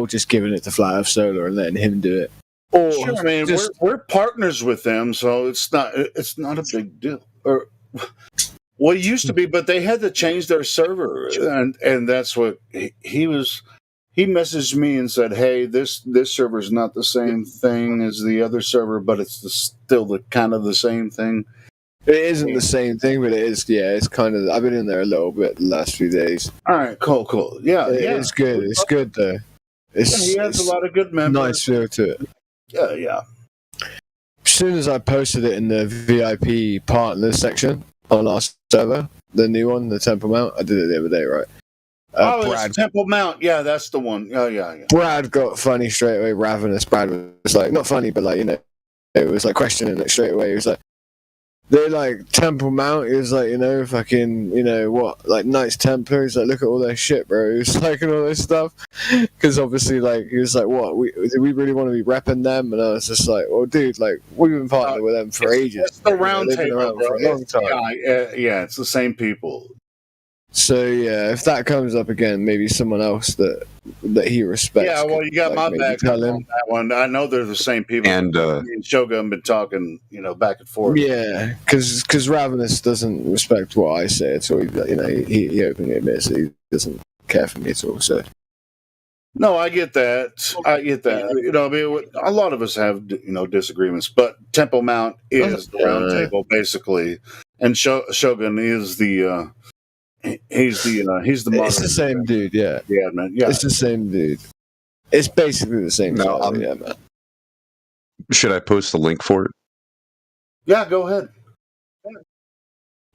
just giving it to Flat Earth Solar and letting him do it. Or sure, I mean, we're partners with them, so it's not a big deal. Or well, it used to be, but they had to change their server, and that's what he was. He messaged me and said, "Hey, this server is not the same thing as the other server, but it's still the kind of the same thing." It isn't the same thing, but it is. Yeah, it's kind of. I've been in there a little bit the last few days. All right, cool. Yeah, it's good. It's good though. He has a lot of good members. Nice feel to it. Yeah. As soon as I posted it in the VIP partners section on our server, the new one, the Temple Mount, I did it the other day, right? Brad, it's Temple Mount. Yeah, that's the one. Yeah. Brad got funny straight away. Ravenous. Brad was like, not funny, but like, it was like questioning it straight away. He was like, they're like Temple Mount. He was like, fucking, what, like Knights Templar. He's like, look at all their shit, bro. He was like, and all this stuff. Because obviously, like, he was like, what? Do we really want to be repping them? And I was just like, well, dude, like, we've been partnered with them for ages. It's the round table, bro. For a long time. Yeah, it's the same people. So yeah, if that comes up again, maybe someone else that he respects. Yeah, well, you got my back on that one. I know they're the same people. And me and Shogun been talking, back and forth. Yeah, because Ravenous doesn't respect what I say at all. He openly admits that he doesn't care for me at all. So. No, I get that. I mean, a lot of us have disagreements, but Temple Mount is the round table basically, and Shogun is the. He's the moderator. It's the same dude, yeah. Yeah, man. Yeah, it's the same dude. It's basically the same. Yeah, man. Should I post the link for it? Yeah, go ahead.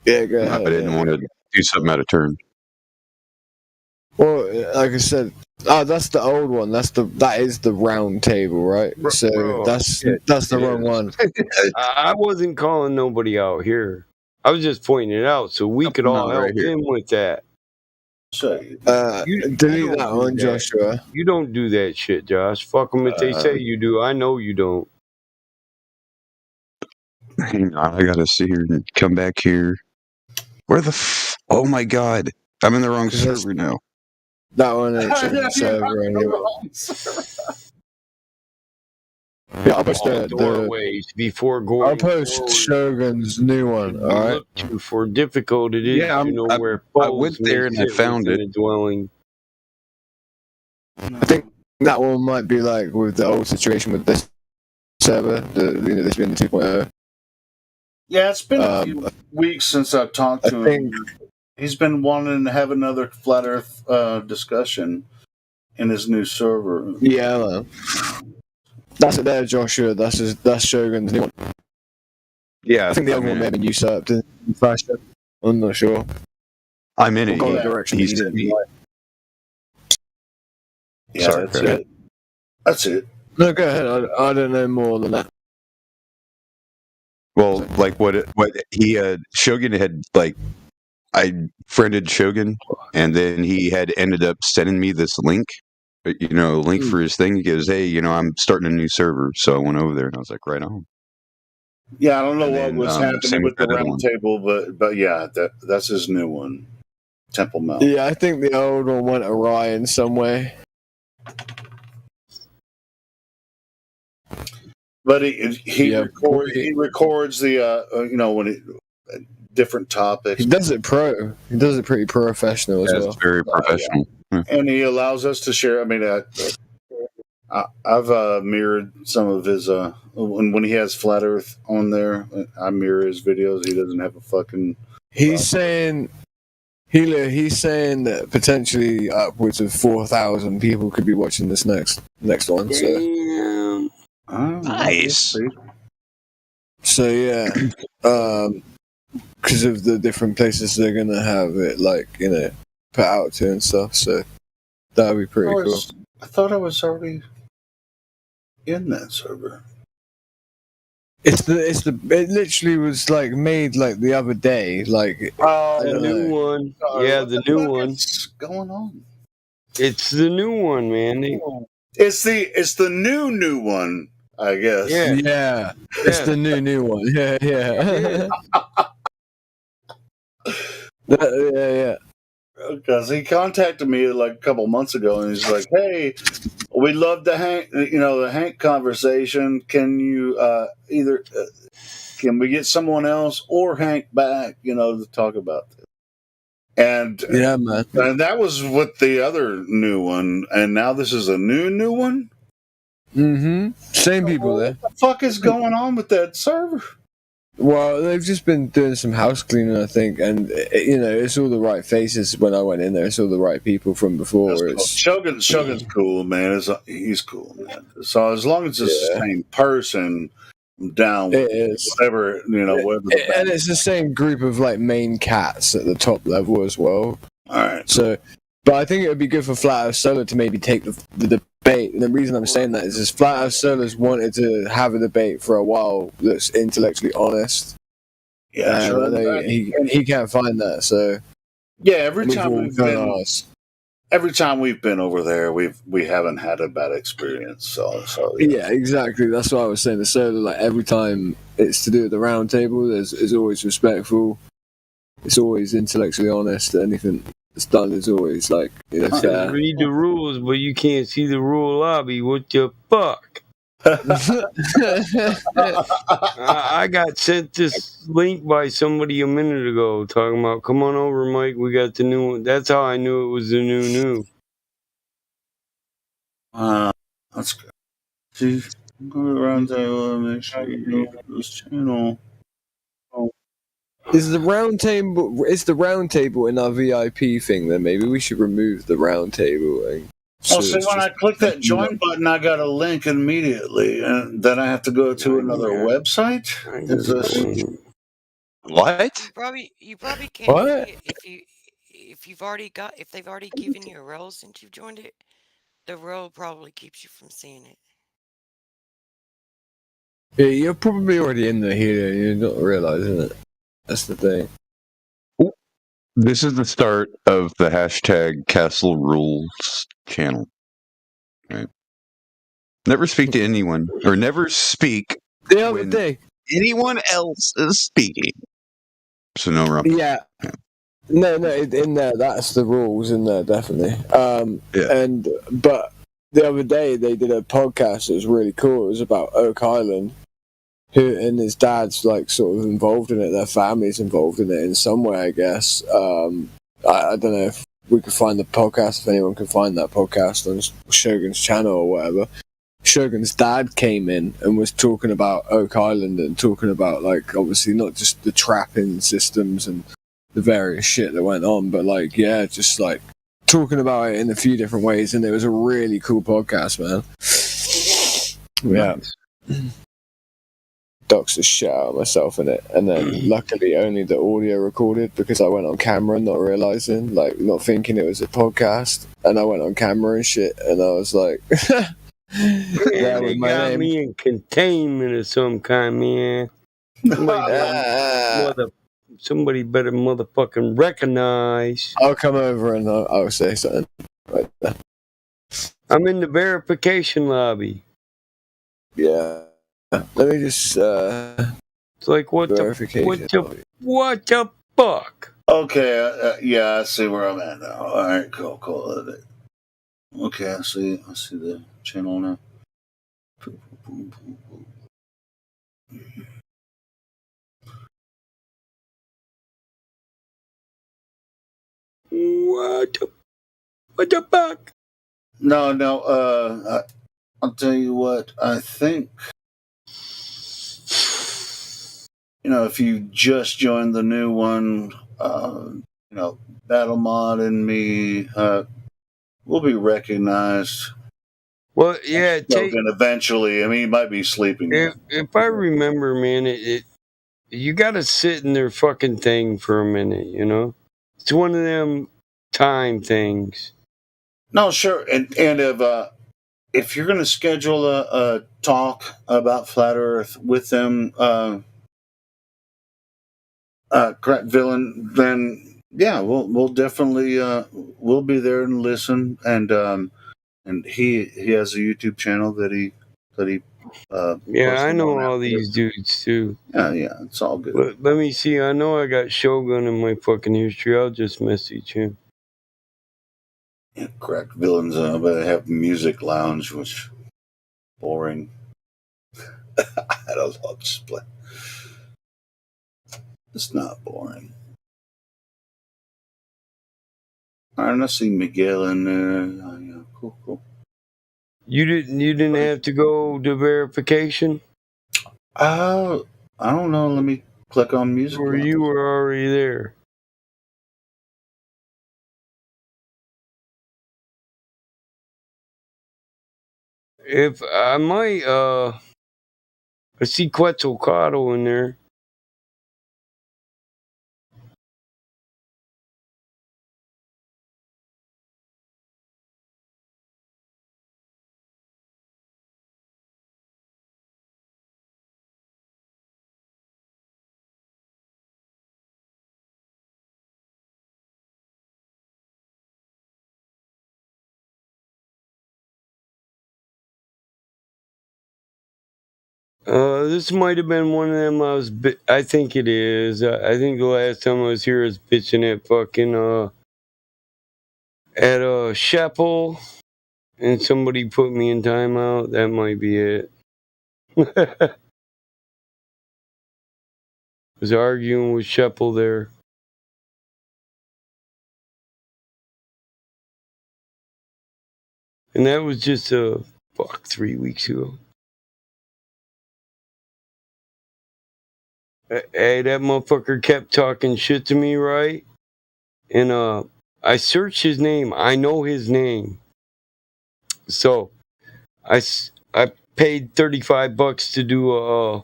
Yeah, go ahead. I didn't want to do something out of turn. Well, like I said, that's the old one. That is the round table, right? So that's the wrong one. I wasn't calling nobody out here. I was just pointing it out so we could all help him with that. Delete that one, Joshua. You don't do that shit, Josh. Fuck them if they say you do. I know you don't. Hang on, I gotta see here and come back here. Where oh my god. I'm in the wrong server now. That one ain't the server anymore. Yeah, I'll post the doorways before going. I'll post Shogun's new one. All right. Look to for difficult it is. Yeah, I went there and I found it. Dwelling. I think that one might be like with the old situation with this server. This being the 2.0. Yeah, it's been a few weeks since I've talked to him. He's been wanting to have another Flat Earth discussion in his new server. Yeah, man. That's it there, Joshua. That's Shogun's new one. Yeah, I think the other one may have been usurped in fashion. I'm not sure. I'm in it. Yeah, sorry, that's it. No, go ahead. I don't know more than that. Well, like what he Shogun had, like, I friended Shogun, and then he had ended up sending me this link. Link for his thing. He goes, hey, I'm starting a new server. So I went over there and I was like, right on. Yeah, I don't know what was happening with the round table, but yeah, that's his new one, Temple Mount. Yeah, I think the old one went awry in some way. But he records the when different topics. He does it pro. He does it pretty professional as well. It's very professional. And he allows us to share. I mean, I've mirrored some of his when he has Flat Earth on there. I mirror his videos. He doesn't have a fucking. He's saying that potentially upwards of 4,000 people could be watching this next one. So. Nice. So yeah, because of the different places they're gonna have it, put out to and stuff. So that would be pretty cool. I thought I was already in that server. It literally was made the other day. The new one. Yeah, the new one. What's going on? It's the new one, man. It's the new one, I guess. Yeah. It's the new one. Yeah. Yeah. Because he contacted me a couple months ago, and he's like, "Hey, We love the Hank conversation. Can you either can we get someone else or Hank back, to talk about this? And Yeah, man. and that was with the other new one, and now this is a new one. Same people there. What the fuck is going on with that server? Well, they've just been doing some house cleaning, I think, and it's all the right faces. When I went in there, it's all the right people from before. Cool. Shogun's cool, man. He's cool, man. So as long as it's the same person, I'm down with it is. whatever, whatever. And it's the same group of like main cats at the top level as well. All right. So, but I think it would be good for Flat Earth Solar to maybe take the debate. And the reason I'm saying that is Flat Earth Solar's wanted to have a debate for a while that's intellectually honest. Yeah, sure. He can't find that. So yeah, every time we've been over there, we haven't had a bad experience. So yeah, exactly. That's what I was saying. The Solar, like every time it's to do with the round table, it's always respectful. It's always intellectually honest. Anything that's done is always like fair. Read the rules, but you can't see the rule lobby. What the fuck? I got sent this link by somebody a minute ago talking about, come on over, Mike, we got the new one. That's how I knew it was the new. That's good. See, go around there, make sure you know this channel. Is the round table in our VIP thing? Then maybe we should remove the round table. See, when I click that join button, I got a link immediately, and then I have to go to another website. What? You probably can't see it if they've already given you a role since you've joined it. The role probably keeps you from seeing it. Yeah, you're probably already in there here. You're not realizing it. That's the thing. This is the start of the hashtag Castle Rules channel. Right. Never speak to anyone, or never speak the other day. Anyone else is speaking. So no wrong. Yeah. No, in there, that's the rules in there, definitely. But the other day they did a podcast that was really cool. It was about Oak Island, and his dad's like sort of involved in it. Their family's involved in it in some way, I guess. I don't know if we could find the podcast, if anyone can find that podcast on Shogun's channel or whatever. Shogun's dad came in and was talking about Oak Island and talking about, like, obviously not just the trapping systems and the various shit that went on, but like, yeah, just like talking about it in a few different ways. And it was a really cool podcast, man. Yeah. Docs the shit out of myself in it, and then luckily only the audio recorded because I went on camera not realizing, like, not thinking it was a podcast, and I went on camera and shit, and I was like, yeah, they got me in containment of some kind, man. Somebody better motherfucking recognize. I'll come over and I'll say something right there. I'm in the verification lobby. Yeah. Let me just it's like what the fuck? Okay, yeah, I see where I'm at now. All right, cool. Okay, I see the channel now. What the fuck? No, I'll tell you what, I think, if you just joined the new one, Battle Mod and me will be recognized. Well, yeah, eventually. I mean, he might be sleeping. If I remember, man, you got to sit in their fucking thing for a minute, It's one of them time things. No, sure, and if you're going to schedule a talk about Flat Earth with them, Correct Villain, then yeah, we'll definitely we'll be there and listen. And he has a YouTube channel that he yeah, I know all these dudes too. Yeah, it's all good. Let me see. I know I got Shogun in my fucking history. I'll just message him. Cracked villains, but I have music lounge, which boring. I don't love split. It's not boring. All right, I see Miguel in there. Oh, yeah, cool. You didn't have to go to verification, I don't know. Let me click on music or lounge. you were already there. If I might, I see Quetzalcoatl in there. This might have been one of them. I think it is. I think the last time I was here, I was bitching at fucking at Sheppel, and somebody put me in timeout. That might be it. Was arguing with Sheppel there. And that was just 3 weeks ago. Hey, that motherfucker kept talking shit to me, right? And I searched his name. I know his name. So I paid $35 to do a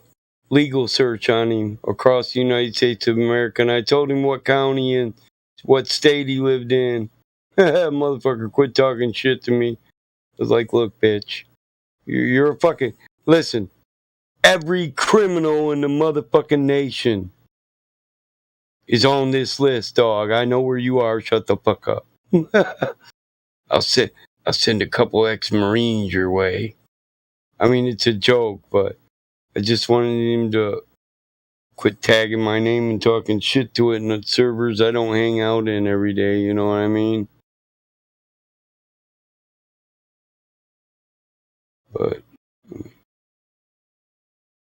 legal search on him across the United States of America, and I told him what county and what state he lived in. Motherfucker quit talking shit to me. I was like, look, bitch, you're a fucking... Listen, every criminal in the motherfucking nation is on this list, dog. I know where you are. Shut the fuck up. I'll send a couple ex-Marines your way. I mean, it's a joke, but I just wanted him to quit tagging my name and talking shit to it in the servers I don't hang out in every day, you know what I mean? But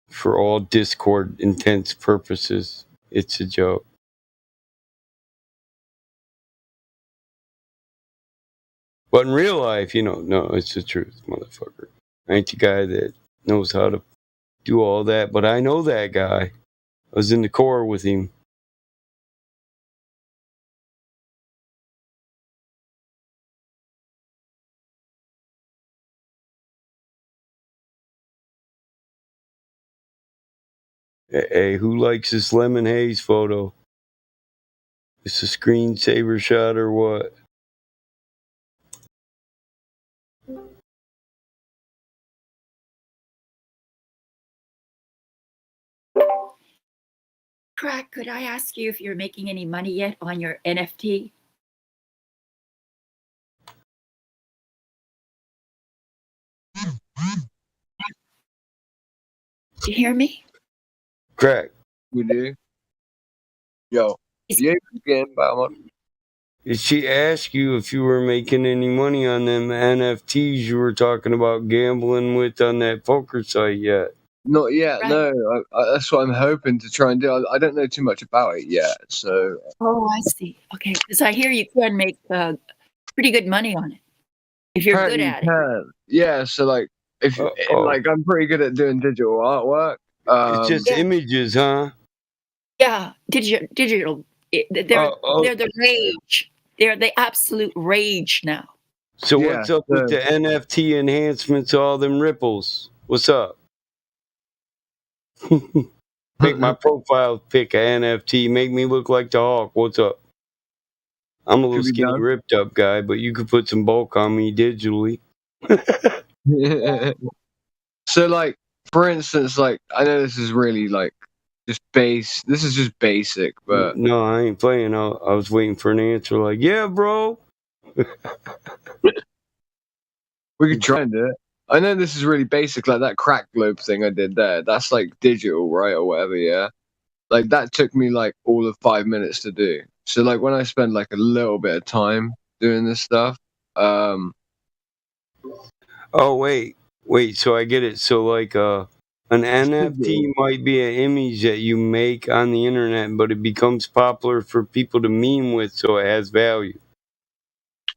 for all Discord intents purposes, it's a joke. But in real life, no, it's the truth, motherfucker. I ain't the guy that knows how to do all that, but I know that guy. I was in the Corps with him. Hey, who likes this Lemon Haze photo? It's a screensaver shot or what? Crack, could I ask you if you're making any money yet on your NFT? Do you hear me? Crack. We do. Yo, yeah, again, Batman. Did she ask you if you were making any money on them NFTs you were talking about gambling with on that poker site yet? Not yet. Right. No, that's what I'm hoping to try and do. I don't know too much about it yet, so. Oh, I see. Okay, because I hear you can make pretty good money on it if you're good at it. Yeah, so like if like I'm pretty good at doing digital artwork. It's just images, huh? Yeah, digital. They're the rage. They're the absolute rage now. So what's up with the NFT enhancements, all them ripples? What's up? Make my profile pic a NFT. Make me look like the Hawk. What's up? I'm a little skinny, ripped up guy, but you could put some bulk on me digitally. So, like, for instance, like, I know this is really, like, just base. This is just basic, but... No, I ain't playing. I was waiting for an answer like, yeah, bro. We could try and do it. I know this is really basic, like that crack globe thing I did there. That's, like, digital, right, or whatever, yeah? Like, that took me, like, all of 5 minutes to do. So, like, when I spend, like, a little bit of time doing this stuff, Oh wait. So I get it. So like an NFT might be an image that you make on the internet, but it becomes popular for people to meme with, so it has value.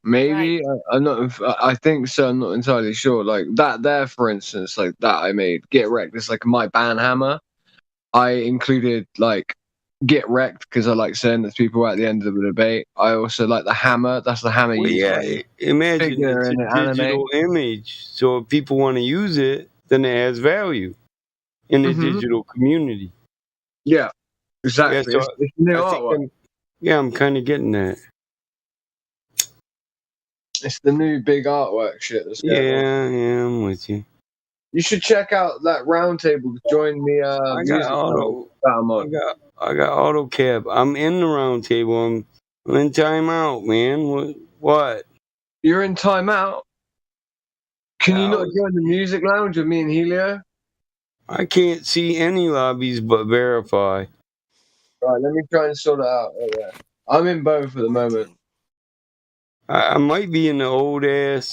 Maybe I'm not. I think so. I'm not entirely sure. Like that there, for instance, like that I made Get Wrecked. It's like my banhammer. I included like Get Wrecked because I like saying that to people at the end of the debate. I also like the hammer. That's the hammer Well, you yeah. like, Imagine figure it's a in an anime. digital image, so if people want to use it, then it has value in the digital community. Yeah, exactly. Yeah, so it's new I think artwork. I'm kind of getting that. It's the new big artwork shit that's going on. Yeah, I'm with you. You should check out that roundtable. Join me. I got Music I got AutoCAD. I'm in the round table. I'm in timeout, man. What? You're in timeout. Can you not How- join the music lounge with me and Helio? I can't see any lobbies but verify. Right, let me try and sort it out. Oh, yeah. I'm in both at the moment. I might be in the old ass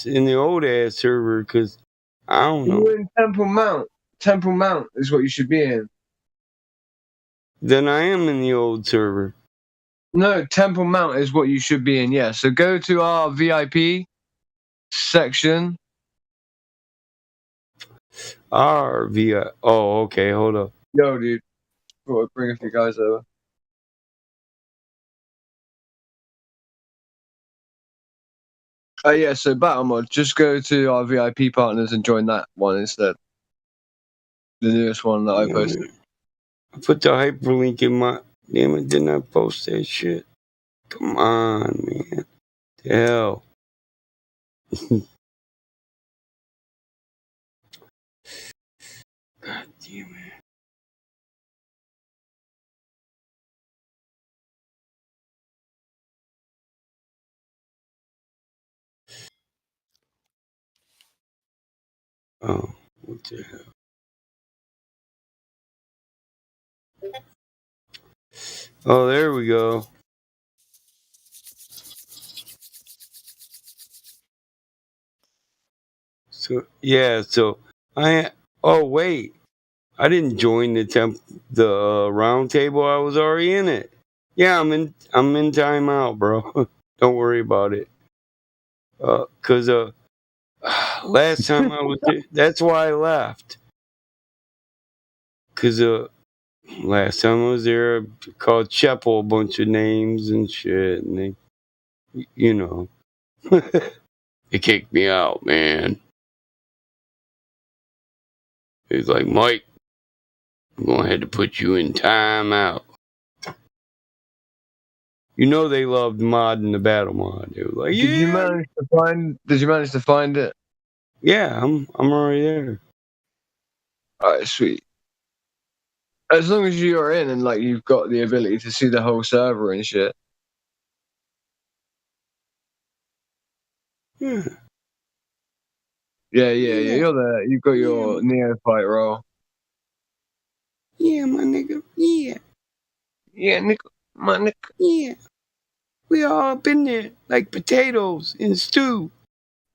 server because I don't know. You're in Temple Mount. Temple Mount is what you should be in. Then I am in the old server. No, Temple Mount is what you should be in. Yeah. So go to our VIP section. RVI. Oh, okay. Hold up. Yo, dude. Thought I'd bring a few guys over. Yeah, so Battle Mod, just go to our VIP partners and join that one instead. The newest one that I posted. I put the hyperlink in my. Damn it! Didn't I post that shit? Come on, man. The hell. God damn it. Oh, what the hell? Oh, there we go. So yeah, so I. Oh wait, I didn't join the round table. I was already in it. Yeah, I'm in timeout, bro. Don't worry about it. Cause last time I was there, that's why I left. Cause last time I was there, I called Cheppel a bunch of names and shit, and they, you know, they kicked me out, man. He's like, Mike, I'm gonna have to put you in timeout. You know they loved modding the battle mod. They were like, yeah. Did you manage to find it? Yeah, I'm already there. Alright, sweet. As long as you are in and like you've got the ability to see the whole server and shit. Yeah. Yeah, you're there. You've got your neophyte role. Yeah, my nigga. Yeah. Yeah, my nigga. Yeah. We all up in there like potatoes in stew.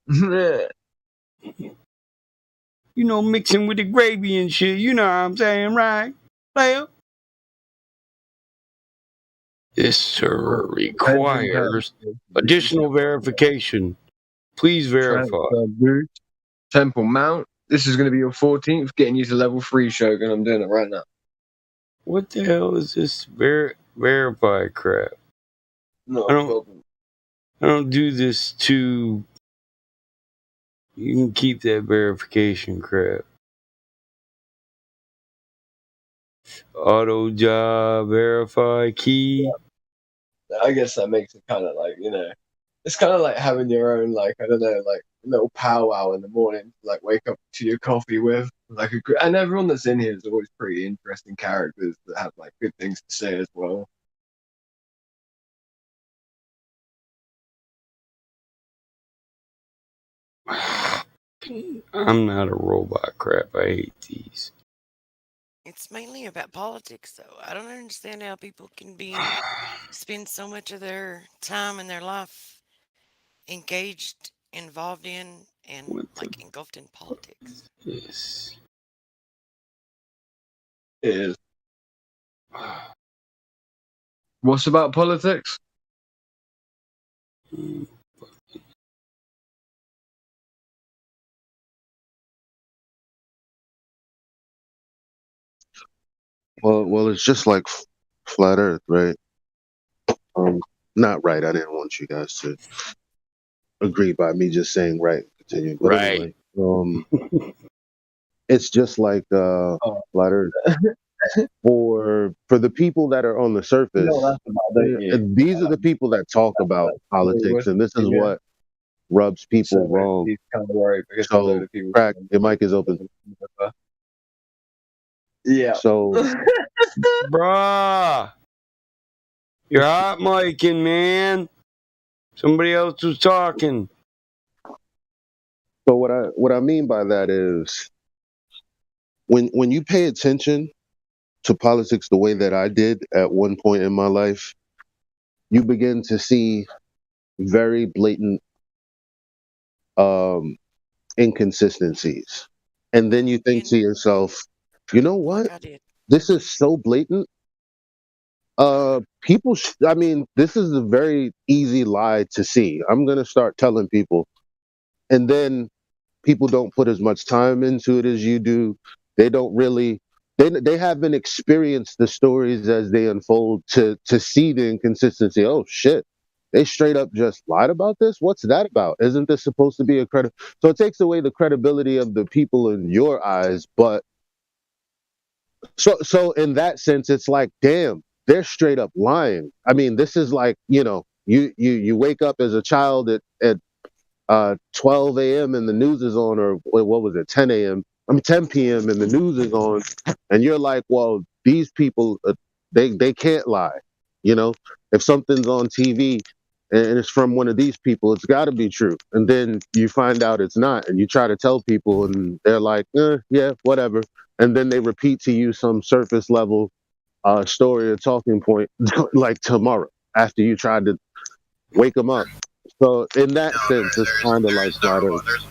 Yeah. You know, mixing with the gravy and shit. You know what I'm saying, right? Player? This server requires additional verification. Please verify. Temple Mount. This is going to be your 14th, getting you to level 3 Shogun. I'm doing it right now. What the hell is this verify crap? No I problem. don't do this to. You can keep that verification crap. Auto job verify key. I guess that makes it kind of like, it's kind of like having your own, like, I don't know, like little powwow in the morning, like wake up to your coffee with. And everyone that's in here is always pretty interesting characters that have like good things to say as well. I'm not a robot crap. I hate these. It's mainly about politics, though. I don't understand how people can spend so much of their time and their life engaged involved in and What like engulfed in politics? Yes. Is What's about politics? well, it's just like flat Earth, right? Not right. I didn't want you guys to agree by me just saying right. Continue, but Right. anyway, it's just like flat Earth. For the people that are on the surface, these are the people that talk about politics, and this is what rubs people wrong. So, crack, your mic is open. Yeah. So, Bruh. You're hot micing, man. Somebody else was talking. so what I mean by that is when you pay attention to politics the way that I did at one point in my life, you begin to see very blatant um, inconsistencies, and then you think to yourself, you know what? Like I did. This is so blatant. People. I mean, this is a very easy lie to see. I'm gonna start telling people, and then people don't put as much time into it as you do. They don't really. They haven't experienced the stories as they unfold to see the inconsistency. Oh shit. They straight up just lied about this? What's that about? Isn't this supposed to be a credit? So it takes away the credibility of the people in your eyes, but so in that sense, it's like, damn, they're straight up lying. I mean, this is like, you wake up as a child at 12 a.m. and the news is on, or what was it, 10 a.m. 10 p.m. and the news is on, and you're like, well, these people, they can't lie. If something's on TV and it's from one of these people, it's got to be true. And then you find out it's not, and you try to tell people, and they're like, yeah, whatever. And then they repeat to you some surface level story or talking point like tomorrow after you tried to wake them up. So in that sense, it's kind of like flat Earth.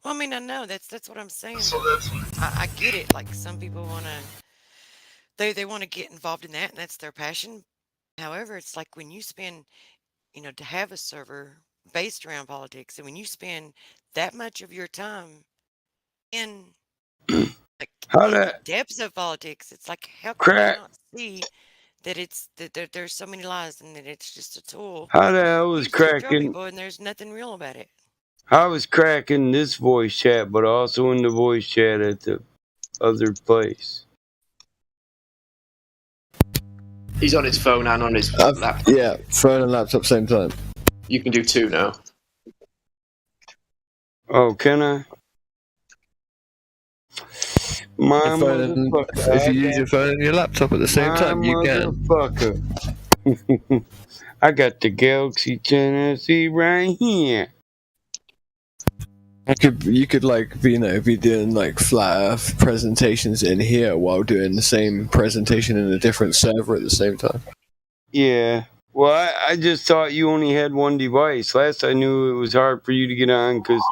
Well, I mean, I know that's what I'm saying. I get it. Like some people want to, they want to get involved in that, and that's their passion. However, it's like when you spend, to have a server based around politics, and when you spend that much of your time in like How in the that depths of politics, it's like how can you crack? not see that there's so many lies and that it's just a tool How the hell was used to control cracking? people, and there's nothing real about it. I was cracking this voice chat, but also in the voice chat at the other place. He's on his phone and on his laptop. Yeah, phone and laptop same time. You can do two now. Oh, can I? My Your phone and- motherfucker. if you use your phone and your laptop at the same time, you can. Motherfucker. I got the Galaxy Tennessee right here. You could like be doing like flat Earth presentations in here while doing the same presentation in a different server at the same time. Yeah. Well, I just thought you only had one device. Last I knew, it was hard for you to get on because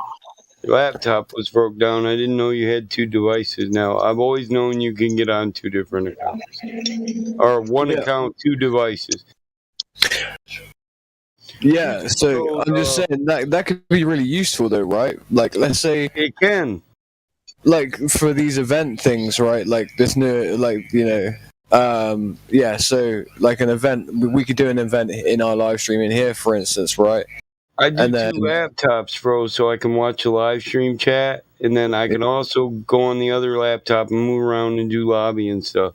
your laptop was broke down. I didn't know you had two devices. Now, I've always known you can get on two different accounts. Or one account, two devices. Yeah, so I'm just saying that could be really useful though, right? Like, let's say it can. Like for these event things, right? Like this new, like yeah. So like an event, we could do an event in our live stream in here, for instance, right? I do two laptops, bro, so I can watch a live stream chat, and then I can also go on the other laptop and move around and do lobby and stuff.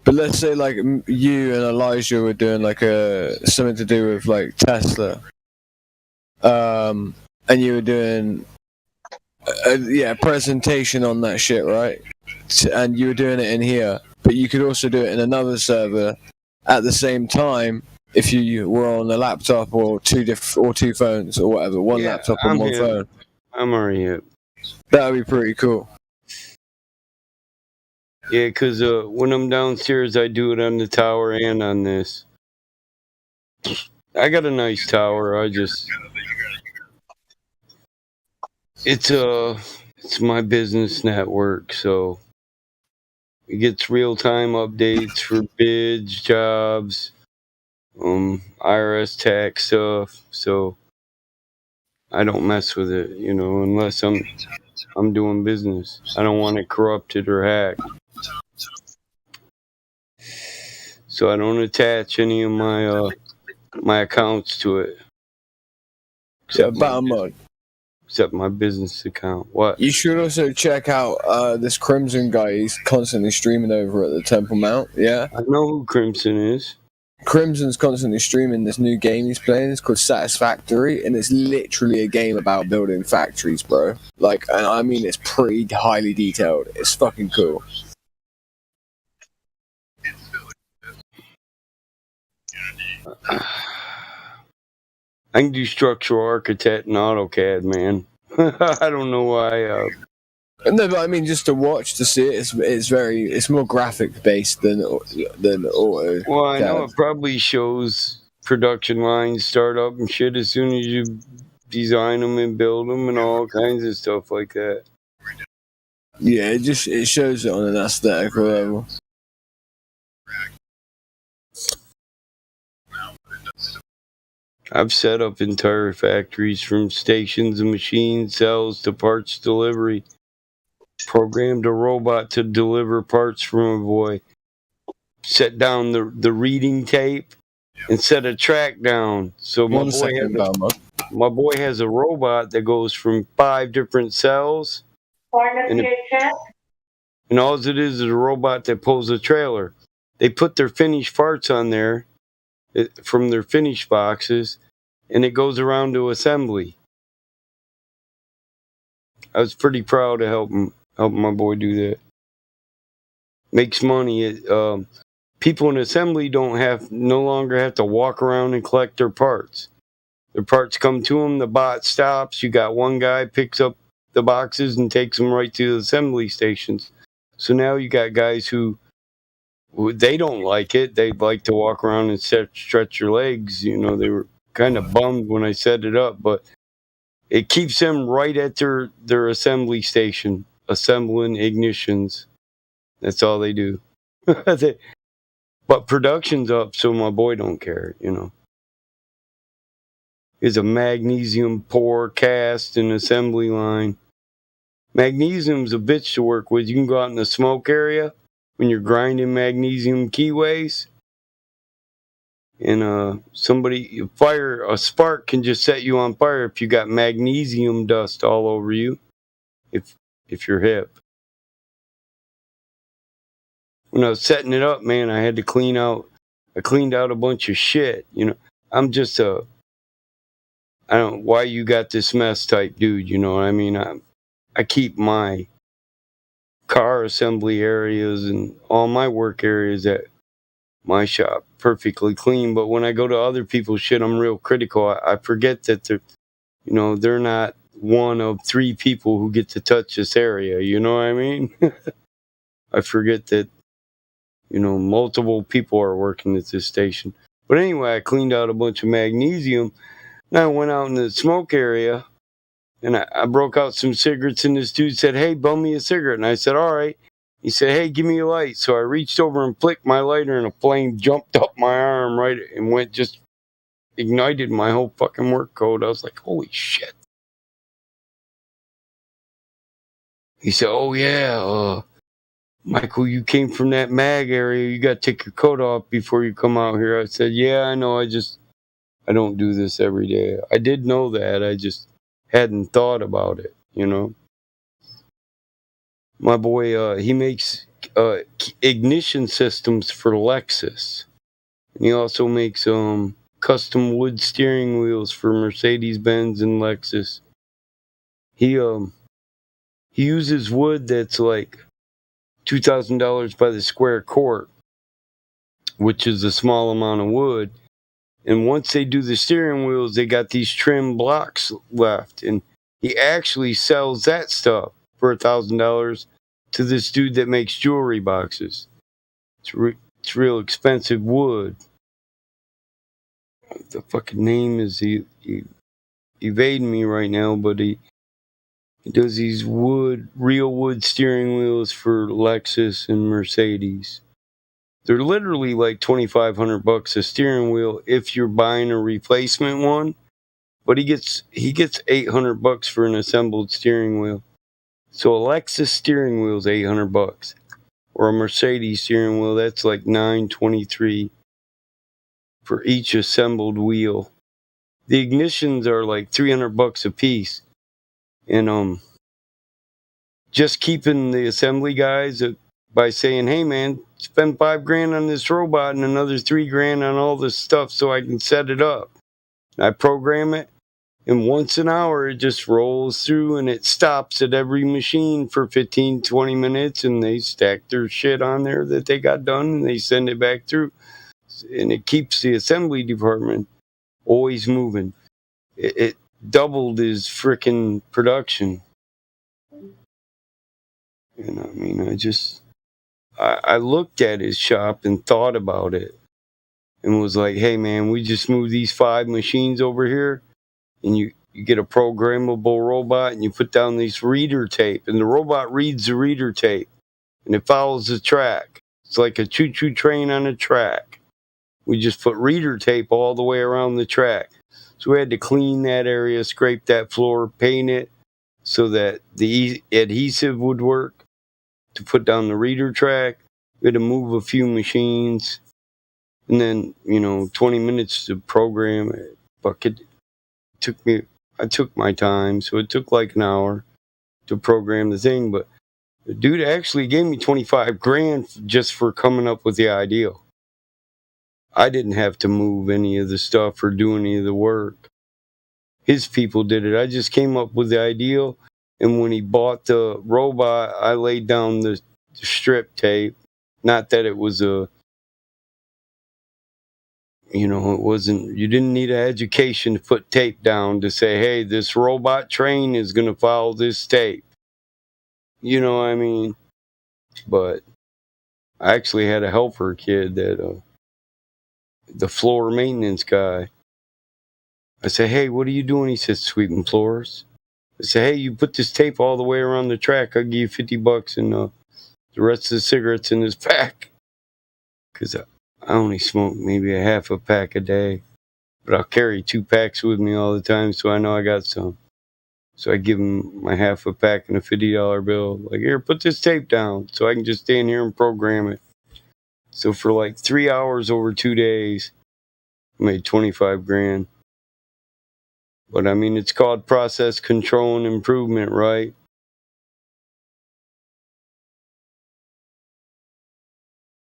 But let's say like you and Elijah were doing like something to do with like Tesla, and you were doing a presentation on that shit, right? And you were doing it in here, but you could also do it in another server at the same time if you were on a laptop or two phones or whatever, one laptop and one phone. I'm already hip. That would be pretty cool. Yeah, because when I'm downstairs, I do it on the tower and on this. I got a nice tower. I just It's my business network, so it gets real-time updates for bids, jobs, IRS tax stuff. So I don't mess with it, unless I'm doing business. I don't want it corrupted or hacked. So I don't attach any of my accounts to it. Except my business account. What? You should also check out this Crimson guy. He's constantly streaming over at the Temple Mount. Yeah, I know who Crimson is. Crimson's constantly streaming this new game he's playing. It's called Satisfactory, and it's literally a game about building factories, bro. Like, and I mean, it's pretty highly detailed. It's fucking cool. I can do structural architect and AutoCAD, man. I don't know why. No, but I mean, just to watch, to see it, it's more graphic based than auto. Well, I know it probably shows production lines start up and shit as soon as you design them and build them and all kinds of stuff like that. Yeah, it shows it on an aesthetic level. I've set up entire factories from stations and machine cells to parts delivery. Programmed a robot to deliver parts from a boy. Set down the reading tape and set a track down. So my boy has a robot that goes from 5 different cells. And all it is a robot that pulls a trailer. They put their finished parts on there from their finished boxes, and it goes around to assembly. I was pretty proud to help my boy do that. Makes money. People in assembly no longer have to walk around and collect their parts. Their parts come to them, the bot stops, you got one guy picks up the boxes and takes them right to the assembly stations. So now you got guys who they don't like it. They like to walk around and stretch your legs. They were kind of bummed when I set it up, but it keeps them right at their assembly station, assembling ignitions. That's all they do. But production's up, so my boy don't care, It's a magnesium pour, cast, and assembly line. Magnesium's a bitch to work with. You can go out in the smoke area when you're grinding magnesium keyways, and a spark can just set you on fire if you got magnesium dust all over you, if you're hip. When I was setting it up, man, I had to cleaned out a bunch of shit. I'm just I don't why you got this mess type dude, you know what I mean? I keep my car assembly areas and all my work areas at my shop perfectly clean, but when I go to other people's shit, I'm real critical. I forget that they're not one of 3 people who get to touch this area, you know what I mean? I forget that multiple people are working at this station. But anyway, I cleaned out a bunch of magnesium. And I went out in the smoke area, and I broke out some cigarettes, and this dude said, "Hey, bum me a cigarette." And I said, "All right." He said, "Hey, give me a light." So I reached over and flicked my lighter, and a flame jumped up my arm right and just ignited my whole fucking work code. I was like, holy shit. He said, "Oh, yeah, Michael, you came from that mag area. You got to take your coat off before you come out here." I said, "Yeah, I know. I don't do this every day." I did know that. I just hadn't thought about it, My boy, he makes ignition systems for Lexus. And he also makes custom wood steering wheels for Mercedes-Benz and Lexus. He uses wood that's like $2,000 by the square quart, which is a small amount of wood. And once they do the steering wheels, they got these trim blocks left. And he actually sells that stuff for $1,000 to this dude that makes jewelry boxes. It's real expensive wood. The fucking name is evading me right now, but He does these real wood steering wheels for Lexus and Mercedes. They're literally like $2,500 a steering wheel if you're buying a replacement one. But he gets $800 for an assembled steering wheel. So a Lexus steering wheel is $800, or a Mercedes steering wheel that's like $923 for each assembled wheel. The ignitions are like $300 a piece, and just keeping the assembly guys by saying, "Hey man, spend $5,000 on this robot and another $3,000 on all this stuff so I can set it up." I program it, and once an hour it just rolls through and it stops at every machine for 15-20 minutes, and they stack their shit on there that they got done and they send it back through, and it keeps the assembly department always moving. It doubled his frickin' production. And I mean, I looked at his shop and thought about it and was like, "Hey man, we just moved these 5 machines over here, and you get a programmable robot and you put down this reader tape, and the robot reads the reader tape and it follows the track. It's like a choo-choo train on a track. We just put reader tape all the way around the track. So we had to clean that area, scrape that floor, paint it so that the adhesive would work to put down the reader track. We had to move a few machines, and then 20 minutes to program it. But I took my time, so it took like an hour to program the thing. But the dude actually gave me $25,000 just for coming up with the ideal. I didn't have to move any of the stuff or do any of the work. His people did it. I just came up with the ideal, and when he bought the robot, I laid down the strip tape. Not that it was it wasn't, you didn't need an education to put tape down to say, "Hey, this robot train is going to follow this tape." You know what I mean? But I actually had a helper kid that, the floor maintenance guy. I said, "Hey, what are you doing?" He said, "Sweeping floors." I said, "Hey, you put this tape all the way around the track, I'll give you $50 and the rest of the cigarettes in this pack." Because I only smoke maybe a half a pack a day, but I'll carry 2 packs with me all the time, so I know I got some. So I give him my half a pack and a $50 bill. Like, "Here, put this tape down so I can just stand here and program it." So for like 3 hours over 2 days, I made $25,000. But I mean, it's called process control and improvement, right?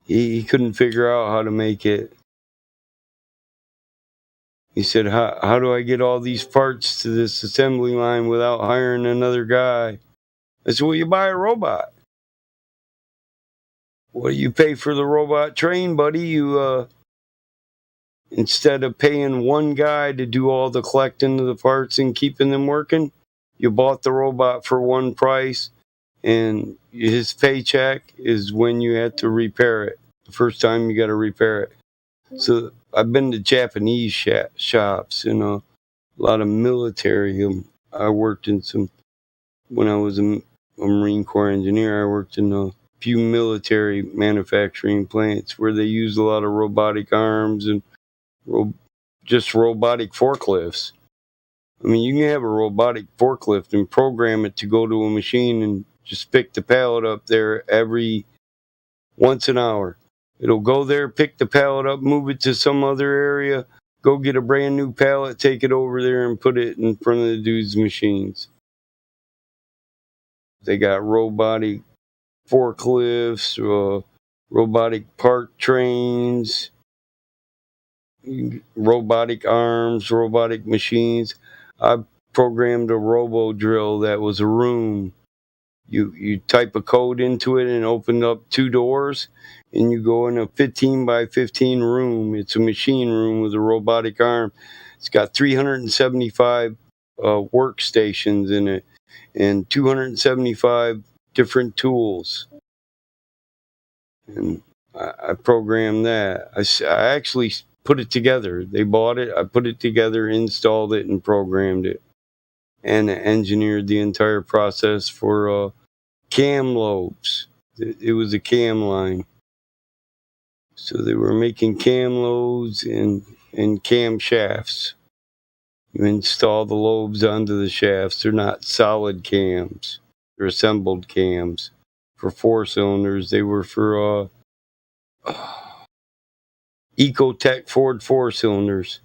He couldn't figure out how to make it. He said, how do I get all these parts to this assembly line without hiring another guy? I said, "Well, you buy a robot. What do you pay for the robot train, buddy? You, instead of paying one guy to do all the collecting of the parts and keeping them working, you bought the robot for one price, and his paycheck is when you had to repair it. The first time you got to repair it." So I've been to Japanese shops and a lot of military. I worked in when I was a Marine Corps engineer, I worked in a few military manufacturing plants where they use a lot of robotic arms and just robotic forklifts. I mean, you can have a robotic forklift and program it to go to a machine and just pick the pallet up there once an hour. It'll go there, pick the pallet up, move it to some other area, go get a brand new pallet, take it over there and put it in front of the dude's machines. They got robotic forklifts, robotic part trains, robotic arms, robotic machines. I programmed a robo drill that was a room. You type a code into it and open up 2 doors, and you go in a 15 by 15 room. It's a machine room with a robotic arm. It's got 375 workstations in it and 275 different tools. And I programmed that. I actually put it together. They bought it. I put it together, installed it, and programmed it. and engineered the entire process for cam lobes. It was a cam line. So they were making cam lobes and cam shafts. You install the lobes onto the shafts. They're not solid cams. They're assembled cams. For 4-cylinders, they were for Ecotech Ford 4-cylinders.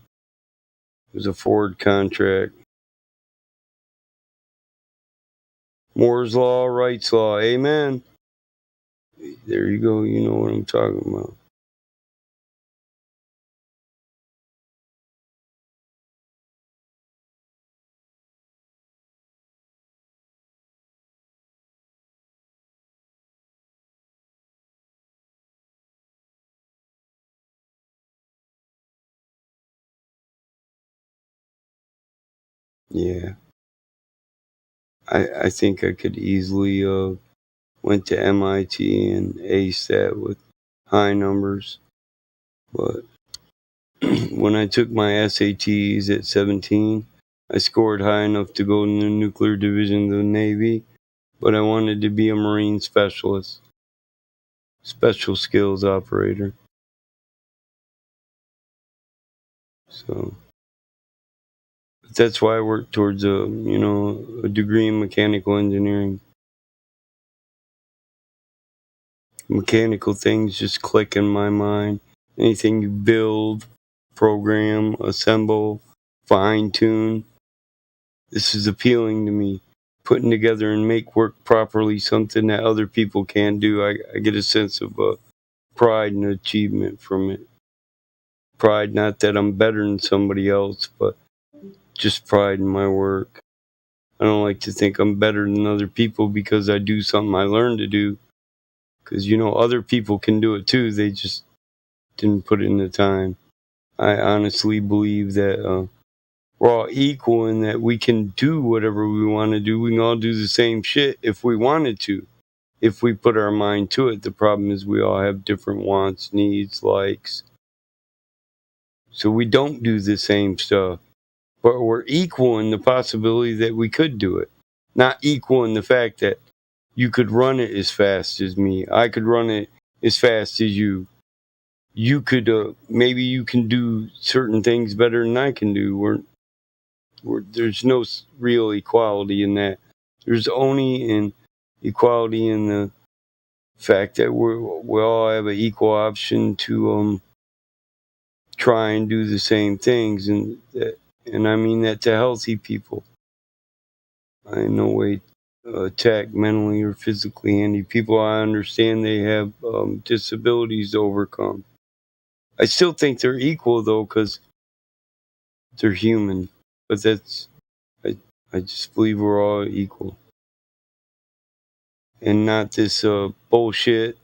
It was a Ford contract. Moore's Law, Wright's Law. Amen. There you go. You know what I'm talking about. Yeah. I think I could easily went to MIT and aced that with high numbers. But when I took my SATs at 17, I scored high enough to go in the nuclear division of the Navy, but I wanted to be a Marine specialist, special skills operator. So that's why I worked towards a degree in mechanical engineering. Mechanical things just click in my mind. Anything you build, program, assemble, fine tune, this is appealing to me. Putting together and make work properly something that other people can't do. I get a sense of pride and achievement from it. Pride, not that I'm better than somebody else, but just pride in my work. I don't like to think I'm better than other people because I do something I learned to do. Because, other people can do it too. They just didn't put in the time. I honestly believe that we're all equal in that we can do whatever we want to do. We can all do the same shit if we wanted to, if we put our mind to it. The problem is we all have different wants, needs, likes. So we don't do the same stuff. But we're equal in the possibility that we could do it. Not equal in the fact that you could run it as fast as me. I could run it as fast as you. You could, maybe you can do certain things better than I can do. There's no real equality in that. There's only an equality in the fact that we all have an equal option to try and do the same things, and I mean that to healthy people. I in no way attack mentally or physically handy people. I understand they have disabilities to overcome. I still think they're equal though, because they're human. But I just believe we're all equal, and not this bullshit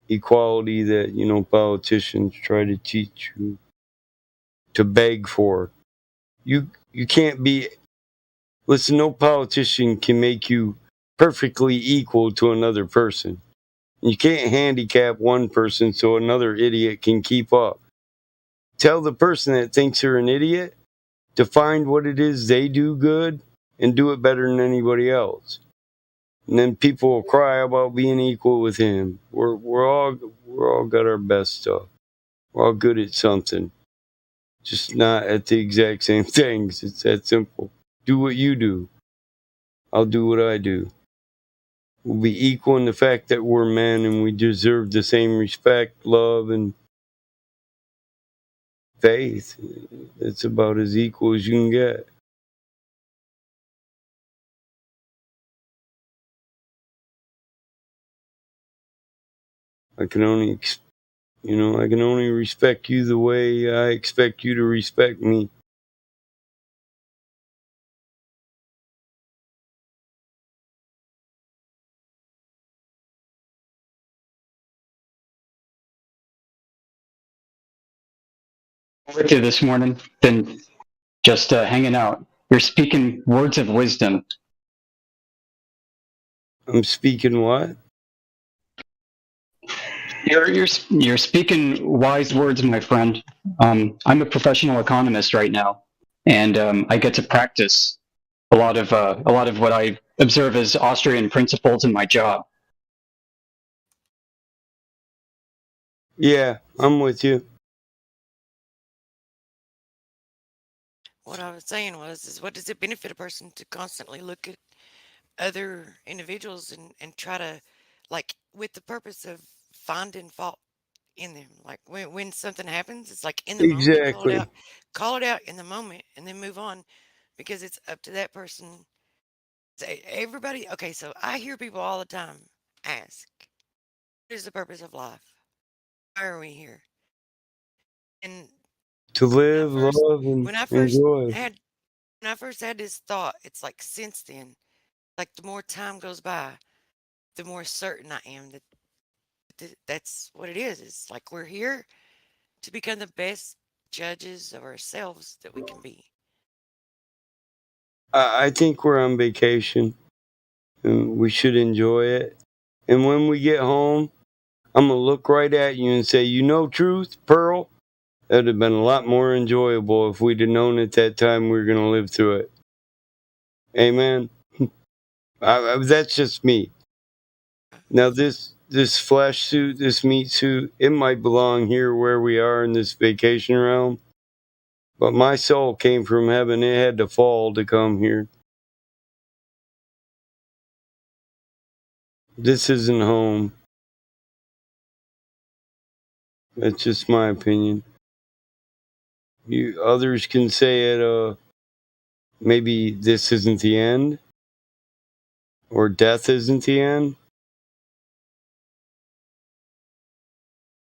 equality that politicians try to teach you to beg for. You can't be. Listen, no politician can make you perfectly equal to another person. You can't handicap one person so another idiot can keep up. Tell the person that thinks they're an idiot to find what it is they do good and do it better than anybody else. And then people will cry about being equal with him. We're all got our best stuff. We're all good at something. Just not at the exact same things. It's that simple. Do what you do. I'll do what I do. We'll be equal in the fact that we're men and we deserve the same respect, love, and faith. It's about as equal as you can get. I can only respect you the way I expect you to respect me. With you this morning, been just hanging out. You're speaking words of wisdom. I'm speaking what? You're speaking wise words, my friend. I'm a professional economist right now, and I get to practice a lot of what I observe as Austrian principles in my job. Yeah, I'm with you. What I was saying is what does it benefit a person to constantly look at other individuals and try to, like, with the purpose of finding fault in them? Like when something happens, it's like in the moment, Exactly. call it out in the moment, and then move on, because it's up to that person. Everybody, okay, so I hear people all the time ask, what is the purpose of life? Why are we here? And To when I live, first love, and when I first enjoy. had when I first had this thought, it's like since then, like the more time goes by, the more certain I am that that's what it is. It's like we're here to become the best judges of ourselves that we can be. I think we're on vacation, and we should enjoy it. And when we get home, I'm gonna look right at you and say, you know, truth, Pearl. That'd have been a lot more enjoyable if we'd have known at that time we were gonna live through it. Amen. That's just me. Now this flesh suit, this meat suit, it might belong here where we are in this vacation realm, but my soul came from heaven. It had to fall to come here. This isn't home. That's just my opinion. You others can say it. Maybe this isn't the end, or death isn't the end.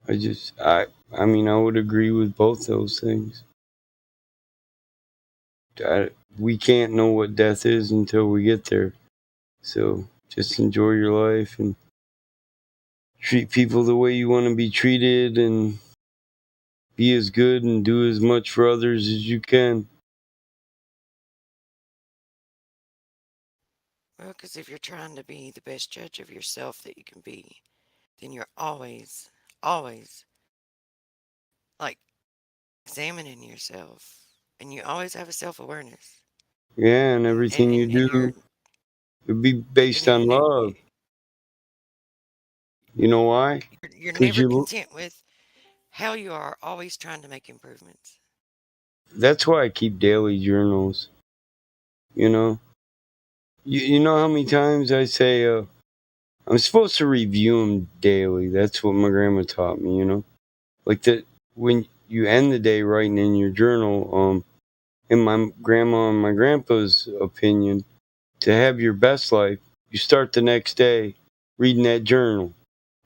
I mean, I would agree with both those things. We can't know what death is until we get there. So just enjoy your life and treat people the way you want to be treated, and be as good and do as much for others as you can. Well, because if you're trying to be the best judge of yourself that you can be, then you're always like examining yourself, and you always have a self awareness, Yeah, and everything you and do would be based on love. You know why? you're Because never content with how you are, always trying to make improvements. that's why I keep daily journals. You know, you know how many times I say I'm supposed to review them daily. That's what my grandma taught me. You know, like that when you end the day writing in your journal. In my grandma and my grandpa's opinion, to have your best life, you start the next day reading that journal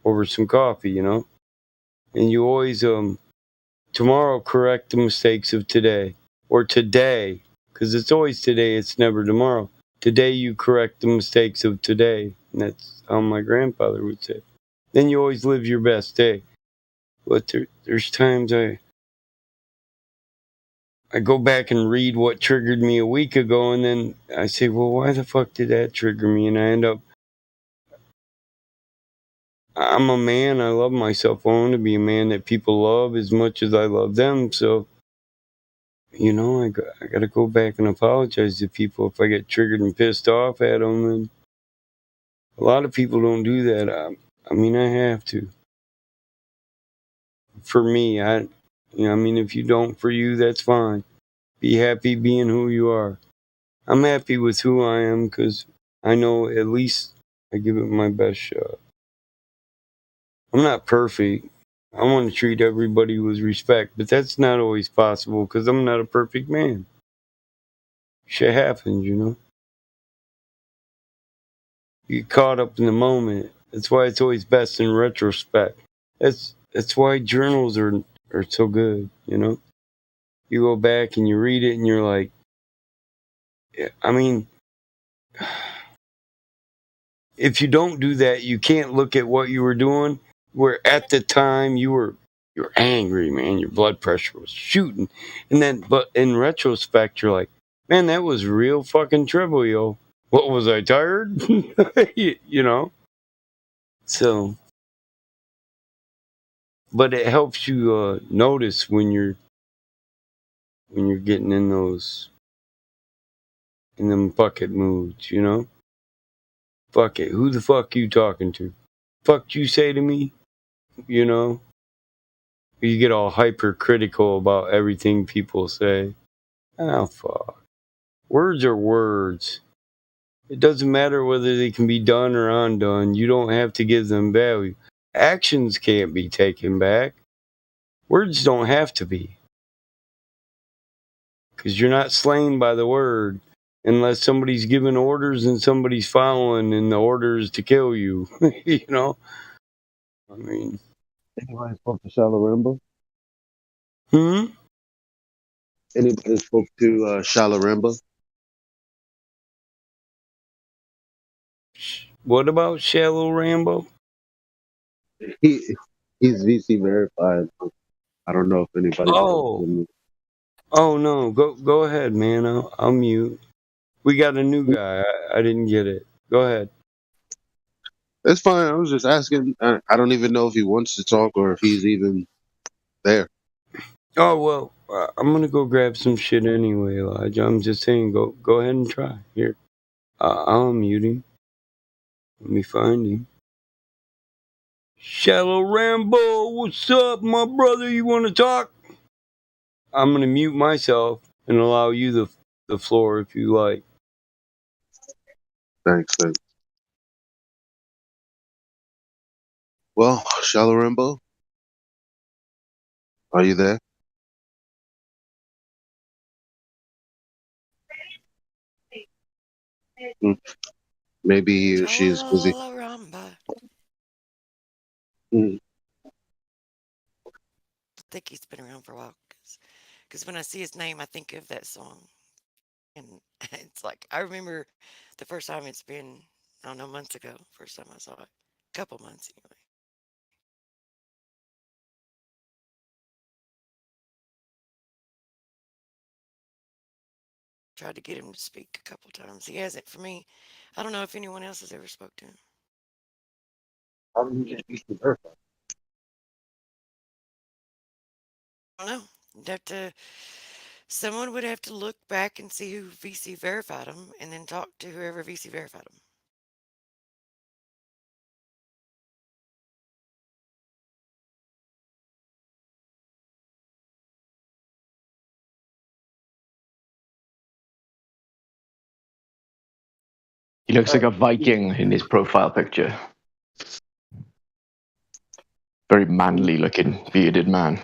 over some coffee. You know, and you always tomorrow correct the mistakes of today, or today, because it's always today, it's never tomorrow. Today you correct the mistakes of today, and that's how my grandfather would say. Then you always live your best day. But there's times I go back and read what triggered me a week ago, and then I say, well, why the fuck did that trigger me? And I end up, I'm a man, I love myself. I want to be a man that people love as much as I love them. So, you know, I got to go back and apologize to people if I get triggered and pissed off at them. And a lot of people don't do that. I mean, I have to. For me, I mean, if you don't, for you, that's fine. Be happy being who you are. I'm happy with who I am because I know at least I give it my best shot. I'm not perfect. I want to treat everybody with respect, but that's not always possible because I'm not a perfect man. Shit happens, you know. You get caught up in the moment. That's why it's always best in retrospect. That's why journals are so good, you know. You go back and you read it and you're like, yeah, I mean, if you don't do that, you can't look at what you were doing. Where at the time you're angry, man. Your blood pressure was shooting, and then but in retrospect, you're like, man, that was real fucking trivial. What was I tired? You know. So, but it helps you notice when you're getting in those in them bucket moods, you know? Fuck it. Who the fuck you talking to? Fuck you say to me? You know? You get all hypercritical about everything people say. Oh, fuck. Words are words. It doesn't matter whether they can be done or undone. You don't have to give them value. Actions can't be taken back. Words don't have to be. Because you're not slain by the word unless somebody's giving orders and somebody's following and the orders to kill you. You know? I mean, Anybody spoke to Shalarimba? hmm? Anybody spoke to Shalarimba? What about Shallow Rambo? He he's VC verified. I don't know if anybody spoke to Oh, him. oh no. Go ahead, man. I'll mute. We got a new guy. I didn't get it. Go ahead. It's fine. I was just asking. I don't even know if he wants to talk or if he's even there. Oh well, I'm gonna go grab some shit anyway, Elijah. I'm just saying, go ahead and try. Here, I'll mute him. Let me find him. Shallow Rambo, what's up, my brother? You want to talk? I'm gonna mute myself and allow you the floor if you like. Thanks. Well, Shalarimba, are you there? Hmm. Maybe he or she's busy. Chalaramba. Hmm. I think he's been around for a while. Because when I see his name, I think of that song. And it's like, I remember the first time it's been, I don't know, months ago. First time I saw it. Couple months anyway. Tried to get him to speak a couple times. He hasn't for me. I don't know if anyone else has ever spoke to him. How do you get VC verified? I don't know. You'd have to, someone would have to look back and see who VC verified him and then talk to whoever VC verified him. He looks like a Viking in his profile picture. Very manly looking, bearded man.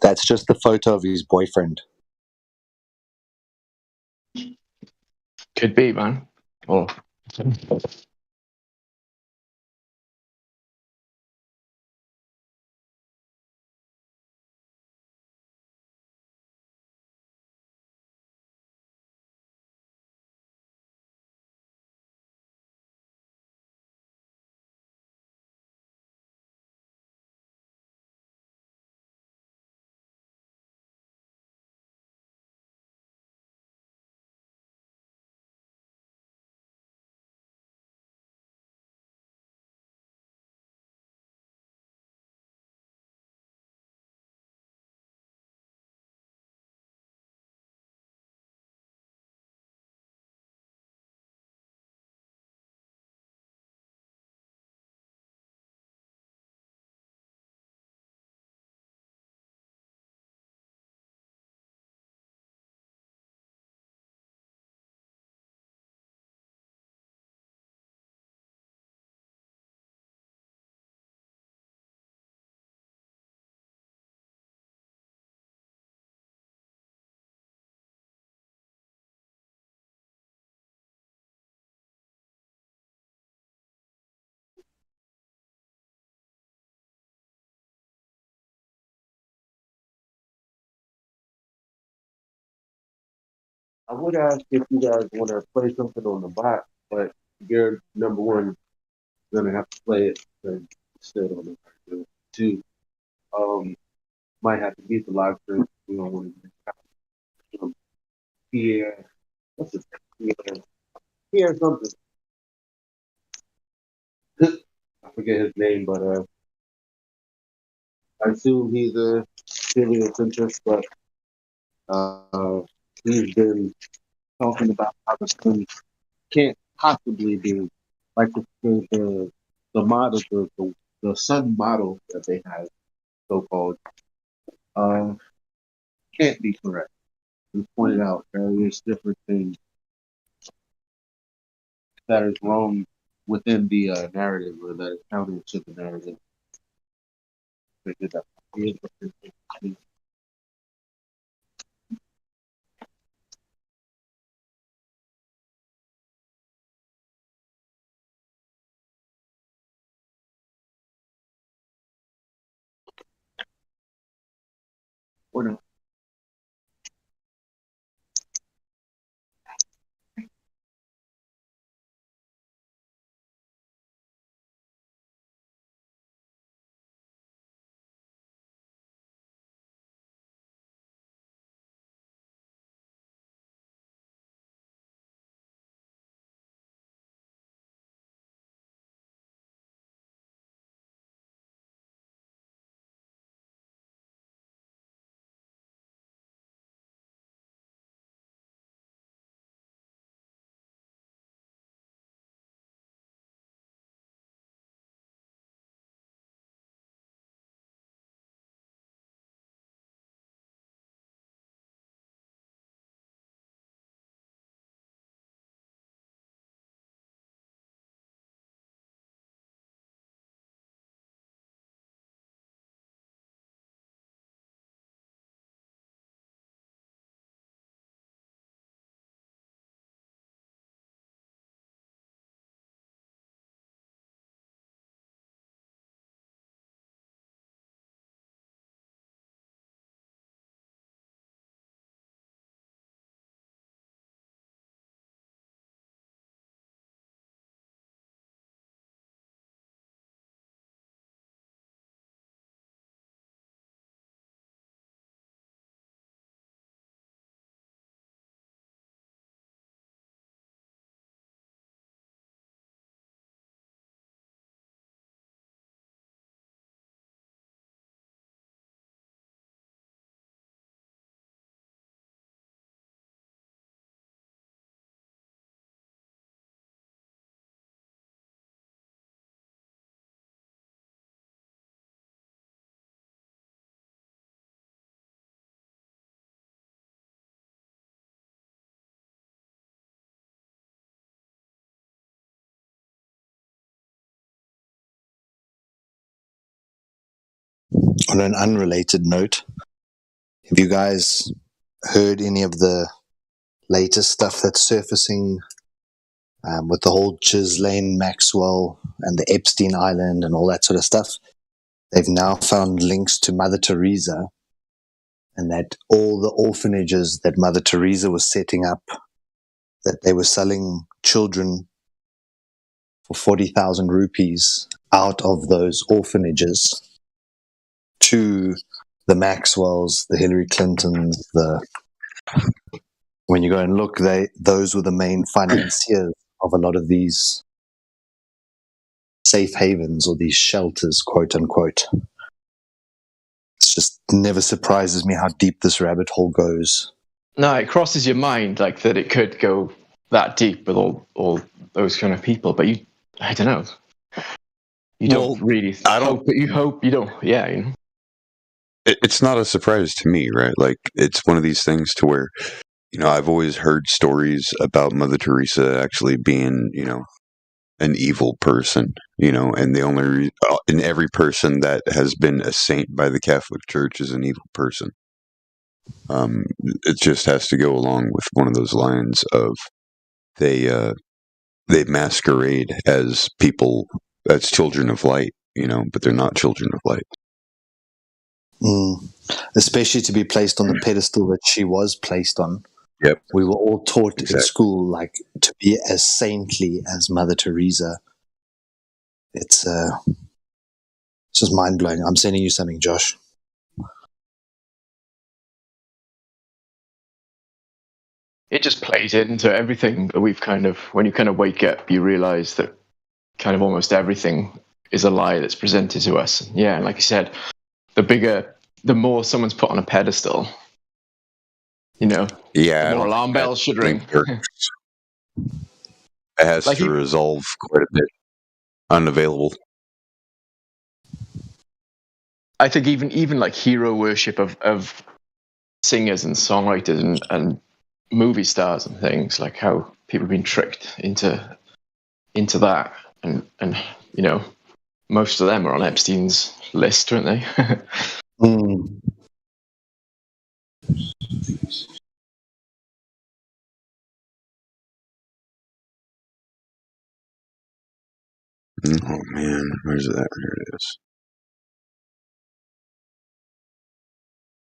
That's just the photo of his boyfriend. Could be, man. Oh. I would ask if you guys want to play something on the bot, but you're number one gonna have to play it because it's still on the two. Might have to beat the live stream. We don't want to Pierre What's his name? He has something. I forget his name, but I assume he's a heliocentrist, but he's been talking about how the sun can't possibly be like the model, the sun model that they have, so called, uh, can't be correct. He pointed out various different things that is wrong within the narrative, or that is counter to the narrative. They did that. Or not. On an unrelated note, have you guys heard any of the latest stuff that's surfacing with the whole Ghislaine Maxwell and the Epstein Island and all that sort of stuff? They've now found links to Mother Teresa, and that all the orphanages that Mother Teresa was setting up, that they were selling children for 40,000 rupees out of those orphanages to the Maxwells, the Hillary Clintons, when you go and look, those were the main financiers of a lot of these safe havens or these shelters, quote unquote. It's just never surprises me how deep this rabbit hole goes. No, it crosses your mind like that it could go that deep with all those kind of people, but I don't know. You don't really hope, but you hope you don't. Yeah, you know. It's not a surprise to me, right? Like, it's one of these things to where, I've always heard stories about Mother Teresa actually being, an evil person, and the only and every person that has been a saint by the Catholic Church is an evil person. It just has to go along with one of those lines of they masquerade as people, as children of light, but they're not children of light. Especially to be placed on the pedestal that she was placed on. Yep. We were all taught in school, like, to be as saintly as Mother Teresa. It's just mind blowing. I'm sending you something, Josh. it just plays into everything that we've kind of, when you kind of wake up, you realize that kind of almost everything is a lie that's presented to us. Yeah, and like you said, the more someone's put on a pedestal, the more alarm bells should ring. It has to resolve quite a bit. Unavailable. I think even like hero worship of singers and songwriters and movie stars and things, like how people have been tricked into that, and most of them are on Epstein's list, aren't they? Oh man, where's that? Here it is.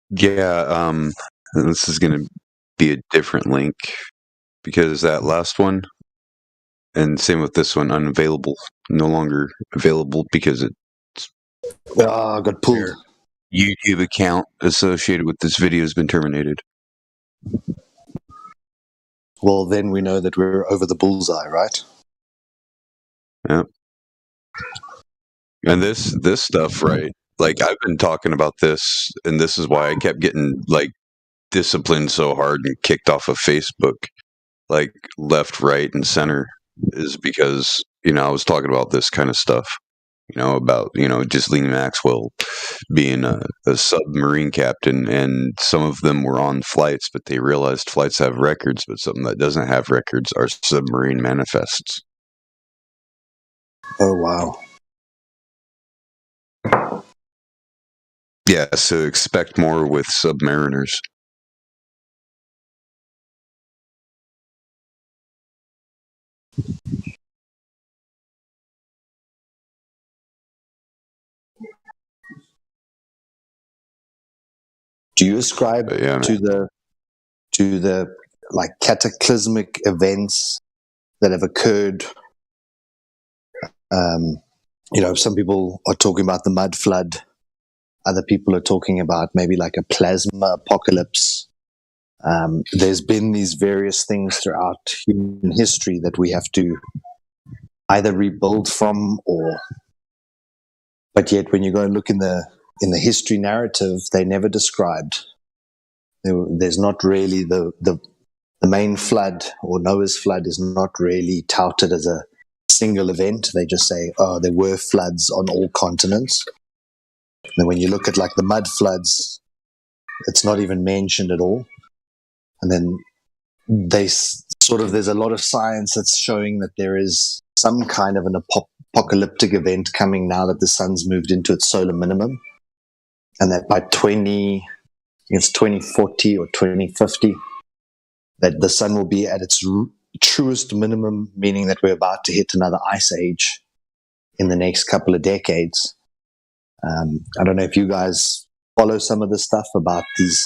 Yeah, this is gonna be a different link because that last one, and same with this one, unavailable, no longer available because it's got pulled. YouTube account associated with this video has been terminated. Well, then we know that we're over the bullseye, right? Yeah. And this stuff, right? Like, I've been talking about this, and this is why I kept getting like disciplined so hard and kicked off of Facebook, like left, right, and center, is because I was talking about this kind of stuff. About Ghislaine Maxwell being a submarine captain, and some of them were on flights, but they realized flights have records, but something that doesn't have records are submarine manifests. Oh wow. Yeah, so expect more with Submariners. Do you ascribe to the like cataclysmic events that have occurred? Some people are talking about the mud flood. Other people are talking about maybe like a plasma apocalypse. There's been these various things throughout human history that we have to either rebuild from, but yet when you go and look in the history narrative, they never described. There's not really the main flood, or Noah's flood, is not really touted as a single event. They just say, oh, there were floods on all continents. And when you look at like the mud floods, it's not even mentioned at all. And then there's a lot of science that's showing that there is some kind of an apocalyptic event coming now that the sun's moved into its solar minimum, and that by 2040 or 2050, that the sun will be at its truest minimum, meaning that we're about to hit another ice age in the next couple of decades. I don't know if you guys follow some of the stuff about these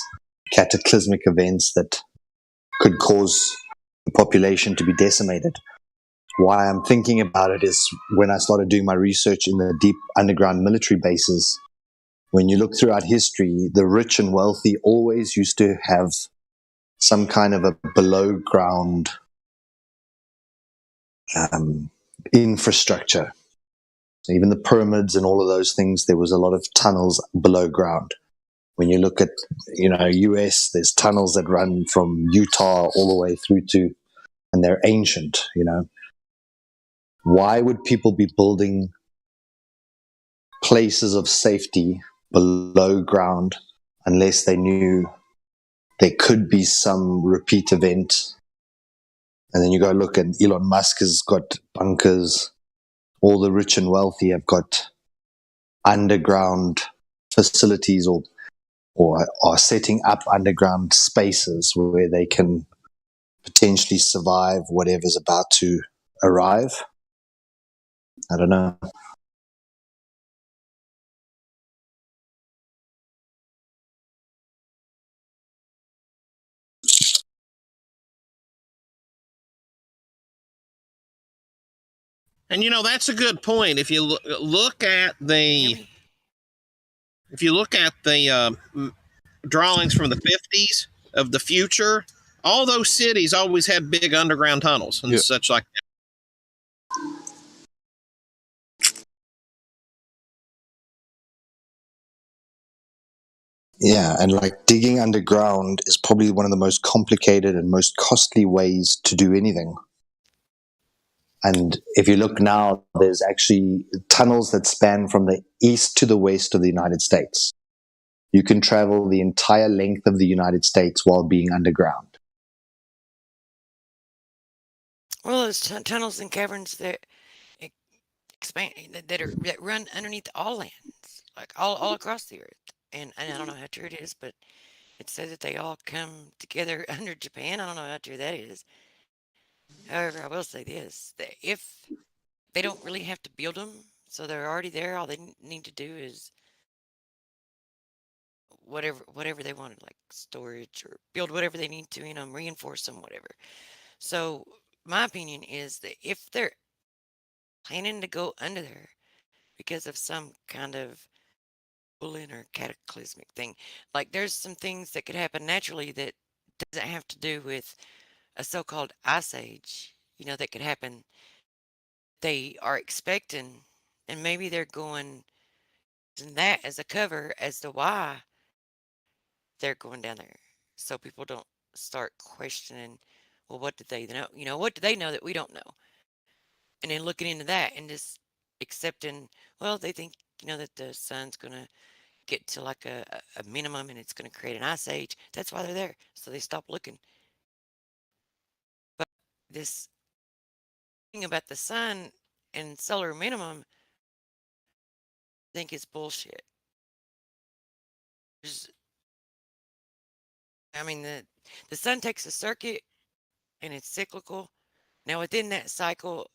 cataclysmic events that could cause the population to be decimated. Why I'm thinking about it is when I started doing my research in the deep underground military bases, when you look throughout history, the rich and wealthy always used to have some kind of a below ground infrastructure. So even the pyramids and all of those things, there was a lot of tunnels below ground. When you look at, US, there's tunnels that run from Utah all the way through to, and they're ancient, Why would people be building places of safety below ground unless they knew there could be some repeat event? And then you go look, and Elon Musk has got bunkers. All the rich and wealthy have got underground facilities or are setting up underground spaces where they can potentially survive whatever's about to arrive. I don't know. And that's a good point. If you look at the drawings from the 50s of the future, all those cities always had big underground tunnels and such like that. Yeah, and like digging underground is probably one of the most complicated and most costly ways to do anything. And if you look now, there's actually tunnels that span from the east to the west of the United States. You can travel the entire length of the United States while being underground. Well, there's tunnels and caverns that expand that run underneath all lands, like all across the earth. And I don't know how true it is, but it says that they all come together under Japan. I don't know how true that is. However, I will say this: that if they don't really have to build them, so they're already there, all they need to do is whatever they wanted, like storage or build whatever they need to, reinforce them, whatever. So my opinion is that if they're planning to go under there because of some kind of bullying or cataclysmic thing, like there's some things that could happen naturally that doesn't have to do with a so-called ice age, that could happen. They are expecting, and maybe they're going using that as a cover as to why they're going down there, so people don't start questioning, well, what did they know? What do they know that we don't know? And then looking into that and just accepting, well, they think, that the sun's going to get to like a minimum and it's going to create an ice age. That's why they're there. So they stop looking. But this thing about the sun and solar minimum, I think is bullshit. The sun takes a circuit and it's cyclical. Now, within that cycle,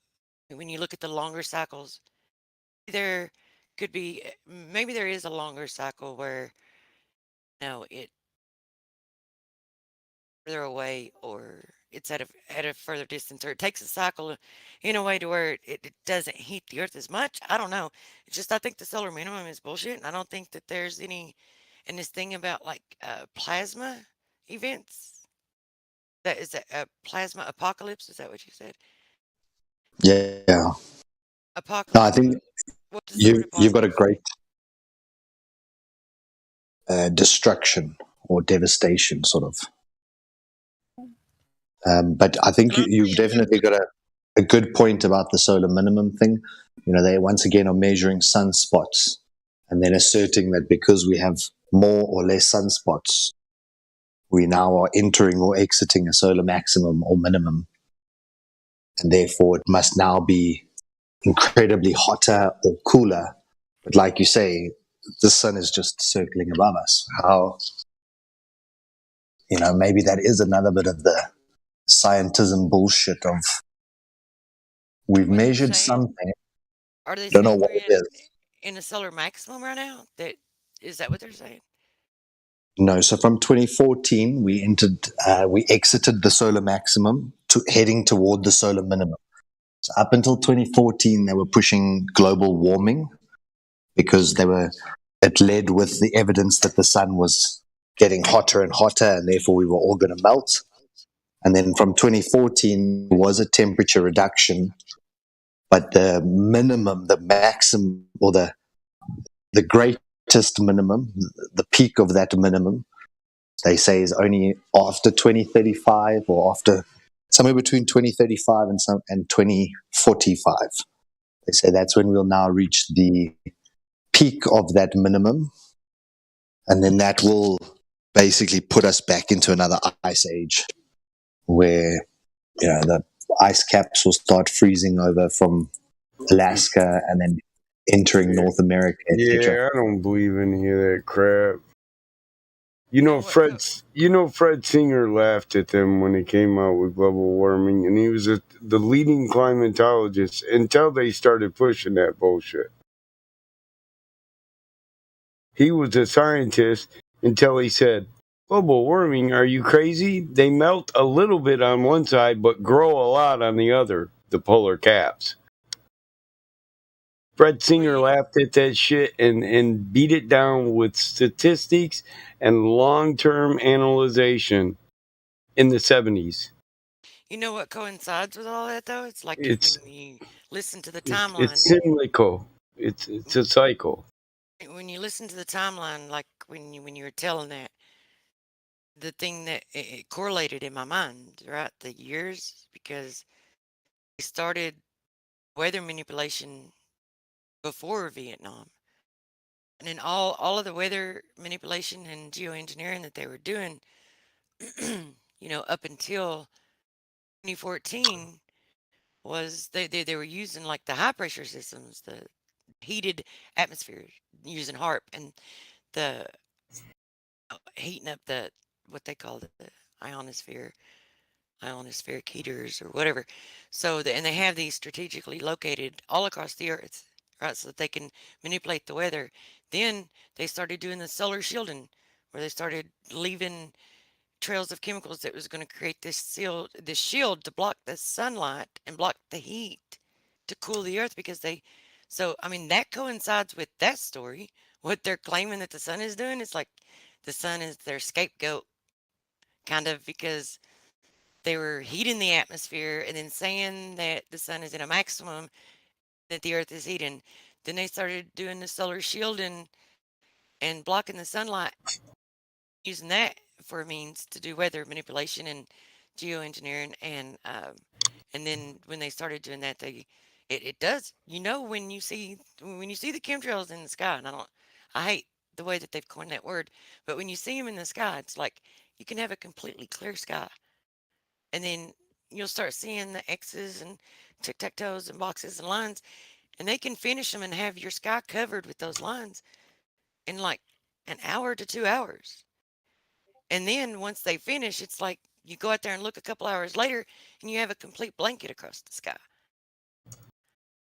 when you look at the longer cycles, there could be, maybe there is a longer cycle where, it further away, or it's at a further distance, or it takes a cycle in a way to where it doesn't heat the earth as much. I don't know. It's just, I think the solar minimum is bullshit. And I don't think that there's any, and this thing about like plasma events, that is a plasma apocalypse. Is that what you said? Yeah. No, I Apocalypse. think What does the word you've got a apocalypse great destruction or devastation, sort of. But I think you've definitely got a good point about the solar minimum thing. They once again are measuring sunspots and then asserting that because we have more or less sunspots, we now are entering or exiting a solar maximum or minimum. And therefore, it must now be incredibly hotter or cooler. But like you say, the sun is just circling above us. How, maybe that is another bit of the scientism bullshit of we've measured something. Are they don't know saying what we're it is. in a solar maximum right now? Is that what they're saying? No, so from 2014 we exited the solar maximum to heading toward the solar minimum. So up until 2014 they were pushing global warming because it led with the evidence that the sun was getting hotter and hotter and therefore we were all going to melt. And then from 2014 was a temperature reduction, but the minimum, the maximum, or the greatest minimum, the peak of that minimum, they say is only after 2035 or after somewhere between 2035 and 2045. They say that's when we'll now reach the peak of that minimum, and then that will basically put us back into another ice age where the ice caps will start freezing over from Alaska and then entering North America, etc. Yeah, I don't believe any of that crap. Fred Singer laughed at them when he came out with global warming, and he was the leading climatologist until they started pushing that bullshit. He was a scientist until he said, global warming, are you crazy? They melt a little bit on one side, but grow a lot on the other, the polar caps. Fred Singer laughed at that shit and beat it down with statistics and long-term analyzation. in the 70s. You know what coincides with all that though? It's like It's when you listen to the it's timeline. cyclical. It's a cycle. When you listen to the timeline, like when you were telling that, the thing that it correlated in my mind, right? The years, because we started weather manipulation before Vietnam. And then all of the weather manipulation and geoengineering that they were doing, up until 2014 was they were using like the high pressure systems, the heated atmosphere using HARP and the heating up the what they call the ionosphere, ionospheric heaters or whatever. So and they have these strategically located all across the earth, right? So that they can manipulate the weather. Then they started doing the solar shielding, where they started leaving trails of chemicals that was going to create this shield to block the sunlight and block the heat to cool the earth because I mean that coincides with that story. What they're claiming that the sun is doing is like the sun is their scapegoat, kind of, because they were heating the atmosphere and then saying that the sun is in a maximum, that the earth is heating. Then they started doing the solar shielding and blocking the sunlight, using that for a means to do weather manipulation and geoengineering. And then when they started doing that, it does, when you see the chemtrails in the sky, and I hate the way that they've coined that word, but when you see them in the sky, it's like you can have a completely clear sky, and then you'll start seeing the X's and tic-tac-toes and boxes and lines, and they can finish them and have your sky covered with those lines in like an hour to 2 hours. And then once they finish, it's like you go out there and look a couple hours later and you have a complete blanket across the sky.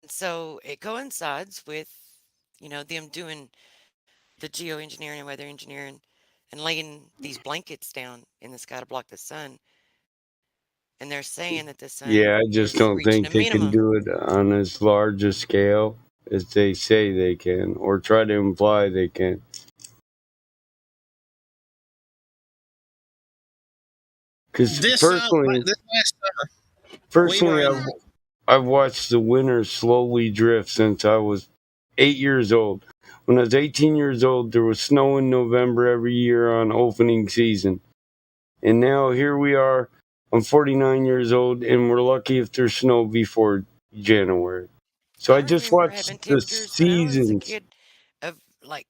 And so it coincides with, them doing the geoengineering and weather engineering and laying these blankets down in the sky to block the sun. And they're saying that the sun Yeah, I just is don't reaching a think they can minimum. do it on as large a scale as they say they can, or try to imply they can. Because This personally, this last summer, we were personally, in. I've watched the winter slowly drift since I was 8 years old. When I was 18 years old, there was snow in November every year on opening season. And now here we are. I'm 49 years old, and we're lucky if there's snow before January. So I just remember having watched the temperatures when I was a seasons. kid of like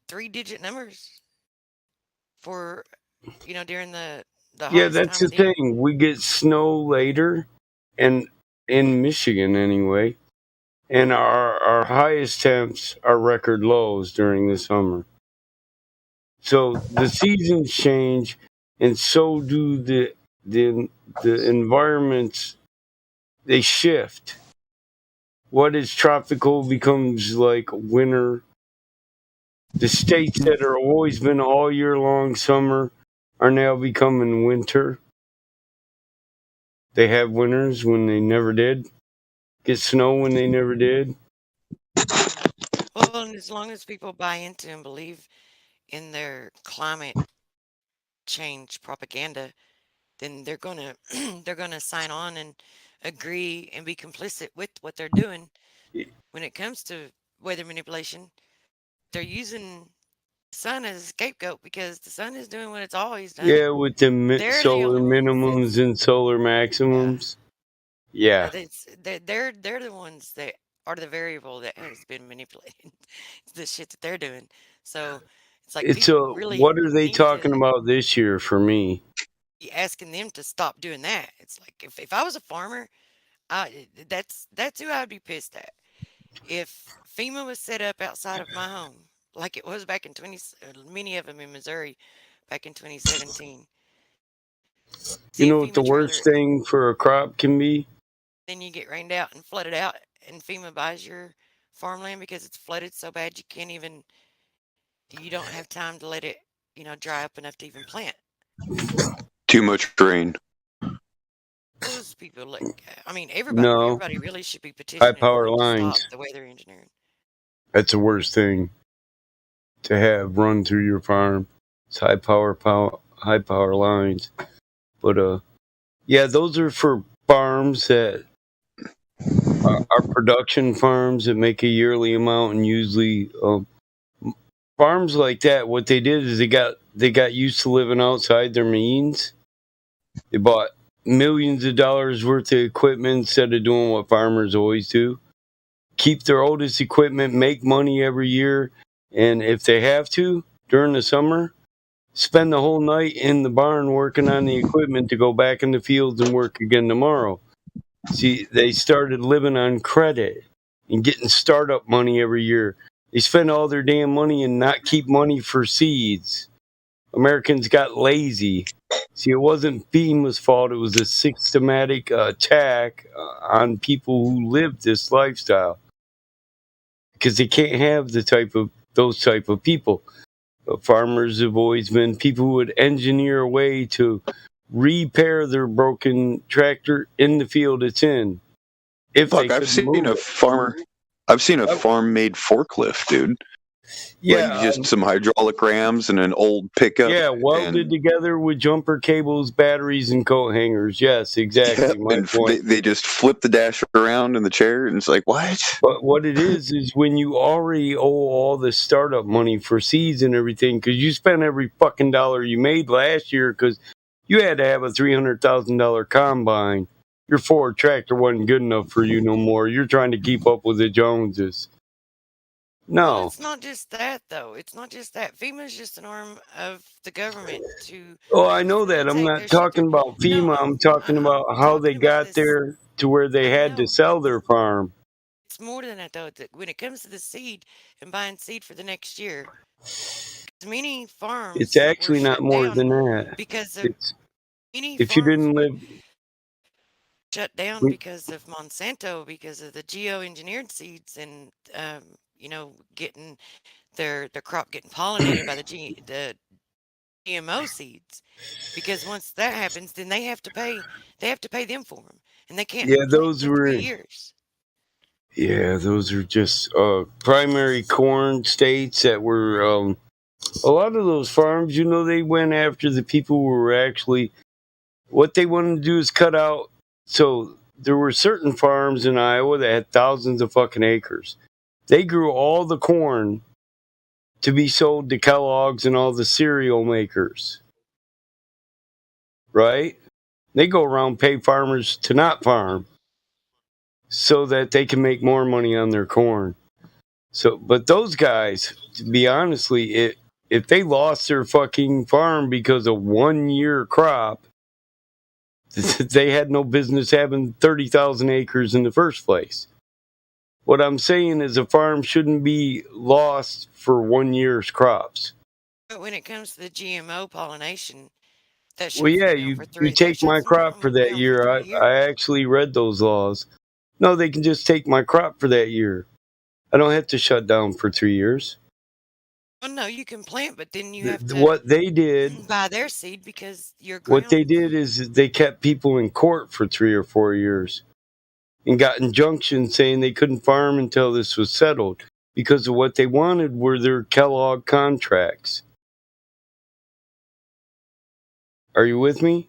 3-digit numbers for, during the Yeah, hottest that's time the of the year. thing. We get snow later, and in Michigan anyway. And our highest temps are record lows during the summer. So the seasons change, and so do the environments. They shift. What is tropical becomes like winter. The states that are always been all year long summer are now becoming winter. They have winters when they never did. Get snow when they never did. Well, and as long as people buy into and believe in their climate change propaganda, then they're gonna they're gonna sign on and agree and be complicit with what they're doing. When it comes to weather manipulation, they're using the sun as a scapegoat because the sun is doing what it's always done. Yeah, with the They're the solar only ones minimums and solar maximums. Yeah. they're the ones that are the variable that has been manipulated. The shit that they're doing. So it's like It's people really what are they need to talking about this year for me? be asking them to stop doing that. It's like if I was a farmer, that's who I'd be pissed at. If FEMA was set up outside of my home, like it was back in many of them in Missouri back in 2017. You See a know what the FEMA worst trailer, thing for a crop can be? then you get rained out and flooded out, and FEMA buys your farmland because it's flooded so bad you don't have time to let it, dry up enough to even plant. Too much rain. Those people, No. everybody really should be High petitioning for power them to stop lines. the weather engineering. That's the worst thing to have run through your farm. It's high power lines. But yeah, those are for farms that are production farms that make a yearly amount, and usually farms like that. What they did is they got used to living outside their means. They bought millions of dollars worth of equipment instead of doing what farmers always do: keep their oldest equipment, make money every year, and if they have to during the summer, spend the whole night in the barn working on the equipment to go back in the fields and work again tomorrow. See, they started living on credit and getting startup money every year. They spend all their damn money and not keep money for seeds. Americans got lazy. See, it wasn't FEMA's fault. It was a systematic attack on people who lived this lifestyle, because they can't have those type of people. Farmers have always been people who would engineer a way to repair their broken tractor in the field it's in. If Fuck, they I've could seen move a it. farmer. I've seen a farm-made forklift, dude. Yeah, Like just some hydraulic rams and an old pickup. yeah, welded and together with jumper cables, batteries, and coat hangers. Yes, exactly. My and point. they just flip the dash around in the chair, and it's like, what? But what it is when you already owe all the startup money for seeds and everything, because you spent every fucking dollar you made last year because you had to have a $300,000 combine. Your Ford tractor wasn't good enough for you no more. You're trying to keep up with the Joneses. Well, No. it's not just that, though. It's not just that. FEMA's just an arm of the government to Oh, I know that. I'm take their not shit through. talking about No, FEMA. I'm talking I'm about how they talking about got this. there to where they I had to know sell their farm. it's more than that, though. When it comes to the seed and buying seed for the next year, many It's farms were actually not shut more down than that. because of It's many if you farms didn't were live. shut down because of Monsanto, because of the geoengineered seeds, and getting their crop getting pollinated by the GMO seeds. Because once that happens, then they have to pay them for them, and they can't Yeah, plant those for were. 3 years. Yeah, those are just primary corn states that were. A lot of those farms, they went after the people who were actually. What they wanted to do is cut out. So there were certain farms in Iowa that had thousands of fucking acres. They grew all the corn to be sold to Kellogg's and all the cereal makers. Right? They go around pay farmers to not farm so that they can make more money on their corn. So, but those guys, to be honestly, if they lost their fucking farm because of 1 year crop, they had no business having 30,000 acres in the first place. What I'm saying is a farm shouldn't be lost for 1 year's crops. But when it comes to the GMO pollination, that Well, shuts yeah, them down for you three. That take my shuts them crop for that down for year. 3 I years. actually read those laws. No, they can just take my crop for that year. I don't have to shut down for 3 years. Well, no, you can plant, but then you have to What they did, buy their seed because your what they ground. did is they kept people in court for 3 or 4 years and got injunctions saying they couldn't farm until this was settled, because of what they wanted were their Kellogg contracts. Are you with me?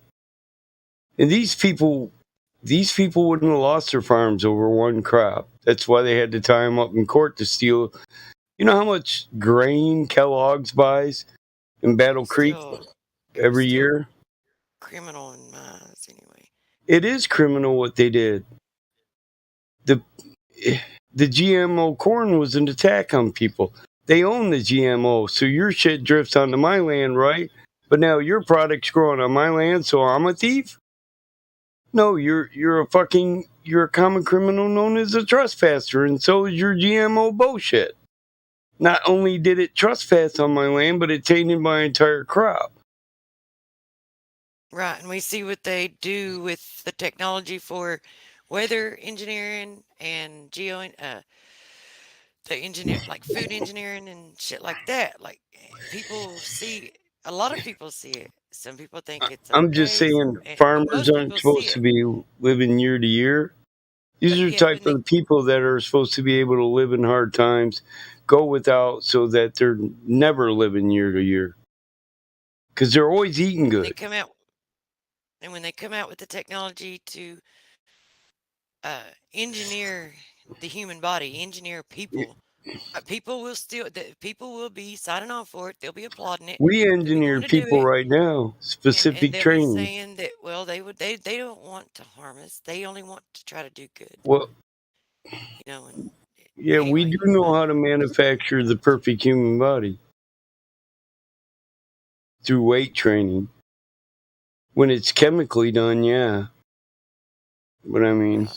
And these people wouldn't have lost their farms over one crop. That's why they had to tie them up in court to steal. You know how much grain Kellogg's buys in Battle Creek every year? Criminal in my eyes, anyway. It is criminal what they did. The GMO corn was an attack on people. They own the GMO, so your shit drifts onto my land, right? But now your product's growing on my land, so I'm a thief? No, you're a common criminal known as a trespasser, and so is your GMO bullshit. Not only did it trespass on my land, but it tainted my entire crop. Right, and we see what they do with the technology for weather engineering and the engineer, like food engineering and shit like that. Like, a lot of people see it. Some people think it's I'm just okay, saying but farmers most aren't people see supposed to it. be living year to year. These are the type of people that are supposed to be able to live in hard times, go without, so that they're never living year to year. Because they're always eating They good. come out And when they come out with the technology to engineer the human body, engineer people, people will be signing off for it. They'll be applauding it. We They'll be engineer going to do people it, right now, and specific they'll be training. saying that they don't want to harm us. They only want to try to do good. Well, And yeah, we anyway, do know how to manufacture the perfect human body through weight training. When it's chemically done, yeah. But I mean,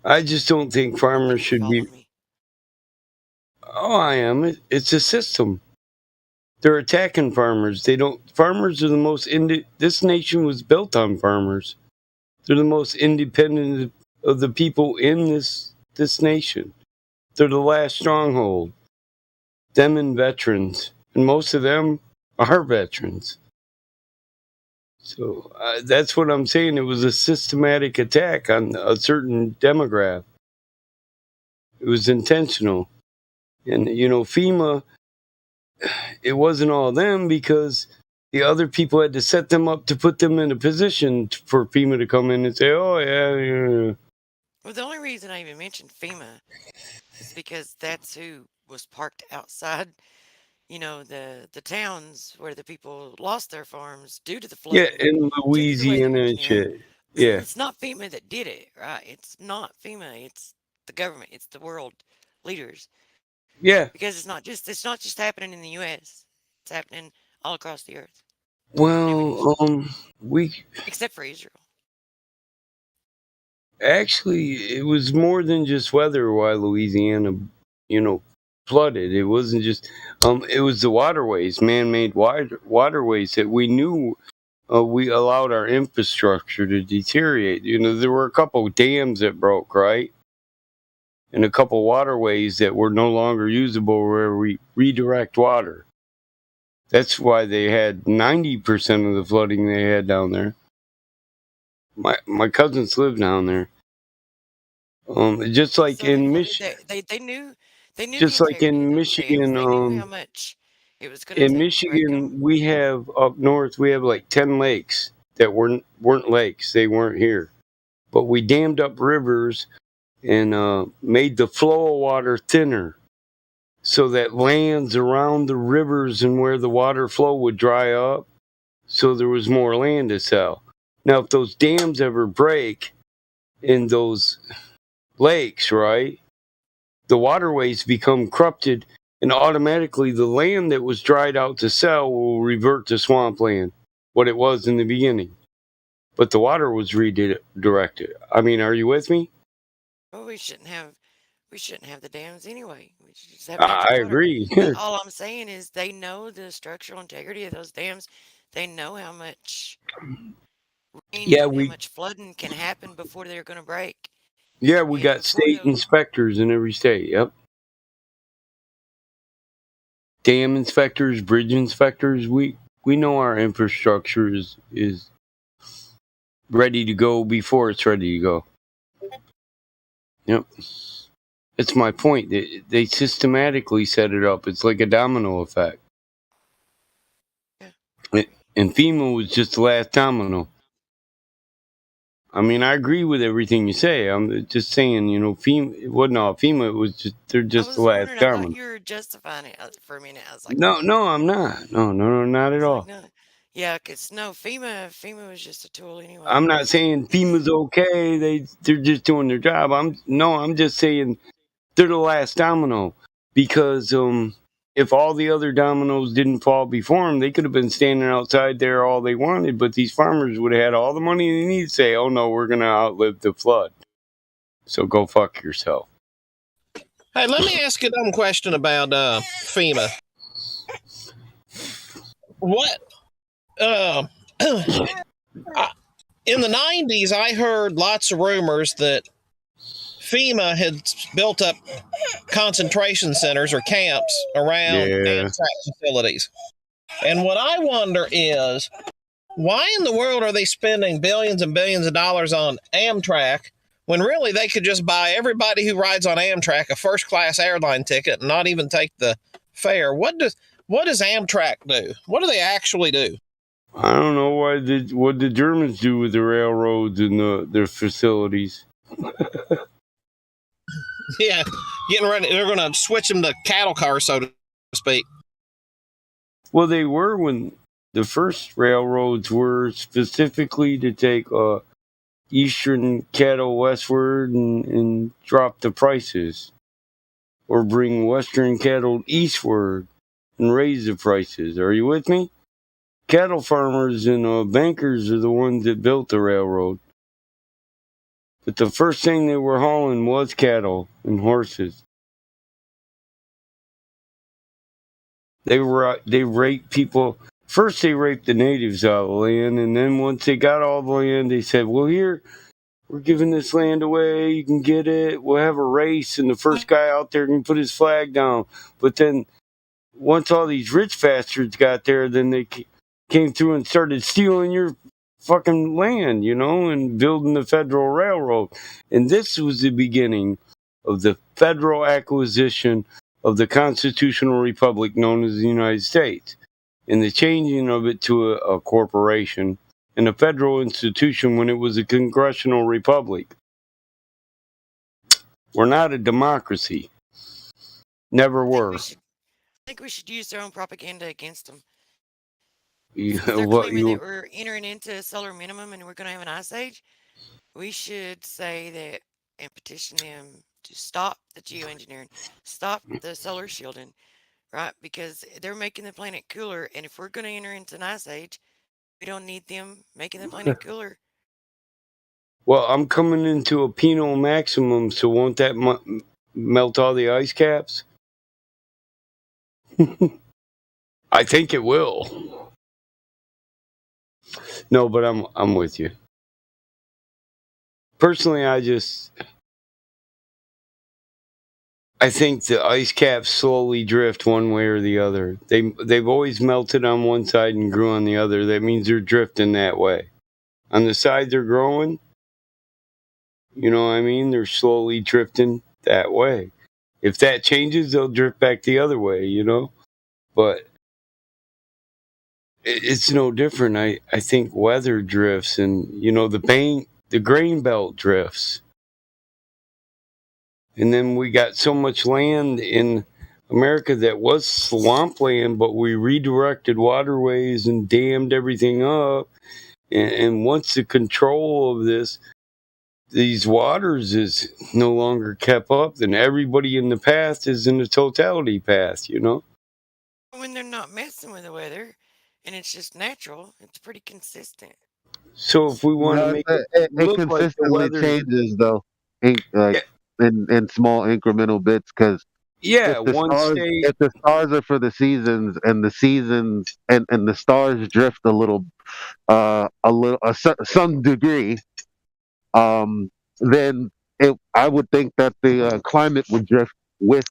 I just don't think farmers should be. me. Oh, I am. It's a system. They're attacking farmers. They don't. Farmers are the most. This nation was built on farmers. They're the most independent of the people in this nation. They're the last stronghold. Them and veterans, and most of them are veterans. So that's what I'm saying. It was a systematic attack on a certain demographic. It was intentional. And, FEMA, it wasn't all them because the other people had to set them up to put them in a position for FEMA to come in and say, oh, yeah. Well, the only reason I even mentioned FEMA is because that's who was parked outside, the towns where the people lost their farms due to the flood. Yeah, in Louisiana and shit. Yeah. It's not FEMA that did it, right? It's not FEMA. It's the government. It's the world leaders. Yeah. Because it's not just happening in the U.S. It's happening all across the earth. Well, except for Israel. Actually, it was more than just weather why Louisiana, flooded. It wasn't just, it was the waterways, man-made waterways that we knew we allowed our infrastructure to deteriorate. There were a couple dams that broke, right? And a couple waterways that were no longer usable where we redirect water. That's why they had 90% of the flooding they had down there. My cousins live down there. Just like in Michigan. They knew. Just like in Michigan. They knew how much it was going to take. In In Michigan, we have up north. We have like 10 lakes that weren't lakes. They weren't here, but we dammed up rivers and made the flow of water thinner, so that lands around the rivers and where the water flow would dry up, so there was more land to sell. Now, if those dams ever break in those lakes, right, the waterways become corrupted, and automatically the land that was dried out to sell will revert to swampland, what it was in the beginning. But the water was redirected. I mean, are you with me? Well, we shouldn't have the dams anyway. We should just have I agree. All I'm saying is they know the structural integrity of those dams. They know how much rain how much flooding can happen before they're going to break. Yeah, we got state inspectors in every state. Yep. Dam inspectors, bridge inspectors. We know our infrastructure is ready to go before it's ready to go. Yep. That's my point. They systematically set it up. It's like a domino effect. Yeah. And FEMA was just the last domino. I mean, I agree with everything you say. I'm just saying, FEMA, it wasn't all FEMA. It was just, they're just the last domino. I thought you were justifying it for a minute. I was like, no, I'm not. No, not at all. Like, no. Yeah, because FEMA was just a tool anyway. I'm not saying FEMA's okay. They're just doing their job. I'm just saying they're the last domino, because if all the other dominoes didn't fall before them, they could have been standing outside there all they wanted, but these farmers would have had all the money they need to say, oh no, we're going to outlive the flood. So go fuck yourself. Hey, let me ask you a dumb question about FEMA. What? In the 90s, I heard lots of rumors that FEMA had built up concentration centers or camps around Amtrak facilities. And what I wonder is, why in the world are they spending billions and billions of dollars on Amtrak when really they could just buy everybody who rides on Amtrak a first-class airline ticket and not even take the fare? What does Amtrak do? What do they actually do? I don't know what the Germans do with the railroads and their facilities. Yeah, getting ready. They're going to switch them to cattle cars, so to speak. Well, they were when the first railroads were specifically to take eastern cattle westward and drop the prices, or bring western cattle eastward and raise the prices. Are you with me? Cattle farmers and bankers are the ones that built the railroad. But the first thing they were hauling was cattle and horses. They raped people. First, they raped the natives out of the land, and then once they got all the land, they said, "Well, here, we're giving this land away. You can get it. We'll have a race, and the first guy out there can put his flag down." But then, once all these rich bastards got there, then they came through and started stealing your fucking land, and building the Federal Railroad. And this was the beginning of the federal acquisition of the constitutional republic known as the United States, and the changing of it to a corporation and a federal institution when it was a congressional republic. We're not a democracy. Never were. I think we should use their own propaganda against them. Yeah, They're claiming that we're entering into solar minimum and we're going to have an ice age. We should say that and petition them to stop the geoengineering, stop the solar shielding, right? Because they're making the planet cooler, and if we're going to enter into an ice age, we don't need them making the planet cooler. Well, I'm coming into a penal maximum, so won't that melt all the ice caps? I think it will. No, but I'm with you. Personally, I think the ice caps slowly drift one way or the other. They've always melted on one side and grew on the other. That means they're drifting that way. On the side they're growing, you know what I mean? They're slowly drifting that way. If that changes, they'll drift back the other way, But it's no different. I think weather drifts, and the grain belt drifts. And then we got so much land in America that was swampland, but we redirected waterways and dammed everything up. And once the control of these waters is no longer kept up, then everybody in the path is in the totality path, When they're not messing with the weather and it's just natural, it's pretty consistent. So if we want to make it consistently like changes though, in small incremental bits. Because if the stars are for the seasons, and the seasons and the stars drift some degree, then I would think that the climate would drift with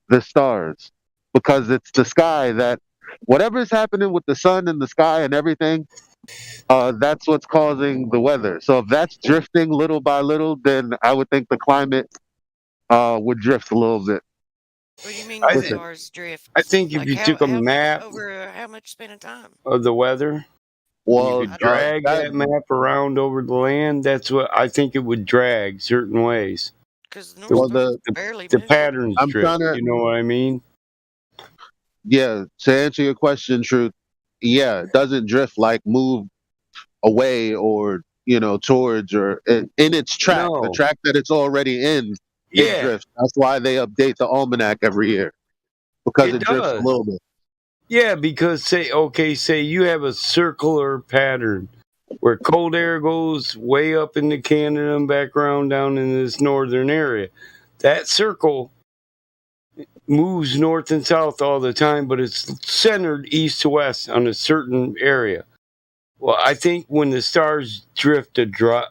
the stars, because it's the sky that whatever's happening with the sun and the sky and everything. That's what's causing the weather. So if that's drifting little by little, then I would think the climate would drift a little bit. What do you mean the stars drift? I think if you took a map over how much span of time of the weather, well, you could drag that map around over the land. That's what I think it would drag certain ways. Because the patterns drift. You know what I mean? Yeah. To answer your question, Truth. Yeah, it doesn't drift like move away or towards or in its track. No. The track that it's already in, it drifts. That's why they update the almanac every year, because it drifts a little bit. Yeah, because say you have a circular pattern where cold air goes way up into Canada and back around down in this northern area. That circle moves north and south all the time, but it's centered east to west on a certain area. Well, I think when the stars drift a jot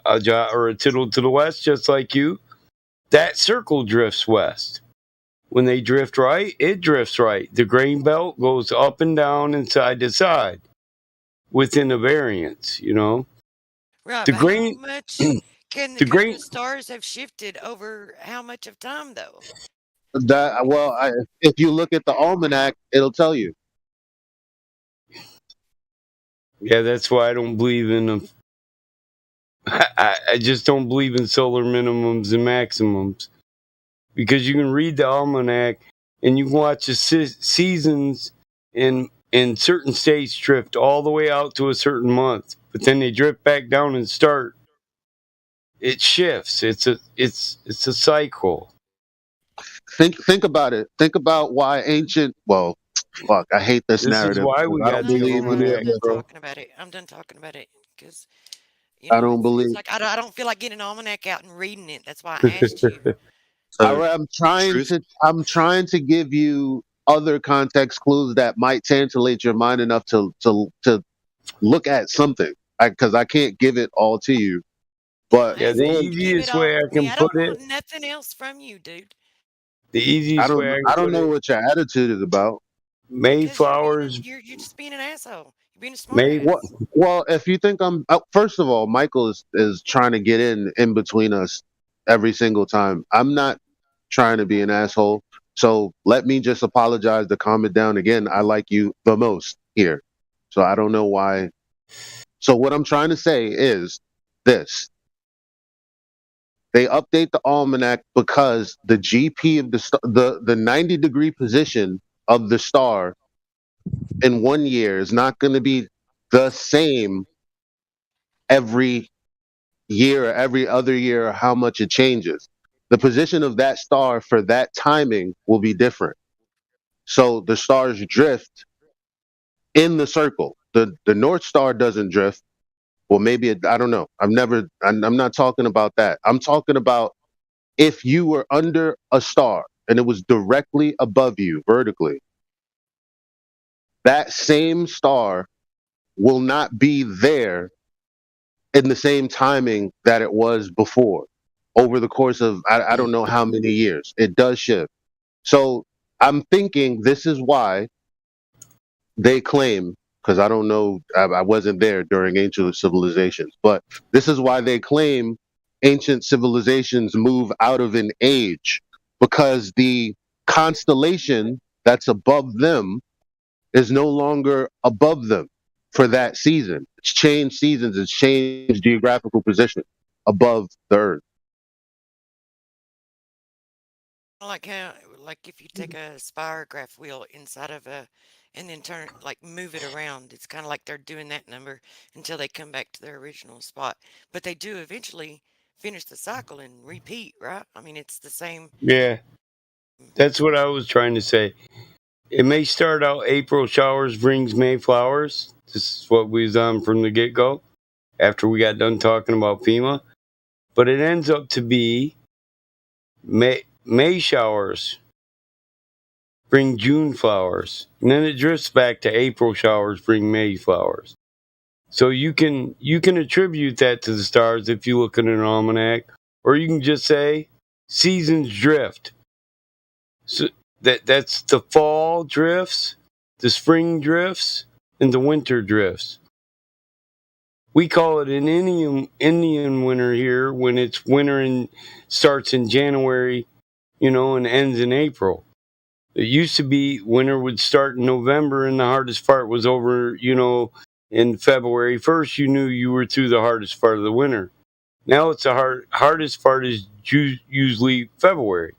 or a tittle to the west, just like you, that circle drifts west. When they drift right, it drifts right. The grain belt goes up and down and side to side within a variance, Right. The grain, how much can the stars have shifted over how much of time, though? If you look at the almanac, it'll tell you. Yeah, that's why I don't believe in them. I just don't believe in solar minimums and maximums, because you can read the almanac and you can watch the seasons in certain states drift all the way out to a certain month, but then they drift back down and start. It shifts. It's a cycle. Think about it. Think about why ancient. Well, fuck. I hate this This is narrative why because we I got don't No, the you're believe in fine. it, I'm almanac, done bro. bro. talking about it. I'm done talking about it because I don't it's believe. like I don't feel like getting an almanac out and reading it. That's why I asked you. So I'm trying truth, to. I'm trying to give you other context clues that might tantillate your mind enough to look at something. Because I can't give it all to you. Well, But Yeah, the ask me one, to give it easiest way all I to me. can I put don't it, want nothing else from you, dude. the I easiest don't. way I can I don't put know it, what your attitude is about. Because Mayflowers, you're just being an asshole. You're being a May, What? smartass. Well, if you think I'm, first of all, Michael is trying to get in between us every single time. I'm not trying to be an asshole. So let me just apologize to calm it down again. I like you the most here. So I don't know why. So what I'm trying to say is this. They update the almanac because the GP of the 90-degree position of the star in 1 year is not going to be the same every year or every other year or how much it changes. The position of that star for that timing will be different. So the stars drift in the circle. The North Star doesn't drift. Well, maybe I don't know. I'm not talking about that. I'm talking about if you were under a star and it was directly above you vertically, that same star will not be there in the same timing that it was before over the course of I don't know how many years. It does shift. So I'm thinking this is why they claim, because I don't know, I wasn't there during ancient civilizations, but this is why they claim ancient civilizations move out of an age because the constellation that's above them is no longer above them for that season. It's changed seasons, it's changed geographical position above the earth. Like how, like if you take a spirograph wheel inside of a, and then turn, like move it around, it's kind of like they're doing that number until they come back to their original spot. But they do eventually finish the cycle and repeat, right? I mean, it's the same. yeah, that's what I was trying to say. It may start out April showers brings May flowers. This is what we was on from the get go after we got done talking about FEMA. But it ends up to be May showers bring June flowers. And then it drifts back to April showers bring May flowers. So you can attribute that to the stars if you look at an almanac, or you can just say seasons drift. So that's the fall drifts, the spring drifts, and the winter drifts. We call it an Indian winter here when it's winter and starts in January, and ends in April. It used to be winter would start in November and the hardest part was over, in February 1st. You knew you were through the hardest part of the winter. Now it's the hardest part is usually February,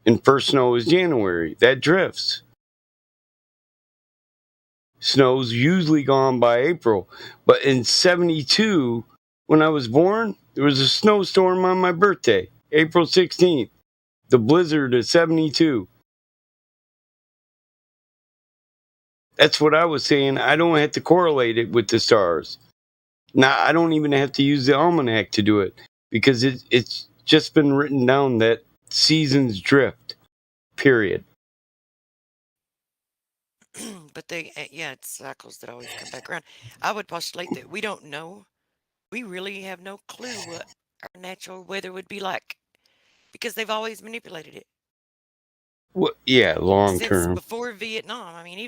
and first snow is January. That drifts. Snow's usually gone by April. But in 72, when I was born, there was a snowstorm on my birthday, April 16th. The blizzard of 72. That's what I was saying. I don't have to correlate it with the stars. Now, I don't even have to use the almanac to do it because it's just been written down that seasons drift, period. But yeah, it's cycles that always come back around. I would postulate that we don't know. We really have no clue what our natural weather would be like because they've always manipulated it Well, yeah, long since term. before Vietnam. I mean,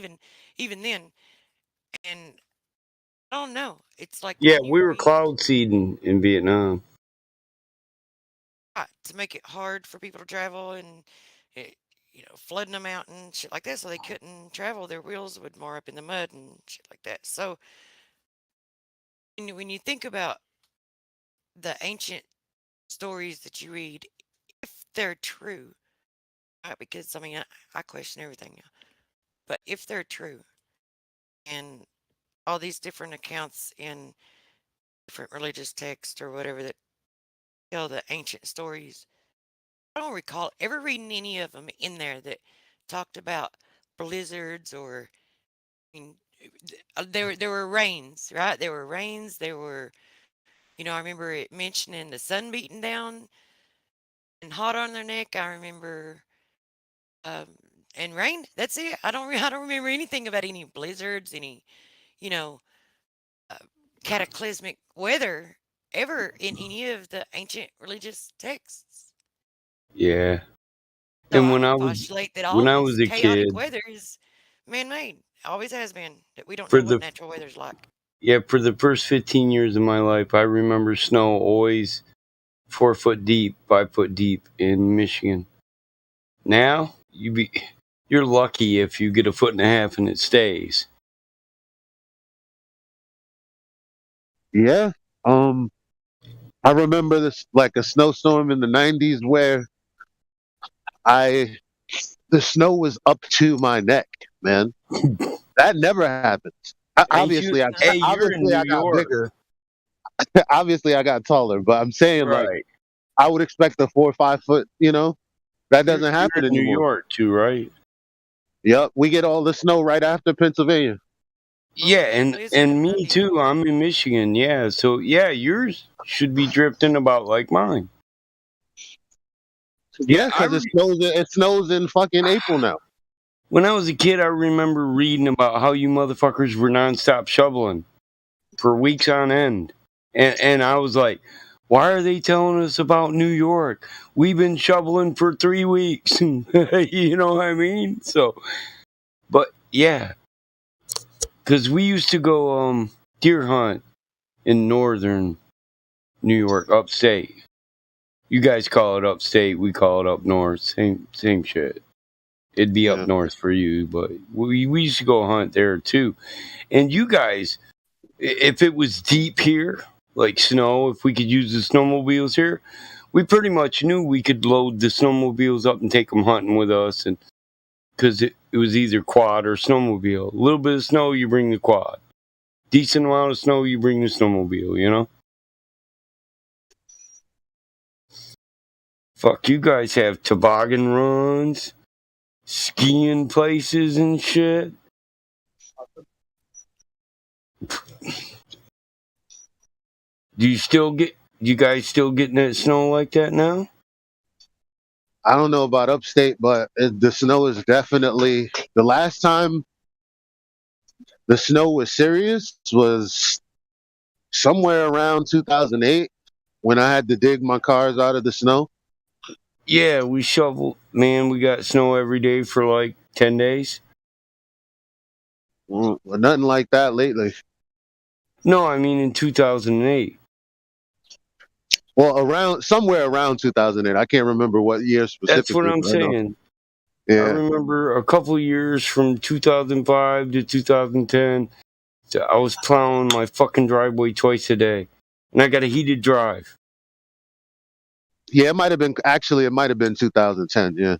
even then, and I don't know. It's like Yeah, when you we were read cloud seeding in Vietnam. to make it hard for people to travel and it, flooding them out and shit like that, so they couldn't travel. Their wheels would more up in the mud and shit like that. So when you think about the ancient stories that you read, if they're true, right? Because I mean, I question everything, but if they're true, and all these different accounts in different religious texts or whatever that tell the ancient stories, I don't recall ever reading any of them in there that talked about blizzards or I mean, there were rains, right? There were rains. There were, I remember it mentioning the sun beating down and hot on their neck. I remember, um, and rain. That's it. I don't remember anything about any blizzards, any, you know, uh, cataclysmic weather ever in any of the ancient religious texts. Yeah. So And I would postulate that all when I this was a chaotic kid, weather is man-made. Always has been. That we don't for know what the natural weather's like. for the first 15 years of my life, I remember snow always 4 foot deep, 5 foot deep in Michigan. Now you're lucky if you get a foot and a half and it stays. Yeah. I remember this like a snowstorm in the '90s where I the snow was up to my neck, man. That never happens. Ain't you? Hey, you're in Obviously New I got York, bigger. Obviously I got taller, but I'm saying like right? I would expect a 4 or 5 foot. That You're doesn't happen in New anymore. York too, right? Yep, we get all the snow right after Pennsylvania. Yeah, and me too. I'm in Michigan. Yeah, so yeah, yours should be drifting about like mine. Yeah, because it snows in fucking April now. When I was a kid, I remember reading about how you motherfuckers were nonstop shoveling for weeks on end, and I was like, why are they telling us about New York? We've been shoveling for 3 weeks. You know what I mean? So, but yeah, because we used to go deer hunt in northern New York, upstate. You guys call it upstate, we call it up north. Same shit. It'd be up north for you, but we used to go hunt there too. And you guys, if it was deep here, like snow, if we could use the snowmobiles here, we pretty much knew we could load the snowmobiles up and take them hunting with us, and because it was either quad or snowmobile. A little bit of snow, you bring the quad. Decent amount of snow, you bring the snowmobile. You know. Fuck, you guys have toboggan runs, skiing places and shit. You guys still getting that snow like that now? I don't know about upstate, but the snow is definitely the last time the snow was serious was somewhere around 2008 when I had to dig my cars out of the snow. Yeah, we shoveled. Man, we got snow every day for like 10 days. Well, nothing like that lately. No, I mean in 2008. Well, somewhere around 2008. I can't remember what year specifically. That's what I'm saying. Yeah. I remember a couple years from 2005 to 2010. I was plowing my fucking driveway twice a day, and I got a heated drive. Yeah, it might have been 2010. Yeah,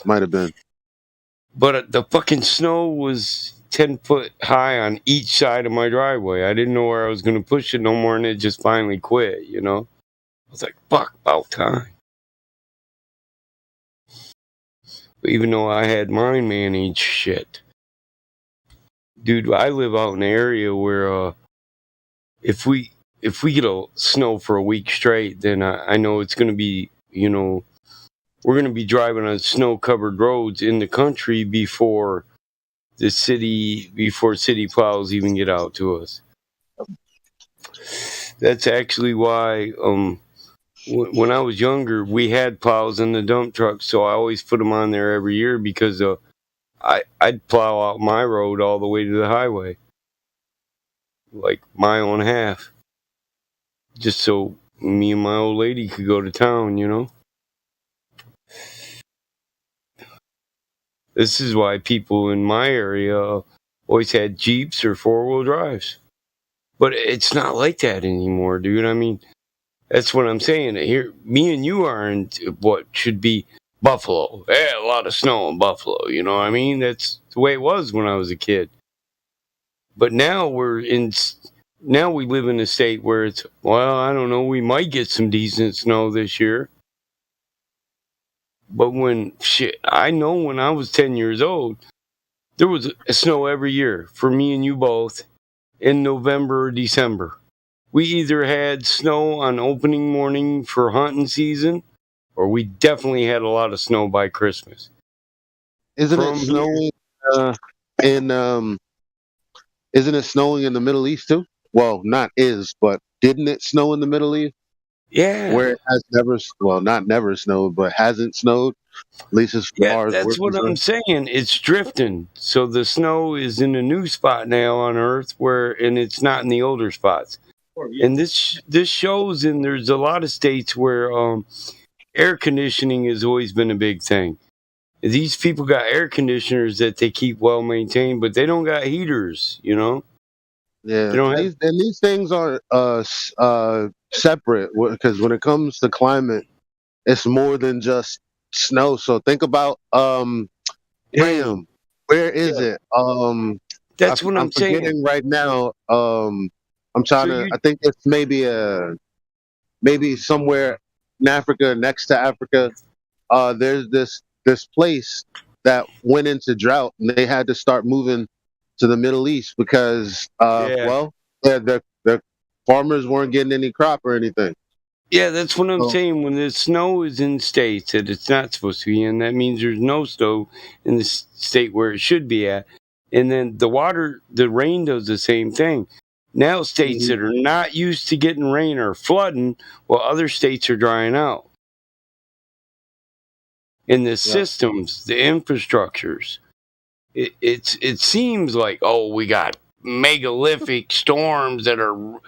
might have been. But the fucking snow was 10 foot high on each side of my driveway. I didn't know where I was going to push it no more, and it just finally quit, you know? I was like, fuck, about time. But even though I had mine managed shit. Dude, I live out in an area where if we get a snow for a week straight, then I know it's going to be, we're going to be driving on snow-covered roads in the country before city plows even get out to us. That's actually why when I was younger, we had plows in the dump truck, so I always put them on there every year because I'd plow out my road all the way to the highway, like mile and a half, just so me and my old lady could go to town, you know? This is why people in my area always had Jeeps or four-wheel drives. But it's not like that anymore, dude. I mean, that's what I'm saying. Here, me and you are in what should be Buffalo. Yeah, a lot of snow in Buffalo. You know what I mean? That's the way it was when I was a kid. But now now we live in a state where it's, well, I don't know, we might get some decent snow this year. But I know when I was 10 years old, there was snow every year for me and you both in November or December. We either had snow on opening morning for hunting season, or we definitely had a lot of snow by Christmas. Isn't it snowing in isn't it snowing in the Middle East too? Well, but didn't it snow in the Middle East? Yeah. Where it has not never snowed, but hasn't snowed, at least as far as that's what I'm saying. It's drifting. So the snow is in a new spot now on Earth and it's not in the older spots. And this shows, and there's a lot of states where air conditioning has always been a big thing. These people got air conditioners that they keep well maintained, but they don't got heaters, you know? Yeah, these things are separate, because when it comes to climate, it's more than just snow. So think about where is it? That's what I'm saying. Forgetting right now. I'm trying I think it's maybe somewhere in Africa, next to Africa. There's this place that went into drought, and they had to start moving to the Middle East because the farmers weren't getting any crop or anything. Yeah, that's what I'm saying. When the snow is in states that it's not supposed to be in, that means there's no snow in the state where it should be at. And then the rain does the same thing. Now states that are not used to getting rain are flooding, while other states are drying out. And the systems, the infrastructures, it seems like, we got megalithic storms that are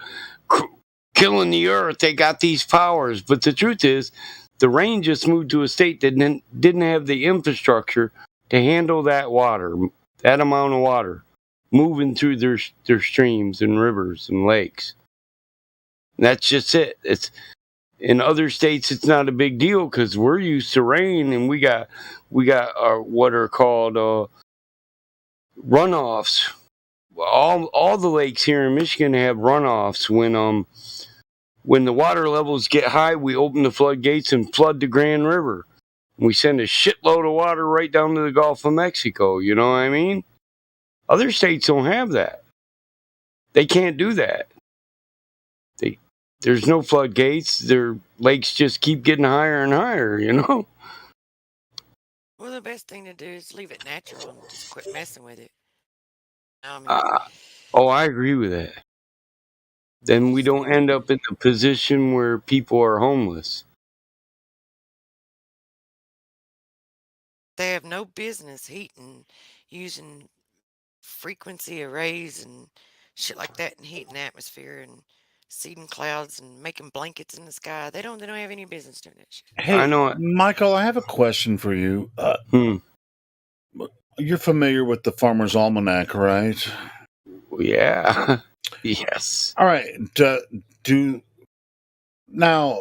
killing the earth. They got these powers. But the truth is, the rain just moved to a state that didn't have the infrastructure to handle that water, that amount of water moving through their streams and rivers and lakes. And that's just it. It's in other states, it's not a big deal because we're used to rain, and we got what are called runoffs. All the lakes here in Michigan have runoffs. When the water levels get high, we open the floodgates and flood the Grand River. We send a shitload of water right down to the Gulf of Mexico. You know what I mean? Other states don't have that. They can't do that. There's no floodgates. Their lakes just keep getting higher and higher, you know? Well, the best thing to do is leave it natural and just quit messing with it. I agree with that. Then we don't end up in a position where people are homeless. They have no business using frequency arrays and shit like that and heating the atmosphere and seeding clouds and making blankets in the sky. They don't have any business doing that shit. Hey, I know, Michael, I have a question for you. You're familiar with the Farmer's Almanac, right? Yeah. Yes. All right. Do now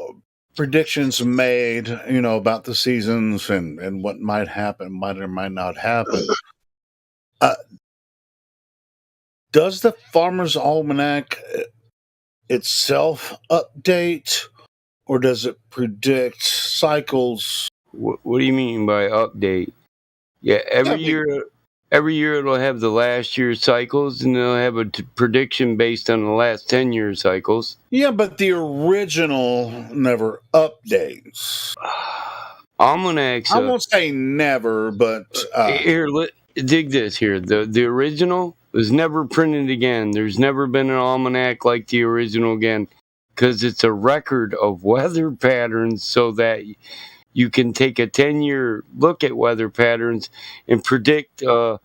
predictions made, about the seasons and what might happen, might or might not happen. Does the Farmer's Almanac itself update, or does it predict cycles? What do you mean by update? Yeah, every year it'll have the last year's cycles, and they'll have a prediction based on the last 10 year cycles. Yeah, but the original never updates. Almanacs. I won't say never, but here, dig this here. The original was never printed again. There's never been an almanac like the original again, because it's a record of weather patterns, so that you can take a 10-year look at weather patterns and predict the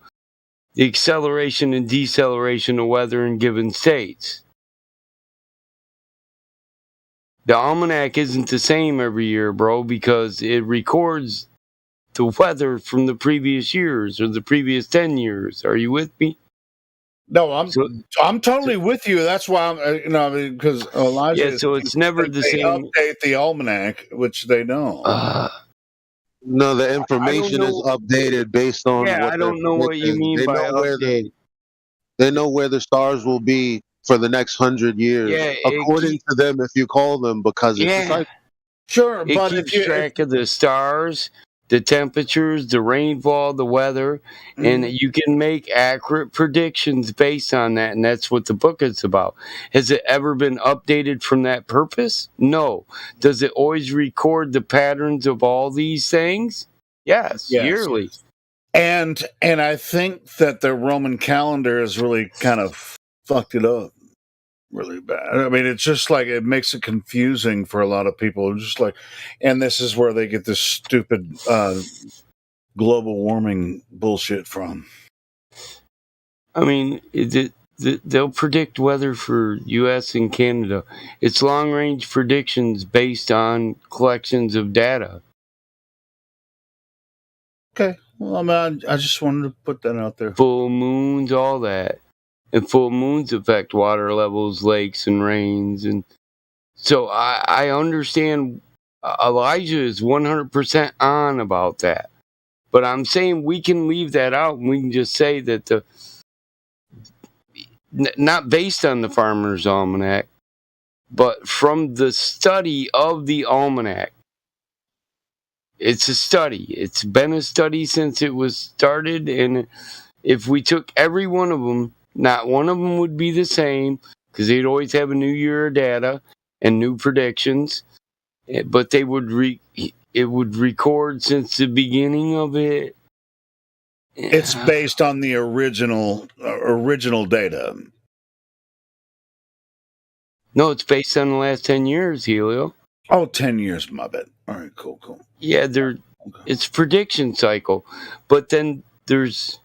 acceleration and deceleration of weather in given states. The almanac isn't the same every year, bro, because it records the weather from the previous years or the previous 10 years. Are you with me? No, So I'm totally with you. That's why I'm, because Elijah yeah, is so it's never that the they same. update the almanac, which they don't. No, the I don't information is know. updated based on Yeah, what I they're don't know what you predicting. mean by update. They know where the stars will be for the next 100 years, Yeah, according to them, if you call them, because it's a yeah, cycle. Sure, it but keeps track of the stars, the temperatures, the rainfall, the weather, and Mhm. you can make accurate predictions based on that, and that's what the book is about. Has it ever been updated from that purpose? No. Does it always record the patterns of all these things? Yes, Yes. yearly. And I think that the Roman calendar has really kind of fucked it up really bad. I mean, it's just like it makes it confusing for a lot of people. Just like, and this is where they get this stupid global warming bullshit from. I mean, they'll predict weather for U.S. and Canada. It's long-range predictions based on collections of data. Okay. Well, I mean, I just wanted to put that out there. Full moons, all that. And full moons affect water levels, lakes, and rains. And so I understand Elijah is 100% on about that. But I'm saying we can leave that out and we can just say that not based on the Farmer's Almanac, but from the study of the almanac. It's a study. It's been a study since it was started, and if we took every one of them, not one of them would be the same, because they'd always have a new year of data and new predictions, but they would it would record since the beginning of it. It's based on the original data. No, it's based on the last 10 years, Helio. Oh, 10 years, my bad. All right, cool. Yeah, it's prediction cycle, but then there's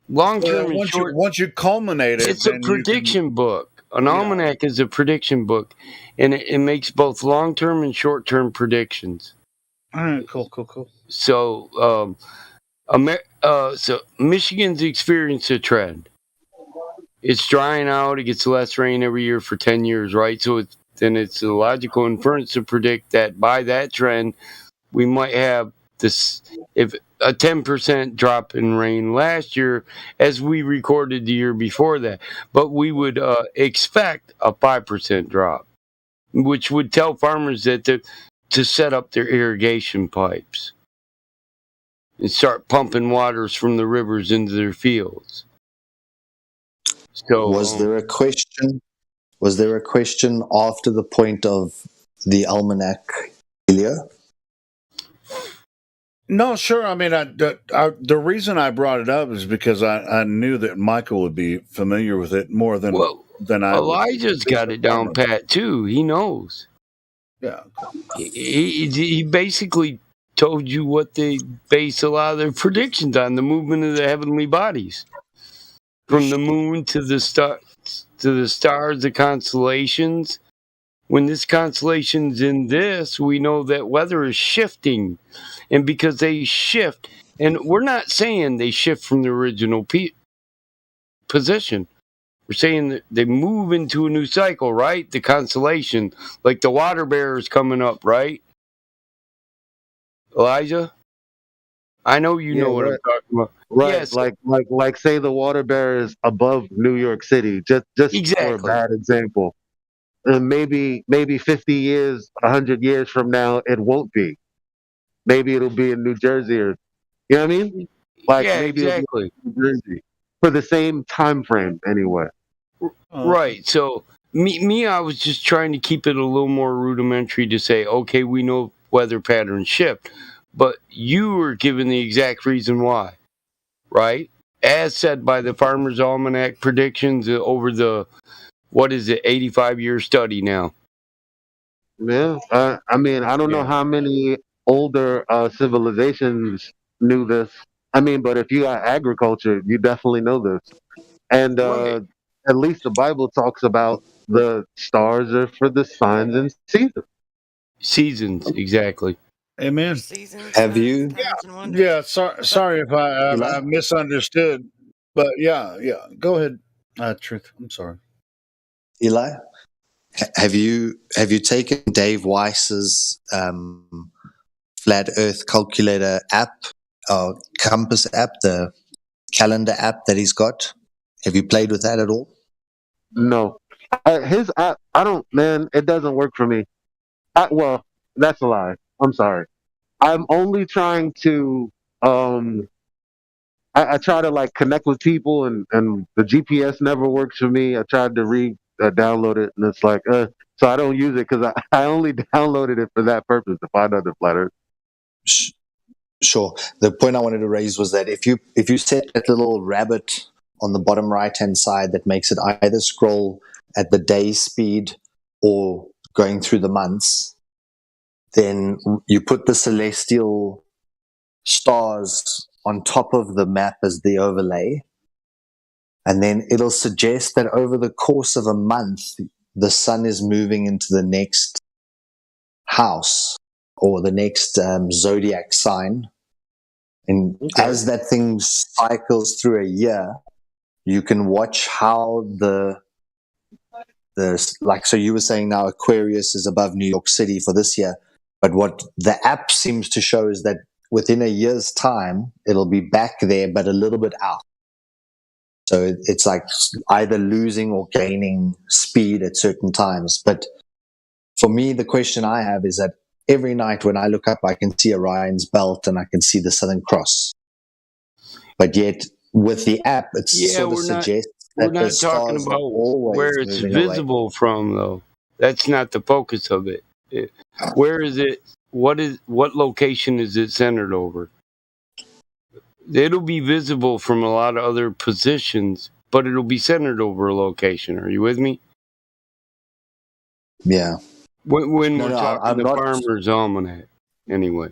long-term and short. Once you culminate it, It's a prediction book. An almanac is a prediction book, and it makes both long-term and short-term predictions. All right, cool. So, so Michigan's experienced a trend. It's drying out. It gets less rain every year for 10 years, right? So it's a logical inference to predict that by that trend, we might have this, if a 10% drop in rain last year, as we recorded the year before that. But we would expect a 5% drop, which would tell farmers that to set up their irrigation pipes and start pumping waters from the rivers into their fields. So, was there a question? Was there a question after the point of the almanac, Helio? No, sure. I mean, the reason I brought it up is because I knew that Michael would be familiar with it more than I. Elijah's got it down pat too. He knows. Yeah. He basically told you what they base a lot of their predictions on: the movement of the heavenly bodies, from the moon to the stars, the constellations. When this constellation's in this, we know that weather is shifting, and because they shift, and we're not saying they shift from the original position. We're saying that they move into a new cycle, right? The constellation, like the water bear is coming up, right? Elijah, I know you know what I'm talking about. Right, Yes, like say the water bear is above New York City, just exactly. for a bad example. And maybe 50 years, 100 years from now, it won't be. Maybe it'll be in New Jersey, or you know what I mean? Like yeah, maybe exactly. it'll be in New Jersey for the same time frame, anyway. Right. So me, I was just trying to keep it a little more rudimentary to say, okay, we know weather patterns shift, but you were given the exact reason why, right? As said by the Farmer's Almanac predictions over the 85-year study now. Yeah, I mean, I don't know how many older civilizations knew this. I mean, but if you got agriculture, you definitely know this. And at least the Bible talks about the stars are for the signs and seasons. Seasons, exactly. Amen. Seasons, Have you? times, and wonders. Yeah. Sorry if I misunderstood. But yeah, go ahead, Truth. I'm sorry. Eli, have you taken Dave Weiss's flat Earth calculator app, or compass app, the calendar app that he's got? Have you played with that at all? No, his I don't, man. It doesn't work for me. Well, that's a lie. I'm sorry. I'm only trying to I try to like connect with people, and the GPS never works for me. I tried to download it, and it's like so I don't use it because I only downloaded it for that purpose, to find other flat earth. Sure. The point I wanted to raise was that if you set that little rabbit on the bottom right hand side that makes it either scroll at the day speed or going through the months, then you put the celestial stars on top of the map as the overlay, and then it'll suggest that over the course of a month the sun is moving into the next house or the next zodiac sign. And as that thing cycles through a year, you can watch how the like, so you were saying now Aquarius is above New York City for this year, but what the app seems to show is that within a year's time, it'll be back there, but a little bit out. So it's like either losing or gaining speed at certain times. But for me, the question I have is that every night when I look up, I can see Orion's belt and I can see the Southern Cross. But yet, with the app, it sort of suggests we're that not the stars talking are about always where it's moving away. visible from, though. That's not the focus of it. Where is it? What location is it centered over? It'll be visible from a lot of other positions, but it'll be centered over a location. Are you with me? Yeah. When we're talking I'm the not. Farmer's Almanac, anyway.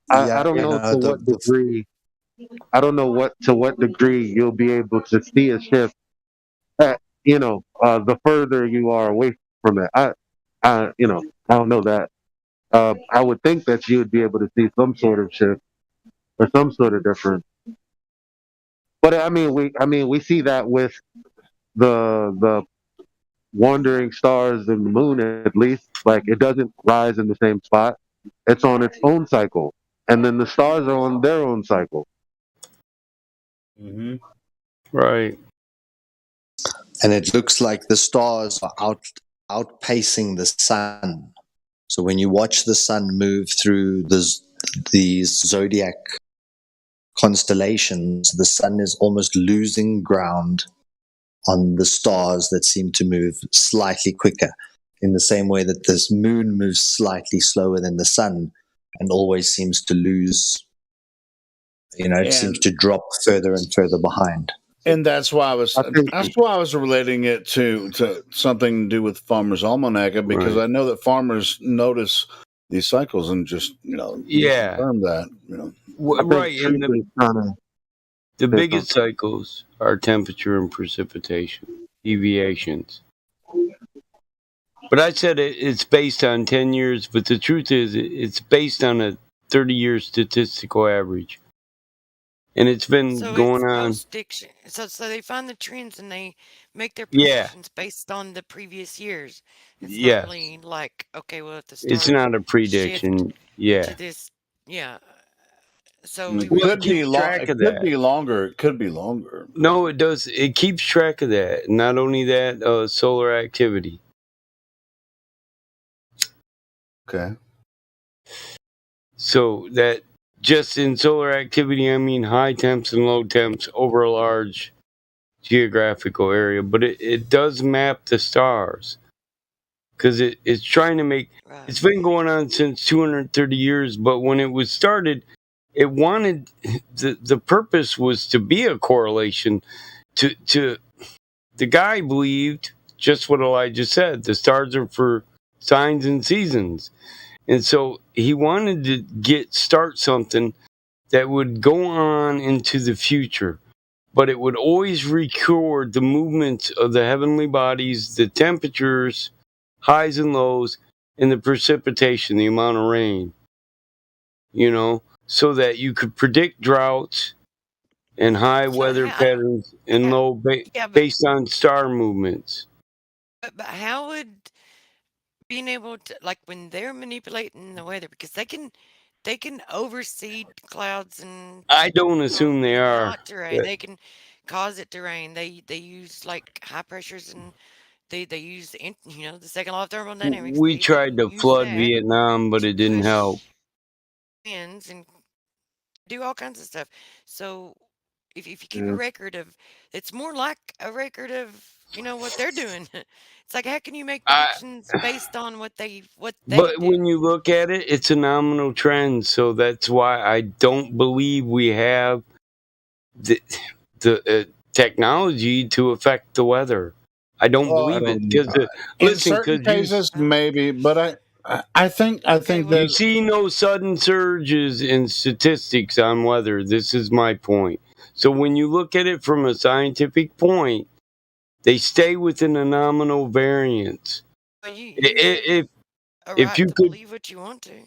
I don't know to what degree. I don't know to what degree you'll be able to see a shift. The further you are away from it. I don't know that. I would think that you would be able to see some sort of shift or some sort of difference. But I mean, we see that with the wandering stars and the moon, at least. Like, it doesn't rise in the same spot. It's on its own cycle, and then the stars are on their own cycle. Mm-hmm. Right. And it looks like the stars are outpacing the sun. So when you watch the sun move through these zodiac constellations, the sun is almost losing ground on the stars that seem to move slightly quicker, in the same way that this moon moves slightly slower than the sun and always seems to lose, it seems to drop further and further behind. And that's why I was relating it to something to do with Farmer's Almanac, because I know that farmers notice these cycles and just confirm that. Right, and the biggest cycles are temperature and precipitation deviations. But I said it's based on 10 years, but the truth is it's based on a 30-year statistical average. And it's been going on. So they find the trends and they make their predictions based on the previous years. It's not really like, okay, well, if the stars it's not a prediction. To this, so it could be longer. It could be longer. No, it does. It keeps track of that. Not only that, solar activity. Okay. So that just in solar activity, I mean high temps and low temps over a large geographical area, but it does map the stars because it's trying to make. Right. It's been going on since 230 years, but when it was started, it wanted the purpose was to be a correlation to the guy believed just what Elijah said. The stars are for signs and seasons. And so he wanted to start something that would go on into the future, but it would always record the movements of the heavenly bodies, the temperatures, highs and lows, and the precipitation, the amount of rain, so that you could predict droughts and high So weather patterns and low yeah, but based on star movements. how would being able to, like, when they're manipulating the weather, because they can overseed clouds and I don't assume they are. not to rain. They can cause it to rain. They use like high pressures, and they use the second law of thermodynamics. We They tried to use flood that Vietnam, but it didn't push help. winds and do all kinds of stuff. So if you keep a Yeah. record of, it's more like a record of what they're doing. It's like, how can you make I- predictions based on what they But do? when you look at it, it's a nominal trend. So that's why I don't believe we have the technology to affect the weather. I don't believe it because in certain cases, maybe, but I think you that see no sudden surges in statistics on weather. This is my point. So when you look at it from a scientific point, they stay within a nominal variance. Well, you If a if right you to could, believe what you want to.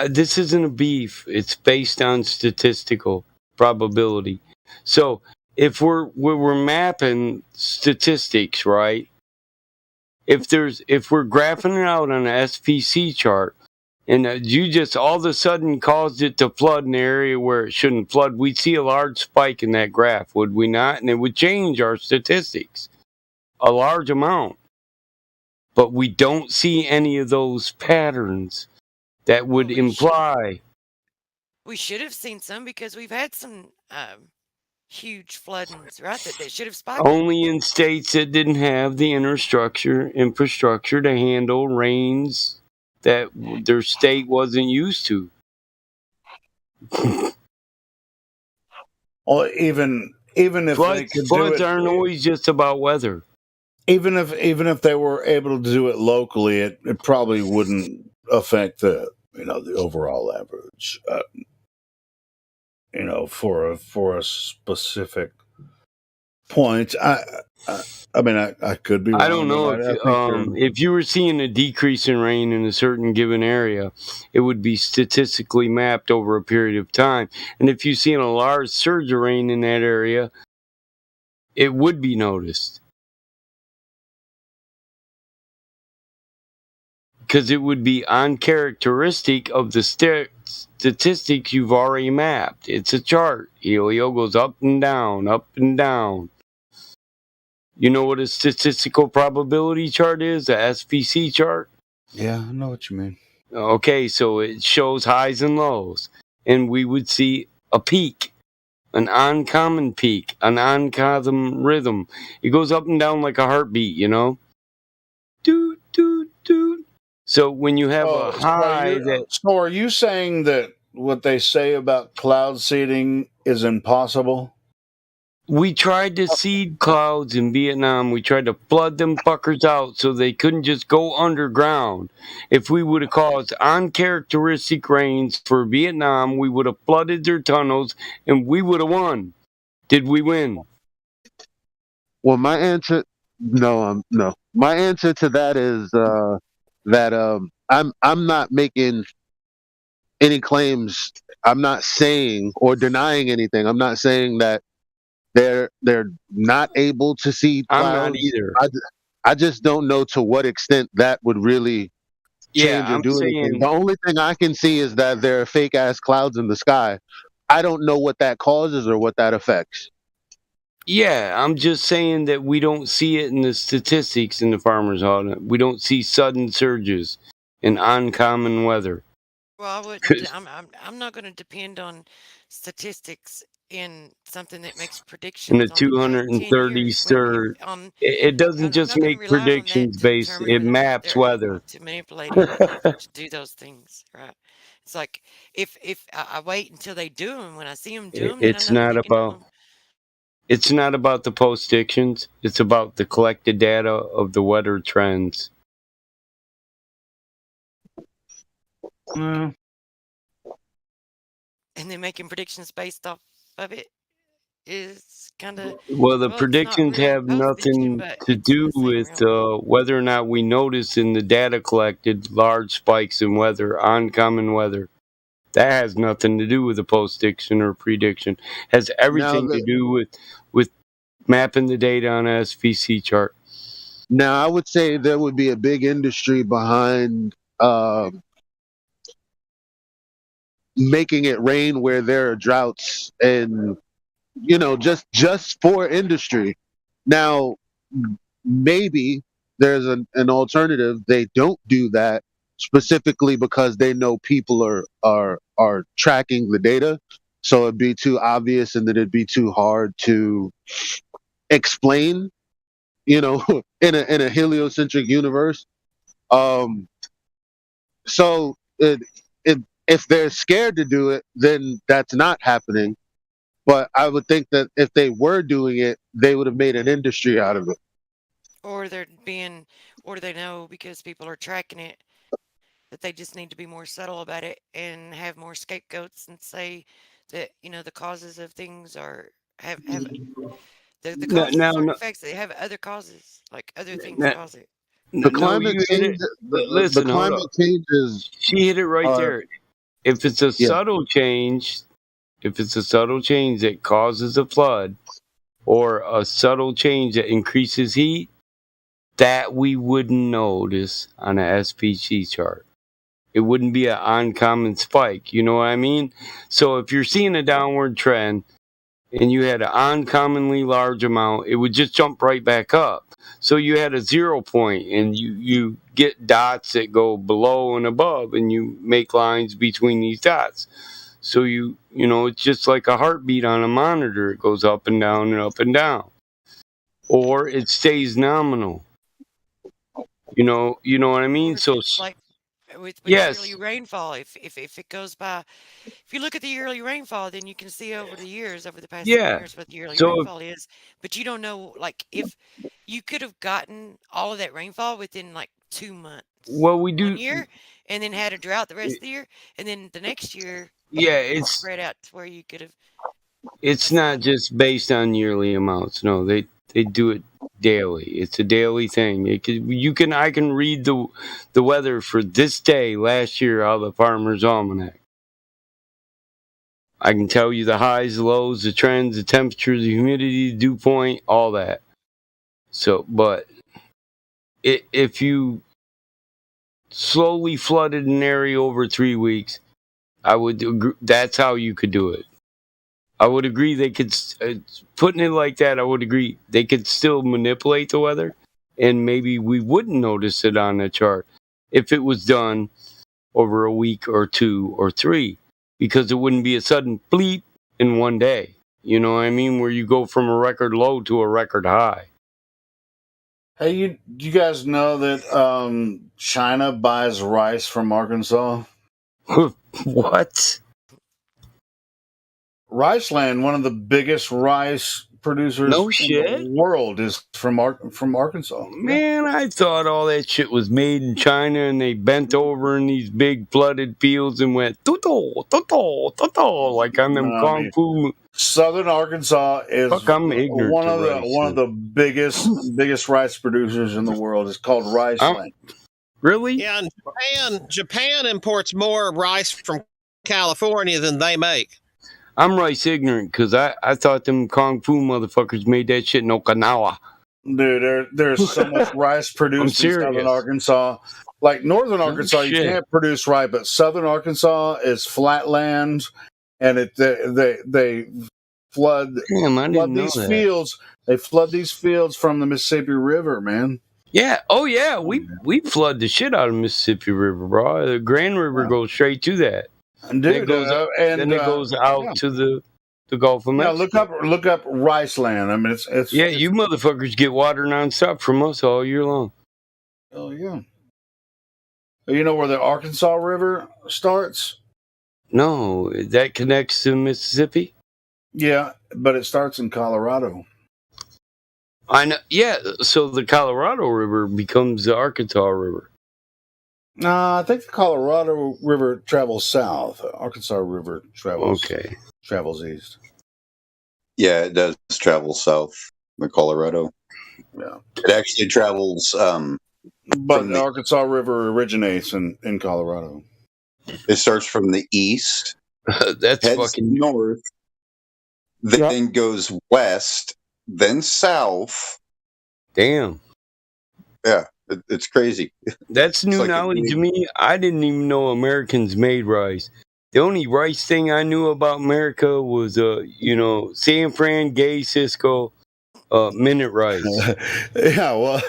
this isn't a beef. It's based on statistical probability. So if we're mapping statistics, right? If we're graphing it out on an SPC chart, and you just all of a sudden caused it to flood in an area where it shouldn't flood, we'd see a large spike in that graph, would we not? And it would change our statistics a large amount. But we don't see any of those patterns that would imply. We should have seen some, because we've had some huge floodings, right? That should have spiked. Only in states that didn't have the infrastructure to handle rains that their state wasn't used to. or even if they could floods do it, aren't always just about weather. even if they were able to do it locally, it probably wouldn't affect the overall average. For a specific point. I mean, I could be wrong. I don't know if you were seeing a decrease in rain in a certain given area, it would be statistically mapped over a period of time. And if you're seeing a large surge of rain in that area, it would be noticed. Because it would be uncharacteristic of the statistics you've already mapped. It's a chart. Helio goes up and down, up and down. You know what a statistical probability chart is? A SPC chart? Yeah, I know what you mean. Okay, so it shows highs and lows. And we would see a peak, an uncommon peak, an uncommon rhythm. It goes up and down like a heartbeat, Doot, doot, doot. So when you have a high So are you saying that what they say about cloud seeding is impossible? We tried to seed clouds in Vietnam. We tried to flood them fuckers out so they couldn't just go underground. If we would have caused uncharacteristic rains for Vietnam, we would have flooded their tunnels and we would have won. Did we win? Well, my answer, no. My answer to that is that I'm not making any claims. I'm not saying or denying anything. I'm not saying that they're not able to see clouds. I'm not either. I just don't know to what extent that would really change or do anything. The only thing I can see is that there are fake ass clouds in the sky. I don't know what that causes or what that affects. Yeah, I'm just saying that we don't see it in the statistics in the farmer's audit. We don't see sudden surges in uncommon weather. Well, I'm not going to depend on statistics in something that makes predictions. In the 230 surge, it doesn't just make predictions based. It maps weather. To manipulate it to do those things, right? It's like if I wait until they do them, when I see them do them, It's not about. It's not about the predictions. It's about the collected data of the weather trends. And then making predictions based off of it is kind of the predictions have nothing to do with whether or not we notice in the data collected large spikes in weather, uncommon weather. That has nothing to do with a post-diction or prediction. Has everything to do with mapping the data on a SVC chart. Now, I would say there would be a big industry behind making it rain where there are droughts, and just for industry. Now, maybe there's an alternative. They don't do that specifically because they know people are tracking the data, so it'd be too obvious, and then it'd be too hard to explain. In a heliocentric universe. So if they're scared to do it, then that's not happening. But I would think that if they were doing it, they would have made an industry out of it. Or they know because people are tracking it that they just need to be more subtle about it and have more scapegoats and say that the causes of things have the causes aren't effects. They have other causes, like other things cause it. The climate change. Listen, the climate change is. She hit it right there. If it's a subtle change, that causes a flood, or a subtle change that increases heat, that we wouldn't notice on a SPG chart. It wouldn't be an uncommon spike. You know what I mean? So if you're seeing a downward trend and you had an uncommonly large amount, it would just jump right back up. So you had a 0 point, and you get dots that go below and above, and you make lines between these dots. So it's just like a heartbeat on a monitor. It goes up and down and up and down. Or it stays nominal. You know what I mean? So like with yearly rainfall, if it goes by, if you look at the yearly rainfall, then you can see over the past 7 years what the yearly rainfall is. But you don't know, like, if you could have gotten all of that rainfall within like 2 months. Well, we do 1 year, and then had a drought the rest of the year, and then the next year, it's spread out to where you could have. It's not just based on yearly amounts. No, they do it daily. It's a daily thing. I can read the weather for this day last year out of the Farmer's Almanac. I can tell you the highs, the lows, the trends, the temperature, the humidity, the dew point, all that. So, but if you slowly flooded an area over 3 weeks, I would agree, that's how you could do it. I would agree they could, putting it like that, I would agree they could still manipulate the weather, and maybe we wouldn't notice it on the chart if it was done over a week or 2 or 3, because it wouldn't be a sudden bleep in one day. You know what I mean? Where you go from a record low to a record high. Hey, you guys know that China buys rice from Arkansas? What? Riceland, one of the biggest rice producers in the world, is from Arkansas. Man, I thought all that shit was made in China, and they bent over in these big flooded fields and went toto toto toto like on them kung fu. Southern Arkansas is one of the biggest rice producers in the world. It's called Riceland. Really? Yeah, and Japan imports more rice from California than they make. I'm rice ignorant because I thought them kung fu motherfuckers made that shit in Okinawa. Dude, there's so much rice produced in Southern Arkansas. Like Northern Arkansas, you can't produce rice, but Southern Arkansas is flat land, and they flood these fields. They flood these fields from the Mississippi River, man. Yeah. Oh yeah. We flood the shit out of Mississippi River, bro. The Grand River goes straight to that. Dude, it goes up, and then it goes out to the Gulf of Mexico. Look up Riceland. I mean, it's you motherfuckers get water nonstop from us all year long. Oh yeah. You know where the Arkansas River starts? No, that connects to Mississippi. Yeah, but it starts in Colorado. I know. Yeah, so the Colorado River becomes the Arkansas River. I think the Colorado River travels south. The Arkansas River travels east. Yeah, it does travel south. The Colorado. Yeah, it actually travels. But the Arkansas River originates in Colorado. It starts from the east, That's heads fucking north, then goes west, then south. damn. Yeah, it's crazy. That's new like a knowledge to big- me. I didn't even know Americans made rice. The only rice thing I knew about America was, San Fran, Gay, Cisco, minute rice. Yeah, well,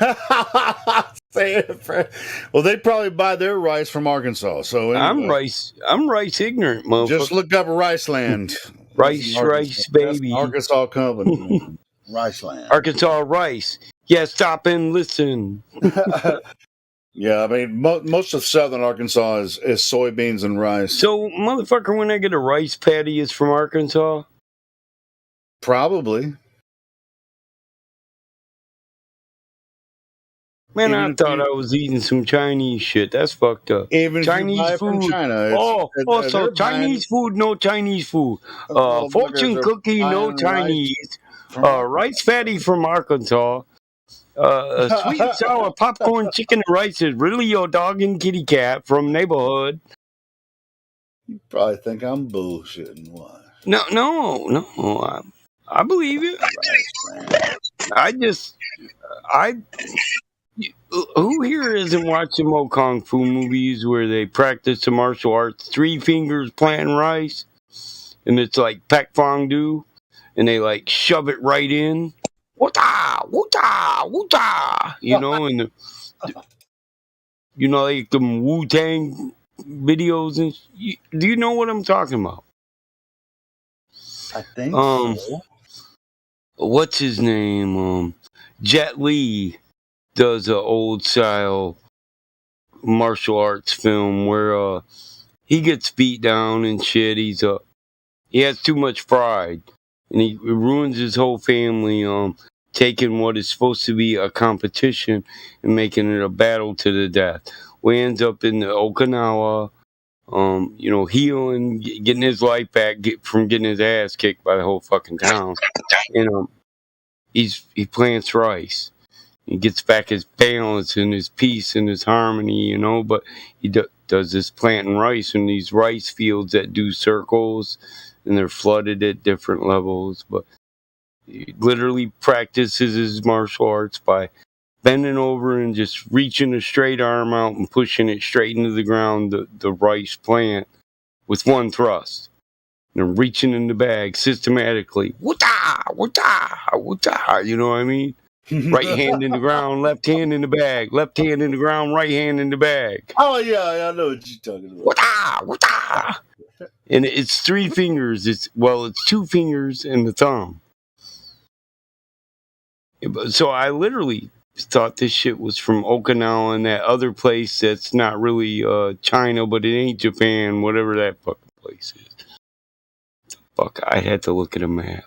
say it, Fred. Well, they probably buy their rice from Arkansas. So anyway, I'm rice ignorant, motherfucker. just look up Rice Land. Rice, baby. That's an Arkansas company. Man. Rice Land. Arkansas rice. Yeah, stop and listen. Yeah, I mean, most of southern Arkansas is soybeans and rice. So, motherfucker, when I get a rice patty, it's from Arkansas? Probably. Man, Even I if thought you- I was eating some Chinese shit. That's fucked up. Even if Chinese you buy it from food. China. So Chinese food, no Chinese food. Fortune cookie, no Chinese. Rice patty from Arkansas. Sweet and sour popcorn chicken and rice is really your dog and kitty cat from neighborhood. You probably think I'm bullshitting. Why? No. I believe it. Who here isn't watching more kung fu movies where they practice the martial arts, 3 fingers planting rice, and it's like Pak Fong Do, and they like shove it right in, woota, woota, woota, and like them Wu Tang videos, and do you know what I'm talking about? I think so. What's his name? Jet Li does an old style martial arts film where he gets beat down and shit. He has too much pride, and he ruins his whole family. Taking what is supposed to be a competition and making it a battle to the death. We ends up in Okinawa, healing, getting his life back from getting his ass kicked by the whole fucking town. And he plants rice. He gets back his balance and his peace and his harmony, but he does this planting rice in these rice fields that do circles, and they're flooded at different levels. But he literally practices his martial arts by bending over and just reaching a straight arm out and pushing it straight into the ground, the rice plant, with one thrust. And reaching in the bag systematically. Woota, woota, woota, you know what I mean? Right hand in the ground, left hand in the bag. Left hand in the ground, right hand in the bag. Oh, yeah, I know what you're talking about. Woota, woota. And it's 3 fingers. It's 2 fingers and the thumb. So I literally thought this shit was from Okinawa and that other place that's not really China, but it ain't Japan, whatever that fucking place is. Fuck, I had to look at a map.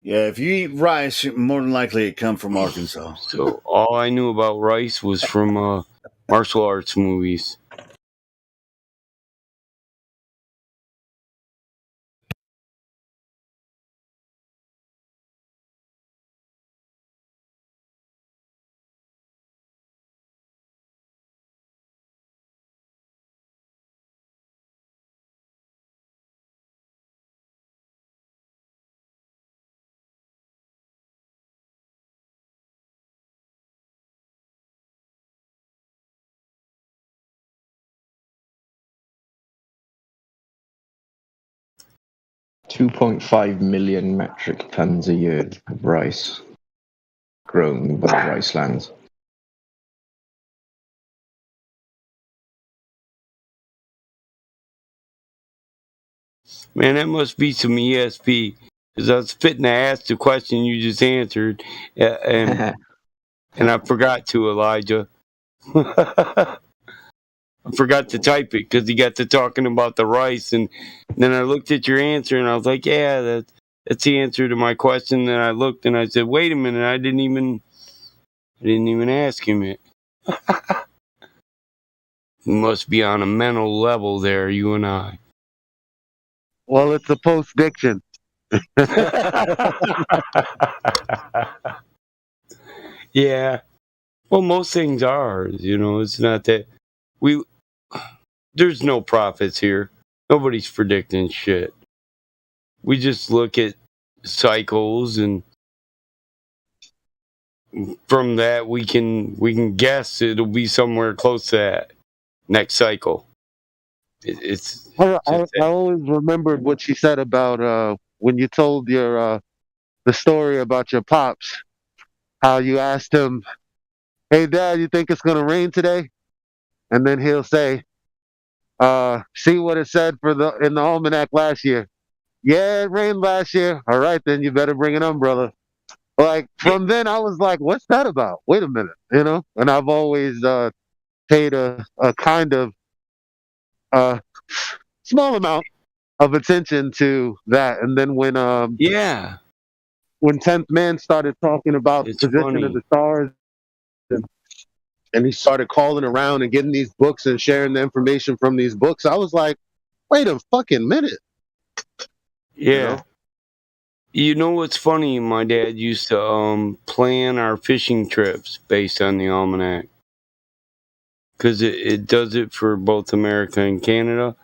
Yeah, if you eat rice, more than likely it come from Arkansas. So all I knew about rice was from martial arts movies. $2.5 million metric tons a year of rice grown by rice lands. Man, that must be some ESP. Because I was fitting to ask the question you just answered, and I forgot to, Elijah. I forgot to type it because he got to talking about the rice, and then I looked at your answer, and I was like, yeah, that's the answer to my question. Then I looked, and I said, wait a minute, I didn't even ask him it. We must be on a mental level there, you and I. Well, it's a post-diction. Yeah. Well, most things are, it's not that there's no profits here. Nobody's predicting shit. We just look at cycles, and from that we can guess it'll be somewhere close to that next cycle. It's I always remembered what she said about when you told your the story about your pops, how you asked him, "Hey, Dad, you think it's gonna rain today?" And then he'll say, "See what it said in the almanac last year." Yeah, it rained last year. All right, then you better bring an umbrella. Like from then, I was like, "What's that about?" Wait a minute, you know. And I've always paid a kind of uh, small amount of attention to that. And then yeah, when 10th Man started talking about it's the position funny. of the stars, and he started calling around and getting these books and sharing the information from these books, I was like, "Wait a fucking minute." Yeah. You know what's funny? My dad used to plan our fishing trips based on the almanac, because it does it for both America and Canada.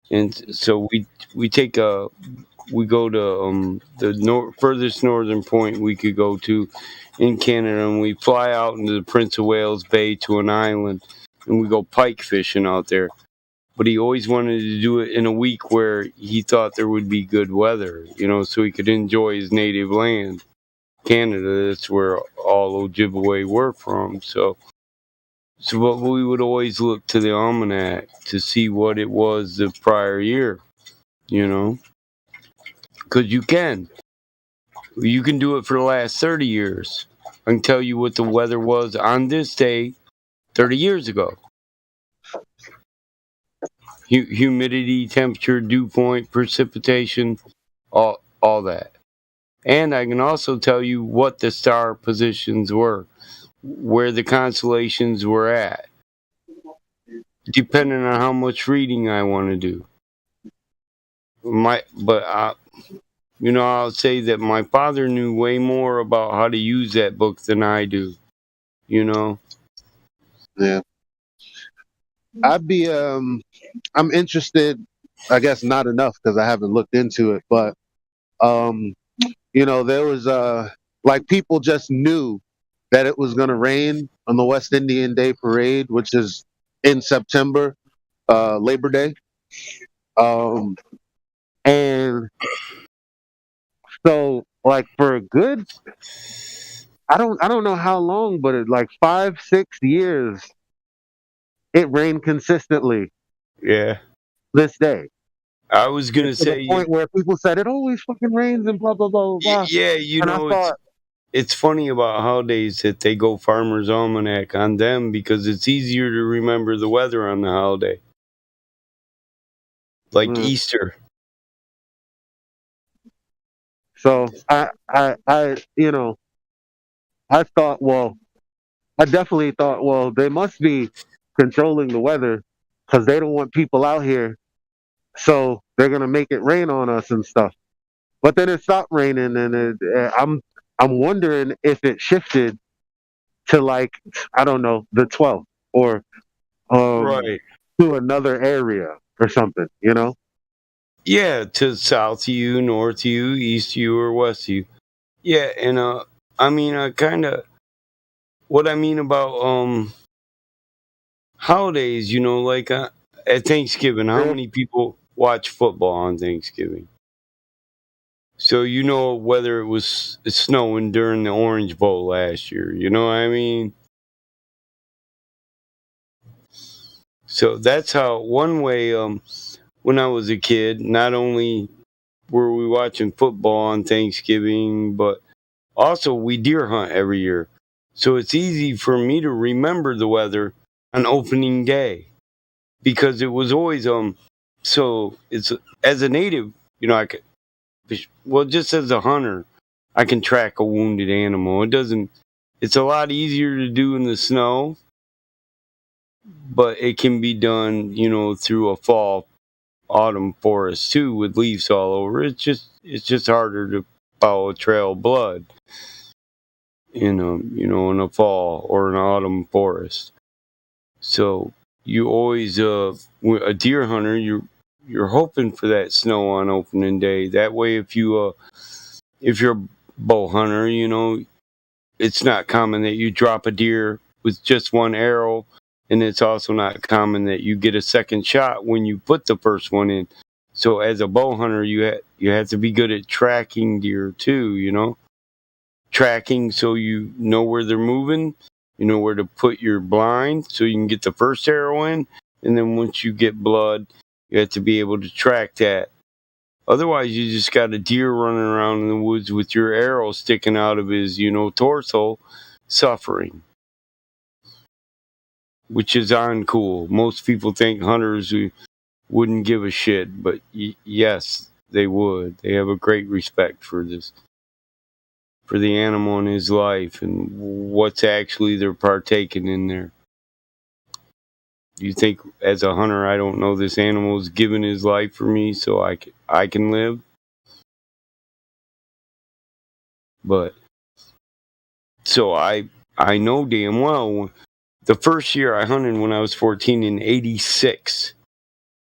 And so we take we go to the furthest northern point we could go to in Canada, and we fly out into the Prince of Wales Bay to an island, and we go pike fishing out there. But he always wanted to do it in a week where he thought there would be good weather, so he could enjoy his native land, Canada. That's where all Ojibwe were from. So but we would always look to the almanac to see what it was the prior year, because you can do it for the last 30 years. I can tell you what the weather was on this day 30 years ago. Humidity, temperature, dew point, precipitation, all that. And I can also tell you what the star positions were, where the constellations were at, depending on how much reading I want to do. I'll say that my father knew way more about how to use that book than I do. Yeah. I'm interested, I guess not enough because I haven't looked into it, but there was like people just knew that it was going to rain on the West Indian Day Parade, which is in September, Labor Day. And so like for a good, I don't know how long, but it like 5-6 years, it rained consistently. Yeah. This day. I was gonna to say the point where people said it always fucking rains and blah blah blah blah. Yeah, it's funny about holidays that they go Farmer's Almanac on them because it's easier to remember the weather on the holiday, like Easter. So I definitely thought, well, they must be controlling the weather because they don't want people out here, so they're gonna make it rain on us and stuff. But then it stopped raining, and I'm wondering if it shifted to like, I don't know, the 12th or Right. to another area or something, Yeah, to south you, north you, east you, or west you. Yeah, and what I mean about holidays, like at Thanksgiving, how many people watch football on Thanksgiving? So whether it was snowing during the Orange Bowl last year, you know what I mean? So that's how one way. When I was a kid, not only were we watching football on Thanksgiving, but also we deer hunt every year. So it's easy for me to remember the weather on opening day because it was always So it's as a native, I could. Well, just as a hunter, I can track a wounded animal. It's a lot easier to do in the snow, but it can be done, through a fall, autumn forest too, with leaves all over. It's just harder to follow a trail of blood in a fall or an autumn forest. So, you always a deer hunter, you're hoping for that snow on opening day. That way, if you're a bow hunter, it's not common that you drop a deer with just one arrow, and it's also not common that you get a second shot when you put the first one in. So as a bow hunter, you have to be good at tracking deer too, tracking so you know where they're moving, you know where to put your blind so you can get the first arrow in, and then once you get blood, you have to be able to track that. Otherwise, you just got a deer running around in the woods with your arrow sticking out of his, torso, suffering, which is uncool. Most people think hunters wouldn't give a shit, but yes, they would. They have a great respect for the animal and his life and what's actually they're partaking in there. You think as a hunter, I don't know this animal is giving his life for me so I can live? But so I know damn well the first year I hunted when I was 14 in 86,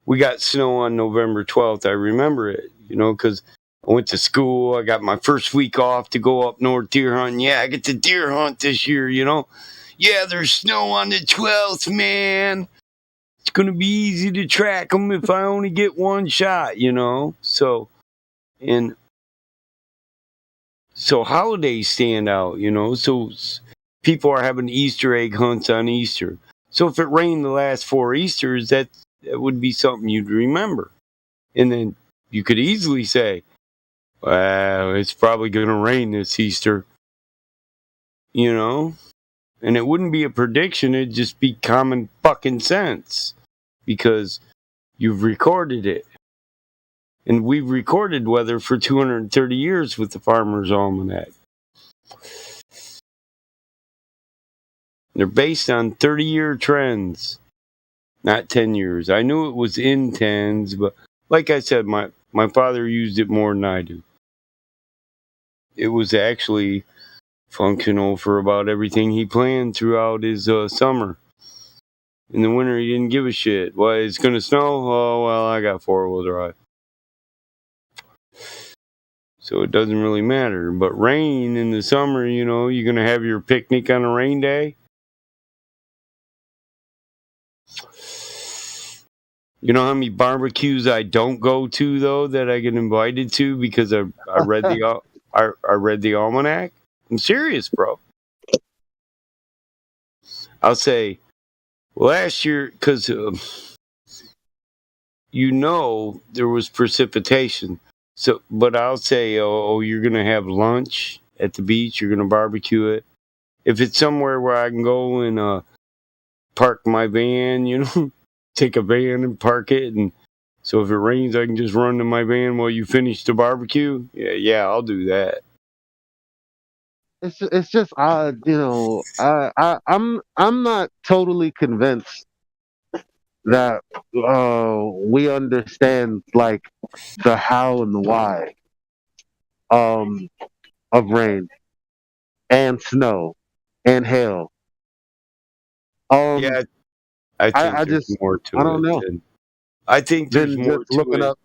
we got snow on November 12th. I remember it, because I went to school. I got my first week off to go up north deer hunting. Yeah, I get to deer hunt this year, Yeah, there's snow on the 12th, man. It's going to be easy to track them if I only get one shot, So holidays stand out, So people are having Easter egg hunts on Easter. So if it rained the last 4 Easters, that would be something you'd remember. And then you could easily say, well, it's probably going to rain this Easter, And it wouldn't be a prediction, it'd just be common fucking sense. Because you've recorded it. And we've recorded weather for 230 years with the Farmer's Almanac. They're based on 30-year trends, not 10 years. I knew it was in tens, but like I said, my father used it more than I do. It was actually functional for about everything he planned throughout his summer. In the winter, he didn't give a shit. Well, it's going to snow? Oh, well, I got 4-wheel drive. So it doesn't really matter. But rain in the summer, you're going to have your picnic on a rain day. You know how many barbecues I don't go to, though, that I get invited to because I read the almanac? I'm serious, bro. I'll say, last year, because there was precipitation. So, but I'll say, you're gonna have lunch at the beach. You're gonna barbecue it. If it's somewhere where I can go and park my van, take a van and park it, and so if it rains, I can just run to my van while you finish the barbecue. Yeah, I'll do that. It's just odd, I'm not totally convinced that we understand like the how and the why of rain and snow and hail. Yeah, I think there's more to it. I don't know. I think there's more to looking it. Up.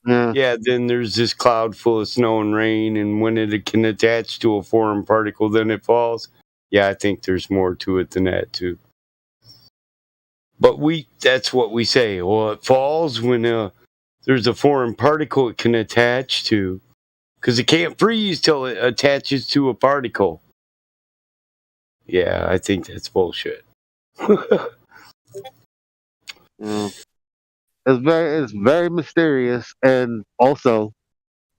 Yeah, then there's this cloud full of snow and rain, and when it can attach to a foreign particle, then it falls. Yeah, I think there's more to it than that, too. But that's what we say. Well, it falls when there's a foreign particle it can attach to, because it can't freeze till it attaches to a particle. Yeah, I think that's bullshit. It's very mysterious, and also,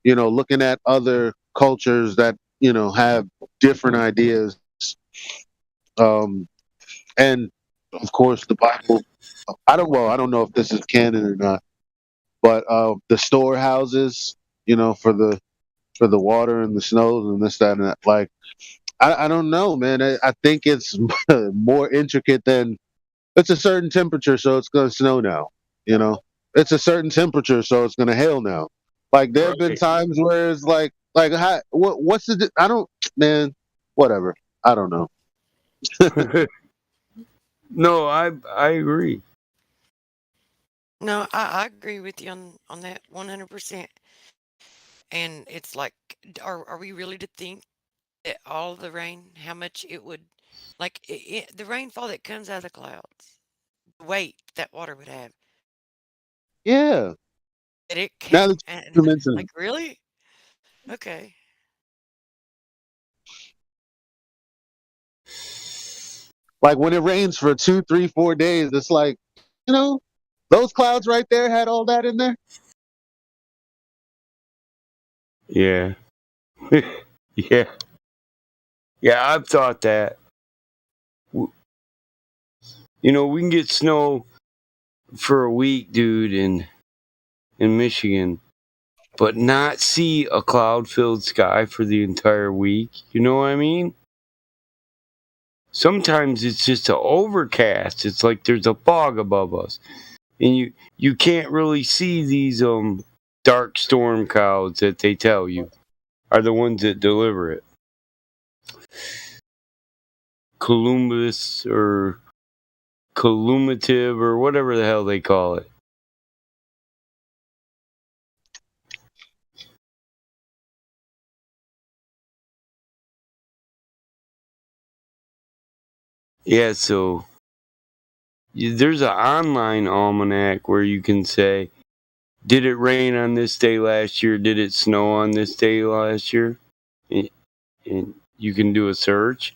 looking at other cultures that have different ideas, and of course the Bible. I don't know if this is canon or not, but the storehouses, for the water and the snows and this, that, and that. Like, I don't know, man. I think it's more intricate than it's a certain temperature, so it's going to snow now. It's a certain temperature, so it's going to hail now. Like, there have been times where it's like what's the? I don't, man. Whatever. I don't know. No, I agree. No, I agree with you on that 100%. And it's like, are we really to think that all the rain, how much it would, like the rainfall that comes out of the clouds, the weight that water would have, Yeah. that it Now can, that and you mention it, like really? Okay. like when it rains for 2, 3, 4 days, it's like, you know, those clouds right there had all that in there. Yeah. Yeah. Yeah, I've thought that. You know, we can get snow for a week, dude, in Michigan, but not see a cloud-filled sky for the entire week. You know what I mean? Sometimes it's just a overcast. It's like there's a fog above us, and you can't really see these dark storm clouds that they tell you are the ones that deliver it. Columbus or Columative or whatever the hell they call it. Yeah, so there's an online almanac where you can say, did it rain on this day last year? Did it snow on this day last year? And you can do a search.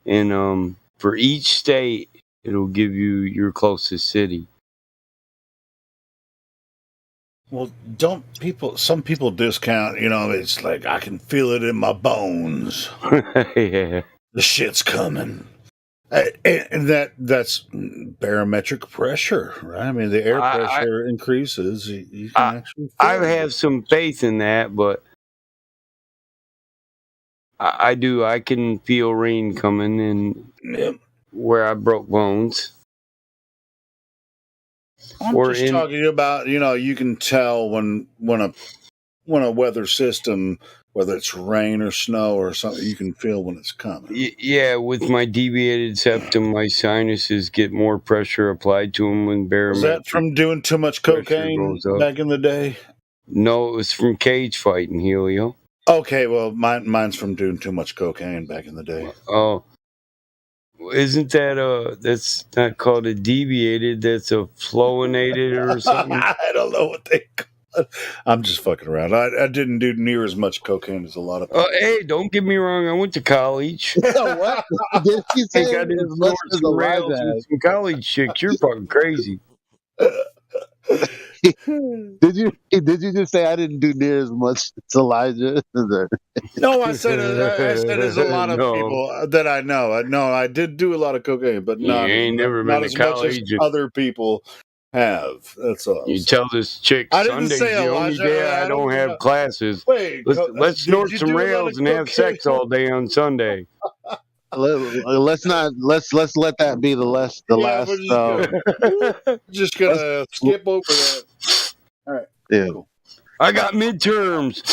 And for each state, it'll give you your closest city. Well, some people discount, it's like, I can feel it in my bones. Yeah. The shit's coming. And that's barometric pressure, right? I mean, the air pressure increases. You can actually feel I it. have some faith in that, but I do. I can feel rain coming and where I broke bones. I'm just talking about, you can tell when a weather system, whether it's rain or snow or something, you can feel when it's coming. Yeah, with my deviated septum, my sinuses get more pressure applied to them when barometric. Was that from doing too much cocaine back in the day? No, it was from cage fighting, Helio. Okay, well, mine's from doing too much cocaine back in the day. Oh, isn't that that's not called a deviated? That's a fluorinated or something. I don't know what they call it. I'm just fucking around. I didn't do near as much cocaine as a lot of people. Hey, don't get me wrong. I went to college. What? Did he I say think I did as much as some rails Elijah with some college chicks. You're fucking crazy. Did you just say I didn't do near as much as Elijah? No, I said there's a lot of people that I know. No, I did do a lot of cocaine, but not, You ain't never been not to as much as college. other people have. That's all. You tell this chick I didn't Sunday's say the only Elijah. day I I don't don't have know. classes. Wait, Let's snort did you some do a lot rails of and have sex cocaine? all day on Sunday. Let's let that be the last. We're just gonna skip over that. All right. Yeah. Cool. I got midterms.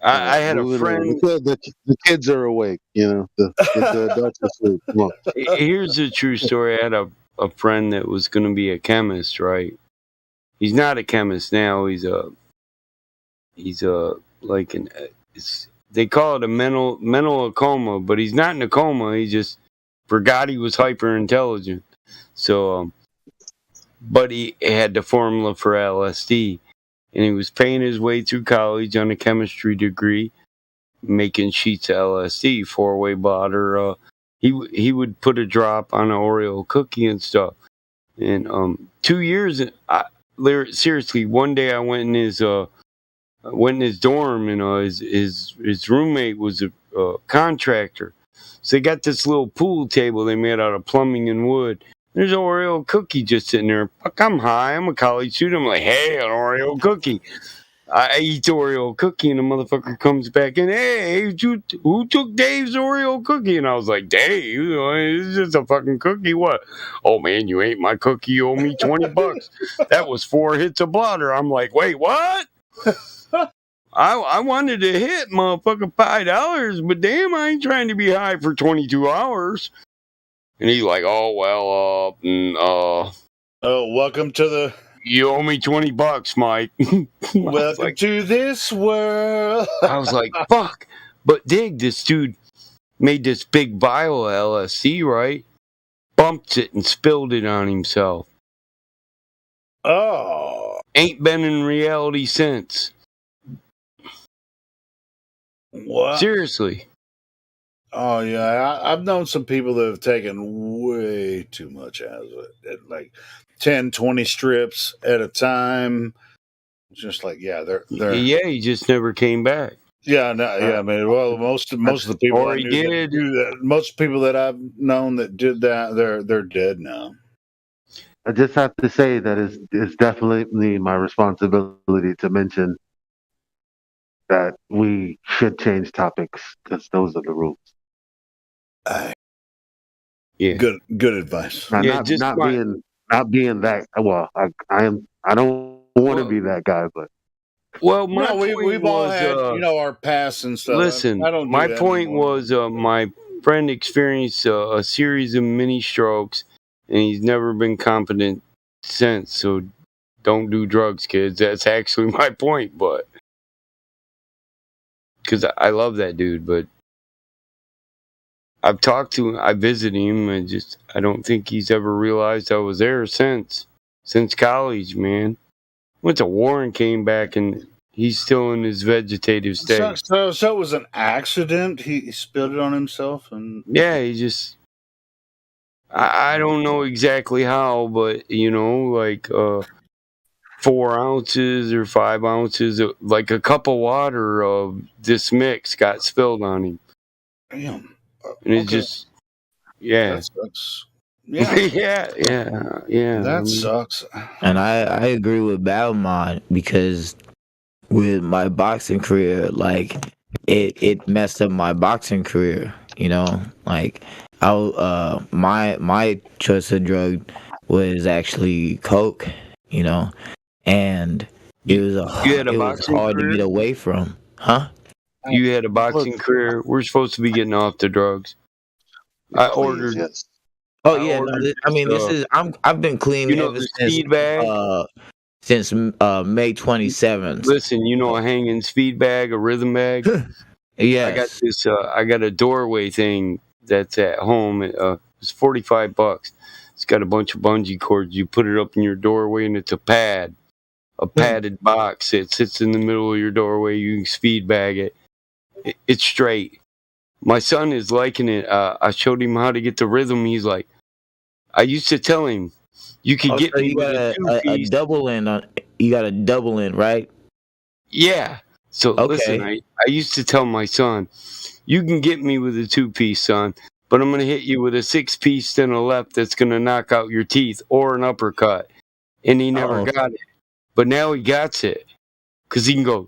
I had a friend. The kids are awake. The adults are asleep. Come on. Here's a true story. I had a friend that was going to be a chemist, right? He's not a chemist now. He's like they call it a mental coma, but he's not in a coma. He just forgot he was hyper intelligent. So, but he had the formula for LSD, and he was paying his way through college on a chemistry degree, making sheets of LSD, 4-way blotter. He would put a drop on an Oreo cookie and stuff. And 2 years, seriously, one day I went in his dorm, and his roommate was a contractor. So they got this little pool table they made out of plumbing and wood. There's an Oreo cookie just sitting there. Fuck, I'm high. I'm a college student. I'm like, hey, an Oreo cookie. I eat the Oreo cookie, and the motherfucker comes back in. Hey, who took Dave's Oreo cookie? And I was like, Dave, it's just a fucking cookie. What? Oh man, you ate my cookie. You owe me $20. That was 4 hits of blotter. I'm like, wait, what? I wanted to hit motherfucking $5, but damn, I ain't trying to be high for 22 hours. And he's like, "Oh well, Oh, welcome to the you owe me $20, Mike." welcome to this world. I was like, "Fuck!" But dig, this dude made this big vial of LSD, right? Bumped it and spilled it on himself. Oh, Ain't been in reality since. what? Seriously. Oh yeah, I've known some people that have taken way too much out of it, like 10, 20 strips at a time. Just like they're Yeah, he just never came back. yeah, no, yeah. I mean, well, most of the people Or I he knew that did. do that, most people that I've known that did that, they're dead now. I just have to say that it's definitely my responsibility to mention that we should change topics because those are the rules. Yeah. Good advice. Now, Yeah, not being that well. I don't want to be that guy, but Well, my No, point we've all was, had our past and stuff. listen, I don't do my that point anymore. was, my friend experienced a series of mini strokes, and he's never been competent since. So, don't do drugs, kids. That's actually my point, but because I love that dude, but I've talked to him, I visited him, and I don't think he's ever realized I was there since college, man. Went to war and came back, and he's still in his vegetative state. So it was an accident. He spilled it on himself, and Yeah, I don't know exactly how, but like 4 ounces or 5 ounces, like a cup of water of this mix got spilled on him, damn. and it's Okay. just yeah, That sucks. Yeah, yeah. that sucks. And I agree with Balmont because with my boxing career, like it messed up my boxing career. Like my choice of drug was actually coke. And it was You had a it was boxing hard to career? get away from, huh? You had a boxing career. We're supposed to be getting off the drugs. I ordered. yes. Oh I yeah, no, ordered this is I've been clean ever the since speed bag. Since May 27th. Listen, a hanging speed bag, a rhythm bag. Yes. I got this. I got a doorway thing that's at home. It's $45. It's got a bunch of bungee cords. You put it up in your doorway, and it's a padded box. It sits in the middle of your doorway. You can speed bag it. It's straight. My son is liking it. I showed him how to get the rhythm. He's like, I used to tell him, you could get so me you with got a a two-piece. double end on. You got a double end, right? Yeah. So listen, Okay. I used to tell my son, you can get me with a 2-piece, son, but I'm going to hit you with a 6-piece and a left that's going to knock out your teeth or an uppercut. And he never Oh. got it. But now he got it. Because he can go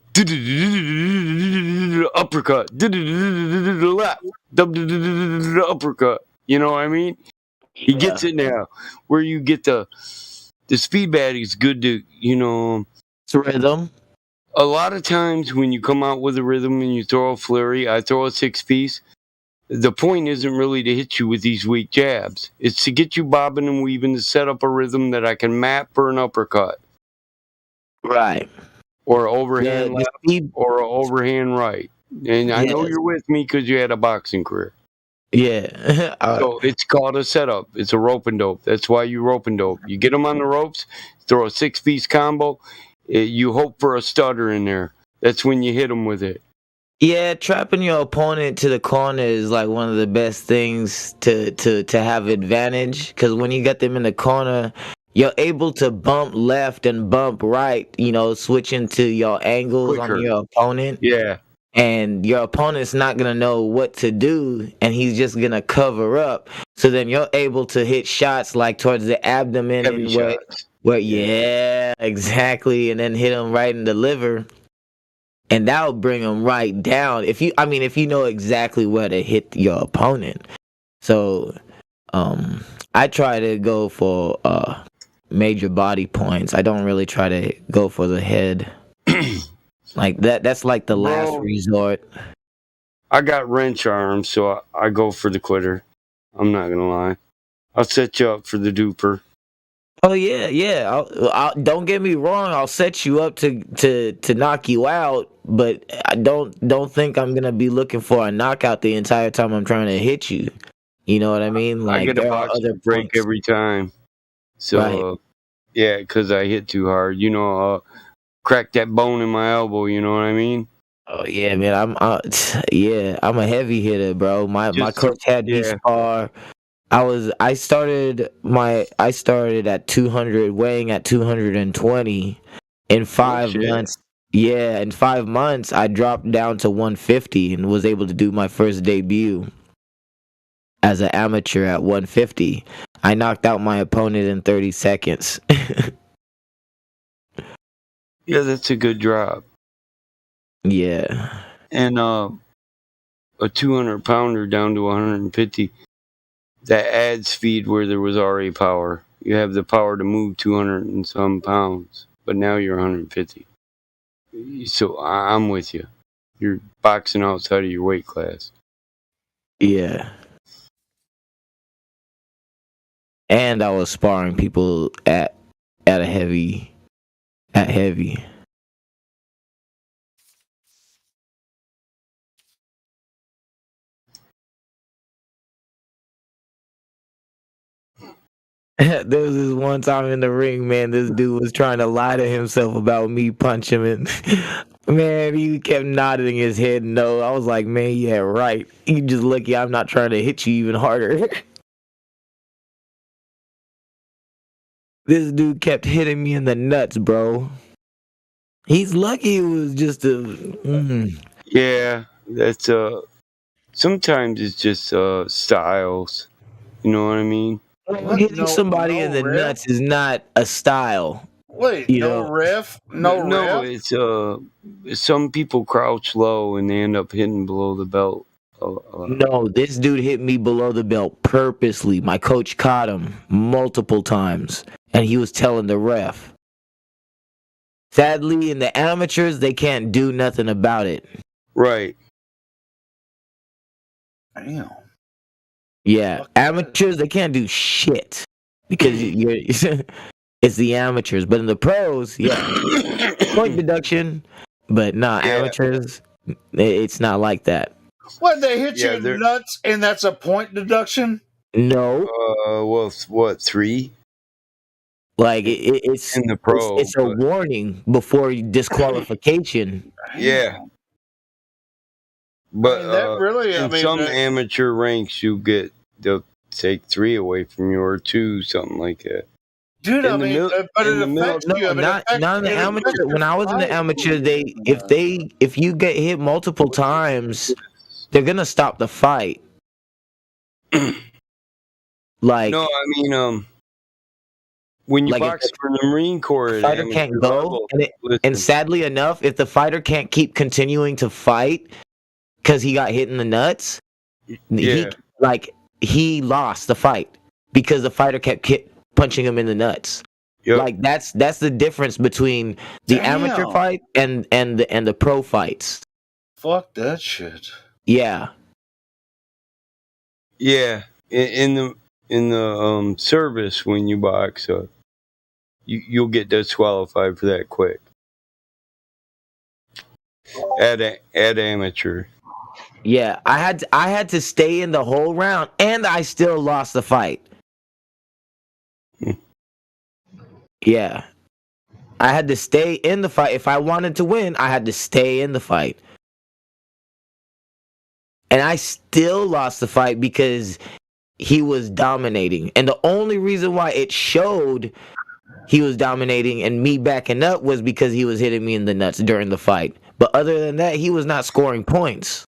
uppercut, left, uppercut. You know what I mean? He gets it now. Where you get the speed bag is good to, It's rhythm. a lot of times when you come out with a rhythm and you throw a flurry, I throw a 6-piece. The point isn't really to hit you with these weak jabs. It's to get you bobbing and weaving to set up a rhythm that I can map for an uppercut. Right. Or overhand The left speed. or a overhand right. And I know Yes. you're with me because you had a boxing career. Yeah. So it's called a setup. It's a rope and dope. That's why you rope and dope. You get them on the ropes, throw a 6-piece combo. You hope for a stutter in there. That's when you hit them with it. Yeah, trapping your opponent to the corner is like one of the best things to have advantage, because when you get them in the corner, you're able to bump left and bump right, switching to your angles Quicker. on your opponent. Yeah. And your opponent's not going to know what to do, and he's just going to cover up. So then you're able to hit shots like towards the abdomen Heavy and shots. yeah, exactly, and then hit him right in the liver. And that'll bring him right down if you know exactly where to hit your opponent. So, I try to go for major body points. I don't really try to go for the head. Like that. That's like the last resort. I got wrench arms, so I go for the quitter. I'm not gonna lie. I'll set you up for the duper. Oh yeah, yeah. Don't get me wrong. I'll set you up to knock you out, but I don't think I'm gonna be looking for a knockout the entire time I'm trying to hit you. You know what I mean? I Like get a there are box other break points. every time. So Right. yeah, because I hit too hard. Crack that bone in my elbow. You know what I mean? Oh yeah, man. I'm a heavy hitter, bro. My Just coach had me yeah. spar. I started at 200, weighing at 220 in 5 shit. months. Yeah, in 5 months I dropped down to 150 and was able to do my first debut as an amateur at 150. I knocked out my opponent in 30 seconds. Yeah, that's a good drop. Yeah. And a 200-pounder down to 150. That adds speed where there was already power. You have the power to move 200 and some pounds, but now you're 150. So I'm with you. You're boxing outside of your weight class. Yeah. And I was sparring people at heavy. There was this one time in the ring, man, this dude was trying to lie to himself about me punching him, and man, he kept nodding his head no. I was like, man, yeah, right. You just lucky I'm not trying to hit you even harder. This dude kept hitting me in the nuts, bro. He's lucky it was just a... Yeah, that's sometimes it's just styles. You know what I mean? Hitting somebody in the nuts is not a style. Wait, you no know? riff? No riff? It's some people crouch low and they end up hitting below the belt. No, this dude hit me below the belt purposely. My coach caught him multiple times, and he was telling the ref. Sadly, in the amateurs, they can't do nothing about it. Right. Damn. Yeah, amateurs, they can't do shit because it's the amateurs. But in the pros, yeah, point deduction. But nah, amateurs, it's not like that. What, they hit you in the nuts and that's a point deduction? No. Well, what, 3? Like it's in the pro. It's a warning before disqualification. Yeah. But in some that- amateur ranks, they'll take 3 away from you or 2, something like that. Dude, but it affects you. Not in the amateur. When I was in the amateur, if you get hit multiple times, they're gonna stop the fight. Like no, I mean when you box for the Marine Corps, the fighter can't go, and sadly enough, if the fighter can't keep continuing to fight because he got hit in the nuts, he lost the fight because the fighter kept punching him in the nuts. Yep. Like that's the difference between the amateur fight and the pro fights. Fuck that shit. Yeah. Yeah. In the service when you box, you'll get disqualified for that quick. At amateur. Yeah, I had to stay in the whole round, and I still lost the fight. Yeah, I had to stay in the fight. If I wanted to win, I had to stay in the fight, and I still lost the fight because he was dominating. And the only reason why it showed he was dominating and me backing up was because he was hitting me in the nuts during the fight. But other than that, he was not scoring points.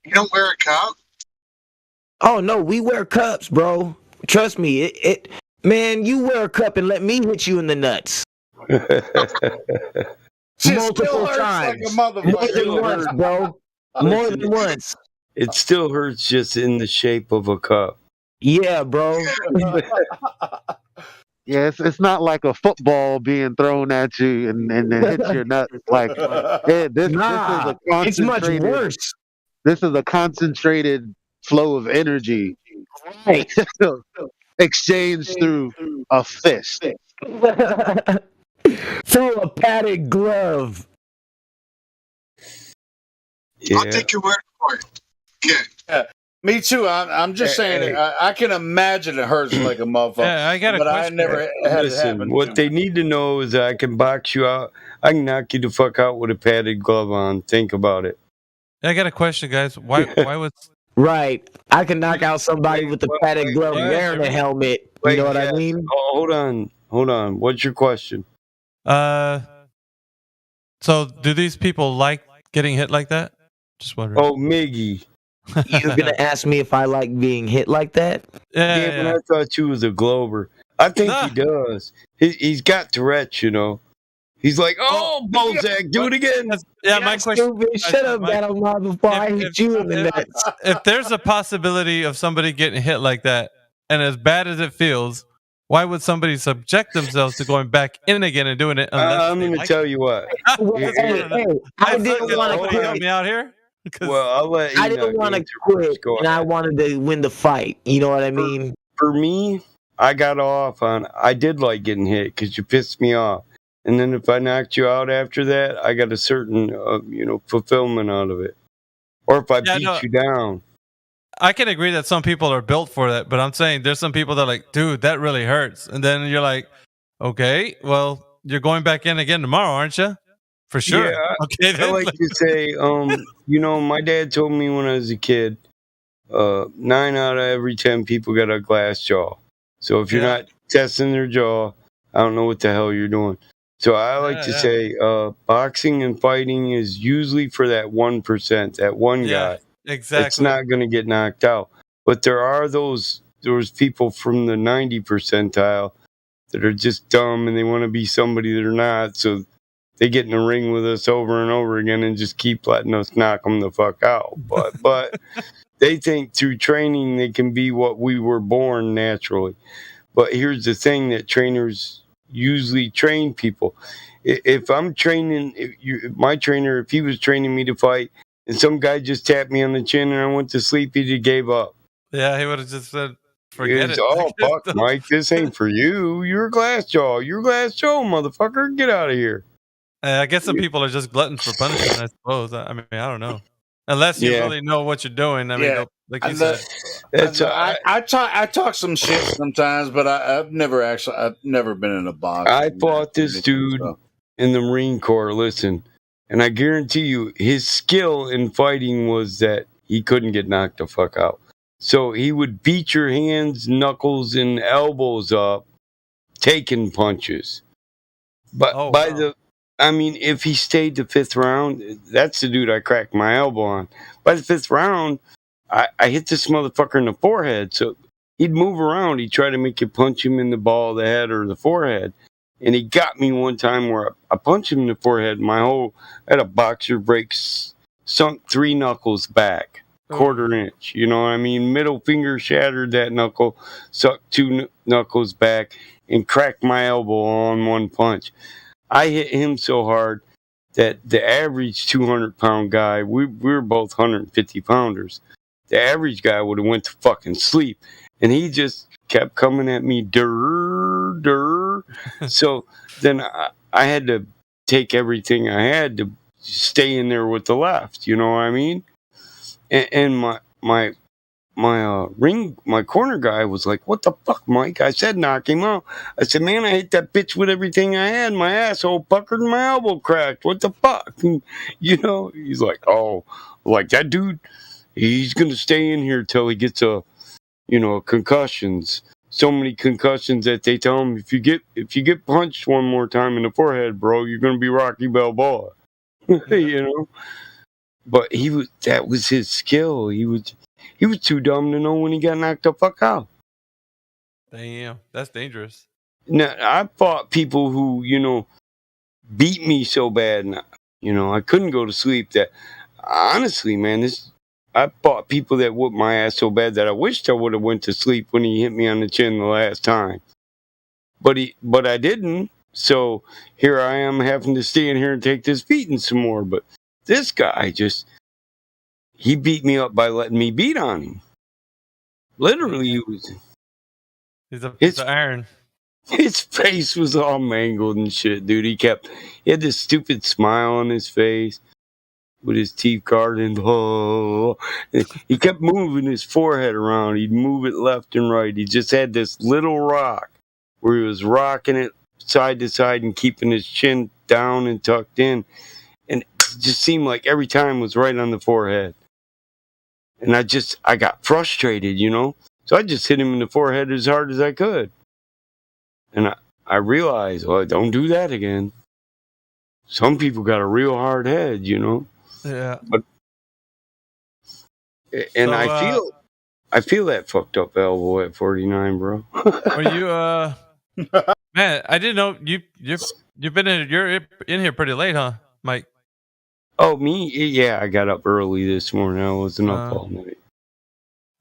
You don't wear a cup? Oh no, we wear cups, bro. Trust me. Man, you wear a cup and let me hit you in the nuts. Multiple times. More than once, bro. More than once. It still hurts just in the shape of a cup. Yeah, bro. Yeah, it's not like a football being thrown at you and then hits your nuts. Like this is a concentrated. It's much worse. This is a concentrated flow of energy Right. exchanged through a fist. Through a padded glove. I'll take your word for it. Okay. Yeah, me too. I'm just saying. I can imagine it hurts like a motherfucker. Yeah, I got a but question. I never had it Listen, happen. what they need to know is that I can box you out. I can knock you the fuck out with a padded glove on. Think about it. I got a question, guys. Why was Right. I can knock out somebody with the padded glove wearing a helmet. You know what I mean? Oh, hold on. What's your question? so do these people like getting hit like that? Just wondering. Oh, Miggy. You're gonna ask me if I like being hit like that? Yeah, but I thought you was a Glober. I think he does. He's got Tourette's, you know. He's like, oh, Bozak, do it again. Yeah, my question. Shut up, Battle before I hit you in the nuts. If there's a possibility of somebody getting hit like that, and as bad as it feels, why would somebody subject themselves to going back in again and doing it? I'm going to tell you what. I didn't want to help me out here. Well, I'll let you I didn't want to quit, and I wanted to win the fight. You know what I mean? For me, I got off on. I did like getting hit because you pissed me off. And then if I knocked you out after that, I got a certain, fulfillment out of it. Or if I beat you down. I can agree that some people are built for that, but I'm saying there's some people that are like, dude, that really hurts. And then you're like, okay, well, you're going back in again tomorrow, aren't you? For sure. Yeah, okay. I like to say, my dad told me when I was a kid, 9 out of every 10 people got a glass jaw. So if you're not testing their jaw, I don't know what the hell you're doing. So I like to say boxing and fighting is usually for that 1%, that one guy. Exactly. It's not going to get knocked out. But there are those people from the 90 percentile that are just dumb and they want to be somebody they're not. So they get in the ring with us over and over again and just keep letting us knock them the fuck out. But they think through training they can be what we were born naturally. But here's the thing that trainers usually train people. If I'm training, my trainer, if he was training me to fight and some guy just tapped me on the chin and I went to sleep, he just gave up. Yeah, he would have just said, forget it. Oh, fuck, Mike, this ain't for you. You're a glass jaw. You're a glass jaw, motherfucker. Get out of here. I guess some people are just gluttons for punishment, I suppose. I mean, I don't know. Unless you really know what you're doing. I mean, like you said. I talk some shit sometimes, but I've never been in a box. I fought this dude in the Marine Corps, listen, and I guarantee you his skill in fighting was that he couldn't get knocked the fuck out. So he would beat your hands, knuckles, and elbows up, taking punches. But if he stayed the 5th round, that's the dude I cracked my elbow on. By the 5th round, I hit this motherfucker in the forehead. So he'd move around. He'd try to make you punch him in the ball of the head or the forehead. And he got me one time where I punched him in the forehead. I had a boxer break, sunk 3 knuckles back, 1/4 inch. You know what I mean? Middle finger shattered that knuckle, sucked 2 knuckles back, and cracked my elbow on one punch. I hit him so hard that the average 200-pound guy, we were both 150-pounders. The average guy would have went to fucking sleep. And he just kept coming at me, durr. So then I had to take everything I had to stay in there with the left. You know what I mean? And my corner guy was like, what the fuck, Mike? I said, knock him out. I said, man, I hit that bitch with everything I had. My asshole puckered and my elbow cracked. What the fuck? And, he's like, oh, like that dude, he's going to stay in here till he gets concussions. So many concussions that they tell him, if you get punched one more time in the forehead, bro, you're going to be Rocky Balboa. But that was his skill. He was too dumb to know when he got knocked the fuck out. Damn, that's dangerous. Now, I fought people who, beat me so bad, and, I couldn't go to sleep that, honestly, man, I fought people that whooped my ass so bad that I wished I would have went to sleep when he hit me on the chin the last time. But I didn't, so here I am having to stay in here and take this beating some more, but this guy he beat me up by letting me beat on him. Literally, he was. He's a piece of iron. His face was all mangled and shit, dude. He had this stupid smile on his face with his teeth guarded. Oh, he kept moving his forehead around. He'd move it left and right. He just had this little rock where he was rocking it side to side and keeping his chin down and tucked in. And it just seemed like every time was right on the forehead. And I got frustrated, you know? So I just hit him in the forehead as hard as I could. And I realized, well, don't do that again. Some people got a real hard head, you know? Yeah. And so, I feel that fucked up elbow at 49, bro. Are you man, I didn't know you're in here pretty late, huh, Mike? Oh, me? Yeah, I got up early this morning. I wasn't up all night.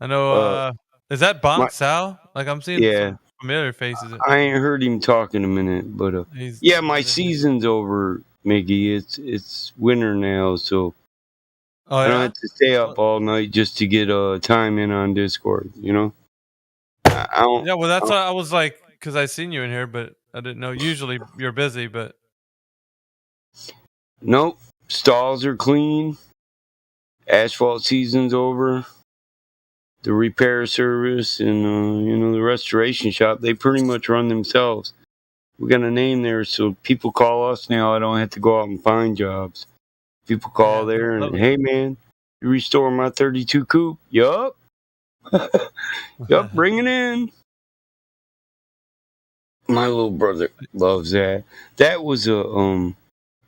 I know is that Bonk Sal? Like I'm seeing some familiar faces. I ain't heard him talk in a minute, but yeah, my season's over, Mickey. It's winter now, so I don't have to stay up all night just to get time in on Discord, you know? I don't, yeah, well, that's what I was like, because I seen you in here, but I didn't know. Usually you're busy, but nope. Stalls are clean. Asphalt season's over. The repair service and the restoration shop, they pretty much run themselves. We got a name there, so people call us now. I don't have to go out and find jobs. People call there and, hey man, you restore my 32 coupe? Yup. Yup, bring it in. My little brother loves that. That was a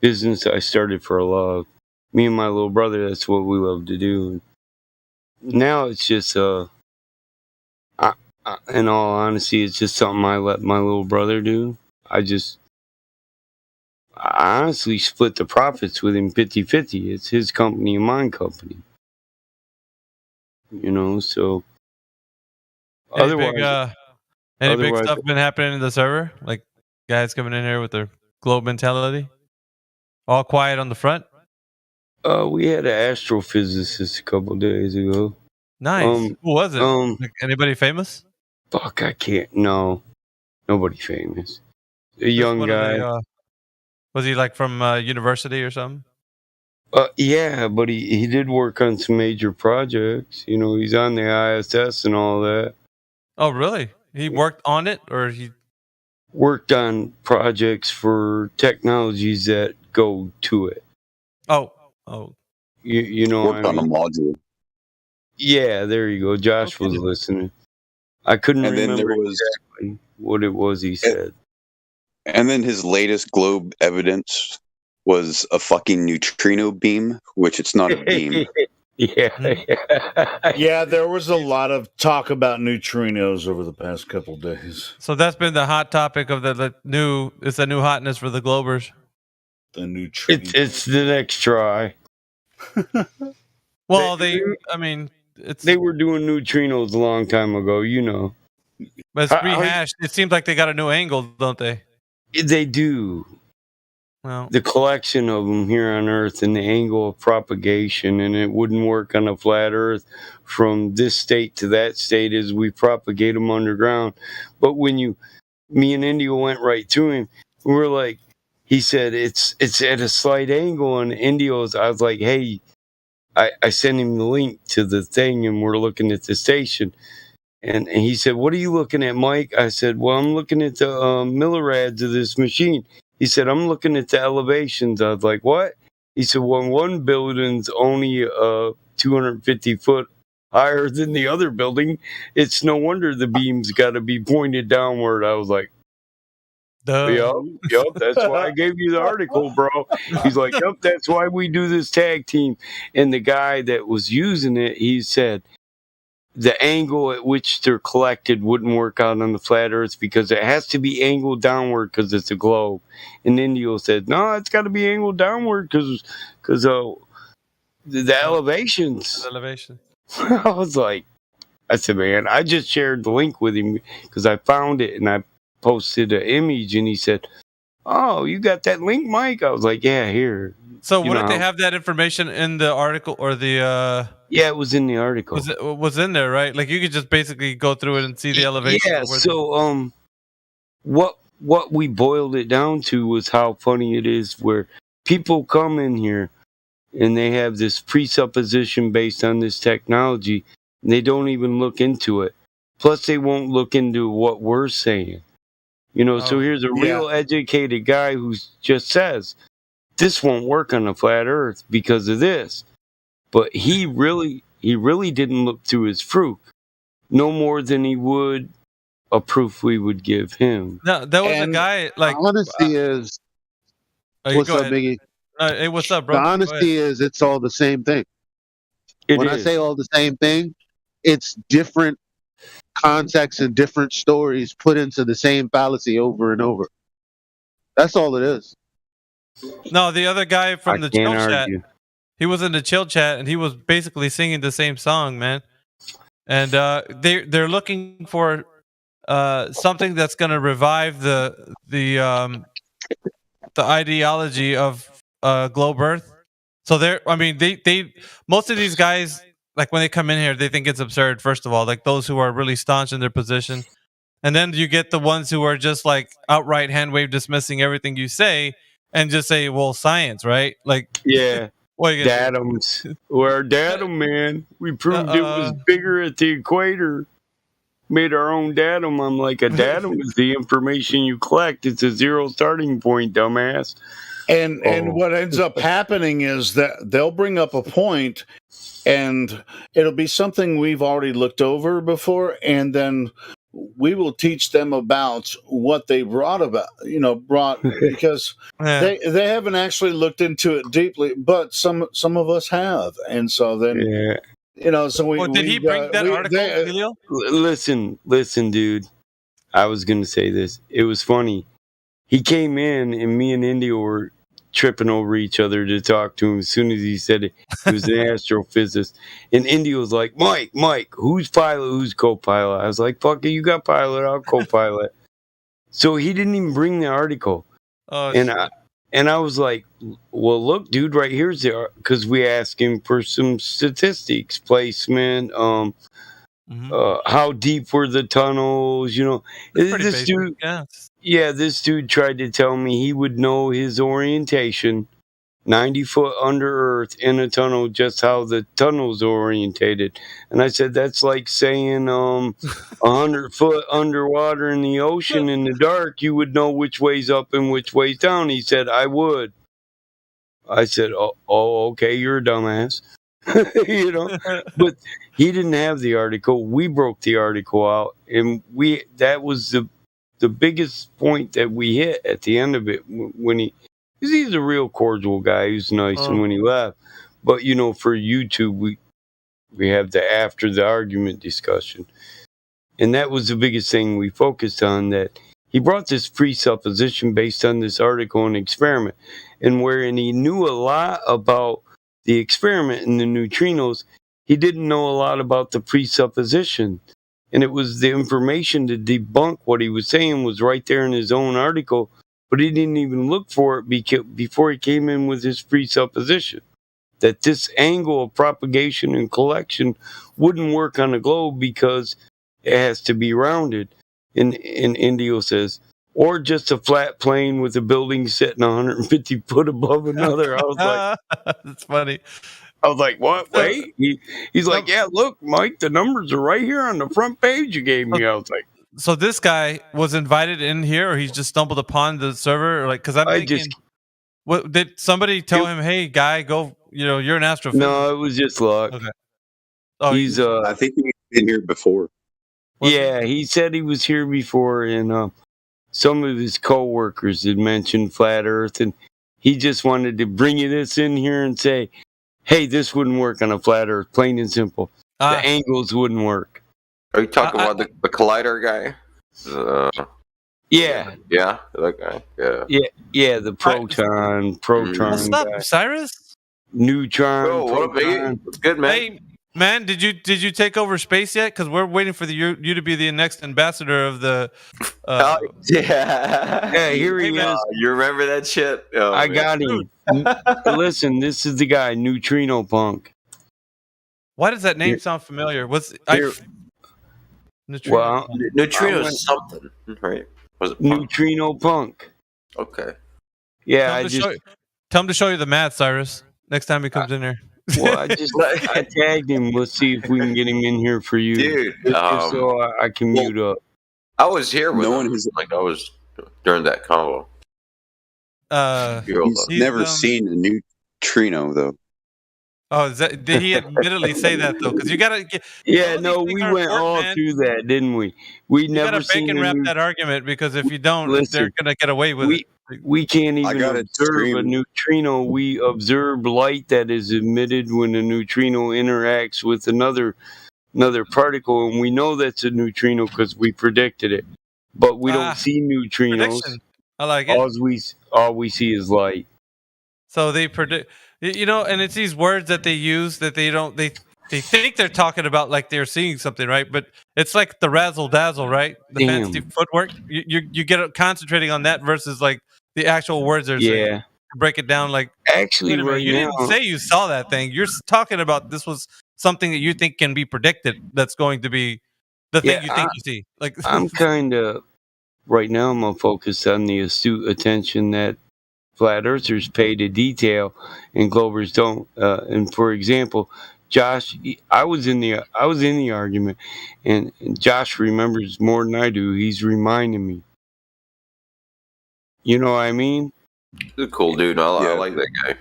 business I started for a love. Me and my little brother, that's what we love to do. Now it's just in all honesty, it's just something I let my little brother do. I honestly split the profits with him 50-50. It's his company and my company. You know, so any big stuff been happening in the server? Like guys coming in here with their globe mentality? All quiet on the front? We had an astrophysicist a couple days ago. Nice. Who was it? Like anybody famous? Fuck, I can't. No, nobody famous. A young guy. Was he like from university or something? Yeah, but he did work on some major projects. You know, he's on the ISS and all that. Oh, really? He worked on it, or he worked on projects for technologies that go to it. Oh. You know, worked on a module. Yeah, there you go. Josh was listening. I couldn't remember exactly what it was he said. And then his latest globe evidence was a fucking neutrino beam, which it's not a beam. Yeah, there was a lot of talk about neutrinos over the past couple days. So that's been the hot topic of the new. It's a new hotness for the Globers. The neutrino. It's the next try. Well, they were doing neutrinos a long time ago, you know. But it's rehashed. It seems like they got a new angle, don't they? They do. Well, the collection of them here on Earth and the angle of propagation, and it wouldn't work on a flat Earth from this state to that state as we propagate them underground. But when me and Indio went right through him, we were like, he said it's at a slight angle, and Indio's, I was like, hey, I sent him the link to the thing, and we're looking at the station. And he said, what are you looking at, Mike? I said, well, I'm looking at the millirads of this machine. He said, I'm looking at the elevations. I was like, what? He said, well, one building's only 250 foot higher than the other building. It's no wonder the beam's got to be pointed downward. I was like, Yup, that's why I gave you the article, bro. He's like, yup, that's why we do this tag team. And the guy that was using it, he said, the angle at which they're collected wouldn't work out on the flat Earth because it has to be angled downward because it's a globe. And Indio said, no, it's got to be angled downward because the elevations. Elevation. I was like, I said, man, I just shared the link with him because I found it and I posted an image, and he said, oh, you got that link, Mike? I was like, yeah, here. So wouldn't they have that information in the article or the Yeah, it was in the article. Was in there, right? Like you could just basically go through it and see the elevation. Yeah. of where So what we boiled it down to was how funny it is where people come in here and they have this presupposition based on this technology and they don't even look into it. Plus they won't look into what we're saying. So here's a real educated guy who just says this won't work on a flat earth because of this. But he really didn't look through his proof no more than he would a proof we would give him. No, there was a guy like. Honesty is. What's up, Biggie? Hey, what's up, bro? The honesty is it's all the same thing. When I say all the same thing, it's different contexts and different stories put into the same fallacy over and over. That's all it is. No, the other guy from the chill chat. argue. He was in the chill chat and he was basically singing the same song, man. And they're looking for something that's going to revive the ideology of globe Earth. So they most of these guys, like when they come in here, they think it's absurd. First of all, like those who are really staunch in their position, and then you get the ones who are just like outright hand wave dismissing everything you say and just say, "Well, science, right?" Like, yeah. What are you gonna do? Datums. We're datum, man. We proved it was bigger at the equator. Made our own datum. I'm like, a datum is the information you collect. It's a zero starting point, dumbass. And what ends up happening is that they'll bring up a point and it'll be something we've already looked over before, and then we will teach them about what they brought because they haven't actually looked into it deeply, but some of us have, and so then so we. Did he bring that article, Emilio? Listen, dude. I was gonna say this. It was funny. He came in, and me and India were tripping over each other to talk to him. As soon as he said it, he was an astrophysicist. And India was like, Mike, who's pilot, who's co-pilot? I was like, fuck it, you got pilot, I'll co-pilot. So he didn't even bring the article. And I was like, well, look, dude, right here's the, because we asked him for some statistics, placement, how deep were the tunnels, this dude. Yeah, this dude tried to tell me he would know his orientation, 90 foot under earth in a tunnel, just how the tunnel's orientated. And I said, that's like saying 100 foot underwater in the ocean in the dark, you would know which way's up and which way's down. He said, I would. I said, oh okay, you're a dumbass. But he didn't have the article. We broke the article out, and that was the biggest point that we hit at the end of it when because he's a real cordial guy. He's nice, and when he left. But for YouTube, we have the after the argument discussion, and that was the biggest thing we focused on. That he brought this presupposition based on this article and experiment, and wherein he knew a lot about the experiment and the neutrinos, he didn't know a lot about the presupposition. And it was the information to debunk what he was saying was right there in his own article, but he didn't even look for it before he came in with his presupposition that this angle of propagation and collection wouldn't work on a globe because it has to be rounded. And Indio says, or just a flat plane with a building sitting 150 foot above another. I was like, that's funny. I was like, what? Wait. He's like, yeah, look, Mike, the numbers are right here on the front page you gave me. I was like, so this guy was invited in here, or he just stumbled upon the server? Or like, because I'm thinking, what did somebody tell him? Hey, guy, go. You're an astrophysicist. No, it was just luck. Okay. Oh, he's. I think he's been here before. Yeah, he said he was here before, and some of his coworkers had mentioned flat Earth, and he just wanted to bring this in here and say, hey, this wouldn't work on a flat Earth, plain and simple. The angles wouldn't work. Are you talking about the collider guy? Yeah. Yeah, that guy. Yeah, the proton What's up, guy. Cyrus? Neutron. Oh, what up, What's good, man? Hey, man, did you take over space yet? Because we're waiting for you to be the next ambassador of the. Yeah, here he is. You remember that shit? Oh, I got him. Listen, this is the guy, Neutrino Punk. Why does that name Here- sound familiar? here- Neutrino? Well, Neutrino I went- is something, right? Was it punk? Neutrino Punk. Okay. Yeah, Tell I him, just tell him to show you the math, Cyrus. Next time he comes in here. well, I tagged him. Let's see if we can get him in here for you, Dude, just so I can mute up. I was here with No him. one has- Like I was during that combo. He's never seen a neutrino though. Oh, did he admittedly say that though? Because you gotta get. Yeah, no, we went all through that, didn't we? We You never gotta seen bacon a wrap new- that argument because if you don't, Listen, they're gonna get away with it. We can't even gotta observe a stream. neutrino. We observe light that is emitted when a neutrino interacts with another particle, and we know that's a neutrino because we predicted it. But we don't see neutrinos. Prediction. I like it. All we see is light. So they predict, and it's these words that they use that they don't. They think they're talking about like they're seeing something, right? But it's like the razzle dazzle, right? The fancy footwork. You get concentrating on that versus like the actual words they're saying. Yeah. Break it down like. Actually, wait a minute, right you now, didn't say you saw that thing. You're talking about this was something that you think can be predicted. That's going to be the thing you think you see. Like I'm kind of right now. I'm gonna focus on the astute attention that flat earthers pay to detail, and Glovers don't. And for example, Josh, I was in the argument, and Josh remembers more than I do. He's reminding me. You know what I mean? He's a cool dude. I like that guy.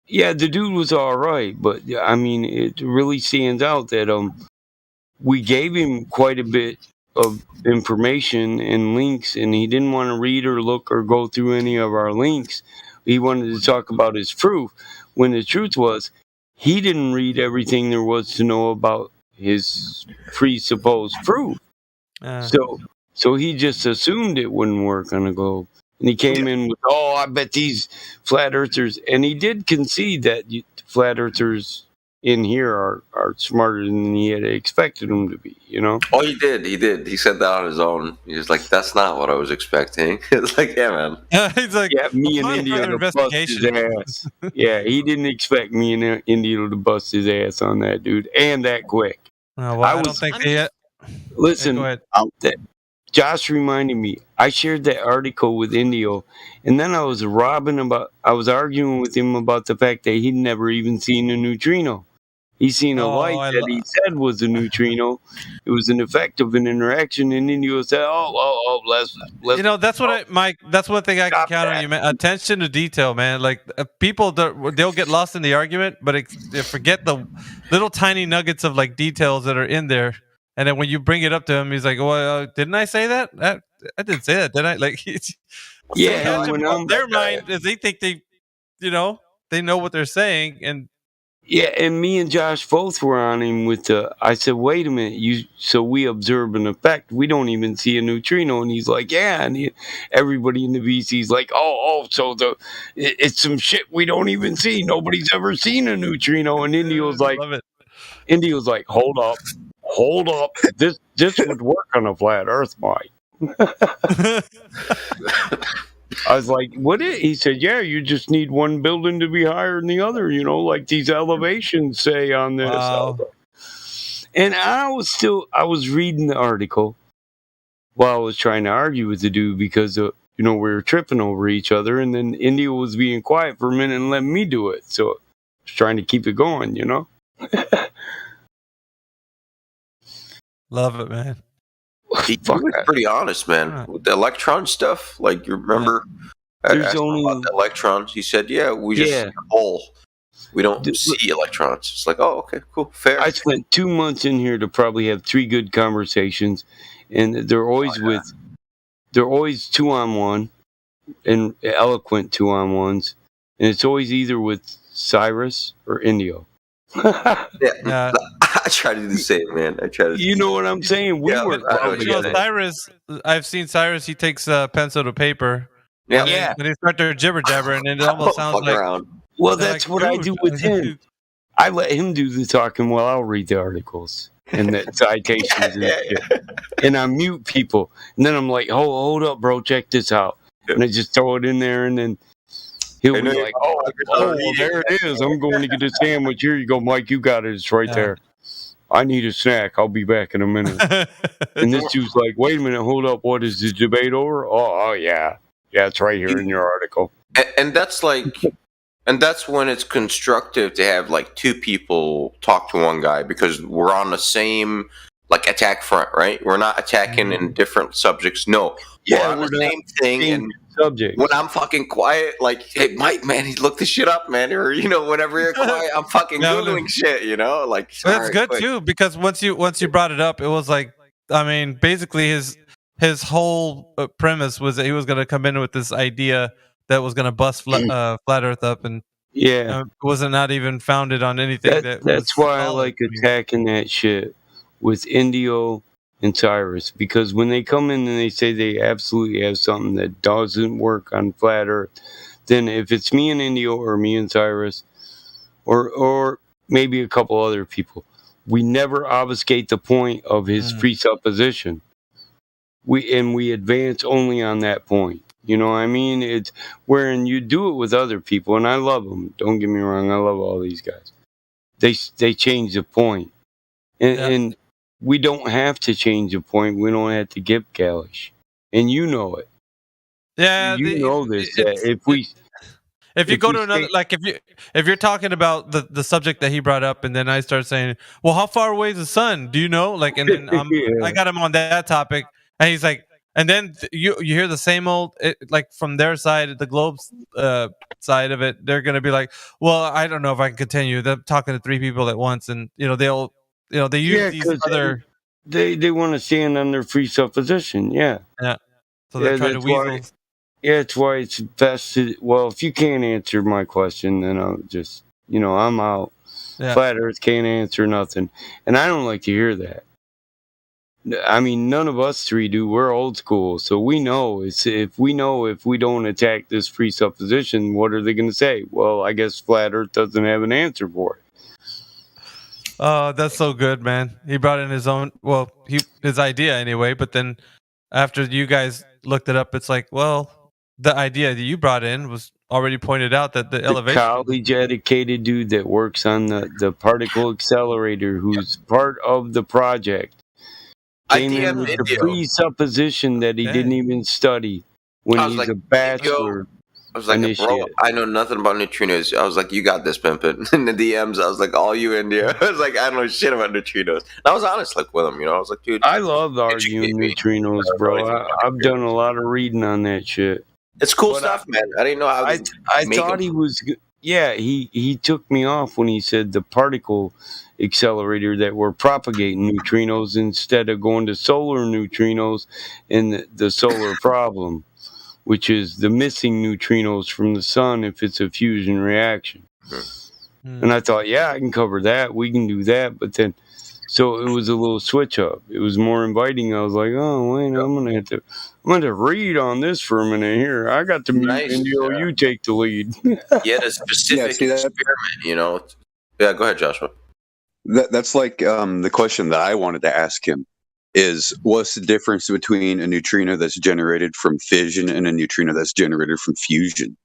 Yeah, the dude was all right, but I mean, it really stands out that we gave him quite a bit of information and links, and he didn't want to read or look or go through any of our links. He wanted to talk about his proof, when the truth was he didn't read everything there was to know about his presupposed proof. So he just assumed it wouldn't work on a globe. And he came in with, I bet these flat earthers, and he did concede that flat earthers in here are smarter than he had expected them to be, Oh, he did. He said that on his own. He was like, that's not what I was expecting. It's like, yeah, man. He's like, yeah, me and India to bust his ass. Yeah, he didn't expect me and India to bust his ass on that dude, and that quick. I don't think they. Listen, go ahead. Josh reminded me. I shared that article with Indio, and then I was arguing with him about the fact that he'd never even seen a neutrino. He's seen a light that he said was a neutrino. It was an effect of an interaction, and Indio said, let's. That's what Mike. That's one thing I can count on you, man. Attention to detail, man. Like people, they'll get lost in the argument, but they forget the little tiny nuggets of like details that are in there. And then when you bring it up to him, he's like, "Well, didn't I say that? I didn't say that, did I?" Like, their mind is they think they know what they're saying, and and me and Josh both were on him with I said, "Wait a minute, so we observe an effect. We don't even see a neutrino," and he's like, "Yeah," and everybody in the VC's like, so it's some shit we don't even see. Nobody's ever seen a neutrino," and Indio's like, "Hold up, this would work on a flat Earth, Mike." I was like, "What is?" He said, "Yeah, you just need one building to be higher than the other, like these elevations say on this." Wow. And I was reading the article while I was trying to argue with the dude because we were tripping over each other, and then India was being quiet for a minute and letting me do it. So I was trying to keep it going, Love it, man. He was pretty honest, man. With the electron stuff, like you remember, I asked him about the electrons. He said, "Yeah, we just see a hole. We don't see electrons." It's like, oh, okay, cool, fair. I spent 2 months in here to probably have 3 good conversations, and they're always they're always 2-on-1 and eloquent 2-on-1s, and it's always either with Cyrus or Indio. I try to do the same, man. I try to. You know what I'm saying? We work well together. Cyrus, I've seen Cyrus. He takes pencil to paper. Yeah. And they start their jibber jabber, and it almost sounds like. Well, that's what I do with him. I let him do the talking while I'll read the articles and the citations and shit. And I mute people, and then I'm like, hold up, bro, check this out, and I just throw it in there, and then he'll be like, oh, there it is. I'm going to get a sandwich. Here you go, Mike. You got it. It's right there. I need a snack. I'll be back in a minute. And this dude's like, wait a minute, hold up. What is the debate over? Oh yeah. Yeah, it's right here in your article. And that's like, and that's when it's constructive to have like two people talk to one guy because we're on the same like attack front, right? We're not attacking in different subjects. No, we're on the same thing. And subject. When I'm fucking quiet, like, hey, Mike, man, he looked this shit up, man. Or, you know, whenever you're quiet, I'm fucking Googling shit, you know? Like, But that's good too, because once you brought it up, it was like, I mean, basically his whole premise was that he was going to come in with this idea that was going to bust flat Earth up, and Yeah. it wasn't not even founded on anything. That's why I like attacking that shit with Indio and Cyrus, because when they come in and they say they absolutely have something that doesn't work on flat Earth, then if it's me and Indio or me and Cyrus or maybe a couple other people, we never obfuscate the point of his presupposition. We advance only on that point. You know what I mean? It's wherein you do it with other people, and I love them. Don't get me wrong, I love all these guys. They change the point, and we don't have to change the point. We don't have to get Kalish, and you know it. Yeah, you know this. If you go to another, like if you're talking about the subject that he brought up, and then I start saying, well, how far away is the sun? Do you know? Like, and then I got him on that topic, and he's like, and then you hear the same old, like from their side, the Globe's side of it, they're gonna be like, well, I don't know if I can continue. They're talking to three people at once, and they use these other. They want to stand on their presupposition. Yeah. So they're trying to weasel. It's why it's best to, well, if you can't answer my question, then I'll just, I'm out. Yeah. Flat Earth can't answer nothing. And I don't like to hear that. I mean, none of us three do. We're old school. So we know if we don't attack this presupposition, what are they going to say? Well, I guess Flat Earth doesn't have an answer for it. Oh, that's so good, man. He brought in his own, his idea anyway, but then after you guys looked it up, it's like, well, the idea that you brought in was already pointed out that the elevation. College-educated dude that works on the particle accelerator, who's part of the project, came in with the presupposition that he didn't even study when he's a bachelor. I was like, bro, I know nothing about neutrinos. I was like, you got this, Pimpin. In the DMs, I was like, all you India. I was like, I don't know shit about neutrinos. And I was honest like with him, I was like, dude. I love arguing neutrinos, bro. I've done a lot of reading on that shit. It's cool stuff, man. I didn't know how. I thought he was. Yeah, he took me off when he said the particle accelerator that we're propagating neutrinos instead of going to solar neutrinos and the solar problem, which is the missing neutrinos from the sun if it's a fusion reaction. And I thought, yeah, I can cover that. We can do that. But then, so it was a little switch up. It was more inviting. I was like, oh, wait, I'm going to read on this for a minute here. I got to mute Indio. You take the lead. Yeah, the specific experiment, Yeah, go ahead, Joshua. That's like the question that I wanted to ask him is, what's the difference between a neutrino that's generated from fission and a neutrino that's generated from fusion?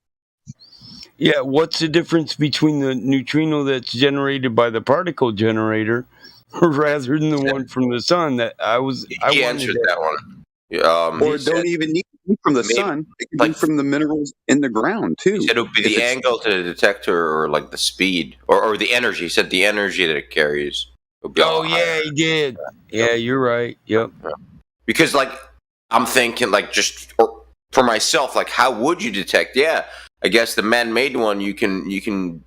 Yeah, what's the difference between the neutrino that's generated by the particle generator rather than the one from the sun? He answered that one. Or don't even need to be from the sun. It can be from the minerals in the ground too. He said it would be the angle to the detector, or like the speed, or the energy. He said the energy that it carries. Oh yeah, he did. Yeah, you're right. Yep. Because like I'm thinking, like just for myself, like how would you detect? Yeah, I guess the man-made one. You can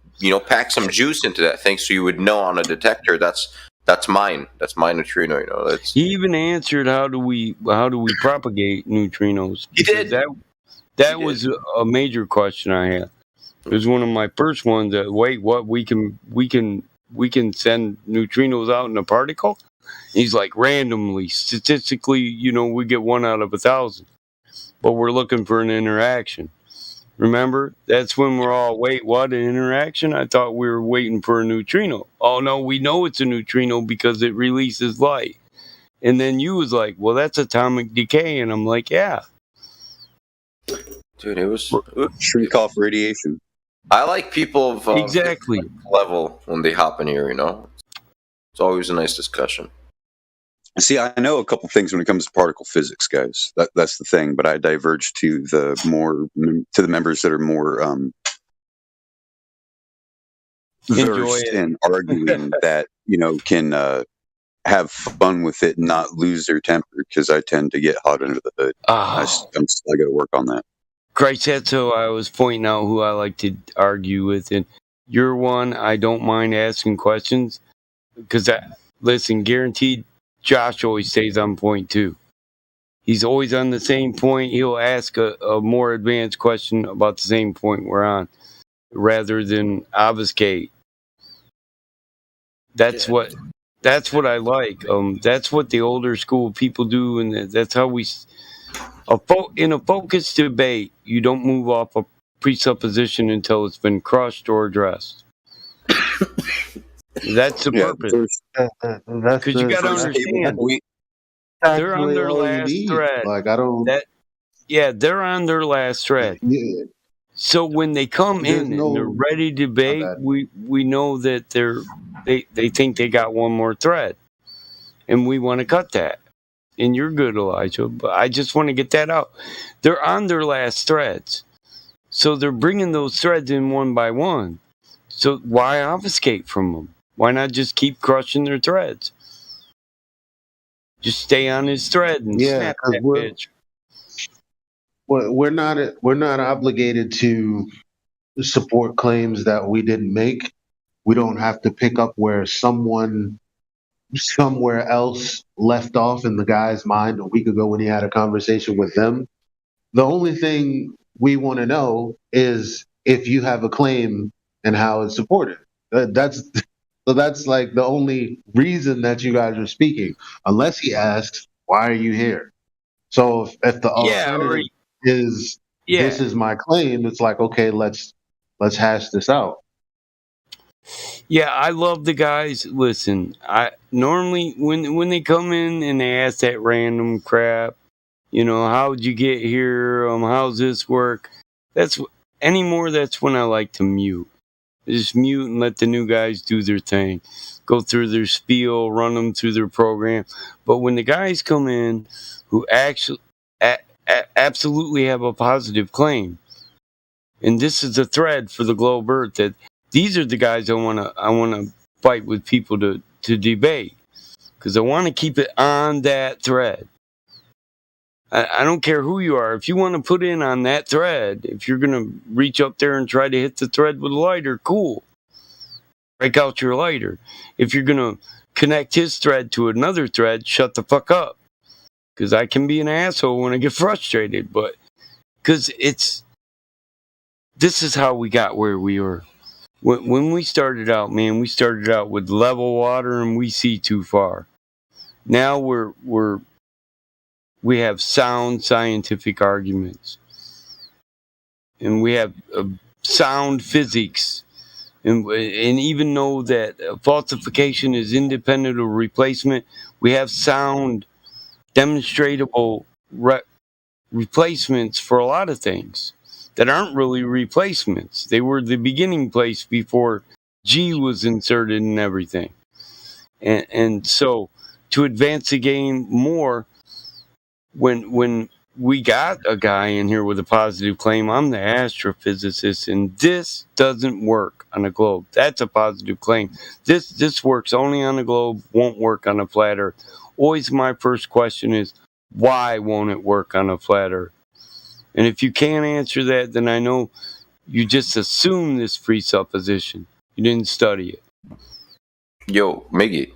pack some juice into that thing, so you would know on a detector that's mine. That's my neutrino. He even answered how do we propagate neutrinos? He did. That was a major question I had. It was one of my first ones. That we can send neutrinos out in a particle? He's like, randomly, statistically, we get 1 out of 1,000. But we're looking for an interaction. Remember? That's when we're all, wait, what, an interaction? I thought we were waiting for a neutrino. Oh, no, we know it's a neutrino because it releases light. And then you was like, well, that's atomic decay. And I'm like, yeah. Dude, it was... Shrink off radiation. I like people of exactly level when they hop in here, It's always a nice discussion. See, I know a couple things when it comes to particle physics, guys. That's the thing, but I diverge to the members that are more versed in arguing that can have fun with it and not lose their temper, because I tend to get hot under the hood. I got to work on that. Christ, that's who I was pointing out who I like to argue with, and you're one I don't mind asking questions because listen, guaranteed. Josh always stays on point too. He's always on the same point. He'll ask a more advanced question about the same point we're on, rather than obfuscate. That's what I like. That's what the older school people do, and that's how we. In a focused debate, you don't move off a presupposition until it's been crushed or addressed. That's the purpose. Because you got to understand, they're on their last thread. Like I don't. They're on their last thread. Yeah. So when they come in and they're ready to debate, we know that they think they got one more thread, and we want to cut that. And you're good, Elijah, but I just want to get that out. They're on their last threads, so they're bringing those threads in one by one. So why obfuscate from them? Why not just keep crushing their threads? Just stay on his thread and snap that bitch. We're not obligated to support claims that we didn't make. We don't have to pick up where someone somewhere else left off in the guy's mind a week ago when he had a conversation with them. The only thing we want to know is if you have a claim and how it's supported. That's like the only reason that you guys are speaking, unless he asks, "Why are you here?" So if the alternative is this is my claim, it's like, okay, let's hash this out. Yeah, I love the guys. Listen, I normally when they come in and they ask that random crap, how'd you get here? How's this work? That's when I like to mute. Just mute and let the new guys do their thing, go through their spiel, run them through their program. But when the guys come in who actually absolutely have a positive claim, and this is the thread for the Globe Earth, that these are the guys I want to fight with people to debate, because I want to keep it on that thread. I don't care who you are. If you want to put in on that thread, if you're going to reach up there and try to hit the thread with a lighter, cool. Break out your lighter. If you're going to connect his thread to another thread, shut the fuck up. Because I can be an asshole when I get frustrated, but because this is how we got where we were. When we started out, man, we started out with level water and we see too far. Now we have sound scientific arguments, and we have sound physics, and even though that falsification is independent of replacement, we have sound demonstrable replacements for a lot of things that aren't really replacements. They were the beginning place before G was inserted and everything. And so to advance the game more, when we got a guy in here with a positive claim, I'm the astrophysicist, and this doesn't work on a globe. That's a positive claim. This works only on a globe, won't work on a flat earth. Always my first question is, why won't it work on a flat earth? And if you can't answer that, then I know you just assume this presupposition. You didn't study it. Yo, Miggy.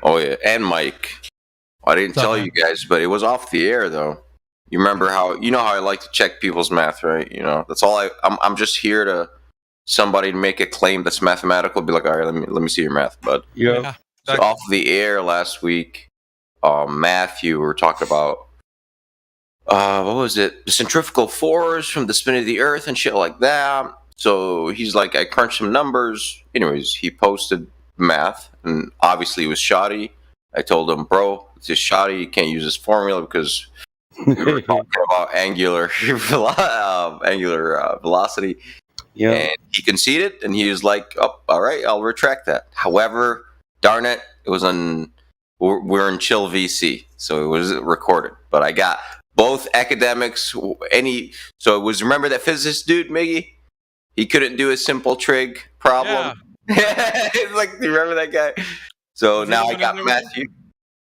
Oh, yeah. And Mike. I didn't tell you guys, but it was off the air, though. You remember how I like to check people's math, right? That's all I'm just here to somebody to make a claim that's mathematical. Be like, all right, let me see your math, bud. Yeah. So off the air last week, Matthew, we were talking about, what was it? The centrifugal force from the spin of the earth and shit like that. So he's like, I crunched some numbers. Anyways, he posted math, and obviously it was shoddy. I told him, bro, it's just shoddy. You can't use this formula because we were talking about angular velocity. Yeah. And he conceded, and he was like, "Oh, all right, I'll retract that." However, darn it, it was on. We're in Chill VC, so it was recorded. But I got both academics. So it was, remember that physicist dude, Miggy? He couldn't do a simple trig problem. Yeah. Like, do you remember that guy? So now I got Matthew.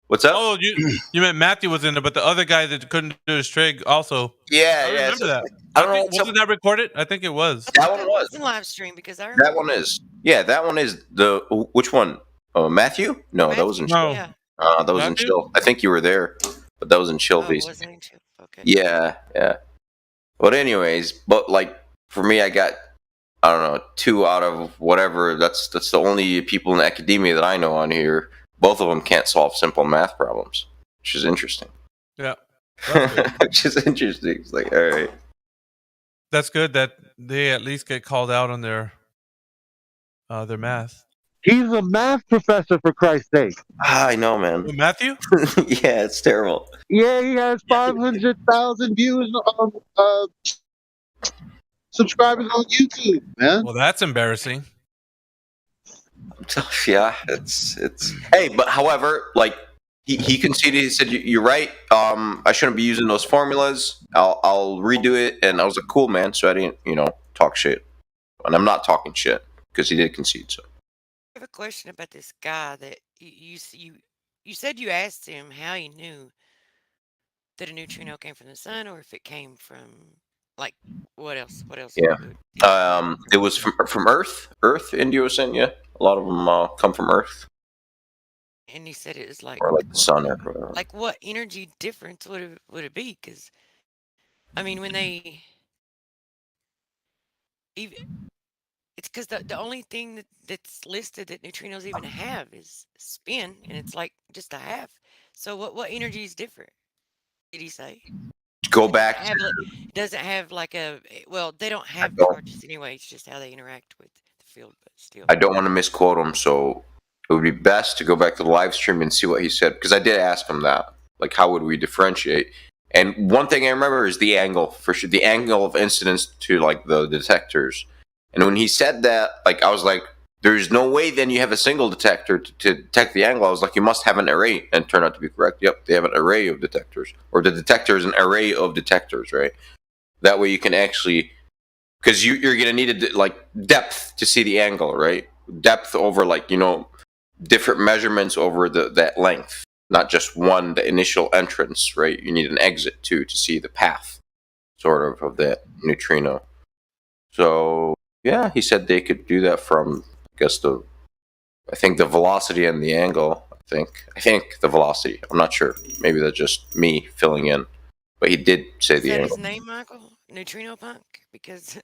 What's up? Oh, you meant Matthew was in there, but the other guy that couldn't do his trig also. Yeah, I remember that. I don't know. Wasn't that recorded? I think it was. That one was. It's a live stream because I That one is. Yeah, that one is the. Which one? Matthew? No, that was in Chill. Yeah. That was in Chill. I think you were there, but that was in Chill VC. Was it in Chill? Okay. Yeah. But anyways, like for me, I got, I don't know, 2 out of whatever. That's the only people in academia that I know on here. Both of them can't solve simple math problems, which is interesting. Yeah. Which is interesting. It's like, all right. That's good that they at least get called out on their math. He's a math professor, for Christ's sake. I know, man. Matthew? Yeah, it's terrible. Yeah, he has 500,000 views on subscribers on YouTube, man. Well, that's embarrassing. Yeah, it's. Hey, but however, like he conceded. He said, "You're right. I shouldn't be using those formulas. I'll redo it." And I was like, "Cool, man." So I didn't, talk shit. And I'm not talking shit because he did concede. So I have a question about this guy that you said you asked him how he knew that a neutrino came from the sun, or if it came from, like, what else? yeah, it was from Earth. India was saying, yeah, a lot of them come from Earth. And he said it was like, or like the sun or whatever. Like, what energy difference would it be? Because, I mean, when they even, it's because the only thing that's listed that neutrinos even have is spin, and it's like just a half. So what energy is different? Did he say? Go back. It doesn't have like a, well, they don't have charges anyway. It's just how they interact with the field, but still. I don't want to misquote him, so it would be best to go back to the live stream and see what he said, because I did ask him that, like, how would we differentiate? And one thing I remember is the angle, for sure, the angle of incidence to like the detectors. And when he said that, like, I was like, there's no way then you have a single detector to detect the angle. I was like, you must have an array, and it turned out to be correct. Yep, they have an array of detectors, or the detector is an array of detectors, right? That way you can actually, because you're going to need like depth to see the angle, right? Depth over, like, different measurements over that length, not just the initial entrance, right? You need an exit too to see the path, sort of that neutrino. So yeah, he said they could do that from, I think the velocity and the angle. I think the velocity. I'm not sure. Maybe that's just me filling in, but he did say the angle. Is that his name, Michael? Neutrino Punk? Because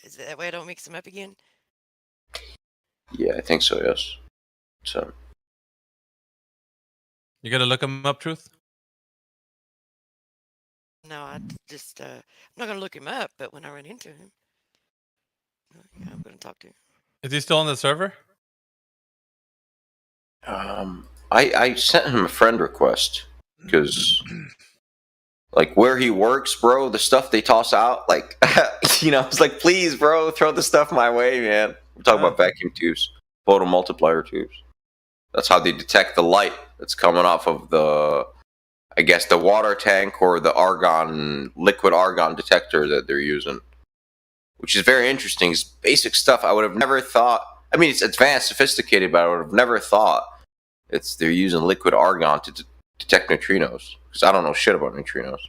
is that way I don't mix them up again? Yeah, I think so. Yes. So you gotta look him up, Truth? No, I just I'm not gonna look him up, but when I run into him, yeah, I'm gonna talk to him. Is he still on the server? I sent him a friend request because, like, where he works, bro, the stuff they toss out, like, it's like, please, bro, throw the stuff my way, man. We're talking about vacuum tubes, photomultiplier tubes. That's how they detect the light that's coming off of the water tank or the liquid argon detector that they're using, which is very interesting. It's basic stuff I would have never thought. I mean, it's advanced, sophisticated, but I would have never thought they're using liquid argon to detect neutrinos, because I don't know shit about neutrinos.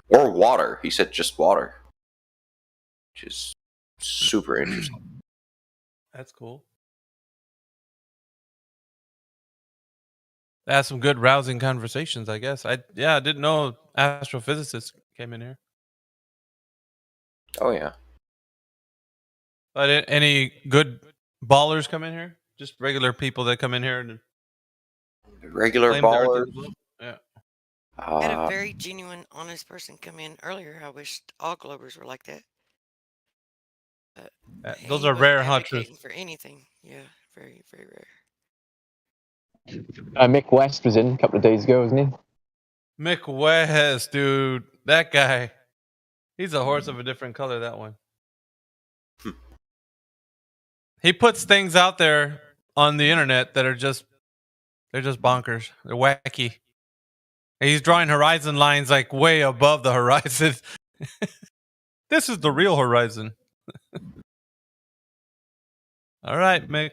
Or water. He said just water, which is super interesting. That's cool. They had some good rousing conversations, I guess. I didn't know astrophysicists came in here. Oh yeah. But any good ballers come in here? Just regular people that come in here and regular ballers. Yeah. I had a very genuine, honest person come in earlier. I wish all Globers were like that. Those are rare, huh, Truth? For anything, yeah, very, very rare. Mick West was in a couple of days ago, wasn't he? Mick West, dude, that guy. He's a horse of a different color. That one. He puts things out there on the internet that are just bonkers. They're wacky. And he's drawing horizon lines like way above the horizon. This is the real horizon. All right, Mick.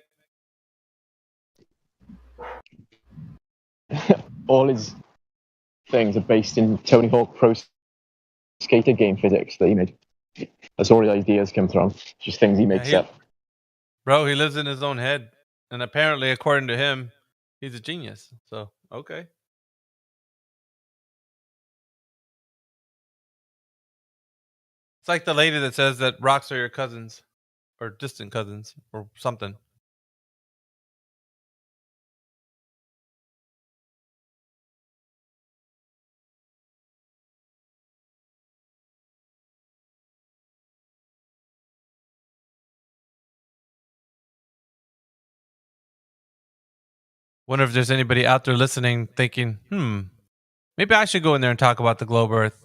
All his things are based in Tony Hawk Pro Skater game physics that he made. That's where all the ideas come from. Just things he makes up. Bro, he lives in his own head. And apparently, according to him, he's a genius. So, okay. It's like the lady that says that rocks are your cousins. Or distant cousins. Or something. Wonder if there's anybody out there listening thinking, maybe I should go in there and talk about the globe Earth.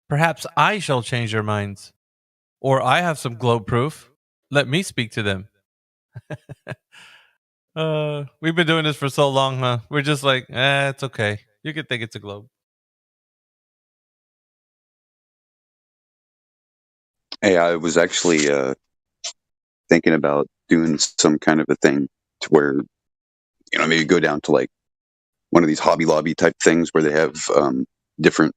Perhaps I shall change their minds. Or I have some globe proof. Let me speak to them. We've been doing this for so long, huh? We're just like, it's okay. You can think it's a globe. Hey, I was actually thinking about doing some kind of a thing to where, maybe go down to like one of these Hobby Lobby type things where they have different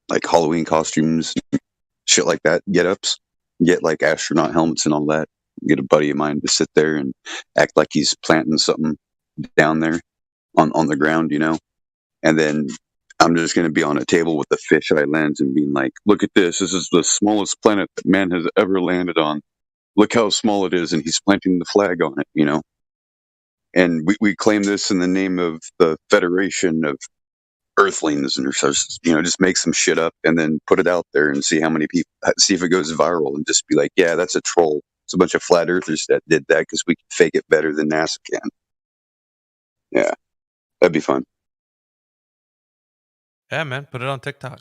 like Halloween costumes, shit like that, get-ups, get like astronaut helmets and all that. Get a buddy of mine to sit there and act like he's planting something down there on the ground, and then I'm just going to be on a table with a fisheye lens and being like, look at this. This is the smallest planet that man has ever landed on. Look how small it is. And he's planting the flag on it, And we claim this in the name of the Federation of Earthlings, and just make some shit up and then put it out there and see how many people, see if it goes viral, and just be like, yeah, that's a troll. It's a bunch of flat earthers that did that because we can fake it better than NASA can. Yeah, that'd be fun. Yeah, man, put it on TikTok.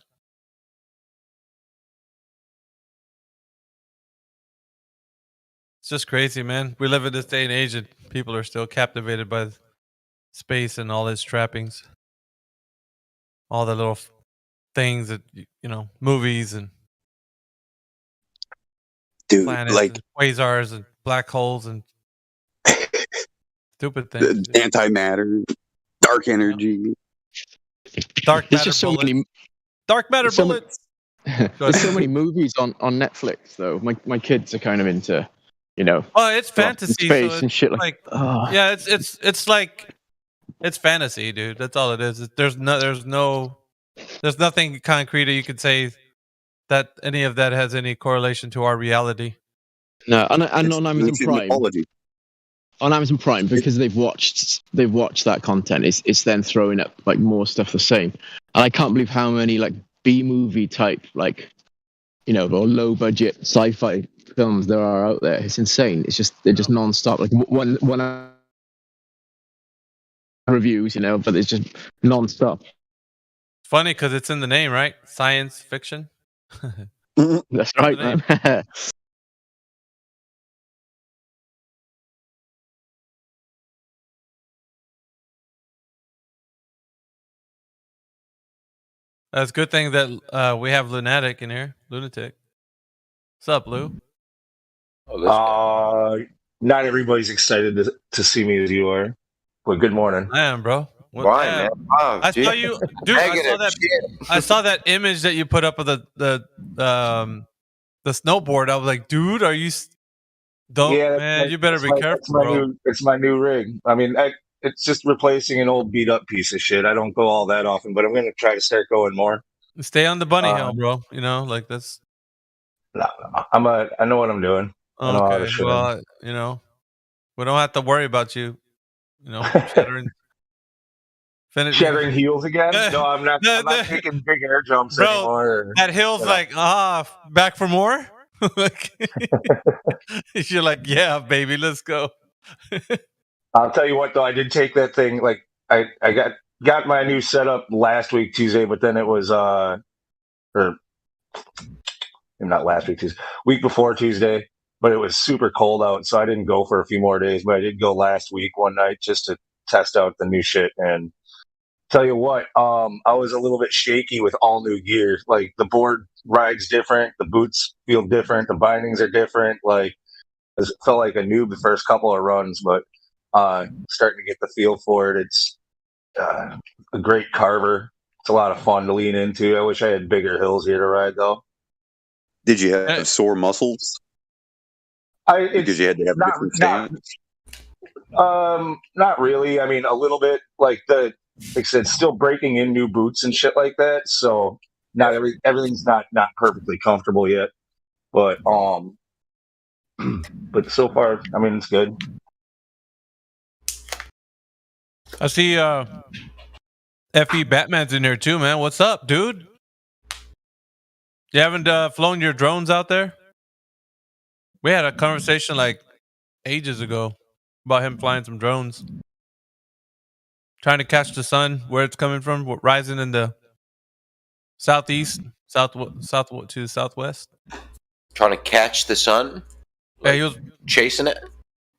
It's just crazy, man. We live in this day and age and people are still captivated by space and all its trappings. All the little things that, movies and planets like and quasars and black holes and stupid things. Antimatter, dark energy. Dark There's matter just so bullets. many. Dark matter There's so bullets. There's so many movies on Netflix though. My kids are kind of into, Oh, it's fantasy, space so and shit like. yeah, it's like it's fantasy, dude. That's all it is. There's nothing concrete that you could say that any of that has any correlation to our reality. No, and on Amazon Prime. Mythology. On Amazon Prime, because they've watched that content, it's then throwing up like more stuff the same. And I can't believe how many like B-movie type or low budget sci-fi films there are out there. It's insane. They're just non-stop. Like one reviews, but it's just non-stop. It's funny because it's in the name, right? Science fiction. That's right, man. That's a good thing that we have Lunatic in here. Lunatic. What's up, Lou? Not everybody's excited to see me as you are. Well, good morning. I am, bro. Why, man? Oh, I saw you, dude. I saw that image that you put up of the snowboard. I was like, dude, are you? Man, you better be careful, bro. It's my new rig. I mean, it's just replacing an old beat up piece of shit. I don't go all that often, but I'm going to try to start going more. Stay on the bunny hill, bro. Like this. No, I know what I'm doing. Okay. Well, we don't have to worry about you. Shattering heels again? No, I'm not. I'm not taking big air jumps anymore. That hill's like, back for more. You're like, yeah, baby, let's go. I'll tell you what, though, I did take that thing. Like, I got my new setup last week Tuesday, but then it was not last week, Tuesday, week before Tuesday, but it was super cold out, so I didn't go for a few more days. But I did go last week one night just to test out the new shit. And tell you what, I was a little bit shaky with all new gear. Like the board rides different, the boots feel different, the bindings are different. Like it felt like a noob the first couple of runs, but starting to get the feel for it. It's a great carver. It's a lot of fun to lean into. I wish I had bigger hills here to ride, though. Did you have sore muscles? Because you had to have different stance? Not really. I mean, a little bit. Like I said, still breaking in new boots and shit like that. So not everything's not perfectly comfortable yet. But but so far, I mean, it's good. I see FE Batman's in there too, man. What's up, dude? You haven't flown your drones out there? We had a conversation like ages ago about him flying some drones. Trying to catch the sun, where it's coming from, rising in the southeast, south to the southwest. Trying to catch the sun? Yeah, he was chasing it?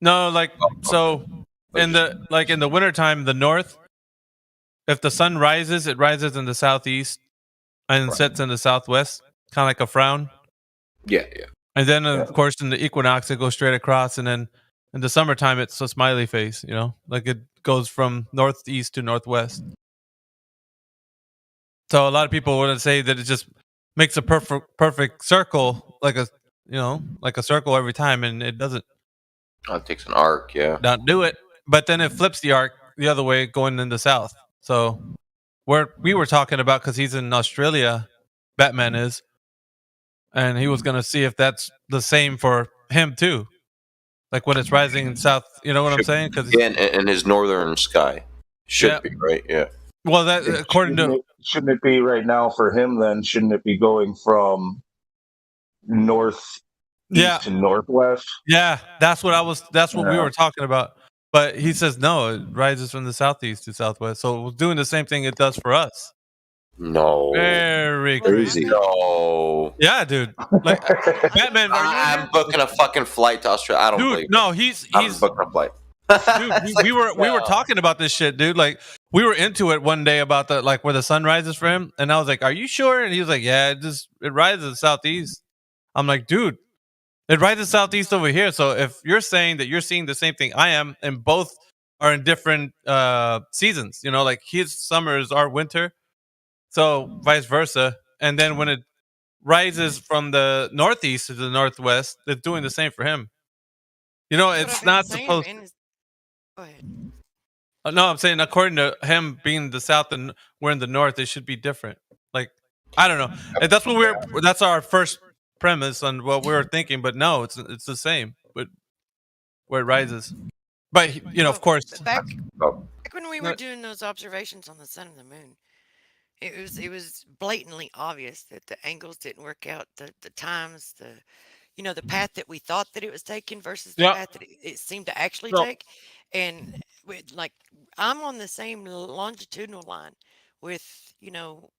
No, so in the wintertime, the north, if the sun rises, it rises in the southeast and sets in the southwest, kind of like a frown. Yeah. And then, of course, in the equinox, it goes straight across. And then in the summertime, it's a smiley face, like it goes from northeast to northwest. So a lot of people would say that it just makes a perfect circle, like a circle every time, and it doesn't. Oh, it takes an arc, yeah. Not do it. But then it flips the arc the other way, going in the south. So we were talking about, because he's in Australia, Batman is, and he was going to see if that's the same for him too, like when it's rising in south. You know what I'm saying? Because in his northern sky should be right. Yeah. Well, that according to shouldn't it be right now for him? Then shouldn't it be going from north to northwest? Yeah, that's what we were talking about. But he says no, it rises from the southeast to southwest. So it's doing the same thing it does for us. No. Very crazy. No. Yeah, dude. Like Batman, I'm booking a fucking flight to Australia. I don't believe. No, he's booking a flight. Dude, we were talking about this shit, dude. Like we were into it one day about where the sun rises for him, and I was like, "Are you sure?" And he was like, "Yeah, it rises southeast." I'm like, "Dude, it rises southeast over here." So if you're saying that you're seeing the same thing I am, and both are in different seasons, like his summer is our winter, so vice versa. And then when it rises from the northeast to the northwest, it's doing the same for him. It's not supposed. Go ahead. No, I'm saying according to him being the south and we're in the north, it should be different. Like, I don't know. And that's our first premise on what we were thinking, but no, it's the same, but where it rises. But of course, back when we were doing those observations on the sun and the moon, it was blatantly obvious that the angles didn't work out, the times, the path that we thought that it was taking versus the path that it seemed to actually take. And I'm on the same longitudinal line with, people,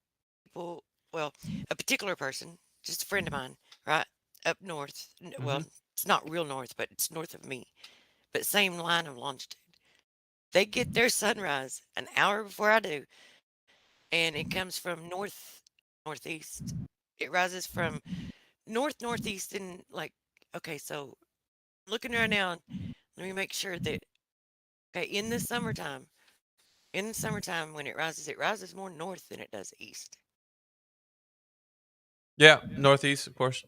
a particular person, just a friend of mine, right up north. Well, it's not real north, but it's north of me, but same line of longitude. They get their sunrise an hour before I do. And it comes from northeast. It rises from northeast and okay, so looking right now, let me make sure that in the summertime when it rises more north than it does east. Yeah, northeast, of course.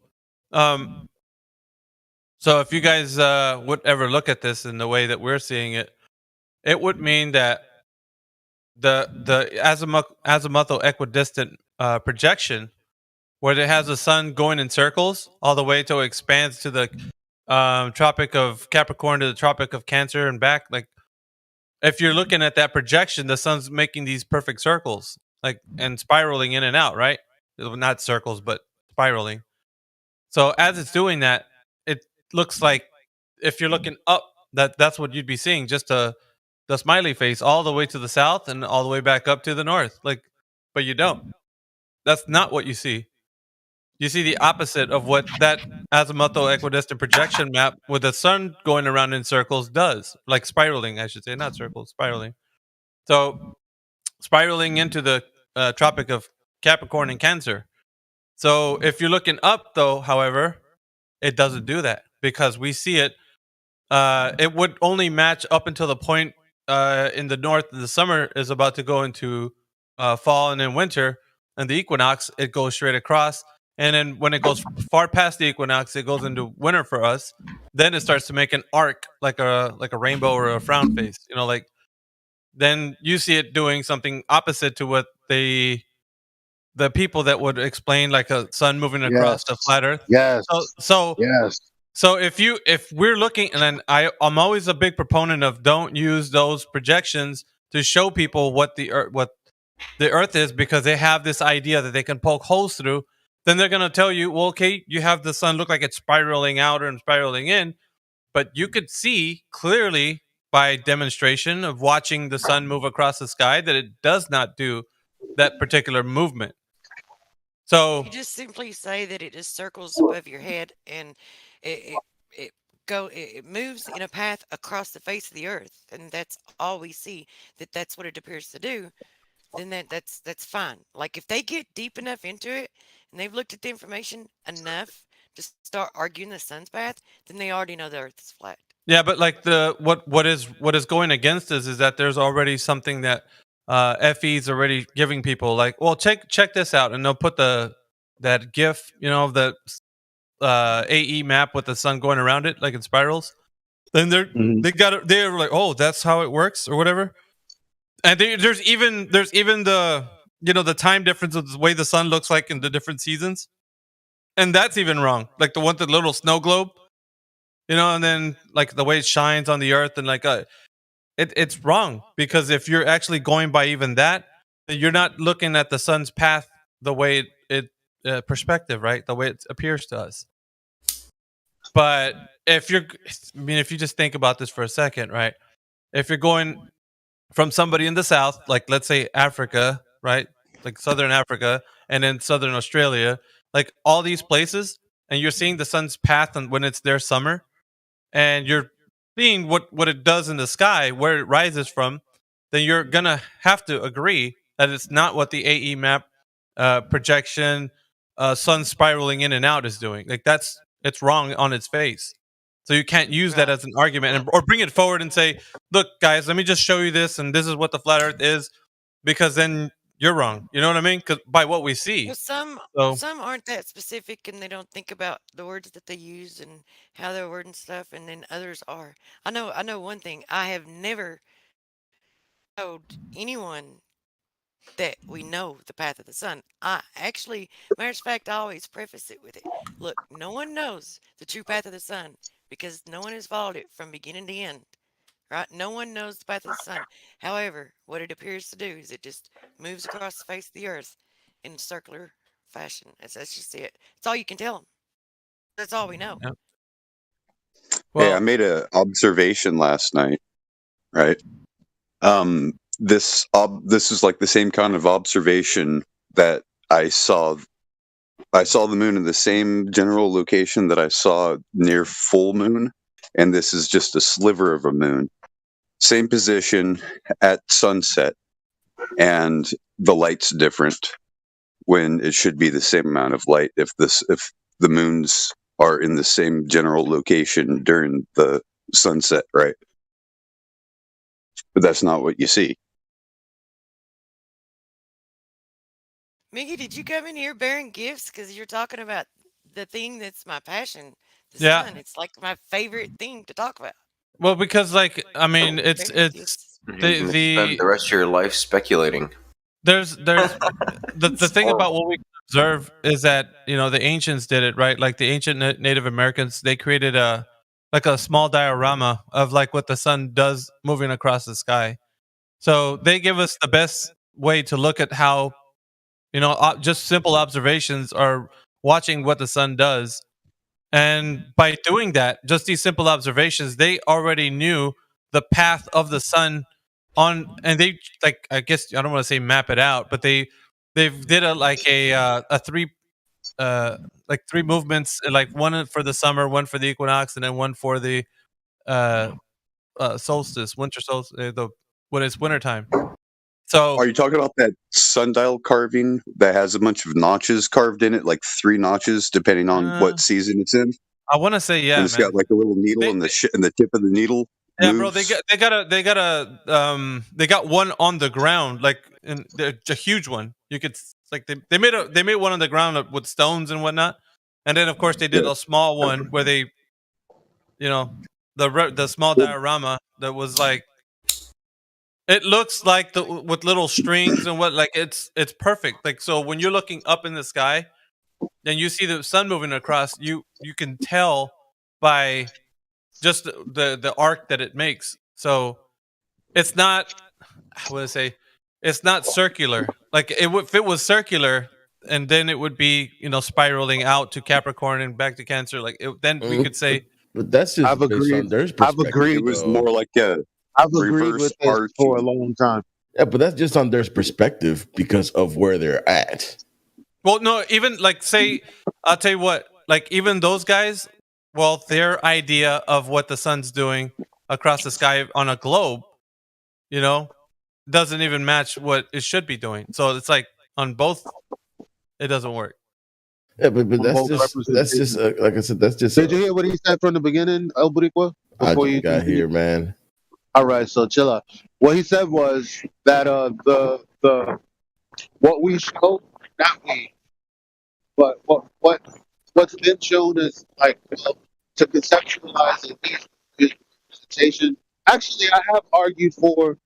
So if you guys would ever look at this in the way that we're seeing it, it would mean that the azimuthal equidistant projection, where it has the sun going in circles all the way till it expands to the Tropic of Capricorn to the Tropic of Cancer and back. Like, if you're looking at that projection, the sun's making these perfect circles, and spiraling in and out, right? Not circles, but spiraling. So as it's doing that, it looks like if you're looking up, that's what you'd be seeing, just the smiley face all the way to the south and all the way back up to the north. But you don't. That's not what you see. you see the opposite of what that azimuthal equidistant projection map with the sun going around in circles does, like spiraling, I should say, not circles, spiraling. So spiraling into the Tropic of Capricorn and Cancer. So if you're looking up, though, however, it doesn't do that because we see it. It would only match up until the point in the north. The summer is about to go into fall and then winter, and the equinox it goes straight across. And then when it goes far past the equinox, it goes into winter for us. Then it starts to make an arc like a rainbow or a frown face. You know, like then you see it doing something opposite to what the people that would explain like a sun moving across the flat Earth. Yes. So Yes. So if we're looking, and then I'm always a big proponent of don't use those projections to show people what the Earth is, because they have this idea that they can poke holes through. Then they're gonna tell you, well, okay, you have the sun look like it's spiraling out and spiraling in, but you could see clearly by demonstration of watching the sun move across the sky that it does not do that particular movement. So you just simply say that it just circles above your head and it moves in a path across the face of the earth, and that's all we see. That's what it appears to do. Then that's fine. Like if they get deep enough into it and they've looked at the information enough to start arguing the sun's path, then they already know the earth is flat. Yeah, but like what is going against us is that there's already something that FE's already giving people, like, well, check this out, and they'll put that GIF, you know, of the AE map with the sun going around it like in spirals. Then they're like, oh, that's how it works or whatever. And there's even the, you know, the time difference of the way the sun looks like in the different seasons, and that's even wrong. Like the one, the little snow globe, you know, and then like the way it shines on the earth, and like it's wrong, because if you're actually going by even that, you're not looking at the sun's path the way it perspective, right? The way it appears to us. But if you just think about this for a second, right? If you're going from somebody in the south, like let's say Africa, right? Like southern Africa, and then southern Australia, like all these places, and you're seeing the sun's path and when it's their summer, and you're seeing what it does in the sky, where it rises from, then you're gonna have to agree that it's not what the AE map projection, sun spiraling in and out is doing. Like it's wrong on its face. So you can't use that as an argument or bring it forward and say, look, guys, let me just show you this, and this is what the flat earth is, because then you're wrong. You know what I mean? Because by what we see. Well, some aren't that specific, and they don't think about the words that they use and how they're wording stuff, and then others are. I know one thing. I have never told anyone that we know the path of the sun. I actually, matter of fact, I always preface it with it. Look, no one knows the true path of the sun, because no one has followed it from beginning to end, right? No one knows the path of the sun. However, what it appears to do is it just moves across the face of the earth in circular fashion. That's just it. It's all you can tell them. That's all we know. Yeah. Well, hey, I made an observation last night, right? This is like the same kind of observation that I saw. I saw the moon in the same general location that I saw near full moon, and this is just a sliver of a moon. Same position at sunset, and the light's different when it should be the same amount of light if the moons are in the same general location during the sunset, right? But that's not what you see. Mickey, did you come in here bearing gifts? Because you're talking about the thing that's my passion, the sun. It's like my favorite thing to talk about. Well, because like, I mean, it's spend the rest of your life speculating. There's the thing about what we observe is that, you know, the ancients did it, right? Like the ancient Native Americans, they created a small diorama of like what the sun does moving across the sky. So they give us the best way to look at how, you know, just simple observations are watching what the sun does. And by doing that, just these simple observations, they already knew the path of the sun on, and they, like, I guess I don't want to say map it out, but they did a 3 like 3 movements, like one for the summer, one for the equinox, and then one for the solstice, winter solstice, when it's wintertime. So Are you talking about that sundial carving that has a bunch of notches carved in it, like 3 notches, depending on what season it's in? I want to say yeah, and it's man. got like a little needle and the tip of the needle. Yeah, moves. bro, they got one on the ground, like a huge one. You could like they made one on the ground with stones and whatnot, and then of course they did a small one where they, the small diorama that was like, it looks like with little strings and what, like it's perfect. Like, so when you're looking up in the sky and you see the sun moving across, you can tell by just the arc that it makes. So it's not, what do I say? It's not circular. Like if it was circular, and then it would be spiraling out to Capricorn and back to Cancer. Like then we could say. But that's just I've agreed. I've agreed. It was more like a I've agreed reverse with this arc. for a long time. Yeah, but that's just on their perspective because of where they're at. Well, no, even like say, I'll tell you what, like even those guys, well, their idea of what the sun's doing across the sky on a globe, doesn't even match what it should be doing. So it's like on both, it doesn't work. Yeah, but that's just like I said, that's just. Did you hear what he said from the beginning, El Boricua? Before you got here, man. All right, so chill out. What he said was that the what we showed, not we, but what's been shown is like to conceptualize a presentation. Actually, I have argued for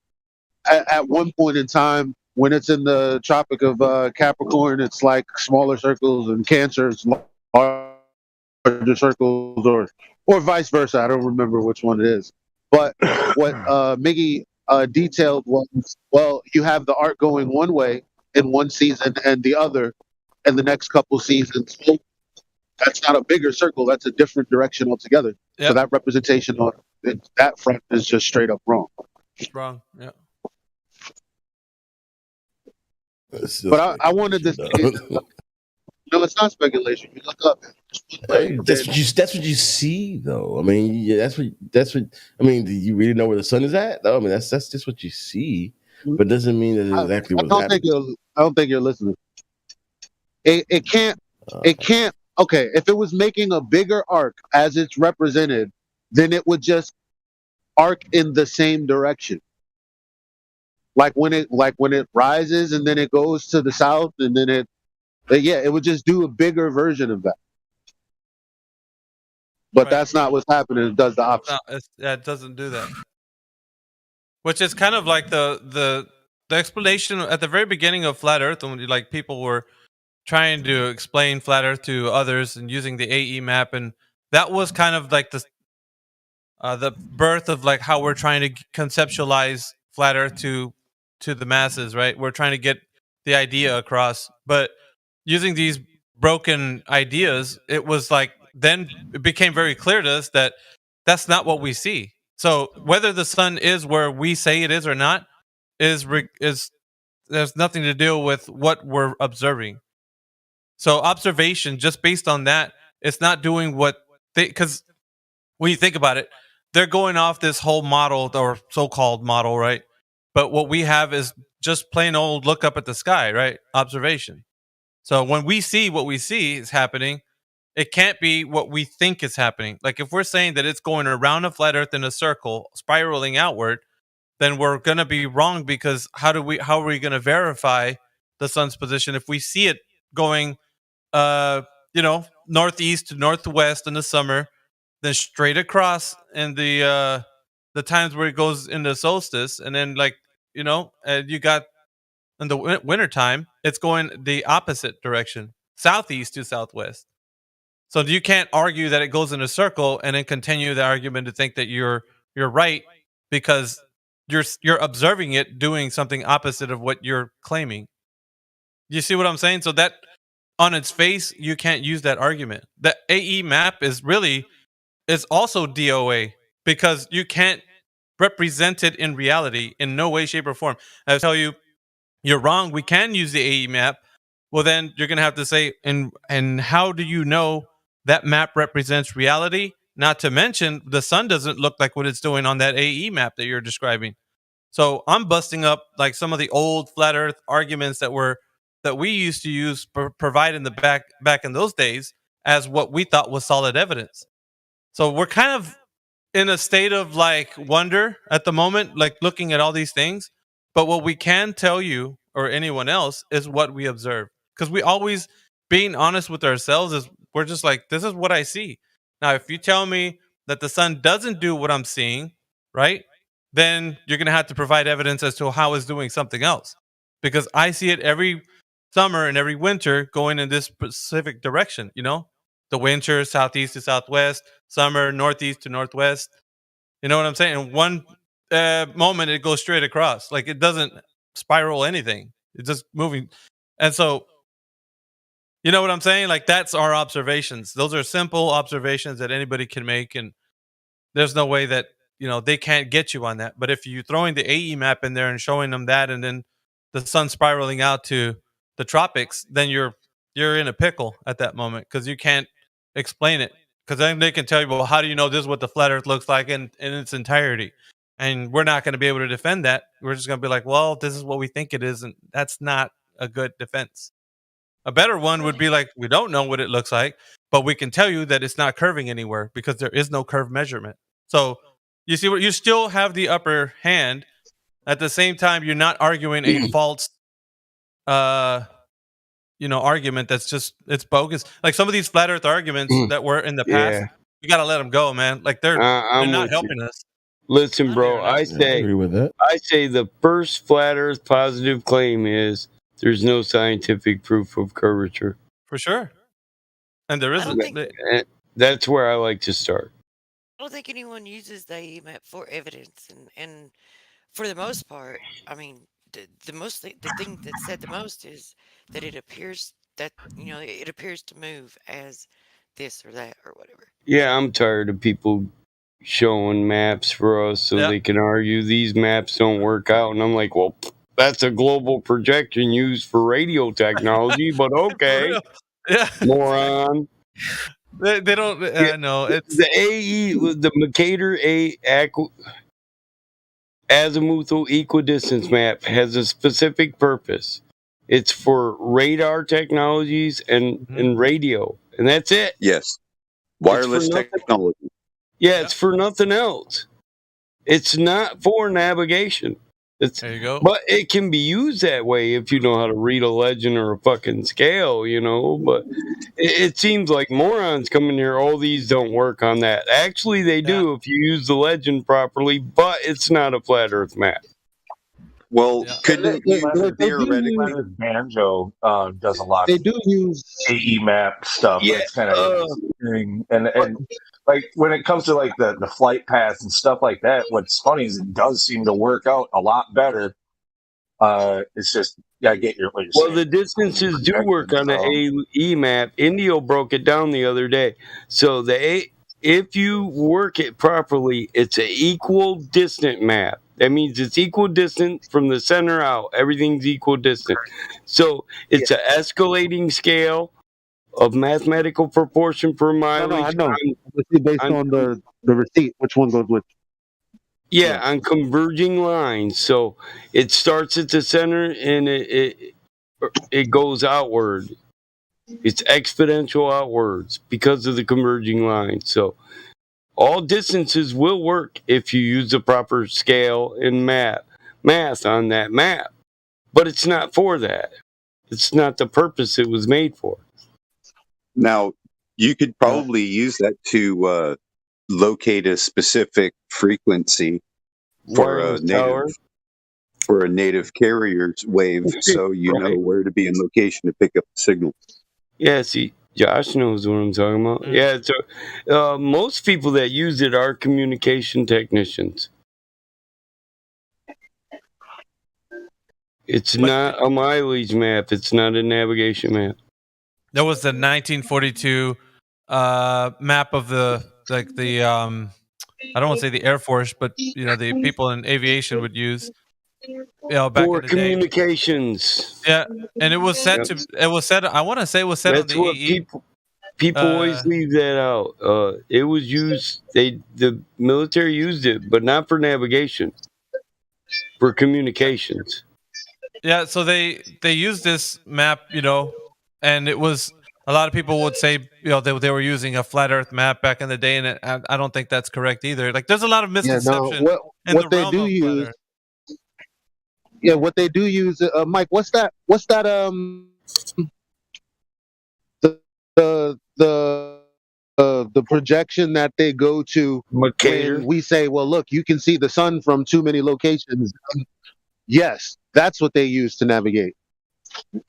at one point in time when it's in the Tropic of Capricorn, it's like smaller circles, and Cancer it's larger circles, or vice versa. I don't remember which one it is. But what Miggy detailed was, well, you have the art going one way in one season and the other in the next couple seasons. Well, that's not a bigger circle. That's a different direction altogether. Yep. So that representation on that front is just straight up wrong. Wrong, yeah. But I wanted this. No, it's not speculation. You look up. That's what you see, though. I mean, yeah, that's what. I mean, do you really know where the sun is at? Though, I mean, that's just what you see, but it doesn't mean that it's exactly what's happening. I don't think you're listening. It can't. It can't. Okay, if it was making a bigger arc as it's represented, then it would just arc in the same direction. Like when it rises and then it goes to the south and then it would just do a bigger version of that. But right. That's not what's happening. It does the opposite. No, it doesn't do that. Which is kind of like the explanation at the very beginning of Flat Earth, when like people were trying to explain Flat Earth to others and using the AE map, and that was kind of like the birth of like how we're trying to conceptualize Flat Earth to the masses, right? We're trying to get the idea across, but using these broken ideas, it was like then it became very clear to us that that's not what we see. So whether the sun is where we say it is or not is there's nothing to do with what we're observing. So observation, just based on that, it's not doing what because when you think about it, they're going off this whole model or so-called model, right? But what we have is just plain old look up at the sky, right? Observation. So when we see what we see is happening, it can't be what we think is happening. Like if we're saying that it's going around a flat Earth in a circle, spiraling outward, then we're going to be wrong, because how are we going to verify the sun's position if we see it going, northeast to northwest in the summer, then straight across in the times where it goes into solstice, and then you got in the winter time, it's going the opposite direction, southeast to southwest. So you can't argue that it goes in a circle and then continue the argument to think that you're right, because you're observing it doing something opposite of what you're claiming. You see what I'm saying? So that on its face, you can't use that argument. The AE map is also DOA, because you can't represent it in reality in no way, shape, or form. I tell you, you're wrong. We can use the AE map well, then you're going to have to say, and how do you know that map represents reality? Not to mention, the sun doesn't look like what it's doing on that AE map that you're describing. So I'm busting up like some of the old flat Earth arguments that we used to use provide in the back in those days as what we thought was solid evidence. So we're kind of in a state of like wonder at the moment, like looking at all these things. But what we can tell you or anyone else is what we observe, because we always being honest with ourselves is we're just like, this is what I see. Now, if you tell me that the sun doesn't do what I'm seeing, right, then you're going to have to provide evidence as to how it's doing something else, because I see it every summer and every winter going in this specific direction. You know, the winter southeast to southwest, summer northeast to northwest. You know what I'm saying? In one moment, it goes straight across. Like, it doesn't spiral anything. It's just moving. And so, you know what I'm saying? Like, that's our observations. Those are simple observations that anybody can make. And there's no way that, you know, they can't get you on that. But if you're throwing the AE map in there and showing them that, and then the sun spiraling out to the tropics, then you're in a pickle at that moment, because you can't explain it. Because then they can tell you, well, how do you know this is what the flat Earth looks like in its entirety? And we're not going to be able to defend that. We're just going to be like, well, this is what we think it is, and that's not a good defense. A better one would be like, we don't know what it looks like, but we can tell you that it's not curving anywhere because there is no curve measurement. So you see what, you still have the upper hand. At the same time, you're not arguing a false argument that's just, it's bogus. Like some of these flat Earth arguments that were in the past, you got to let them go, man. Like they're not helping us. Listen, bro, I agree with that. say the first flat Earth positive claim is there's no scientific proof of curvature. For sure. And there isn't. That's where I like to start. I don't think anyone uses the AE map for evidence, and for the most part, I mean, the thing that's said the most is that it appears that, you know, it appears to move as this or that or whatever. Yeah, I'm tired of people showing maps for us so they can argue these maps don't work out, and I'm like, well, that's a global projection used for radio technology, but okay, moron. They don't. No, it's the AE, the Mercator azimuthal equidistance map has a specific purpose. It's for radar technologies and radio, and that's it. Yes, wireless technology. Yeah, it's for nothing else. It's not for navigation. There you go. But it can be used that way if you know how to read a legend or a fucking scale, you know. But it seems like morons come in here, all these don't work on that. Actually, they do if you use the legend properly, but it's not a flat Earth map. Well, couldn't theoretically Banjo does a lot. They do use AE map stuff. Yeah, that's kind of interesting. And like when it comes to like the flight paths and stuff like that, what's funny is it does seem to work out a lot better. It's just I get what you're saying. The distances do work on the AE map. Indio broke it down the other day. So if you work it properly, it's an equal distant map. That means it's equal distant from the center out. Everything's equal distant. So it's an escalating scale of mathematical proportion per mileage. No, I know. Based on the receipt, which one goes with? Yeah, on converging lines. So it starts at the center and it goes outward. It's exponential outwards because of the converging lines. So all distances will work if you use the proper scale and math on that map. But it's not for that. It's not the purpose it was made for. Now, you could probably use that to locate a specific frequency for a native carrier's wave, so you know where to be in location to pick up the signal. Yeah, see, Josh knows what I'm talking about. Yeah, so most people that use it are communication technicians. It's not a mileage map. It's not a navigation map. That was the 1942 map of the I don't want to say the Air Force, but you know the people in aviation would use. back For in the day. communications. Yeah, and it was set Yep. to. It was set. I want to say it was set That's on the what EE. people always leave that out. It was used. The military used it, but not for navigation. For communications. Yeah, so they used this map, and it was a lot of people would say, they were using a flat Earth map back in the day, and I don't think that's correct either. Like, there's a lot of Yeah, no. misconception in What the they realm do of flat use? Earth. Yeah, what they do use, Mike. What's that? The projection that they go to Mercator. when we say, well, look, you can see the sun from too many locations. Yes, that's what they use to navigate.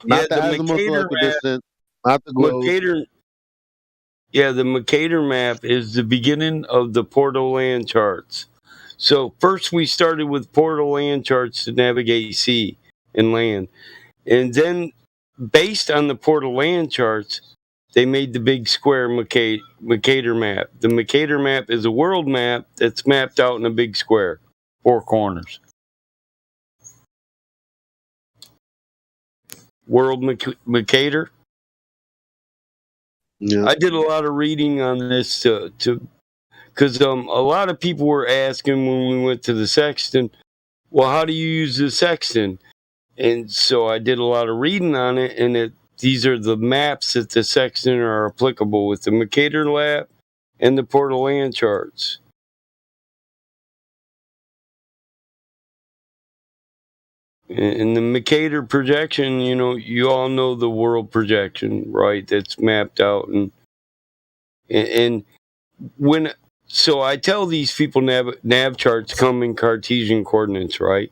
Not the azimuth Mercator map. equidistant, not the globe. Mercator. Yeah, the Mercator map is the beginning of the Portal Land charts. So first we started with Portal Land charts to navigate sea and land. And then based on the Portal Land charts, they made the big square Mercator map. The Mercator map is a world map that's mapped out in a big square, 4 corners. World Mercator. Yeah. I did a lot of reading on this because a lot of people were asking when we went to the sextant, well, how do you use the sextant? And so I did a lot of reading on it, and these are the maps that the sextant are applicable with the Mercator map and the Portal Land charts. And the Mercator projection, you all know the world projection, right? That's mapped out, and so I tell these people nav charts come in Cartesian coordinates, right?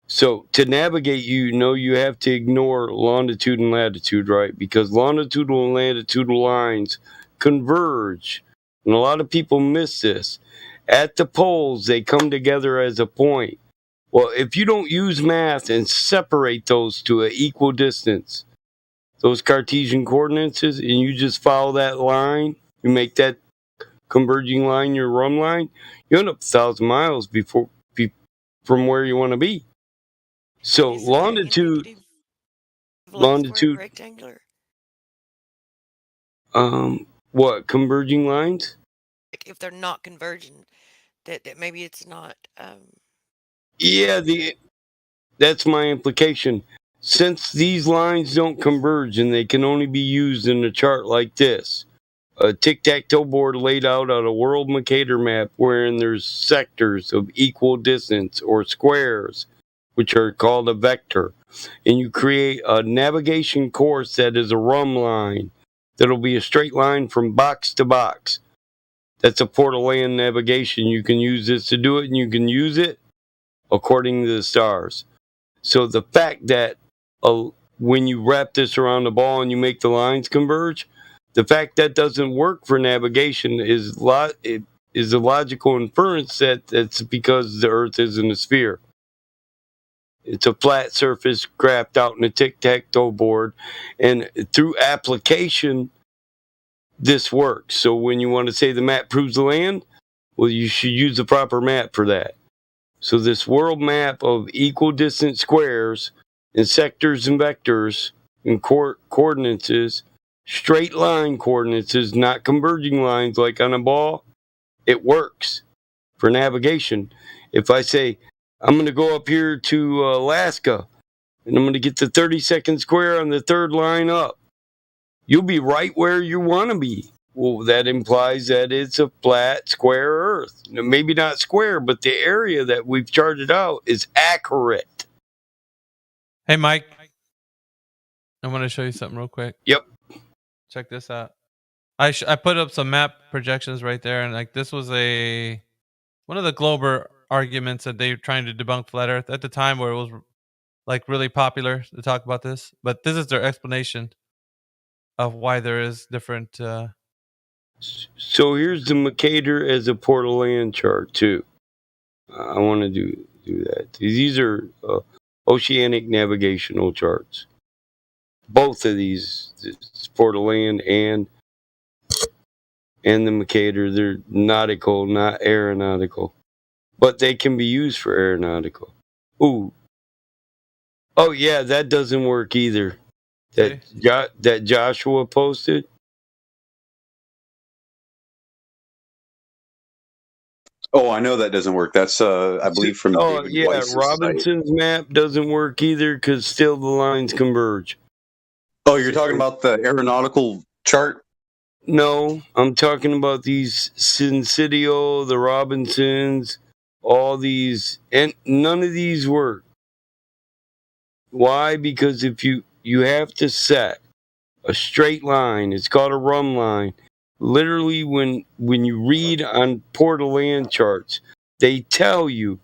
So to navigate, you have to ignore longitude and latitude, right? Because longitudinal and latitudinal lines converge, and a lot of people miss this. At the poles, they come together as a point. Well, if you don't use math and separate those to an equal distance, those Cartesian coordinates, and you just follow that line, you make that converging line your run line, you end up 1,000 miles from where you want to be. So longitude, rectangular. What, converging lines? If they're not converging, that maybe it's not. Yeah, that's my implication. Since these lines don't converge and they can only be used in a chart like this, a tic-tac-toe board laid out on a world Mercator map wherein there's sectors of equal distance or squares, which are called a vector, and you create a navigation course that is a run line that'll be a straight line from box to box. That's a Portal Land navigation. You can use this to do it, and you can use it according to the stars. So the fact that when you wrap this around the ball and you make the lines converge, the fact that doesn't work for navigation is a logical inference that it's because the Earth isn't a sphere. It's a flat surface graphed out in a tic-tac-toe board, and through application, this works. So when you want to say the map proves the land, well, you should use the proper map for that. So this world map of equal distance squares and sectors and vectors and coordinates, straight line coordinates, not converging lines like on a ball, it works for navigation. If I say, I'm going to go up here to Alaska, and I'm going to get the 32nd square on the third line up, you'll be right where you want to be. Well, that implies that it's a flat, square Earth. Maybe not square, but the area that we've charted out is accurate. Hey, Mike. I want to show you something real quick. Yep. Check this out. I put up some map projections right there, and this was one of the Glober arguments that they were trying to debunk flat Earth at the time, where it was really popular to talk about this. But this is their explanation of why there is different. So here's the Mercator as a Portal Land chart too. I want to do that. These are oceanic navigational charts. Both of these, Portal Land and the Mercator, they're nautical, not aeronautical, but they can be used for aeronautical. Ooh, Oh yeah, that doesn't work either. That Joshua posted. Oh, I know that doesn't work. That's I believe from Oh David yeah, Weiss's site. Robinson's map doesn't work either because still the lines converge. Oh, you're talking about the aeronautical chart? No, I'm talking about these Syncytio, the Robinsons, all these, and none of these work. Why? Because if you have to set a straight line, it's called a run line. Literally, when you read on Port of Land charts, they tell you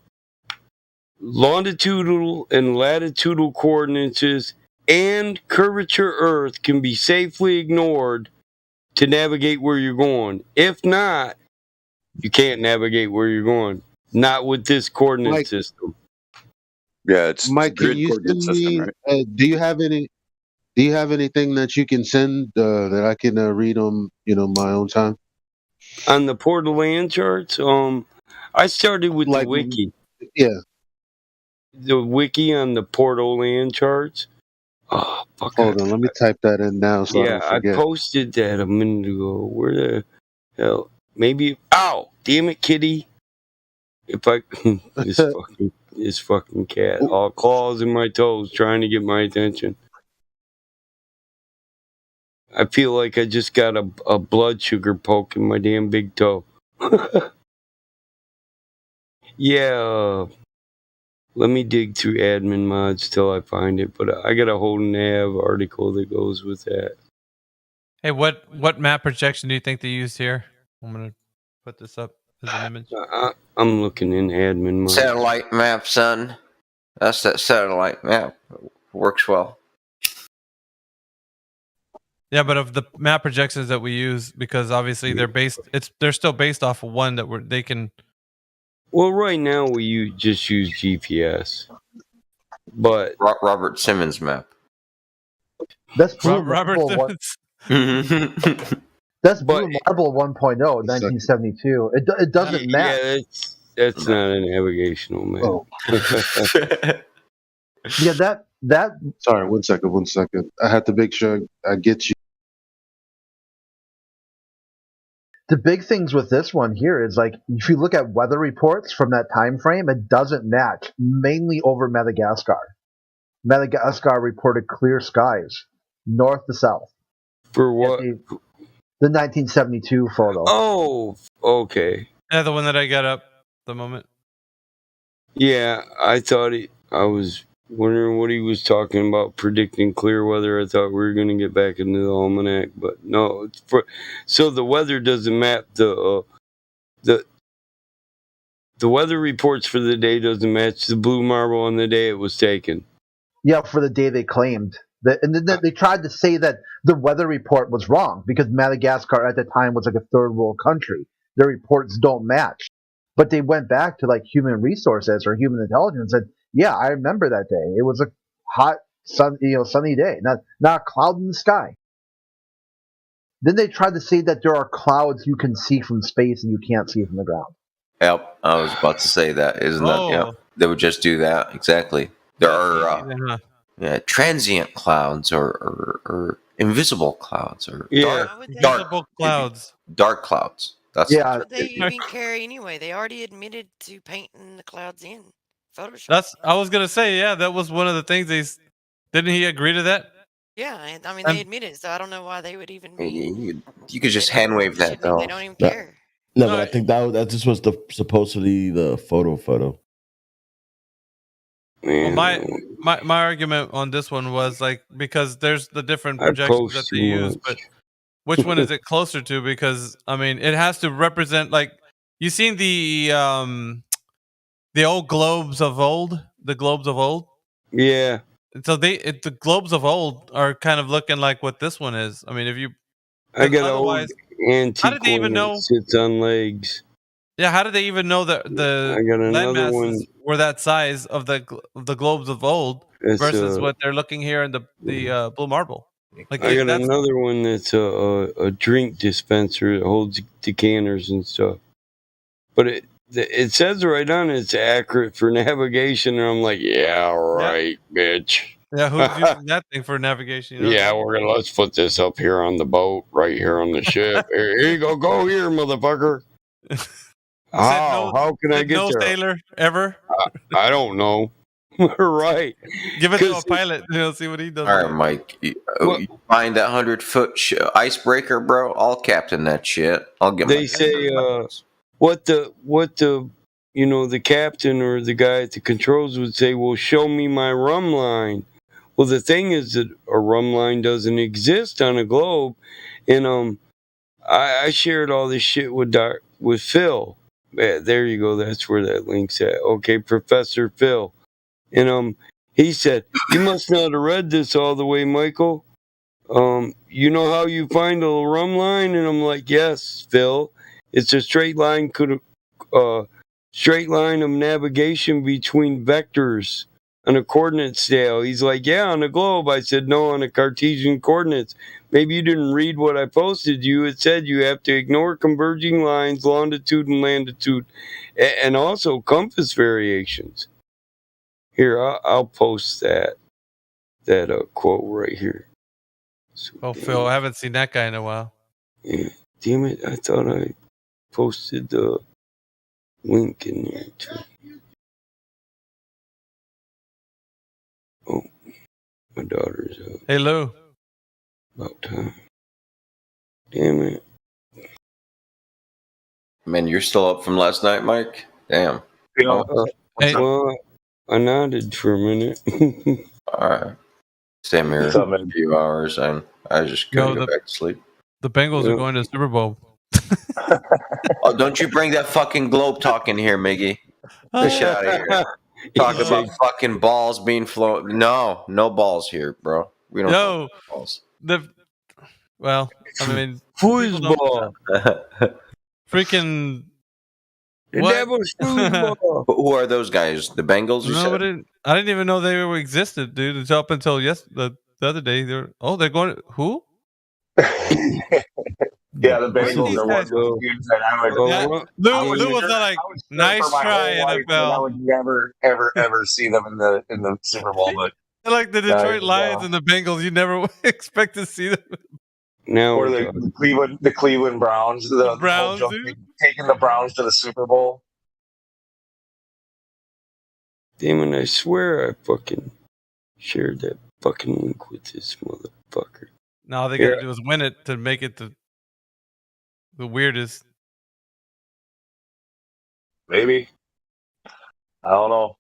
longitudinal and latitudinal coordinates and curvature Earth can be safely ignored to navigate where you're going. If not, you can't navigate where you're going. Not with this coordinate system. Yeah, it's Mike, can grid you coordinate send system, me? right? Do you have any? Do you have anything that you can send that I can read on my own time? On the Port of Land charts, I started with the wiki. Yeah. The wiki on the Port of Land charts. Oh, fuck. Hold on, let me type that in now so I Yeah, don't I forget. posted that a minute ago. Where the hell? Maybe. Ow! Damn it, kitty! If I this fucking cat, all claws in my toes, trying to get my attention. I feel like I just got a blood sugar poke in my damn big toe. Yeah. Let me dig through admin mods till I find it, but I got a whole nav article that goes with that. Hey, what map projection do you think they used here? I'm gonna put this up as an image. I'm looking in admin mods. Satellite map, son. That's that satellite map. Works well. Yeah, but of the map projections that we use, because obviously they're still based off of one that they can. Well, right now we just use GPS, but Robert Simmons map. That's Blue Robert Marble. Simmons. That's Blue Marble 1.0, 1972. It doesn't match. Yeah, that's not a navigational map. Oh. Yeah, that. Sorry, 1 second. I have to make sure I get you. The big things with this one here is like if you look at weather reports from that time frame, it doesn't match. Mainly over Madagascar. Madagascar reported clear skies, north to south. For what? The 1972 photo. Oh, okay. Yeah, the one that I got up the moment. Yeah, I thought I was wondering what he was talking about, predicting clear weather. I thought we were going to get back into the almanac, but no. So the weather doesn't map the weather reports for the day doesn't match the Blue Marble on the day it was taken. Yeah, for the day they claimed. And then they tried to say that the weather report was wrong because Madagascar at the time was like a third world country. Their reports don't match. But they went back to like human resources or human intelligence and said, yeah, I remember that day. It was a hot, sunny day, not a cloud in the sky. Then they tried to say that there are clouds you can see from space and you can't see from the ground. Yep, I was about to say that. Isn't that? Yeah, they would just do that exactly. There are transient clouds or invisible clouds or invisible clouds. Dark clouds. That's What would they even care anyway? They already admitted to painting the clouds in Photoshop. I was gonna say, yeah, that was one of the things didn't he agree to that? Yeah, I mean they admitted, so I don't know why they would even. You could just hand wave that though. They don't even care. No, but I think that just was supposedly the photo. Well, my argument on this one was like because there's the different projections that they use, but which one is it closer to? Because I mean, it has to represent like you seen the old globes of old, the globes of old. Yeah. So the globes of old are kind of looking like what this one is. I mean, if you, I got old antique. How did they even know? Sits on legs. Yeah, how did they even know that the land masses were that size of the globes of old versus what they're looking here in the Blue Marble? Like I got another one that's a drink dispenser that holds decanters and stuff. But it says right on it's accurate for navigation, and I'm like, yeah, right, bitch. Yeah, who's using that thing for navigation? You know? Yeah, let's put this up here on the boat, right here on the ship. Here you go here, motherfucker. How can I get no there? sailor ever? I don't know. Right. Give it to a pilot. See what he does. All right, Mike. You find that 100-foot icebreaker, bro. I'll captain that shit. I'll get. They say what the the captain or the guy at the controls would say. Well, show me my rum line. Well, the thing is that a rum line doesn't exist on a globe, and I shared all this shit with Phil. Yeah, there you go. That's where that link's at. Okay, Professor Phil. And he said, you must not have read this all the way, Michael. You know how you find a rum line? And I'm like, yes, Phil. It's a straight line of navigation between vectors on a coordinate scale. He's like, yeah, on a globe. I said, no, on a Cartesian coordinates. Maybe you didn't read what I posted you. It said you have to ignore converging lines, longitude and latitude, and also compass variations. Here, I'll post that quote right here. So, Phil, I haven't seen that guy in a while. Yeah, damn it! I thought I posted the link in there too. Oh, my daughter's up. Hey, Lou. About time. Damn it. Man, you're still up from last night, Mike? Damn. Well, I nodded for a minute. All right. Same here. A few hours, and I just couldn't go back to sleep. The Bengals are going to the Super Bowl. Oh, don't you bring that fucking globe talk in here, Miggy. Get shit out of here. Talk about fucking balls being flown. No balls here, bro. We don't know balls. Well, I mean, foosball. Freaking. Who are those guys? The Bengals? I didn't even know they existed, dude. It's up until the other day. They're going. Who? Yeah, the Bengals are one of those games that I would. Lou was like, "Nice try, NFL." I would never, ever see them in the Super Bowl, but they're like the Detroit Lions and the Bengals. You never expect to see them. No, or the Cleveland Browns, the Browns taking the Browns to the Super Bowl. Damn it! I swear I fucking shared that fucking link with this motherfucker. Now all they gotta do is win it to make it the weirdest. Maybe. I don't know.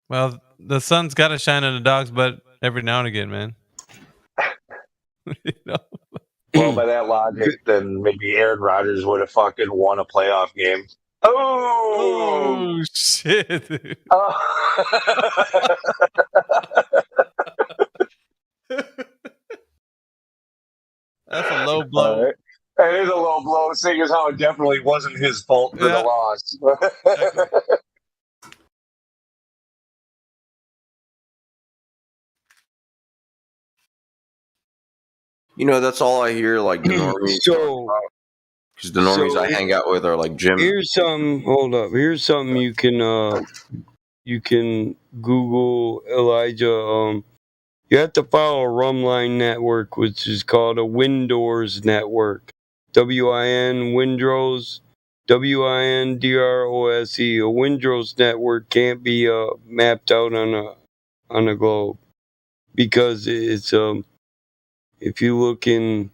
Well, the sun's got to shine on the dog's butt every now and again, man. You know? Well, by that logic, then maybe Aaron Rodgers would have fucking won a playoff game. Oh shit! Dude. That's a low blow. It is a low blow, seeing as how it definitely wasn't his fault for the loss. You know, that's all I hear, like, the normies. Because the normies I hang out with are like Jim. Here's something. Hold up. Here's something you can Google, Elijah. You have to follow a Rumline network, which is called a Windrose network. WIN Windrose, WINDROSE. A Windrose network can't be mapped out on a globe because it's if you look in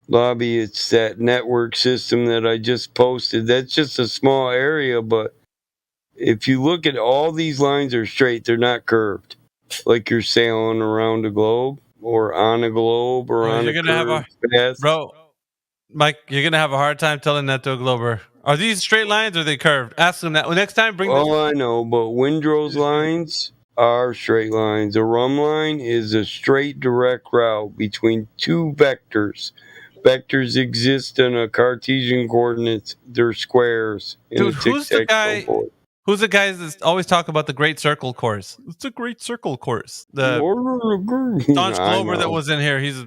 lobby, it's that network system that I just posted. That's just a small area, but if you look at all these lines are straight, they're not curved. Like you're sailing around a globe or on a globe or on a curved path. Bro, Mike, you're gonna have a hard time telling that to a glober. Are these straight lines or are they curved? Ask them that. Well, next time, bring. I know, but Windrose lines are straight lines. A rum line is a straight, direct route between two vectors. Vectors exist in a Cartesian coordinates. They're squares. Dude, who's the guy? Who's the guys that always talk about the Great Circle course? It's a Great Circle course. The staunch glober that was in here. He's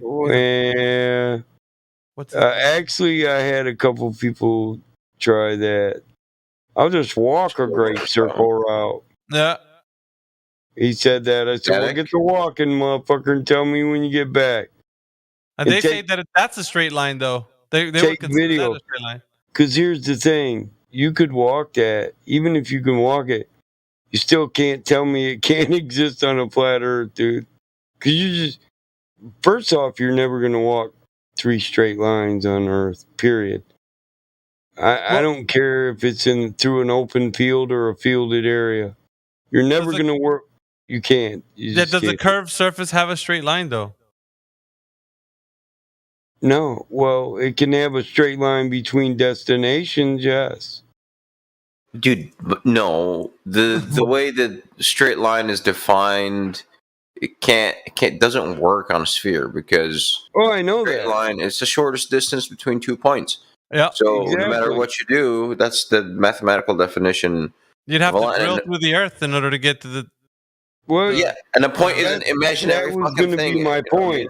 what's actually, I had a couple people try that. I'll just walk a great circle route. Yeah. He said that. I said, well, get to walking, motherfucker, and tell me when you get back. And they say that that's a straight line, though. They would Take consider video. that a straight line. Because here's the thing. You could walk that. Even if you can walk it, you still can't tell me it can't exist on a flat earth, dude. Because you just... First off, you're never going to walk 3 straight lines on earth, period. I don't care if it's through an open field or a fielded area. You're never going to work... You can't. Does the curved surface have a straight line, though? No. Well, it can have a straight line between destinations, yes. Dude, no. The way that straight line is defined, it doesn't work on a sphere because I know straight line is the shortest distance between 2 points. Yeah. So no matter what you do, that's the mathematical definition. You'd have to drill through the earth in order to get to the... Well, yeah, and a point is an imaginary that was fucking gonna thing. be my point.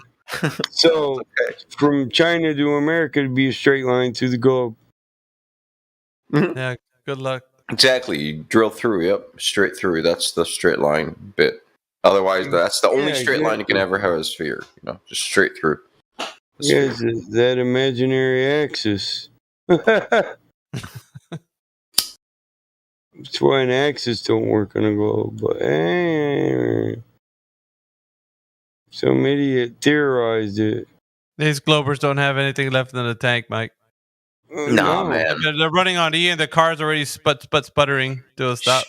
So, from China to America to be a straight line through the globe. Yeah, good luck. Exactly. You drill through, yep, straight through. That's the straight line bit. Otherwise, that's the only straight line you can ever have a sphere. Just straight through. Yes, that imaginary axis. That's why an axis don't work on a globe. But some idiot theorized it. These Globers don't have anything left in the tank, Mike. No, man. They're running on E, and the car's already sputtering to a stop.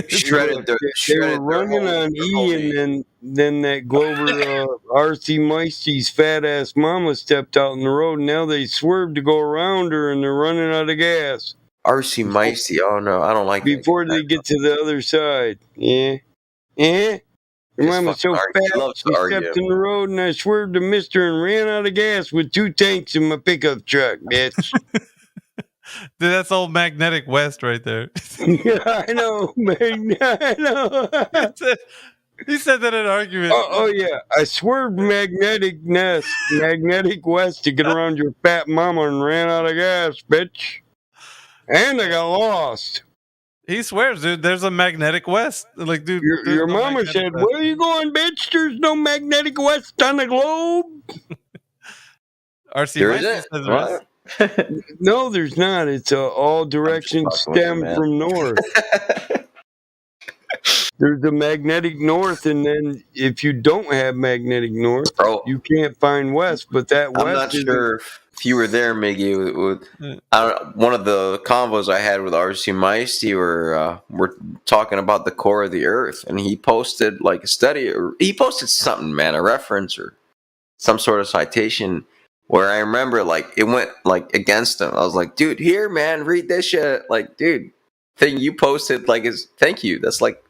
Shredded. They were running on E, and then that Glover R.C. Meisty's fat ass mama stepped out in the road. And now they swerved to go around her, and they're running out of gas. R.C. Meisty. Oh no, I don't like. Before they get to the other side, yeah. Your mama's so fat, she stepped in the road, and I swerved to Mister and ran out of gas with 2 tanks in my pickup truck, bitch. Dude, that's old Magnetic West right there. Yeah, I know, man. I know. He said that in an argument. Oh yeah, I swerved Magnetic West to get around your fat mama and ran out of gas, bitch. And I got lost. He swears, dude. There's a Magnetic West. Like, dude, your mama said, "Where are you going, bitch? There's no Magnetic West on the globe." RC there isn't? No, there's not. It's all directions stem from north. There's a magnetic north, and then if you don't have magnetic north, you can't find west. But that I'm west not sure if you were there, Miggy. One of the convos I had with R.C. Meisty we're talking about the core of the Earth, and he posted like a study, or he posted something, man, a reference or some sort of citation where I remember like it went like against him. I was like, dude, here, man, read this shit. Like, dude, thing you posted like is thank you. That's like,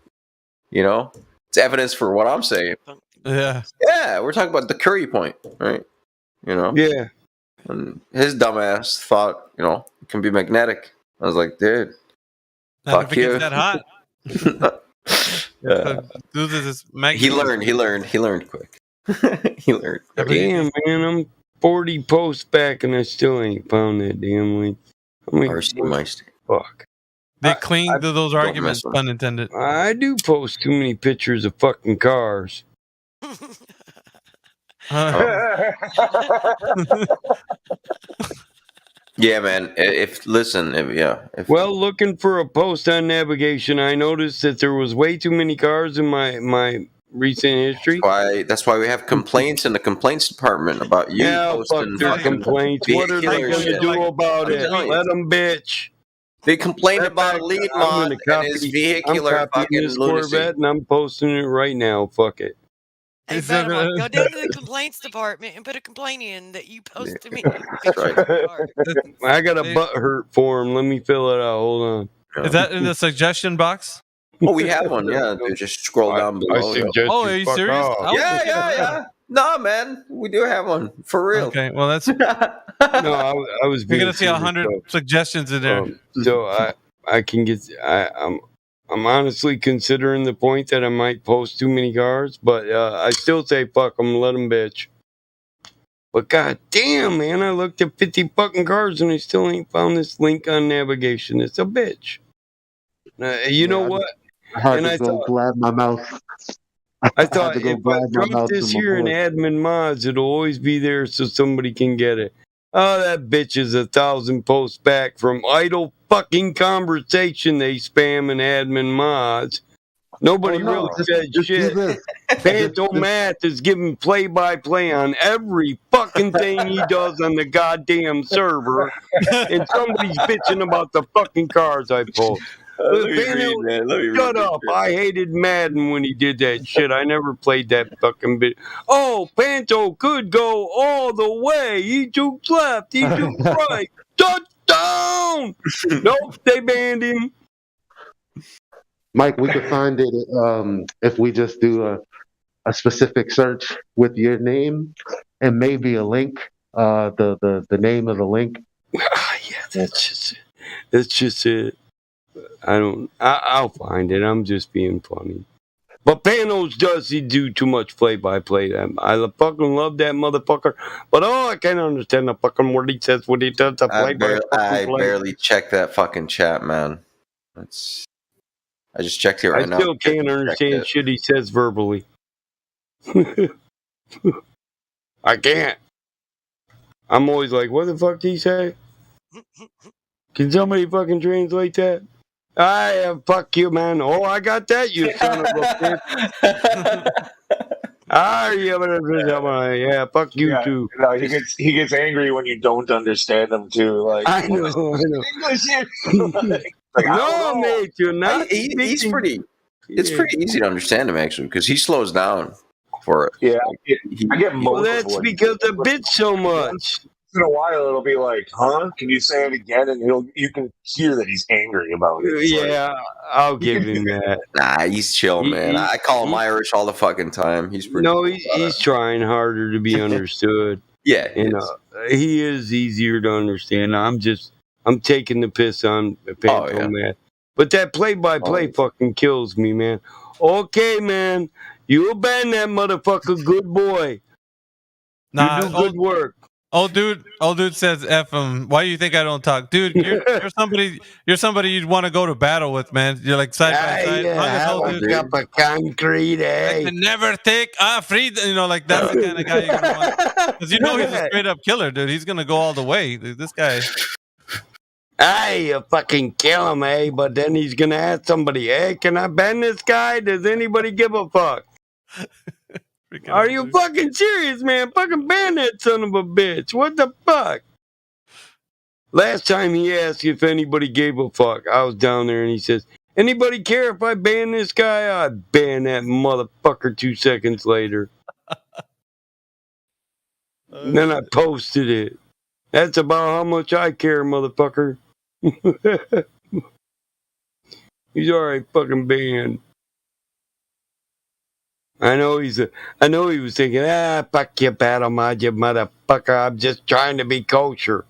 it's evidence for what I'm saying. Yeah. Yeah, we're talking about the Curry point, right? Yeah. And his dumbass thought, it can be magnetic. I was like, dude, Not fuck if it you. gets that hot. Dude, this is He learned quick. He learned quick. Damn, man, I'm 40 posts back and I still ain't found that damn link. R.C. Meister. Fuck. They cling to those arguments, pun intended. I do post too many pictures of fucking cars. Yeah, man. Well, looking for a post on navigation, I noticed that there was way too many cars in my recent history. That's why we have complaints in the complaints department about you posting fuck their complaints. What are they going to do about it? Let them bitch. They complained about Liedmont and his vehicular fucking Corvette, and I'm posting it right now. Fuck it. Hey, Battlemark, go down to the complaints department and put a complaint in that you posted me. I got a butt hurt form. Let me fill it out. Hold on. Is that in the suggestion box? Oh, we have one. Yeah, dude, just scroll down below. Oh, are you serious? Yeah. No, man, we do have one for real. Okay, well that's. No, I was. You're gonna see 100 suggestions in there. So I can get. I'm honestly considering the point that I might post too many cars, but I still say fuck them, let them bitch. But god damn, man, I looked at 50 fucking cars and I still ain't found this link on navigation. It's a bitch. You know what? I had And to I go thought, blab my mouth. I had thought to go if I blab my drop mouth to this my here in boy. admin mods, it'll always be there so somebody can get it. Oh, that bitch is 1,000 posts back from idle fucking conversation they spam in admin mods. Nobody really said just do shit. this. Pantomath is giving play-by-play on every fucking thing he does on the goddamn server, and somebody's bitching about the fucking cars I post. Let me read, man. Let me read. Shut up. I hated Madden when he did that shit. I never played that fucking bit. Oh, Panto could go all the way. He took left. He took right. Touchdown! Nope, they banned him. Mike, we could find it if we just do a specific search with your name and maybe a link, the name of the link. Yeah, that's just it. I'll find it. I'm just being funny. But Panos does he do too much play-by-play. I fucking love that motherfucker. But I can't understand the fucking word he says when he does the I play-by-play. barely check that fucking chat, man. I just checked it right now. I still can't understand shit he says verbally. I can't. I'm always like, what the fuck did he say? Can somebody fucking translate that? Fuck you, man. Oh, I got that, you son of a bitch. Yeah, fuck you too. No, he gets angry when you don't understand him too. Like I know. English here. No, mate, you're not. He's pretty. It's pretty easy to understand him actually because he slows down for it. Yeah, I get most. Well, that's because the bitch so much. In a while, it'll be like, "Huh? Can you say it again?" And you can hear that he's angry about it. It's yeah, I'll give him that. Nah, he's chill, man. I call him Irish all the fucking time. He's pretty. No, he's trying harder to be understood. Yeah, he is easier to understand. I'm taking the piss on Panto, man. But that play-by-play fucking kills me, man. Okay, man, you ban that motherfucker, good boy. Nah, you do good work. Old dude says F him. Why do you think I don't talk? Dude, you're somebody you'd want to go to battle with, man. You're like side by side. Have a cup of concrete, I can never take free, like that's the kind of guy you're gonna want. Because he's a straight up killer, dude. He's gonna go all the way. This guy. You fucking kill him, but then he's gonna ask somebody, can I ban this guy? Does anybody give a fuck? Are you fucking serious, man? Fucking ban that son of a bitch. What the fuck? Last time he asked if anybody gave a fuck, I was down there and he says, anybody care if I ban this guy? I ban that motherfucker 2 seconds later. And then I posted it. That's about how much I care, motherfucker. He's alright fucking banned. I know he was thinking, fuck you, battle mod, you motherfucker. I'm just trying to be kosher.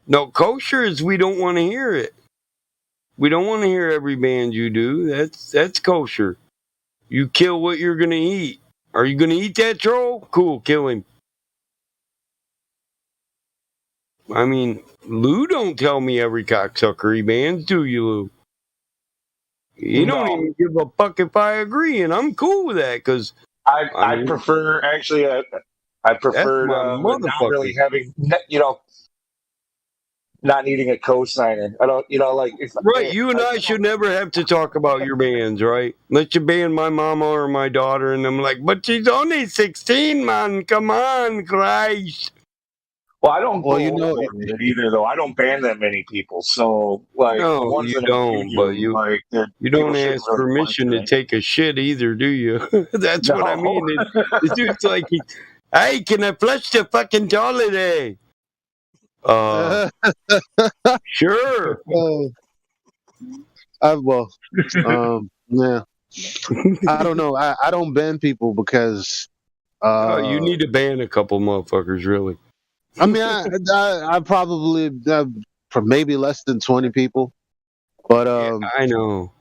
No, kosher is we don't want to hear it. We don't want to hear every band you do. That's kosher. You kill what you're gonna eat. Are you gonna eat that troll? Cool, kill him. I mean, Lou don't tell me every cocksucker he bans, do you, Lou? You don't even give a fuck if I agree, and I'm cool with that because I prefer actually. I prefer not really having not needing a co-signer. I don't, right. You and I should never have to talk about your bands, right? Let you ban my mama or my daughter, and I'm like, but she's only 16, man. Come on, Christ. Well, I don't. Well, it either though. I don't ban that many people, so no, you don't. But you don't ask permission to take a shit either, do you? That's what I mean. The dude's like, hey, can I flush the fucking toilet? Sure. Yeah. I don't know. I don't ban people because. You need to ban a couple motherfuckers, really. I mean, I probably for maybe less than 20 people, but I know.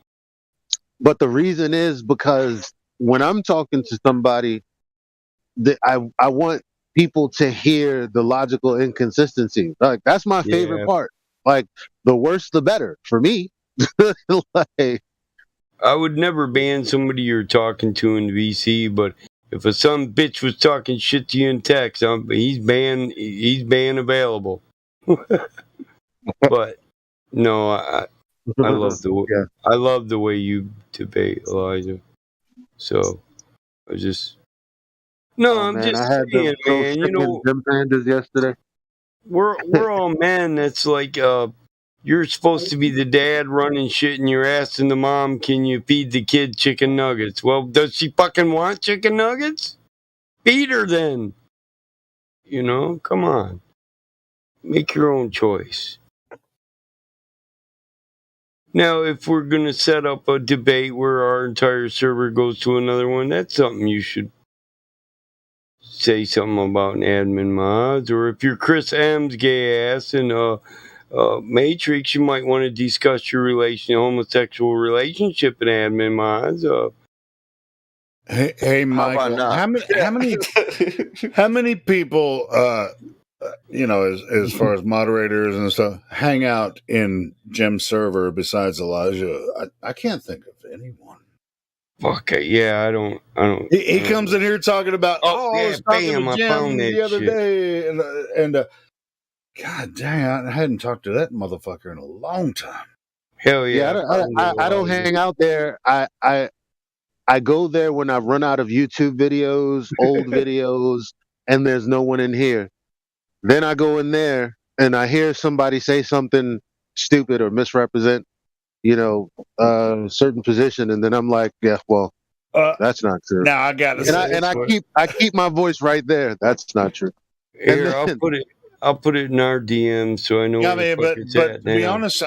But the reason is because when I'm talking to somebody, I want people to hear the logical inconsistency. Like that's my favorite Yeah. part. Like the worse the better for me. Like, I would never ban somebody you're talking to in VC, but if a son bitch was talking shit to you in text, he's ban available. But no, I love yeah. I love the way you debate, Elijah. So I just no, I'm Man, just I had saying, them so man. You sickening know, Jim Sanders yesterday. we're all men. That's like you're supposed to be the dad running shit, and you're asking the mom, "Can you feed the kid chicken nuggets?" Well, does she fucking want chicken nuggets? Feed her then. You know, come on, make your own choice. Now, if we're gonna set up a debate where our entire server goes to another one, that's something you should say something about in admin mods. Or if you're Chris M's gay ass in Matrix, you might want to discuss your homosexual relationship in admin mods. Hey, Michael, how many people, as far as moderators and stuff, hang out in Jim's server besides Elijah? I can't think of anyone. Fuck it, yeah, I don't. He comes in here talking about, I was talking to I Jim found the that other shit. day, and God dang, I hadn't talked to that motherfucker in a long time. Hell yeah! I don't hang out there. I go there when I run out of YouTube videos, old videos, and there's no one in here. Then I go in there and I hear somebody say something stupid or misrepresent, a certain position, and then I'm like, yeah, well, that's not true. Now I got to say, and I keep my voice right there. That's not true. Here, I'll put it in our DM so I know where the fuck it's at. To be honest,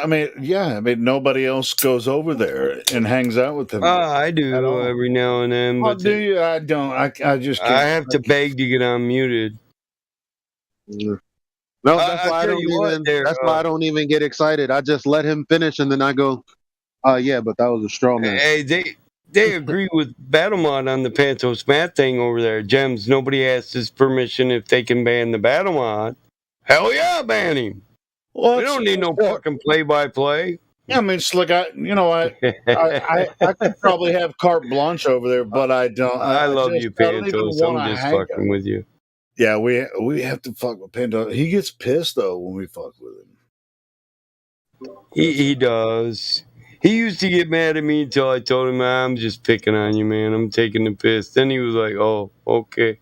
nobody else goes over there and hangs out with him. I do every now and then. Oh, But do you? I don't. I just can't. I have to beg to get unmuted. No, that's why I don't even. That's why I don't even get excited. I just let him finish, and then I go, yeah, but that was a straw man." Hey, they agree with Battlemod on the Pantos Matt thing over there. Gems, nobody asked his permission if they can ban the Battlemod. Hell yeah, ban him. Well, we don't need no fucking play-by-play. Yeah, I mean, it's like I could probably have carte blanche over there, but I don't. I love you, Pantos. I'm just fucking with you. Yeah, we have to fuck with Pantos. He gets pissed though when we fuck with him. He does. He used to get mad at me until I told him, I'm just picking on you, man. I'm taking the piss. Then he was like, oh, okay.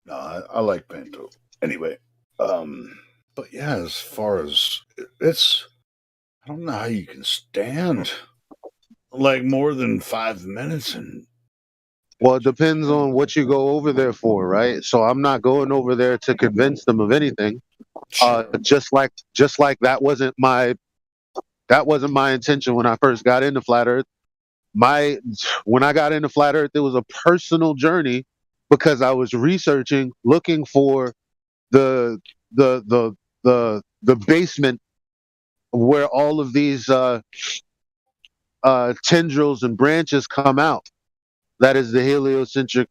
No, I like Panto. Anyway, but yeah, as far as I don't know how you can stand like more than 5 minutes and. Well, it depends on what you go over there for, right? So I'm not going over there to convince them of anything. Just like that wasn't my intention when I first got into Flat Earth. When I got into Flat Earth, it was a personal journey because I was researching, looking for the basement where all of these tendrils and branches come out. That is the heliocentric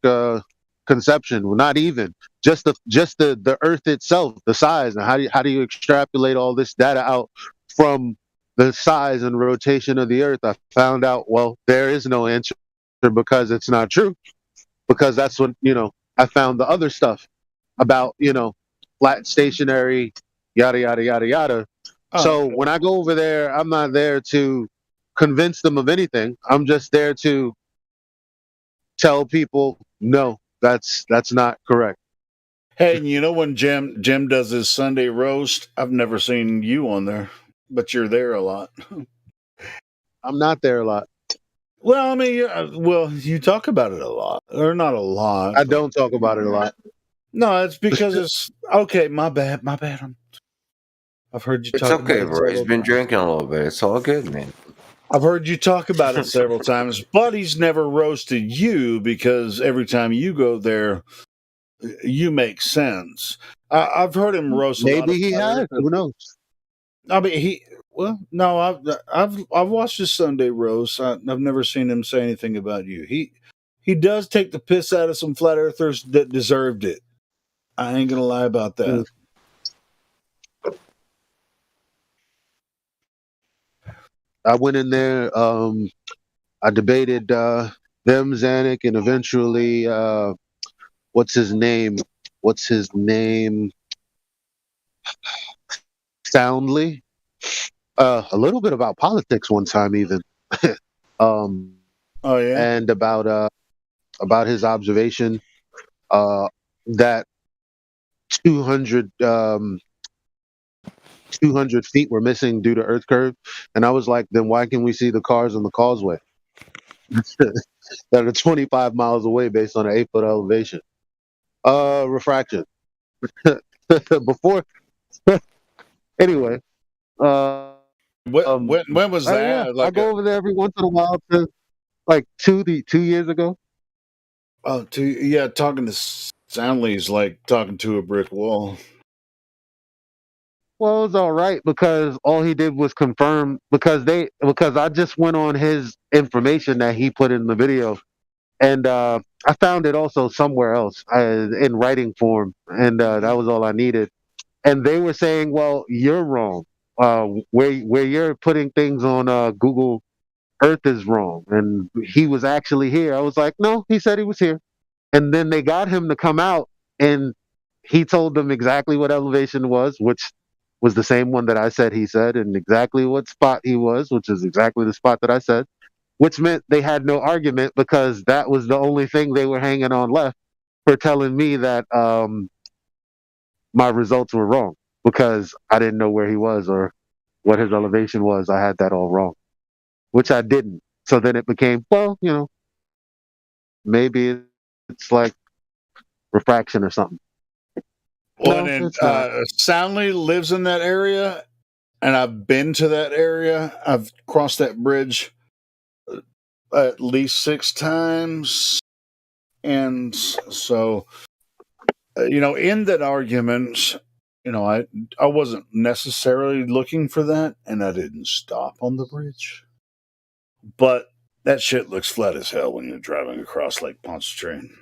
conception. Well, not even just the Earth itself, the size, and how do you extrapolate all this data out from the size and rotation of the Earth? I found out, well, there is no answer because it's not true. Because that's what I found the other stuff about flat, stationary, yada yada yada yada. So when I go over there, I'm not there to convince them of anything. I'm just there to tell people, no, that's not correct. Hey, when Jim does his Sunday roast, I've never seen you on there, but you're there a lot. I'm not there a lot. Well, I mean, you talk about it a lot, or not a lot. I don't talk about it a lot. No, it's because it's okay. My bad. I've heard you talk. It's okay, bro. He's been drinking a little bit. It's all good, man. I've heard you talk about it several times, but he's never roasted you because every time you go there, you make sense. I've heard him roast. Maybe he has. Who knows? I mean, no. I've watched his Sunday roast. I've never seen him say anything about you. He does take the piss out of some flat earthers that deserved it. I ain't gonna lie about that. I went in there. I debated them, Zanuck, and eventually, what's his name? Soundly. A little bit about politics one time, even. Oh yeah. And about his observation that 200 feet were missing due to Earth curve, and I was like, then why can we see the cars on the causeway that are 25 miles away based on an 8-foot elevation? Refraction. Before, anyway. When was that? I go over there every once in a while to, like 2 years ago. Oh, talking to Soundly is like talking to a brick wall. Well, it was all right because all he did was confirm because I just went on his information that he put in the video, and I found it also somewhere else in writing form, and that was all I needed. And they were saying, "Well, you're wrong. Where you're putting things on Google Earth is wrong, and he was actually here." I was like, "No, he said he was here." And then they got him to come out, and he told them exactly what elevation was, which was the same one that I said he said, and exactly what spot he was, which is exactly the spot that I said, which meant they had no argument because that was the only thing they were hanging on left for telling me that my results were wrong because I didn't know where he was or what his elevation was. I had that all wrong, which I didn't. So then it became, well, maybe it's like refraction or something. Well, and Soundly lives in that area, and I've been to that area. I've crossed that bridge at least 6 times, and so in that argument, I wasn't necessarily looking for that, and I didn't stop on the bridge, but that shit looks flat as hell when you're driving across Lake Pontchartrain.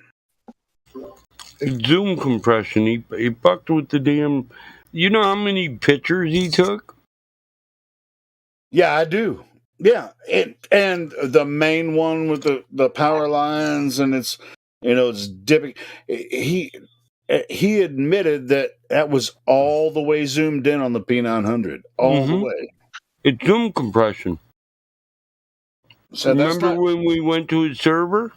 Zoom compression. He fucked with the damn. You know how many pictures he took? Yeah, I do. Yeah, and the main one with the power lines, and it's dipping. He admitted that was all the way zoomed in on the P900, all the way. It's zoom compression. So remember when we went to his server?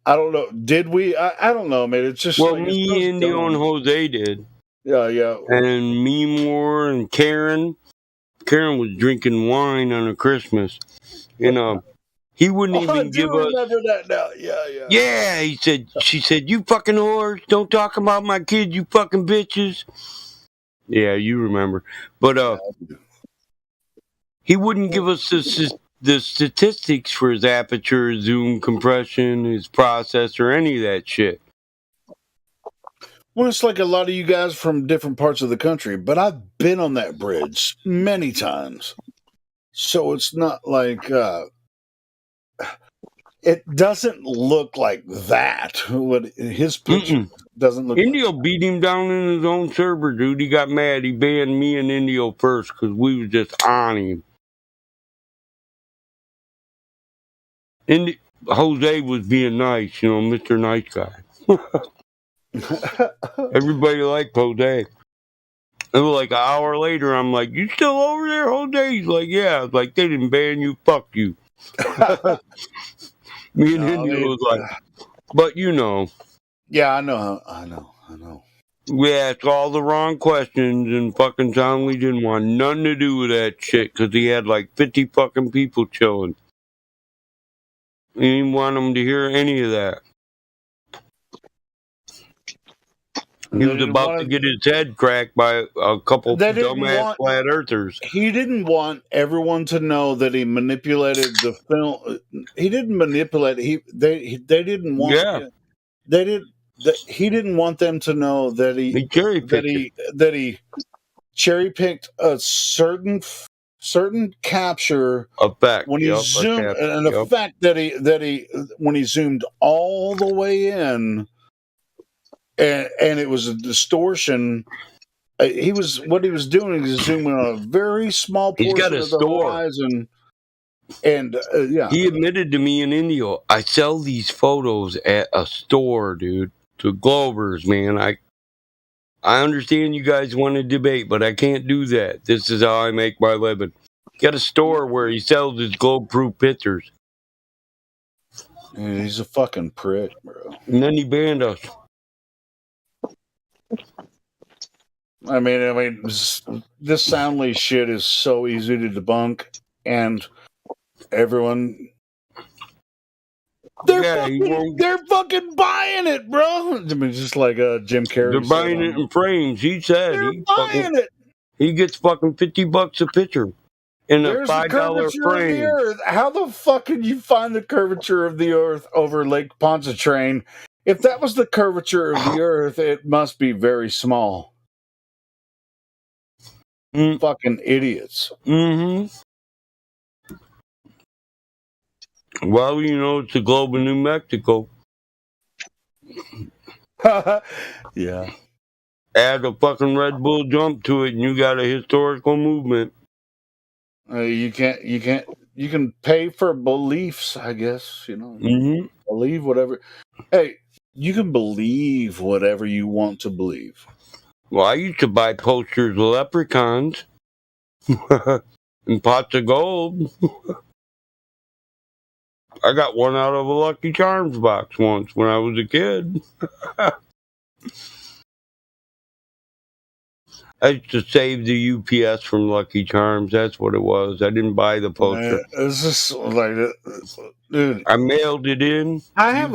I don't know. Did we? I don't know, man. It's just me, Indio, and Jose did. Yeah. And me more and Karen. Karen was drinking wine on a Christmas. He wouldn't even give us. I remember that now. Yeah. Yeah, she said, "You fucking whores, don't talk about my kids, you fucking bitches." Yeah, you remember. But he wouldn't give us the statistics for his aperture, zoom compression, his processor, any of that shit. Well, it's like a lot of you guys from different parts of the country, but I've been on that bridge many times. So it's not like it doesn't look like that. What his picture doesn't look Indio beat him down in his own server, dude. He got mad. He banned me and Indio first because we was just on him. And Jose was being nice, Mr. Nice Guy. Everybody liked Jose. It was like an hour later, I'm like, "You still over there, Jose?" He's like, "Yeah." I was like, "They didn't ban you, fuck you." Me and Indio was like, but Yeah, I know. We asked all the wrong questions, and fucking Soundly didn't want nothing to do with that shit because he had like 50 fucking people chilling. He didn't want them to hear any of that. He was about to get his head cracked by a couple dumbass flat earthers. He didn't want everyone to know that he manipulated the film. He didn't manipulate. They didn't want. Yeah. He didn't want them to know that he cherry picked a certain capture effect when he zoomed, and the fact that he when he zoomed all the way in and it was a distortion. He was doing is zooming on a very small He's got portion a of the store. horizon, and yeah, He admitted to me in India, I sell these photos at a store, dude, to Globers, man. I understand you guys want to debate, but I can't do that. This is how I make my living. Got a store where he sells his globe-proof pictures. He's a fucking prick, bro. And then he banned us. I mean, this Soundly shit is so easy to debunk, and everyone they're fucking buying it, bro. I mean, just like Jim Carrey. They're buying it in frames. He said buying it. He gets fucking $50 a picture in a $5 frame. Of the earth. How the fuck can you find the curvature of the earth over Lake Pontchartrain? If that was the curvature of the earth, it must be very small. Fucking idiots. Mm-hmm. Well, you know, it's the globe of New Mexico. Yeah. Add a fucking Red Bull jump to it, and you got a historical movement. You can pay for beliefs, I guess, you know. Mm-hmm. Believe whatever. Hey, you can believe whatever you want to believe. Well, I used to buy posters of leprechauns and pots of gold. I got one out of a Lucky Charms box once when I was a kid. I used to save the UPS from Lucky Charms. That's what it was. I didn't buy the poster. It's just like, dude. I mailed it in. I have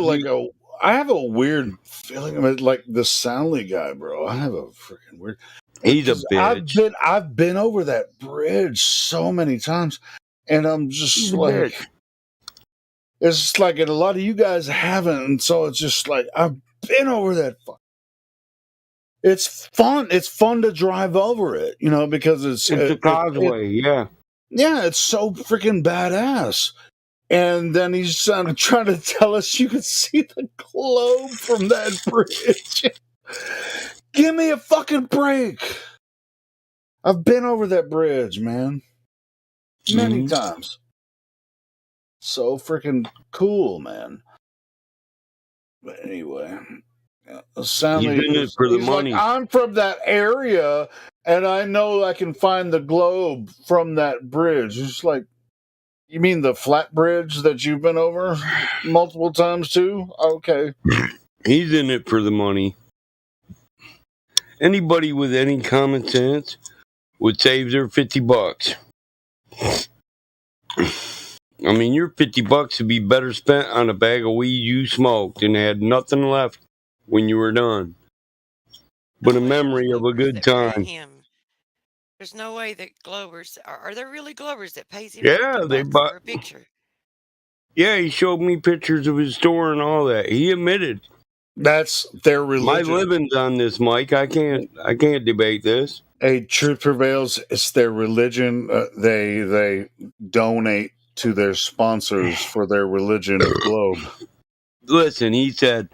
a weird feeling of it, like the Soundly guy, bro. I have a freaking weird. He's a bitch. I've been over that bridge so many times, and I'm just like, it's just like, and a lot of you guys haven't, and so it's just like I've been over that. It's fun. It's fun to drive over it, you know, because it's a causeway. Yeah, it's so freaking badass. And then he's trying to tell us you can see the globe from that bridge. Give me a fucking break. I've been over that bridge, man. Many times. So freaking cool, man. But anyway. Soundly he's for the money. Like, I'm from that area, and I know I can find the globe from that bridge. It's like, you mean the flat bridge that you've been over multiple times too? Okay. He's in it for the money. Anybody with any common sense would save their $50. I mean, your $50 would be better spent on a bag of weed you smoked and had nothing left when you were done. But a memory of a good time. There's no way that Globers are there really Globers that pays him? Yeah, they bought for a picture. Yeah, he showed me pictures of his store and all that. He admitted that's their religion. My living's on this, Mike. I can't debate this. Hey, truth prevails. It's their religion. They donate to their sponsors for their religion globe. Listen, he said,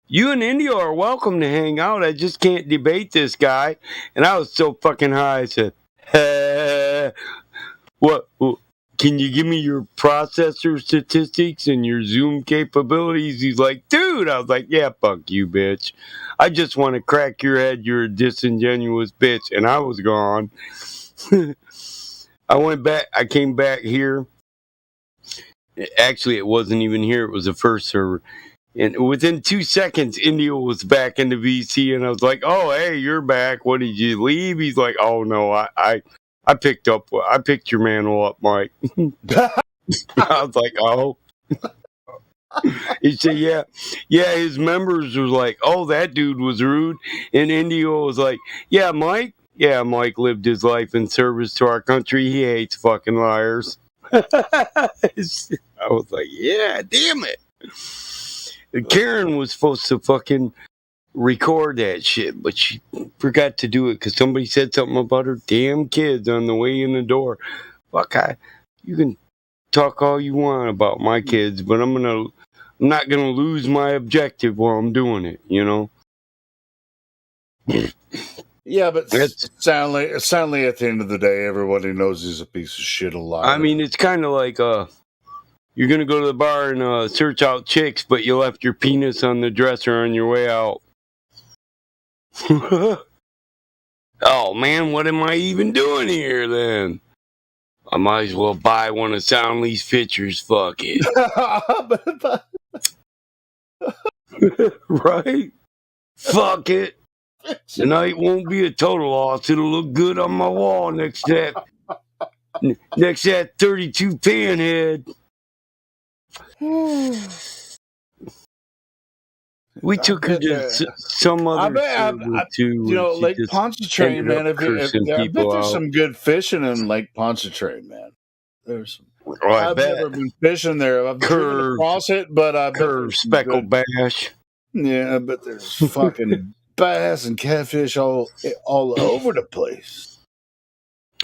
you in India are welcome to hang out. I just can't debate this guy. And I was so fucking high. I said, what? Can you give me your processor statistics and your Zoom capabilities? He's like, dude. I was like, yeah, fuck you, bitch. I just want to crack your head. You're a disingenuous bitch. And I was gone. I went back. I came back here. Actually, it wasn't even here. It was the first server. And within 2 seconds, India was back in the VC, and I was like, "Oh, hey, you're back. What, did you leave?" He's like, "Oh no, I picked your mantle up, Mike." I was like, "Oh." He said, "Yeah." His members was like, "Oh, that dude was rude," and India was like, "Yeah, Mike. Yeah, Mike lived his life in service to our country. He hates fucking liars." I was like, "Yeah, damn it." Karen was supposed to fucking record that shit, but she forgot to do it because somebody said something about her damn kids on the way in the door. Fuck, you can talk all you want about my kids, but I'm not gonna lose my objective while I'm doing it, you know? Yeah, but sadly, at the end of the day, everybody knows he's a piece of shit, a liar. I mean, it's kind of like you're gonna go to the bar and search out chicks, but you left your penis on the dresser on your way out. Oh man, what am I even doing here then? I might as well buy one of Soundly's pictures. Fuck it. Right? Fuck it. The night won't be a total loss. It'll look good on my wall next to that 32 panhead. We took her to some other too. Lake Pontchartrain, man. I bet there's some good fishing in Lake Pontchartrain, man. There's I've never been fishing there. I've driven across it, but I bet speckled bass. Yeah, but there's fucking bass and catfish all over the place.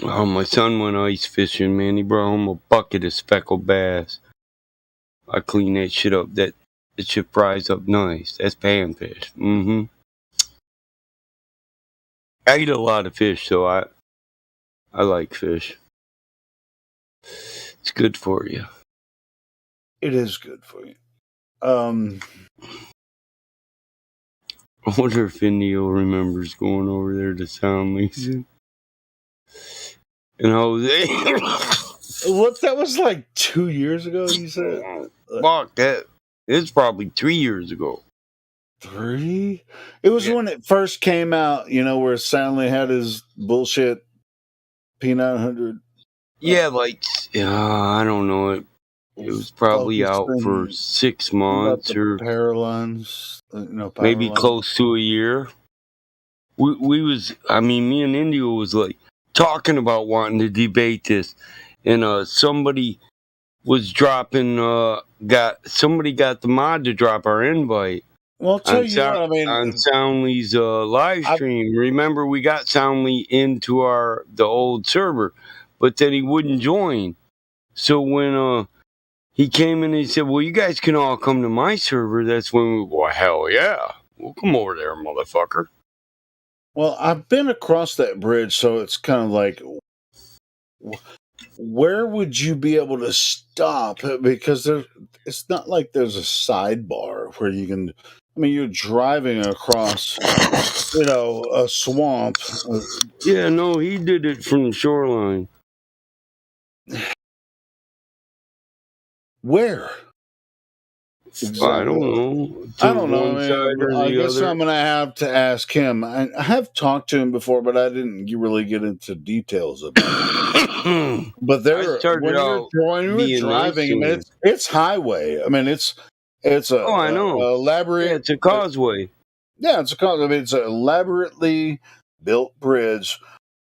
Oh, my son went ice fishing, man. He brought home a bucket of speckled bass. I clean that shit up. That shit fries up nice. That's panfish. Mm-hmm. I eat a lot of fish, so I like fish. It's good for you. It is good for you. I wonder if Indio remembers going over there to Soundly's. And Jose. That was like 2 years ago, you said? Fuck that. It's probably 3 years ago. 3? It was when it first came out, where Soundly had his bullshit P900. Yeah, I don't know. It was probably out for 6 months or Paralines, maybe close to a year. Me and Indio was like talking about wanting to debate this, and somebody was dropping. Somebody got the mod to drop our invite. Well, I'll tell you what, on Soundly's live stream. Remember, we got Soundly into the old server, but then he wouldn't join. So when he came in and he said, well, you guys can all come to my server. That's when hell yeah. We'll come over there, motherfucker. Well, I've been across that bridge, so it's kind of like, where would you be able to stop? Because it's not like there's a sidebar where you can, you're driving across, a swamp. Yeah, no, he did it from the shoreline. Where? Exactly. I don't know. I don't know. I guess I'm going to have to ask him. I have talked to him before, but I didn't really get into details about it. But when you're driving, it's highway. It's a I know. Elaborate. Yeah, it's a causeway. Yeah, it's a causeway. It's an elaborately built bridge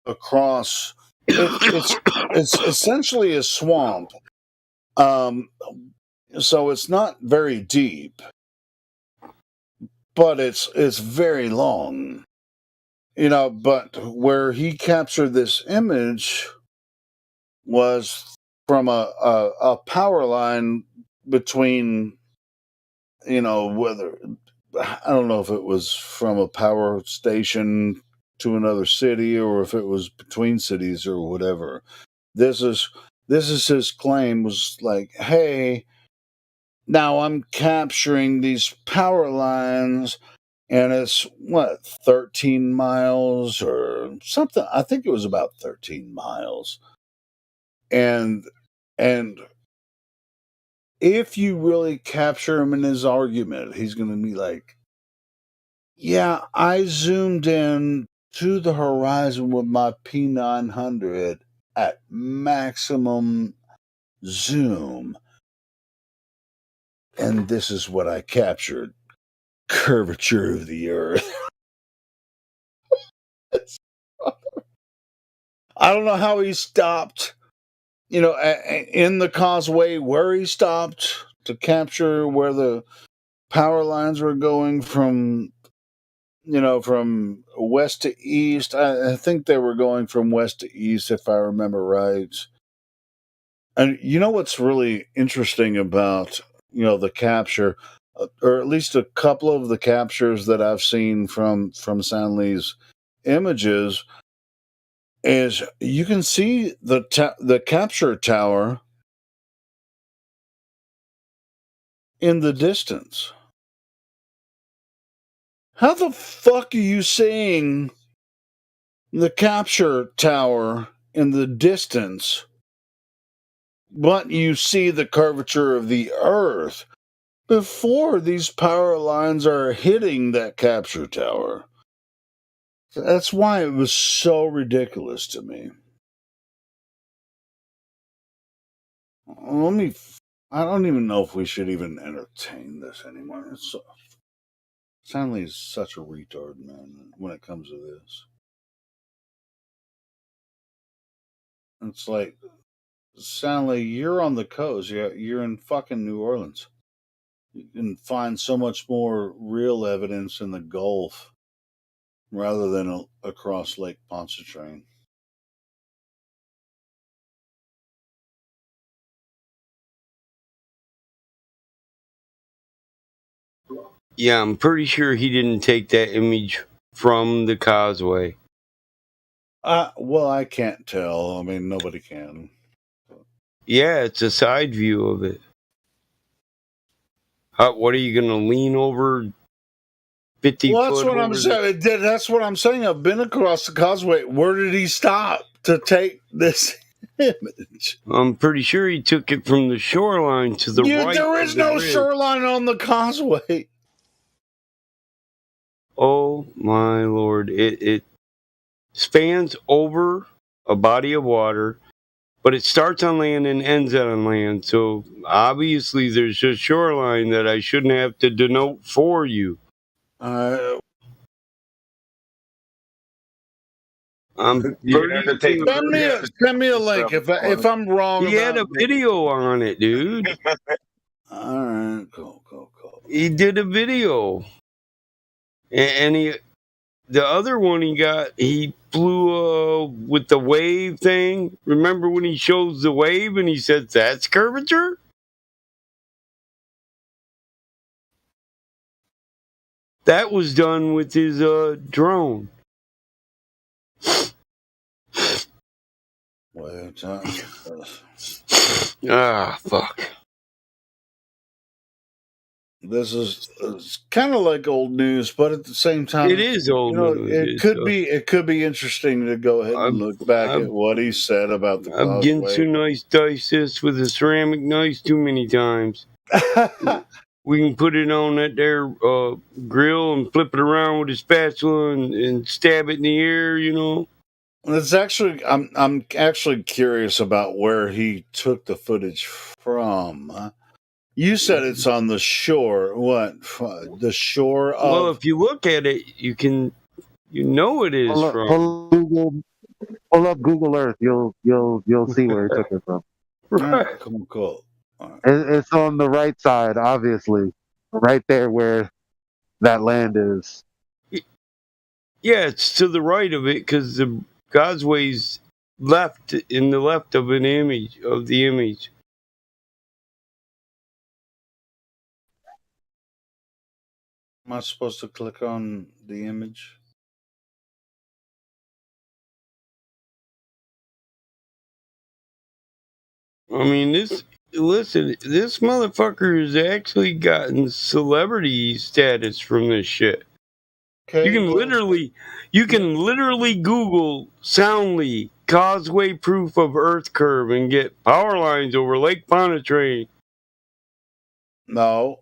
across. It's essentially a swamp. So it's not very deep, but it's very long. But where he captured this image was from a power line between, whether, I don't know if it was from a power station to another city or if it was between cities or whatever. This is his claim, was like, hey, now I'm capturing these power lines, and it's 13 miles or something. I think it was about 13 miles. And if you really capture him in his argument, he's going to be like, yeah, I zoomed in to the horizon with my P900 at maximum zoom. And this is what I captured. Curvature of the earth. I don't know how he stopped, in the causeway where he stopped to capture where the power lines were going from, from west to east. I think they were going from west to east, if I remember right. And what's really interesting about, the capture, or at least a couple of the captures that I've seen from Sanley's images, is you can see the capture tower in the distance. How the fuck are you seeing the capture tower in the distance, but you see the curvature of the Earth before these power lines are hitting that capture tower? That's why it was so ridiculous to me. I don't even know if we should even entertain this anymore. Stanley is such a retard, man, when it comes to this. It's like, Stanley, you're on the coast. You're in fucking New Orleans. You can find so much more real evidence in the Gulf rather than across Lake Pontchartrain. Yeah, I'm pretty sure he didn't take that image from the causeway. Well, I can't tell. I mean, nobody can. Yeah, it's a side view of it. What are you gonna lean over 50 Well, that's foot? what I'm saying. That's what I'm saying. I've been across the causeway. Where did he stop to take this image? I'm pretty sure he took it from the shoreline to the right. There is no shoreline on the causeway. Oh my lord! It spans over a body of water, but it starts on land and ends on land. So obviously, there's a shoreline that I shouldn't have to denote for you. I'm pretty sure. Send me a link if I'm wrong. He had a video on it, dude. All right, cool. He did a video, and the other one he flew with the wave thing. Remember when he shows the wave and he says that's curvature? That was done with his drone. Fuck. This is kind of like old news, but at the same time, it is old news. It could be interesting to go ahead and look back at what he said about the I'm getting too nice dice this with a ceramic knife too many times. We can put it on that there grill and flip it around with a spatula and stab it in the air, you know. It's actually, I'm actually curious about where he took the footage from. You said it's on the shore. What? The shore of... Well, if you look at it, you know it is from. Pull up Google Earth. You'll see where he took it from. Right. Cool. It's on the right side, obviously, right there where that land is. Yeah, it's to the right of it because the causeway's left in the left of the image. Am I supposed to click on the image? I mean, this motherfucker has actually gotten celebrity status from this shit. Okay, you can literally Google Soundly causeway proof of earth curve and get power lines over Lake Pontchartrain. No,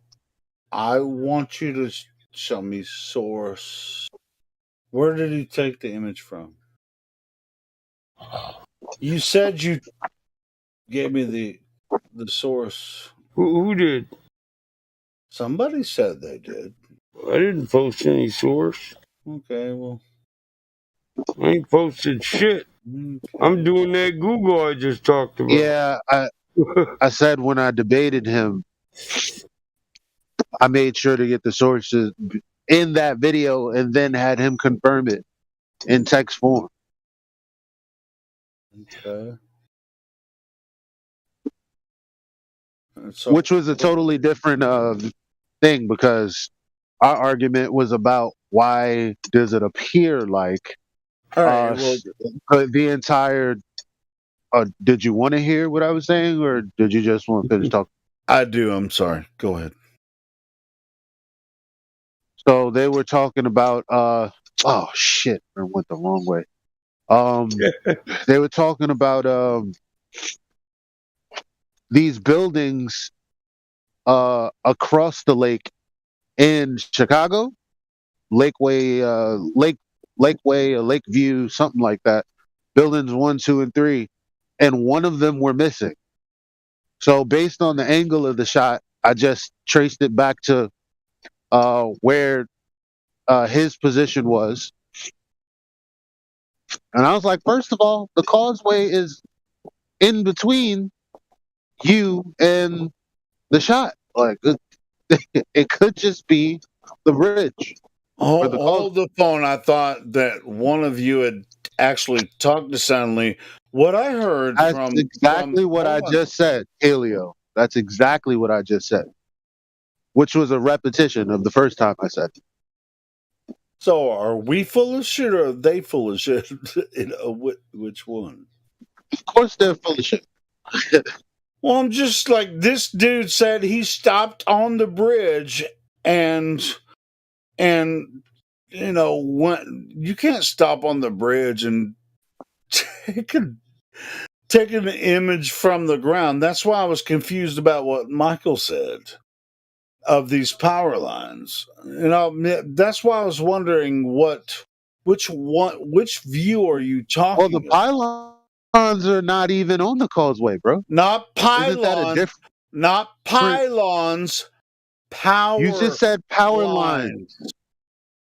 I want you to show me source. Where did he take the image from? You said you gave me the source. Who did? Somebody said they did. I didn't post any source. Okay, well, I ain't posted shit. Okay. I'm doing that Google I just talked about. Yeah, I said when I debated him, I made sure to get the sources in that video and then had him confirm it in text form. Okay. Which was a totally different thing because our argument was about why does it appear like All right. Well, the entire. Did you want to hear what I was saying, or did you just want to finish talking? I do. I'm sorry. Go ahead. So they were talking about. Oh shit! I went the wrong way. They were talking about these buildings across the lake in Chicago, Lakeway, Lakeway, or Lakeview, something like that. Buildings 1, 2, and 3, and one of them were missing. So based on the angle of the shot, I just traced it back to where his position was, and I was like, first of all, the causeway is in between you and the shot. Like it could just be the bridge. Hold the phone. I thought that one of you had actually talked to Soundly. What I heard That's exactly what I just said, Helio. That's exactly what I just said, which was a repetition of the first time I said it. So are we full of shit or are they full of shit? Which one? Of course they're full of shit. Well, I'm just like, this dude said he stopped on the bridge and you know, when you can't stop on the bridge and take an image from the ground. That's why I was confused about what Michael said of these power lines. You know, that's why I was wondering which view are you talking about? Well, the pylons are not even on the causeway, bro. Not pylons. Not pylons. Power. You just said power lines.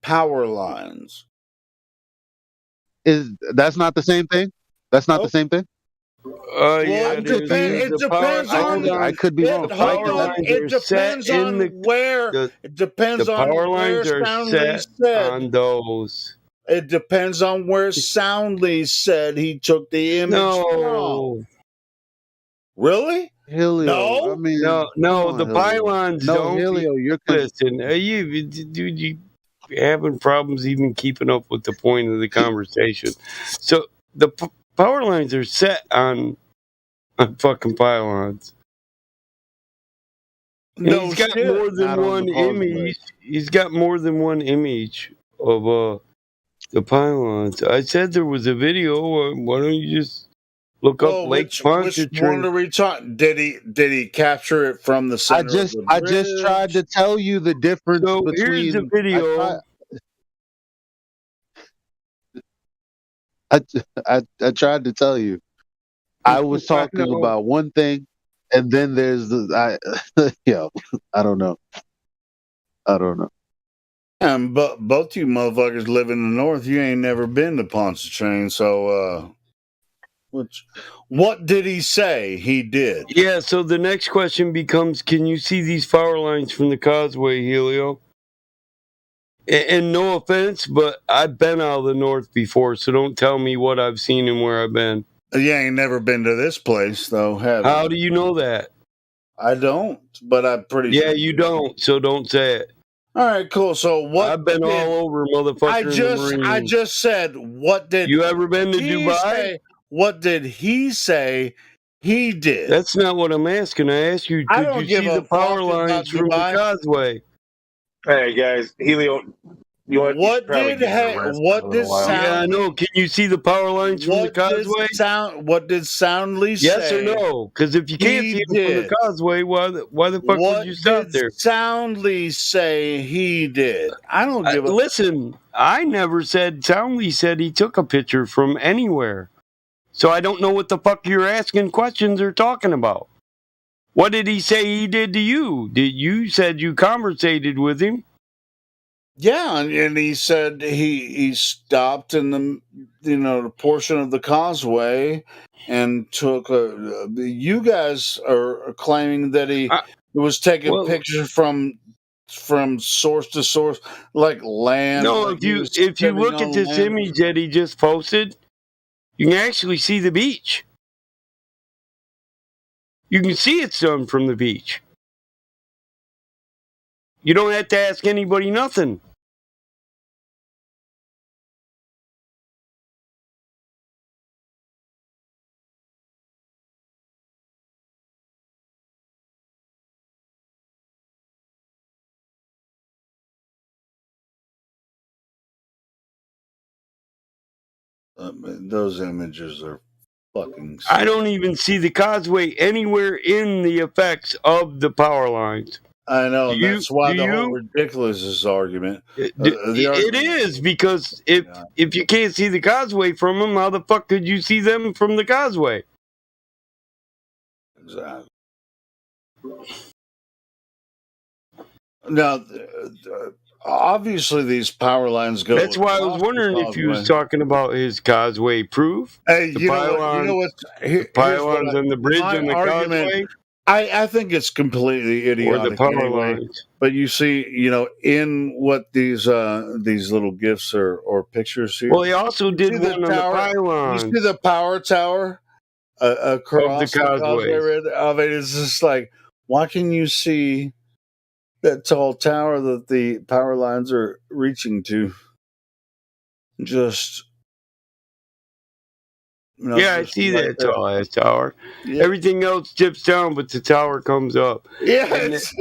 Power lines. That's not the same thing? That's not the same thing? Yeah, it depends on. I could be wrong. It depends on where. It depends on where Soundly said on those. It depends on where Soundly said he took the image from. Really? Helio, no, I mean, no. The pylons don't. Helio, you're listen. You having problems even keeping up with the point of the conversation. So the power lines are set on fucking pylons. No, he's got more than one image. He's got more than one image of the pylons. I said there was a video. Why don't you just look up Lake Pontchartrain? Which one are we talking? Did he capture it from the center? I just tried to tell you the difference between. Here's the video. I tried to tell you. I was talking about one thing, and then there's I don't know. And both you motherfuckers live in the north. You ain't never been to Pontchartrain, so what did he say he did? Yeah, so the next question becomes, can you see these power lines from the causeway, Helio? And no offense, but I've been out of the north before, so don't tell me what I've seen and where I've been. You ain't never been to this place, though, have you? How do you know that? I don't, but I'm pretty sure. Yeah, you don't, so don't say it. All right, cool. So what? I've been all over, motherfucker. I just said, what did you ever been to Dubai? Say, what did he say he did? That's not what I'm asking. I asked you, did you see the power lines from the causeway? Hey guys, Helio, what did sound? Yeah, I know. Can you see the power lines from the causeway? What did Soundly say? Yes or no? Because if you can't see them from the causeway, why the fuck would you stop there? What did Soundly say he did? I don't give a. Listen, I never said. Soundly said he took a picture from anywhere. So I don't know what the fuck you're asking questions or talking about. What did he say he did to you? You said you conversated with him? Yeah, and he said he stopped in the portion of the causeway and took a. You guys are claiming that he was taking pictures from source to source, like land. No, if you look at this image that he just posted, you can actually see the beach. You can see it's done from the beach. You don't have to ask anybody nothing. Those images are fucking. I don't even see the causeway anywhere in the effects of the power lines. I know. Do That's why do the whole you? ridiculous argument. It argument. is because if you can't see the causeway from them, how the fuck could you see them from the causeway? Exactly. Now, obviously, these power lines go. That's why I was wondering if he was talking about his causeway proof. Hey, the you know what? The pylons and the bridge and the causeway. I think it's completely idiotic. Or the power anyway. lines. But you see, in what these little gifs or pictures here. Well, he also did one on the pylons. You see the power tower across the causeway. I mean, it's just like, why can you see that tall tower that the power lines are reaching to? Just. I see that tall ass tower. Yeah. Everything else dips down, but the tower comes up. Yeah, it's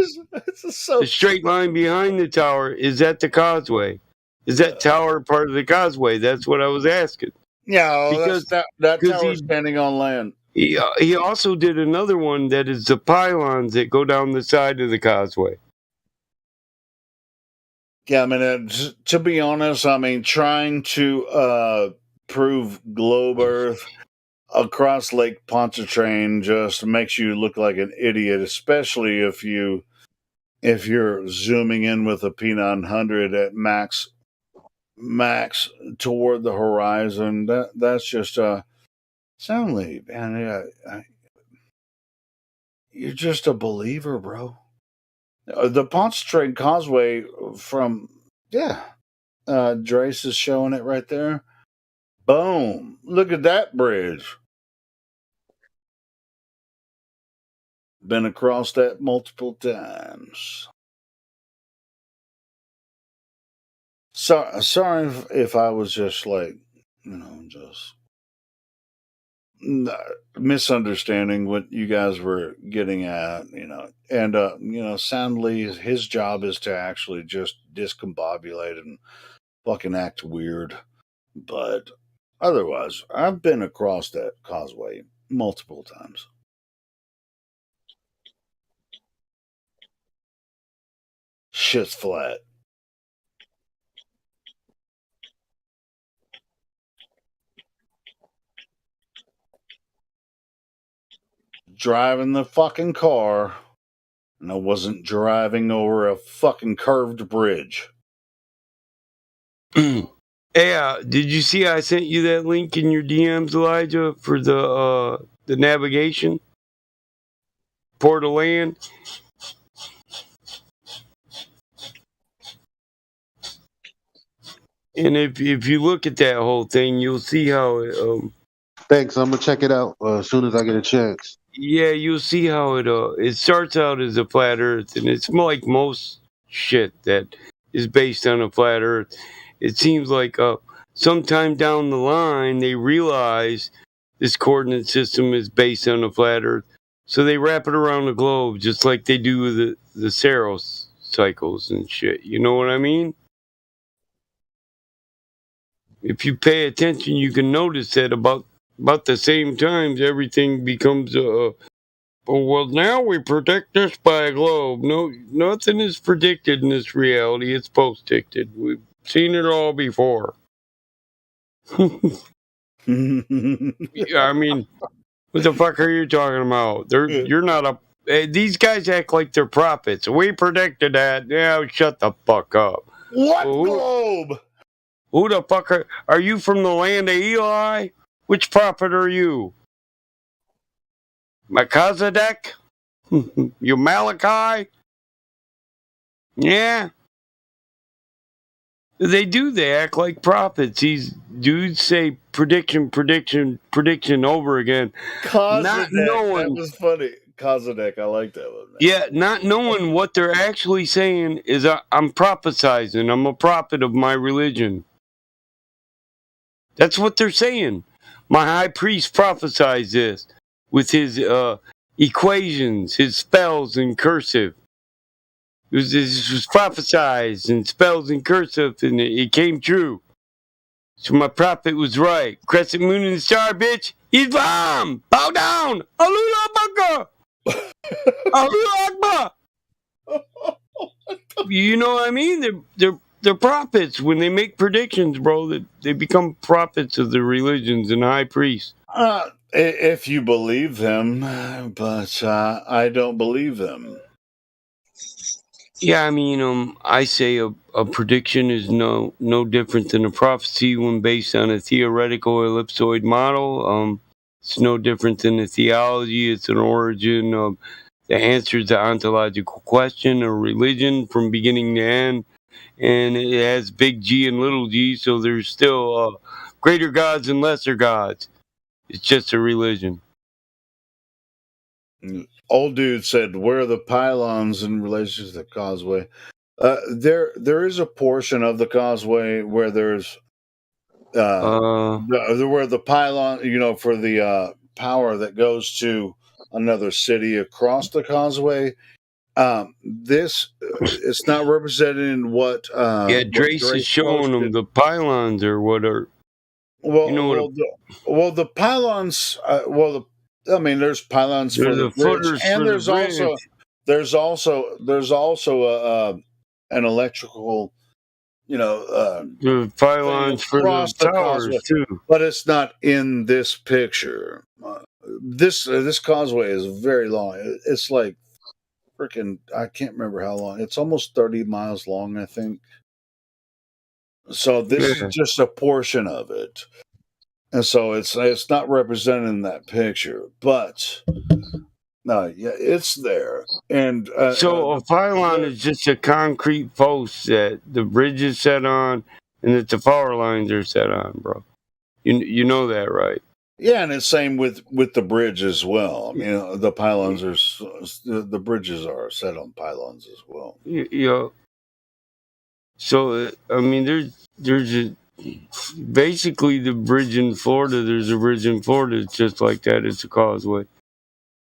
so. The straight line behind the tower is at the causeway. Is that tower part of the causeway? That's what I was asking. Yeah, because that tower is standing on land. He also did another one that is the pylons that go down the side of the causeway. Yeah, I mean, to be honest, I mean, trying to prove globe Earth across Lake Pontchartrain just makes you look like an idiot, especially if you're zooming in with a P900 at max toward the horizon. That's just soundly, man. You're just a believer, bro. The Pontchartrain Causeway from Drace is showing it right there. Boom. Look at that bridge. Been across that multiple times. Sorry if I was just like, just misunderstanding what you guys were getting at, and, Soundly, his job is to actually just discombobulate and fucking act weird. But otherwise, I've been across that causeway multiple times. Shit's flat. Driving the fucking car, and I wasn't driving over a fucking curved bridge. Hey, did you see I sent you that link in your DMs, Elijah, for the navigation? Port of Land? And if you look at that whole thing, you'll see how it... Thanks, I'm going to check it out as soon as I get a chance. Yeah, you'll see how it starts out as a flat Earth, and it's like most shit that is based on a flat Earth. It seems like sometime down the line, they realize this coordinate system is based on a flat Earth. So they wrap it around the globe, just like they do with the Saros cycles and shit. You know what I mean? If you pay attention, you can notice that about the same times, everything becomes well, now we predict this by a globe. No, nothing is predicted in this reality. It's post-dicted. We've seen it all before. I mean, what the fuck are you talking about? You're not these guys act like they're prophets. We predicted that. Yeah, shut the fuck up. What globe? Who the fuck are you from the land of Eli? Which prophet are you? Melchizedek? You Malachi? Yeah. They do. They act like prophets. These dudes say prediction over again. Not knowing. That was funny. Kozadek. I like that one. Yeah, not knowing what they're actually saying is I'm prophesizing. I'm a prophet of my religion. That's what they're saying. My high priest prophesies this with his equations, his spells in cursive. This was prophesized in spells in cursive, and it came true. So my prophet was right. Crescent moon and star, bitch. Islam! Bow down! Allah Akbar! Allah Akbar! You know what I mean? They're prophets. When they make predictions, bro, they become prophets of the religions and high priests. If you believe them, but I don't believe them. Yeah, I mean, I say a prediction is no different than a prophecy when based on a theoretical ellipsoid model. It's no different than a theology. It's an origin of the answer to the ontological question or religion from beginning to end. And it has big G and little g, so there's still greater gods and lesser gods. It's just a religion. Old dude said, "Where are the pylons in relation to the causeway?" There is a portion of the causeway where there's where the pylon, for the power that goes to another city across the causeway. This it's not represented in what. Yeah, Drace is showing them the pylons or what are. The pylons. There's pylons for the bridge, and there's also an electrical, the pylons for the towers too. But it's not in this picture. This causeway is very long. It's like freaking, I can't remember how long. It's almost 30 miles long, I think. So this is just a portion of it. And so it's not represented in that picture, but no, yeah, it's there. And so a pylon is just a concrete post that the bridge is set on, and that the power lines are set on, bro. You know that, right? Yeah, and it's same with the bridge as well. I mean, the pylons the bridges are set on pylons as well. Yeah. So I mean, there's basically the bridge in Florida. There's a bridge in Florida. It's just like that. It's a causeway.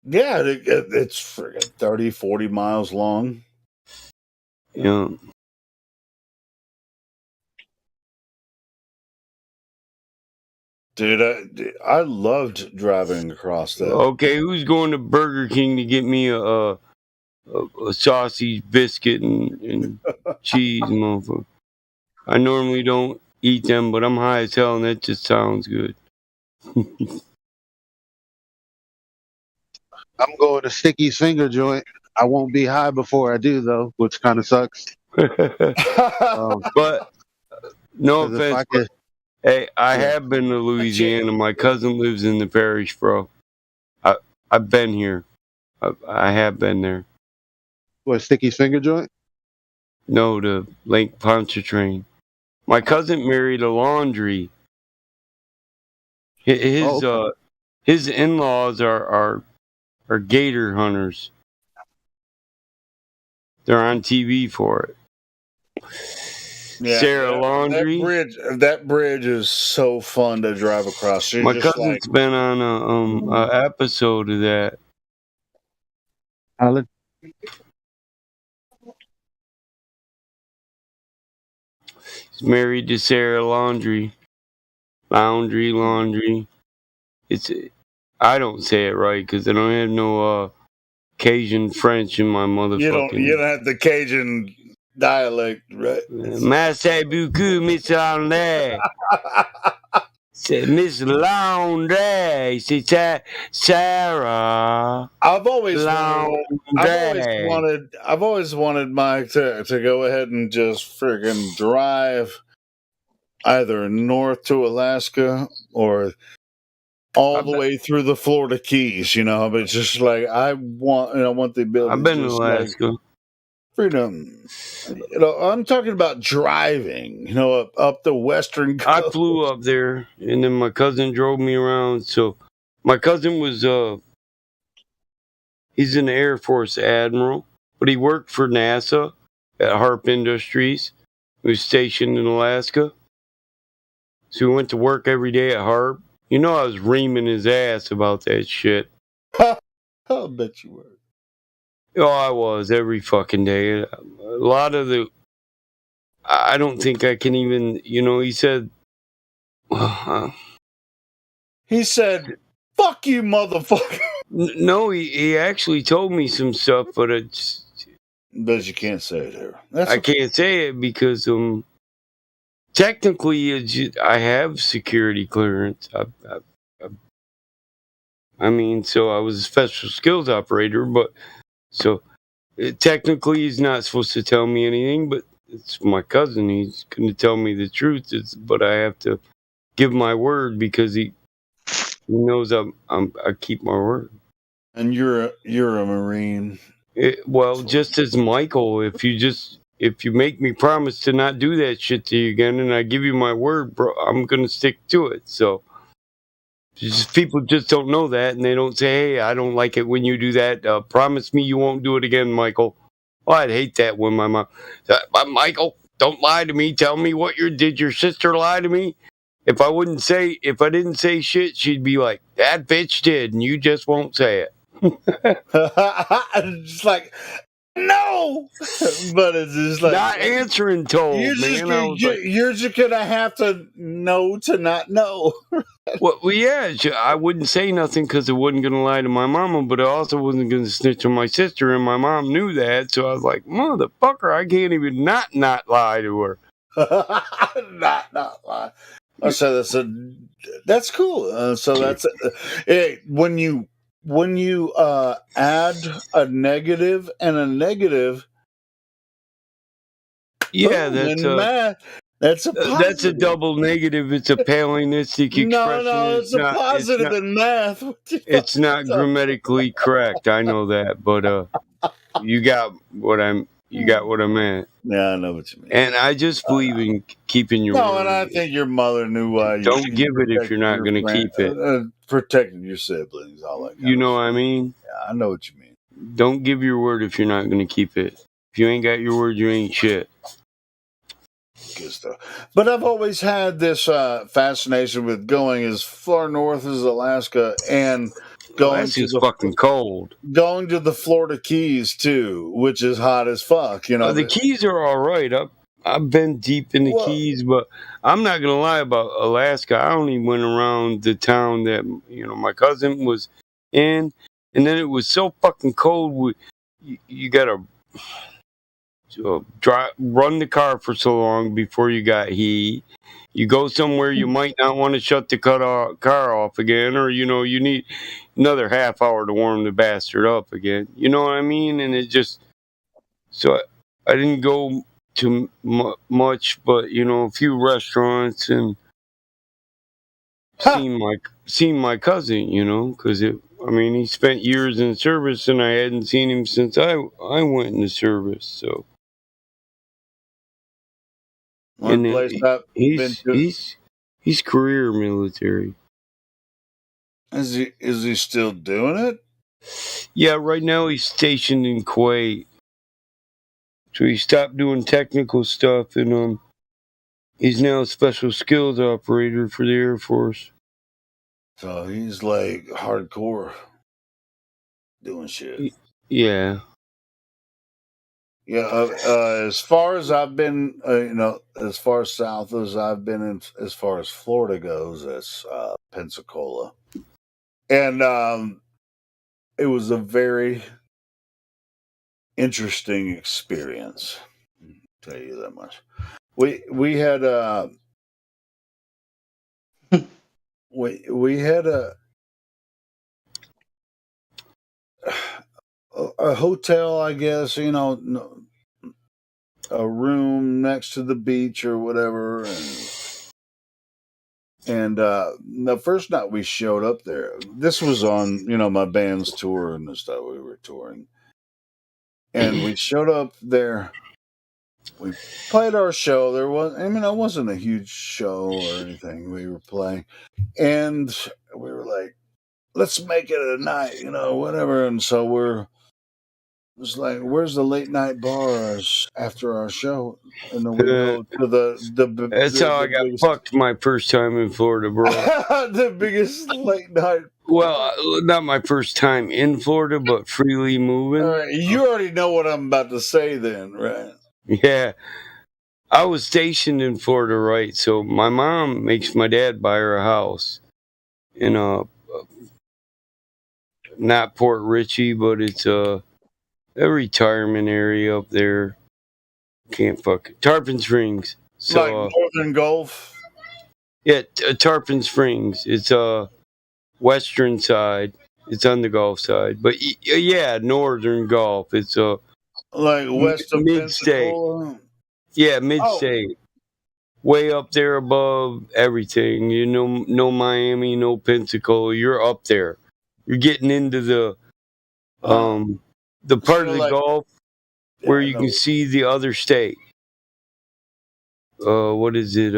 Yeah, it's friggin' 30, 40 miles long. Yeah. Dude, I loved driving across that. Okay, who's going to Burger King to get me a sausage biscuit and cheese, motherfucker? I normally don't eat them, but I'm high as hell, and that just sounds good. I'm going to Sticky's finger joint. I won't be high before I do, though, which kind of sucks. But no offense. Hey, I have been to Louisiana. My cousin lives in the parish, bro. I've been here. I have been there. What, Sticky's finger joint? No, the Lake Pontchartrain. My cousin married a laundry. His in-laws are gator hunters. They're on TV for it. Yeah, Sarah Laundry. That bridge is so fun to drive across. My cousin's been on a episode of that. Alan? He's married to Sarah Laundry. Laundry. I don't say it right because I don't have no Cajun French in my motherfucking. You don't have the Cajun dialect, right? Merci beaucoup, Miss Laundry. C'est Miss Laundry. C'est Sarah. I've always wanted Mike to go ahead and just friggin' drive either north to Alaska or all the way through the Florida Keys, but it's just like I want the ability. I've been to Alaska. Freedom. I'm talking about driving, up the western coast. I flew up there, and then my cousin drove me around. So my cousin was He's an Air Force admiral, but he worked for NASA at Harp Industries. He was stationed in Alaska. So he went to work every day at Harp. You know I was reaming his ass about that shit. I'll bet you were. Oh, I was every fucking day. A lot of the... I don't think I can even... he said... He said, fuck you, motherfucker. No, he actually told me some stuff, but it's... But you can't say it here. I can't say it because technically I have security clearance. So I was a special skills operator, but so technically he's not supposed to tell me anything, but it's my cousin. He's going to tell me the truth, but I have to give my word because he knows I keep my word. And you're a Marine. Just as Michael, if you make me promise to not do that shit to you again, and I give you my word, bro, I'm gonna stick to it. So, people just don't know that, and they don't say, "Hey, I don't like it when you do that. Promise me you won't do it again, Michael." Well, I'd hate that when my mom, Michael, don't lie to me. Tell me did your sister lie to me? If I didn't say shit, she'd be like, "That bitch did, and you just won't say it." Just like, no, but it's just like not answering told. You're just gonna have to know to not know. Yeah, I wouldn't say nothing because I wasn't gonna lie to my mama, but I also wasn't gonna snitch on my sister, and my mom knew that, so I was like, motherfucker, I can't even not lie to her. not lie. So that's cool. So that's when you add a negative and a negative, yeah, math, that's a positive. That's a double negative. It's a Paleonistic expression. No, it's a positive in math. It's not grammatically correct. I know that, but you got what I meant. Yeah, I know what you mean. And I just believe in keeping your word. No, and I think your mother knew why. Don't give it if you're not going to keep it. Protecting your siblings, all that. You know what I mean? Yeah, I know what you mean. Don't give your word if you're not going to keep it. If you ain't got your word, you ain't shit. Good stuff. But I've always had this fascination with going as far north as Alaska and going to the fucking cold. Going to the Florida Keys too, which is hot as fuck. The Keys are all right. I've been deep in the Keys, but I'm not gonna lie about Alaska. I only went around the town that my cousin was in, and then it was so fucking cold. You gotta run the car for so long before you got heat. You go somewhere you might not want to shut the car off again, or you need another half hour to warm the bastard up again. You know what I mean? And it just so I didn't go to much, but a few restaurants and seen my cousin. Because he spent years in service, and I hadn't seen him since I went into service. So. One place I've been to. He's career military. Is he still doing it? Yeah, right now he's stationed in Kuwait. So he stopped doing technical stuff, and he's now a special skills operator for the Air Force. So he's like hardcore doing shit. Yeah. Yeah, as far as I've been, as far south as I've been, as far as Florida goes, that's Pensacola, and it was a very interesting experience. I'll tell you that much. We had we had a hotel, I guess, a room next to the beach or whatever. And the first night we showed up there, this was on, my band's tour and the stuff we were touring. And we showed up there. We played our show. It wasn't a huge show or anything we were playing. And we were like, let's make it a night, whatever. And so it's like, where's the late night bars after our show? And then we go to the That's how I got fucked my first time in Florida, bro. the biggest late night. Well, not my first time in Florida, but freely moving. All right, you already know what I'm about to say then, right? Yeah. I was stationed in Florida, right? So my mom makes my dad buy her a house in not Port Richey, but it's a retirement area up there. Can't fuck it. Tarpon Springs. So, like Northern Gulf? Yeah, Tarpon Springs. It's western side. It's on the Gulf side. But yeah, Northern Gulf. It's like west of mid-state. Pensacola? Yeah, mid-state. Way up there above everything. No Miami, no Pensacola. You're up there. You're getting into the part of the Gulf where you can see the other state. What is it?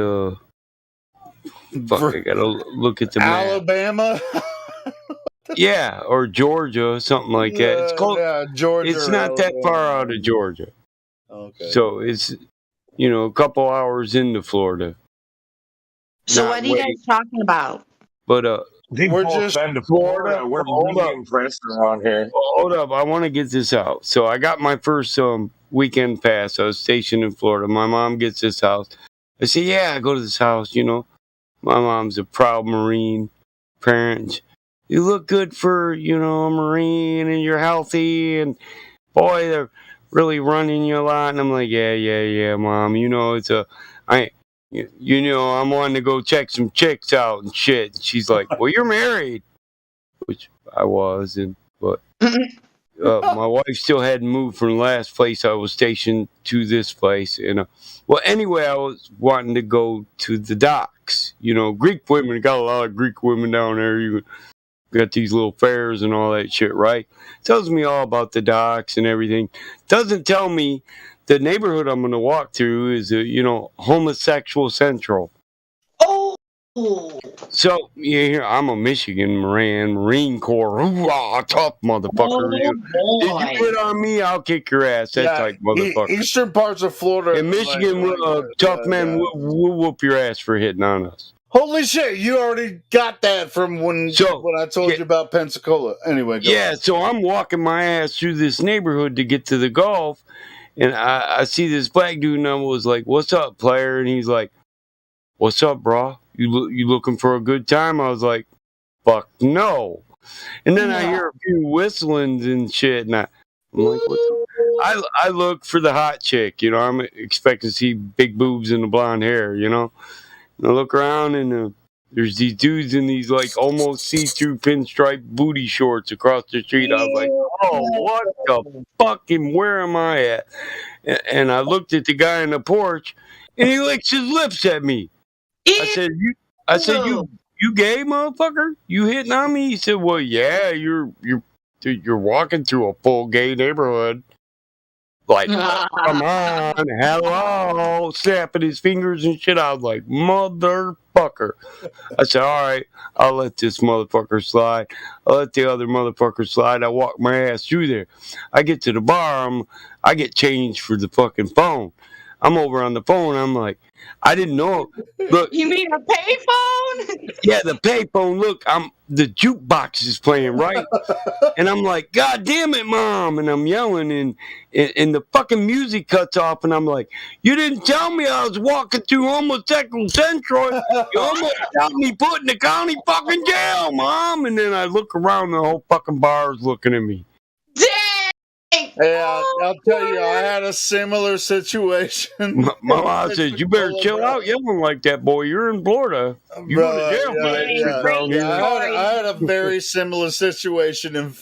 Fuck, I gotta look at the map. Alabama? Yeah, or Georgia, something like that. It's called. Yeah, Georgia. It's not that far out of Georgia. Okay. So it's a couple hours into Florida. So what are you guys talking about? But we're just been to Florida. We're really impressed around here. Hold up, I want to get this out. So I got my first weekend pass. I was stationed in Florida. My mom gets this house. I say, yeah, I go to this house. My mom's a proud Marine parent. You look good for a Marine, and you're healthy, and boy, they're really running you a lot. And I'm like, yeah, Mom. It's I'm wanting to go check some chicks out and shit. And she's like, well, you're married, which I was, but my wife still hadn't moved from the last place I was stationed to this place. And well, anyway, I was wanting to go to the docks. Greek women, got a lot of Greek women down there. You got these little fairs and all that shit, right? Tells me all about the docks and everything. Doesn't tell me the neighborhood I'm going to walk through is, homosexual central. Oh! So, I'm a Michigan Marine Corps. Hoorah, tough motherfucker. If you hit on me, I'll kick your ass. That type motherfucker. Eastern parts of Florida. In Michigan, tough men will whoop your ass for hitting on us. Holy shit, you already got that from when I told you about Pensacola. Anyway, go on. So I'm walking my ass through this neighborhood to get to the Gulf, and I see this black dude, and I was like, what's up, player? And he's like, what's up, bro? You looking for a good time? I was like, fuck no. And then I hear a few whistlings and shit, and I'm like, what the? I look for the hot chick, I'm expecting to see big boobs and the blonde hair, And I look around, and there's these dudes in these like almost see-through pinstripe booty shorts across the street. I was like, oh, what the fucking, where am I at? And I looked at the guy on the porch, and he licks his lips at me. I said, you gay, motherfucker? You hitting on me? He said, well, yeah, you're walking through a full gay neighborhood. Like, come on, hello, snapping his fingers and shit. I was like, motherfucker. I said, all right, I'll let this motherfucker slide. I'll let the other motherfucker slide. I walk my ass through there. I get to the bar. I get changed for the fucking phone. I'm over on the phone. I'm like, I didn't know. Look, You mean a payphone? yeah, the payphone. Look, the jukebox is playing, right? And I'm like, God damn it, Mom! And I'm yelling, and the fucking music cuts off, and I'm like, you didn't tell me I was walking through homosexual central. You almost got me put in the county fucking jail, Mom. And then I look around, the whole fucking bar is looking at me. Yeah, I'll tell you, I had a similar situation. My mom says, you better chill out yelling like that, boy. You're in Florida. You're going to jail for that shit down here. I had a very similar situation in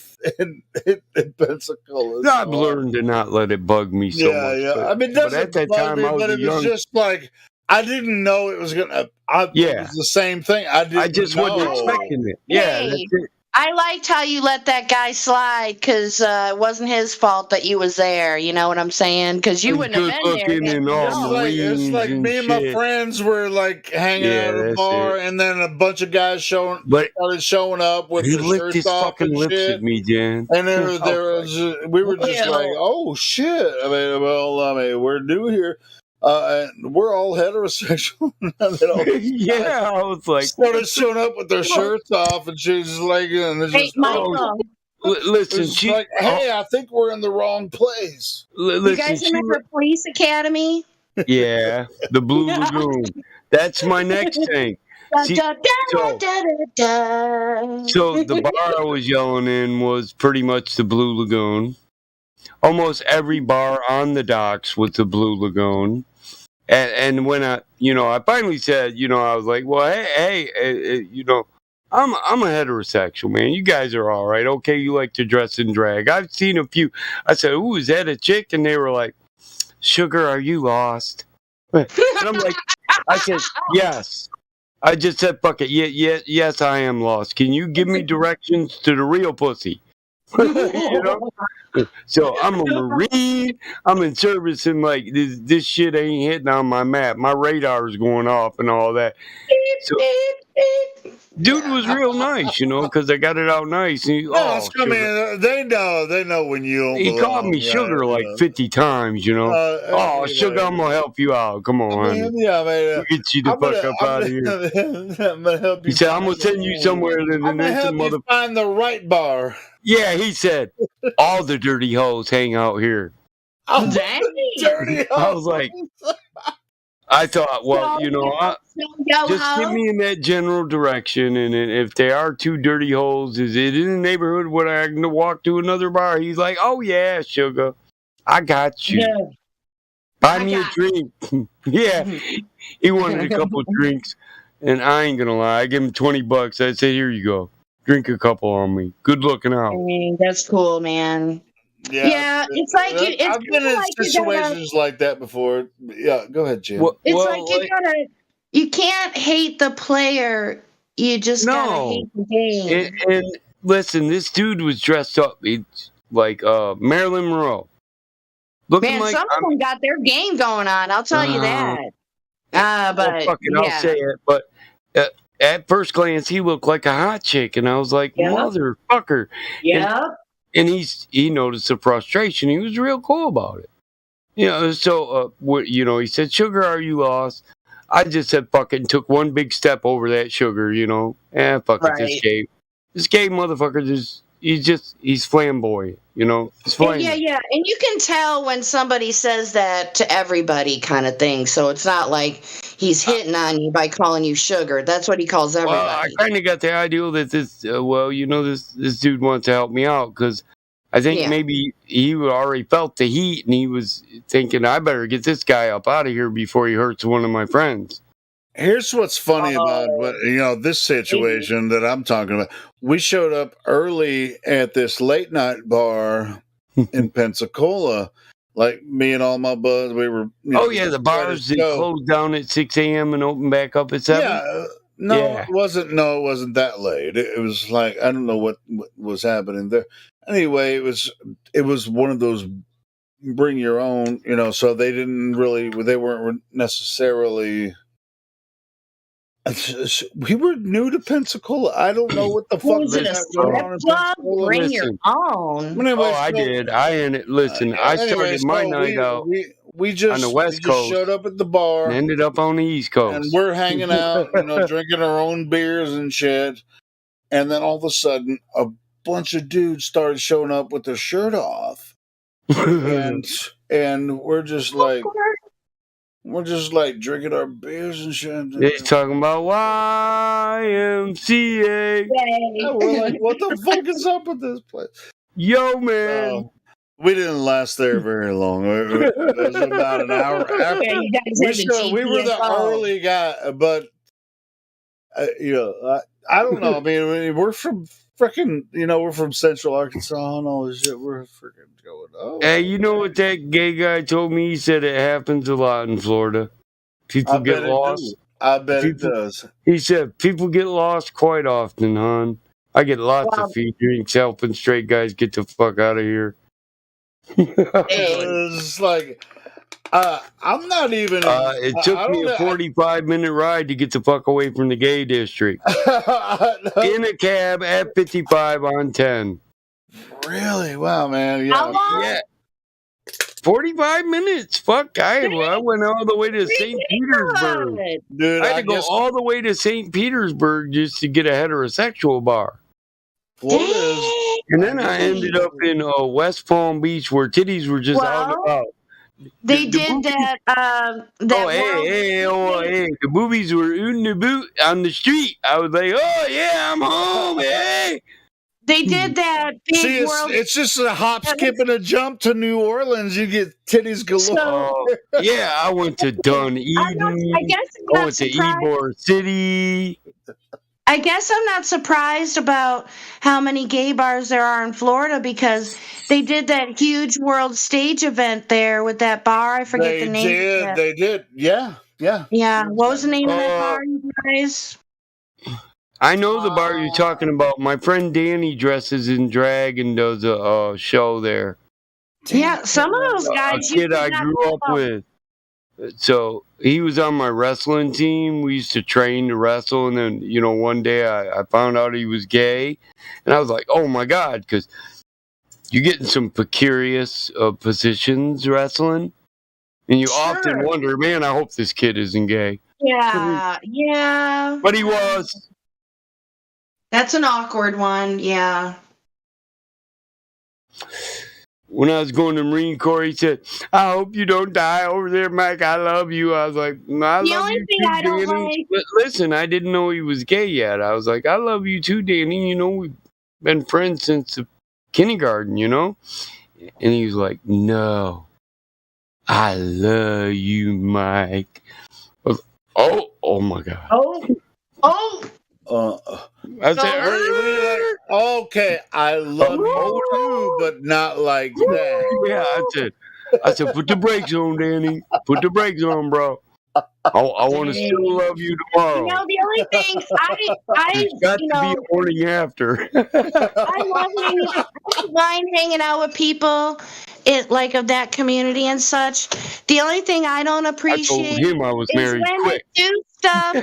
Pensacola. I've learned to not let it bug me so much. Yeah. I mean, it doesn't bug me, but it was just like, I didn't know it was going to. It was the same thing. I just wasn't expecting it. Yeah, that's it. I liked how you let that guy slide because it wasn't his fault that you was there. You know what I'm saying? Because you wouldn't have been there. It's like me and my friends were like hanging out at a bar, and then a bunch of guys started showing up with He their licked shirts his off fucking and lips shit. at me, Jan. And we were just like, oh shit. I mean, we're new here. And we're all heterosexual. Yeah, I was like, started showing up with their shirts off, and she's like, and it's Hey, just, Michael. Listen, it's like, hey, I think we're in the wrong place. You guys remember Police Academy? Yeah, the Blue Lagoon. That's my next thing. See, so the bar I was yelling in was pretty much the Blue Lagoon. Almost every bar on the docks was the Blue Lagoon. And when I finally said, I was like, well, hey, I'm a heterosexual, man. You guys are all right. Okay, you like to dress in drag. I've seen a few. I said, ooh, is that a chick? And they were like, Sugar, are you lost? And I'm like, I said, yes. I just said, fuck it. Yes, I am lost. Can you give me directions to the real pussy? So I'm a Marine. I'm in service, and like this shit ain't hitting on my map. My radar is going off and all that. So, dude was real nice, because I got it out nice. And they know when you don't he belong, called me Sugar like 50 times, Sugar, I'm gonna help you out. Come on, honey. Yeah, we'll get you the fuck up out of here. I'm gonna help you. He said, I'm gonna send you somewhere that I'm gonna help you find the right bar. Yeah, he said, all the dirty hoes hang out here. Oh, dang. I was like, I thought, well, just give me in that general direction, and if they are two dirty holes, is it in the neighborhood where I can walk to another bar? He's like, oh yeah, Sugar, I got you. Yeah. Buy me a drink. Yeah, he wanted a couple of drinks, and I ain't gonna lie, I gave him $20. I said, here you go, drink a couple on me. Good looking out. I mean, that's cool, man. Yeah, it's like I've been in situations like that before. Yeah, go ahead, Jim. You can't hate the player. You just gotta hate the game. And listen, this dude was dressed up like Marilyn Monroe. Man, some of them got their game going on. I'll tell you that. I'll say it. But at first glance, he looked like a hot chick, and I was like, motherfucker. Yeah. And he noticed the frustration. He was real cool about it. So he said, Sugar, are you lost? I just said, fuck it, and took one big step over that Sugar, fuck it, this gay motherfucker, he's flamboyant, he's flamboyant. Yeah, and you can tell when somebody says that to everybody kind of thing, so it's not like he's hitting on you by calling you Sugar. That's what he calls everybody. Well, I kind of got the idea that this dude wants to help me out, because I think maybe he already felt the heat, and he was thinking, I better get this guy up out of here before he hurts one of my friends. Here's what's funny about this situation that I'm talking about. We showed up early at this late night bar in Pensacola. Like me and all my buds, we were. The bars that closed down at 6 a.m. and open back up at 7. Yeah, it wasn't that late. It was like I don't know what was happening there. Anyway, it was one of those bring your own, So they weren't necessarily. We were new to Pensacola. I don't know what the fuck was it. A strip club? Bring your own. Anyway, I did. I started my night out. We just on the West Coast, showed up at the bar, and ended up on the East Coast, and we're hanging out, drinking our own beers and shit. And then all of a sudden, a bunch of dudes started showing up with their shirt off, and we're just like. We're just like drinking our beers and shit. He's talking about YMCA. Yeah, we're like, what the fuck is up with this place? Yo, man. We didn't last there very long. It was about an hour after. We were the early guy, but I don't know. I mean, we're from freaking, we're from Central Arkansas and all this shit. We're freaking going, hey, you know what that gay guy told me? He said it happens a lot in Florida. People get lost. I bet it does. He said people get lost quite often, hon. I get lots of free drinks helping straight guys get the fuck out of here. It's like, I'm not even. It took me a 45-minute ride to get the fuck away from the gay district. In a cab at 55 on 10. Really? Wow, man. Yeah. How long? Yeah. 45 minutes. Fuck, I went all the way to St. Petersburg. Dude, I had to go all the way to St. Petersburg just to get a heterosexual bar. And then I ended up in West Palm Beach where titties were just out and about. They did that. Hey, the movies were in the boot on the street. I was like, oh yeah, I'm home, hey. They did that big See, world. it's just a hop, skip, and a jump to New Orleans. You get titties galore. Yeah, I went to Dunedin. I went to Ybor City. I guess I'm not surprised about how many gay bars there are in Florida because they did that huge world stage event there with that bar. I forget the name. They did. Yeah. Yeah. What was the name of that bar, you guys? I know the bar you're talking about. My friend Danny dresses in drag and does a show there. Yeah, some of those guys. A kid I grew up with. So he was on my wrestling team. We used to train to wrestle, and then one day I found out he was gay, and I was like, oh my god, because you get in some precarious positions wrestling, and you often wonder, man, I hope this kid isn't gay. Yeah. But he was. That's an awkward one, yeah. When I was going to the Marine Corps, he said, I hope you don't die over there, Mike. I love you. I was like, I love you too, Danny. Listen, I didn't know he was gay yet. I was like, I love you too, Danny. We've been friends since the kindergarten, And he was like, no, I love you, Mike. I was, oh my God. I said, okay, I love you too, but not like that. Yeah, I said, put the brakes on, Danny. Put the brakes on, bro. I want to still love you tomorrow. The only thing I got to be a morning after. I mind hanging out with people, of that community and such. The only thing I don't appreciate I told him I was married quick.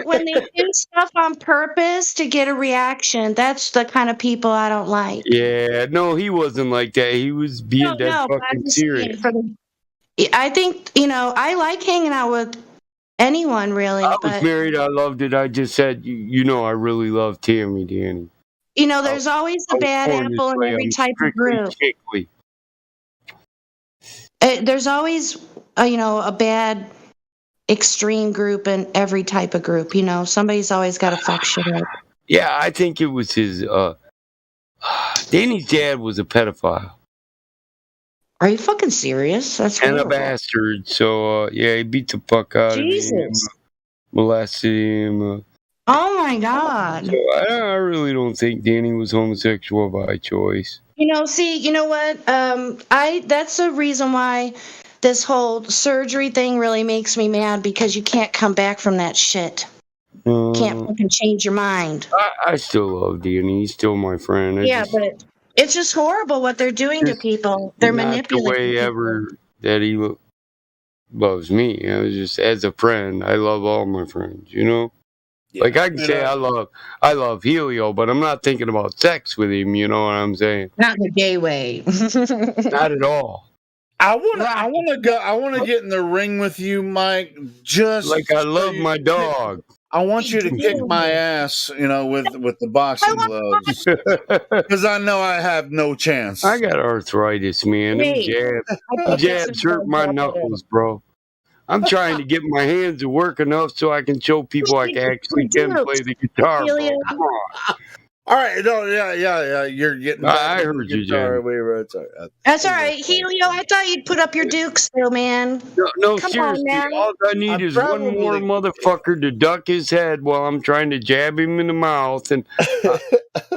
When they do stuff on purpose to get a reaction. That's the kind of people I don't like. Yeah, no, he wasn't like that. He was being fucking serious. I think I like hanging out with anyone really. I was married. I loved it. I just said, I really love Tammy, Danny. There's always a bad apple in every type of group. There's always, a bad extreme group in every type of group. Somebody's always got to fuck shit up. Yeah, I think it was his. Danny's dad was a pedophile. Are you fucking serious? That's and horrible. a bastard. So he beat the fuck out of him, molested him. Oh my God! So I really don't think Danny was homosexual by choice. You know what? That's the reason why this whole surgery thing really makes me mad because you can't come back from that shit. Can't fucking change your mind. I still love Danny. He's still my friend. But it's just horrible what they're doing to people. They're manipulating. The way ever that he loves me. It was just as a friend. I love all my friends. Yeah, like I can say I love Helio, but I'm not thinking about sex with him. You know what I'm saying? Not in a gay way. Not at all. I want to get in the ring with you, Mike. Just like I love my dog. I want you to kick my ass, with the boxing gloves, because I know I have no chance. I got arthritis, man. Jabs hurt my knuckles, bro. I'm trying to get my hands to work enough so I can show people I actually can play the guitar, bro. Come on. All right, no, yeah. You're getting. I heard you, Jen. That's all right, Helio. I thought you'd put up your dukes, though, man. No, Come seriously. on, All I need is one more motherfucker to duck his head while I'm trying to jab him in the mouth, and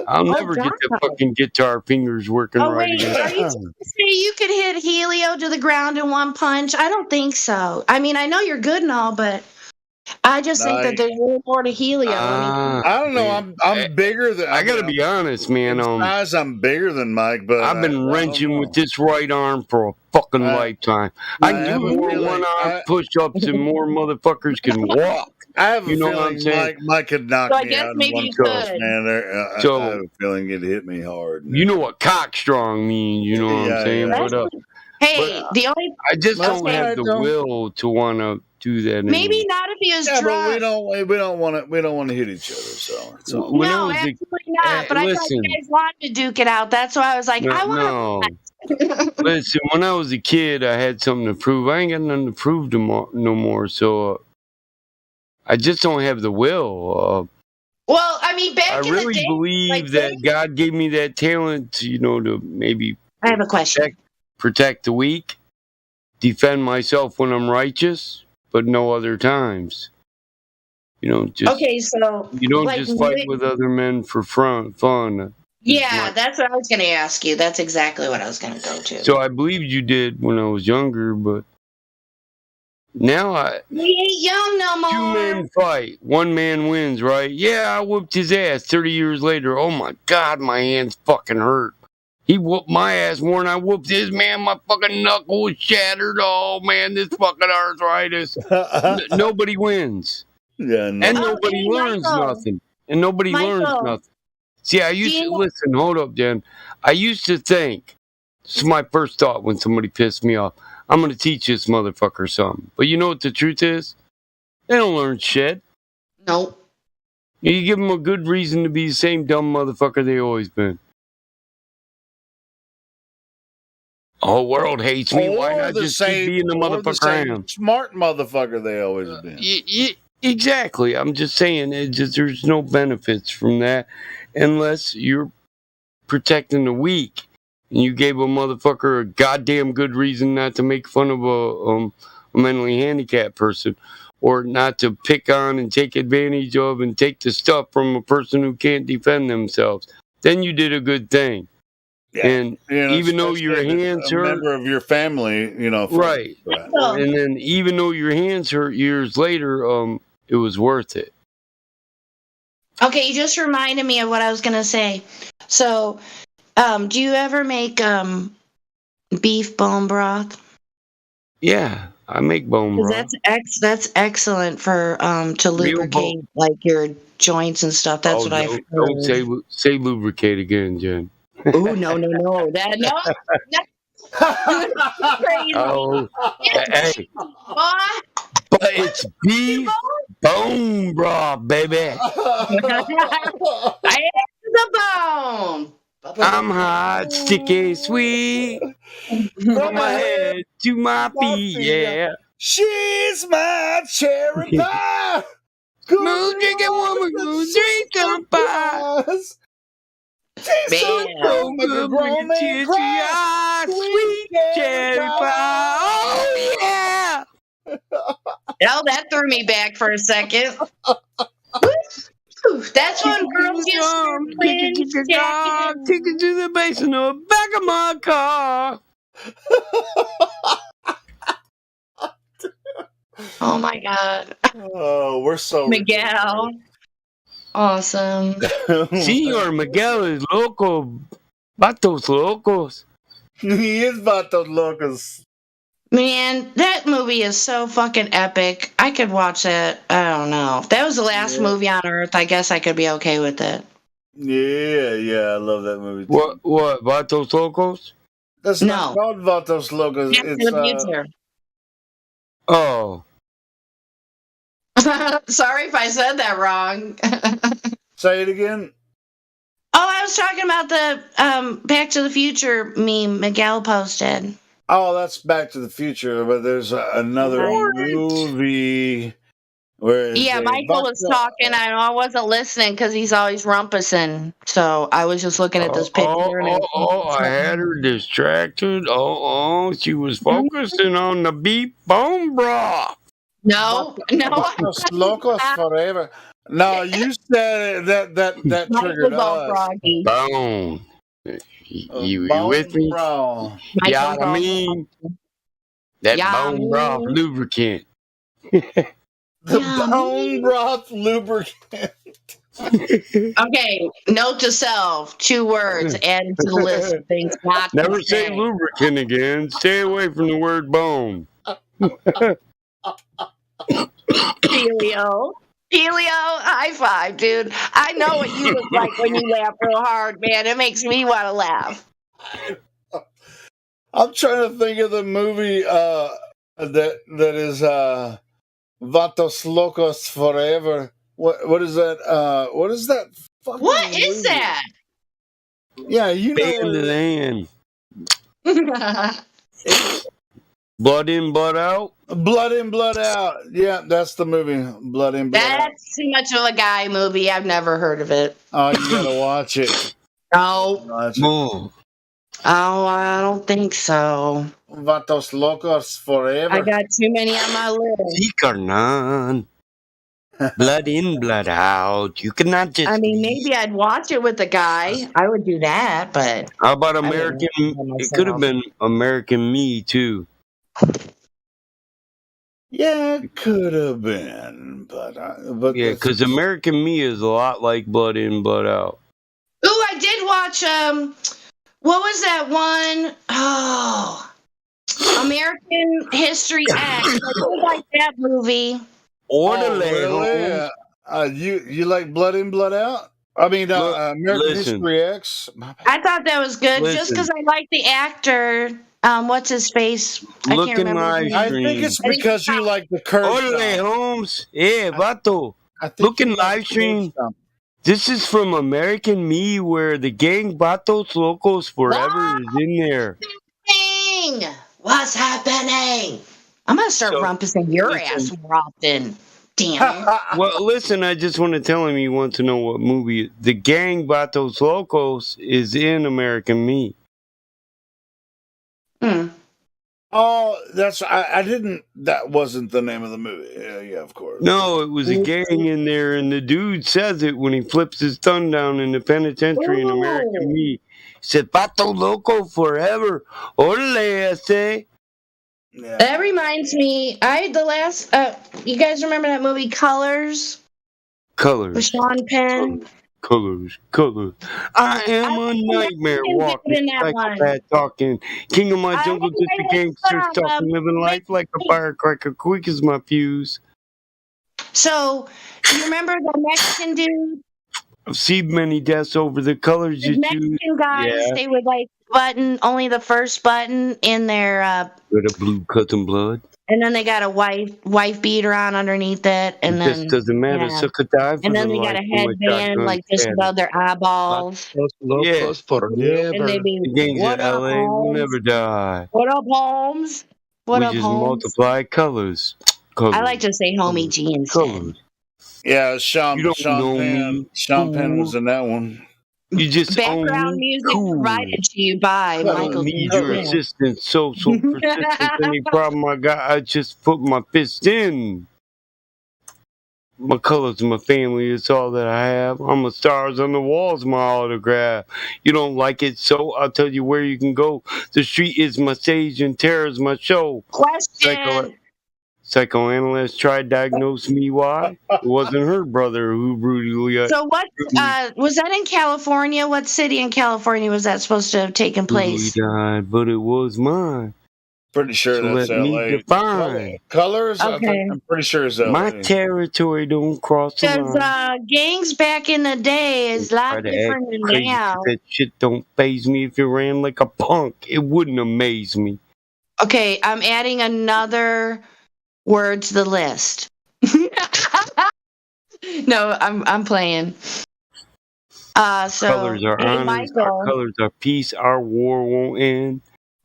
I'll never get the fucking guitar fingers working right wait, again. are you trying to say you could hit Helio to the ground in one punch? I don't think so. I mean, I know you're good and all, but I just think that there's a little more to Helio. I don't know. I'm bigger than. I gotta be honest, man. Size, I'm bigger than Mike, but I've been wrenching with this right arm for a fucking lifetime. I can do more one-arm push-ups than more motherfuckers can walk. I have a You know what I'm feeling saying? Mike could knock So I me guess out in maybe one you thrust, could. man. I have a feeling it hit me hard. You know what cock strong means, you know what I'm saying? yeah. But, Hey, the only I just That's don't have the don't. will to want to do that anymore. maybe not if he was Yeah, drunk. but we don't want to hit each other. So it's all. When I No, was a- absolutely not. But I thought listen. you guys wanted to duke it out. That's why I was like, I No. want Listen, when I was a kid, I had something to prove. I ain't got nothing to prove no more. So I just don't have the will. Well, I mean, back I in the really day, believe like, that God gave me that talent, to maybe I have a question. protect the weak, defend myself when I'm righteous, but no other times. Just Okay, so you don't like, just fight with other men for fun. Yeah, that's what I was going to ask you. That's exactly what I was going to go to. So I believed you did when I was younger, but now We ain't young no more. two men fight, one man wins, right? Yeah, I whooped his ass. 30 years later, oh my God, my hands fucking hurt. He whooped my ass more than I whooped his, man. My fucking knuckle was shattered. Oh man, this fucking arthritis. Nobody wins. Yeah, And nobody learns nothing. And nobody learns nothing. See, I used to listen. Hold up, Jen. I used to think. This is my first thought when somebody pissed me off. I'm gonna teach this motherfucker something. But you know what the truth is? They don't learn shit. Nope. You give them a good reason to be the same dumb motherfucker they always been. The whole world hates me. Why not just keep being the motherfucker I am? Smart motherfucker they always been. Exactly. I'm just saying, there's no benefits from that unless you're protecting the weak. And you gave a motherfucker a goddamn good reason not to make fun of a mentally handicapped person, or not to pick on and take advantage of and take the stuff from a person who can't defend themselves. Then you did a good thing. Yeah. And even though your hands hurt, member of your family, right? And then even though your hands hurt years later, it was worth it. Okay, you just reminded me of what I was going to say. So, do you ever make beef bone broth? Yeah, I make bone broth. That's excellent for to lubricate like your joints and stuff. That's what I've heard. Don't say lubricate again, Jen. Oh no! That no. Crazy. Oh, hey. What? But it's beef bone broth, baby. I ate the bone. I'm hot, sticky, sweet. From my head to my feet, yeah. She's my cherry pie. Smooth drinking woman who drinks some pies. She's so good, bring a tear to your eyes. Sweet cherry pie. Oh, yeah. Oh, that threw me back for a second. That's when girls just take it to the base in the back of my car. Oh my God. Oh, we're so Miguel. Awesome. Señor Miguel is loco. Vatos locos. He is Vatos locos. Man, that movie is so fucking epic. I could watch that. I don't know. If that was the last movie on Earth, I guess I could be okay with it. Yeah, I love that movie. What? Vatos locos? That's not called Vatos locos. It's the future. Oh. Sorry if I said that wrong. Say it again. Oh, I was talking about the Back to the Future meme Miguel posted. Oh, that's Back to the Future, but there's another movie where... Yeah, Michael was talking. I wasn't listening because he's always rumpusing. So I was just looking at this picture. I had her distracted. She was focusing on the beef bone broth. No. Vatos locos forever. No, you said that triggered us. Bone. You with me? Bro. Yeah, I mean that bone broth lubricant. The bone broth lubricant. Okay, note to self: 2 words added to the list of things not to Never say lubricant again. Stay away from the word bone. Pelio, high five, dude. I know what you look like when you laugh real hard, man. It makes me want to laugh. I'm trying to think of the movie that is Vatos Locos Forever. What is that? What is that? What is that? Yeah, you know. Land. Blood in, blood out. Blood in, blood out. Yeah, that's the movie. Blood in, blood out. That's too much of a guy movie. I've never heard of it. Oh, you gotta watch it. No. Watch it. Oh, I don't think so. Vatos Locos Forever. I got too many on my list. Carnan. Blood in, blood out. You cannot just. I mean, maybe I'd watch it with a guy. I would do that, but. How about American? It could have been American Me too. Yeah, it could have been, but yeah, because American Me is a lot like Blood In, Blood Out. Ooh, I did watch. What was that one? Oh, American History X. I really like that movie. Orderly. You like Blood In, Blood Out? I mean, American History X. I thought that was good just because I like the actor. What's his face? I can't remember. I think it's because you like the curve. Orderly Holmes. Yeah, vato. Look in live stream. This is from American Me, where the gang Vatos Locos Forever is in there. What's happening? I'm gonna start rumpusing your ass more often. Damn it. Well, listen, I just want to tell him you want to know what movie. The gang Vatos Locos is in American Me. Oh, that's I didn't. That wasn't the name of the movie. Yeah, of course. No, it was a gang in there, and the dude says it when he flips his thumb down in the penitentiary in American Me. He said, "Vato Loco Forever." Orale, I say. Yeah. That reminds me, you guys remember that movie Colors? Colors. With Sean Penn? Colors. I am a nightmare walking, psychopath talking, king of my jungle, just a gangster talking, living life like a firecracker, quick as my fuse. So, you remember the Mexican dude? I've seen many deaths over the colors you choose. Mexican guys, they would like button only the first button in their with a blue cotton blood. And then they got a wife beater on underneath it, and then just doesn't matter. Yeah. Suck a dive. And then they got a headband like just above their eyeballs. Yeah. And they be, the gangs what of up, LA will never die. What up, Holmes? What up, just Holmes? Multiply colors. I like to say Homie G instead. Yeah, Sean Penn was in that one. You just background music provided to you by Michael. Need your assistance, social persistence. Any problem I got, I just put my fist in. My colors, my family, it's all that I have. I'm a stars on the walls, my autograph. You don't like it, so I'll tell you where you can go. The street is my stage and terror is my show. Question. Psychoanalyst tried to diagnose me why. It wasn't her brother who brutally... So what, was that in California? What city in California was that supposed to have taken place? Died, but it was mine. Pretty sure so that's LA. Colors? Okay. I'm pretty sure it's LA. My territory don't cross the line. Because gangs back in the day is a lot different than now. That shit don't faze me. If you ran like a punk, it wouldn't amaze me. Okay, I'm adding another word to the list. No, I'm playing. So colors are honest. Our colors are peace. Our war won't end.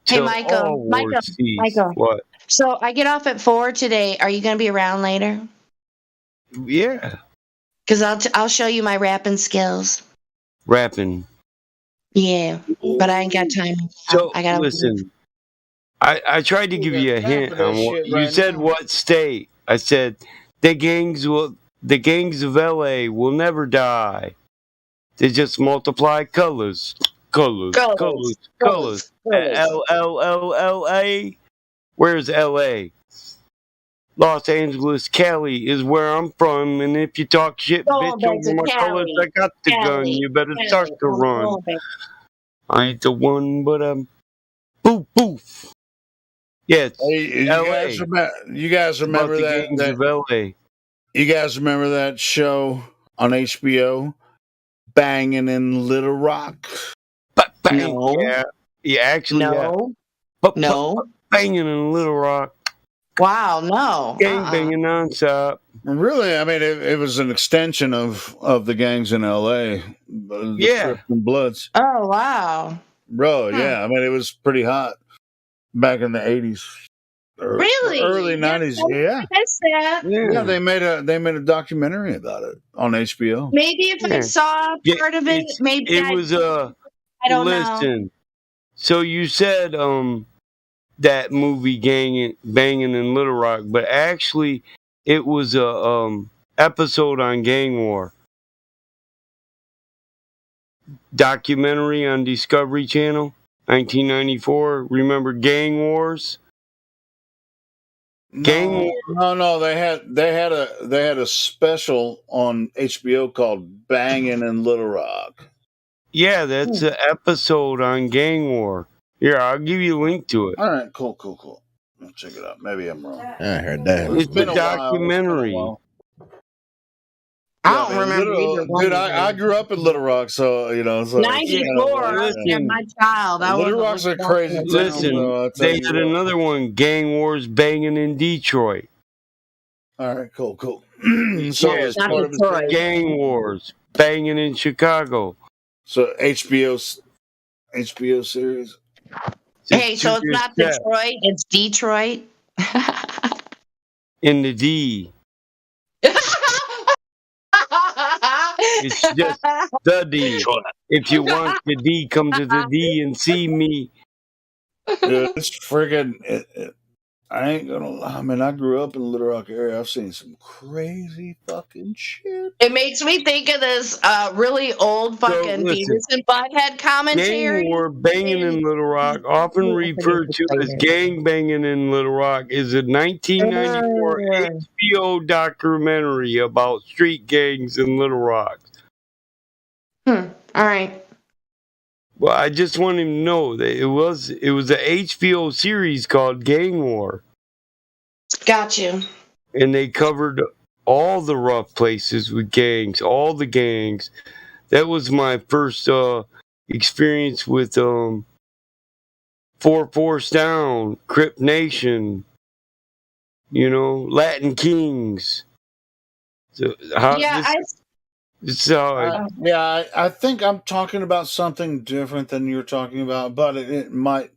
Hey, Michael. What? So I get off at 4 today. Are you going to be around later? Yeah. Because I'll show you my rapping skills. Rapping. Yeah, but I ain't got time. So I gotta listen. I tried to give you a hint on what you said. What state? I said the gangs of LA will never die. They just multiply colors. L-L-L-L-A. Where's LA? Los Angeles, Cali is where I'm from, and if you talk shit, Going bitch, back over to my colors, Cali. I got the gun. Cali. You better start Cali. to I'm run. going back. I ain't the one, but I'm boof boof. Yeah, it's Hey, L.A. you guys It's about remember the that? gangs of L.A. You guys remember that show on HBO, Banging in Little Rock? Bang, No. yeah, actually, No. yeah. No. Banging in Little Rock. Wow, no. Gang banging nonstop. Really, I mean, it was an extension of the gangs in L.A. The Yeah. Crips and Bloods. Oh, wow. Bro, yeah, I mean, it was pretty hot back in the 80s. Really? Early 90s, yeah. That's that. Yeah, they made a documentary about it on HBO. Maybe if I Yeah. saw part of it, maybe It I was I don't know. listen. So you said that movie banging in Little Rock, but actually it was a episode on gang war. Documentary on Discovery Channel, 1994. Remember Gang Wars? No, they had a special on HBO called Banging in Little Rock. Yeah, that's an episode on gang war. Here, I'll give you a link to it. All right, cool. I'll check it out. Maybe I'm wrong. I heard that. It's a documentary. I don't remember either one. Dude, I grew up in Little Rock, so you know. So 94. I was my child. I Little wasn't Rock's a crazy town. Listen, I'll tell they you had what. another one, Gang Wars banging in Detroit. All right, cool. So Yeah, it's part of the Gang Wars banging in Chicago. So HBO series. Hey, so it's not Detroit, it's Detroit. In the D. It's just the D. If you want the D, come to the D and see me. Dude, it's friggin'. I ain't gonna lie. I mean, I grew up in the Little Rock area. I've seen some crazy fucking shit. It makes me think of this really old fucking Beavis and Butthead commentary. Gang War Banging in Little Rock, often referred to as Gang Banging in Little Rock, is a 1994 HBO documentary about street gangs in Little Rock. All right. Well, I just want him to know that it was an HBO series called Gang War. Got you. And they covered all the rough places with gangs, all the gangs. That was my first experience with 4 Force Down, Crip Nation, Latin Kings. So I think I'm talking about something different than you're talking about, but it might,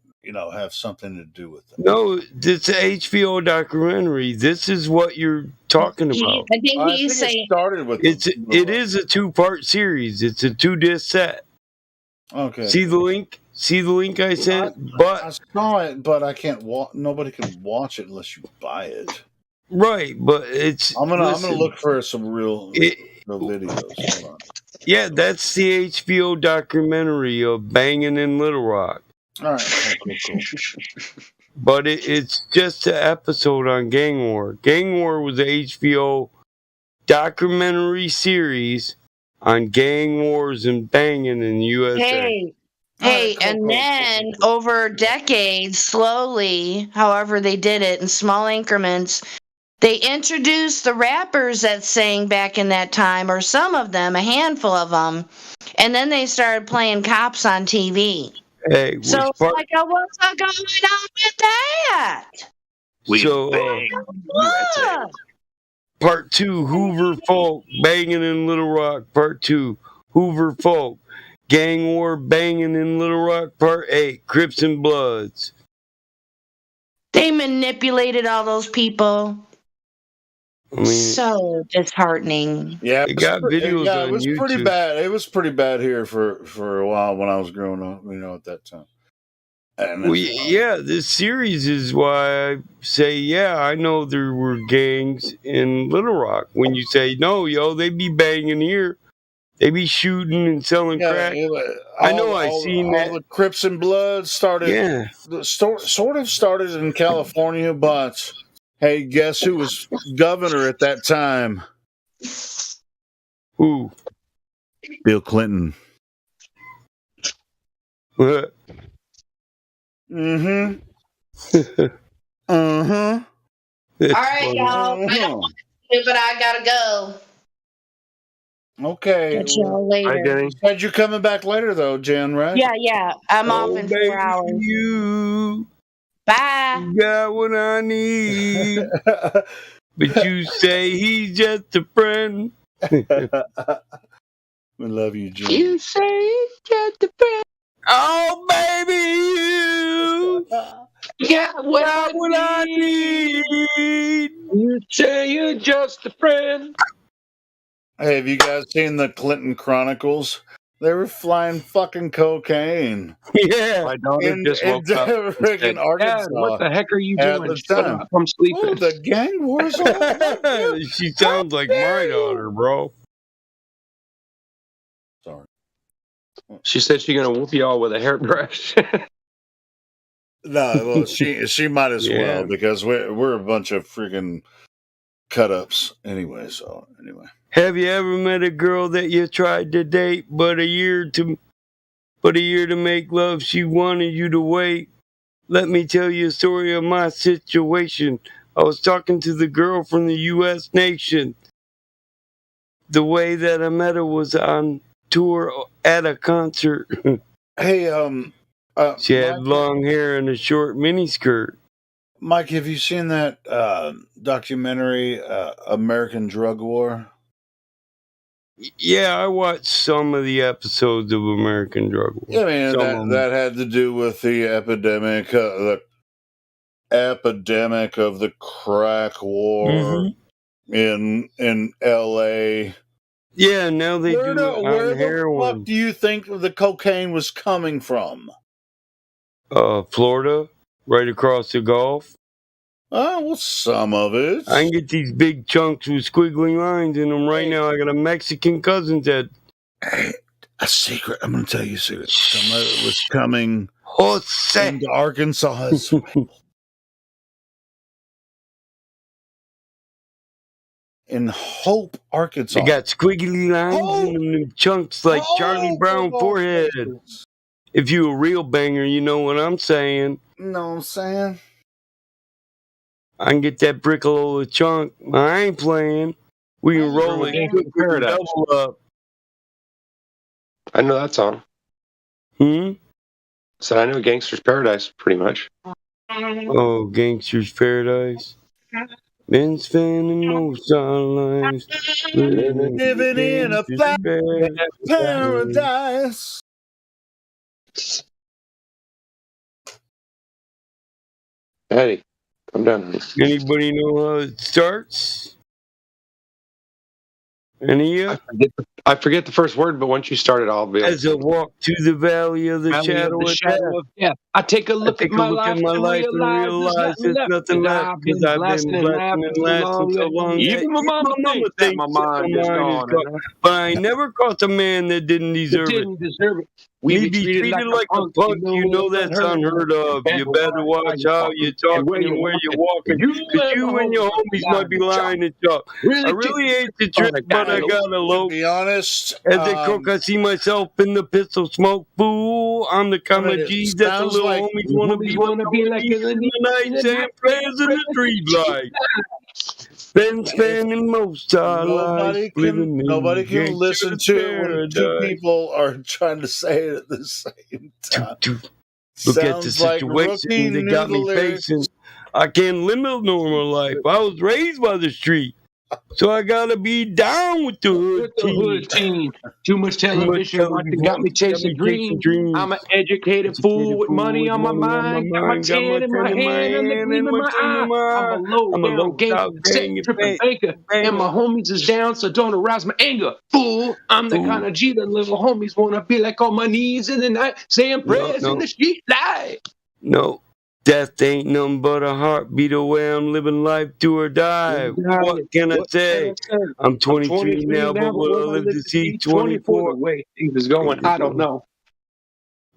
have something to do with it. No, it's an HBO documentary. This is what you're talking about. I think he's saying it started with it is a 2-part series. It's a 2-disc set. Okay. See the link? See the link I sent? I saw it, but I can't nobody can watch it unless you buy it. Right, but it's. I'm gonna look for some real videos. Hold on. Yeah, that's the HBO documentary of Banging in Little Rock. All right, cool. But it's just an episode on Gang War. Gang War was a HBO documentary series on gang wars and banging in the USA. Hey, and then over decades, slowly, however they did it in small increments, they introduced the rappers that sang back in that time, or some of them, a handful of them, and then they started playing cops on TV. Hey, so it's like, what's going on with that? Part 2, Hoover Folk, Banging in Little Rock. Part 2, Hoover Folk, Gang War, Banging in Little Rock. Part 8, Crips and Bloods. They manipulated all those people. I mean, so disheartening. Yeah, it got videos on it was YouTube. pretty bad. It was pretty bad here for a while when I was growing up. At that time. This series is why I say, I know there were gangs in Little Rock. When you say, no, they be banging here. They be shooting and selling crack. I seen that. The Crips and Bloods started. Yeah. Sort of started in California, but Hey, guess who was governor at that time? Who? Bill Clinton. What? Mm-hmm. Uh-huh. All right, y'all. I don't want to, but I gotta go. Okay. Catch y'all later. Said you're coming back later, though, Jen, right? Yeah. I'm off in 4 hours. You Bye. got what I need. But you say he's just a friend. We love you, Jen. You say he's just a friend. Oh, baby, you got what I need. You say you're just a friend. Hey, have you guys seen the Clinton Chronicles? They were flying fucking cocaine. Yeah. My daughter just woke up. Freaking Arkansas. Dad, what the heck are you at doing? the Shut time. up, I'm sleeping. Oh, the gang wars. She sounds like my daughter, bro. Sorry. She said she's gonna whoop y'all with a hairbrush. No, well, she might as Yeah. well because we're a bunch of freaking cut ups anyway. So anyway, Have you ever met a girl that you tried to date, but a year to make love, she wanted you to wait? Let me tell you a story of my situation. I was talking to the girl from the U.S. nation. The way that I met her was on tour at a concert. hey, She had Mike, long hair and a short miniskirt. Mike, have you seen that documentary, American Drug War? Yeah, I watched some of the episodes of American Drug War. Yeah, man, Some of 'em. that had to do with the epidemic of the crack war in L.A. Yeah, now they Where do it the on heroin. fuck do you think the cocaine was coming from? Florida, right across the Gulf. Oh, well, some of it. I can get these big chunks with squiggly lines in them right now. I got a Mexican cousin that. Hey, a secret. I'm going to tell you a secret. Some of it was coming Jose. into Arkansas as well. In Hope, Arkansas. They got squiggly lines in them chunks like Charlie Brown forehead. If you a real banger, you know what I'm saying. Know what I'm saying? I can get that Brickalola chunk. I ain't playing. We can roll it. We can double up. I know that song. So I know Gangster's Paradise pretty much. Oh, Gangster's Paradise. Been spending most of our lives living in a flat paradise. Eddie, come down. Anybody know how it starts? Any of you? I forget the first word, but once you start it, I'll be able As I walk to the valley of the shadow of death, I take a look at my life and realize there's nothing left because I've been blessing and lasting so long. Even my mama thinks that my mind is gone. But I never caught a man that didn't deserve it. Me be treated like a punk, you know that's unheard of. You better watch how you talking and where you're walking, because you and your homies might be lying to talk. I really hate the trip, but I gotta low. To be honest, as they cook, I see myself in the pistol smoke. Fool, I'm the kind of G that the little homies wanna be like in the night, saying prayers in the street light. Been spending most of our lives living in nobody can listen to it when two paradise. people are trying to say it at the same time. Look at the situation they got me facing. I can't live a normal life. I was raised by the street. So I gotta be down with the hood team. Too much television got me chasing dreams. I'm an educated fool with money on my mind. Got my tan in my hand and the gleam in my eye. I'm a low down gang, tripping banker. And my homies is down, so don't arouse my anger. Fool, I'm the kind of G that little homies wanna be like on my knees in the night, saying prayers in the street light. No. Death ain't nothing but a heartbeat away. I'm living life do or die. What can I say? I'm 23 now, but will I live to see 24? The way things is going, I don't know.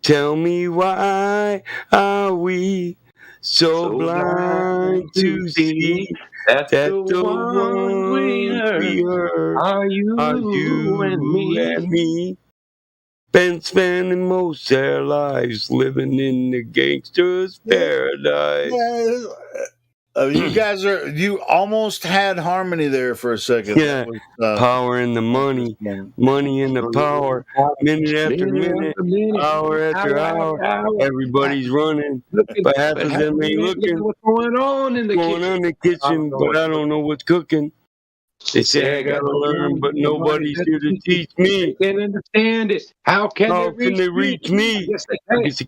Tell me why are we so blind to see that the ones we heard are are you and you and me. me. Been spending most their lives living in the gangster's paradise. Yeah, you almost had harmony there for a second. Yeah, power in the money, money in the power, minute after minute, hour after hour. Everybody's running, but half of them ain't looking. What's going on in the kitchen, but I don't know what's cooking. They say I gotta learn, but nobody's here to teach me. They can't understand it. How can they reach me? I guess they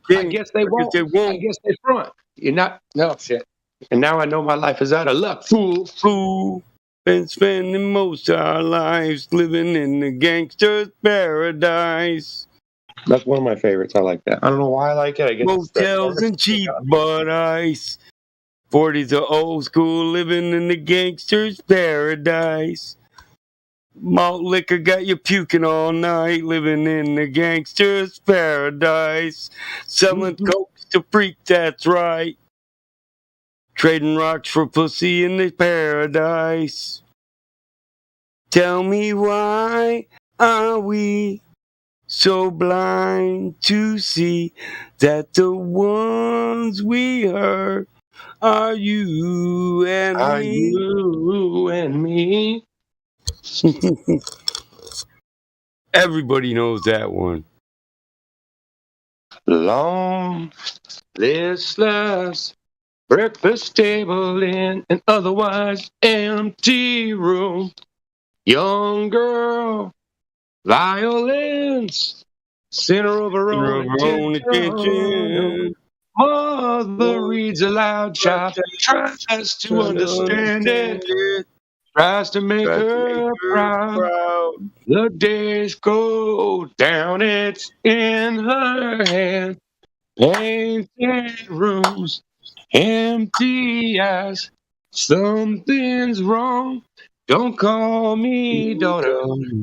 can. I guess they won't. I guess they front. You're not. No shit. And now I know my life is out of luck, fool. Fool. Been spending most of our lives living in the gangster's paradise. That's one of my favorites. I like that. I don't know why I like it. I guess Motels and cheap butt ice. 40s are old school, living in the gangster's paradise. Malt liquor got you puking all night, living in the gangster's paradise. Selling coke to freak, that's right. Trading rocks for pussy in the paradise. Tell me why are we so blind to see that the ones we heard are you and me? Are you and me? Everybody knows that one. Long, listless, breakfast table in an otherwise empty room. Young girl, violins, center of her own attention. Mother reads aloud, child tries to understand it, tries to make her proud. The days go down, it's in her hand. Painted rooms, empty eyes, something's wrong. Don't call me daughter,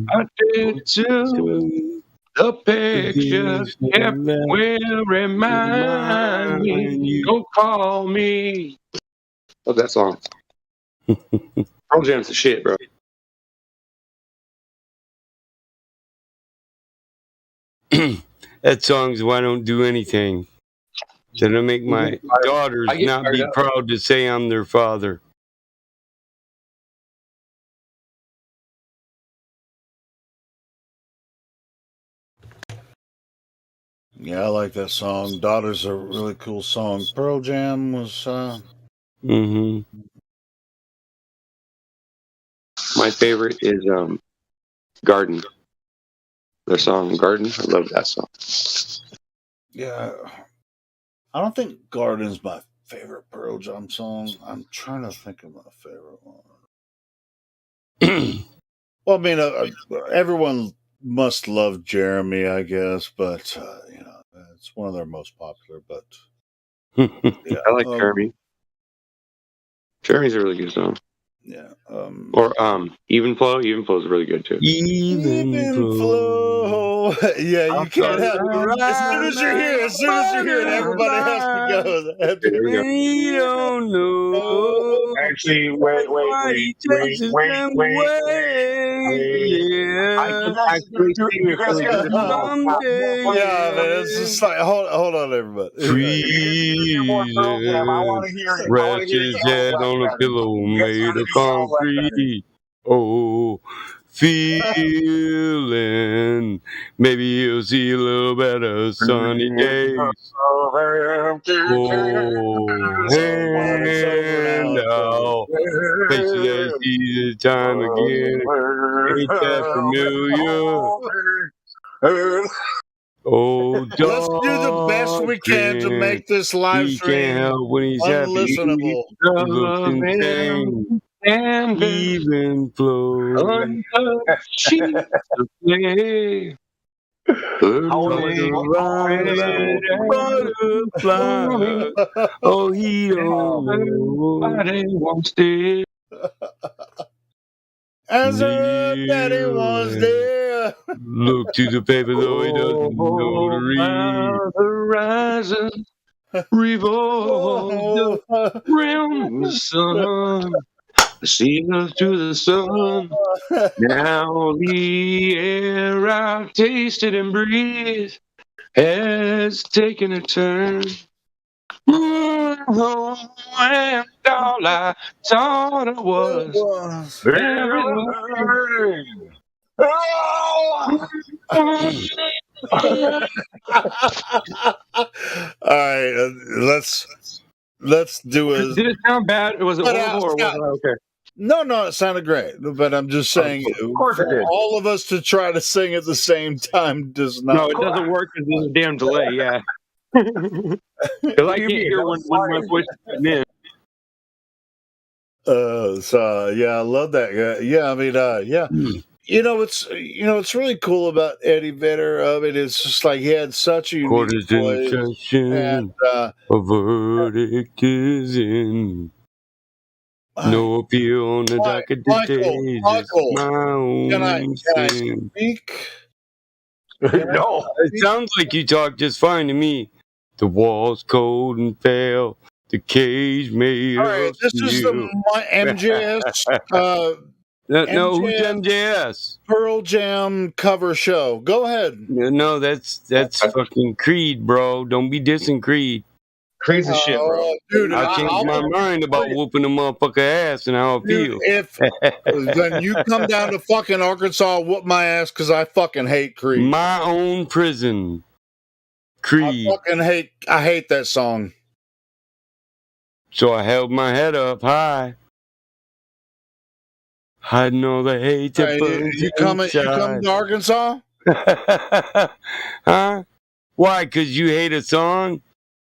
I did too. The pictures kept will remind me. Don't call me. Love that song. Pearl Jam's the shit, bro. That song's Why Don't Do Anything. That'll make my daughters not be proud to say I'm their father. Yeah, I like that song. Daughter's a really cool song. Pearl Jam was My favorite is Garden. Their song Garden. I love that song. Yeah. I don't think Garden's my favorite Pearl Jam song. I'm trying to think of my favorite one. Well, I mean, everyone must love Jeremy, I guess, but it's one of their most popular. But yeah, I like Jeremy. Jeremy's a really good song. Yeah. Or Even Flow. Even Flow is really good too. Even Flow. Yeah, you can't have. As soon as you're here, everybody has to go. We don't know. Actually, wait. Yeah. I can actually see you guys got Yeah, man, it's just like hold on, everybody. Rest his head on a pillow made of concrete. Oh, feeling. Maybe he'll see a little better sunny days. Oh, hand out. Faces I see the time again. Ain't that familiar? Oh, let's do the best we can to make this live stream unlistenable. He looks insane. And even flow. Butterfly. Oh, he don't know. As her daddy was there. Look to the paper though he doesn't know to read. The horizon, Revolve around the sun. Seasons to the sun. Now the air I've tasted and breathed has taken a turn. Oh, and all I thought I was everything. All right, let's do a. Did it sound bad? Was it horrible or was it okay? No, it sounded great. But I'm just saying, Of course it did. all of us to try to sing at the same time does not. No, it doesn't work because there's a damn delay. Yeah, because I can't hear when my voice is cutting in. So yeah, I love that guy. Yeah, I mean, yeah. It's really cool about Eddie Vedder. It's just like he had such a Court unique is in voice, session. and A verdict is in. No appeal on the docket today. Michael, My own can I sin. speak? No. It sounds like you talk just fine to me. The wall's cold and pale. The cage made All right, of this is steel. my MJS. No, who's MJS? Pearl Jam cover show. Go ahead. No, that's fucking Creed, bro. Don't be dissing Creed. Creed's the shit, bro. Dude, I changed my mind about whooping a motherfucker ass and how I feel. If when you come down to fucking Arkansas, whoop my ass because I fucking hate Creed. My own prison. Creed. I hate that song. So I held my head up high. Hiding all the hate that Hey, burns you coming inside. to Arkansas? Huh? Why? Because you hate a song?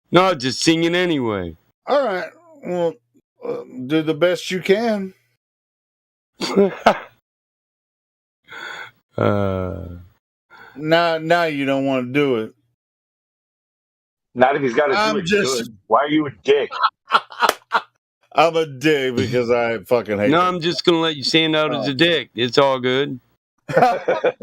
No, just sing it anyway. All right. Well, do the best you can. Now you don't want to do it. Not if he's got to do it good. Why are you a dick? I'm a dick because I fucking hate No, that. I'm just going to let you stand out as a dick. It's all good. I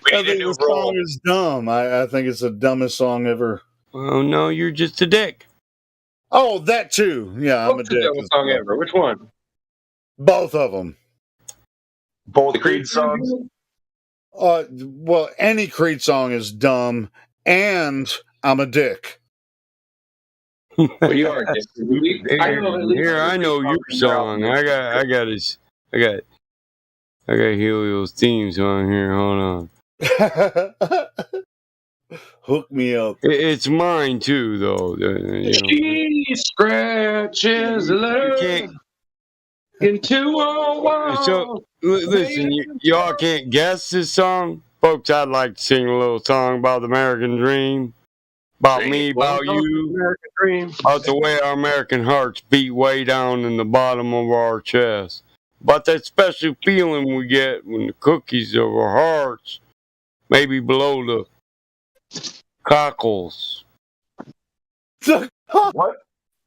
think the song is dumb. I think it's the dumbest song ever. Oh, no, you're just a dick. Oh, that too. Yeah, I'm a What's the dick. dumbest song ever? Which one? Both of them. Both Creed songs? Well, any Creed song is dumb, and I'm a dick. Well, you are a dick. Here, I know your song. I got Helio's theme song here. Hold on. Hook me up. It's mine too, though. She scratches love into a wall. So listen, y'all can't guess this song, folks. I'd like to sing a little song about the American dream, about me, about you, American dream, about the way our American hearts beat way down in the bottom of our chest, about that special feeling we get when the cookies of our hearts, maybe below the cockles. What?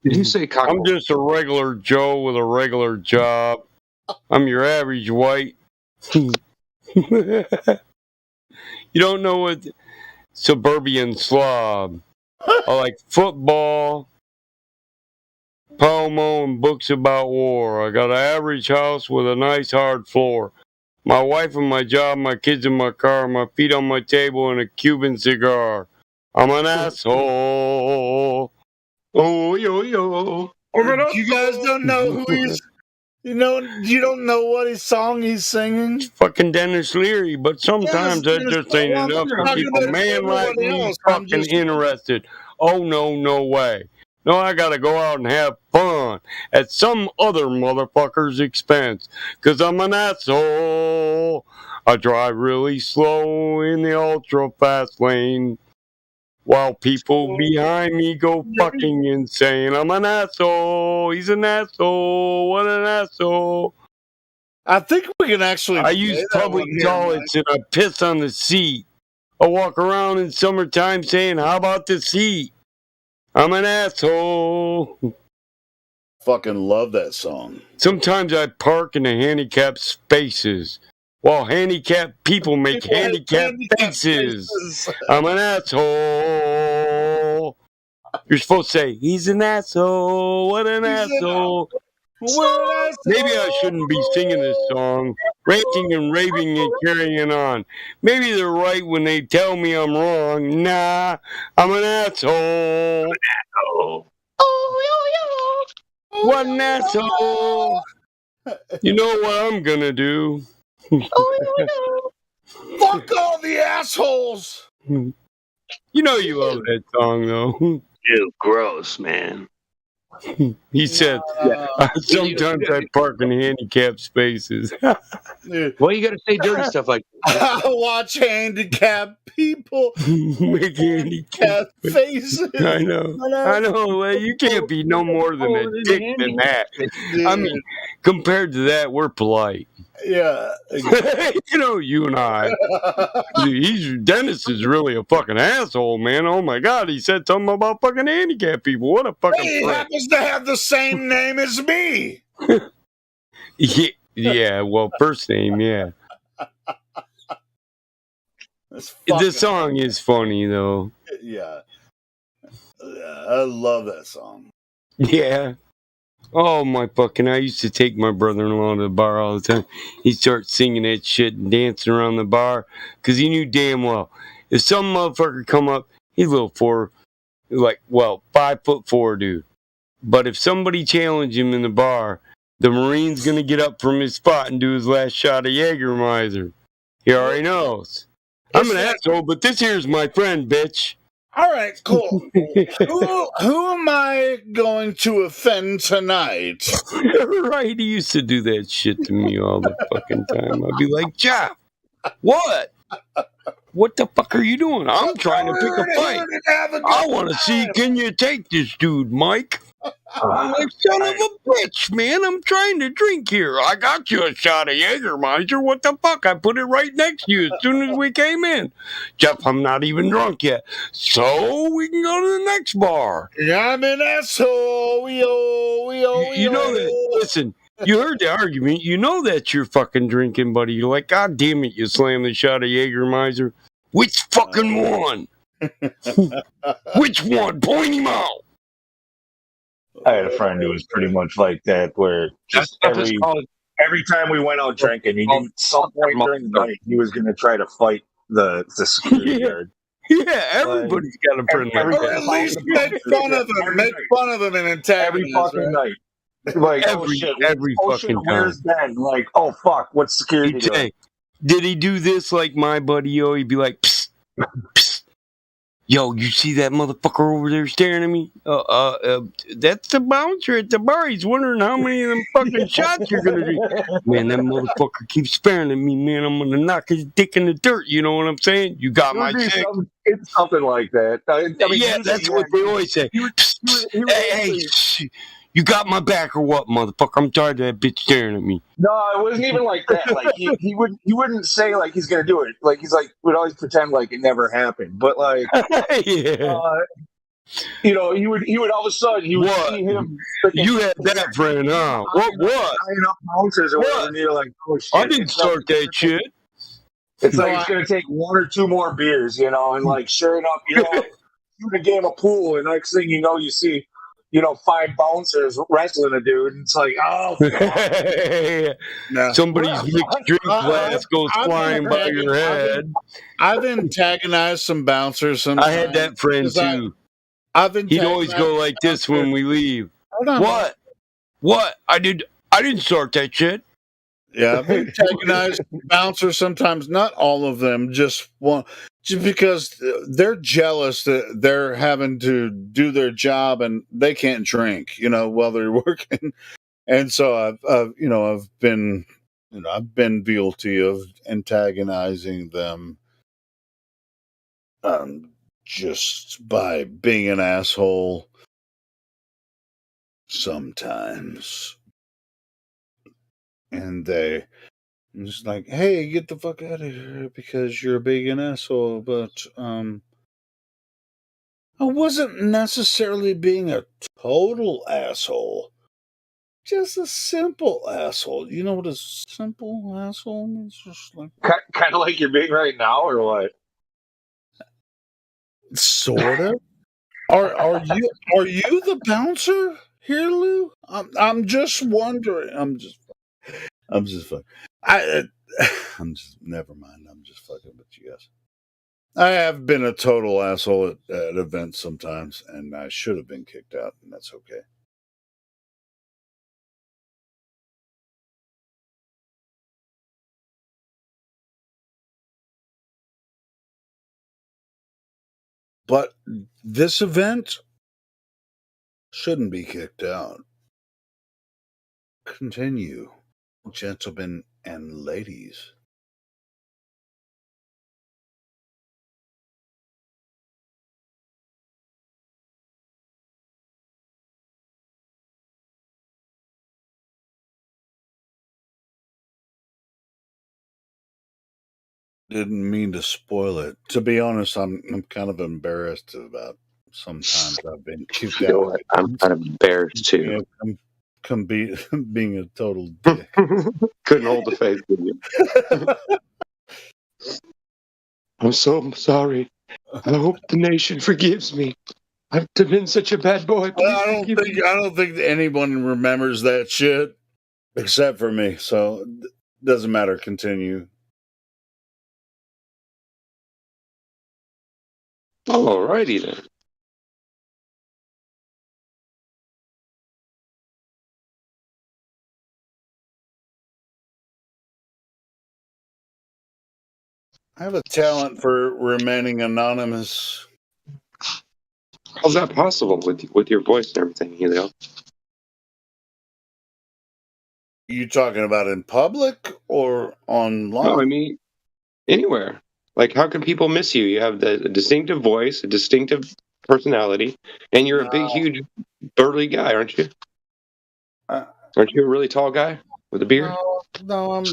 Did you say cockles? I'm just a regular Joe with a regular job. I'm your average white. You don't know what suburban slob. I like football, Palmo, and books about war. I got an average house with a nice hard floor. My wife and my job, my kids in my car, my feet on my table, and a Cuban cigar. I'm an asshole. Oh, yo. You guys don't know who he's. You don't know what his song he's singing. Fucking Dennis Leary, but sometimes that just ain't enough to keep a man like me fucking interested. Oh no way. No, I gotta go out and have fun at some other motherfucker's expense. 'Cause I'm an asshole. I drive really slow in the ultra fast lane, while people behind me go fucking insane. I'm an asshole. He's an asshole. What an asshole. I think we can actually. I use public toilets and I piss on the seat. I walk around in summertime saying, how about the seat? I'm an asshole. Fucking love that song. Sometimes I park in the handicapped spaces while handicapped people make handicapped faces. I'm an asshole. You're supposed to say, he's an asshole. What an asshole. Maybe I shouldn't be singing this song, ranting and raving and carrying on. Maybe they're right when they tell me I'm wrong. Nah, I'm an asshole. What an asshole. You know what I'm gonna do? Fuck all the assholes. You know you love that song, though. Ew, gross, man. He said, sometimes I park in handicapped spaces. Well, you got to say dirty stuff like I watch handicapped people make handicapped faces. I know. Well, you can't be no more than a dick than that. I mean, compared to that, we're polite. Yeah. You know, you and I. Dennis is really a fucking asshole, man. Oh my God, he said something about fucking handicapped people. What a fucking He happens to have the same name as me. Yeah, well, first name, yeah. The song is funny, though. Yeah. I love that song. Yeah. Oh, my fucking, I used to take my brother-in-law to the bar all the time. He'd start singing that shit and dancing around the bar because he knew damn well if some motherfucker come up, he's a little 5'4" dude. But if somebody challenged him in the bar, the Marine's gonna get up from his spot and do his last shot of Jägermeister. He already knows. I'm an asshole, but this here's my friend, bitch. All right, cool. who am I going to offend tonight? Right, he used to do that shit to me all the fucking time. I'd be like, Jeff, what? What the fuck are you doing? I'm trying to pick a fight. I want to see, can you take this dude, Mike? I'm like, son of a bitch, man. I'm trying to drink here. I got you a shot of Jägermeister. What the fuck? I put it right next to you as soon as we came in. Jeff, I'm not even drunk yet. So we can go to the next bar. I'm an asshole. You know that. Listen, you heard the argument. You know that you're fucking drinking, buddy. You're like, God damn it, you slammed the shot of Jägermeister. Which fucking one? Which one? Point him out. I had a friend who was pretty much like that, where just every time we went out drinking, he knew some point during the night he was going to try to fight the security guard. Yeah, everybody's got a friend like that. Or at least make fun of him. Make fun of him and antagonize every fucking night. Like, every fucking time. Ben? Like, oh fuck, what's security doing? Did he do this like my buddy? Yo, he'd be like, psst, psst. Yo, you see that motherfucker over there staring at me? That's the bouncer at the bar. He's wondering how many of them fucking shots you're gonna do. Man, that motherfucker keeps staring at me, man. I'm gonna knock his dick in the dirt. You know what I'm saying? You got my chick. It's something like that. I mean, yeah, that's what they always say. Hey, you got my back or what, motherfucker? I'm tired of that bitch staring at me. No, it wasn't even like that. Like he wouldn't say like he's gonna do it. Like he's like would always pretend like it never happened. But like, you know, he would all of a sudden he would see him. You had that friend, huh? What? Tying up bouncers or whatever, and you're like, oh shit! I didn't start that shit. It's like it's gonna take one or two more beers, you know, and like sure enough, you know, shoot a game of pool, and next thing you know, you see. 5 bouncers wrestling a dude, and it's like, oh, somebody's mixed drink glass goes flying by your head. I've antagonized some bouncers. Sometimes. I had that friend too. He'd always go like this when we leave. What? I didn't start that shit. Yeah, I've antagonized bouncers sometimes. Not all of them, just one. Just because they're jealous that they're having to do their job and they can't drink, while they're working. And so I've been guilty of antagonizing them, just by being an asshole sometimes. And they just like, hey, get the fuck out of here because you're being an asshole. But I wasn't necessarily being a total asshole. Just a simple asshole. You know what a simple asshole means? Just like kind of like you're being right now, or what? Sort of. Are you the bouncer here, Lou? I'm just wondering. I'm just fucking. I'm just never mind. I'm just fucking with you guys. I have been a total asshole at events sometimes, and I should have been kicked out, and that's okay. But this event shouldn't be kicked out. Continue, gentlemen and ladies. Didn't mean to spoil it. To be honest, I'm kind of embarrassed about sometimes I've been kicked You know out. what? I'm kind of embarrassed too. Being a total dick. Couldn't hold the face with you. I'm so sorry. I hope the nation forgives me. I've been such a bad boy. Please I don't think anyone remembers that shit except for me. So doesn't matter. Continue. Alrighty then. I have a talent for remaining anonymous. How's that possible with your voice and everything, Helio? You talking about in public or online? No, I mean anywhere. Like, how can people miss you? You have the distinctive voice, a distinctive personality, and you're a big, huge, burly guy, aren't you? Aren't you a really tall guy with a beard? No,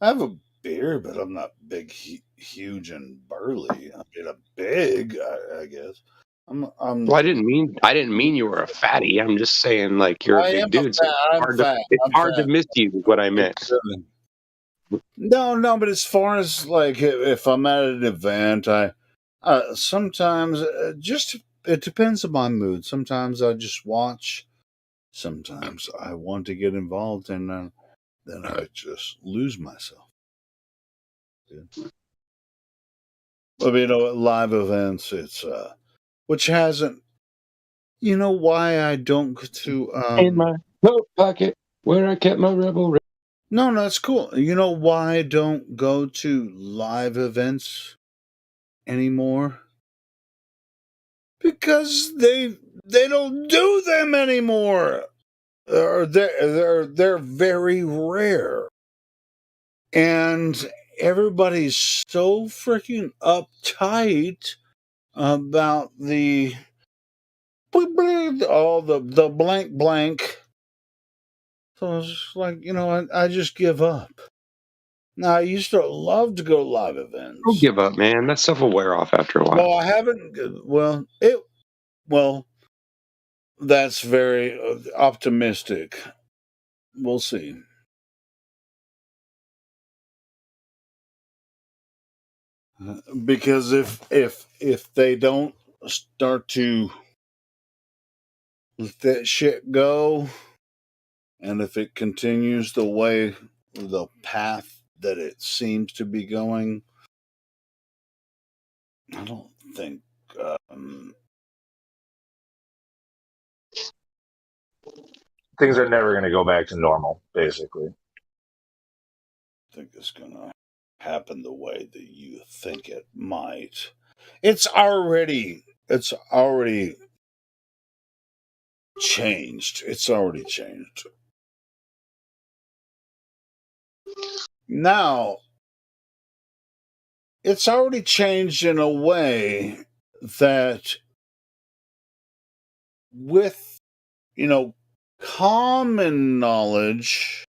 I have a beard, but I'm not big, huge, and burly. I mean, I'm big, I guess. Well, I didn't mean you were a fatty. I'm just saying, like, you're a big dude. So it's hard to miss you. Is what I meant. No, but as far as like if I'm at an event, I sometimes just it depends on my mood. Sometimes I just watch. Sometimes I want to get involved, and then I just lose myself. Yeah. I mean, at live events, it's which hasn't. You know why I don't go to in my coat pocket where I kept my rebel. No, that's cool. You know why I don't go to live events anymore? Because they don't do them anymore. They're very rare. And everybody's so freaking uptight about all the blank. So it's like, I just give up. Now, I used to love to go to live events. Don't give up, man. That stuff will wear off after a while. Well, I haven't. Well, that's very optimistic. We'll see. Because if they don't start to let that shit go, and if it continues the path that it seems to be going, I don't think things are never going to go back to normal, basically. I think it's going to happen the way that you think it might. It's already changed. It's already changed. Now, it's already changed in a way that with, common knowledge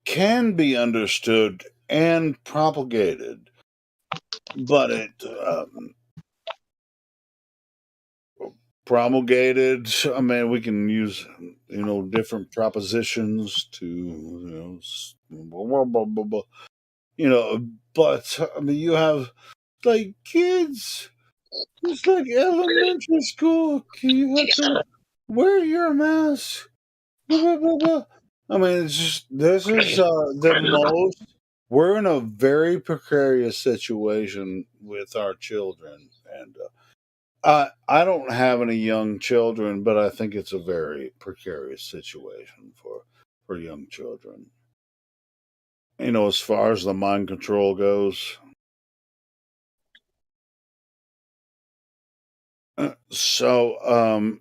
can be understood and propagated, but it promulgated. I mean, we can use different propositions to but I mean, you have like kids It's like elementary school. You have to wear your mask. Blah, blah, blah. I mean, it's just, this is the most. We're in a very precarious situation with our children, and I don't have any young children, but I think it's a very precarious situation for young children. As far as the mind control goes. So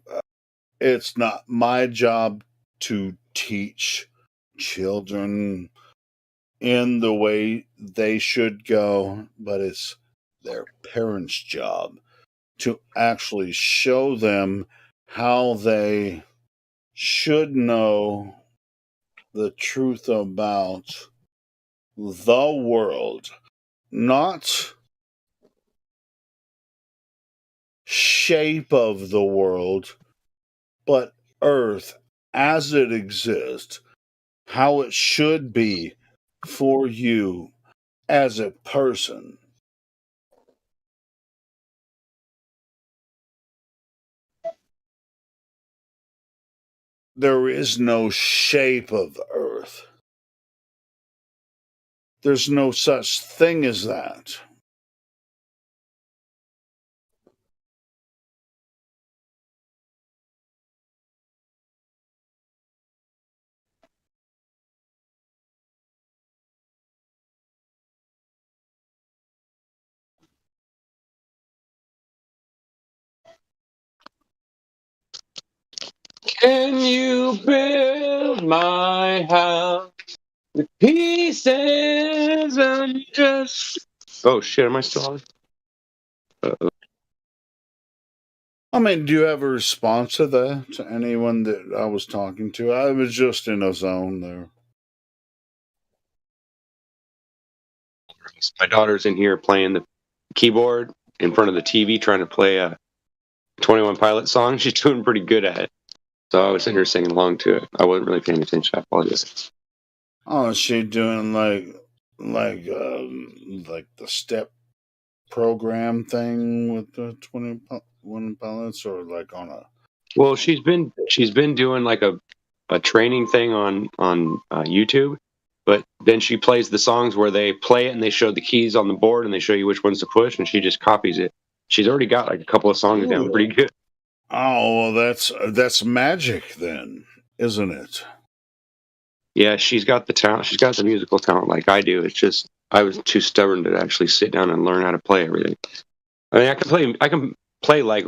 it's not my job to teach children in the way they should go, but it's their parents' job to actually show them how they should know the truth about the world, not shape of the world, but Earth as it exists, how it should be for you as a person. There is no shape of Earth. There's no such thing as that. Can you build my house with pieces and just... Oh shit, am I still on? Uh-oh. I mean, do you have a response to that, to anyone that I was talking to? I was just in a zone there. My daughter's in here playing the keyboard in front of the TV trying to play a 21 Pilot song. She's doing pretty good at it. So I was sitting here singing along to it. I wasn't really paying attention. I apologize. Oh, is she doing like the step program thing with the 21 Pilots, or like on a? Well, she's been doing like a training thing on YouTube, but then she plays the songs where they play it and they show the keys on the board and they show you which ones to push, and she just copies it. She's already got like a couple of songs down pretty good. Oh, well, that's magic then, isn't it? Yeah, she's got the talent. She's got the musical talent like I do. It's just I was too stubborn to actually sit down and learn how to play everything. I mean, I can play like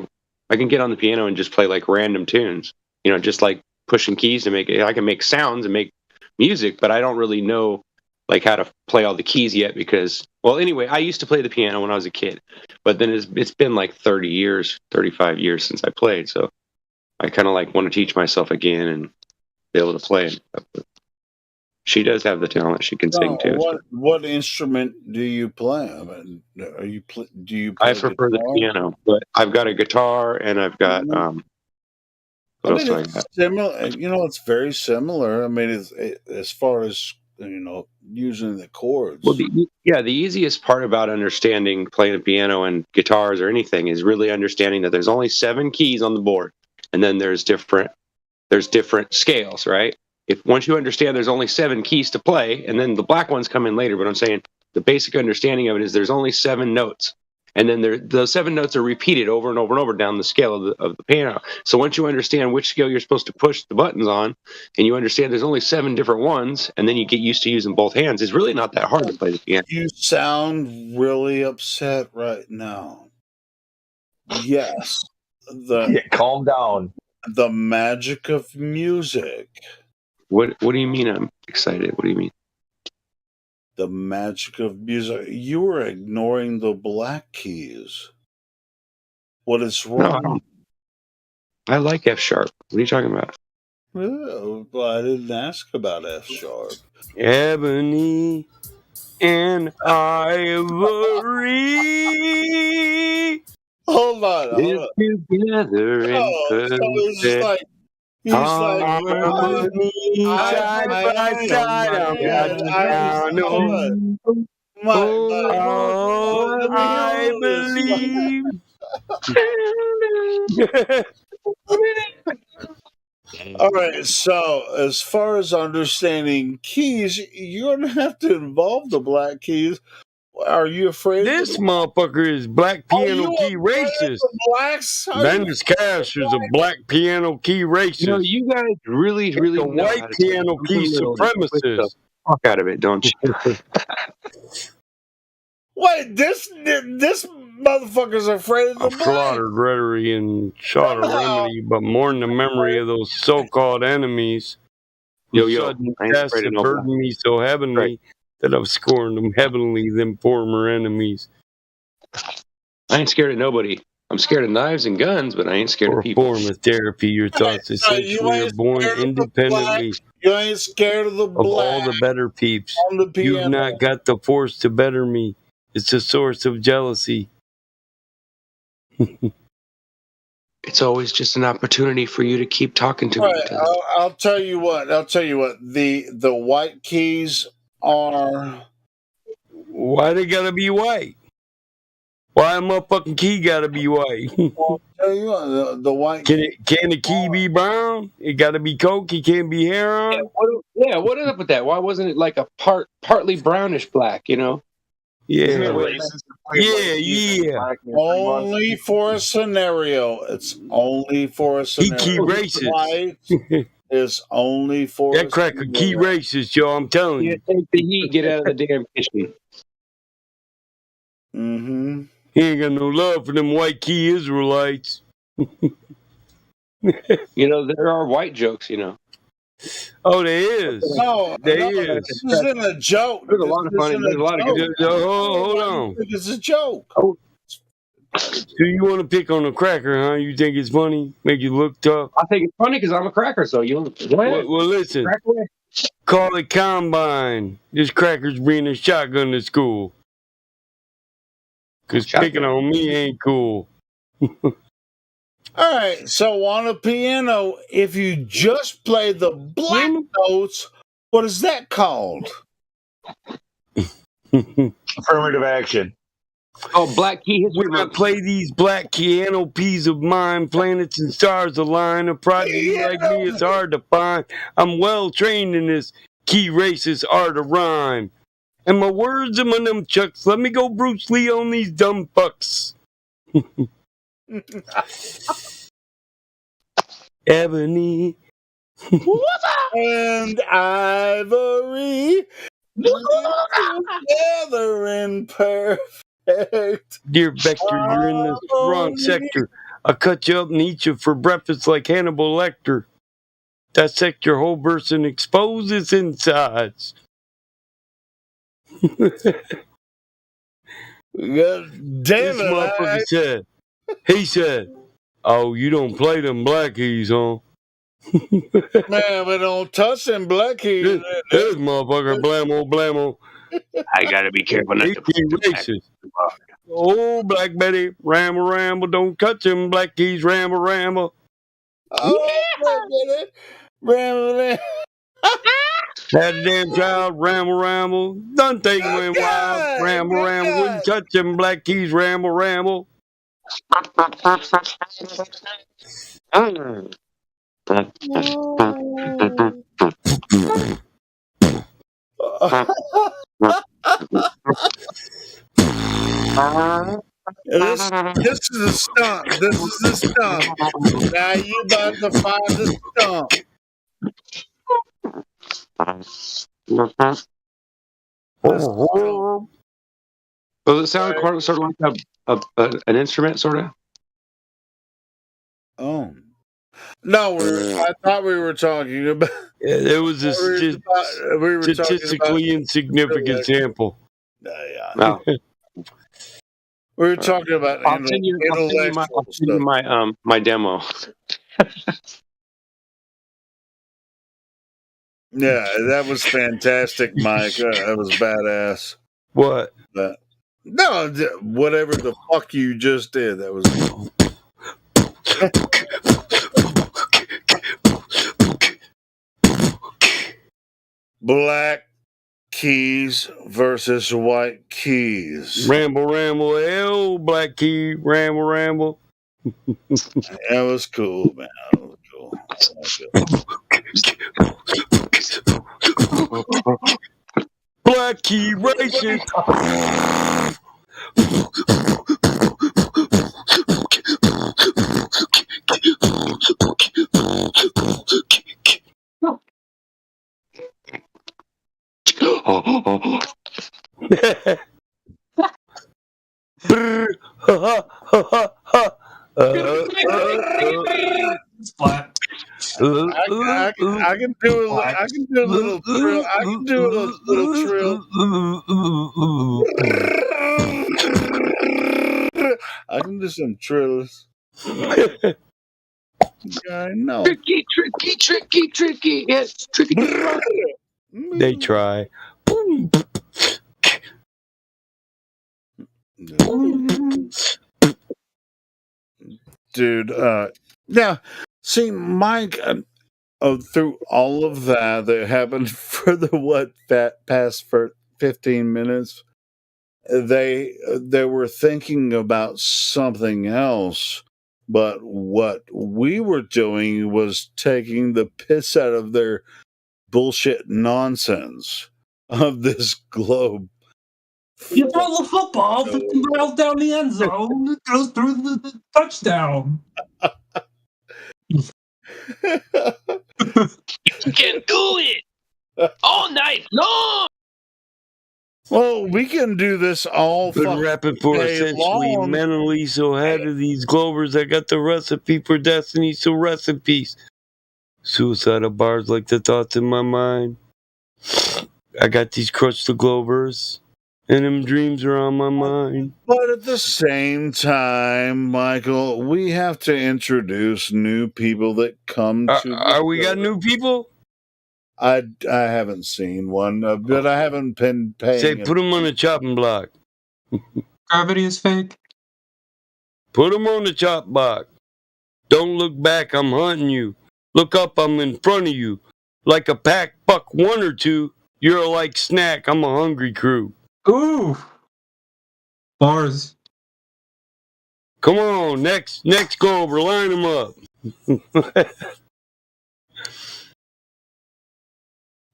I can get on the piano and just play like random tunes. Just like pushing keys to make it. I can make sounds and make music, but I don't really know like how to play all the keys yet because, well, anyway, I used to play the piano when I was a kid, but then it's been like 30 years, 35 years since I played. So I kind of like want to teach myself again and be able to play. She does have the talent. She can sing too. What instrument do you play? I mean, do you play I prefer the piano, but I've got a guitar and I've got what else do I got? Similar, it's very similar. I mean, as far as using the chords. Well, the easiest part about understanding playing a piano and guitars or anything is really understanding that there's only 7 keys on the board, and then there's different scales, right? Once you understand there's only 7 keys to play, and then the black ones come in later, but I'm saying the basic understanding of it is there's only 7 notes. And then those 7 notes are repeated over and over and over down the scale of the piano. So once you understand which scale you're supposed to push the buttons on, and you understand there's only 7 different ones, and then you get used to using both hands, it's really not that hard to play the piano. You sound really upset right now. Yes. Calm down. The magic of music. What do you mean I'm excited? What do you mean? The magic of music. You were ignoring the black keys. What is wrong? No, I like F sharp. What are you talking about? Well, I didn't ask about F sharp. Ebony and ivory. Hold on. Together in perfect. He's like, side by side, I believe. All right. So, as far as understanding keys, you're gonna have to involve the black keys. Are you afraid? This motherfucker is black piano key racist. Blacks? Bendis Cash is a black piano key racist. You know, you guys really a know white how to take piano key something little and twist the supremacist. fuck out of it, don't you? Wait, this motherfucker's afraid of the A slaughtered rhetoric and shot a remedy, but mourn the memory of those so-called enemies. Yo, whose yo, sudden I ain't deaths afraid of have no burdened black. me so heavenly that I've scorned them heavenly than former enemies. I ain't scared of nobody. I'm scared of knives and guns, but I ain't scared Or of people. form of therapy, your thoughts you essentially are ain't born scared of the independently blacks. You ain't scared of the of all black the better peeps. on the You've piano. not got the force to better me. It's a source of jealousy. It's always just an opportunity for you to keep talking to All me. right, I'll tell you what. The white keys are. Why they gotta be white? Why a motherfucking key gotta be white? I'll tell you what, the white. Can the key be brown? It gotta be coke. It can't be hair on. What is up with that? Why wasn't it like a partly brownish black? You know? Yeah. Only for a scenario. It's only for a He scenario. key racist. White is only for That cracker key racist, yo. I'm telling you. Take the heat. Get out of the damn kitchen. Mm-hmm. He ain't got no love for them white key Israelites. You know, there are white jokes, you know. Oh, there is. No, there is. This isn't a joke. There's a lot of funny. There's a lot of good. Hold on. It's a joke. Oh. So you want to pick on a cracker, huh? You think it's funny? Make you look tough? I think it's funny because I'm a cracker, so you go ahead. Well, listen. Call it combine. This cracker's bringing a shotgun to school. Because picking on me ain't cool. All right, so on a piano, if you just play the black notes, what is that called? Affirmative action. Oh, black key. When I play these black piano keys of mine, planets and stars align. A prodigy like me is hard to find. I'm well trained in this key racist art of rhyme. And my words are my nunchucks. Let me go Bruce Lee on these dumb fucks. Ebony and ivory together in perfect. Dear Vector, you're in the wrong sector. I'll cut you up and eat you for breakfast like Hannibal Lecter. Dissect your whole verse and expose its insides. Damn this motherfucker said, he said, oh, you don't play them black keys, huh? Man, we don't touch them black keys. This motherfucker, blammo. I gotta be careful not to play racist. Oh, Black Betty, ramble, don't touch them black keys, ramble. Oh, Black Betty, ramble. Had a damn child, ramble. Done thing went wild, ramble. Wouldn't touch them black keys, ramble. This is a stump. This is a stump. Now you about to find the stump. Does it sound sort of like an instrument, sort of? Oh. No, I thought we were talking about. Yeah, there was a statistically insignificant sample. No. We were talking about I'll send you my demo. Yeah, that was fantastic, Mike. That was badass. What? No, whatever the fuck you just did, that was. Black Keys versus White Keys. Ramble, ramble, hell, Black Key, ramble, ramble. That was cool, man. That was cool. Black Key racing. I can do a little trill. I can do a little trill. I can do some trills. Yeah, I know. Tricky. Yes, tricky. They try. Dude, yeah. See, Mike, through all of that happened for the past for 15 minutes, they were thinking about something else, but what we were doing was taking the piss out of their bullshit nonsense of this globe. You throw the football 50 miles down the end zone, it goes through the touchdown. You can do it all night long. Well, we can do this all Been rapping for day essentially long. mentally so ahead of these Glovers. I got the recipe for destiny, so rest in peace. Suicidal bars like the thoughts in my mind. I got these crushed the Glovers, and them dreams are on my mind. But at the same time, Michael, we have to introduce new people that come to. Are we got new people? I haven't seen one, but I haven't been paying. Say, put them on the chopping block. Gravity is fake. Put them on the chop block. Don't look back, I'm hunting you. Look up, I'm in front of you. Like a pack, buck one or two. You're a like snack, I'm a hungry crew. Ooh. Bars. Come on, next go over, line them up.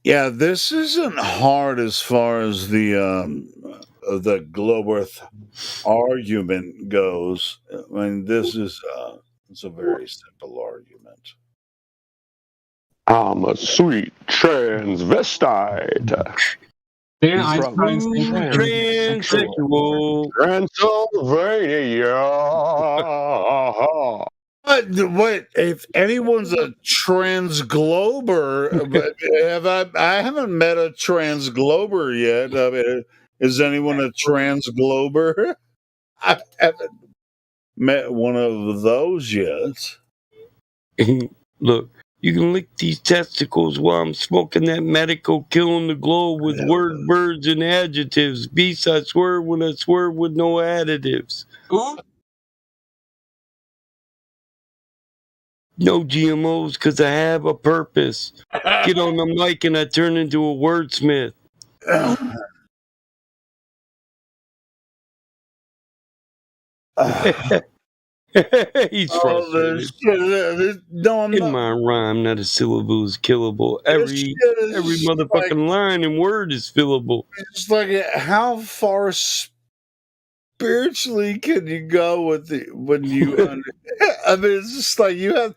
Yeah, this isn't hard as far as the Gloworth argument goes. I mean, this is it's a very simple argument. I'm a sweet transvestite. Didn't Einstein say transsexual. Transylvania. What if anyone's a transglober? I haven't met a transglober yet. I mean, is anyone a transglober? I haven't met one of those yet. Look, you can lick these testicles while I'm smoking that medical, killing the globe with word, words, and adjectives. Beast, I swear when I swear with no additives. Ooh. No GMOs, because I have a purpose. Get on the mic and I turn into a wordsmith. He's frustrated. No, I'm in not. my rhyme, not a syllable is killable. Every motherfucking line and word is fillable. It's like, how far spiritually can you go with when you? I mean, it's just like you have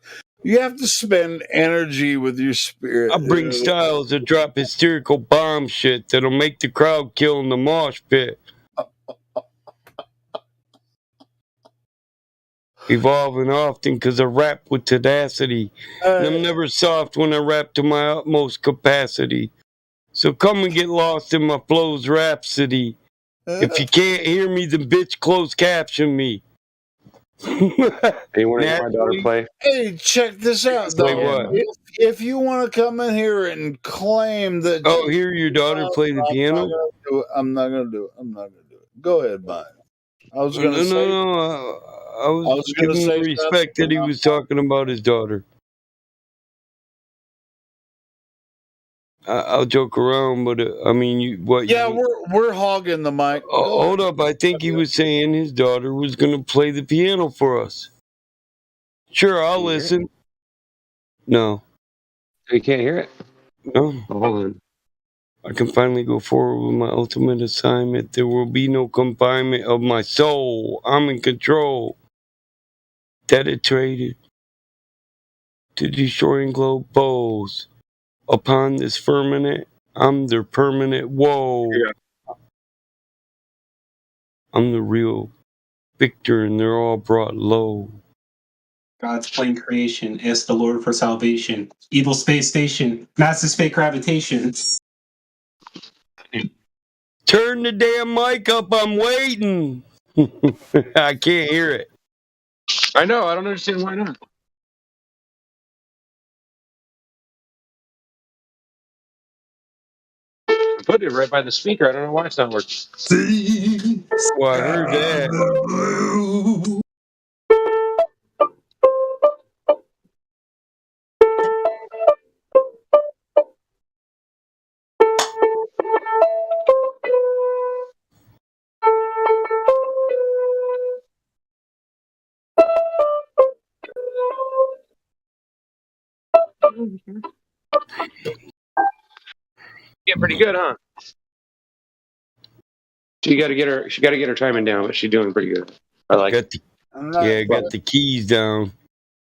to spend energy with your spirit. I bring styles that drop hysterical bomb shit that'll make the crowd kill in the mosh pit. Evolving often because I rap with tenacity. And I'm never soft when I rap to my utmost capacity. So come and get lost in my flow's rhapsody. If you can't hear me, then bitch close caption me. Hey, when my daughter play? Hey, check this out, though. If you want to come in here and claim that... Oh, hear your daughter play the piano? I'm not going to do it. Go ahead, bye. I was going to say... No. I was giving him respect that he was talking about his daughter. I'll joke around, but I mean, Yeah, we're hogging the mic. Hold up, I think he was saying his daughter was going to play the piano for us. Sure, I'll listen. No. You can't hear it? No. Hold on. I can finally go forward with my ultimate assignment. There will be no confinement of my soul. I'm in control. Dedicated to destroying globe foes. Upon this firmament, I'm their permanent woe. Yeah. I'm the real victor, and they're all brought low. God's plain creation is the Lord for salvation. Evil space station, massive fake gravitation. Turn the damn mic up, I'm waiting. I can't hear it. I know, I don't understand why not. I put it right by the speaker. I don't know why it's not working. Well, I heard that. Yeah, pretty good, huh? She got to get her timing down, but she's doing pretty good. I like it. Got the keys down.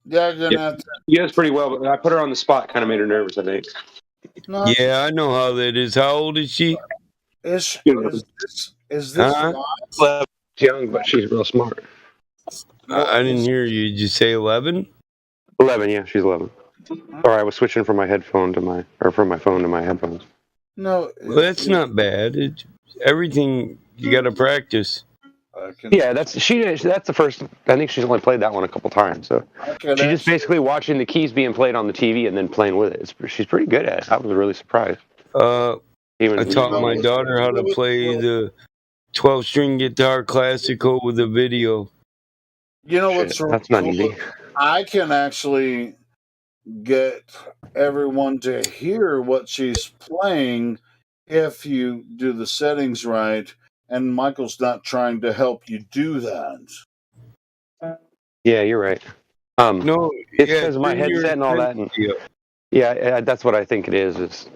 Yeah, have to. Yes, pretty well, but I put her on the spot, kind of made her nervous, I think. No. Yeah, I know how that is. How old is she? Is this live? Young, but she's real smart. I didn't hear you. Did you say 11? 11, yeah, she's 11. Or I was switching from my phone to my headphones. No, well, that's not bad. Everything you got to practice. Yeah, that's the first. I think she's only played that one a couple times. So she's just basically watching the keys being played on the TV and then playing with it. She's pretty good at it. I was really surprised. I taught my daughter how to play the 12-string guitar classical with a video. You know what's wrong? That's not easy. I can actually get everyone to hear what she's playing if you do the settings right, and Michael's not trying to help you do that. Yeah, you're right. No, it's because my headset and all that. And, yeah, that's what I think it is.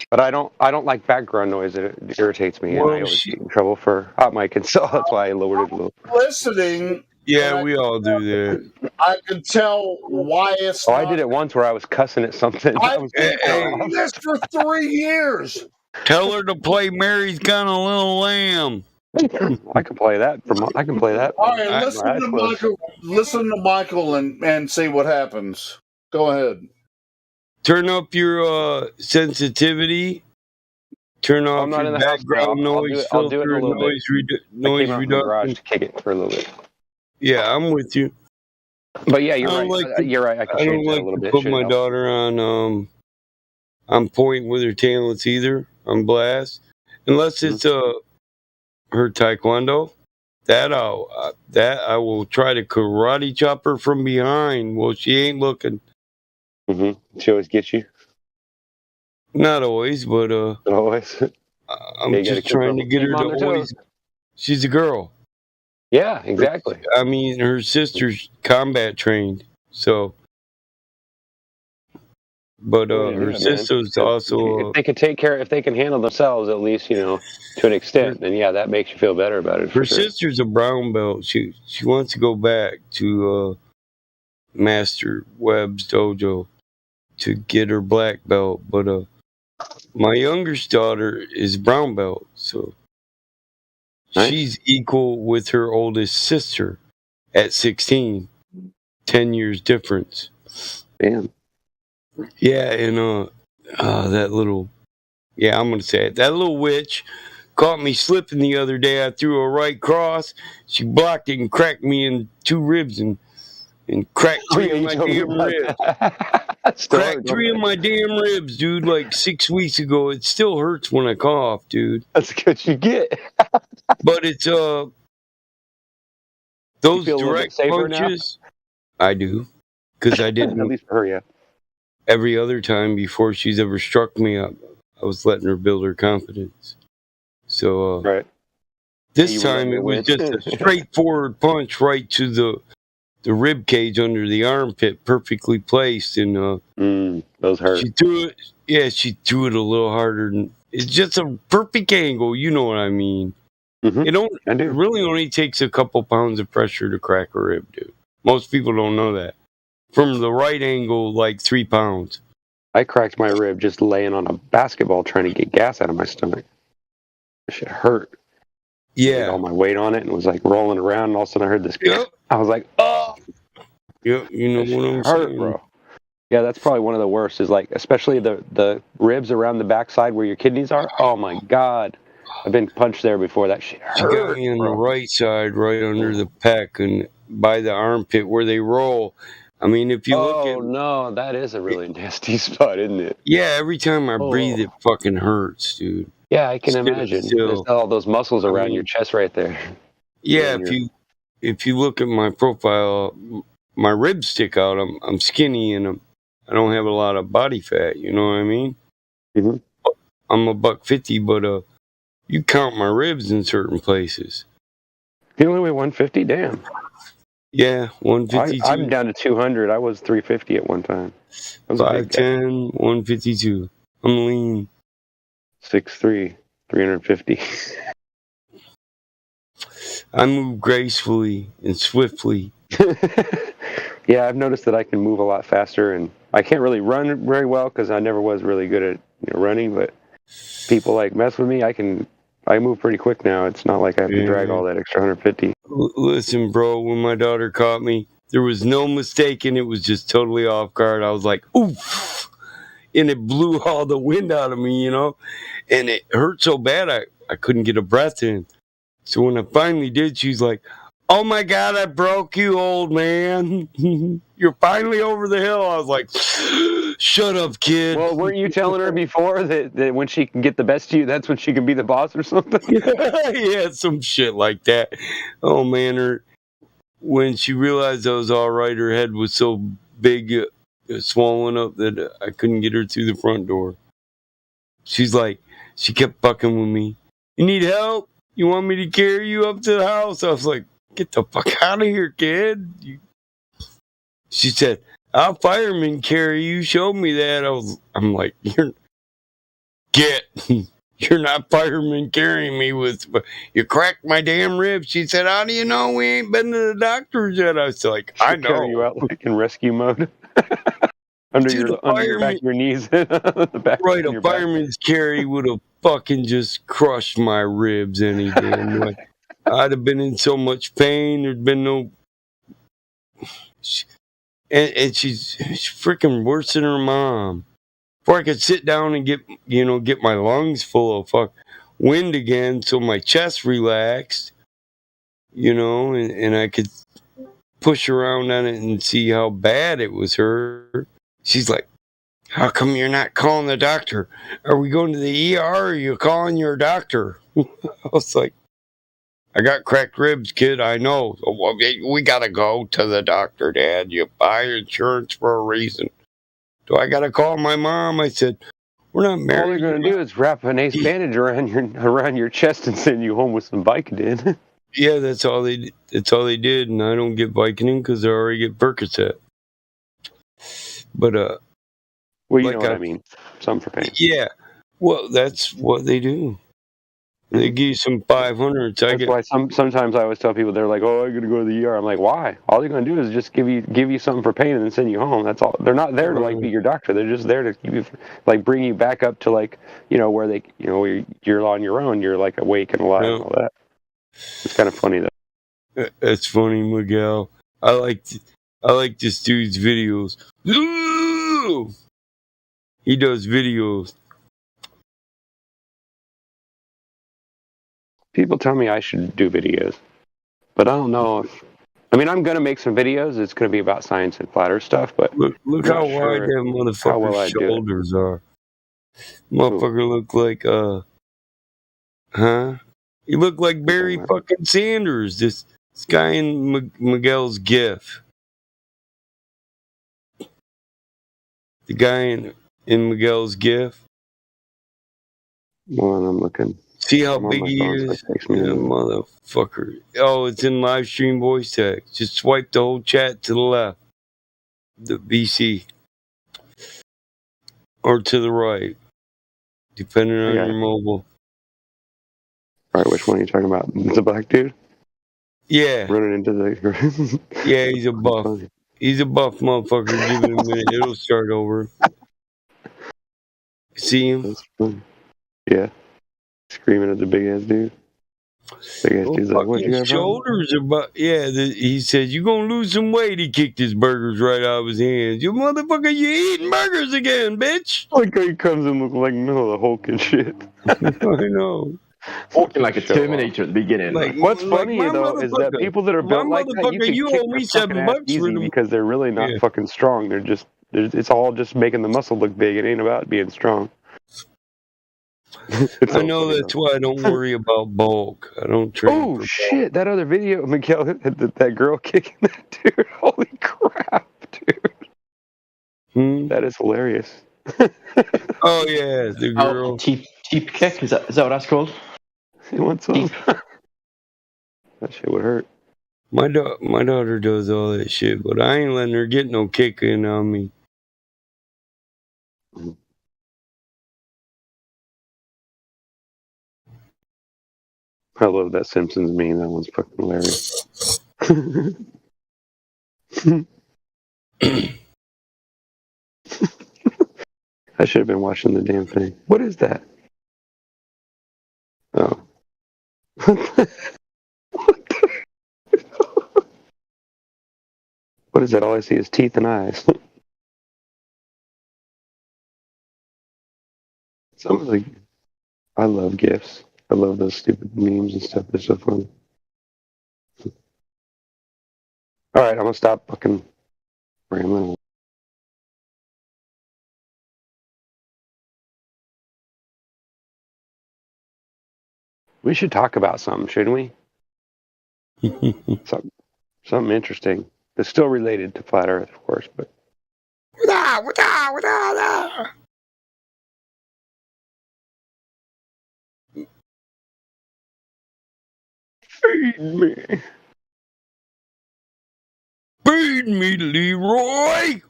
But I don't like background noise. It irritates me, and I always get in trouble for hot mic, and so that's why I lowered it a little. Listening. Yeah, we all do that. I can tell why it's. I did it once where I was cussing at something. I've been doing this for 3 years. Tell her to play Mary's Got a Little Lamb. I can play that. I can play that. All right, listen to Michael and see what happens. Go ahead. Turn up your sensitivity. Turn off your background noise filter. I'll do it in a little bit. Noise reduction. Garage to kick it for a little bit. Yeah, I'm with you. But yeah, you're right. You're right. I can change that a little bit. Put my daughter on point with her talents either. On blast, unless it's her taekwondo. That I will try to karate chop her from behind. Well, she ain't looking. Mm-hmm. She always gets you. Not always, but always. I'm just trying to get her to always. She's a girl. Yeah, exactly. I mean, her sister's combat trained, so. But her sister's also. If they can take care, if they can handle themselves, at least to an extent, then yeah, that makes you feel better about it. Her sister's a brown belt. She wants to go back to Master Webb's dojo to get her black belt, but my youngest daughter is brown belt, so she's equal with her oldest sister at 16. 10 years difference. Damn. Yeah, and that little, I'm gonna say it. That little witch caught me slipping the other day. I threw a right cross. She blocked it and cracked me in 2 ribs and cracked 3 of my damn ribs. Cracked 3 of my damn ribs, dude. Like 6 weeks ago. It still hurts when I cough, dude. That's what you get. But it's those direct punches. Now? I do, because I didn't. At least for her, yeah. Every other time before she's ever struck me, I was letting her build her confidence. So right. This You were time letting it her was win. just a straightforward punch right to the rib cage under the armpit, perfectly placed, and those hurt. she threw it. Yeah, she threw it a little harder. It's just a perfect angle. You know what I mean? It really only takes a couple pounds of pressure to crack a rib, dude. Most people don't know that. From the right angle, like 3 pounds. I cracked my rib just laying on a basketball trying to get gas out of my stomach. That shit hurt. Yeah. I laid all my weight on it and was like rolling around, and all of a sudden I heard this. Yep. I was like, oh. Yep, you know what I'm saying, bro. Yeah, that's probably one of the worst. Is like, especially the ribs around the backside where your kidneys are. Oh my god, I've been punched there before. That shit hurt. She got me on the right side, right under the pec, and by the armpit where they roll. I mean, if you look at. Oh no, that is a really nasty spot, isn't it? Yeah, every time I breathe, it fucking hurts, dude. Yeah, I can imagine. There's all those muscles around your chest right there. Yeah, if you look at my profile, my ribs stick out. I'm skinny and I don't have a lot of body fat. You know what I mean? Mm-hmm. I'm a $150, but you count my ribs in certain places. You only weigh 150? Damn. Yeah, 152. I'm down to 200. I was 350 at one time. 5'10", 152. I'm lean. 6'3", 350. I move gracefully and swiftly. Yeah, I've noticed that I can move a lot faster, and I can't really run very well because I never was really good at running. But people like mess with me. I move pretty quick now. It's not like I have to drag all that extra 150. Listen, bro, when my daughter caught me, there was no mistaking. It was just totally off guard. I was like, oof. And it blew all the wind out of me, you know? And it hurt so bad I couldn't get a breath in. So when I finally did, she's like, oh my God, I broke you, old man. You're finally over the hill. I was like, shut up, kid. Well, weren't you telling her before that when she can get the best of you, that's when she can be the boss or something? Yeah, some shit like that. Oh, man. When she realized I was all right, her head was so big, swollen up that I couldn't get her through the front door. She's like, she kept fucking with me. You need help? You want me to carry you up to the house? I was like, get the fuck out of here, kid. She said, I'll fireman carry you. Showed me that. I'm like, you're not fireman carrying me you cracked my damn ribs. She said, how do you know we ain't been to the doctors yet? I was like, I know. Carry you out like in rescue mode. under your back of your knees. Right, a fireman's carry would have fucking just crushed my ribs any damn way. I'd have been in so much pain. There'd been no. And she's freaking worse than her mom. Before I could sit down and get my lungs full of wind again, so my chest relaxed, and I could push around on it and see how bad it was hurt. She's like, how come you're not calling the doctor? Are we going to the ER or are you calling your doctor? I was like, I got cracked ribs, kid. I know. Well, we got to go to the doctor, Dad. You buy insurance for a reason. Do I got to call my mom? I said, we're not married. All they're going to do is wrap an ace bandage around your chest and send you home with some Vicodin. Yeah, that's all they did. And I don't get Vicodin because I already get Percocet. But, well, you know what I mean. Some for pain. Yeah. Well, that's what they do. They give you some 500s. That's why sometimes I always tell people, they're like, "Oh, I got to go to the ER." I'm like, "Why? All they're going to do is just give you something for pain and then send you home. That's all. They're not there to be your doctor. They're just there to keep you, bring you back up to where they, where you're on your own. You're awake and alive and all that. It's kind of funny though. That's funny, Miguel. I like this dude's videos. He does videos. People tell me I should do videos, but I don't know if. I mean, I'm going to make some videos. It's going to be about science and flat earth stuff, but look how wide that motherfucker's shoulders are. Motherfucker look like He looked like Barry fucking Sanders. This guy in Miguel's GIF. The guy in Miguel's GIF. Well, I'm looking. See how I'm on big my he phone, so is? it takes me a Yeah, minute. motherfucker. Oh, it's in live stream voice text. Just swipe the whole chat to the left. The VC. Or to the right. Depending on got your it. mobile. All right, which one are you talking about? The black dude? Yeah. Running into the... Yeah, he's a buff. Funny. He's a buff motherfucker. Give it a minute. It'll start over. See him? That's funny. Yeah. Screaming at the big ass dude. Big ass dude's like, what you got, bro? Shoulders are he said, you gonna lose some weight. He kicked his burgers right out of his hands. You motherfucker, you eating burgers again, bitch. Like he comes in looking like middle of the Hulk and shit. I know. Walking like a Terminator at the beginning. What's funny though is that people that are built like that, you can kick owe me their fucking ass $7 for easy them. because they're really not fucking strong. They're just, it's all just making the muscle look big. It ain't about being strong. I know that's why I don't worry about bulk. I don't train Oh for shit! That other video, Miguel, that girl kicking that dude. Holy crap, dude! That is hilarious. Oh yeah, the girl. Teep kick, is that what that's called? What's up? That shit would hurt. My daughter does all that shit, but I ain't letting her get no kicking on me. I love that Simpsons meme. That one's fucking hilarious. I should have been watching the damn thing. What is that? Oh. What is that? All I see is teeth and eyes. Some of the... I love GIFs. I love those stupid memes and stuff. They're so funny. All right, I'm going to stop fucking rambling. We should talk about something, shouldn't we? Something interesting. That's still related to Flat Earth, of course, but... Feed me. Feed me, Leroy!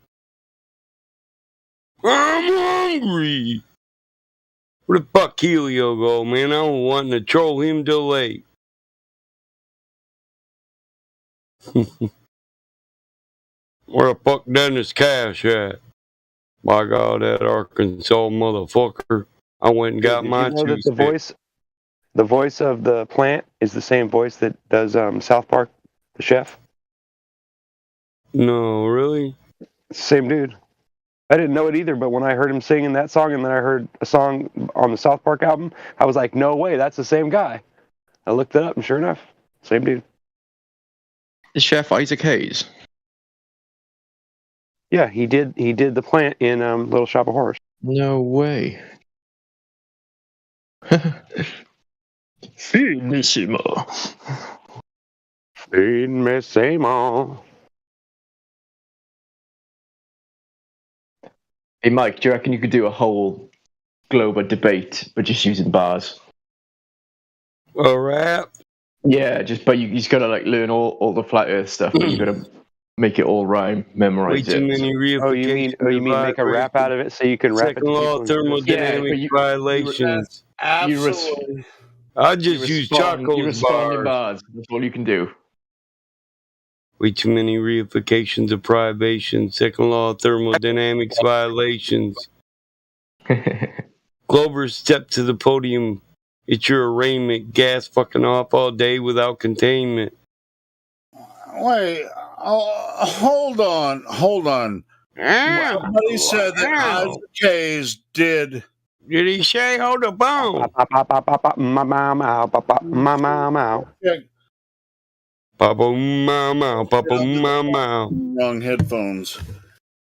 I'm hungry! Where the fuck Helio go, man? I don't want to troll him till late. Where the fuck Dennis Cash at? By God, that Arkansas motherfucker. I went and got my Did you know that two the voice of the plant is the same voice that does South Park, the chef? No, really? It's the same dude. I didn't know it either, but when I heard him singing that song and then I heard a song on the South Park album, I was like, no way, that's the same guy. I looked it up and sure enough, same dude. Is Chef Isaac Hayes? Yeah, he did the plant in Little Shop of Horrors. No way. Finissimo. Finissimo. Hey Mike, do you reckon you could do a whole global debate but just using bars? A rap? Yeah, but you just gotta like learn all the flat earth stuff, but you gotta make it all rhyme, memorize Way too it. many reifications. You mean make a rap out of it so you can rap Second it to law of people? thermodynamic violations. Absolutely. I just use charcoal You respond in bars. bars. That's all you can do. Way too many reifications of privation. Second law of thermodynamics violations. Glover, step to the podium. It's your arraignment. Gas fucking off all day without containment. Wait, hold on. Somebody said that Isaac Hayes did. Did he say hold the phone? Papa mama, papa mama. Wrong headphones.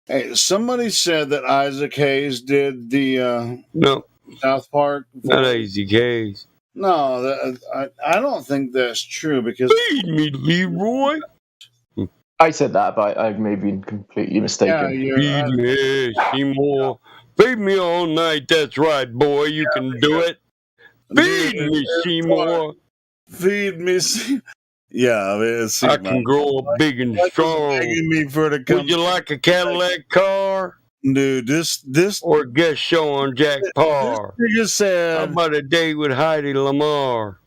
Hey, somebody said that Isaac Hayes did the no South Park. Not Isaac Hayes. No, I don't think that's true because feed me, Leroy. I said that, but I may be completely mistaken. Feed me, Seymour. Feed me all night. That's right, boy. You can do it. Feed me, Seymour. Feed me, Seymour. Yeah, I mean, it's I can grow up big and strong. Me for to come. Would you like a Cadillac car? Dude, this or a guest show on Jack Parr? You said, how about a date with Heidi Lamar?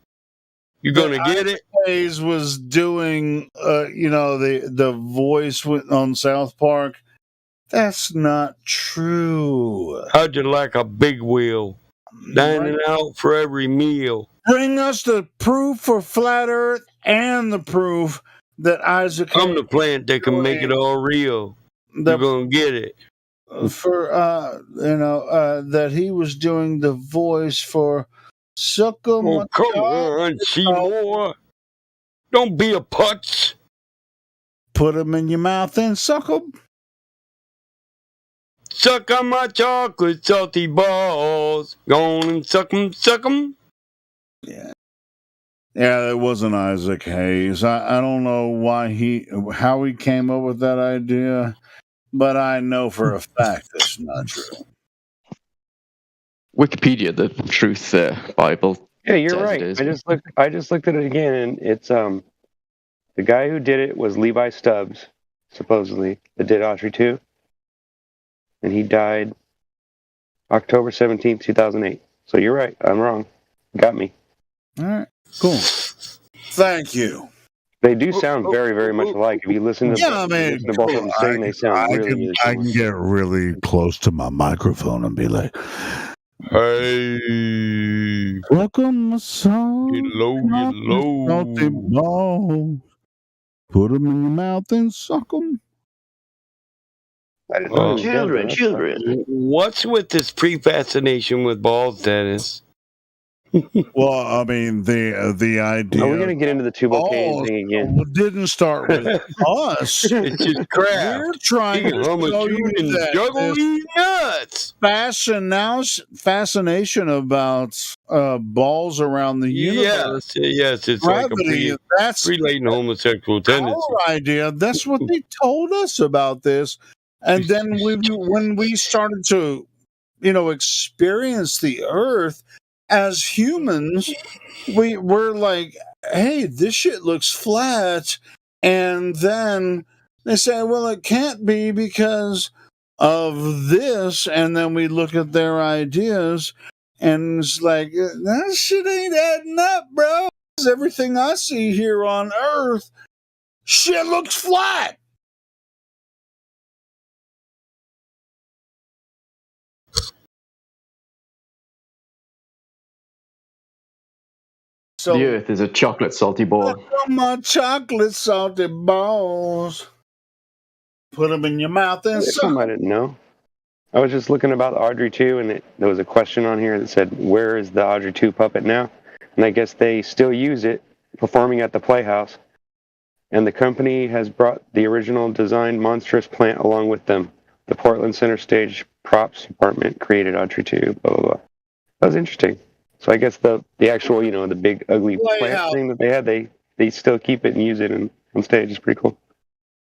You gonna get it? Hayes was doing, the voice on South Park. That's not true. How'd you like a big wheel? Dining out for every meal. Bring us the proof for flat Earth and the proof that Isaac. I'm the plant that can make it all real. You're gonna get it. For that he was doing the voice for Sucker. Oh, come on, Seymour. Don't be a putz. Put them in your mouth and suck them. Suck on my chocolate salty balls. Go on and suck them. Yeah, it wasn't Isaac Hayes. I don't know how he came up with that idea, but I know for a fact it's not true. Wikipedia, the truth Bible. Yeah, you're right. I just looked at it again, and it's the guy who did it was Levi Stubbs, supposedly, that did Audrey 2. And he died October 17th, 2008. So you're right. I'm wrong. Got me. All right. Cool. Thank you. They do sound very, very much alike. If you listen to, both of them sing, they sound really I can get really close to my microphone and be like, hey, welcome my song. Hello. Balls. Put them in your mouth and suck them. Children. What's with this pre-fascination with balls, Dennis? Well, I mean, the idea. Are we going to get into the Tubal-Cain thing again? Didn't start with us. It's just crap. We're trying to show you that juggle these nuts. Fascination about balls around the universe. Yes, it's gravity. Like that's relating homosexual tendencies. Our idea. That's what they told us about this, and then when we started to, experience the Earth. As humans, we're like, hey, this shit looks flat. And then they say, well, it can't be because of this. And then we look at their ideas and it's like, that shit ain't adding up, bro. Everything I see here on Earth, shit looks flat. So, the Earth is a chocolate salty ball. My chocolate salty balls. Put them in your mouth and something I didn't know. I was just looking about Audrey 2, and there was a question on here that said, where is the Audrey 2 puppet now? And I guess they still use it, performing at the Playhouse. And the company has brought the original designed monstrous plant along with them. The Portland Center Stage props department created Audrey 2, blah, blah, blah. That was interesting. So I guess the actual, the big ugly plant thing that they had, they still keep it and use it on stage. It's pretty cool.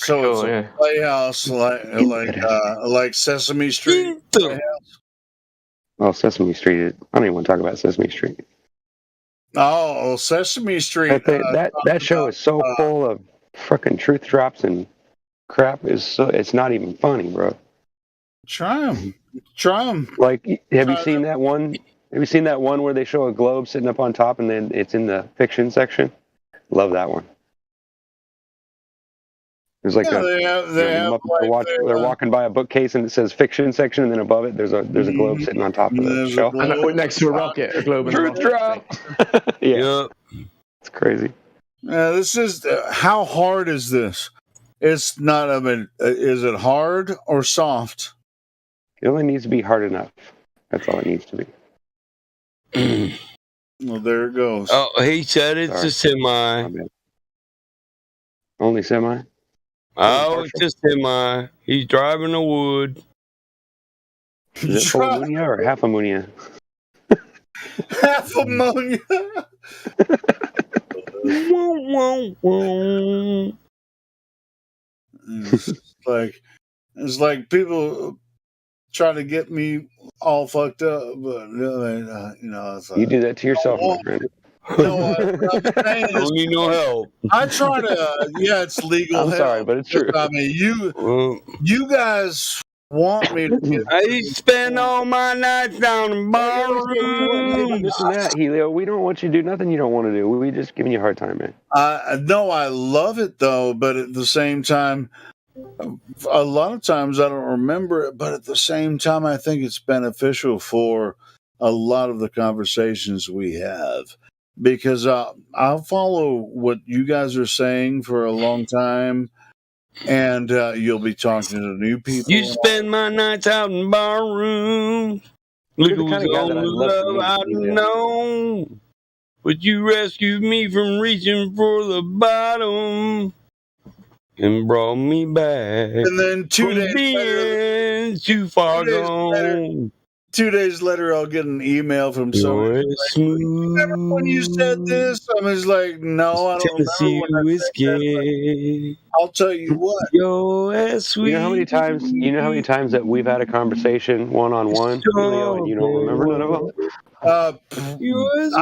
So it's a Playhouse like Sesame Street. Oh, Sesame Street! I don't even want to talk about Sesame Street. Oh, Sesame Street! That show is so full of fucking truth drops and crap. It's not even funny, bro. Try them. Like, have you seen that one? Have you seen that one where they show a globe sitting up on top and then it's in the fiction section? Love that one. There's like they're walking by a bookcase and it says fiction section, and then above it there's a globe sitting on top of the shelf. And next to a rocket, a globe. Truth drop. Yeah, it's crazy. This is how hard is this? It's not. I mean, is it hard or soft? It only needs to be hard enough. That's all it needs to be. Well, there it goes. Oh, he said it's a semi. Only semi? Oh, it's a semi. He's driving the wood. Is it full ammonia or half ammonia? Half ammonia. It's like people try to get me all fucked up, but it's You do that to yourself, my friend. No, what I'm saying is, Don't need no help. I try to. Yeah, it's legal. I'm sorry, help, but it's true. I mean, you guys want me to get. I spend all my nights down in barroom. This and that, Helio. We don't want you to do nothing you don't want to do. We just giving you a hard time, man. No, I love it though, but at the same time, a lot of times I don't remember it. But at the same time, I think it's beneficial for a lot of the conversations we have. Because I'll follow what you guys are saying for a long time, and you'll be talking to new people. You spend my nights out in barroom. Look who's on the love I know. But you rescued me from reaching for the bottom and brought me back. And then 2 days later, too far gone. 2 days later, I'll get an email from someone. Like, remember when you said this? I was like, no, I don't Tennessee remember. whiskey. I'll tell you what. You know how many times that we've had a conversation one-on-one, Helio, and you don't remember none of them? I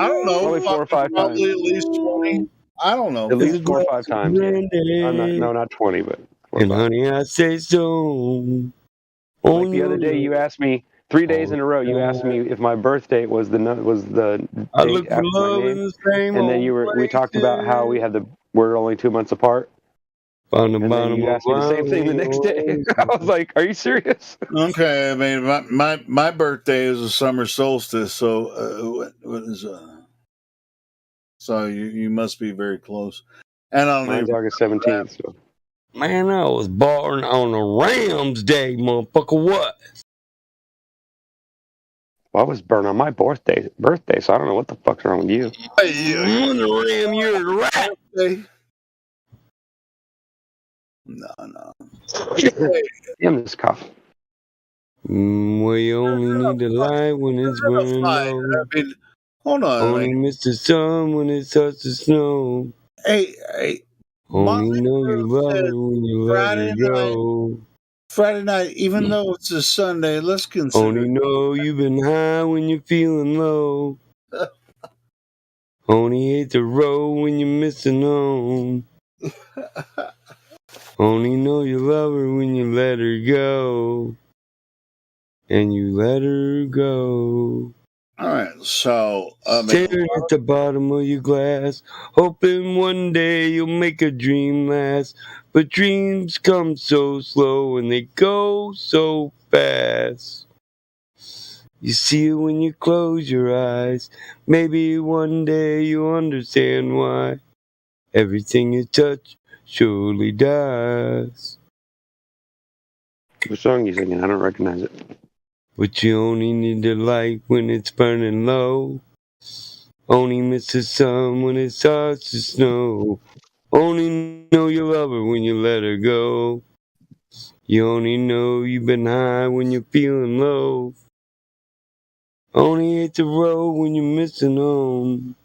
don't know. Probably 4 or 5 times. Probably at least 20. I don't know. At least 4 or 5 times. Yeah. Not 20, but 4 or 5. Honey, I say so. Like the other day, you asked me 3 days in a row. You asked me if my birth date was the I date look for after my love name, in the same and then we talked about how we're only 2 months apart. And then you asked me the same thing the next day. I was like, "Are you serious?" Okay, I mean, my birthday is a summer solstice, so what is so you must be very close. And Mine's August 17th. So. Man, I was born on a Rams Day, motherfucker. What? Well, I was born on my birthday, so I don't know what the fuck's wrong with you. I'm the Ram, you're a rat. No. Damn this cough. Well, you only need the light when it's burning low. I mean, hold on. Only miss the sun when it starts to snow. Hey. Only know you love her when you let her go. Friday night, even though it's a Sunday, let's consider. Only know you've been high when you're feeling low. Only hate the road when you're missing home. Only know you love her when you let her go. And you let her go. All right, so staring at the bottom of your glass, hoping one day you'll make a dream last. But dreams come so slow and they go so fast. You see it when you close your eyes. Maybe one day you'll understand why everything you touch surely dies. What song are you singing? I don't recognize it. But you only need the light when it's burning low. Only miss the sun when it starts to snow. Only know you love her when you let her go. You only know you've been high when you're feeling low. Only hate the road when you're missing home.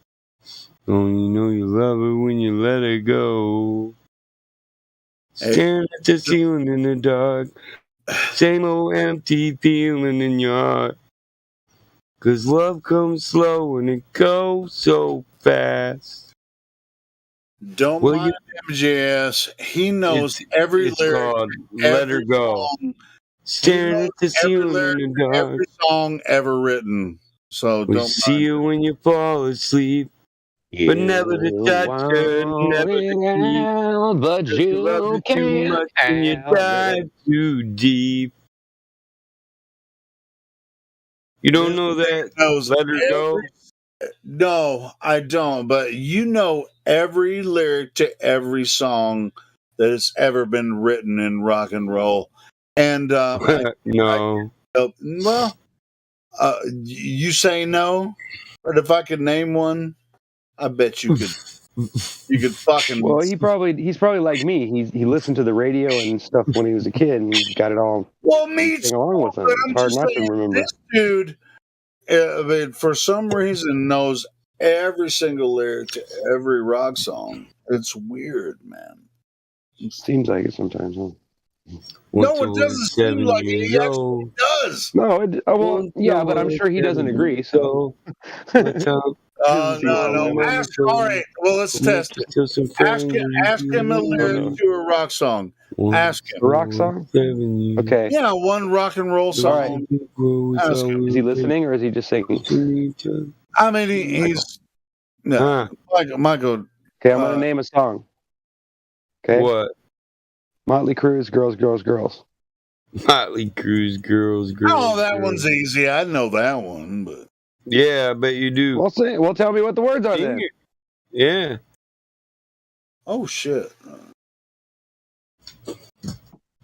Only know you love her when you let her go. Staring at the ceiling in the dark. Same old empty feeling in your heart. 'Cause love comes slow and it goes so fast. Don't mind MJS. He knows every lyric. Let her go. Staring at the ceiling in the dark. Every song ever written. So We don't see you when you fall asleep. But never to touch her, never to keep. But you love her too much and you dive too deep. You don't know that? Let her go. No, I don't. But you know every lyric to every song that has ever been written in rock and roll. And no. You say no, but if I could name one, I bet you could. You could fucking. Well, he's probably like me. He listened to the radio and stuff when he was a kid, and he got it all. Well, me too. Along with him. It's hard not to remember. This dude, I mean, for some reason, knows every single lyric to every rock song. It's weird, man. Seems like it sometimes, huh? No, it doesn't seem like it. He actually does. No, well, yeah, but I'm sure he doesn't agree. So, No. All right. Well, let's test it. Ask him a lyric to a rock song. Ask him. A rock song? Okay. Yeah, one rock and roll song. Ask him. Is he listening or is he just singing? I mean, he's no. Michael. Okay, I'm gonna name a song. Okay. What? Motley Crue's "Girls, Girls, Girls." Motley Crue's "Girls, Girls." Oh, that Girls. one's easy. I know that one, but yeah, I bet you do. Well, tell me what the words are then. Yeah. Oh shit.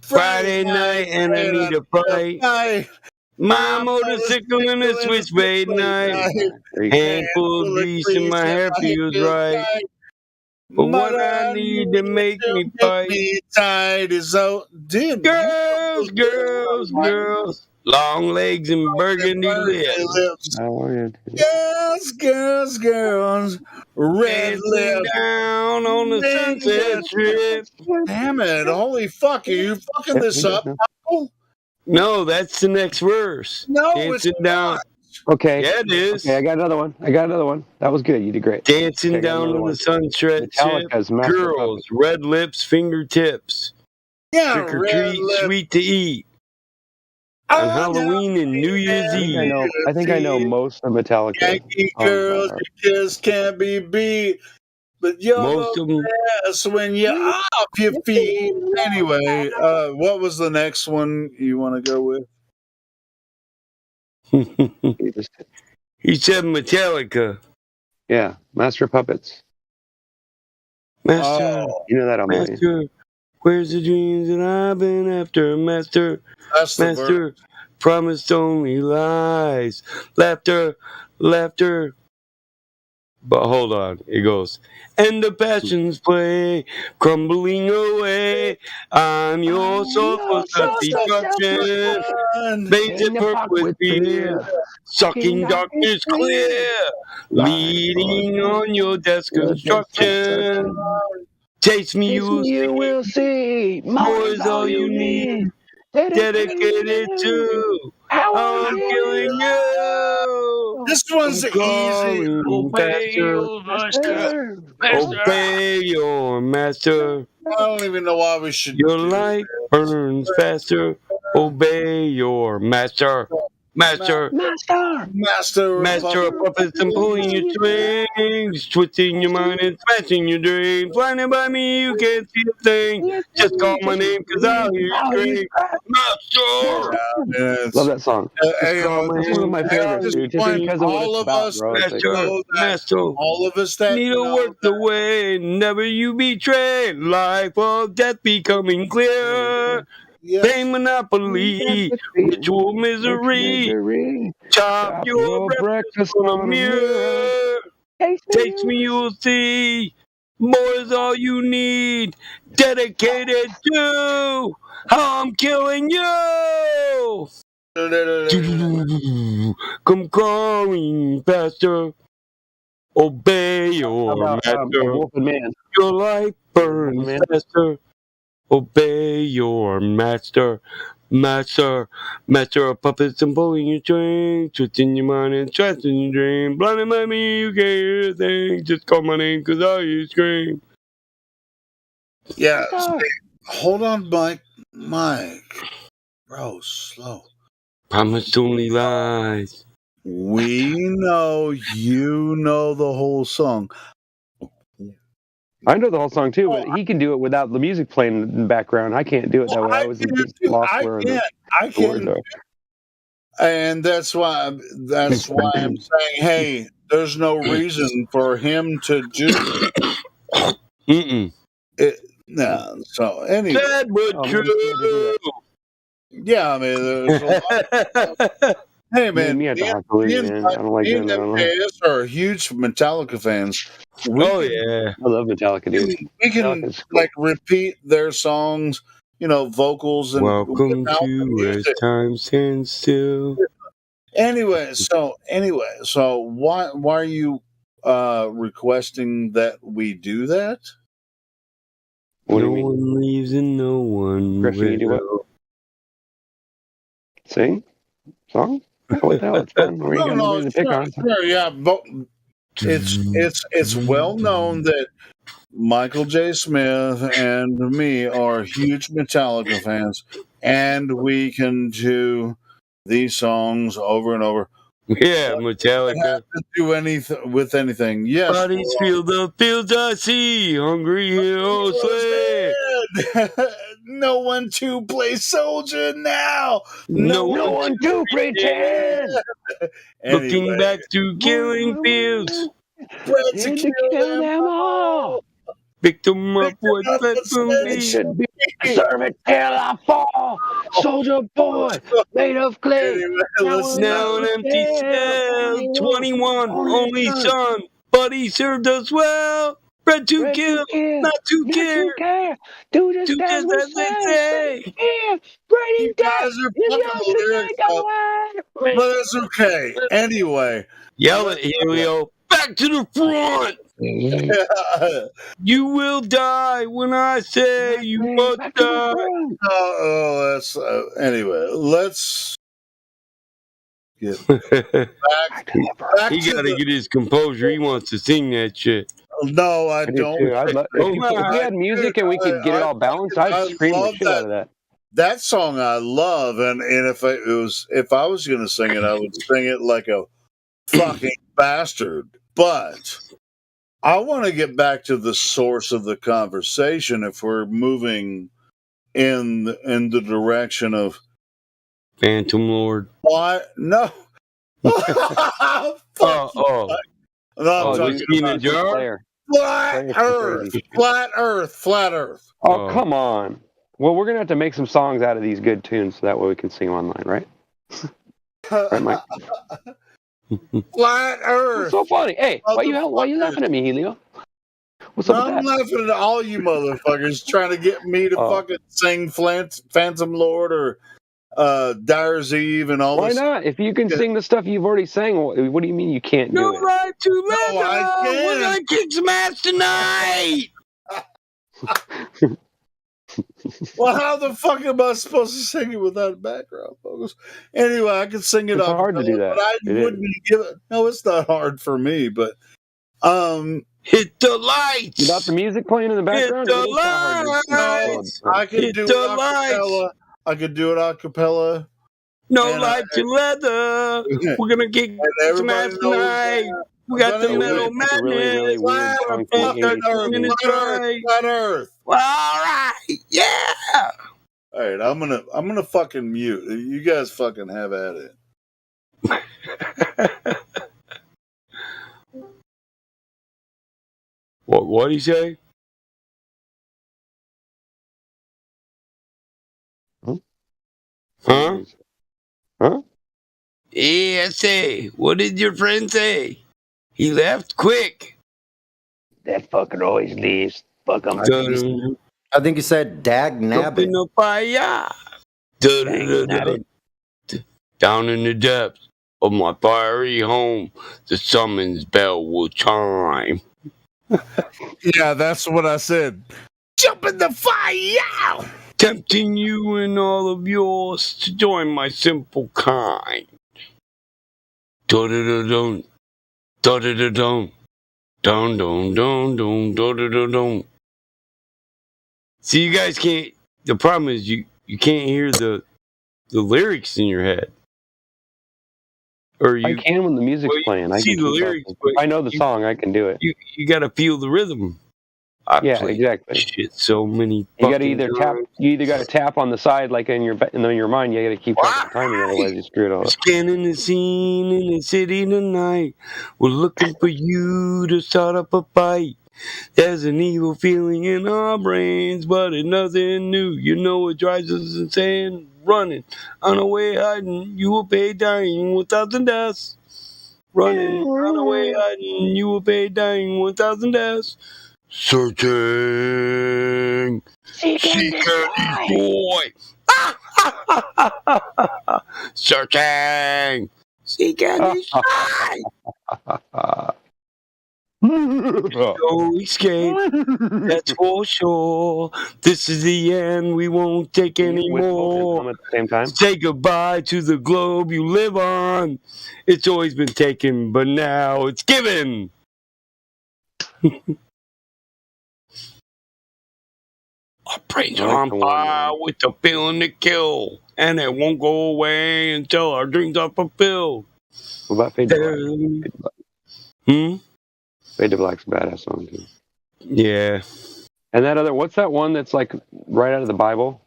Friday night and I need a fight. My motorcycle in a switchblade night. Handful of grease and my hair feels right. But what I need to make me fight. Tight is out. Girls, girls, girls. Long legs and burgundy lips. Girls, girls, girls. Red lips. Down on the Sunset Strip. Damn it. Holy fuck. Are you fucking this up? No, that's the next verse. No, Dancing down. Okay. Yeah, it is. Okay, I got another one. That was good. You did great. Dancing down on the Sunset Strip. Girls, red lips, fingertips. Yeah, trick or treat, sweet to eat. On Halloween and New Year's Eve. I think I know most of Metallica. Yankee girls, your kiss can't be beat. But you're most of them. Best when you're off your feet. Anyway, what was the next one you want to go with? He said Metallica. Yeah, Master of Puppets. Master, you know that on Master, where's the dreams that I've been after? Master, Master, promised only lies. Laughter, laughter. But hold on, it goes. And the passions play, crumbling away. I'm your soul for self-destruction. Baited perk with fear, sucking darkness clear, leading on your death construction. Taste me, you will see. More is all you need. Dedicated to how I'm killing you. This one's easy. Obey your master. Obey your master. I don't even know why we should. Your light burns faster. Obey your master. Master. Master of puppets and pulling your strings, twisting your mind and smashing your dreams. Blinded by me, you can't see a thing. Just call my name, cause I'll hear you scream. Master! Love that song. It's one of my favorites, dude. Just because of what it's about, bro. Master, all of us that need to work the way, never you betray. Life or death becoming clear. Pain monopoly, ritual misery. Chop your breakfast on a mirror. Taste me, you'll see. More is all you need. Dedicated to how I'm killing you. Come crawling faster. Obey your master. Your life burns faster. Obey your master. Master of puppets and pulling your string, twisting your mind and trusting your dream. Blinded by me, you can't hear a thing. Just call my name, cause I'll hear you scream. Yeah, hold on, Mike. Bro, slow. Promise only lies. We know you know the whole song. I know the whole song too, but he can do it without the music playing in the background. I can't do it that way. I was just lost where the words are. And that's why I'm saying, hey, there's no reason for him to do it. No. So anyway. Sad but true. Yeah, I mean, there's a lot. Hey man, me and MKS are huge Metallica fans. I love Metallica, dude. We can like repeat their songs, vocals and welcome to As Time Stands Still. Anyway, so why are you requesting that we do that? What do no you mean? one leaves and no one Griffin, you do what? will. Sing? Song? Yeah, what the hell? It's fun. Where you got nobody to pick on. Sure, yeah. But it's well known that Michael J. Smith and me are huge Metallica fans, and we can do these songs over and over. Yeah, Metallica. Have to do anything with anything. Yes. Bodies feel the fields I see. Hungry heroes slay. No one to play soldier now. No one to pretend. Looking back through killing fields. To kill them all. Victim of what fled from me. Should be serve it till I fall. Soldier boy, made of clay. Now an empty cell. 21, only son. But he served us well. Bred to kill, not to care. Do just as they say. You guys are fucking lyrics up. But it's okay. Anyway. Yell it, Helio. Back to the front. You will die when I say you must die. That's anyway. Let's get back he gotta get his composure. He wants to sing that shit. No, I don't. If we had music and we could get it all balanced, I'd scream the shit out of that. That song I love, and if I was going to sing it, I would sing it like a fucking bastard. But I want to get back to the source of the conversation. If we're moving in the direction of Phantom Lord, why no? Oh, No, I'm talking about flat Earth. Oh, come on. Well, we're gonna have to make some songs out of these good tunes, so that way we can sing them online, right? Right, Mike? Flat Earth. It's so funny. Hey, why you laughing at me, Helio? What's up with I'm that? laughing at all you motherfuckers trying to get me to fucking sing Phantom Lord or Dyer's Eve and all this. Why not? If you can sing the stuff you've already sang, what do you mean you can't do it? right to No, I can. We're gonna kick some ass tonight. Well, how the fuck am I supposed to sing it without background vocals? Anyway, I can sing it. It's hard to do that. But I wouldn't give it. No, it's not hard for me. But hit the lights. Without the music playing in the background, Hit the lights. I can Hit do the it a cappella. I could do it a cappella. No light to leather. We're gonna kick some ass tonight. We got the metal madness. Flat Earth. All right, yeah. All right, I'm gonna fucking mute. You guys fucking have at it. What do you say? Huh? Yeah, say. What did your friend say? He left quick. That fucker always leaves. Fuck him. I think he said dag nabbit. In the fire. Down in the depths of my fiery home, the summons bell will chime. Yeah, that's what I said. Jump in the fire! Tempting you and all of yours to join my simple kind. Da-da-da-dum. Da-da-da-dum. Dum-dum-dum-dum. Da-da-da-dum. See, you guys can't... The problem is you can't hear the lyrics in your head. Or I can when the music's playing. I see can the lyrics, but I know the song. I can do it. You got to feel the rhythm. Yeah, exactly. Shit, so many. You got to either tap. You either got to tap on the side, like in your mind. You got to keep timing, otherwise you screw it all up. Scanning the scene in the city tonight. We're looking for you to start up a fight. There's an evil feeling in our brains, but it's nothing new. You know it drives us insane. Running on our way hiding, you will pay dying 1,000 deaths. Running on our way hiding, you will pay dying 1,000 deaths. Searching, seeking destroy. Searching, seeking destroy. So escape. That's for sure. This is the end. We won't take any more. At the same time. Say goodbye to the globe you live on. It's always been taken, but now it's given. Our brains are on fire with the feeling to kill, and it won't go away until our dreams are fulfilled. What about Fade to Black? Fade to Black's a badass song too. Yeah. And that other, what's that one that's like right out of the Bible?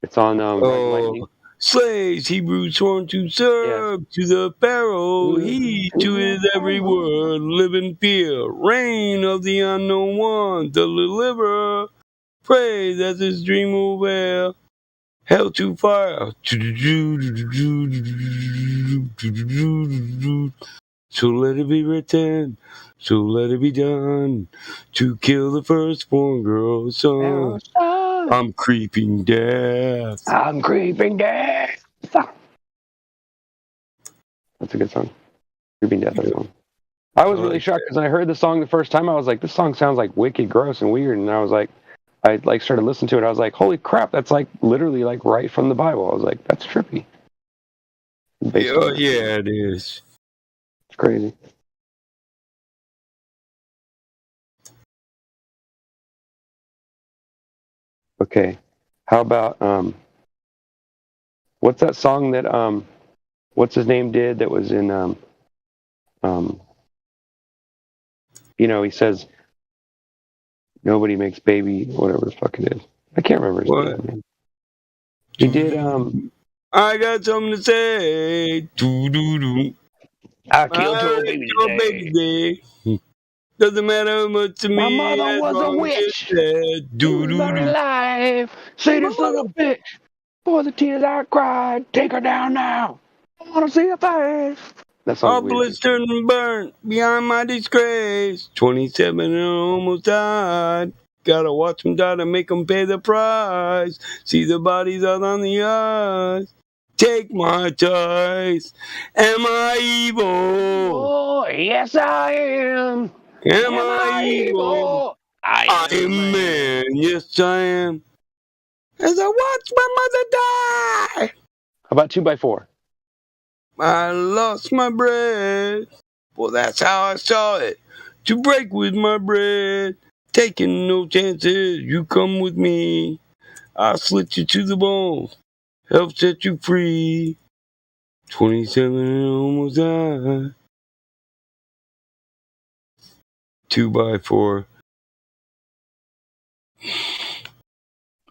It's on Lightning. Slaves, Hebrews sworn to serve to the Pharaoh. He to his every word live in fear. Reign of the unknown one, the deliverer. Pray that this dream will bear hell to fire. So let it be written, so let it be done, to kill the firstborn girl son. I'm creeping death. I'm creeping death. That's a good song. Creeping Death, that song. I was really shocked because I heard the song the first time. I was like, this song sounds like wicked gross and weird. And I was like, I like started listening to it. I was like, holy crap, that's like literally like right from the Bible. I was like, that's trippy. Yeah, it is. It's crazy. Okay. How about what's that song that what's his name did that was in he says nobody makes baby, whatever the fuck it is. I can't remember his name. He did I got something to say. Doo-doo-doo. I killed your baby today. Doesn't matter much to me. My mother was a witch. Alive. See this little bitch. For the tears I cried. Take her down now. I want to see her face. That's all blistered and burnt behind my disgrace. 27 and almost died. Gotta watch them die to make them pay the price. See the bodies out on the ice. Take my choice. Am I evil? Oh, yes I am. Am I evil? I am man. Yes, I am. As I watch my mother die. How about 2x4? I lost my breath. Well, that's how I saw it. To break with my bread. Taking no chances. You come with me. I'll slit you to the bone. Help set you free. 27 and almost died. 2x4.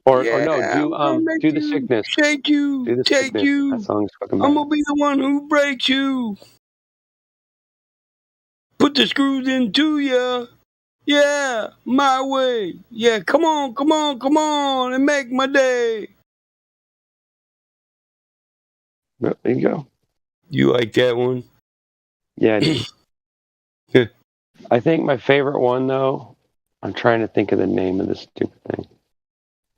Or no, do the sickness. Shake you. Do the Take sickness. you. That song's fucking I'm bad. gonna be the one who breaks you. Put the screws into ya. Yeah, my way. Yeah, come on, and make my day. There you go. You like that one? Yeah, I do. I think my favorite one, though, I'm trying to think of the name of this stupid thing.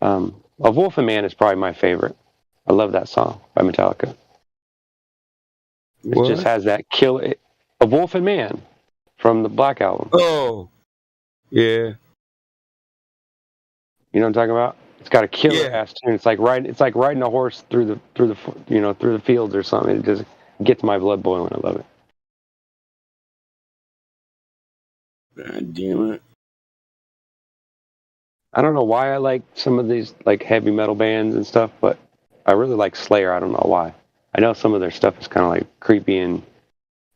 A Wolf and Man is probably my favorite. I love that song by Metallica. It just has that kill. A Wolf and Man from the Black Album. Oh, yeah. You know what I'm talking about? It's got a killer ass tune. It's like riding a horse through the fields or something. It just gets my blood boiling. I love it. God damn it. I don't know why I like some of these like heavy metal bands and stuff, but I really like Slayer. I don't know why. I know some of their stuff is kind of like creepy and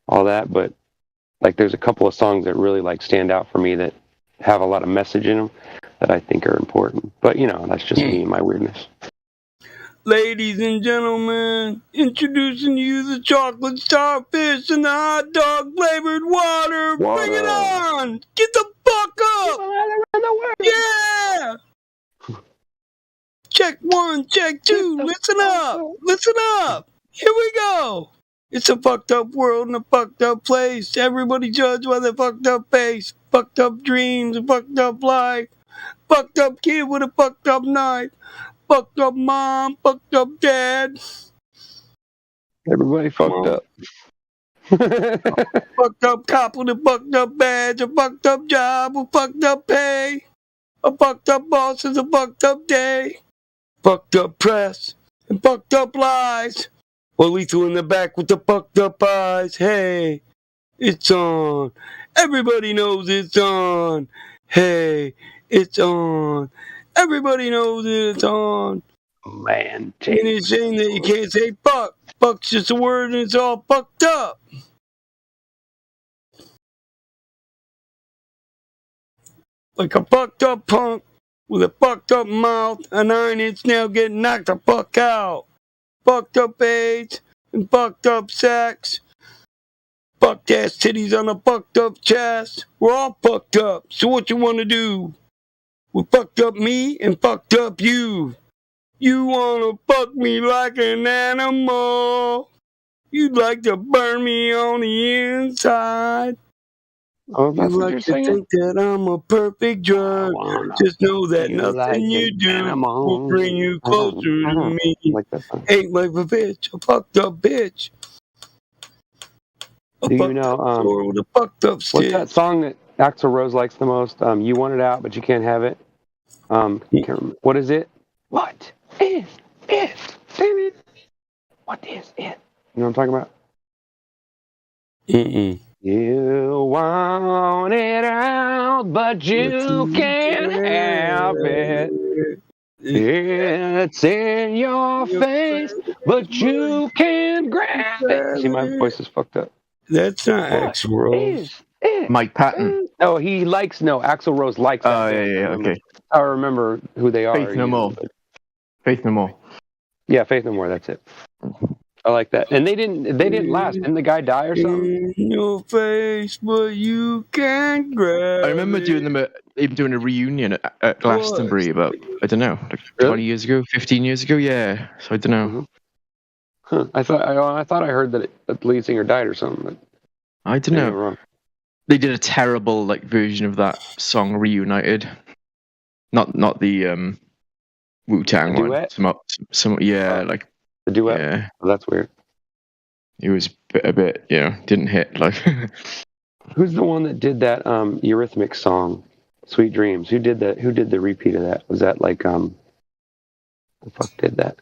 all that, but like there's a couple of songs that really like stand out for me that have a lot of message in them that I think are important. But that's just me and my weirdness. Ladies and gentlemen, introducing you the chocolate starfish and the hot dog flavored water. Bring it on! Get the fuck up! Yeah! Check 1, check 2, listen up! Here we go! It's a fucked up world in a fucked up place. Everybody judge by their fucked up face. Fucked up dreams, a fucked up life. Fucked up kid with a fucked up knife. Fucked up mom, fucked up dad. Everybody fucked up. Fucked up cop with a fucked up badge, a fucked up job, a fucked up pay. A fucked up boss is a fucked up day. Fucked up press and fucked up lies. Well, Lethal in the back with the fucked up eyes. Hey, it's on. Everybody knows it's on. Hey, it's on. Everybody knows it's on. Man, Ain't it a shame that you can't say fuck? Fuck's just a word and it's all fucked up. Like a fucked up punk with a fucked up mouth, a 9-inch nail getting knocked the fuck out. Fucked up AIDS and fucked up sex. Fucked ass titties on a fucked up chest. We're all fucked up, so what you wanna do? We fucked up me and fucked up you. You wanna fuck me like an animal. You'd like to burn me on the inside. Oh, You that's what like you're to saying? think that I'm a perfect drug. Just know that nothing you do will bring you closer to me. Ain't like a bitch, a fucked up bitch. Do you know with a fucked up what's stitch. that song that Axl Rose likes the most? You want it out, but you can't have it. Can't remember. What is it? What is it, baby? What is it? You know what I'm talking about? Mm-mm. You want it out, but you can't have it. It's in your face, but you can't grab it. See, my voice is fucked up. That's not Axl Rose. Mike Patton. Oh, Axl Rose likes that. Yeah, okay. I remember who they are. Faith No More. Faith No More. Yeah, Faith No More. That's it. I like that. And they didn't last. Didn't the guy die or something? In your face, but you can't grab I remember even doing a reunion at Glastonbury about, I don't know, like 20 years ago, 15 years ago. Yeah, so I don't know. Huh. I thought I heard that the lead singer died or something. But I don't know. Wrong. They did a terrible version of that song, Reunited. Not the Wu-Tang one. Duet? Some like the duet. Yeah, oh, that's weird. It was a bit, didn't hit like. Who's the one that did that Eurythmics song, "Sweet Dreams"? Who did that? Who did the repeat of that? Was that like the fuck did that?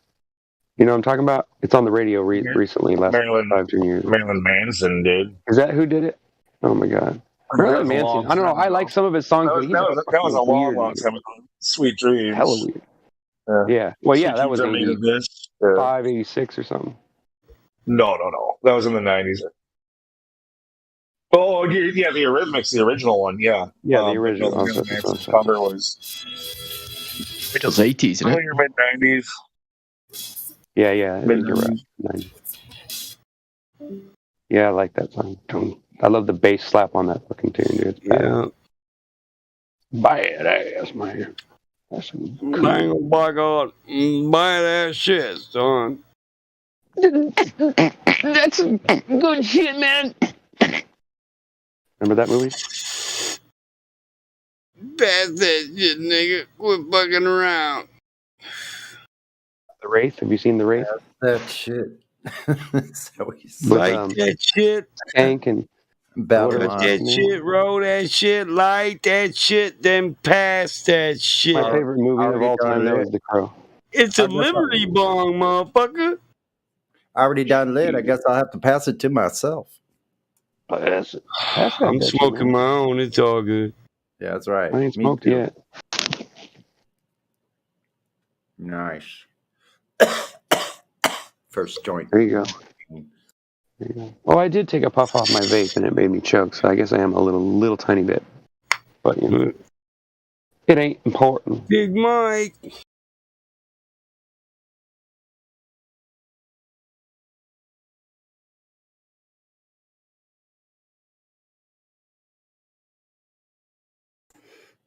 You know what I'm talking about? It's on the radio recently, last 5-10 years. Marilyn Manson did. Is that who did it? Oh my god. Marilyn Manson. I don't know. I like some of his songs, but that was a long time ago. Sweet Dreams. Hella weird. Yeah. Well, yeah, that was 85, 86 or something. No. That was in the 90s. Oh, yeah, the Eurythmics, the original one, yeah. Yeah, the original. Cover was... It was 80s, isn't it? Earlier mid-90s. Yeah, you're right. 90s. Yeah, I like that song. I love the bass slap on that fucking tune, dude. Yeah. Badass, man. That's some cool. Bang, oh my god. Badass shit, son. That's some good shit, man. Remember that movie? That's that shit, nigga. Quit fucking around. The Wraith? Have you seen The Wraith? That shit. So Like that shit. Tank and that shit, roll that shit, light that shit, then pass that shit. My favorite movie of all time though is The Crow. It's a Liberty bong, motherfucker. I already done lit. I guess I'll have to pass it to myself. I'm smoking my own. It's all good. Yeah, that's right. I ain't smoked yet. Nice. First joint. There you go. Oh, I did take a puff off my vape and it made me choke, so I guess I am a little tiny bit. But it ain't important. Big Mike.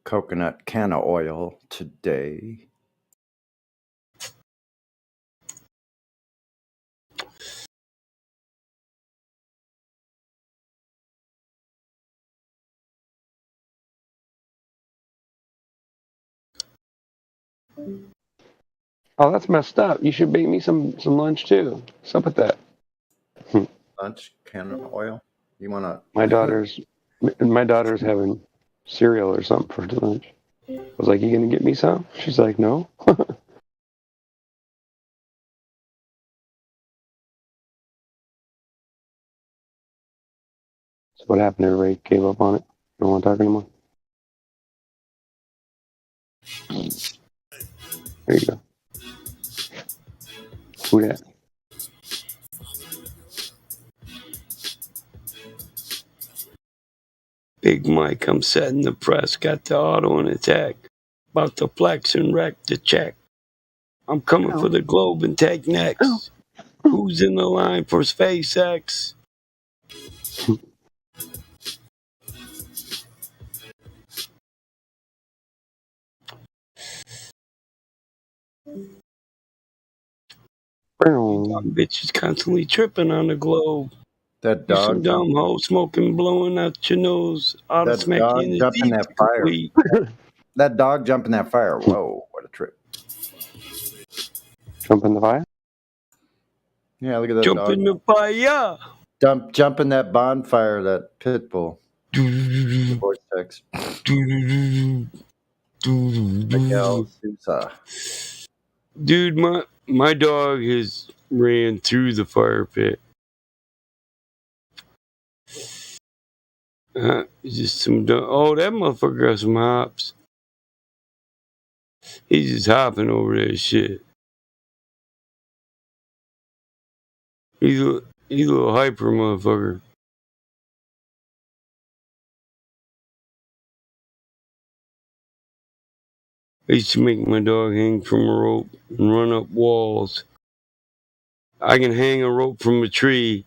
Coconut canna oil today. Oh, that's messed up. You should bake me some lunch too. What's up with that? Lunch, can of oil. You want to? My daughter's having cereal or something for lunch. I was like, "You gonna get me some?" She's like, "No." So what happened? Everybody gave up on it. Don't want to talk anymore. There you go. Who that? Big Mike, I'm setting the press. Got the auto in attack. About to flex and wreck the check. I'm coming for the globe and take next. Who's in the line for SpaceX? Bitch is constantly tripping on the globe. That You some dog. dumb hoe smoking, blowing out your nose. Ought to That smack dog you in the jumping teeth that to fire. complete. That dog jumping that fire. Whoa, what a trip! Jump in the fire? Yeah, look at that Jump dog. in the fire. Jump in that bonfire. That pit bull. Voice text. Miguel Sousa. Dude, my dog has ran through the fire pit. Just some oh, that motherfucker got some hops. He's just hopping over that shit. He's a little hyper motherfucker. I used to make my dog hang from a rope and run up walls. I can hang a rope from a tree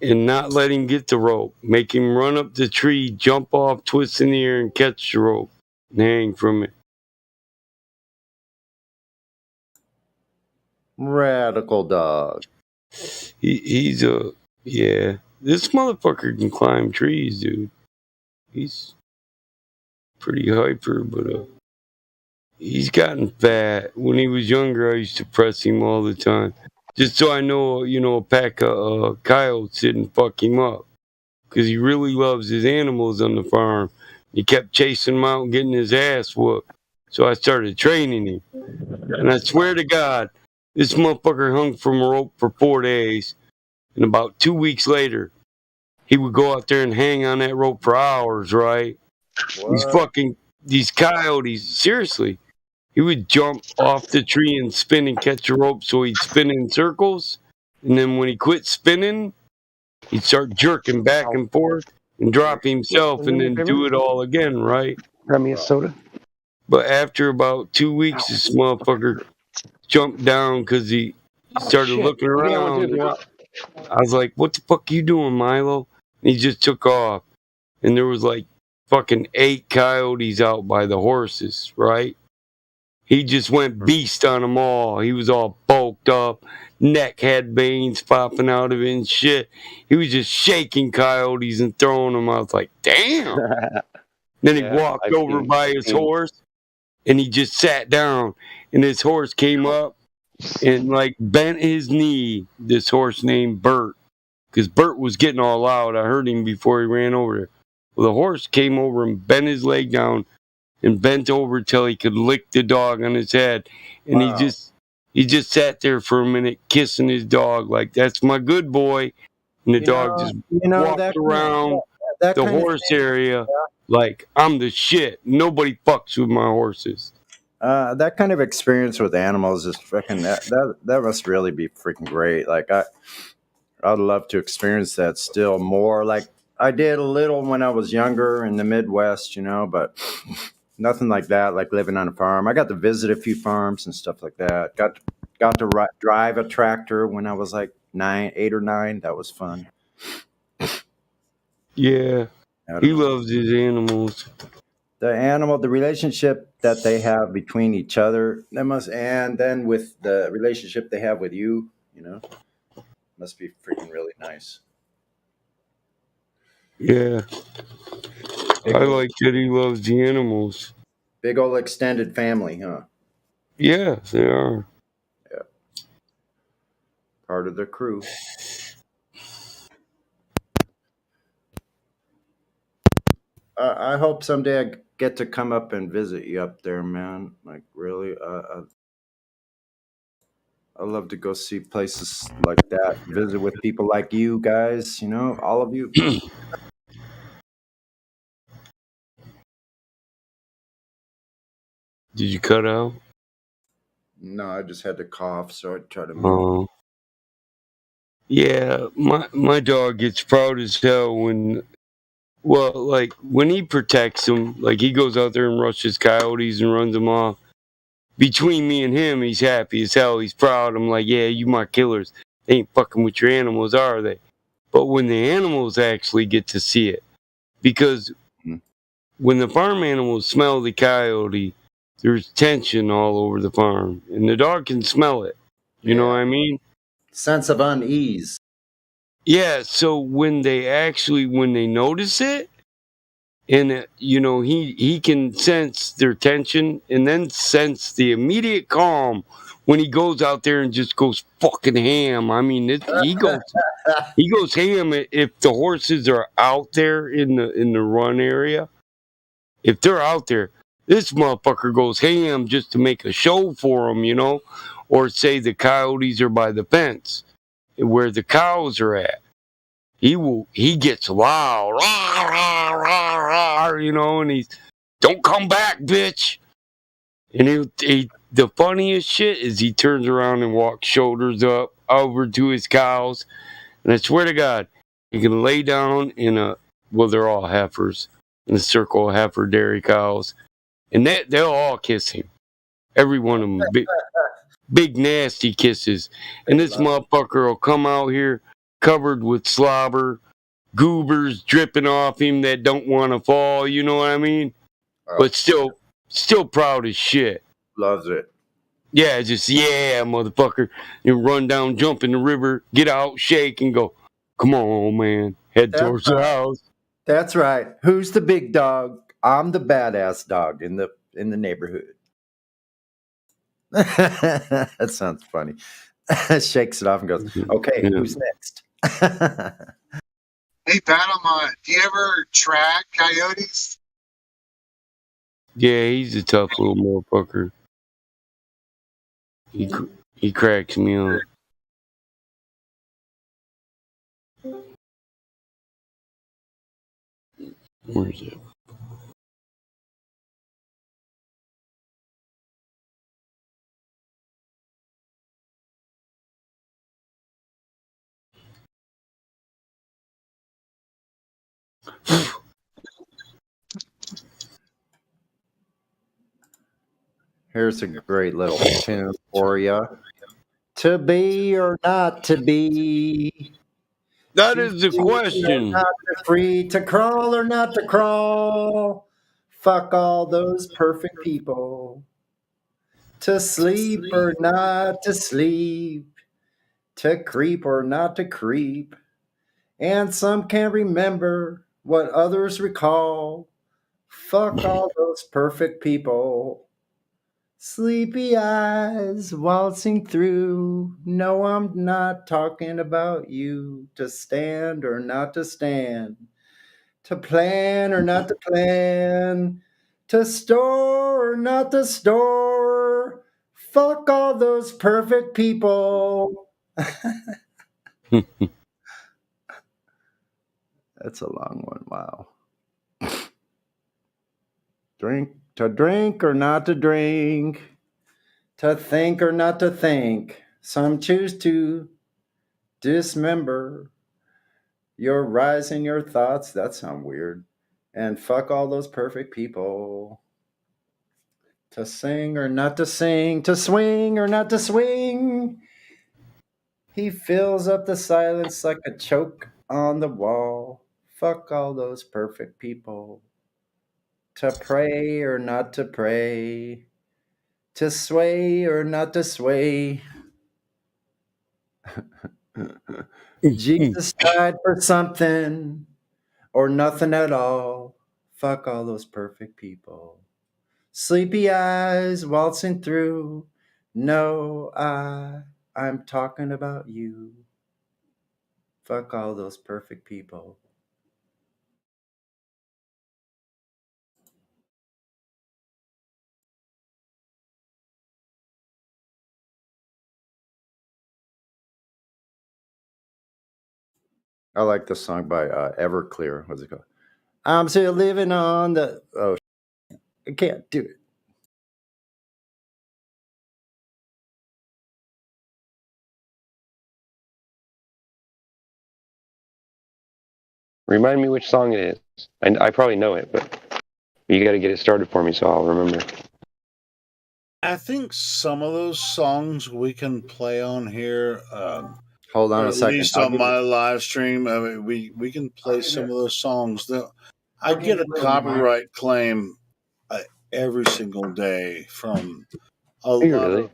and not let him get the rope. Make him run up the tree, jump off, twist in the air, and catch the rope and hang from it. Radical dog. He's a yeah. This motherfucker can climb trees, dude. He's pretty hyper, but he's gotten fat. When he was younger, I used to press him all the time, just so I know, a pack of coyotes didn't fuck him up, because he really loves his animals on the farm. He kept chasing him out and getting his ass whooped. So I started training him, and I swear to God, this motherfucker hung from a rope for 4 days, and about 2 weeks later, he would go out there and hang on that rope for hours, right? These coyotes, seriously. He would jump off the tree and spin and catch a rope, so he'd spin in circles. And then when he quit spinning, he'd start jerking back and forth and drop himself and then do it all again, right? Grab me a soda. But after about 2 weeks, this motherfucker jumped down because he started looking around. I was like, what the fuck you doing, Milo? And he just took off. And there was like fucking 8 coyotes out by the horses, right? He just went beast on them all. He was all bulked up, neck had veins popping out of it and shit. He was just shaking coyotes and throwing them. I was like, damn. Then he walked over by his horse and he just sat down. And his horse came up and like bent his knee. This horse named Bert, because Bert was getting all loud. I heard him before he ran over there. Well, the horse came over and bent his leg down and bent over till he could lick the dog on his head. And he just sat there for a minute kissing his dog like, that's my good boy. And the dog just walked around the horse area like, I'm the shit. Nobody fucks with my horses. That kind of experience with animals is freaking that must really be freaking great. Like I'd love to experience that still more. Like I did a little when I was younger in the Midwest, but nothing like that. Like living on a farm. I got to visit a few farms and stuff like that. Got to drive a tractor when I was like 8 or 9. That was fun. Yeah, he loves his animals. The relationship that they have between each other, and then with the relationship they have with you, must be freaking really nice. Yeah, I like that he loves the animals. Big old extended family, huh? Yeah, they are. Yeah, part of the crew. I hope someday I get to come up and visit you up there, man. Like really, I love to go see places like that, visit with people like you guys. You know, all of you. Did you cut out? No, I just had to cough, so I tried to mute. Oh. Yeah, my dog gets proud as hell when, well, like when he protects them, like he goes out there and rushes coyotes and runs them off. Between me and him, he's happy as hell. He's proud. I'm like, yeah, you my killers. They ain't fucking with your animals, are they? But when the animals actually get to see it, because when the farm animals smell the coyote, there's tension all over the farm, and the dog can smell it. You know what I mean? Sense of unease. Yeah, so when they notice it, and he can sense their tension and then sense the immediate calm when he goes out there and just goes fucking ham. I mean, he goes ham if the horses are out there in the run area. If they're out there, this motherfucker goes ham just to make a show for them, or say the coyotes are by the fence where the cows are at. He gets loud, rah, rah, rah, rah, and he's, don't come back, bitch. And the funniest shit is he turns around and walks shoulders up over to his cows. And I swear to God, he can lay down they're all heifers, in a circle of heifer dairy cows. And they'll all kiss him. Every one of them. Big nasty kisses. And this motherfucker will come out here covered with slobber, goobers dripping off him that don't want to fall, you know what I mean? But still proud as shit. Loves it. Yeah, motherfucker. You run down, jump in the river, get out, shake, and go, come on, man. Head towards the house. That's right. Who's the big dog? I'm the badass dog in the neighborhood. That sounds funny. Shakes it off and goes, okay, who's next? Hey, Battle, do you ever track coyotes? Yeah, he's a tough little motherfucker. He cracks me up. Where is it? Here's a great little tune for you. To be or not to be. That is the question. Not to free to crawl or not to crawl. Fuck all those perfect people. To sleep or not to sleep. To creep or not to creep. And some can't remember what others recall. Fuck all those perfect people. Sleepy eyes waltzing through. No, I'm not talking about you. To stand or not to stand. To plan or not to plan. To store or not to store. Fuck all those perfect people. That's a long one. Wow. Drink or not to drink. To think or not to think. Some choose to dismember your rise in your thoughts. That sounds weird. And fuck all those perfect people. To sing or not to sing. To swing or not to swing. He fills up the silence like a choke on the wall. Fuck all those perfect people. To pray or not to pray. To sway or not to sway. Jesus died for something or nothing at all. Fuck all those perfect people. Sleepy eyes waltzing through. No, I'm talking about you. Fuck all those perfect people. I like the song by Everclear. What's it called? I'm still living on the. Oh, I can't do it. Remind me which song it is. I probably know it, but you got to get it started for me so I'll remember. I think some of those songs we can play on here. Hold on a second. At least on my live stream, I mean, we can play some of those songs. I get a copyright claim every single day from a lot Really?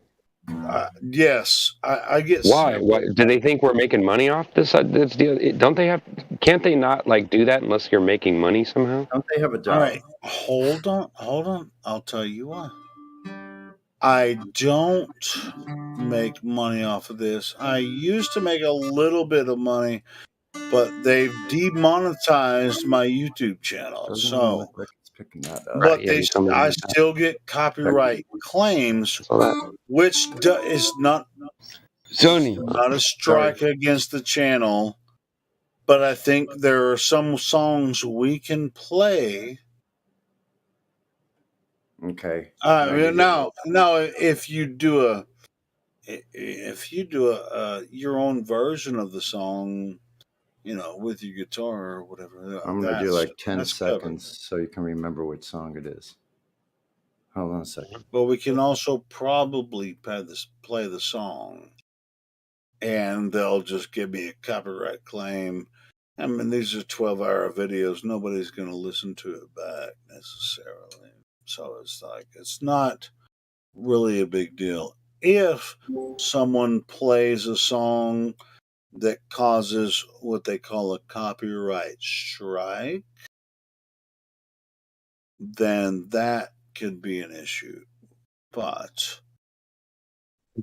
yes, I get. Why? Do they think we're making money off this deal? Don't they have? Can't they not like do that unless you're making money somehow? Don't they have a job? All right, hold on. I'll tell you why. I don't make money off of this. I used to make a little bit of money, but they've demonetized my YouTube channel. So, but I still get copyright claims, which is not a strike against the channel. But I think there are some songs we can play. Okay. Now, if you do your own version of the song, with your guitar or whatever, I'm gonna do like 10 seconds so you can remember which song it is. Hold on a second. But we can also probably play the song, and they'll just give me a copyright claim. I mean, these are 12-hour videos. Nobody's going to listen to it back necessarily. So it's not really a big deal. If someone plays a song that causes what they call a copyright strike, then that could be an issue. But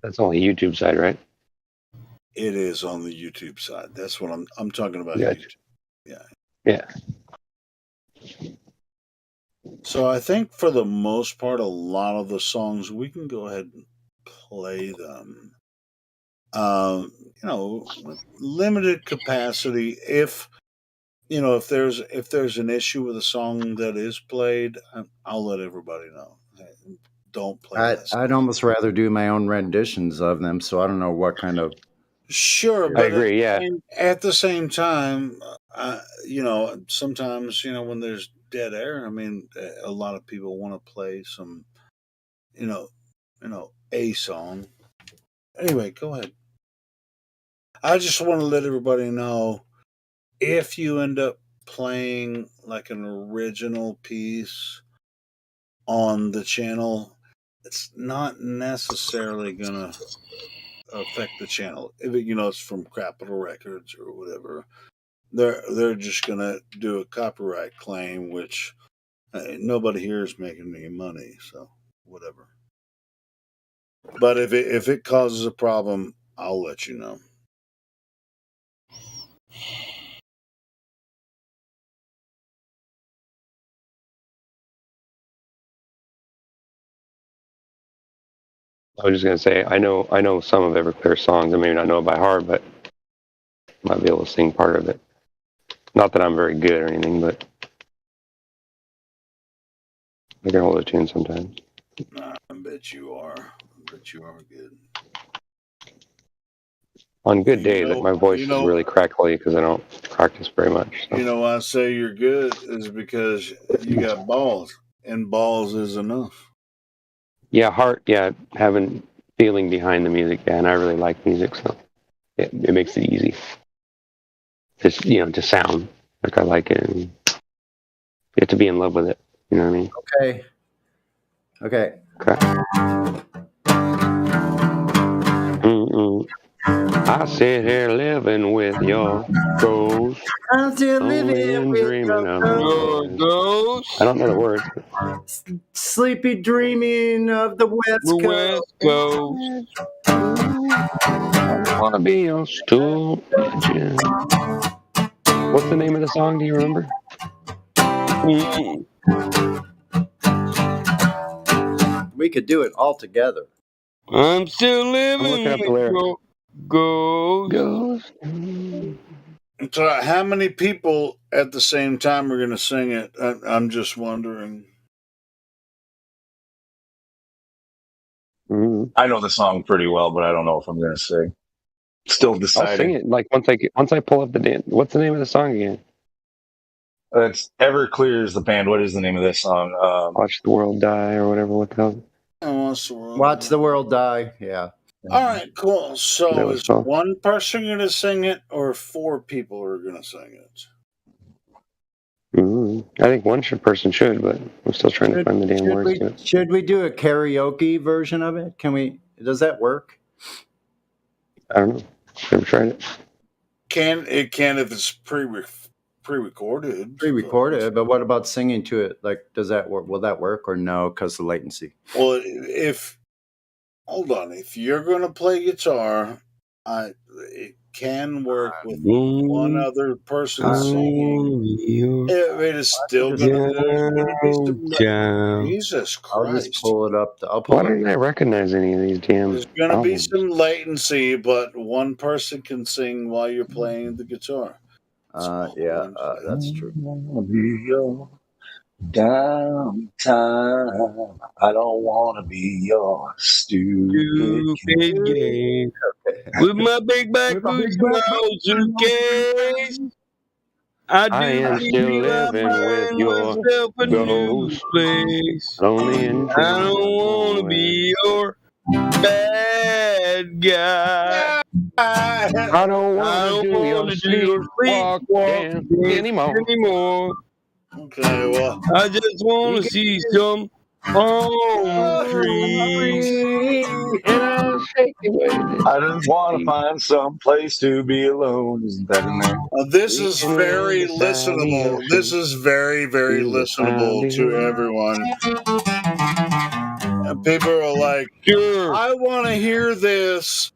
that's on the YouTube side, right? It is on the YouTube side. That's what I'm talking about. Gotcha. YouTube. Yeah. So I think for the most part, a lot of the songs we can go ahead and play them. With limited capacity. If there's an issue with a song that is played, I'll let everybody know. Don't play that song. I'd almost rather do my own renditions of them, so I don't know what kind of. Sure, but I agree. At the same time, sometimes when there's dead air, I mean, a lot of people want to play some, a song. Anyway, go ahead. I just want to let everybody know, if you end up playing like an original piece on the channel, it's not necessarily gonna affect the channel. If it's from Capitol Records or whatever, they're just gonna do a copyright claim, which nobody here is making any money, so whatever. But if it causes a problem, I'll let you know. I was just gonna say I know some of Everclear's songs. I may not know it by heart, but I might be able to sing part of it. Not that I'm very good or anything, but I can hold a tune sometimes. I bet you are. I bet you are good. On good days, my voice is really crackly because I don't practice very much. So. You know why I say you're good is because you got balls, and balls is enough. Yeah, heart. Yeah, having feeling behind the music. Yeah, and I really like music, so it makes it easy. Just to sound like I like it, and you have to be in love with it. You know what I mean? Okay. I sit here living with your ghost. I'm still living with dreaming of your ghost. I don't know the words. Sleepy dreaming of the West Coast. I want to be your stool pigeon. What's the name of the song? Do you remember? We could do it all together. I'm still living with your ghost. So how many people at the same time are going to sing it? I'm just wondering. I know the song pretty well, but I don't know if I'm going to sing. Still I'll deciding. sing it. Like once I pull up the dance. What's the name of the song again? It's Everclear is the band. What is the name of this song? Watch the World Die or whatever. What the hell? Watch the World Die. Yeah. All right, cool. So That was is fun. one person going to sing it, or 4 people are going to sing it? I think one person should, but I'm still trying to find the damn words to it. Should we do a karaoke version of it? Can we? Does that work? I don't know. Never tried it. It can if it's pre-recorded. Pre-recorded, but what about singing to it? Like, does that work? Will that work or no? Because of latency. Well, hold on, if you're going to play guitar, it can work with one other person singing. It is still going to be some. Jesus Christ! I'll just pull it up. Why don't I recognize any of these damn? There's going to be albums? some latency, but one person can sing while you're playing the guitar. That's true. Downtime. I don't want to be your stupid game. With my big back boots and my old suitcase, I am still living with your ghost. Lonely and I don't want to be your bad guy. I don't want to do your sleepwalk dance anymore. Okay, well, I just want to see some palm trees. I just want to find some place to be alone. Isn't that enough? This is very listenable. This is very, very listenable to everyone. And people are like, I want to hear this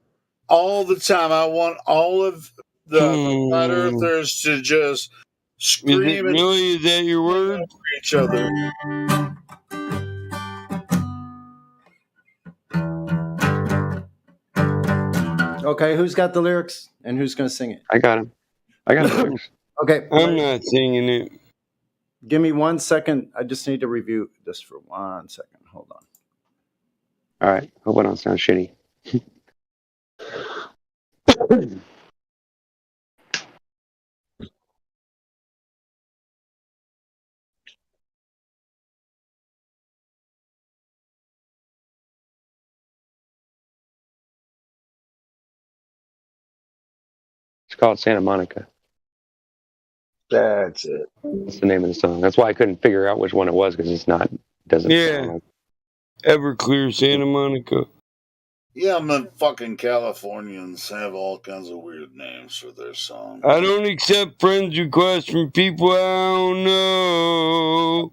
all the time. I want all of the flat earthers to just scream and is that your word? For each other. Okay, who's got the lyrics and who's going to sing it? I got him. I got the lyrics. Okay. I'm not singing it. Give me 1 second. I just need to review this for 1 second. Hold on. All right. Hope I don't sound shitty. It's called Santa Monica. That's it. That's the name of the song. That's why I couldn't figure out which one it was, because it's not. Doesn't. Yeah. Sound like... Everclear, Santa Monica. Yeah, man, fucking Californians have all kinds of weird names for their songs. I don't accept friends requests from people I don't know.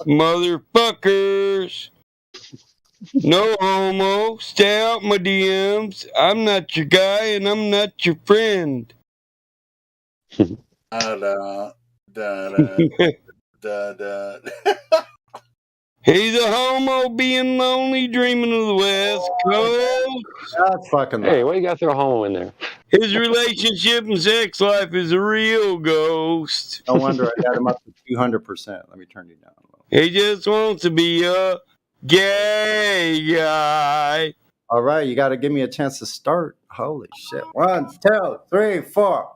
Motherfuckers. No homo. Stay out my DMs. I'm not your guy and I'm not your friend. Da da da da da. He's a homo being lonely, dreaming of the West Coast. That's fucking. Hey, why you got to throw homo in there? His relationship and sex life is a real ghost. No wonder I got him up to 200%. Let me turn you down a little. He just wants to be a gay guy. All right, you got to give me a chance to start. Holy shit. 1, 2, 3, 4.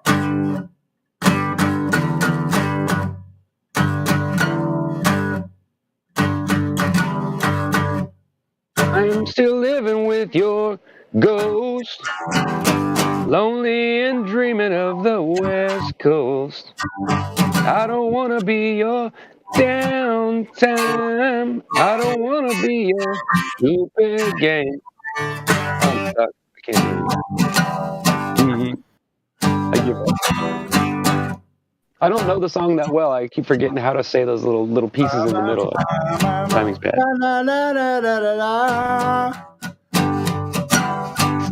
I'm still living with your ghost, lonely and dreaming of the West Coast. I don't want to be your downtime. I don't want to be your stupid game. I'm stuck. I can't hear you. I give up. I don't know the song that well. I keep forgetting how to say those little pieces in the middle. Timing's bad.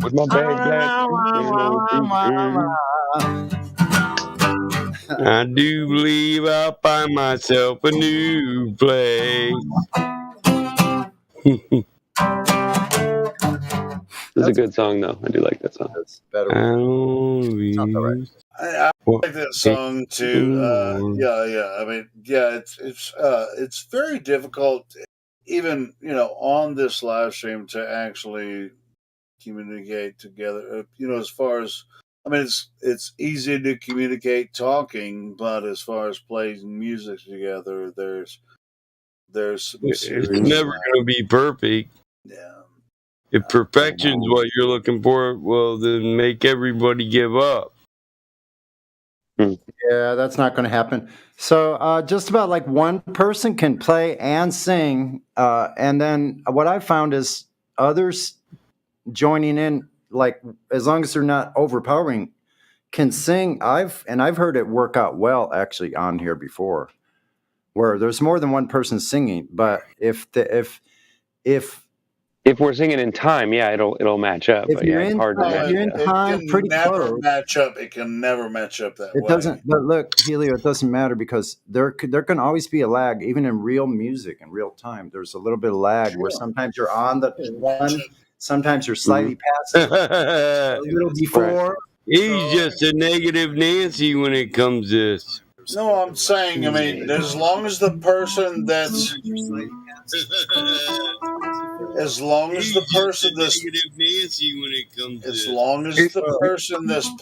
With my bag I do believe I'll find myself a new place. It's a good song, though. I do like that song. It's better. I like that song too. Yeah. I mean, yeah, it's very difficult, even on this live stream, to actually communicate together. As far as it's easy to communicate talking, but as far as playing music together, there's some It's serious. never going to be perfect. Yeah. If perfection's what you're looking for, well, then make everybody give up. Yeah, that's not going to happen. So just about like one person can play and sing, and then what I found is others joining in, like as long as they're not overpowering, can sing. I've heard it work out well actually on here before, where there's more than one person singing. But if we're singing in time, yeah, it'll match up. If But you're yeah, it's in hard to match. you're in time, It pretty can never close. match up. It can never match up that It way. doesn't. But look, Helio, it doesn't matter because there can always be a lag, even in real music in real time. There's a little bit of lag where sometimes you're on the one, sometimes you're slightly past it, a little before. He's just a negative Nancy when it comes to this. No, I'm saying, as long as the person that's as long as the person that's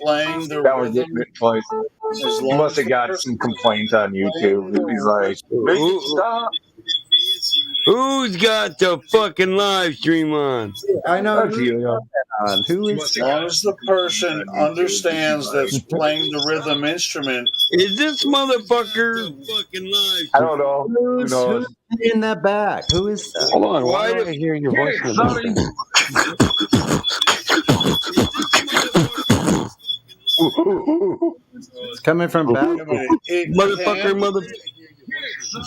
playing the That was rhythm, it twice. as He long must as have the got person some complaints on YouTube. He's like, make it stop. Who's got the fucking live stream on? I know. That's Helio. Who is? as long as the person understands that's playing the rhythm instrument. Is this motherfucker fucking live? I don't know. Who knows? Who's in that back? Who is that? Hold on, why do I hear your voice in the background? It's coming from back. Motherfucker.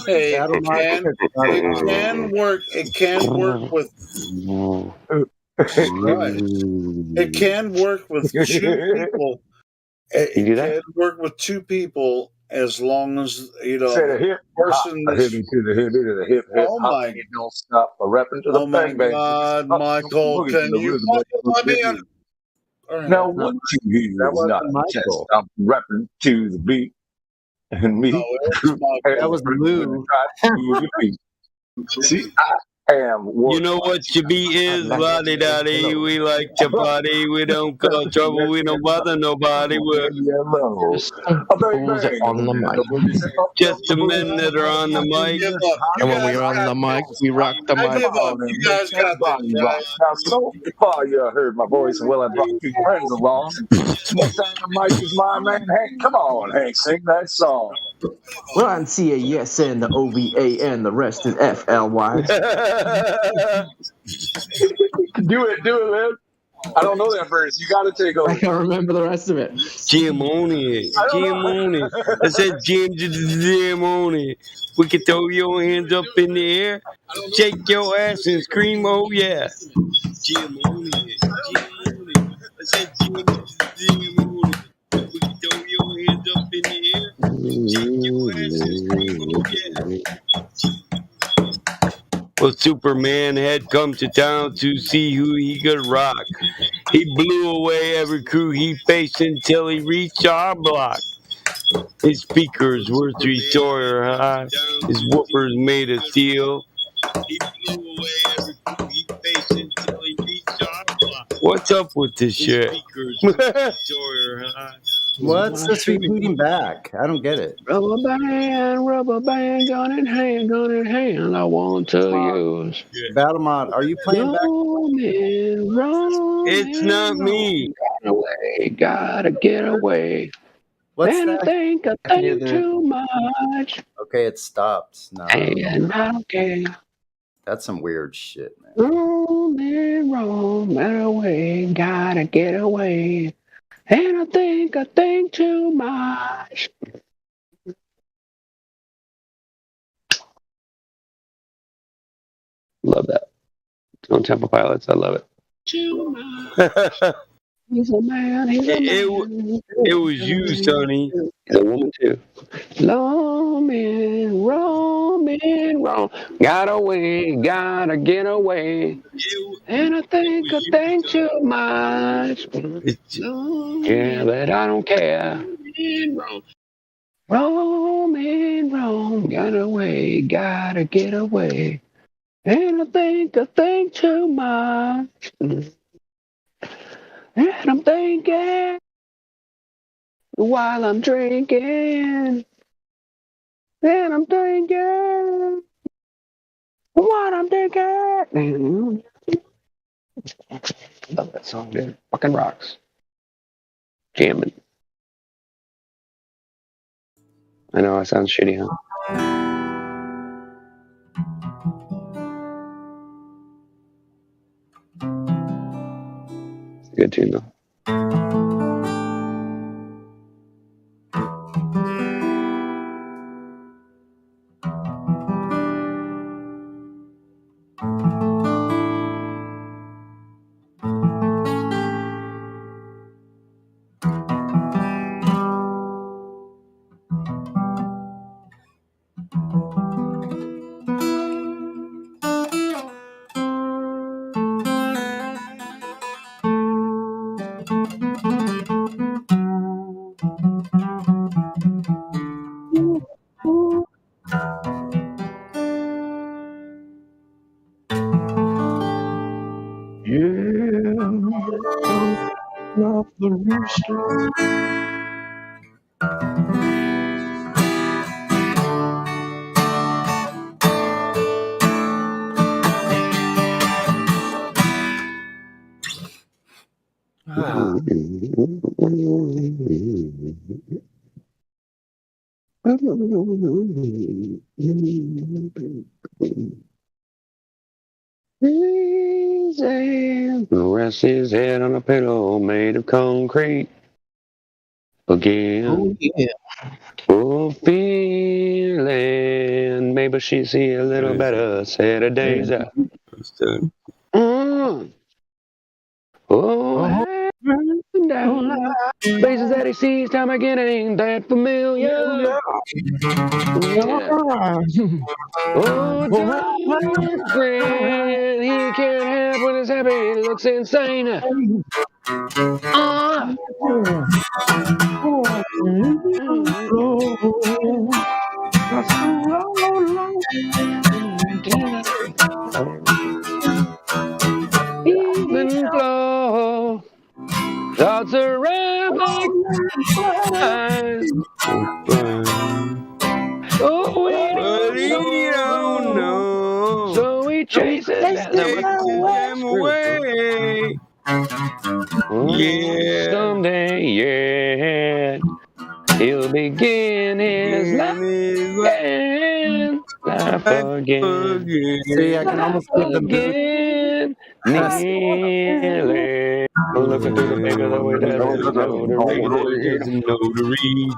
Hey, it can work. It can work with. Right. It can work with two people. It can work with two people as long as Say the hip person. hip to the hip to the hip. Oh my! Don't stop. Repping to the Oh my bang bang. God, Michael! Can you let me in? Now what you hear is not a test. I'm repping to the beat, and me. That was Lou. See, I am. You know what your beat is? La-di-da-di. We like to party. We don't cause trouble. We don't bother nobody. We're on the mic. just the men that are on the mic. And when we're on the mic, we rock the mic. You guys got this, guys. Now, so far you heard my voice, and well, I brought two friends along. Next time the mic is my man, Hank. Come on, Hank, sing that song. Ron C-A-S and the O-V-A and the rest is F-L-Y. Do it, man. I don't know that verse. You got to take over. I can't remember the rest of it. Jam on it. Jam on it. I said jam on it. We can throw your hands up in the air, shake your ass and scream, oh yeah. Jam on it. Jam on it. I said jam on it. We can throw your hands up in the air, shake your ass and scream, oh yeah. Well, Superman had come to town to see who he could rock. He blew away every crew he faced until he reached our block. His speakers were 3-story high, his whoopers made of steel. He blew away every crew he faced until he reached our block. What's up with this shit? What's this repeating back? I don't get it. Rubber band, gun in hand, I want to use. Battlemod, are you playing back? It's not me. Gotta get away. What's and that? I think too much. Okay, it stopped. No. And I don't care. That's some weird shit, man. Roam away, gotta get away. And I think too much. Love that. On Temple Pilots, I love it. Too much. He's a man. It was you, Sonny. He's a woman too. Roaming, roaming, roam. Got away, gotta get away. And I think too much. Yeah, but I don't care. Roaming, roam. Got away, gotta get away. And I think too much. And I'm thinking while I'm drinking. And I'm thinking what I'm thinking. Love that song, dude. Fucking rocks. Jamming. I know, it sounds shitty, huh? It's a good tune, though. Off the rooster. Easy. Rest his head on a pillow made of concrete. Again. Oh, yeah. Oh, feeling. Maybe she see a little better. Set her days out. Oh, and down. Faces that he sees time again ain't that familiar. Yeah. Oh, friend, he can't help when he's happy. He looks insane. Even flow. Thoughts around like eyes. Oh, we don't know. So we chase them away. Yeah. Someday, yeah. He'll begin his life again. Life again. See, I can almost get the again. Nearly. Looking through the paper that way down.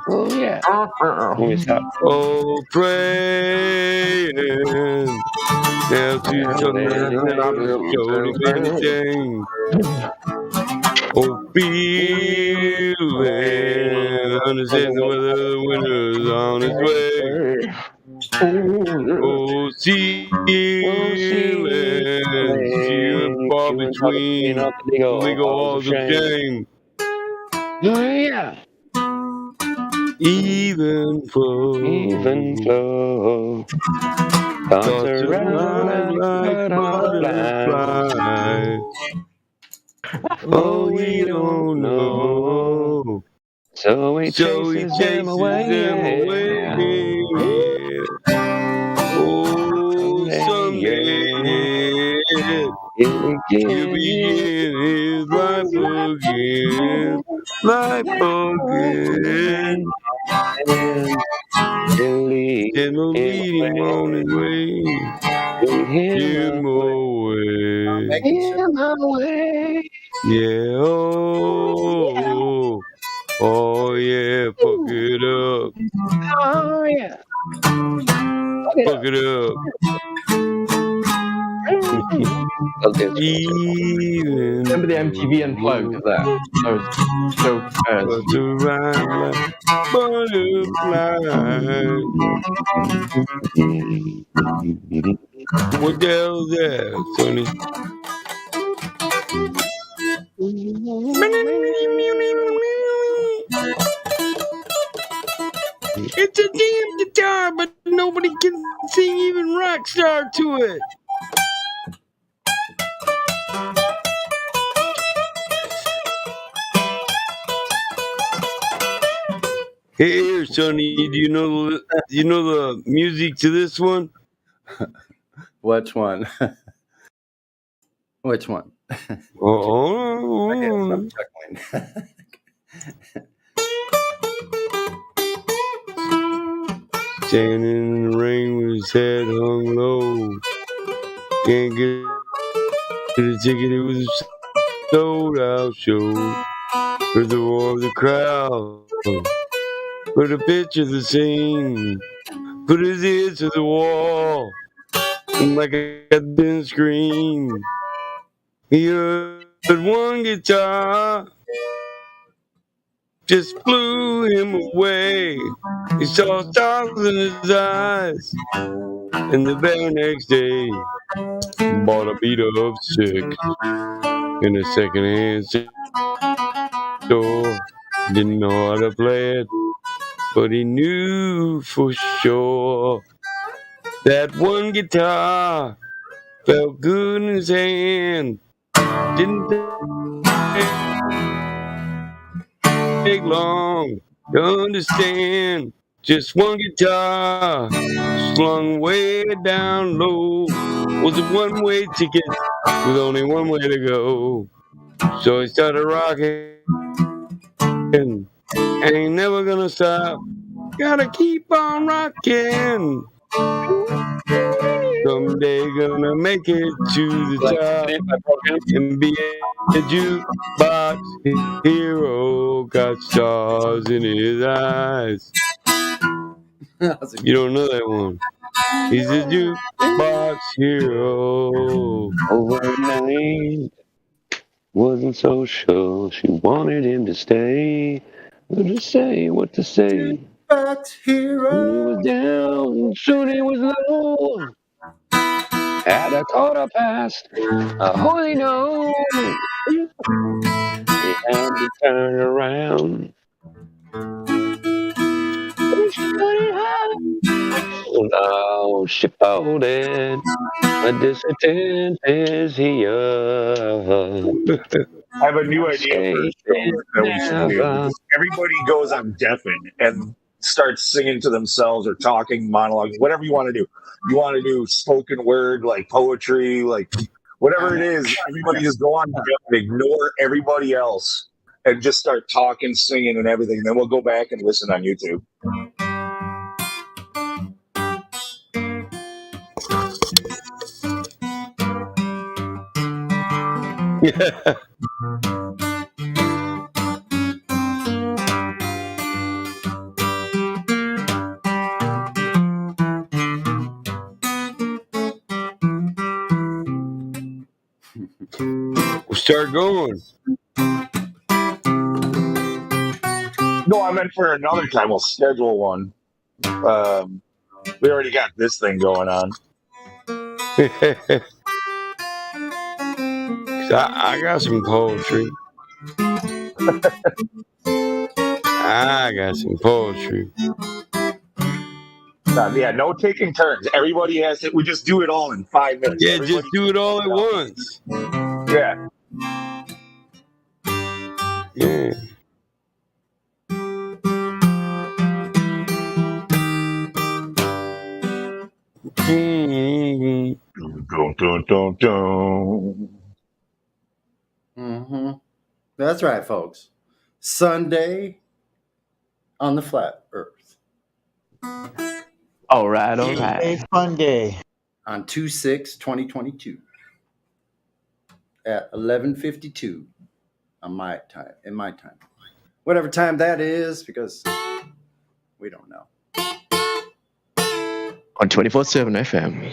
Oh, yeah. Let me stop. Oh, praying. Now to Jody Benny James. Oh, feeling. Understanding whether the winter's on its way. Oh, ceiling far between legal walls of shame. Oh, yeah. Even flow. Thoughts around like butterflies. Oh, we don't know. So we chases them away. Oh, someday he'll begin his life again. And we'll lead him on his way. Him away. Yeah, oh yeah, fuck it up. Oh, yeah. Fuck it up. I'll dance. Remember the MTV Unplugged of that? That was so What the hell is that, Sonny? It's a damn guitar, but nobody can sing even Rockstar to it. Hey, here, Sonny. Do you know the music to this one? Which one? Which one? Oh. Okay, stop chuckling. Standing in the rain with his head hung low. Can't get a ticket, it was a sold out show. Heard the roar of the crowd. Heard a picture of the scene. Put his ear to the wall. And like a thin scream. He heard one guitar. Just blew him away. He saw stars in his eyes. And the very next day, bought a beat up six in a secondhand store. Didn't know how to play it, but he knew for sure that one guitar felt good in his hand. Didn't take long to understand. Just one guitar slung way down low was a one-way ticket with only one way to go. So he started rocking. Ain't never gonna stop. Gotta keep on rocking. Someday gonna make it to the top and be a jukebox hero. Got stars in his eyes. You don't know that one. He's a jukebox hero. Overnight, wasn't so sure she wanted him to stay. What to say, what to say. Jukebox hero. He was down, soon he was low. At a quarter past, holy no. He had to turn around. Oh, she folded. A dissident is here. I have a new idea for a show that we should do. Everybody goes on deafen and starts singing to themselves or talking, monologuing, whatever you want to do. You want to do spoken word, like poetry, like whatever it is. Everybody just go on deafen, ignore everybody else, and just start talking, singing, and everything. Then we'll go back and listen on YouTube. Yeah. We'll start going. No, I meant for another time. We'll schedule one. We already got this thing going on. I got some poetry. I got some poetry. Yeah, no taking turns. Everybody has to. We just do it all in 5 minutes. Yeah, just do it all at once. Yeah. Yeah. Mm-hmm. That's right, folks. Sunday on the flat Earth. All right, all right. Fun day. On 2/6/2022 at 11:52 on my time, in my time. Whatever time that is, because we don't know. On 24/7 FM.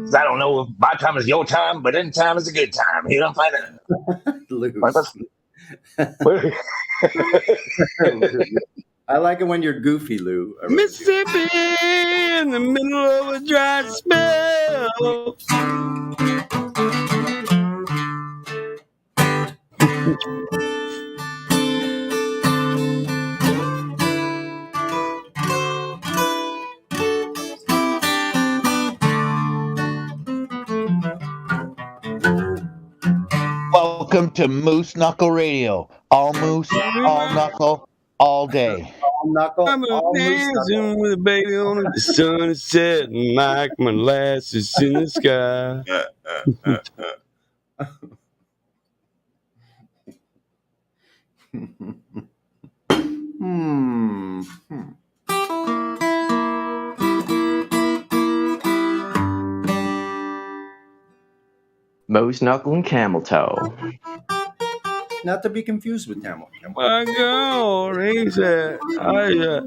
'Cause I don't know if my time is your time, but any time is a good time. You know what I'm Loose. I like it when you're goofy, Lou. I really do. Mississippi in the middle of a dry spell. Welcome to Moose Knuckle Radio. All moose, all knuckle, all day. All knuckle, I'm all moose dancing knuckle. with a baby on it. The sun is setting like molasses in the sky. Moose Knuckle and Camel Toe. Not to be confused with Camel. My God, he said, I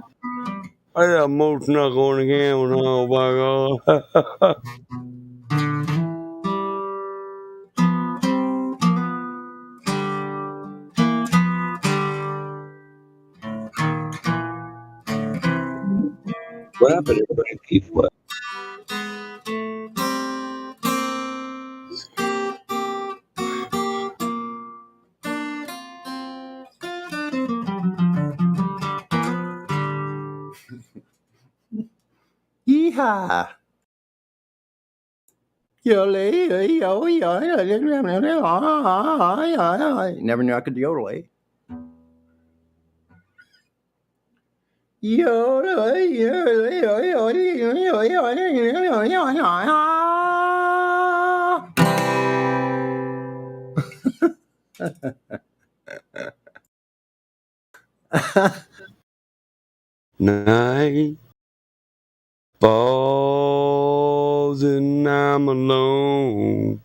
got most knuckle on the camel. Oh my God. What happened, everybody? Keith, what? Yeehaw! Never knew I could yodel, eh? Night falls and I'm alone.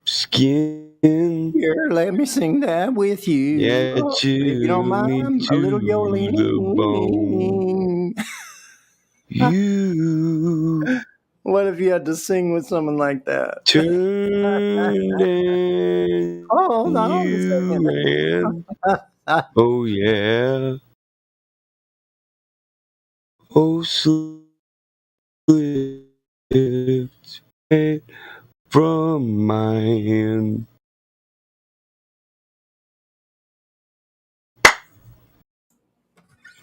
Skin. Here, let me sing that with you. Yeah, If you don't mind, a little yodeling. the bone. You. What if you had to sing with someone like that? Turned and Hold on you a second. ran. Oh yeah. Oh slipped from my hand.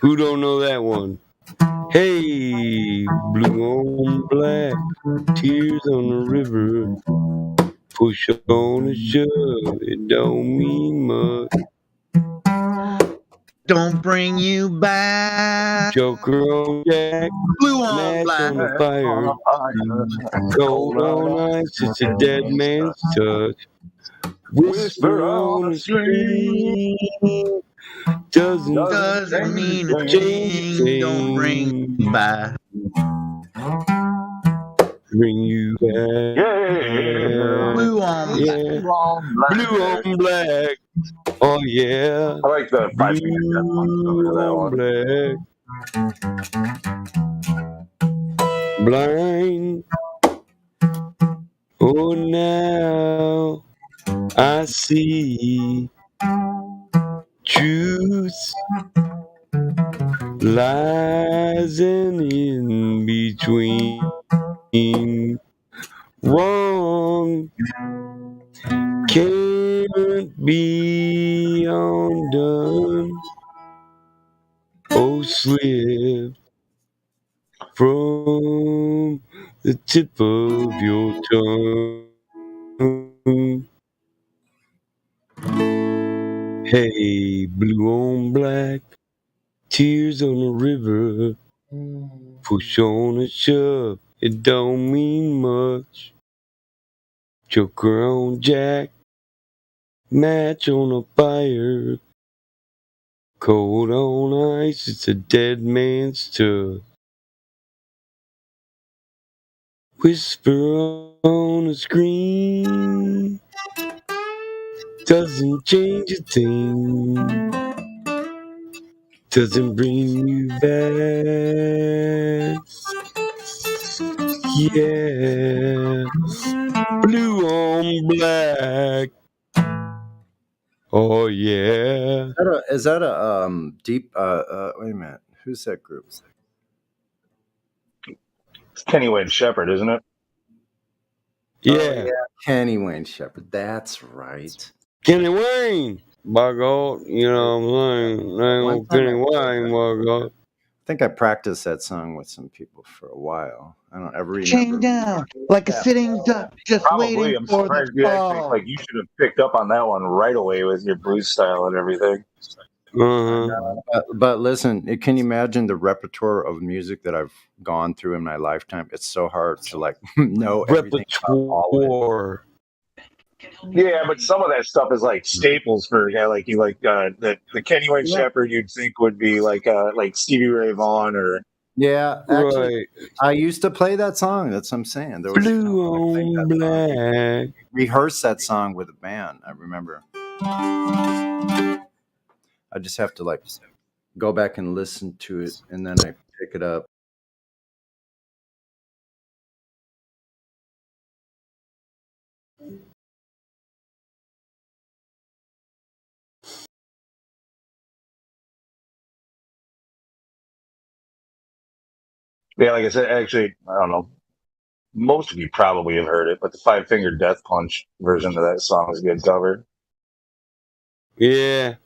Who don't know that one? Hey, blue on black, tears on the river. Push on and shove, it don't mean much. Don't bring you back. Joker on Jack, Blue on match black. on the fire. Cold on ice, it's a dead man's touch. Whisper on the stream. Doesn't mean a thing. Don't bring you back. Bring you back. Yeah. Blue on black. Yeah. Blue on black. Oh yeah. I like the 5 Finger Death one. Blue That on black. Blind. Oh now I see truth lies in between. Wrong can't be undone. Oh, slip from the tip of your tongue. Hey, blue on black, tears on the river. Push on and shove, it don't mean much. Joker on Jack, match on a fire. Cold on ice, it's a dead man's touch. Whisper on a screen doesn't change a thing. Doesn't bring you back. Yeah. Blue on black. Oh yeah. Is that a deep? Wait a minute. Who's that group? It's Kenny Wayne Shepherd, isn't it? Yeah. Oh, yeah. Kenny Wayne Shepherd. That's right. Kenny Wayne. By God, you know what I'm saying? Name of Kenny Wayne, by God. I think I practiced that song with some people for a while. I don't ever Chain remember. down like a sitting duck, just Probably. waiting I'm for surprised the you actually fall. you should have picked up on that one right away with your blues style and everything. But listen, can you imagine the repertoire of music that I've gone through in my lifetime? It's so hard to like know everything about all of it. Yeah, but some of that stuff is like staples for a guy like you. Like the Kenny Wayne Shepherd, you'd think would be like Stevie Ray Vaughan or Yeah, actually, I used to play that song. That's what I'm saying. There was Blue on black. Rehearse that song with a band. I remember. I just have to like go back and listen to it, and then I pick it up. yeah, like I said, actually, I don't know. Most of you probably have heard it, but the Five Finger Death Punch version of that song is a good cover. Yeah.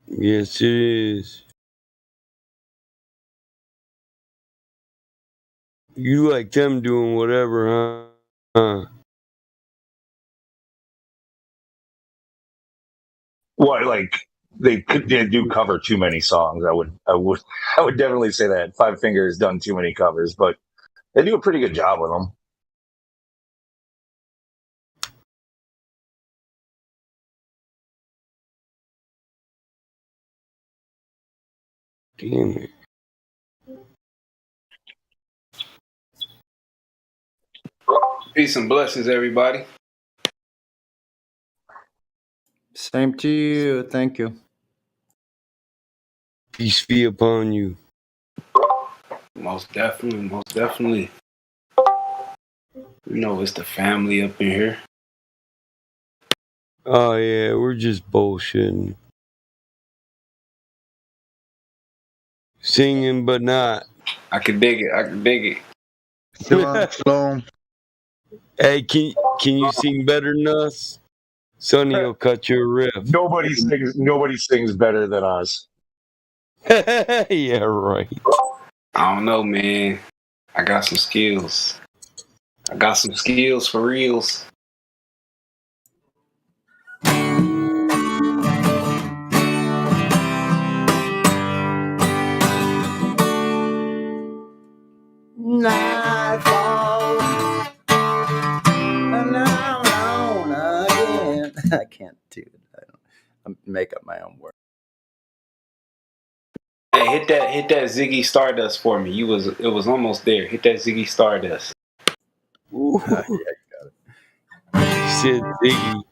Yes, it is. You like them doing whatever, huh? What like they do cover too many songs. I would definitely say that Five Finger has done too many covers, but they do a pretty good job with them. Damn it. Peace and blessings, everybody. Same to you. Thank you. Peace be upon you. Most definitely, most definitely. You know, it's the family up in here. Oh yeah, we're just bullshitting. Singing but not. I can dig it. I can dig it. Shalom. Hey, can you sing better than us? Sonny will cut you a riff. Nobody sings better than us. Yeah, right. I don't know, man. I got some skills. I got some skills for reals. Nightfall, and I'm alone again. I can't do it. I make up my own words. Hey, hit that Ziggy Stardust for me. It was almost there. Hit that Ziggy Stardust. Ooh. Yeah, you got it. He said Ziggy.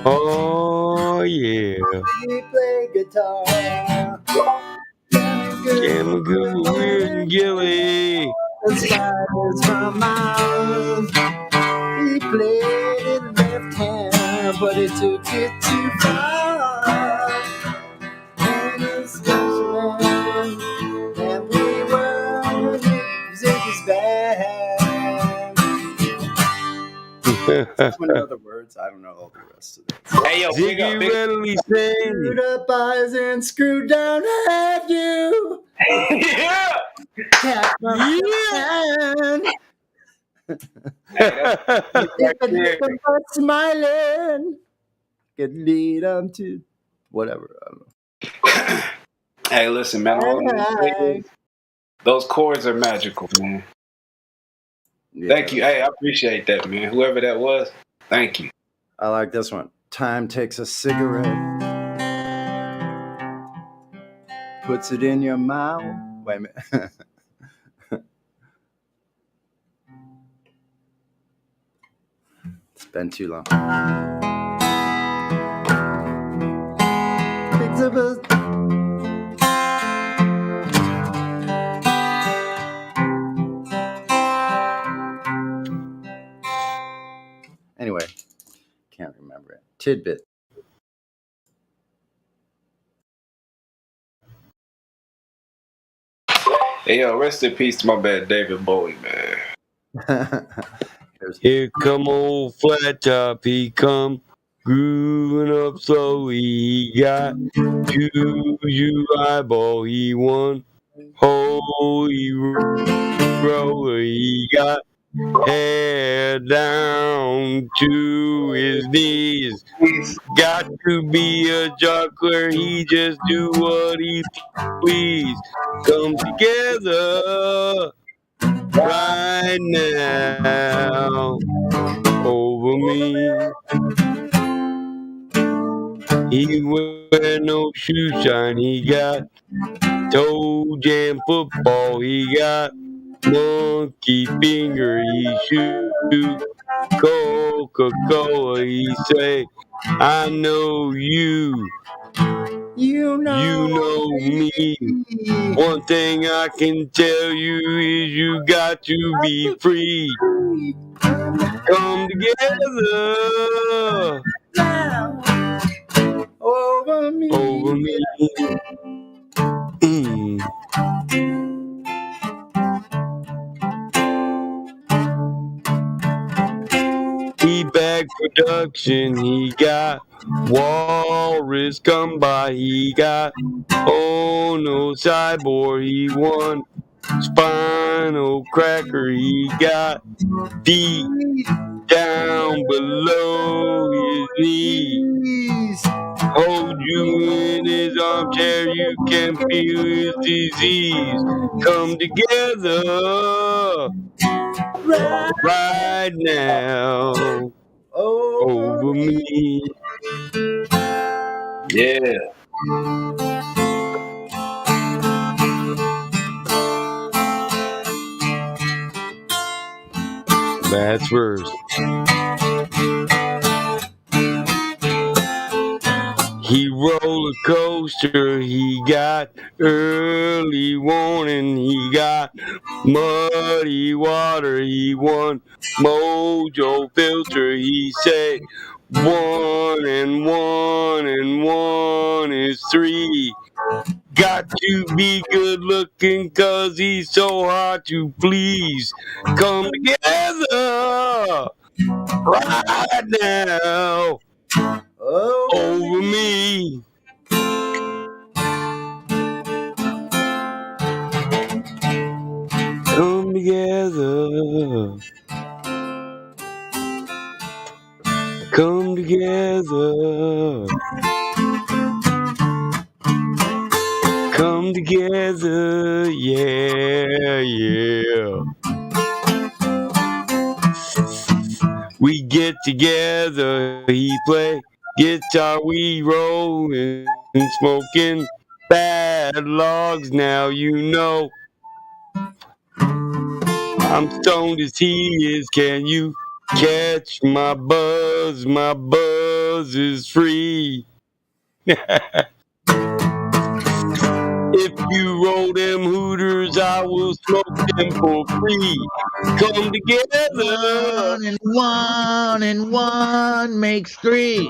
Oh yeah. We play guitar. Gamma Weird and Gilly. The spiders from Mars. He played it left hand, but he took it too far. And it's man, and we were Ziggy's band. Some other words, I don't know all the rest of it. Hey yo, Ziggy readily sing. Screwed up eyes and screwed down at you. Yeah. Cat from the hand. Smiling could lead them to whatever. I don't know. Hey, listen, man. Those chords are magical, man. Yeah. Thank you. Hey, I appreciate that, man. Whoever that was, thank you. I like this one. Time takes a cigarette puts it in your mouth. Wait a minute. It's been too long. Anyway, can't remember it. Tidbit. Hey, yo, rest in peace to my bad David Bowie, man. Here come old flat top, he come grooving up slowly. He got you eyeball, he won holy roller. He got hair down to his knees. Got to be a juggler, he just do what he please. Come together right now over me. He wear no shoe shine. He got toe jam football. He got monkey finger. He shoot Coca-Cola. He say, I know you. You know me. One thing I can tell you is you got to be free. Come together over me. T-Bag Production, he got Walrus come by, he got Oh No Cyborg, he won Spinal Cracker, he got feet down below his knees. Hold you in his armchair, you can feel his disease. Come together right now over me. Yeah. That's verse. He roller coaster, he got early warning, he got muddy water, he won mojo filter, he said 1 and 1 and 1 is 3. Got to be good looking cause he's so hard to please. Come together right now over me. Come together. Come together. Come together, yeah, yeah. We get together, he play guitar, we rollin' and smoking bad logs. Now you know I'm stoned as he is. Can you catch my buzz? My buzz is free. If you roll them hooters, I will smoke them for free. Come together. 1 and 1 makes 3.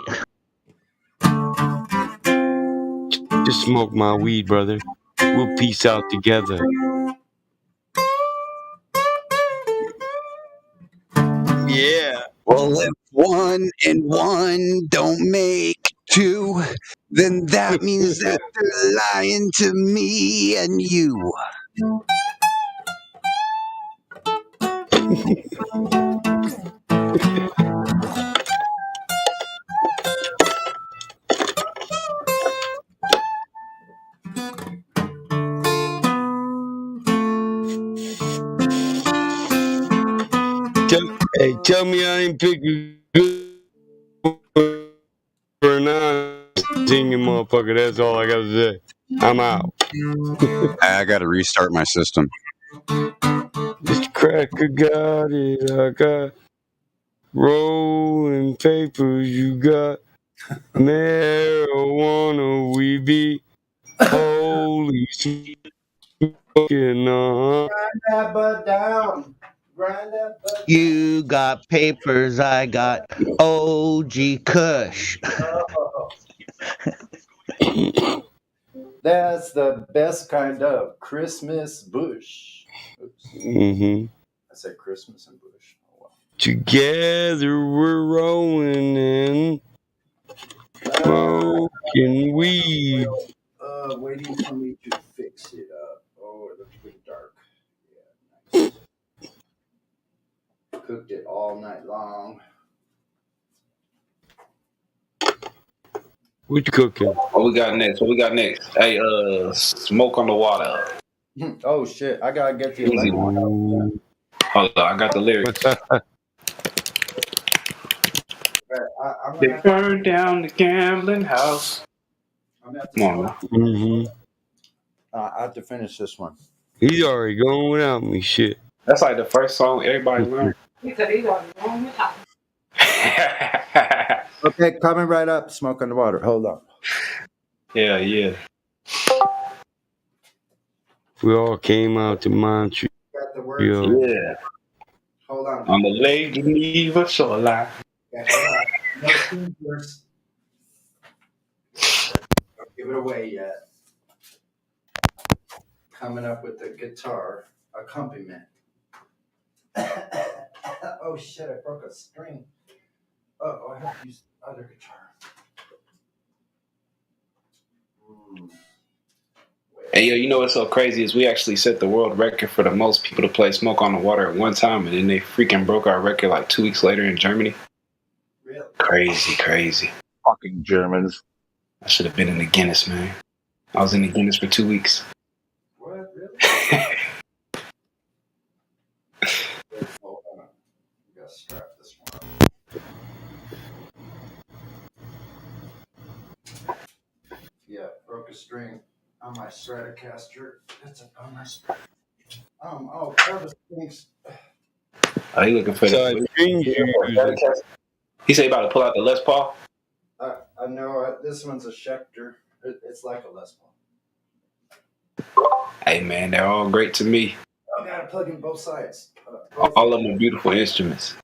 Just smoke my weed, brother. We'll peace out together. Yeah. Well, if 1 and 1 don't make 2, then that means that they're lying to me and you. Tell me I ain't picking good for a non-singing motherfucker. That's all I gotta say. I'm out. I got to restart my system. Mr. Cracker got it. I got rolling papers. You got marijuana. We be holy smoking. Grind that butt down. Grind that butt. You got papers, I got OG Kush. Oh. That's the best kind of Christmas bush. Oops. Mm-hmm. I said Christmas and bush. Oh, wow. Together we're rolling and smoking weed. Waiting for me to fix it up. Oh, it looks pretty dark. Yeah, nice. Cooked it all night long. What you cooking? What we got next? Hey, smoke on the water. Oh shit! I gotta get the Easy. electric. Hold on, I got the lyrics. They burned down the gambling house. Come on, man. Mm-hmm. I have to finish this one. He's already going without me. Shit. That's like the first song everybody learned. Okay, coming right up. Smoke on the water. Hold on. Yeah. We all came out to Montreal. Got the words. Yeah. Hold on. On the Lake Geneva shoreline. Okay, hold on. No fingers. Don't give it away yet. Coming up with the guitar accompaniment. Oh shit! I broke a string. Oh, I have to use the other guitar. Hey, yo, you know what's so crazy is we actually set the world record for the most people to play Smoke on the Water at one time, and then they freaking broke our record like 2 weeks later in Germany. Really? Crazy. Fucking Germans. I should have been in the Guinness, man. I was in the Guinness for 2 weeks. What? Really? Hold on. You gotta strap this one up. Yeah, broke a string on my Stratocaster. That's a bummer. The strings. Oh, he looking for that. He say about to pull out the Les Paul. I know this one's a Schecter. It's like a Les Paul. Hey, man, they're all great to me. I gotta plug in both sides. All of them are beautiful instruments.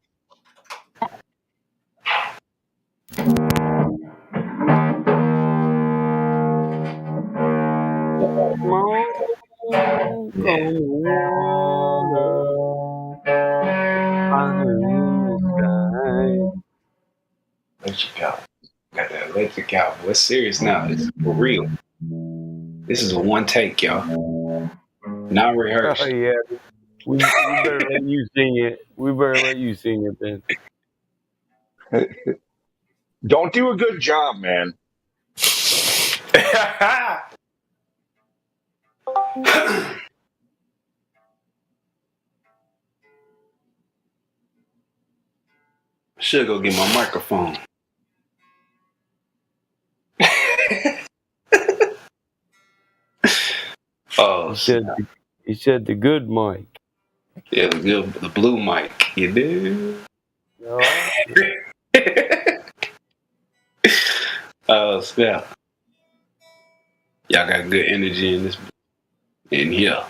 Electric out. Got that electric out. We're serious now. This is for real. This is a one take, y'all. Not rehearsed. Oh, yeah. We better let you sing it. We better let you sing it then. Don't do a good job, man. Should go get my microphone. Oh, he said the good mic. Yeah, the blue mic. You do. Oh, snap. Y'all got good energy in here.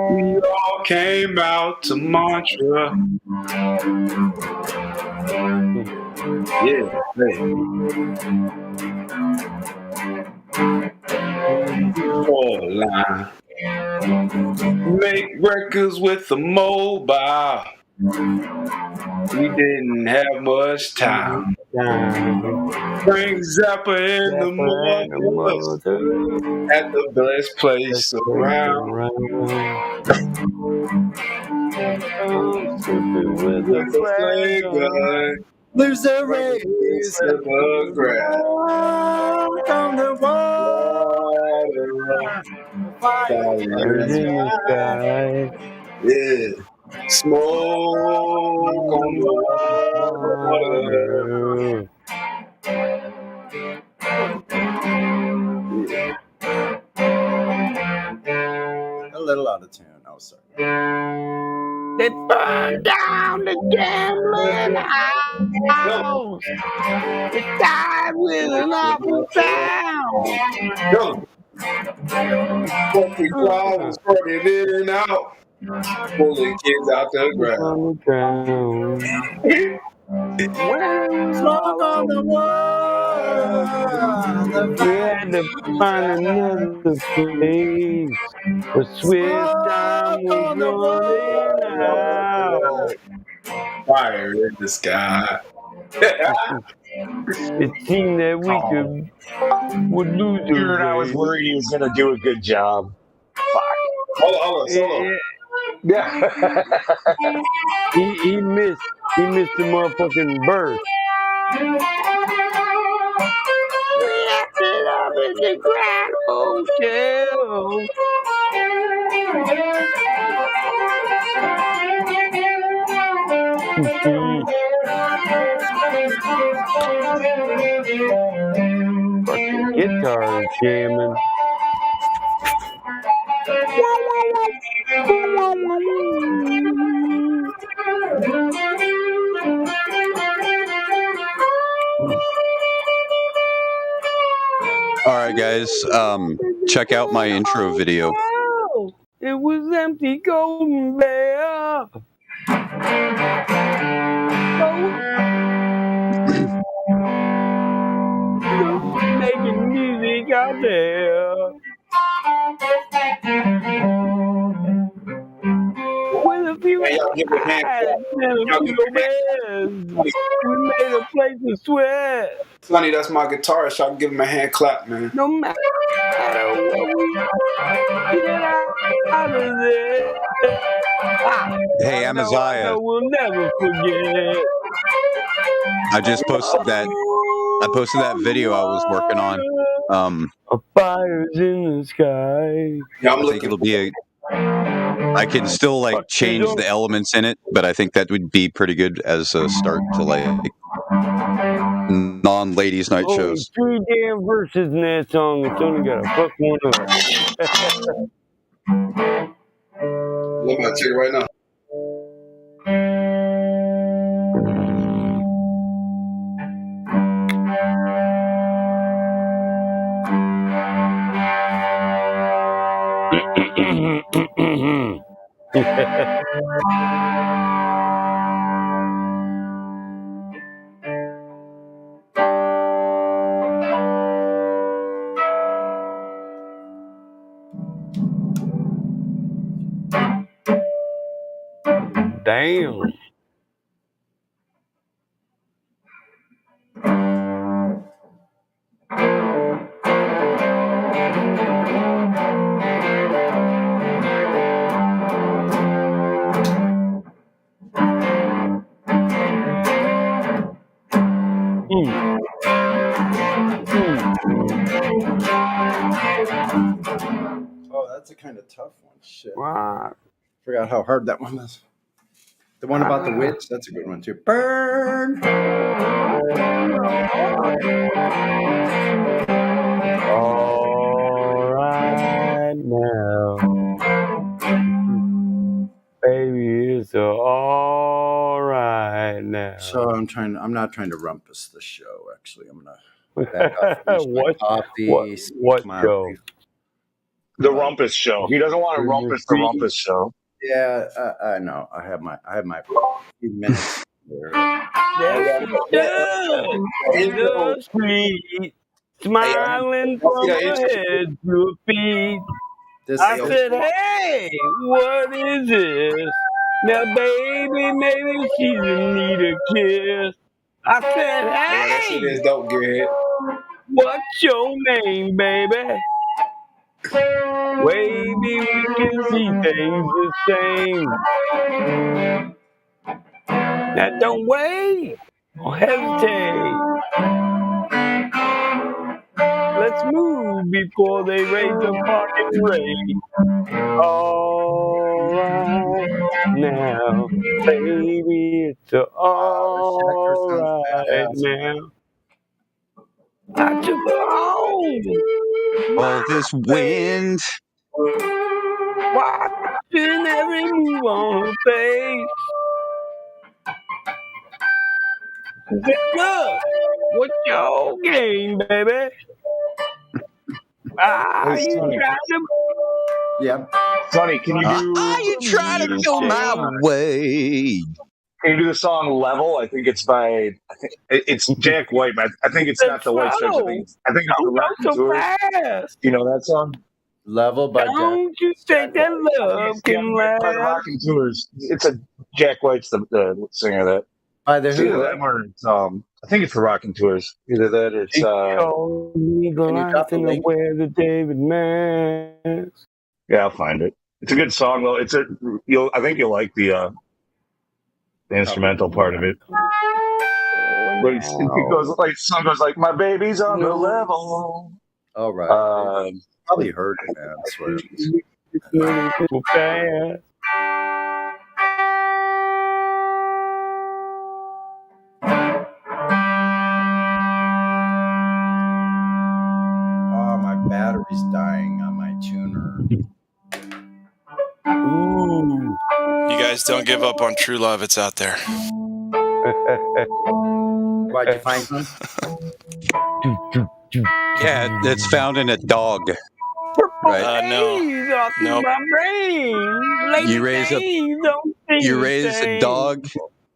We all came out to Montreal. Yeah, line. Make records with the mobile. We didn't have much time. time. Frank Zappa and the mother at the best place around. With a flag on. There's a race to the grass. on the Water, fire in the sky. Yeah. Smoke on the water. A little out of tune. Oh, sorry. They burned down the gambling house. It died with an awful sound. Country flowers spreading in and out. Pulling kids out the ground. Smoke on the water. We had to find another place. The Swiss time was running out. Fire in the sky. It seemed that we would lose the Dude, I was worried he was gonna do a good job. Fuck. Hold on, solo. Yeah. He missed the motherfucking burst. We ended up in the Grand Hotel. Fucking guitar is jamming. All right, guys. Check out my intro video. It was empty, golden bear. Making music out there. With a few eyes and a few bears. We made a place to sweat. Sonny, that's my guitarist. So I can give him a hand clap, man. No matter what we get out of there. Hey, Amaziah. We'll never forget. I just posted that. I posted that video I was working on. A fire's in the sky. Yeah, I think it'll be I can still like change the elements in it, but I think that would be pretty good as a start to like non-ladies' night shows. 3 damn verses in that song. It's only got to fuck one up. Look, I'll check it right now. Damn. Oh, that's a kind of tough one. Shit. Wow. Forgot how hard that one was. The one about the witch, that's a good one too. Burn. All right now, baby, it's all right now. So I'm not trying to rumpus the show. Actually, I'm gonna back off, finish my coffee. What show? The Rumpus Show. He doesn't want to rumpus the Rumpus Show. Yeah, I know. I have my few minutes there. In the street, smiling from her head to her feet. I said, hey, what is this? Now, baby, maybe she's in need of kiss. I said, Yeah, that shit hey, is dope, Gearhead. what's your name, baby? Maybe we can see things the same. Now don't wait or hesitate. Let's move before they raise the fucking rate. Alright now, baby, it's alright now. I took her home. All this wind. Watching every move on her face. Look, what's your game, baby? Are you trying to? Yep. Sonny, can you do? Are you trying to go my way? Can you do the song "Level"? I think it's by. I think it's Jack White, but I think it's not the White Stripes. I think it's the Rockin' Tours. Fast. You know that song? Level by Don't you think that love can By the last? Rockin' Tours. It's a Jack White's the singer of that. By the It's either who? them or it's I think it's the Rockin' Tours. Either that or it's Called me drop the Goliath link? wear the David mask. yeah, I'll find it. It's a good song though. I think you'll like the instrumental part of it. But it goes like the song goes like, "My baby's on the level." All right. Probably heard it, man. I swear. Oh, my battery's dying on my tuner. Ooh. You guys don't give up on true love. It's out there. Why'd you find some? Yeah, it's found in a dog. Right. No. Nope. My brain. You raise a dog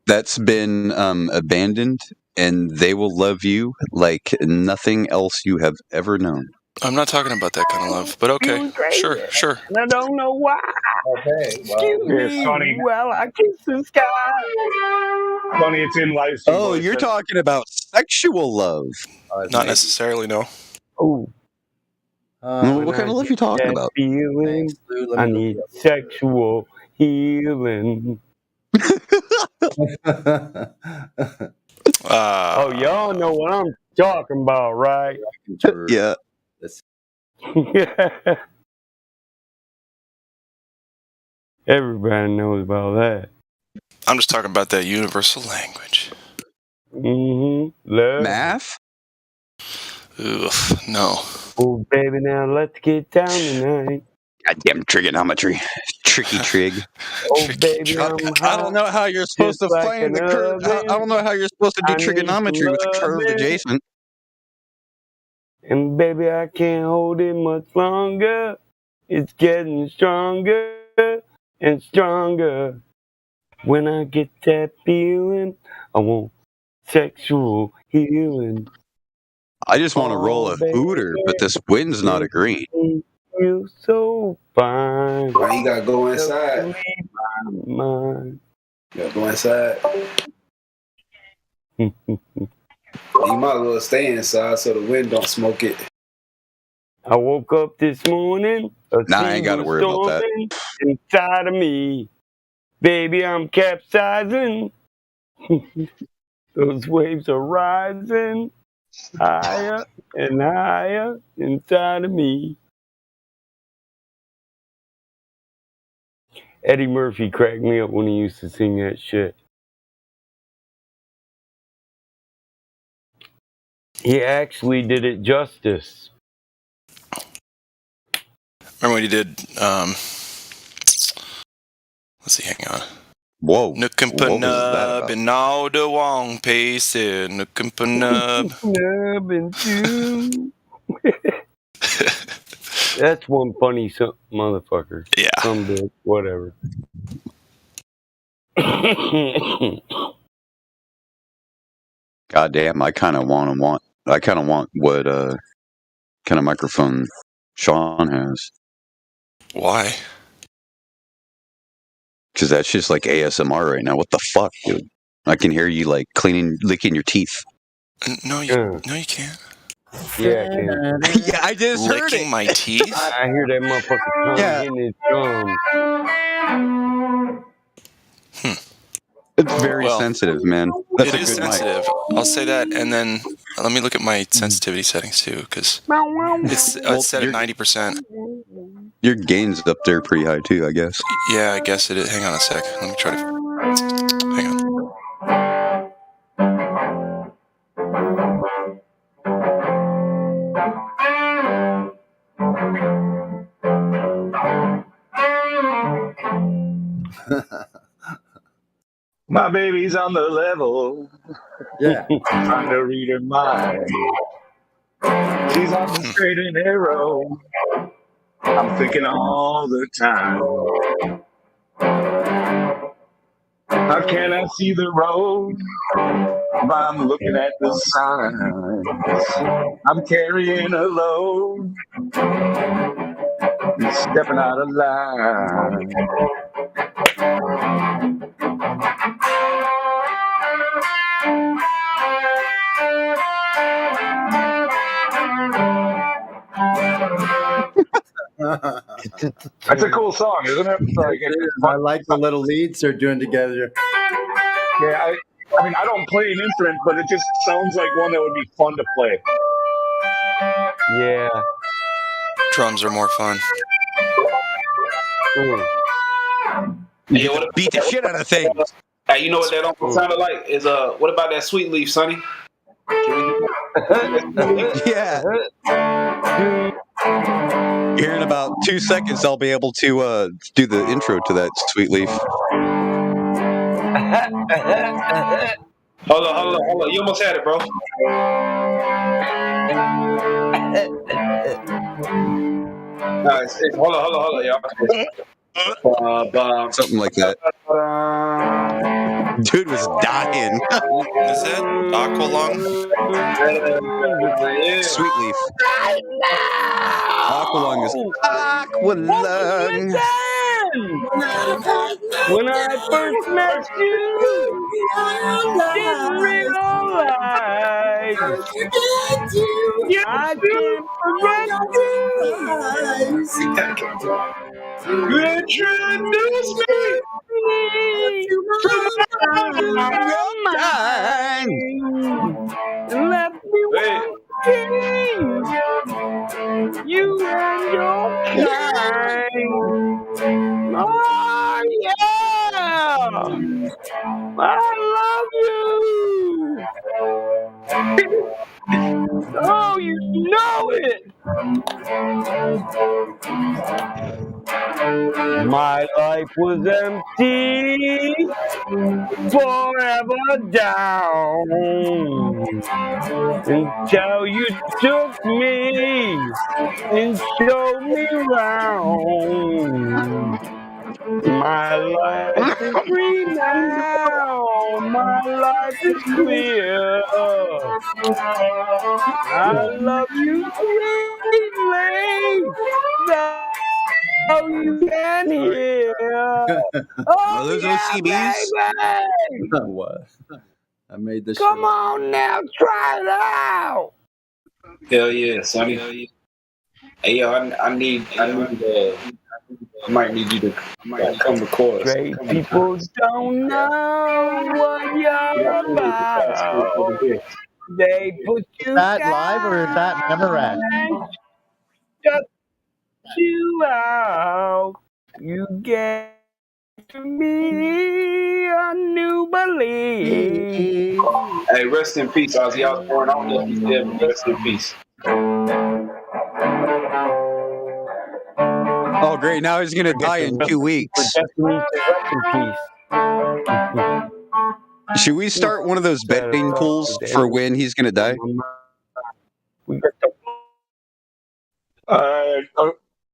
that's been abandoned, and they will love you like nothing else you have ever known. I'm not talking about that kind of love, but okay. Sure. And I don't know why. Okay. Excuse me. Well, I kiss the sky. Funny, it's in live. Oh, you're talking about sexual love. Not necessarily, no. Oh. What kind of love are you talking about? Feeling, I need sexual healing. Oh, y'all know what I'm talking about, right? Yeah. Everybody knows about that. I'm just talking about that universal language. Love. Math? Ugh, no. Oh, baby, now let's get down tonight. Goddamn trigonometry. Tricky trig. Oh, baby, I don't know how you're supposed to find the curve. I don't know how you're supposed to do trigonometry with a curve adjacent. And baby, I can't hold it much longer. It's getting stronger and stronger. When I get that feeling, I want sexual healing. I just want to roll a hooter, but this wind's not agreeing. Feel so fine. Why you gotta go inside? You gotta go inside. You might as well stay inside so the wind don't smoke it. I woke up this morning. I ain't gotta worry about that. Inside of me. Baby, I'm capsizing. Those waves are rising higher and higher inside of me. Eddie Murphy cracked me up when he used to sing that shit. He actually did it justice. Remember when he did, let's see, hang on. Whoa. Nook and Panub and all the Wong Pace and Nook and Panub. That's one funny motherfucker. Yeah. Some bitch, whatever. God damn, I kind of want what kind of microphone Sean has. Why? Because that's just like ASMR right now. What the fuck, dude? I can hear you like licking your teeth. No, you can't. Yeah, I can. Yeah, I just heard Licking it. my teeth? I hear that motherfucker tongue hitting his gums. It's very sensitive, man. That's It a is good mic. sensitive. I'll say that, and then let me look at my sensitivity settings too, because it's set at 90%. Your gain's up there pretty high too, I guess. Yeah, I guess it is. Hang on a sec. Let me try to. Hang on. My baby's on the level. Yeah. Trying to read her mind. She's on the straight and narrow. I'm thinking all the time. How can I see the road if I'm looking at the signs? I'm carrying a load. I'm stepping out of line. That's a cool song, isn't it? Like, I like the little leads they're doing together. yeah, I mean, I don't play an instrument, but it just sounds like one that would be fun to play. Yeah. Drums are more fun. Hey, what beat the shit out of things. Hey, you know what that almost sounded like? Is what about that Sweet Leaf, Sonny? Yeah. Here in about 2 seconds, I'll be able to do the intro to that Sweet Leaf. Hold on. You almost had it, bro. Hold on, y'all. Something like that. Dude was dying. Is that Aqualung? Sweet Leaf. Aqualung is Aqualung. When I first met you, didn't realize I can't forget you. Introduce me to my mind. Left me wanting you and your kind. Oh yeah, I love you. Oh, you know it. My life was empty, forever down, until you took me and showed me round. My life is free now, my life is clear. I love you sweetly, so you can hear. Are those OCBs? Baby! What? I made this. Come on now, try it out. Hell yeah, Sonny. Hey, yo, I might need you to come record us. Straight people don't know what you're about. They put you Is that live or is that Memorat? Shut you out. You get to be a new belief. Hey, rest in peace, Ozzy Osbourne. I don't know if he's dead, but rest in peace. Oh, great. Now he's going to die in 2 weeks. Should we start one of those betting pools for when he's going to die?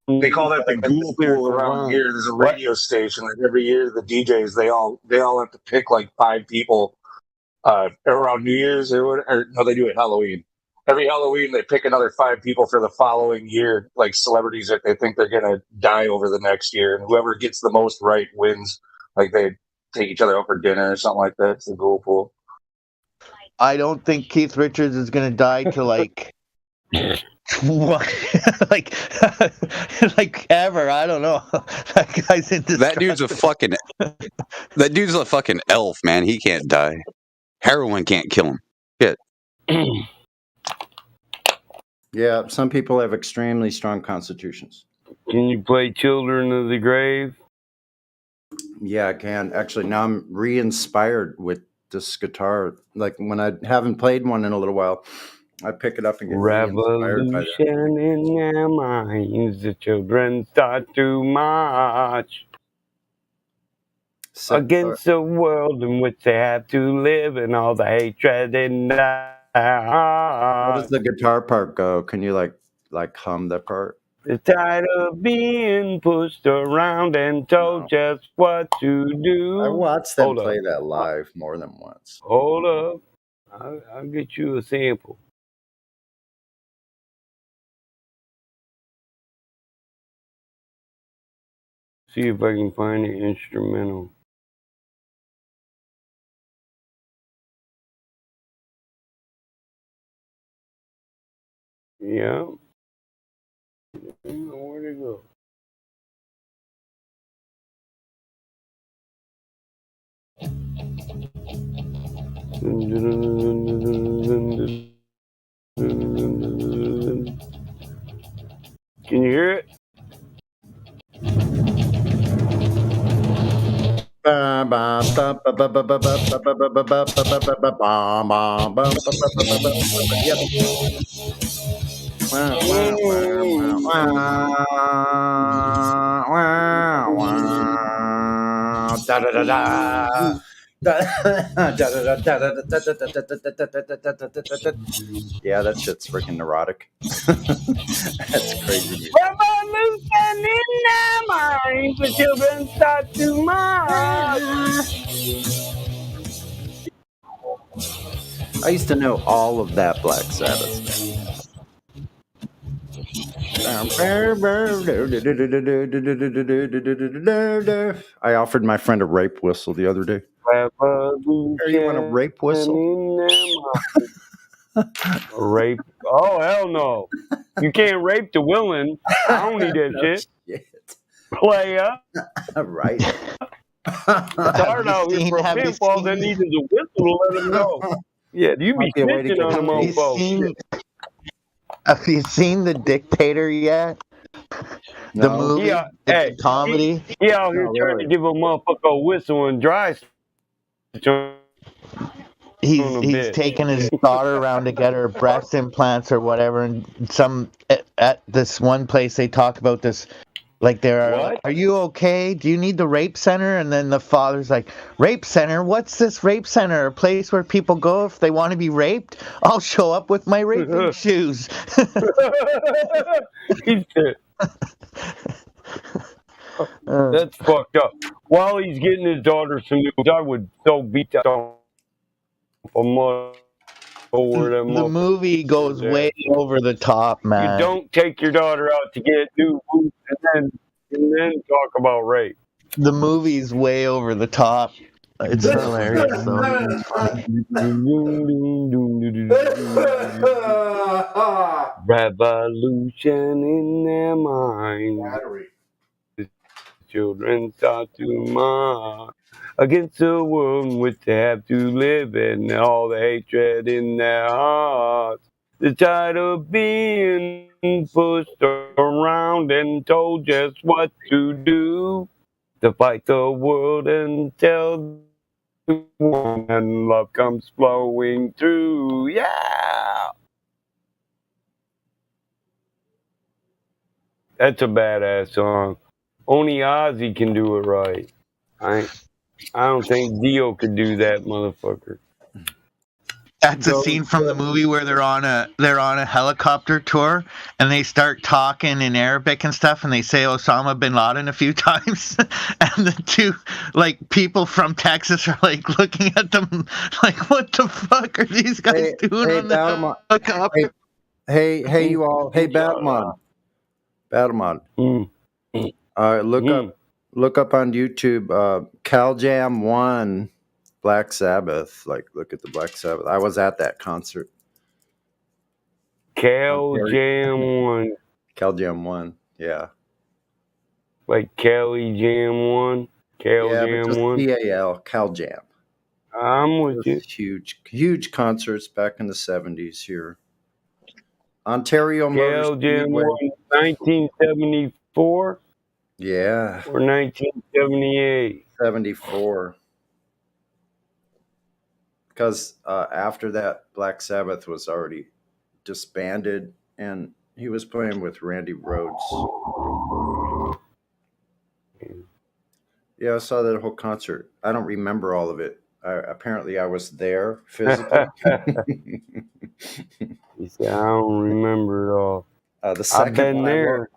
They call that the Ghoul Pool around here. There's a radio station that every year the DJs they all have to pick like 5 people around New Year's or whatever. No, they do it Halloween. Every Halloween they pick another 5 people for the following year, like celebrities that they think they're gonna die over the next year, and whoever gets the most right wins. Like they take each other out for dinner or something like that. It's a cool pool. I don't think Keith Richards is gonna die till like like like ever. I don't know. That guy's into That dude's a fucking elf, man. He can't die. Heroin can't kill him. Shit. Yeah, some people have extremely strong constitutions. Can you play Children of the Grave? Yeah, I can. Actually, now I'm re-inspired with this guitar. Like when I haven't played one in a little while, I pick it up and get re-inspired by that. Revolution in their minds, the children start to march against the world in which they have to live and all the hatred in their How does hearts. the guitar part go? Can you like hum that part? They're tired of being pushed around and told just what to do. I watched them Hold play up. that live more than once. Hold up. I'll get you a sample. See if I can find an instrumental. Yeah. I don't know where to go. Can you hear it? Yeah, that shit's freaking neurotic. That's crazy music. Revolution in their minds, the children start to march. I used to know all of that Black Sabbath. I offered my friend a rape whistle the other day. Revolution Hey, you want a rape whistle? in their minds. Rape? Oh, hell no. You can't rape the willing. I don't need that shit. Playa. Right. It's hard out here for a pimp. All they need is a whistle to let them know. Yeah, you be snitching on them old folks. Have you seen The Dictator yet? The No. movie? Yeah, The hey, comedy? He out here No, trying to give a motherfucker a whistle and dry stitch on a He's bitch. taking his daughter around to get her breast implants or whatever, and at this one place they talk about this, like are you okay? Do you need the rape center? And then the father's like, rape center? What's this rape center? A place where people go if they want to be raped? I'll show up with my raping shoes. That's fucked up. While he's getting his daughter some news, I would so beat that on a mother over them. The movie goes way over the top, man. You don't take your daughter out to get new boots and then talk about rape. The movie's way over the top. It's hilarious. Revolution in their minds. The children start to march against the world in which they have to live in, all the hatred in their hearts. They're tired of being pushed around and told just what to do. To fight the world and tell the world, and love comes flowing through. Yeah! That's a badass song. Only Ozzy can do it right. I don't think Dio could do that, motherfucker. That's a scene from the movie where they're on a helicopter tour and they start talking in Arabic and stuff, and they say Osama bin Laden a few times, and the two people from Texas are looking at them like, what the fuck are these guys doing on the helicopter? Hey, you all. Hey, Battlemon. Look look up on YouTube, Cal Jam 1, Black Sabbath. Like, look at the Black Sabbath. I was at that concert. Cal Jam 1. Cal Jam 1, yeah. Like Cali Jam 1? Cal Yeah, but Jam just 1? CAL, Cal Jam. I'm with you. Huge concerts back in the 70s here. Ontario Motor Cal Jam Speedway. 1, 1974? Yeah. Or 1978? 74. Because after that, Black Sabbath was already disbanded, and he was playing with Randy Rhoads. Yeah, I saw that whole concert. I don't remember all of it. Apparently, I was there physically. You see, I don't remember it all. The second I've been one there.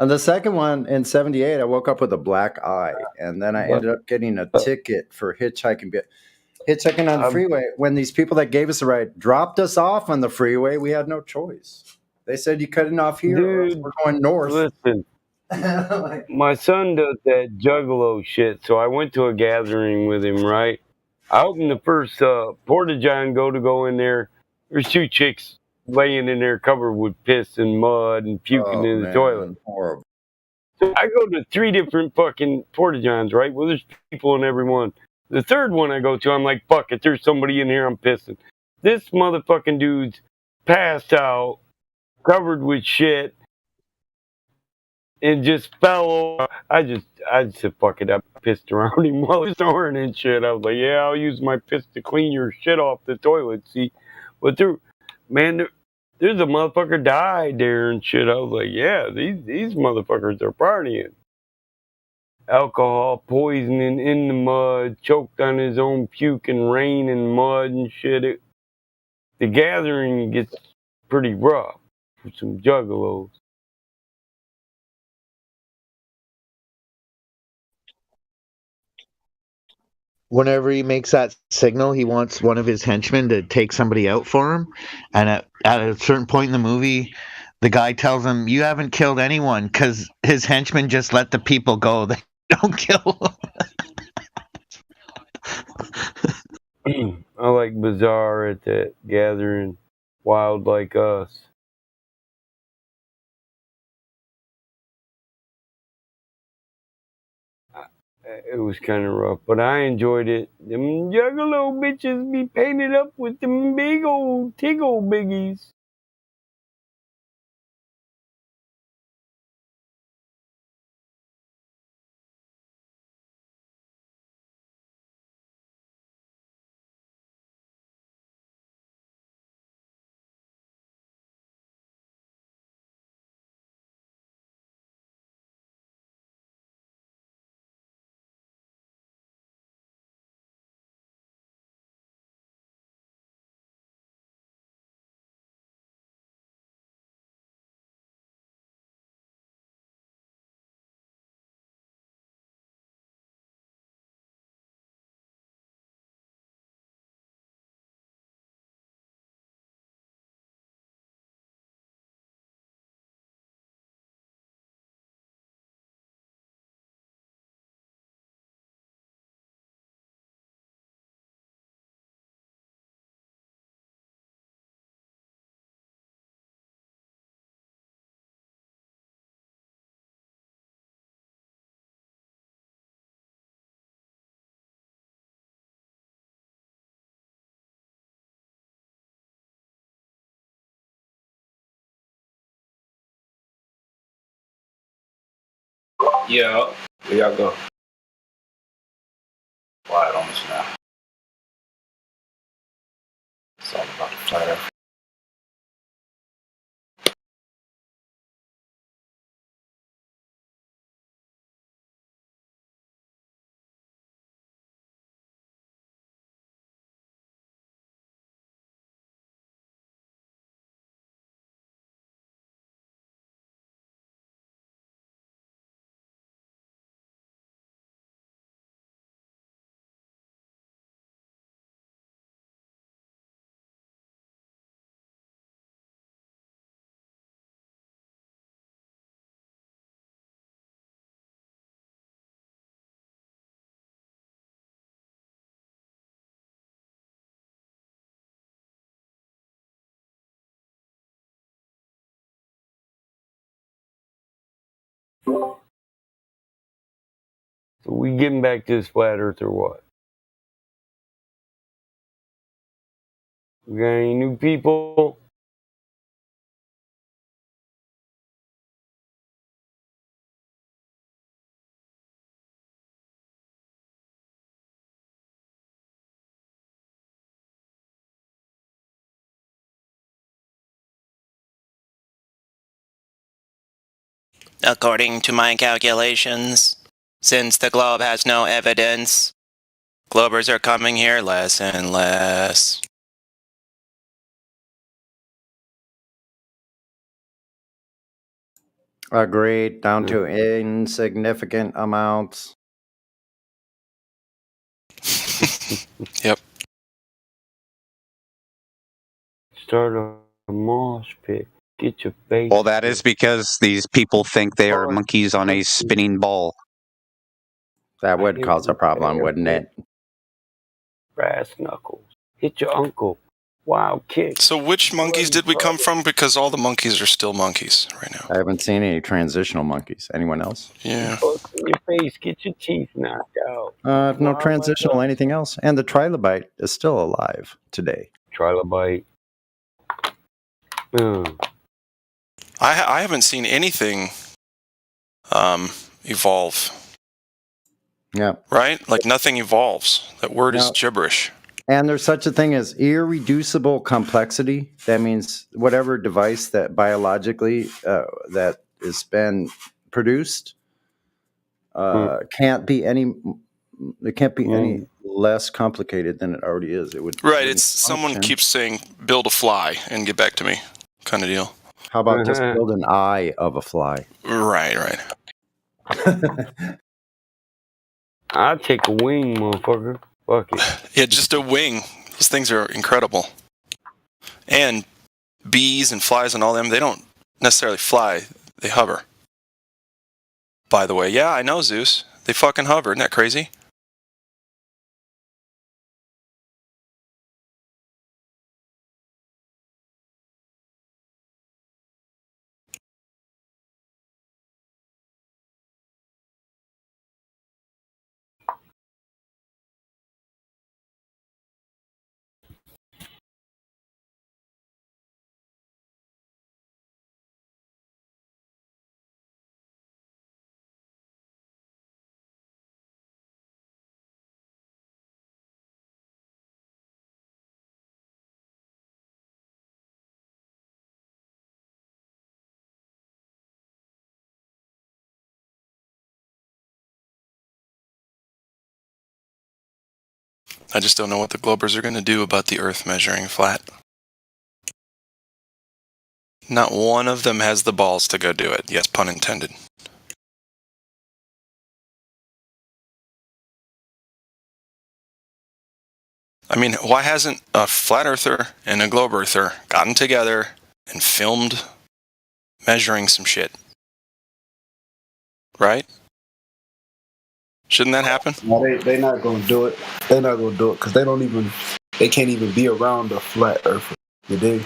On the second one in 78, I woke up with a black eye, and then I ended up getting a ticket for hitchhiking on the freeway. When these people that gave us the ride dropped us off on the freeway, we had no choice. They said, you cutting off here, or else we're going north. Listen, my son does that juggalo shit, so I went to a gathering with him, right? I opened the first porta-john to go in there. There's two chicks laying in there covered with piss and mud and puking in the toilet. Horrible. So I go to 3 different fucking porta-johns, right? Well, there's people in every one. The third one I go to, I'm like, fuck it, there's somebody in here, I'm pissing. This motherfucking dude's passed out, covered with shit, and just fell over. I just said, fuck it, I pissed around him while he's snoring and shit. I was like, yeah, I'll use my piss to clean your shit off the toilet, see? But there's a motherfucker died there and shit. I was like, yeah, these motherfuckers are partying. Alcohol poisoning in the mud, choked on his own puke and rain and mud and shit. The gathering gets pretty rough for some juggalos. Whenever he makes that signal, he wants one of his henchmen to take somebody out for him. And at a certain point in the movie, the guy tells him, you haven't killed anyone, because his henchmen just let the people go. They don't kill them. I like Bizarre at that gathering. Wild Like Us. It was kind of rough, but I enjoyed it. Them juggalo bitches be painted up with them big old tiggle biggies. Yeah, where y'all go? Quiet on us now. It's all about the flat earth. So we getting back to this flat Earth or what? We got any new people? According to my calculations, since the globe has no evidence, Globers are coming here less and less. Agreed, down to insignificant amounts. Yep. Start a mosh pit. Get your face. Well, that is because these people think they are monkeys on a spinning ball. That would cause a problem, wouldn't it? Brass knuckles. Hit your uncle. Wild kick. So which monkeys did we come from? Because all the monkeys are still monkeys right now. I haven't seen any transitional monkeys. Anyone else? Yeah. Fuck in your face. Get your teeth knocked out. No transitional anything else. And the trilobite is still alive today. Trilobite. I haven't seen anything evolve. Yeah. Right? Like nothing evolves. That word is gibberish. And there's such a thing as irreducible complexity. That means whatever device that biologically that has been produced can't be any. It can't be any less complicated than it already is. It would. Right. It's someone keeps saying, "Build a fly and get back to me," kind of deal. How about just build an eye of a fly? Right. I'll take a wing, motherfucker. Fuck it. Yeah, just a wing. Those things are incredible. And bees and flies and all them, they don't necessarily fly. They hover. By the way, yeah, I know, Zeus. They fucking hover. Isn't that crazy? I just don't know what the Globers are going to do about the Earth measuring flat. Not one of them has the balls to go do it. Yes, pun intended. I mean, why hasn't a flat earther and a globe earther gotten together and filmed measuring some shit? Right? Shouldn't that happen? No, they're not going to do it. They're not going to do it because they can't even be around a flat earth. You dig?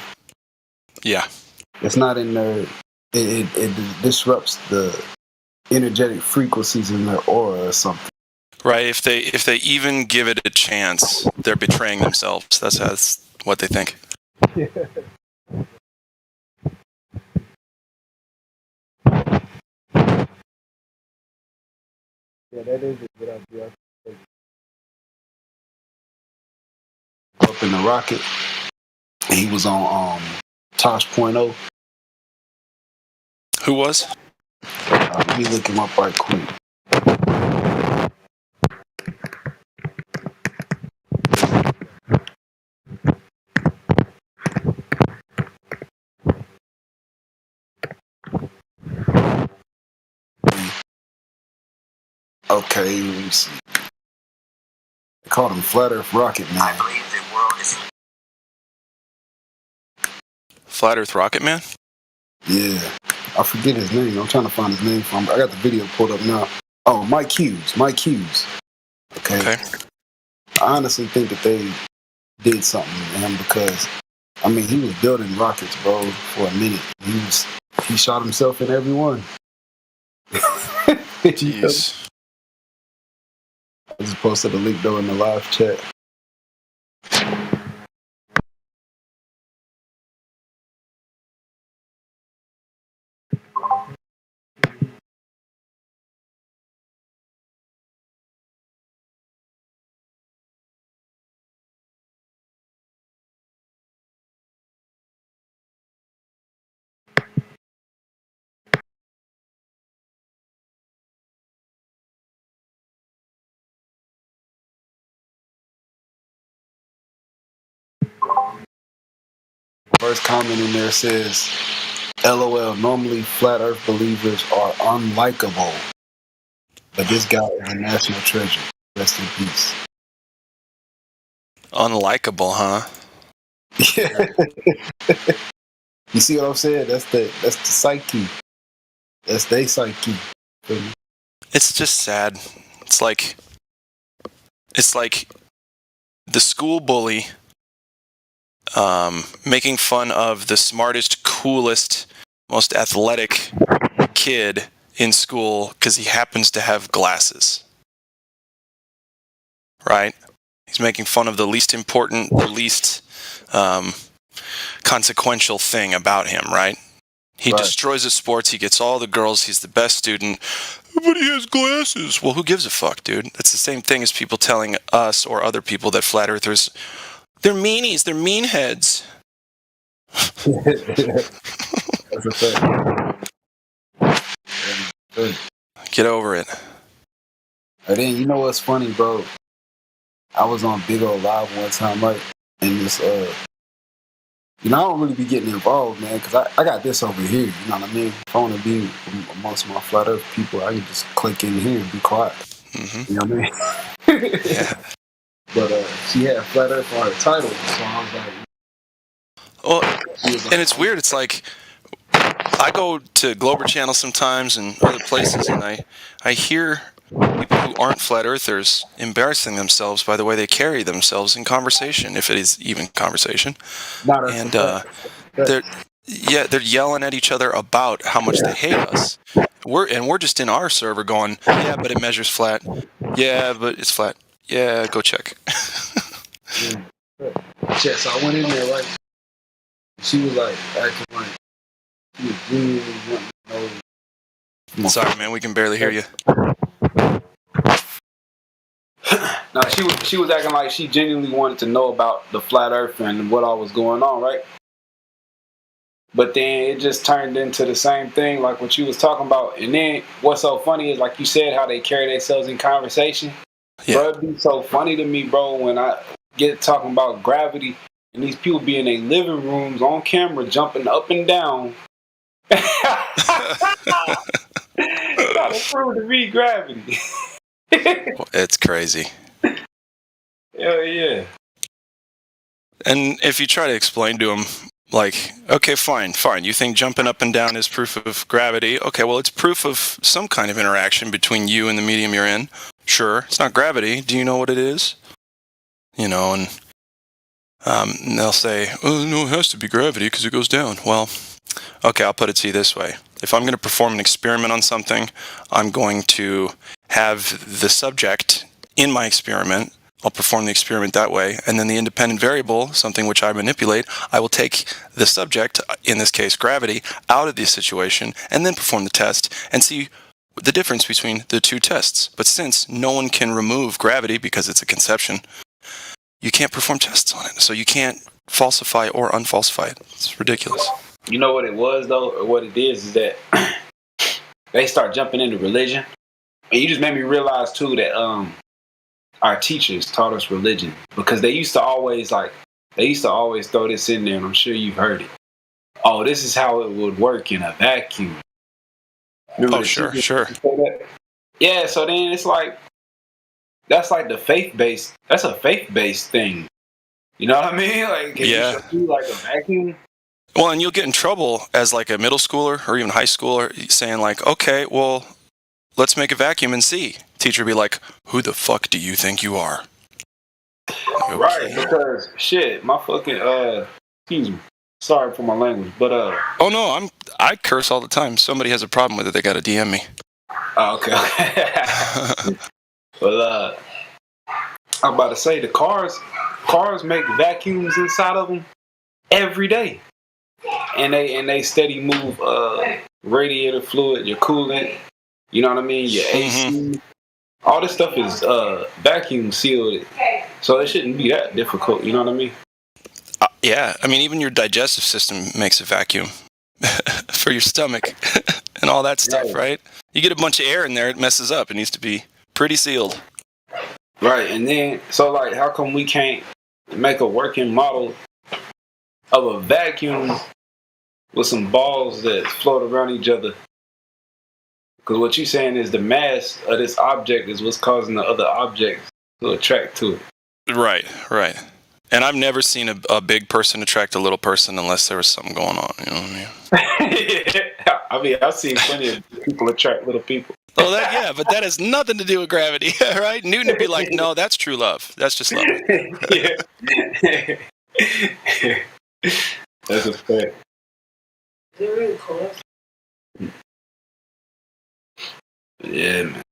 Yeah. It's not in their, it disrupts the energetic frequencies in their aura or something. Right. If they even give it a chance, they're betraying themselves. That's what they think. Yeah. Yeah, that is a good idea. Up in the rocket, he was on Tosh.0. Who was? Let me look him up right quick. Okay, let me see. They called him Flat Earth Rocket Man. I believe the world is... Flat Earth Rocket Man? Yeah. I forget his name. I'm trying to find his name from. I got the video pulled up now. Oh, Mike Hughes. Okay. I honestly think that they did something to him because, I mean, he was building rockets, bro, for a minute. He shot himself in every one. Jeez. I just posted a link though in the live chat. First comment in there says, LOL, normally flat earth believers are unlikable, but this guy is a national treasure. Rest in peace. Unlikable, huh? You see what I'm saying? That's the psyche. That's their psyche. It's just sad. It's like the school bully making fun of the smartest, coolest, most athletic kid in school because he happens to have glasses. Right? He's making fun of the least important, the least consequential thing about him, right? He destroys his sports. He gets all the girls. He's the best student. But he has glasses. Well, who gives a fuck, dude? That's the same thing as people telling us or other people that flat earthers, they're meanies. They're mean heads. That's a fact. Get over it. And then, you know what's funny, bro? I was on Big Old Live one time, right? And this, I don't really be getting involved, man, because I got this over here, you know what I mean? If I want to be amongst my flat earth people, I can just click in here and be quiet. Mm-hmm. You know what I mean? Yeah. But she had flat earth on her title, so I was like... Well, and it's weird, it's like, I go to Glober Channel sometimes and other places, and I hear people who aren't flat earthers embarrassing themselves by the way they carry themselves in conversation, if it is even conversation. And they're yelling at each other about how much they hate us. We're just in our server going, yeah, but it measures flat. Yeah, but it's flat. Yeah, go check. Yeah, so I went in there, right? She was like acting like she was genuinely wanting to know. Sorry, man, we can barely hear you. No, she was acting like she genuinely wanted to know about the flat earth and what all was going on, right? But then it just turned into the same thing, like what you was talking about. And then what's so funny is, like you said, how they carry themselves in conversation. Yeah. Bro, it'd be so funny to me, bro, when I get talking about gravity and these people be in their living rooms on camera jumping up and down. Trying to prove to me gravity. It's crazy. Hell yeah. And if you try to explain to them, like, okay, fine. You think jumping up and down is proof of gravity? Okay, well, it's proof of some kind of interaction between you and the medium you're in. Sure, it's not gravity. Do you know what it is? You know, and they'll say, oh, no, it has to be gravity because it goes down. Well, okay, I'll put it to you this way. If I'm going to perform an experiment on something, I'm going to have the subject in my experiment. I'll perform the experiment that way. And then the independent variable, something which I manipulate, I will take the subject, in this case gravity, out of the situation and then perform the test and see the difference between the two tests. But since no one can remove gravity because it's a conception, you can't perform tests on it. So you can't falsify or unfalsify it. It's ridiculous. You know what it was, though, or what it is that they start jumping into religion. And you just made me realize, too, that our teachers taught us religion, because they used to always throw this in there, and I'm sure you've heard it. Oh, this is how it would work in a vacuum. Remember sure. Yeah, so then it's like, that's like that's a faith-based thing. You know what I mean? Like, can you show you like a vacuum? Well, and you'll get in trouble as like a middle schooler or even high schooler saying like, okay, well, let's make a vacuum and see. Teacher be like, who the fuck do you think you are? Okay. Right, because shit, my fucking excuse me. Sorry for my language, but oh no, I curse all the time. Somebody has a problem with it, they gotta DM me. Oh, okay. Well, I'm about to say the cars make vacuums inside of them every day, and they steady move radiator fluid, your coolant. You know what I mean? Your AC. All this stuff is vacuum sealed, so it shouldn't be that difficult. You know what I mean? Yeah, I mean, even your digestive system makes a vacuum for your stomach and all that stuff, right? You get a bunch of air in there, it messes up. It needs to be pretty sealed. Right, and then, so like, how come we can't make a working model of a vacuum with some balls that float around each other? Because what you're saying is the mass of this object is what's causing the other objects to attract to it. Right. And I've never seen a big person attract a little person unless there was something going on. You know what I mean? I mean, I've seen plenty of people attract little people. Oh, but that has nothing to do with gravity, right? Newton would be like, no, that's true love. That's just love. Yeah. That's a fact. Is it really cool? Yeah, man.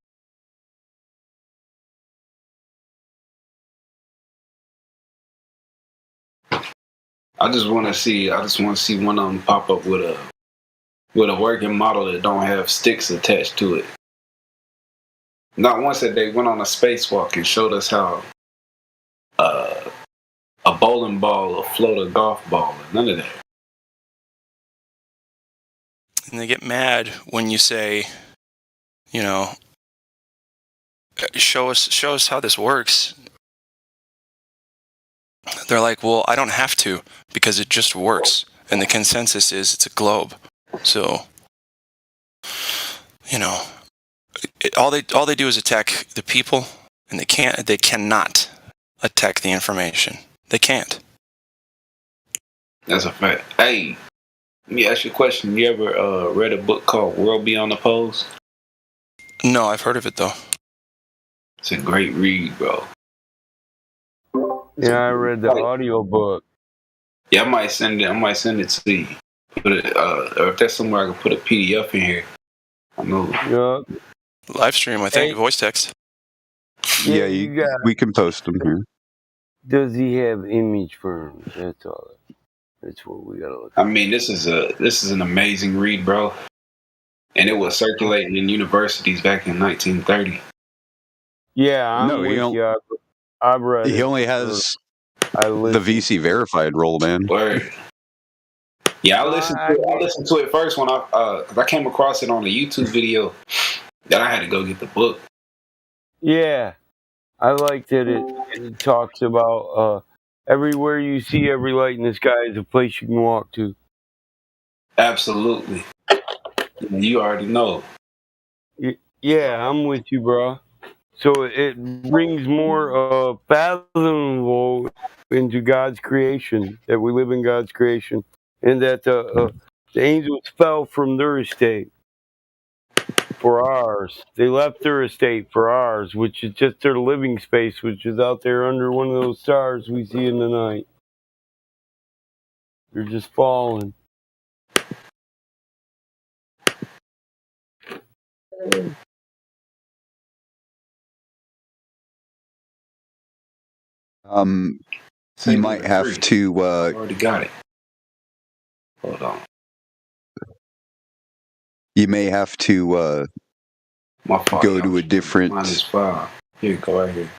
I just want to see one of them pop up with a working model that don't have sticks attached to it. Not once that they went on a spacewalk and showed us how a bowling ball will float a golf ball. None of that. And they get mad when you say, you know, show us how this works. They're like, well, I don't have to because it just works. And the consensus is it's a globe. So, you know, all they do is attack the people, and they cannot attack the information. They can't. That's a fact. Hey, let me ask you a question. You ever read a book called World Beyond the Poles? No, I've heard of it though. It's a great read, bro. Yeah, I read the audio book. Yeah, I might send it to you. Put it, or if there's somewhere I can put a PDF in here. I know. Yup. Live stream, I think. Voice text. Yeah, we can post them here. Does he have image firms? That's all. That's what we gotta look. I mean, this is an amazing read, bro. And it was circulating in universities back in 1930. Yeah, I'm with you. I've read He it. only has the VC verified role, man. Word. Yeah, I listened to it first when because I came across it on a YouTube video. Then I had to go get the book. Yeah, I liked it. It talks about everywhere you see every light in the sky is a place you can walk to. Absolutely. You already know. Yeah, I'm with you, bro. So it brings more fathomable into God's creation, that we live in God's creation, and that the angels fell from their estate for ours. They left their estate for ours, which is just their living space, which is out there under one of those stars we see in the night. They're just falling. You might have to. Already got it. Hold on. You may have to go to a different. -5. Here, go right here.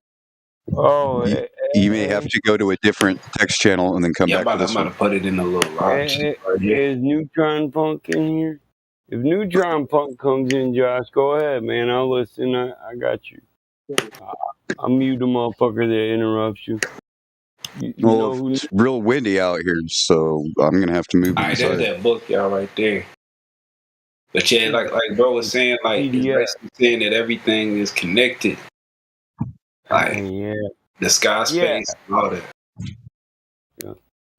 Oh, you may have to go to a different text channel and then come back to this one. I'm about to put it in a little live. Is Neutron Punk in here? If Neutron Punk comes in, Josh, go ahead, man. I'll listen. I got you. I'll mute the motherfucker that interrupts you. Well, it's real windy out here, so I'm going to have to move Alright, inside. there's that book, y'all, right there. But yeah, like bro was saying, like, it's basically saying that everything is connected. Like, the sky space, and all that. Yeah.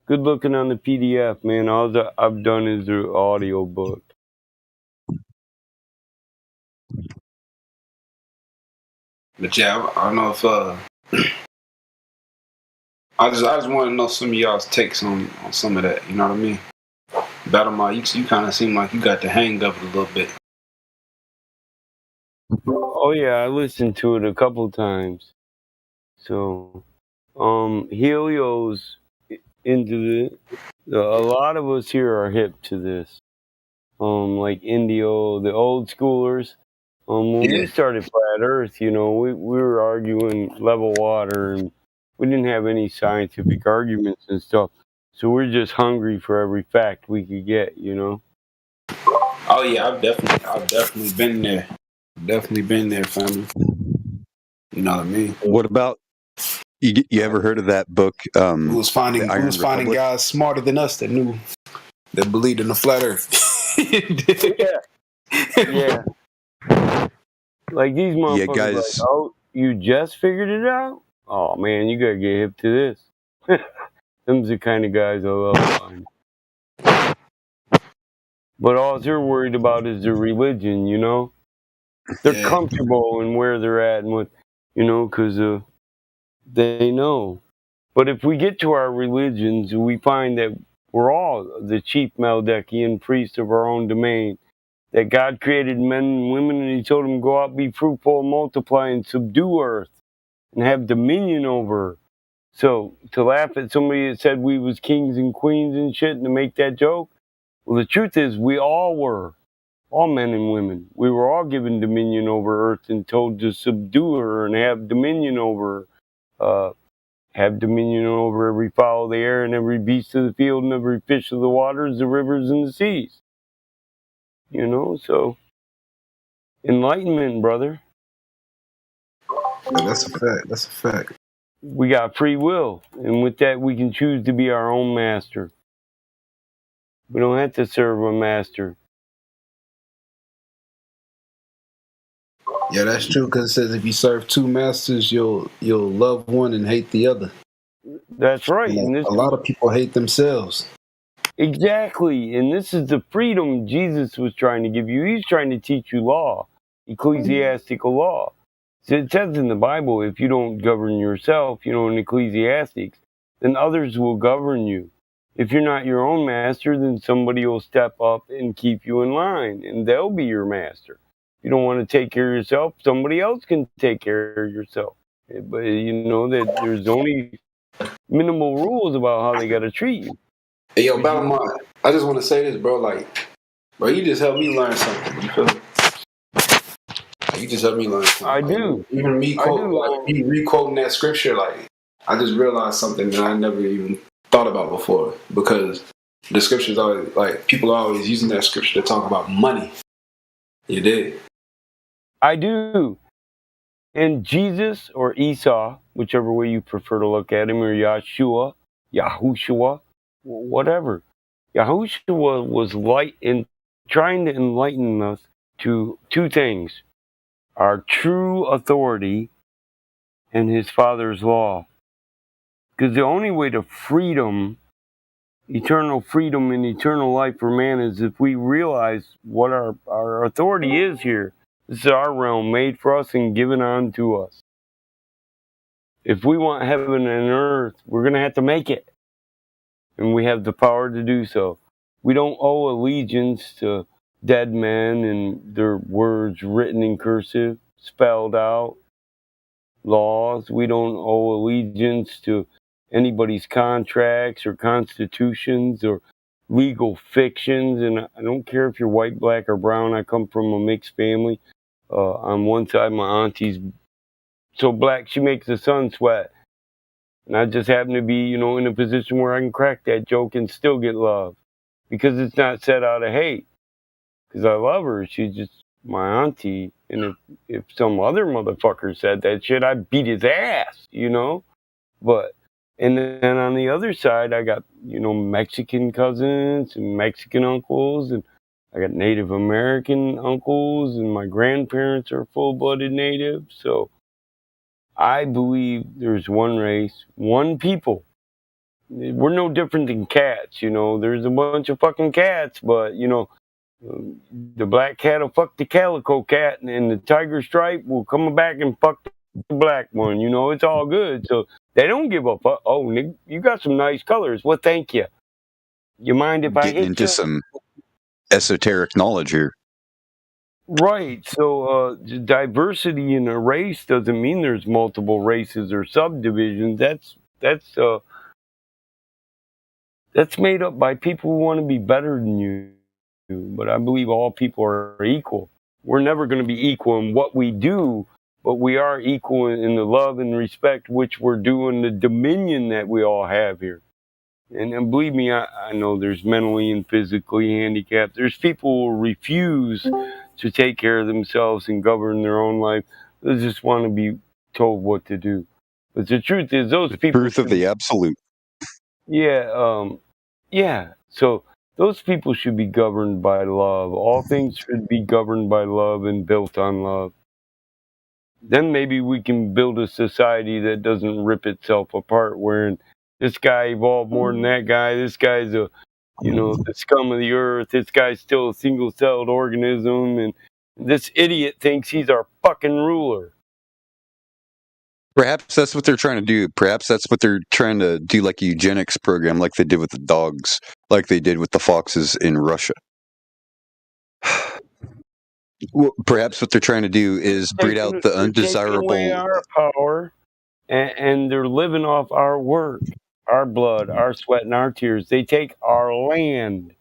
Good looking on the PDF, man. All I've done is the audio book. But yeah, I don't know if I just want to know some of y'all's takes on some of that. You know what I mean? Battle Mod, you kind of seem like you got the hang of it a little bit. Oh yeah, I listened to it a couple times. So, Helio's into a lot of us here are hip to this. Like Indio, the old schoolers. When we started Flat Earth, we were arguing level water, and we didn't have any scientific arguments and stuff. So we're just hungry for every fact we could get, Oh yeah, I've definitely been there. Definitely been there, family. You know what I mean? What about you ever heard of that book? Who was finding Republic? guys smarter than us that believed in the flat Earth. Yeah. Like these motherfuckers, guys. like, oh, you just figured it out? Oh man, you gotta get hip to this. Them's the kind of guys I love. But all they're worried about is their religion, They're comfortable in where they're at and what, because they know. But if we get to our religions, we find that we're all the chief Meldekian priests of our own domain. That God created men and women, and He told them, go out, be fruitful, multiply, and subdue earth, and have dominion over her. So to laugh at somebody that said we was kings and queens and shit, and to make that joke, well, the truth is we all were, all men and women. We were all given dominion over earth and told to subdue her and have dominion over her. Have dominion over every fowl of the air and every beast of the field and every fish of the waters, the rivers and the seas. So enlightenment, brother. Yeah, that's a fact. That's a fact. We got free will, and with that, we can choose to be our own master. We don't have to serve a master. Yeah, that's true. Because it says if you serve two masters, you'll love one and hate the other. That's right. And a lot of people hate themselves. Exactly, and this is the freedom Jesus was trying to give you. He's trying to teach you law, ecclesiastical law. So it says in the Bible, if you don't govern yourself, in Ecclesiastics, then others will govern you. If you're not your own master, then somebody will step up and keep you in line, and they'll be your master. If you don't want to take care of yourself, somebody else can take care of yourself. But that there's only minimal rules about how they got to treat you. Hey, yo, Balamont, I just want to say this, bro. Like, bro, you just helped me learn something. You feel me? You just helped me learn something. I do. Even me re-quoting that scripture, like, I just realized something that I never even thought about before. Because the scriptures always, like, people are always using that scripture to talk about money. You did. I do. And Jesus or Esau, whichever way you prefer to look at him, or Yahushua, whatever. Yahushua was trying to enlighten us to two things: our true authority and His Father's law. Because the only way to freedom, eternal freedom and eternal life for man, is if we realize what our authority is here. This is our realm made for us and given unto us. If we want heaven and earth, we're going to have to make it. And we have the power to do so. We don't owe allegiance to dead men and their words written in cursive, spelled out, laws. We don't owe allegiance to anybody's contracts or constitutions or legal fictions. And I don't care if you're white, black, or brown. I come from a mixed family. On one side, my auntie's so black she makes the sun sweat. And I just happen to be, in a position where I can crack that joke and still get love. Because it's not said out of hate. Because I love her. She's just my auntie. And if some other motherfucker said that shit, I'd beat his ass, But, and then on the other side, I got, Mexican cousins and Mexican uncles. And I got Native American uncles. And my grandparents are full-blooded Native. So I believe there's one race, one people. We're no different than cats, There's a bunch of fucking cats, but, the black cat will fuck the calico cat, and the tiger stripe will come back and fuck the black one. It's all good. So they don't give a fuck. Oh, Nick, you got some nice colors. Well, thank you. You mind if I hit into you? some esoteric knowledge here. Right. So diversity in a race doesn't mean there's multiple races or subdivisions. That's made up by people who want to be better than you. But I believe all people are equal. We're never going to be equal in what we do, but we are equal in the love and respect which we're doing, the dominion that we all have here. And believe me, I know there's mentally and physically handicapped. There's people who refuse to take care of themselves and govern their own life. They just want to be told what to do. But the truth is, those people. Truth of the absolute. Yeah, yeah. So those people should be governed by love. All things should be governed by love and built on love. Then maybe we can build a society that doesn't rip itself apart, wherein this guy evolved more than that guy. This guy's the scum of the earth. This guy's still a single-celled organism, and this idiot thinks he's our fucking ruler. Perhaps that's what they're trying to do. Perhaps that's what they're trying to do, like a eugenics program, like they did with the dogs, like they did with the foxes in Russia. Well, perhaps what they're trying to do is breed out the undesirable. Taking away our power, and they're living off our work, our blood, our sweat, and our tears. They take our land.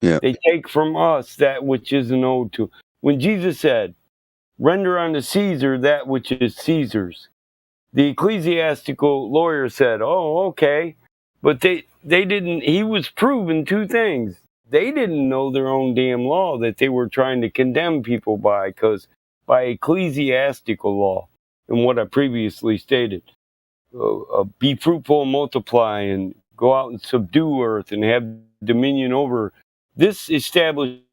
Yeah. They take from us that which isn't owed to. When Jesus said, "Render unto Caesar that which is Caesar's," the ecclesiastical lawyer said, "Oh, okay," but they didn't. He was proven two things. They didn't know their own damn law that they were trying to condemn people by, because by ecclesiastical law, and what I previously stated, be fruitful and multiply and go out and subdue earth and have dominion over. This establishes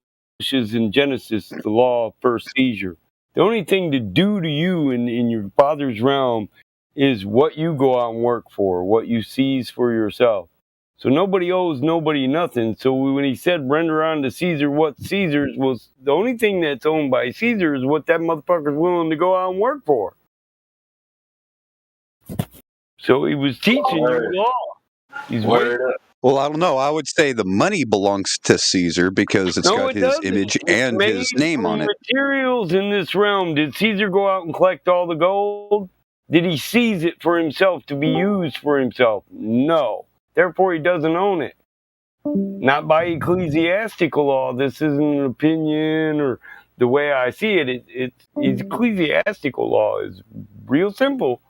in Genesis the law of first seizure. The only thing to do to you in your father's realm is what you go out and work for, what you seize for yourself. So nobody owes nobody nothing. So when he said render unto Caesar what Caesar's, was the only thing that's owned by Caesar is what that motherfucker's willing to go out and work for. So he was teaching you law. Well, I don't know. I would say the money belongs to Caesar because it's got his image and his name on it. Materials in this realm. Did Caesar go out and collect all the gold? Did he seize it for himself to be used for himself? No. Therefore, he doesn't own it. Not by ecclesiastical law. This isn't an opinion or the way I see it. It's ecclesiastical law is real simple.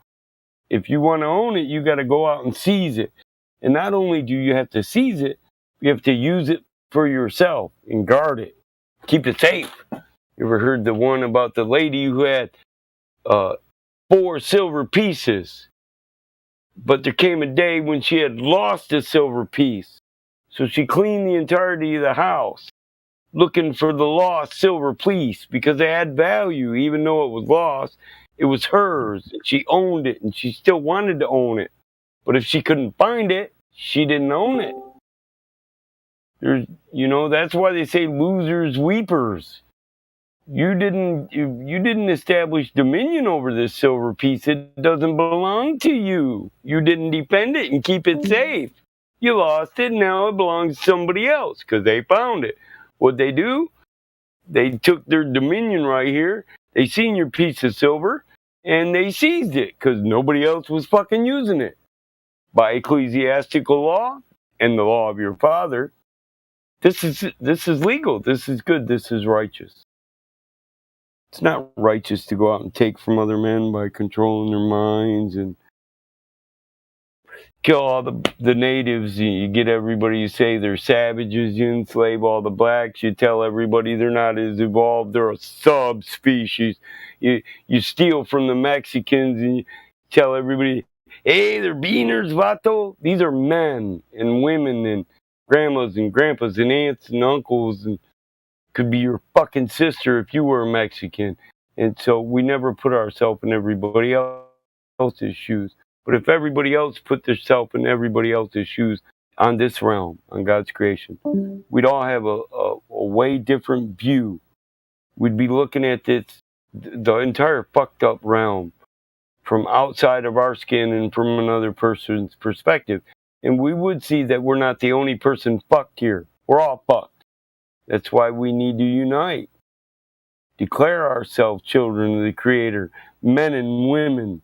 If you want to own it, you got to go out and seize it. And not only do you have to seize it, you have to use it for yourself and guard it. Keep it safe. You ever heard the one about the lady who had 4 silver pieces? But there came a day when she had lost a silver piece. So she cleaned the entirety of the house looking for the lost silver piece because it had value. Even though it was lost, it was hers. She owned it and she still wanted to own it. But if she couldn't find it, she didn't own it. That's why they say losers, weepers. You didn't establish dominion over this silver piece. It doesn't belong to you. You didn't defend it and keep it safe. You lost it, now it belongs to somebody else because they found it. What'd they do? They took their dominion right here. They seen your piece of silver, and they seized it because nobody else was fucking using it. By ecclesiastical law and the law of your father, this is legal. This is good. This is righteous. It's not righteous to go out and take from other men by controlling their minds and kill all the natives. You get everybody, you say they're savages, you enslave all the blacks, you tell everybody they're not as evolved, they're a subspecies. You steal from the Mexicans and you tell everybody, hey, they're beaners, vato. These are men and women and grandmas and grandpas and aunts and uncles and could be your fucking sister if you were a Mexican. And so we never put ourselves in everybody else's shoes. But if everybody else put themselves in everybody else's shoes on this realm, on God's creation, we'd all have a way different view. We'd be looking at the entire fucked up realm from outside of our skin and from another person's perspective. And we would see that we're not the only person fucked here. We're all fucked. That's why we need to unite. declare ourselves children of the Creator, men and women,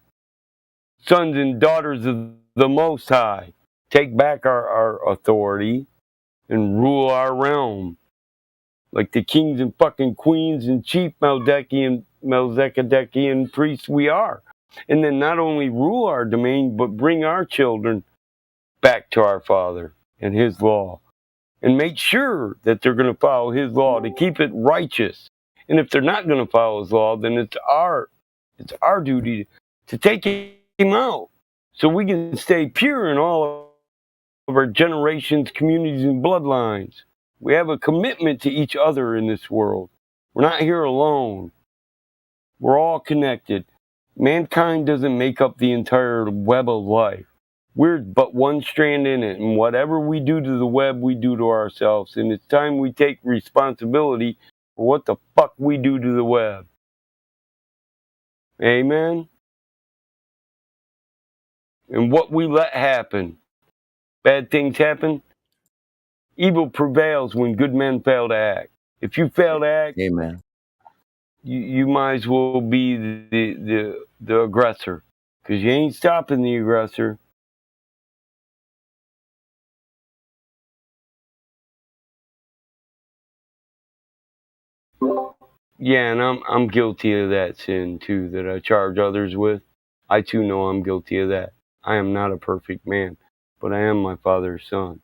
sons and daughters of the Most High. Take back our authority and rule our realm like the kings and fucking queens and chief Melchizedekian priests we are. And then not only rule our domain, but bring our children back to our Father and His law. And make sure that they're going to follow His law to keep it righteous. And if they're not going to follow His law, then it's our duty to take Him out so we can stay pure in all of our generations, communities, and bloodlines. We have a commitment to each other in this world. We're not here alone. We're all connected. Mankind doesn't make up the entire web of life. We're but one strand in it, and whatever we do to the web, we do to ourselves. And it's time we take responsibility for what the fuck we do to the web. Amen? And what we let happen. Bad things happen. Evil prevails when good men fail to act. If you fail to act, Amen. You might as well be the aggressor, because you ain't stopping the aggressor. Yeah, and I'm guilty of that sin too that I charge others with. I too know I'm guilty of that. I am not a perfect man, but I am my Father's son.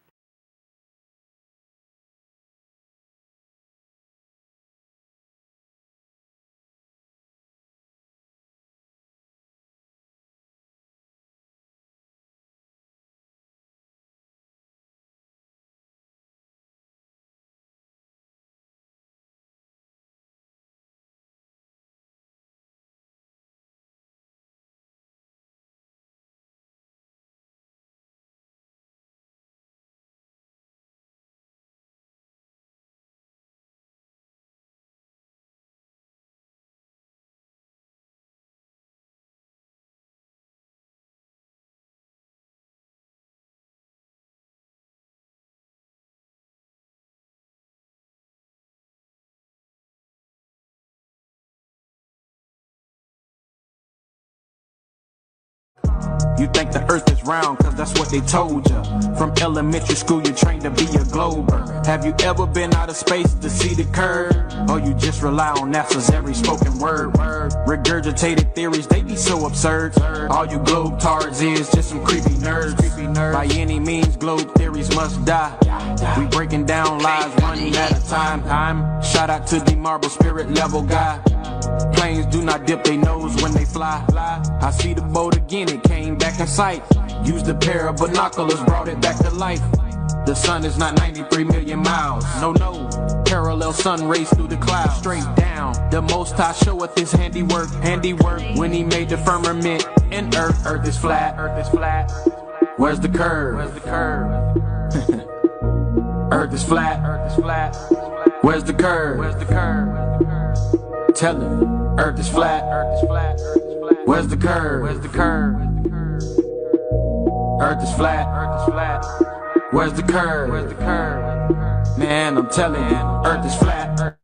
You think the earth is round, cause that's what they told ya. From elementary school, you're trained to be a glober. Have you ever been out of space to see the curve? Or you just rely on NASA's every spoken word? Regurgitated theories, they be so absurd. All you globetards is just some creepy nerds. By any means, globe theories must die. We breaking down lies one at a time. Shout out to the marble spirit level guy. Planes do not dip their nose when they fly. I see the boat again, it came back in sight. Used a pair of binoculars, brought it back to life. The sun is not 93 million miles. No, parallel sun rays through the clouds. Straight down, the Most High showeth his handiwork. When he made the firmament and earth is flat. Where's the curve? Earth is flat. Where's the curve? Tell him, earth is flat. Where's the curve? Earth is flat. Where's the curve? Man, I'm telling you, earth is flat.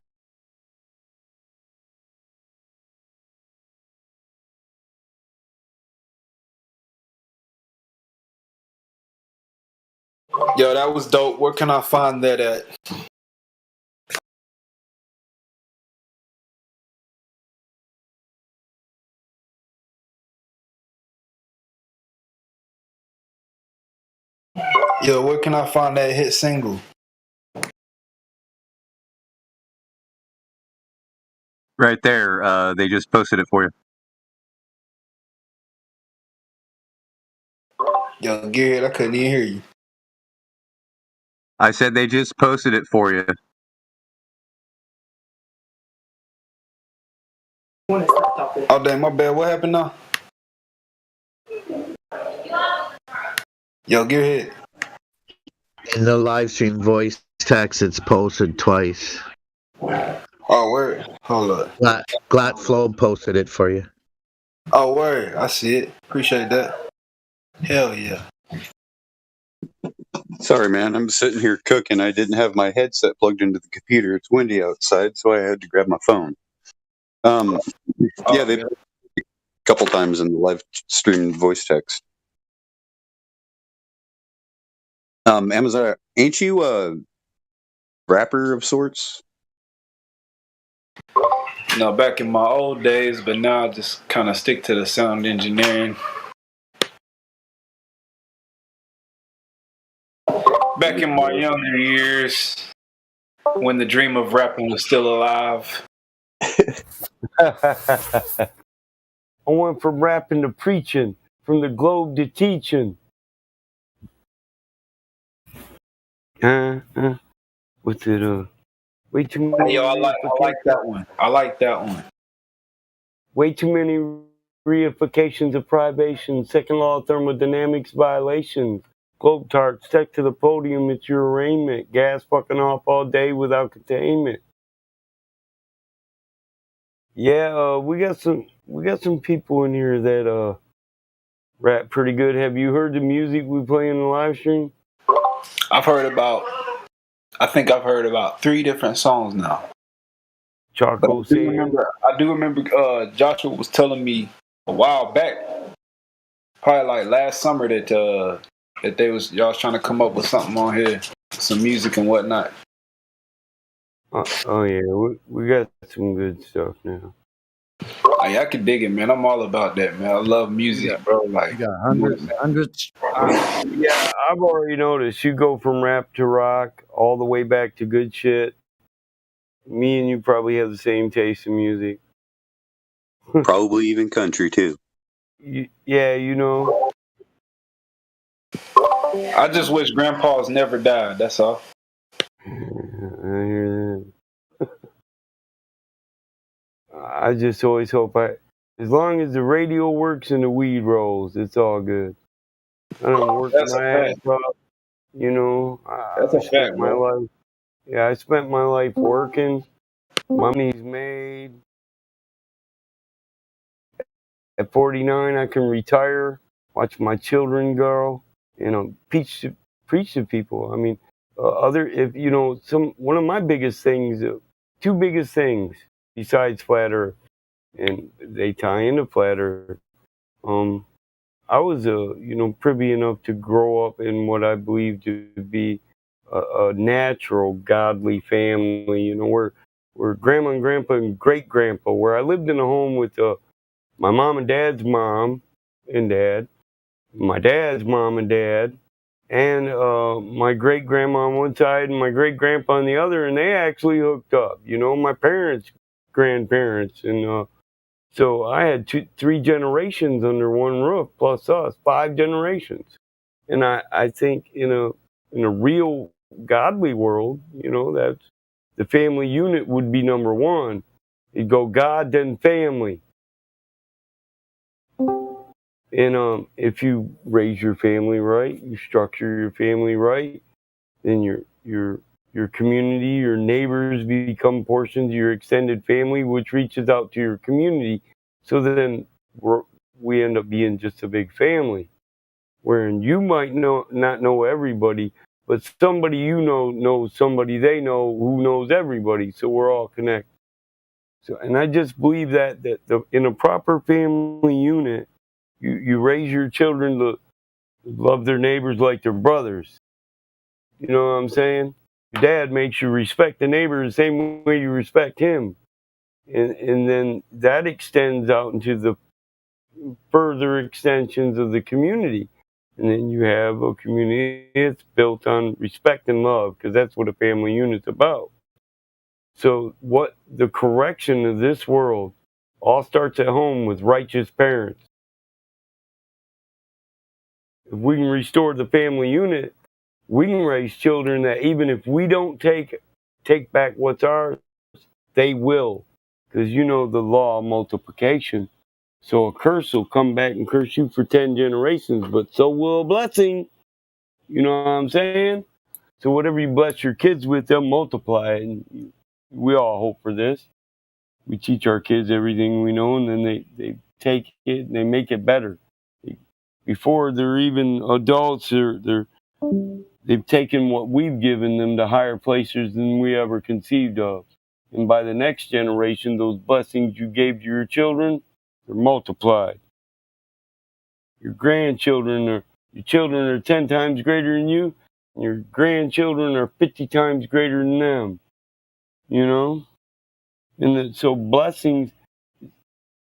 Yo, that was dope. Where can I find that at? Yo, where can I find that hit single? Right there. They just posted it for you. Yo, Garrett, I couldn't even hear you. I said they just posted it for you. Oh, damn, my bad. What happened now? Yo, Garrett. In the live stream voice text, it's posted twice. Oh, word. Hold up. Glat Flow posted it for you. Oh, word. I see it. Appreciate that. Hell yeah. Sorry, man. I'm sitting here cooking. I didn't have my headset plugged into the computer. It's windy outside, so I had to grab my phone. Yeah, they a couple times in the live stream voice text. Amazon, ain't you a rapper of sorts? No, back in my old days, but now I just kind of stick to the sound engineering. Back in my younger years, when the dream of rapping was still alive. I went from rapping to preaching, from the globe to teaching. What's it? Way too many. Yo, I like that one. I like that one. Way too many reifications of privation. Second law of thermodynamics violations. Globe tarts stuck to the podium. It's your arraignment. Gas fucking off all day without containment. Yeah, we got some people in here that rap pretty good. Have you heard the music we play in the live stream? I think I've heard about 3 different songs now. Charcoal I do remember Joshua was telling me a while back, probably like last summer, that y'all was trying to come up with something on here, some music and whatnot. Oh yeah, we got some good stuff now. Hey, I can dig it, man. I'm all about that, man. I love music, bro. Like, you got hundreds. Yeah, I've already noticed you go from rap to rock all the way back to good shit. Me and you probably have the same taste in music. Probably even country too. Yeah, you know. I just wish Grandpa's never died. That's all. I hear that. I just always hope as long as the radio works and the weed rolls, it's all good. I don't work my ass off, you know. That's a fact, my life. Yeah, I spent my life working. Money's made. At 49, I can retire, watch my children grow, you know, preach to people. I mean, one of my biggest things, 2 biggest things besides Flat Earth, and they tie into Flat Earth. I was privy enough to grow up in what I believe to be a natural, godly family. You know, where grandma and grandpa and great grandpa, where I lived in a home with my mom and dad's mom and dad, my dad's mom and dad, and my great grandma on one side and my great grandpa on the other, and they actually hooked up. You know, my parents' grandparents, and so I had 3 generations under one roof plus us, 5 generations. And I think in a real godly world, you know, that's the family unit would be number 1. You'd go God then family. And if you raise your family right, you structure your family right, then your community, your neighbors become portions of your extended family, which reaches out to your community. So then we end up being just a big family, wherein you might not know everybody, but somebody you know knows somebody they know who knows everybody. So we're all connected. So, and I just believe that in a proper family unit, you raise your children to love their neighbors like their brothers. You know what I'm saying? Your dad makes you respect the neighbor the same way you respect him. And then that extends out into the further extensions of the community. And then you have a community that's built on respect and love, because that's what a family unit's about. So what the correction of this world all starts at home with righteous parents. If we can restore the family unit, we can raise children that even if we don't take back what's ours, they will. Because you know the law of multiplication. So a curse will come back and curse you for 10 generations, but so will a blessing. You know what I'm saying? So whatever you bless your kids with, they'll multiply it. And we all hope for this. We teach our kids everything we know, and then they take it and they make it better. Before they're even adults, they've taken what we've given them to higher places than we ever conceived of. And by the next generation, those blessings you gave to your children, they're multiplied. Your children are 10 times greater than you, and your grandchildren are 50 times greater than them. You know? So blessings,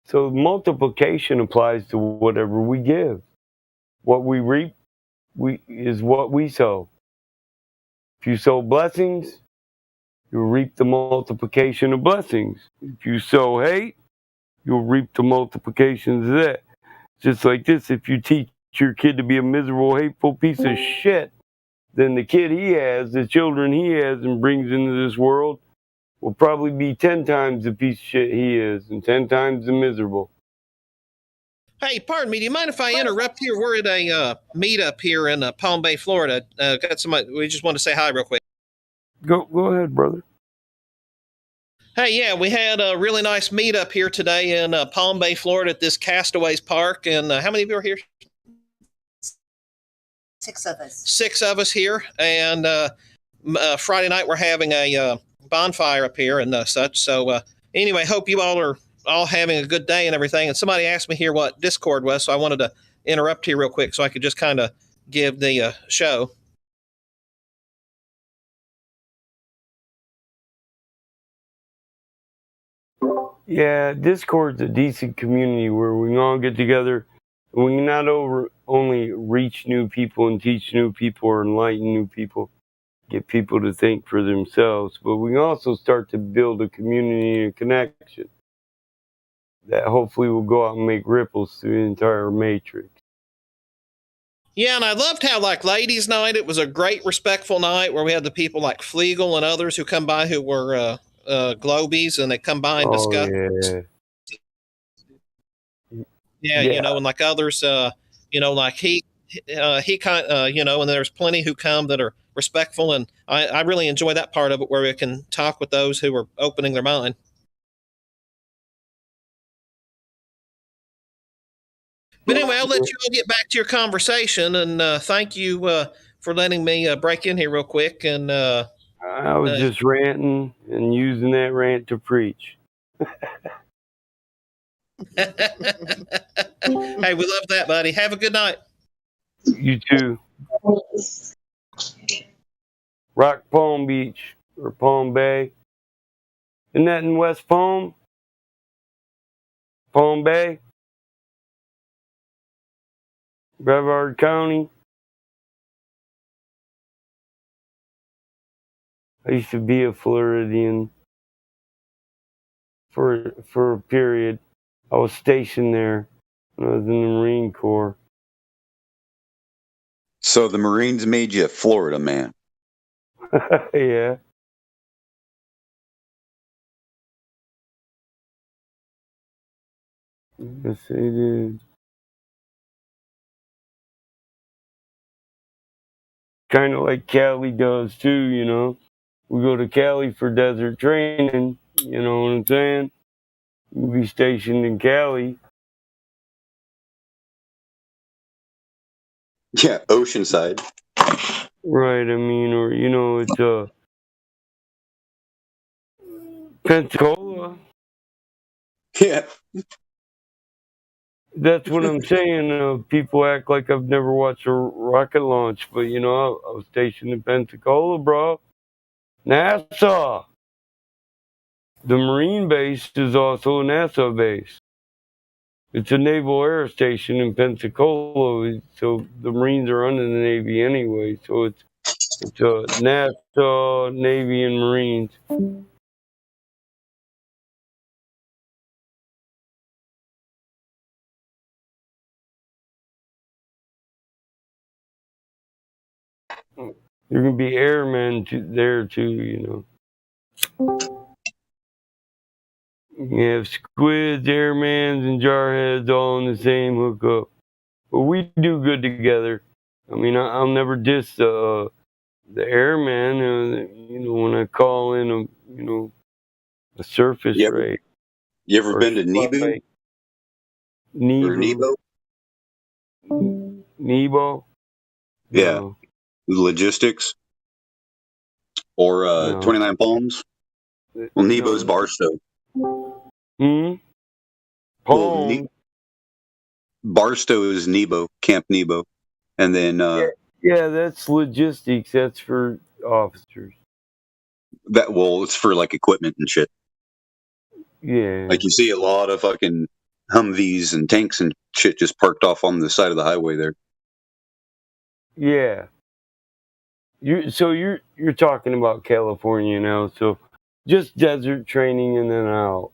so multiplication applies to whatever we give. What we reap is what we sow. If you sow blessings, you'll reap the multiplication of blessings. If you sow hate, you'll reap the multiplications of that. Just like this, if you teach your kid to be a miserable, hateful piece of shit, then the kid he has, the children he has and brings into this world will probably be 10 times the piece of shit he is and 10 times the miserable. Hey, pardon me. Do you mind if I interrupt here? We're at a meetup here in Palm Bay, Florida. Got somebody. We just want to say hi real quick. Go ahead, brother. Hey, yeah, we had a really nice meetup here today in Palm Bay, Florida, at this Castaways Park. And how many of you are here? 6 of us. 6 of us here. And Friday night we're having a bonfire up here and such. So anyway, hope you all are all having a good day and everything. And somebody asked me here what Discord was, so I wanted to interrupt here real quick so I could just kind of give the show. Yeah, Discord's a decent community where we can all get together. We can not only reach new people and teach new people or enlighten new people, get people to think for themselves, but we can also start to build a community and a connection that hopefully will go out and make ripples through the entire matrix. Yeah, and I loved how, like, ladies' night, it was a great, respectful night where we had the people like Flegel and others who come by who were Globies, and they come by and discuss. Yeah, you know, and like others, you know, like he kind, you know, and there's plenty who come that are respectful, and I really enjoy that part of it where we can talk with those who are opening their mind. But anyway, I'll let you all get back to your conversation, and thank you for letting me break in here real quick. And I was just ranting and using that rant to preach. Hey, we love that, buddy. Have a good night. You too. Rock Palm Beach or Palm Bay. Isn't that in West Palm? Palm Bay? Brevard County? I used to be a Floridian for a period. I was stationed there when I was in the Marine Corps. So the Marines made you a Florida man. Yeah. Yes, they did. Kind of like Cali does too, you know. We go to Cali for desert training, you know what I'm saying? We'll be stationed in Cali. Yeah, Oceanside. Right, I mean, or, you know, it's Pensacola. Yeah. That's what I'm saying. People act like I've never watched a rocket launch, but, you know, I was stationed in Pensacola, bro. NASA. The Marine base is also a NASA base. It's a Naval Air Station in Pensacola, so the Marines are under the Navy anyway. So it's NASA, Navy, and Marines. There can be airmen there too, you know. You have squids, airmans, and jarheads all in the same hookup. But we do good together. I mean, I'll never diss the airman. You know, when I call in a surface raid. You ever been to Nebo? Nebo? Nebo? Yeah. No. Logistics? Or 29 Palms? Well, Nebo's Barstow. Well, Barstow is Nebo, Camp Nebo, and then yeah, that's logistics. That's for officers. It's for like equipment and shit. Yeah, like you see a lot of fucking Humvees and tanks and shit just parked off on the side of the highway there. Yeah. You're talking about California now, so just desert training and then out.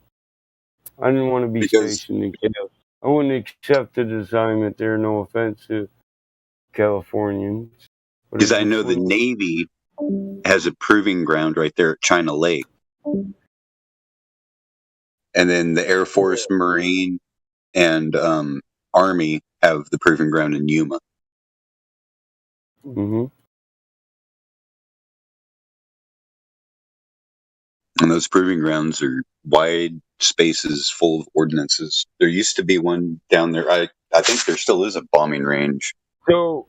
I didn't want to be stationed in Cal. I wouldn't accept the assignment there, no offense to Californians. Because I know the Navy has a proving ground right there at China Lake. And then the Air Force, Marine, and Army have the proving ground in Yuma. Mm-hmm. And those proving grounds are wide spaces full of ordnances. There used to be one down there. I think there still is a bombing range. So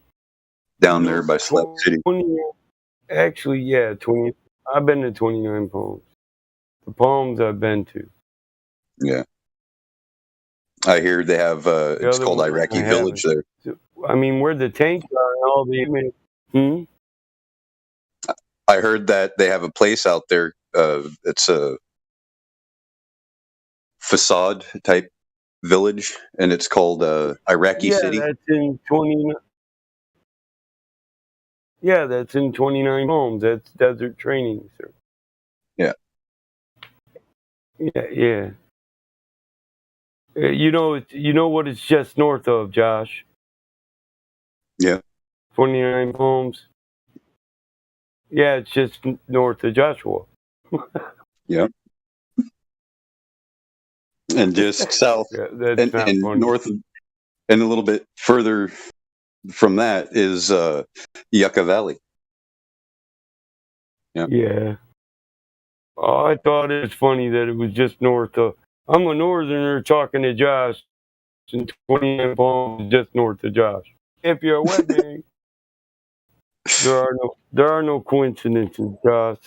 down there by Slap City. 20. I've been to 29 Palms. The Palms I've been to. Yeah. I hear they have, it's called Iraqi Village there. I mean, where the tanks are and all the... I heard that they have a place out there. It's a facade type village, and it's called Iraqi City. That's in 29. Yeah, that's in 29 Palms. That's desert training, sir. Yeah. Yeah. You know what it's just north of, Josh? Yeah. 29 Palms. Yeah, it's just north of Joshua. Yeah. And just south and north of, and a little bit further from that is Yucca Valley. Yeah. Yeah. Oh, I thought it was funny that it was just north of. I'm a northerner talking to Josh, and 29 Palms is just north of Josh. If you're a wedding, there are no coincidences, Josh.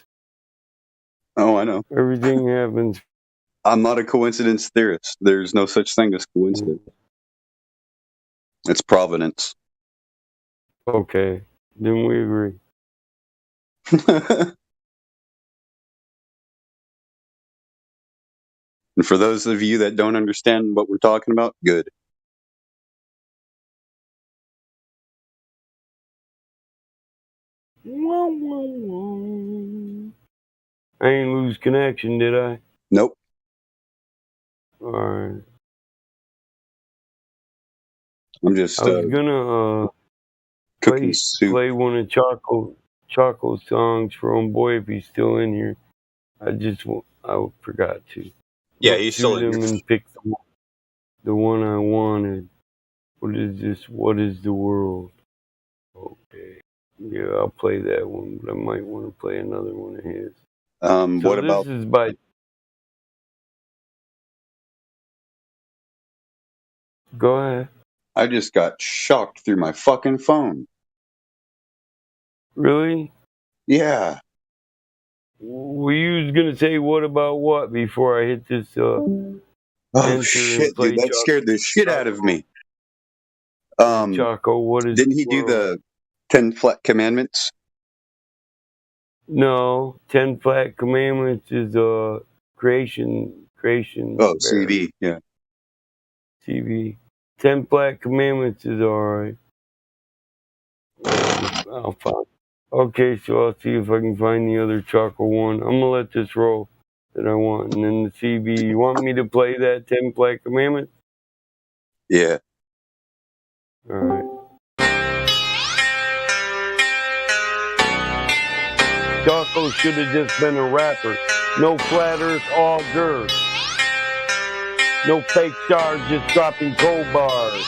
Oh, I know. Everything happens. I'm not a coincidence theorist. There's no such thing as coincidence. It's providence. Okay, then we agree. And for those of you that don't understand what we're talking about, good. I ain't lose connection, did I? Nope. All right. I'm just I was gonna play one of Choco's songs for Homeboy if he's still in here. I forgot to. Yeah, he's still in here. And pick the one I wanted. What is this? What is the world? Okay. Yeah, I'll play that one, but I might want to play another one of his. What about? This is by. Go ahead. I just got shocked through my fucking phone. Really? Yeah. Well, you was gonna say what about what before I hit this? Oh shit, dude! That scared the shit out of me. Choco, what is? Didn't he do the 10 Flat Commandments? No, 10 Flat Commandments is creation. Oh, CV, yeah. CV. 10 Flat Commandments is alright. I'll find. Okay, so I'll see if I can find the other Choco one. I'm gonna let this roll that I want, and then the CV. You want me to play that 10 Flat Commandments? Yeah. All right. Choco should have just been a rapper. No flat earth, all dirt. No fake stars, just dropping cold bars.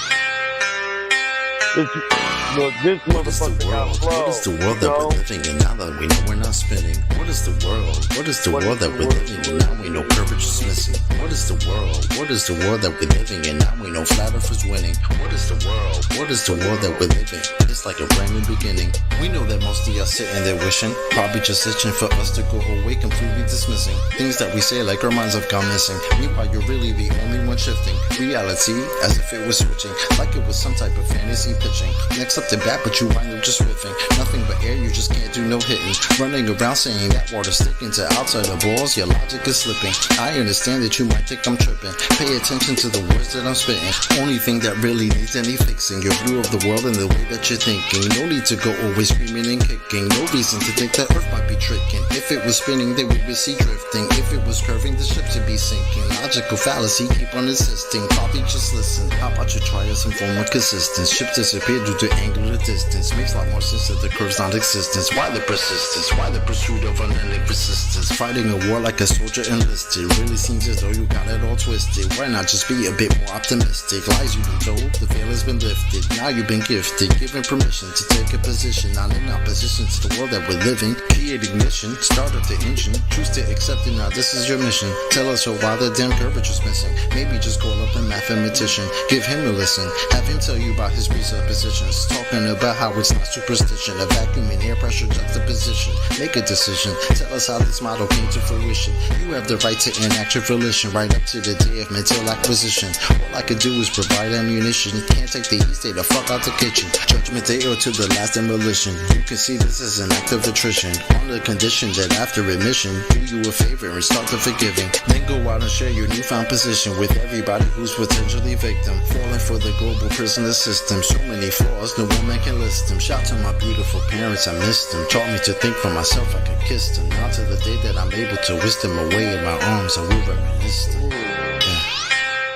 Look, this motherfucker got flow. What is the world that we're living in now that we know we're not spinning? What is the world? What is the world that we're living in now we know courage is missing? What is the world? What is the world that we're living in now we know flat earth is winning? What is the world? What is the world that we're living? It's like a brand new beginning. We know that most of y'all sitting there wishing, probably just itching for us to go away, completely dismissing things that we say like our minds have gone missing. Meanwhile, you're really the only one shifting reality as if it was switching, like it was some type of fantasy pitching. Next up to bat, but you wind up just whiffing. Nothing but air, you just can't do no hitting. Running around saying that water's sticking to outside the balls, your logic is slipping. I understand that you might think I'm tripping. Pay attention to the words that I'm spitting. Only thing that really needs any fixing, your view of the world and the way that you're thinking. No need to go always screaming and kicking. No reason to think that Earth might be tricking. If it was spinning, then we would see drifting. If it was curving, the ships would be sinking. Logical fallacy, keep on insisting. Probably just listen. How about you try some form of consistence? Ship disappear due to angular distance. Makes a lot more sense that the curve's non-existence. Why the persistence? Why the pursuit of unending persistence? Fighting a war like a soldier enlisted. Really seems as though you got it all twisted. Why not just be a bit more optimistic? Lies you've been told, the veil has been lifted. Now you've been gifted, given permission to take a position. Not in opposition to the world that we're living. Create ignition, start up the engine. Choose to accept it, now this is your mission. Tell us why the damn curvature's missing. Maybe just call up a mathematician. Give him a listen. Have him tell you about his presuppositions. Talking about how it's not superstition. A vacuum and air pressure juxtaposition. Make a decision. Tell us how this model came to fruition. You have the right to enact your volition right up to the day of mental acquisition. All I could do is provide ammunition. Can't take the heat, stay the fuck out the kitchen. Judgment Day or to the last demolition. You can see this is an act of attrition. On the condition that after admission, do you a favor and start the forgiving. Then go out and share your newfound position with everybody who's potentially victim. Falling for the global prisoner system. So many flaws, no woman can list them. Shout to my beautiful parents, I missed them. Taught me to think for myself, I could kiss them. Now to the day that I'm able to whisk them away in my arms, I will reminisce them.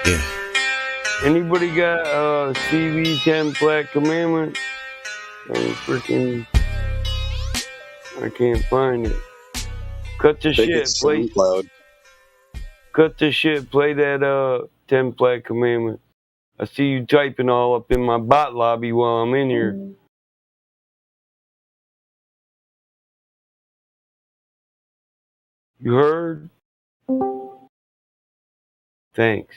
Yeah. Anybody got CV10 Black Commandment? I can't find it. Cut the shit, play. Cut the shit, play that 10 Black Commandment. I see you typing all up in my bot lobby while I'm in here. You heard? Thanks.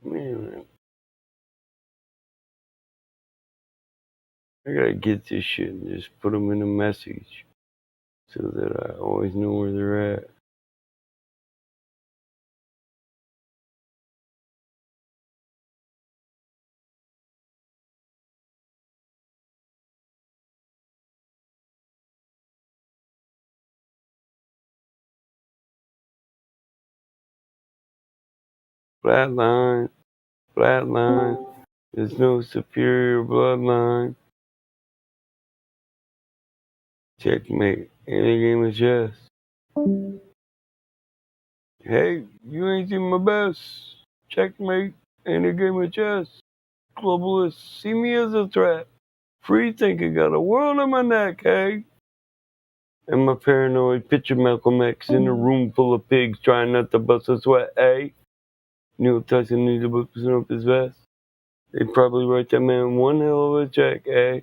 Man, I gotta get this shit and just put them in a message so that I always know where they're at. Flatline, flatline. There's no superior bloodline. Checkmate. Any game of chess. Hey, you ain't seen my best. Checkmate. Any game of chess. Globalists see me as a threat. Free thinking got a world on my neck, hey? And my paranoid picture Malcolm X in a room full of pigs trying not to bust a sweat, eh? Neil Tyson needs to button up his vest. They'd probably write that man one hell of a check, eh?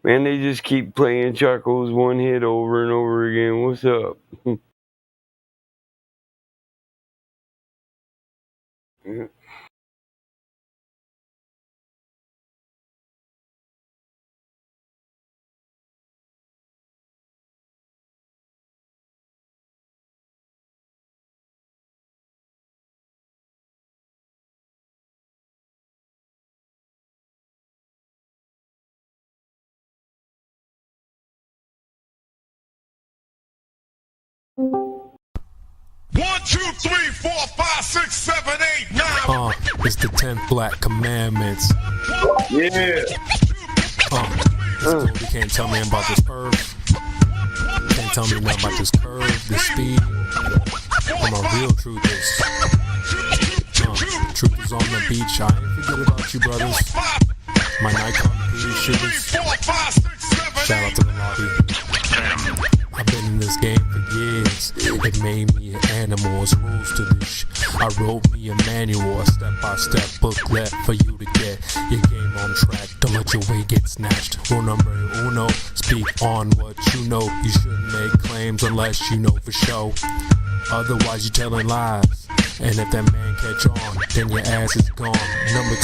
Man, they just keep playing Charcoal's one hit over and over again. What's up? Yeah. One, two, three, four, five, six, seven, eight, nine. It's the 10th Black Commandments. Yeah. You can't tell me about this curve. Can't tell me nothing about this curve, this speed. I'm a real truthist. Truth is on the beach. I ain't forget about you, brothers. My Nikon PD shooters. Shout out to the lobby. I've been in this game for years. It made me an animal. It's rules to this. I wrote me a manual, a step-by-step booklet for you to get your game on track. Don't let your way get snatched. Rule number uno, speak on what you know. You shouldn't make claims unless you know for sure. Otherwise you're telling lies. And if that man catch on, then your ass is gone. Number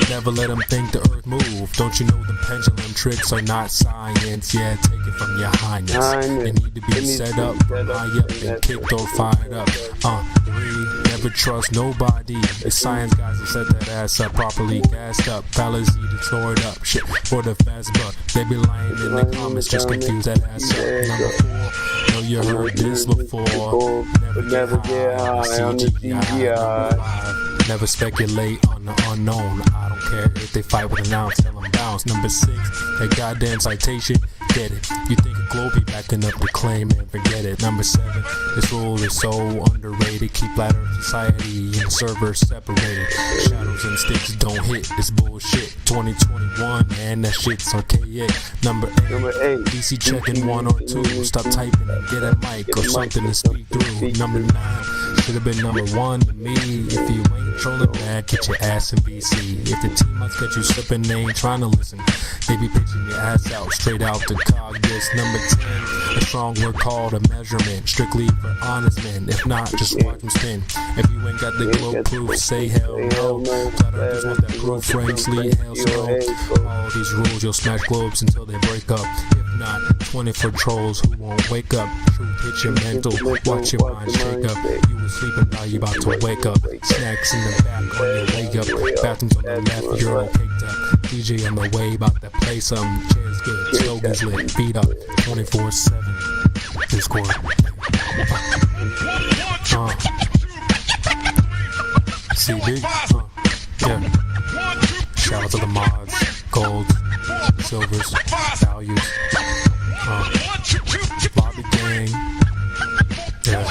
2, never let them think the earth move. Don't you know the pendulum tricks are not science? Yeah, take it from your highness. They need to be set up, high up, and kicked or fired up. 3, never trust nobody. The science guys will set that ass up properly gassed up. Fellas need to store it up. Shit for the fast buck. They be lying in the comments, just confuse that ass up. Number 4, know you heard this before. Never get high on the CGI. Never speculate on the unknown. I don't care if they fight with an ounce, tell them bounce. Number 6, that goddamn citation, get it. You think a globe be backing up the claim and forget it. Number 7, this rule is so underrated. Keep flat earth society and servers separated. Shadows and sticks don't hit, it's bullshit. 2021, man, that shit's archaic. Number 8, DC checking 1 or 2. Stop typing and get a mic or something to speak through. Number 9, should've been number 1 to me. If you ain't trolling back, get your ass in BC. If the team must get you slipping, they ain't trying to listen. They be pitching your ass out straight out the cog. This number 10, a strong word called a measurement, strictly for honest men. If not, just watch them spin. If you ain't got the glow proof, say hell no. Flat earthers want that proof, frames lead hell slow. All these rules, you'll smash globes until they break up. If not, 24 trolls who won't wake up. Truth hit your mental, watch your mind shake up. You were sleeping, now you about to wake up. Snacks in the back on your way up. Bathrooms on the left, you're all caked up. DJ on the way, about to play some. Chairs good, slogans lit, beat up 24/7. Discord. CB. Yeah. Shout out to the mods, golds, silvers, values. Lobby gang. Yeah.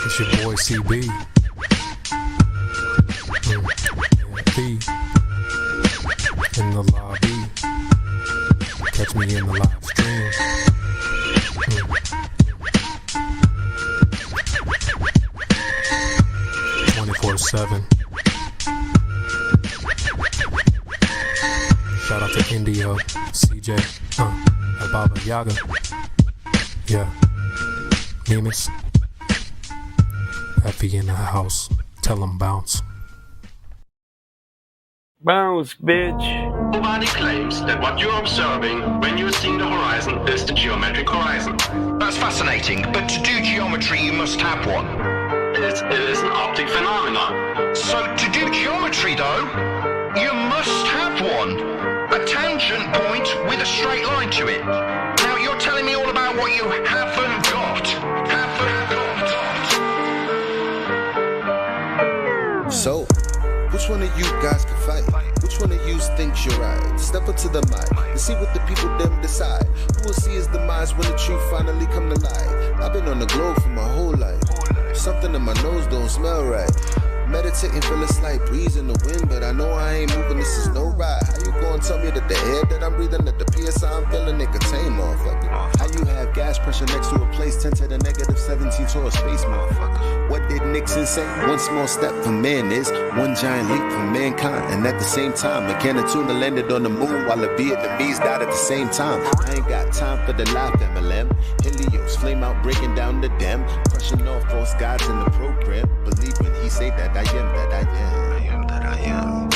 It's your boy CB. B. In the lobby. Catch me in the live stream. 24/7. Shout out to Indio, CJ, Baba Yaga. Yeah. Nemus. Effie in the house. Tell them bounce. Bounce, bitch. Nobody claims that what you're observing when you're seeing the horizon is the geometric horizon. That's fascinating, but to do geometry you must have one. It is an optic phenomenon. So to do geometry though, you must have one. A tangent point with a straight line to it. Now you're telling me all about what you haven't got. So, which one of you guys can fight? Which one of you thinks you're right? Step up to the mic and see what the people them decide. Who will see his demise when the truth finally come to light? I've been on the globe for my whole life. Something in my nose don't smell right. Meditating, feel a slight breeze in the wind, but I know I ain't moving, this is no ride. How you gonna tell me that the air that I'm breathing, that the PSI I'm feeling, it contain, motherfucker? How you have gas pressure next to a place 10 to the negative 17 to a space, motherfucker? What did Nixon say? One small step for man is one giant leap for mankind. And at the same time, McKenna Tuna landed on the moon while the Vietnamese died at the same time. I ain't got time for the life MLM. Helios, flame out, breaking down the dam. Crushing off false gods in the program. Believe when he say that I am that I am. I am that I am.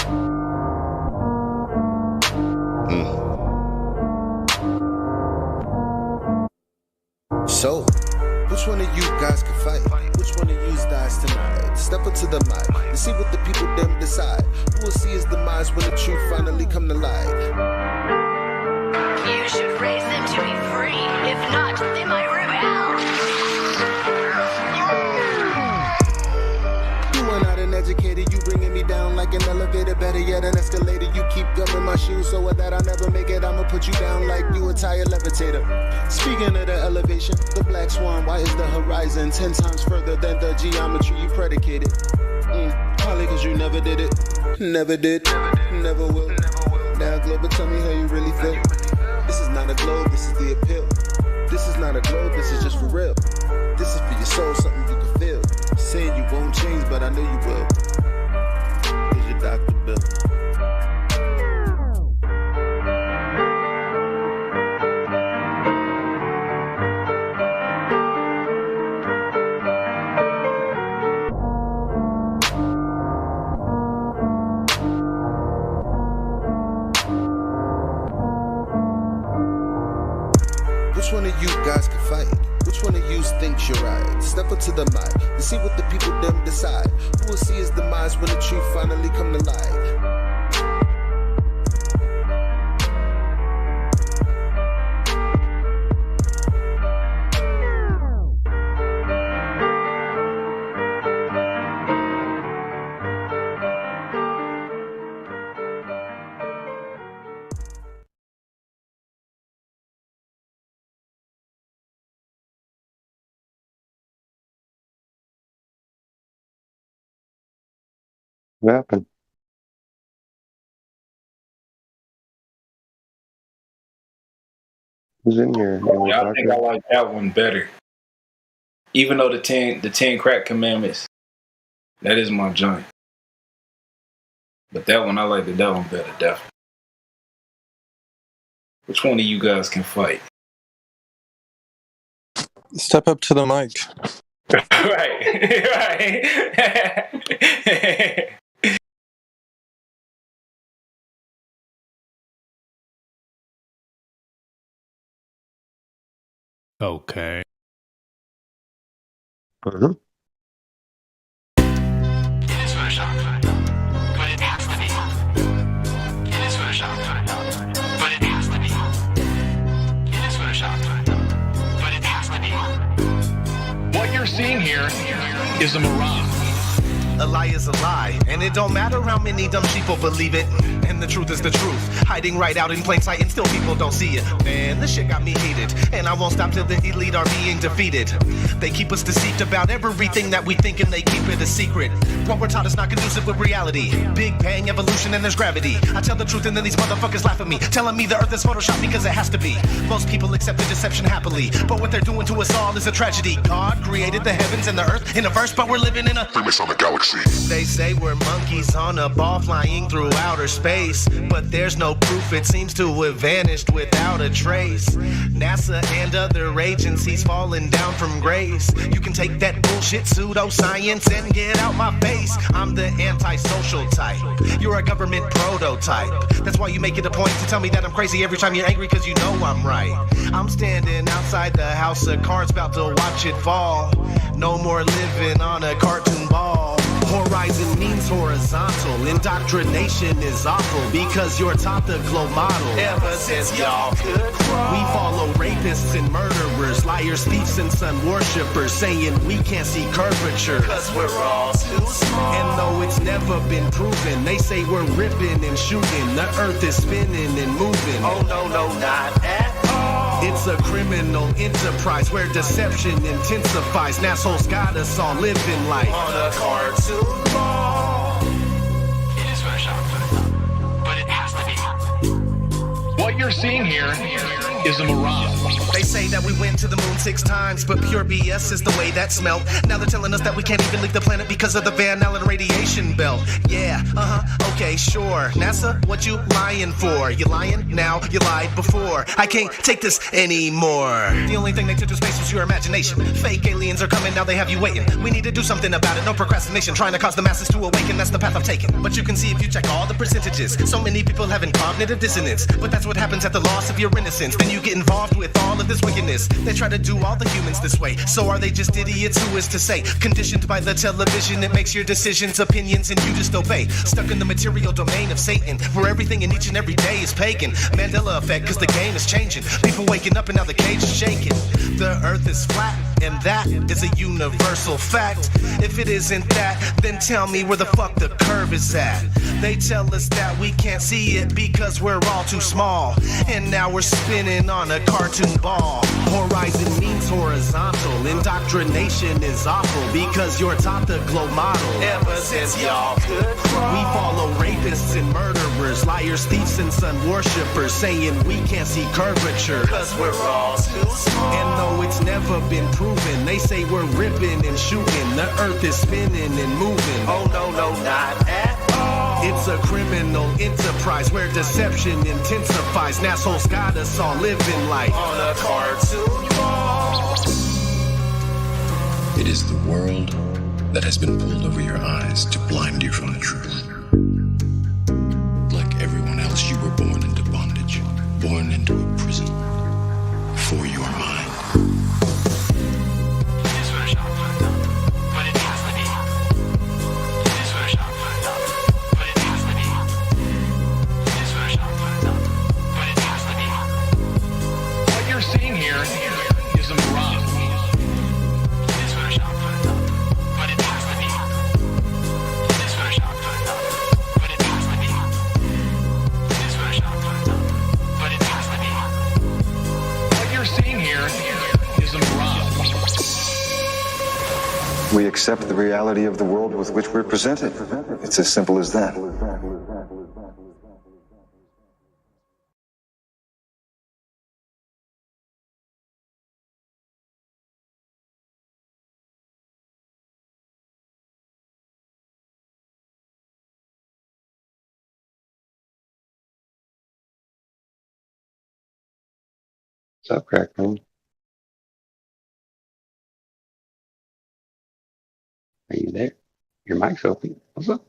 So, which one of you guys can fight? Which one of you dies tonight? Step up to the mic and see what the people them decide. Who will see his demise when the truth finally come to light? You should raise them to be free. If not, they might rip out. my shoes, so with that I never make it. I'ma put you down like you a tire levitator. Speaking of the elevation, the black swan, why is the horizon 10 times further than the geometry you predicated? Probably cause you never did it. Never did, never will. Now Global, tell me how you really feel. This is not a globe, this is the appeal. This is not a globe, this is just for real. This is for your soul, something you can feel. Saying you won't change, but I know you will. Here's your Dr. Bill. Which one of you guys can fight? Which one of you thinks you're right? Step up to the mic and see what the people them decide. Who will see his demise when the truth finally come to light? What happened? Who's in here? I think I like that one better. Even though the 10 crack commandments, that is my joint. But that one, I like that one better, definitely. Which one of you guys can fight? Step up to the mic. Right. Okay. Mm-hmm. What you're seeing here is a mirage. A lie is a lie, and it don't matter how many dumb people believe it. And the truth is the truth, hiding right out in plain sight, and still people don't see it. Man, this shit got me heated, and I won't stop till the elite are being defeated. They keep us deceived about everything that we think, and they keep it a secret. What we're taught is not conducive with reality. Big bang, evolution, and there's gravity. I tell the truth, and then these motherfuckers laugh at me, telling me the earth is photoshopped because it has to be. Most people accept the deception happily, but what they're doing to us all is a tragedy. God created the heavens and the earth in a verse, but we're living in a famous on the galaxy. They say we're monkeys on a ball flying through outer space, but there's no proof, it seems to have vanished without a trace. NASA and other agencies falling down from grace. You can take that bullshit pseudoscience and get out my face. I'm the antisocial type, you're a government prototype. That's why you make it a point to tell me that I'm crazy every time you're angry, cause you know I'm right. I'm standing outside the house of cards about to watch it fall. No more living on a cartoon ball. Horizon means horizontal. Indoctrination is awful because you're taught the globe model. Ever since y'all could crawl, we follow rapists and murderers, liars, thieves, and sun worshippers, saying we can't see curvature cause we're all too small. And though it's never been proven, they say we're ripping and shooting. The earth is spinning and moving. Oh no, no, not at all. It's a criminal enterprise where deception intensifies. Assholes got us all living life on a cartoon ball. It is Photoshop, but it has to be. What you're seeing here is a mirage. They say that we went to the moon 6 times, but pure BS is the way that smelled. Now they're telling us that we can't even leave the planet because of the Van Allen radiation belt. Yeah, okay, sure. NASA, what you lying for? You lying now? You lied before. I can't take this anymore. The only thing they took to space was your imagination. Fake aliens are coming, now they have you waiting. We need to do something about it, no procrastination. Trying to cause the masses to awaken, that's the path I've taken. But you can see if you check all the percentages, so many people having cognitive dissonance. But that's what happens at the loss of your innocence. Then you get involved with all of this wickedness. They try to do all the humans this way. So are they just idiots? Who is to say? Conditioned by the television, it makes your decisions, opinions, and you just obey. Stuck in the material domain of Satan, where everything in each and every day is pagan. Mandela effect, cause the game is changing. People waking up and now the cage is shaking. The earth is flat. and that is a universal fact. If it isn't that, then tell me where the fuck the curve is at. They tell us that we can't see it because we're all too small, and now we're spinning on a cartoon ball. Horizon means horizontal, indoctrination is awful because you're taught the glow model. Ever since y'all could crawl, we follow rapists and murderers, liars, thieves, and sun worshippers, saying we can't see curvature cause we're all too small. And though it's never been proven, they say we're ripping and shooting, the earth is spinning and moving. Oh no, no, not at all. It's a criminal enterprise where deception intensifies. Nassau's got us all living like on a cartoon ball. It is the world that has been pulled over your eyes to blind you from the truth. Like everyone else, you were born into bondage, born into a prison for your mind. What you're seeing here is a mirage. What you're seeing here is a mirage. We accept the reality of the world with which we're presented. It's as simple as that. What's up, Crackman? Are you there? Your mic's open. What's up?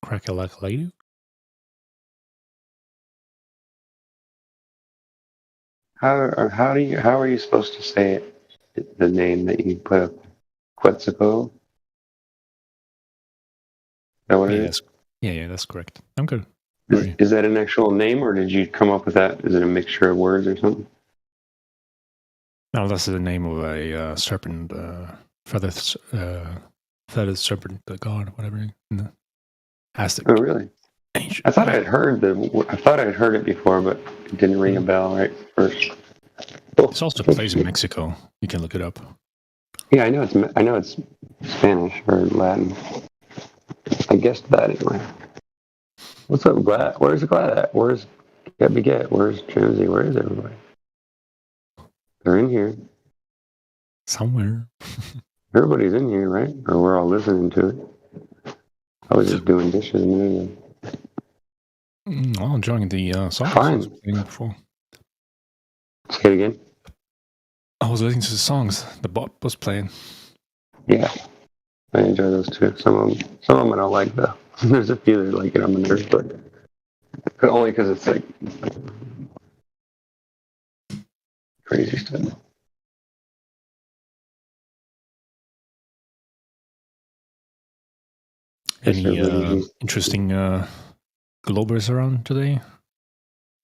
Crack a like lady. How are you supposed to say it? The name that you put up, Quetzalcoatl? Yeah, that's correct. I'm good. Is that an actual name, or did you come up with that? Is it a mixture of words or something? No, that's the name of a serpent, feathered serpent, the god, whatever. In the Aztec. Oh, really? I thought I'd heard it before, but it didn't ring a bell right first. It's also a place in Mexico. You can look it up. Yeah, I know it's Spanish or Latin. I guessed that anyway. What's up, Glad? Where's Glad at? Where's Get? Where's Trimsy? Where is everybody? They're in here. Somewhere. Everybody's in here, right? Or we're all listening to it. I was just doing dishes a minute ago. I'm enjoying the songs Fine. I was playing before. Say it again. I was listening to the songs the bot was playing. Yeah, I enjoy those too. Some of them I don't like though. There's a few that like it on the nerves, but only because it's like crazy stuff. Any interesting Globers around today?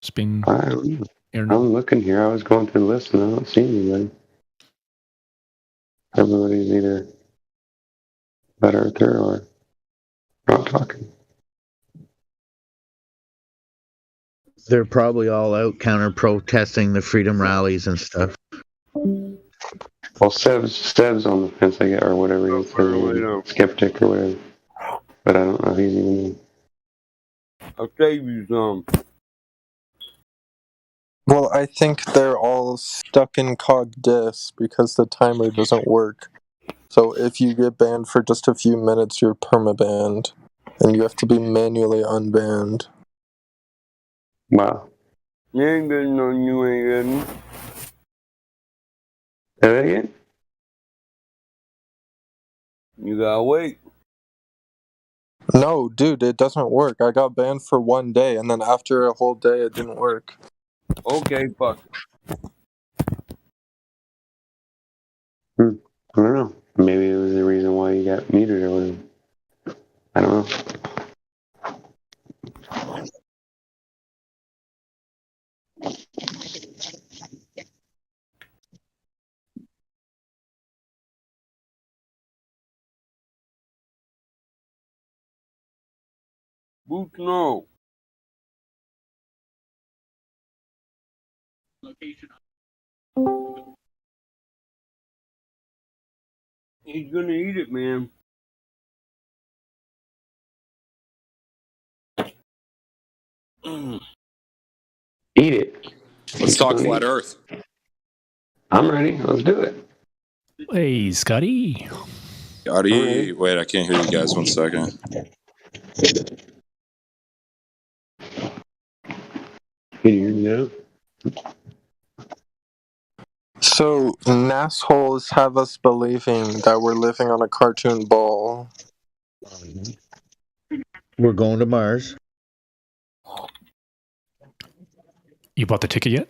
It's been. I'm looking here. I was going through the list and I don't see anybody. Everybody's either Flat Earther or not talking. They're probably all out counter-protesting the freedom rallies and stuff. Well, Stev's on the fence, I guess, or whatever he says, skeptic or whatever. But I don't know if he's even in. I'll save you some. Well, I think they're all stuck in CogDis because the timer doesn't work. So if you get banned for just a few minutes, you're permabanned. And you have to be manually unbanned. Wow. You ain't getting on you, ain't getting. Say that again? You gotta wait. No, dude, it doesn't work. I got banned for 1 day, and then after a whole day, it didn't work. Okay, fuck. I don't know. Maybe it was the reason why you got muted or whatever. I don't know. Good to know. He's gonna eat it, man. Eat it. Let's talk flat Earth. I'm ready. Let's do it. Hey, Scotty. Scotty, wait, I can't hear you guys. 1 second. Can you hear me now? So, NASSholes have us believing that we're living on a cartoon ball. We're going to Mars. You bought the ticket yet?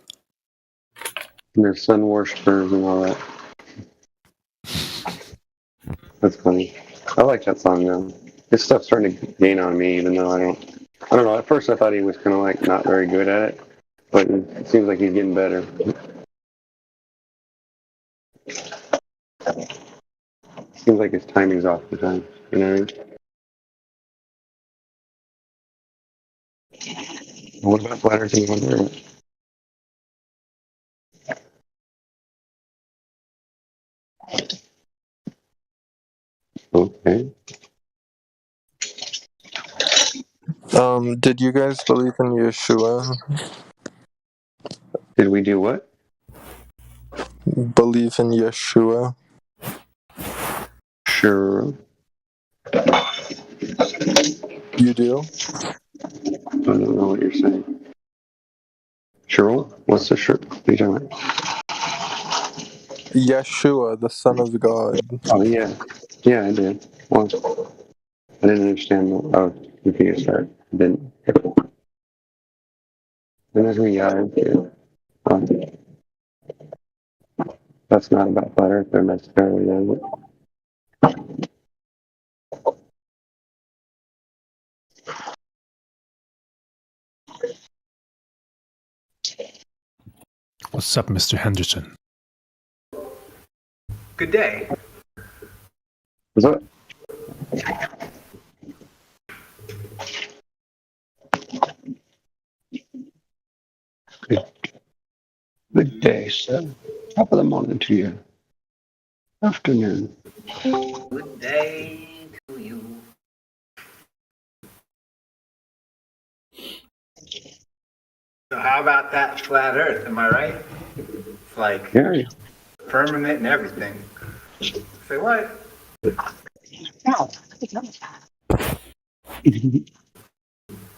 There's sun worshippers and all that. That's funny. I like that song though. His stuff's starting to gain on me, even though I don't know. At first I thought he was kind of like not very good at it, but it seems like he's getting better. Seems like his timing's off the time. You know what I mean? What about Flat Earth and Wonder? Okay. Did you guys believe in Yeshua? Did we do what? Believe in Yeshua? Sure. You do? I don't know what you're saying. Sure? What's the shirt? What are you talking about? Yeshua, the Son of God. Oh, yeah. Yeah, I did. Well, I didn't understand. Oh, you can start. I didn't. Then there's me, yeah. That's not about Flat Earth necessarily, is it? What's up, Mr. Henderson? Good day. What's up? Good day, sir. Top of the morning to you. Afternoon. Good day to you. So how about that flat Earth? Am I right? It's like firmament and everything. Say what?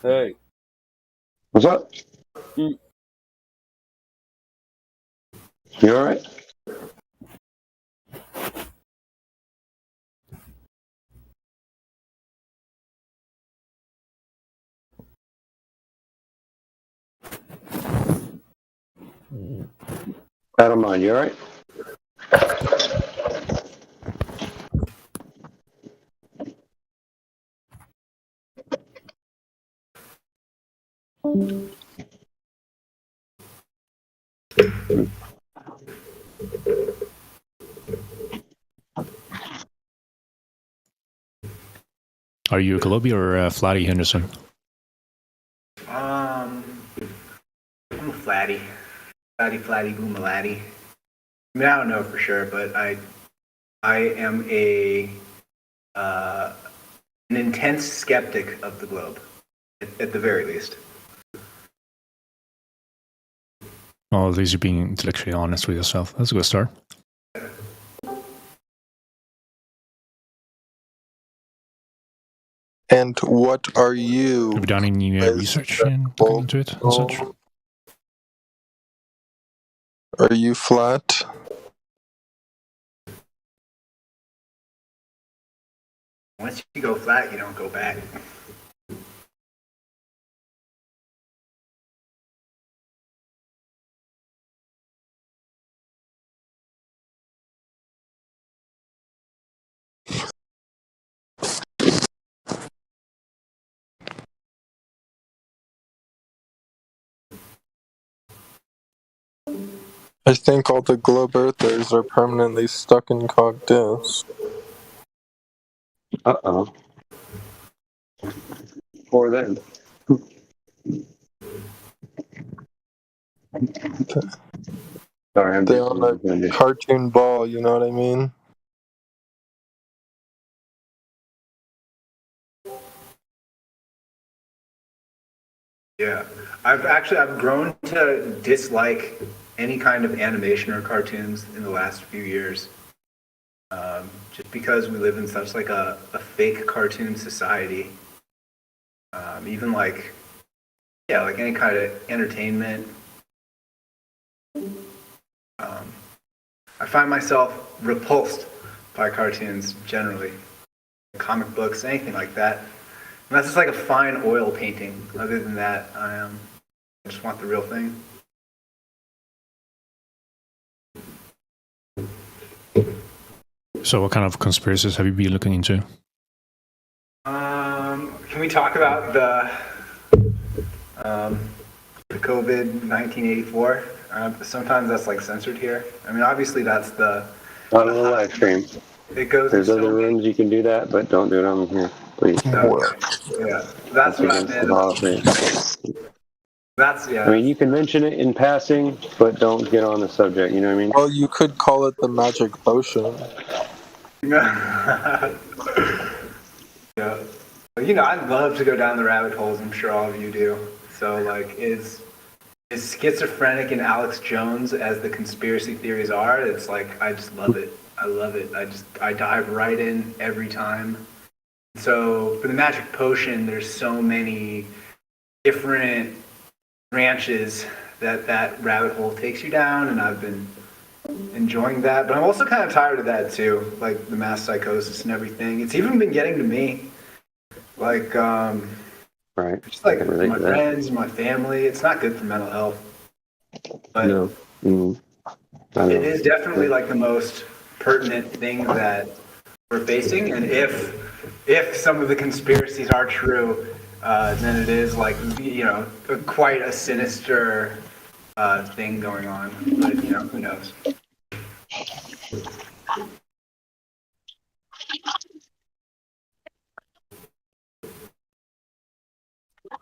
Hey. What's up? You alright? I don't mind. You alright? Are you a Globy or a Flatty, Henderson? I'm a flatty. Flatty, boomalatti. I mean, I don't know for sure, but I am an intense skeptic of the globe, at the very least. Well, at least you're being intellectually honest with yourself. That's a good start. And what are you? Have you done any research into it and such? Are you flat? Once you go flat, you don't go back. I think all the globe earthers are permanently stuck in Cogdis. Uh-oh. before then. Sorry, I'm They're on a cartoon ball, you know what I mean? Yeah, I've grown to dislike any kind of animation or cartoons in the last few years, just because we live in such like a fake cartoon society. Even like any kind of entertainment. I find myself repulsed by cartoons generally, comic books, anything like that. Unless it's like a fine oil painting. Other than that, I just want the real thing. So, what kind of conspiracies have you been looking into? Can we talk about the COVID 1984? Sometimes that's like censored here. I mean, obviously that's the. Not on the live stream. It goes. There's other rooms you can do that, but don't do it on here, please. Yeah, that's what I meant. That's I mean, you can mention it in passing, but don't get on the subject. You know what I mean? Well, you could call it the magic potion. Yeah. You know, I love to go down the rabbit holes. I'm sure all of you do. So, like, is schizophrenic and Alex Jones as the conspiracy theories are? It's like I just love it. I love it. I dive right in every time. So for the magic potion, there's so many different branches that rabbit hole takes you down, and I've been enjoying that. But I'm also kind of tired of that too, like the mass psychosis and everything. It's even been getting to me, like right, just like my friends, my family. It's not good for mental health. But no. It is definitely like the most pertinent thing that we're facing, and if some of the conspiracies are true, then it is like, you know, quite a sinister thing going on. But you know, who knows?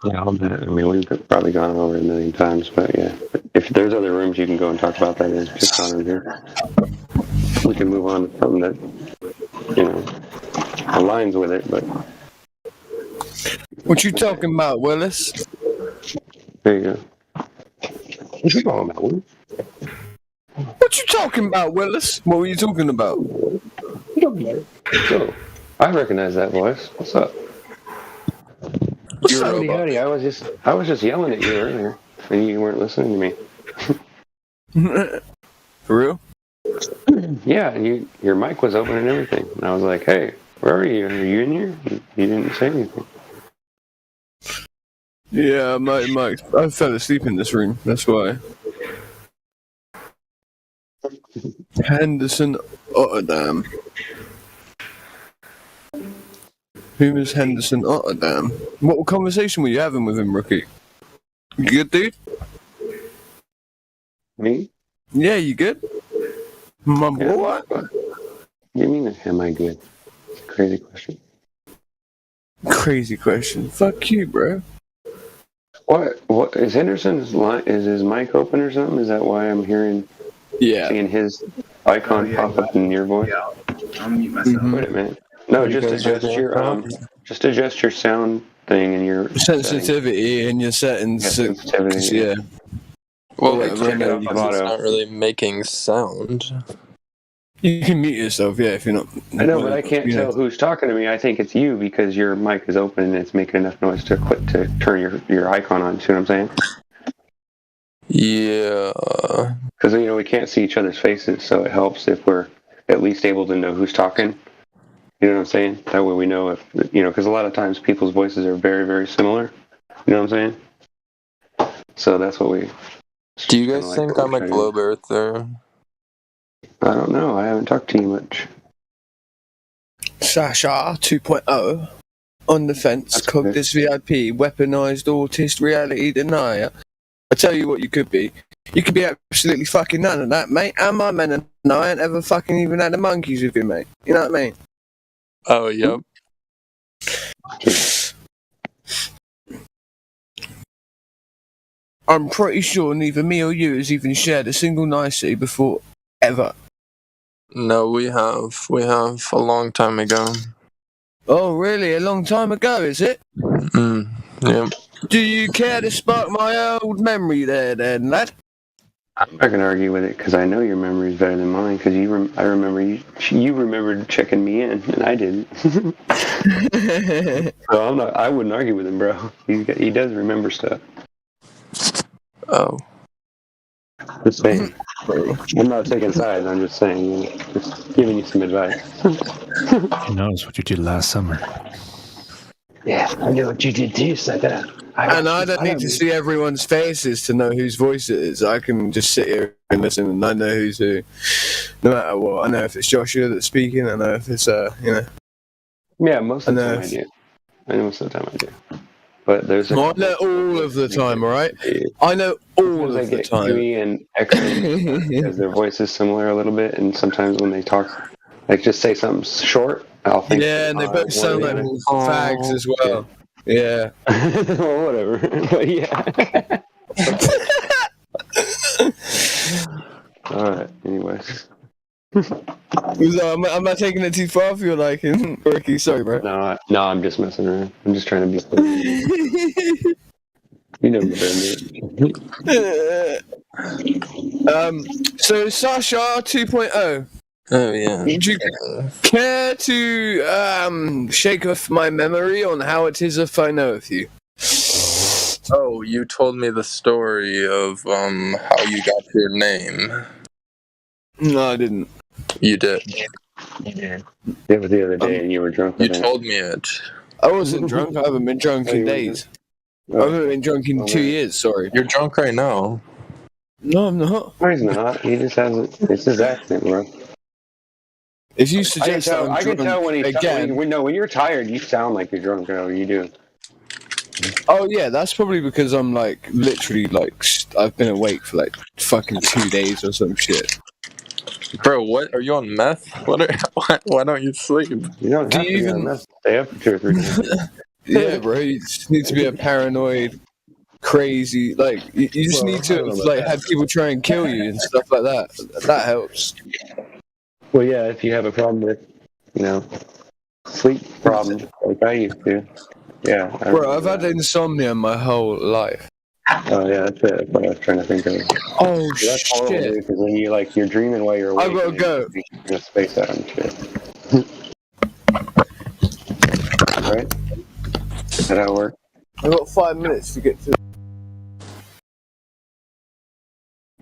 Yeah, I'll bet. I mean, we've probably gone over it a million times, but yeah. If there's other rooms you can go and talk about that, is just not in here. We can move on to something that, you know, aligns with it, but. What you talking about, Willis? There you go. What you talking about, Willis? What you talking about, Willis? What were you talking about? So, I recognize that voice. What's up? Howdy. I was just yelling at you earlier, and you weren't listening to me. For real? Yeah, your mic was open and everything, and I was like, "Hey, where are you? Are you in here?" You didn't say anything. Yeah, Mike. I fell asleep in this room. That's why. Henderson Otterdam. Who is Henderson Otterdam? What conversation were you having with him, Rookie? You good, dude? Me? Yeah, you good? My boy? What do you mean, am I good? It's a crazy question. Crazy question. Fuck you, bro. What is Henderson's line? Is his mic open or something? Is that why I'm seeing his icon pop up in your voice? Yeah, I'll mute myself. Wait a minute. No, just adjust your sound thing and your sensitivity and your settings. Sensitivity. Yeah. Well, it's not really making sound. You can mute yourself, yeah, if you're not. I know, but I can't tell who's talking to me. I think it's you because your mic is open and it's making enough noise to turn your icon on. See what I'm saying? Yeah. Because, you know, we can't see each other's faces, so it helps if we're at least able to know who's talking. You know what I'm saying? That way we know if, you know, because a lot of times people's voices are very, very similar. You know what I'm saying? So that's what we... Do you guys think I'm a globe earther? I don't know. I haven't talked to you much. Sasha 2.0 on the fence. Cognitus VIP, weaponized autist reality denier. I tell you what you could be. You could be absolutely fucking none of that, mate. And my men and I ain't ever fucking even had the monkeys with you, mate. You know what I mean? Oh, yep. I'm pretty sure neither me or you has even shared a single nicety before, ever. No, we have. We have a long time ago. Oh, really? A long time ago, is it? Yeah. Do you care to spark my old memory there, then, lad? I'm not gonna argue with it because I know your memory is better than mine. Because I remember you remembered checking me in, and I didn't. So I wouldn't argue with him, bro. He does remember stuff. Oh. Just saying. I'm not taking sides. I'm just saying. You know, just giving you some advice. He knows what you did last summer. Yeah, I know what you did too, sucker. And I don't need to see everyone's faces to know whose voice it is. I can just sit here and listen, and I know who's who. No matter what, I know if it's Joshua that's speaking. I know if it's Yeah, most of the time I do. I know most of the time I do. But there's. I know all of the time, all right? I know all of the time. And echoing because their voice is similar a little bit, and sometimes when they talk, like just say something short, I'll think. Yeah, and they both sound like fags as well. Yeah. Well, whatever. But yeah. All right. Anyways. I'm not taking it too far for your liking, Ricky. Sorry, bro. No, I'm just messing around. I'm just trying to be funny. You know better. So Sasha 2.0. Oh yeah. Would you care to shake off my memory on how it is if I know of you? Oh, you told me the story of how you got your name. No, I didn't. You did. It was the other day, and you were drunk. You told me it. I wasn't drunk. I haven't been drunk in days. I haven't been drunk in 2 years. Sorry. You're drunk right now. No, I'm not. No, he's not. He just hasn't. It's his accent, bro. If you suggest that I can tell when he's again. when you're tired, you sound like you're drunk. How you do? Oh yeah, that's probably because I'm like literally like I've been awake for like fucking 2 days or some shit. Bro, what are you on meth? Why don't you sleep? You don't have to be on meth. Stay up for 2 or 3 days. Yeah, bro. You just need to be a paranoid, crazy. Like you just need to like have people try and kill you and stuff like that. That helps. Well, yeah, if you have a problem with, sleep problems like I used to. Yeah. Bro, I've had insomnia my whole life. Oh, yeah, that's it. That's what I was trying to think of. Oh, that's horrible, shit. Because when you're dreaming while you're awake. I gotta go. You're going to space out and shit. Right? Is that how it works? I've got 5 minutes to get to.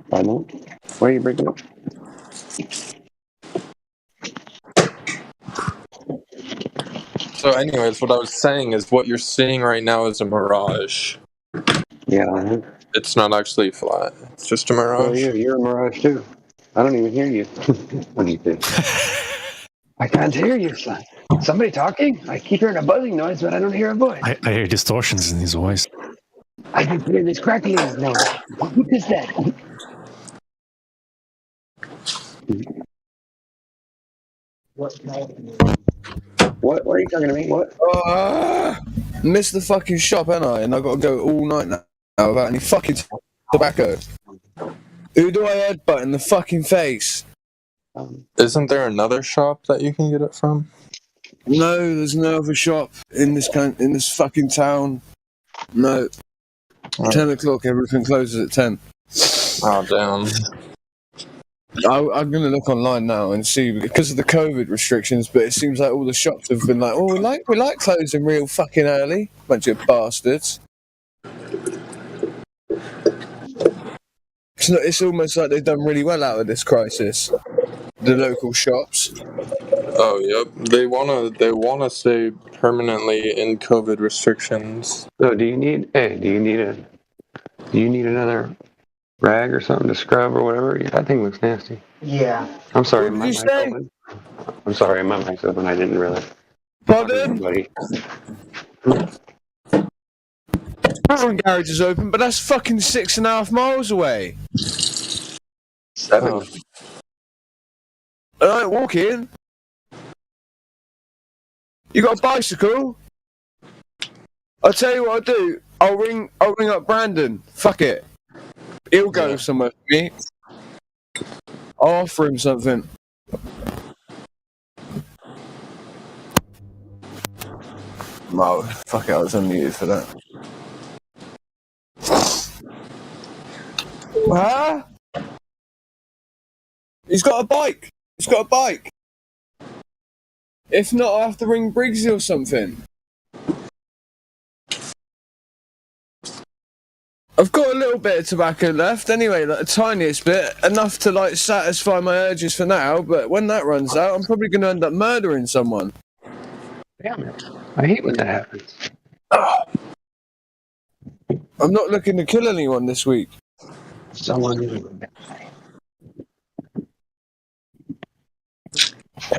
5 minutes? Why are you breaking up? So anyways, what I was saying is what you're seeing right now is a mirage. Yeah. It's not actually flat. It's just a mirage. Oh, you're a mirage too. I don't even hear you. What do you think? I can't hear you, son. Somebody talking? I keep hearing a buzzing noise, but I don't hear a voice. I hear distortions in his voice. I can hear this crackling noise. What is that? What are you talking to me? What? Missed the fucking shop, ain't I? And I got to go all night now without any fucking tobacco. Who do I headbutt in the fucking face? Isn't there another shop that you can get it from? No, there's no other shop in this fucking town. No. 10 o'clock, everything closes at 10. Oh, damn. I'm going to look online now and see, because of the COVID restrictions, but it seems like all the shops have been like, oh, we like closing real fucking early. Bunch of bastards. It's almost like they've done really well out of this crisis. The local shops. Oh, yep. They wanna stay permanently in COVID restrictions. So do you need another rag or something to scrub or whatever? Yeah, that thing looks nasty. Yeah. I'm sorry, What did you say? I'm sorry, my mic's open. I didn't realize. Pardon? Buddy. My garage is open, but that's fucking 6.5 miles away. 7. I don't walk in. You got a bicycle? I'll tell you what I'll do. I'll ring up Brandon. Fuck it. He'll go somewhere with me. I'll offer him something. No, fuck it, I was unmuted for that. Huh? He's got a bike. He's got a bike. If not, I'll have to ring Briggsy or something. I've got a little bit of tobacco left anyway, like the tiniest bit, enough to like satisfy my urges for now, but when that runs out, I'm probably going to end up murdering someone. Damn it. I hate when that happens. I'm not looking to kill anyone this week. Someone.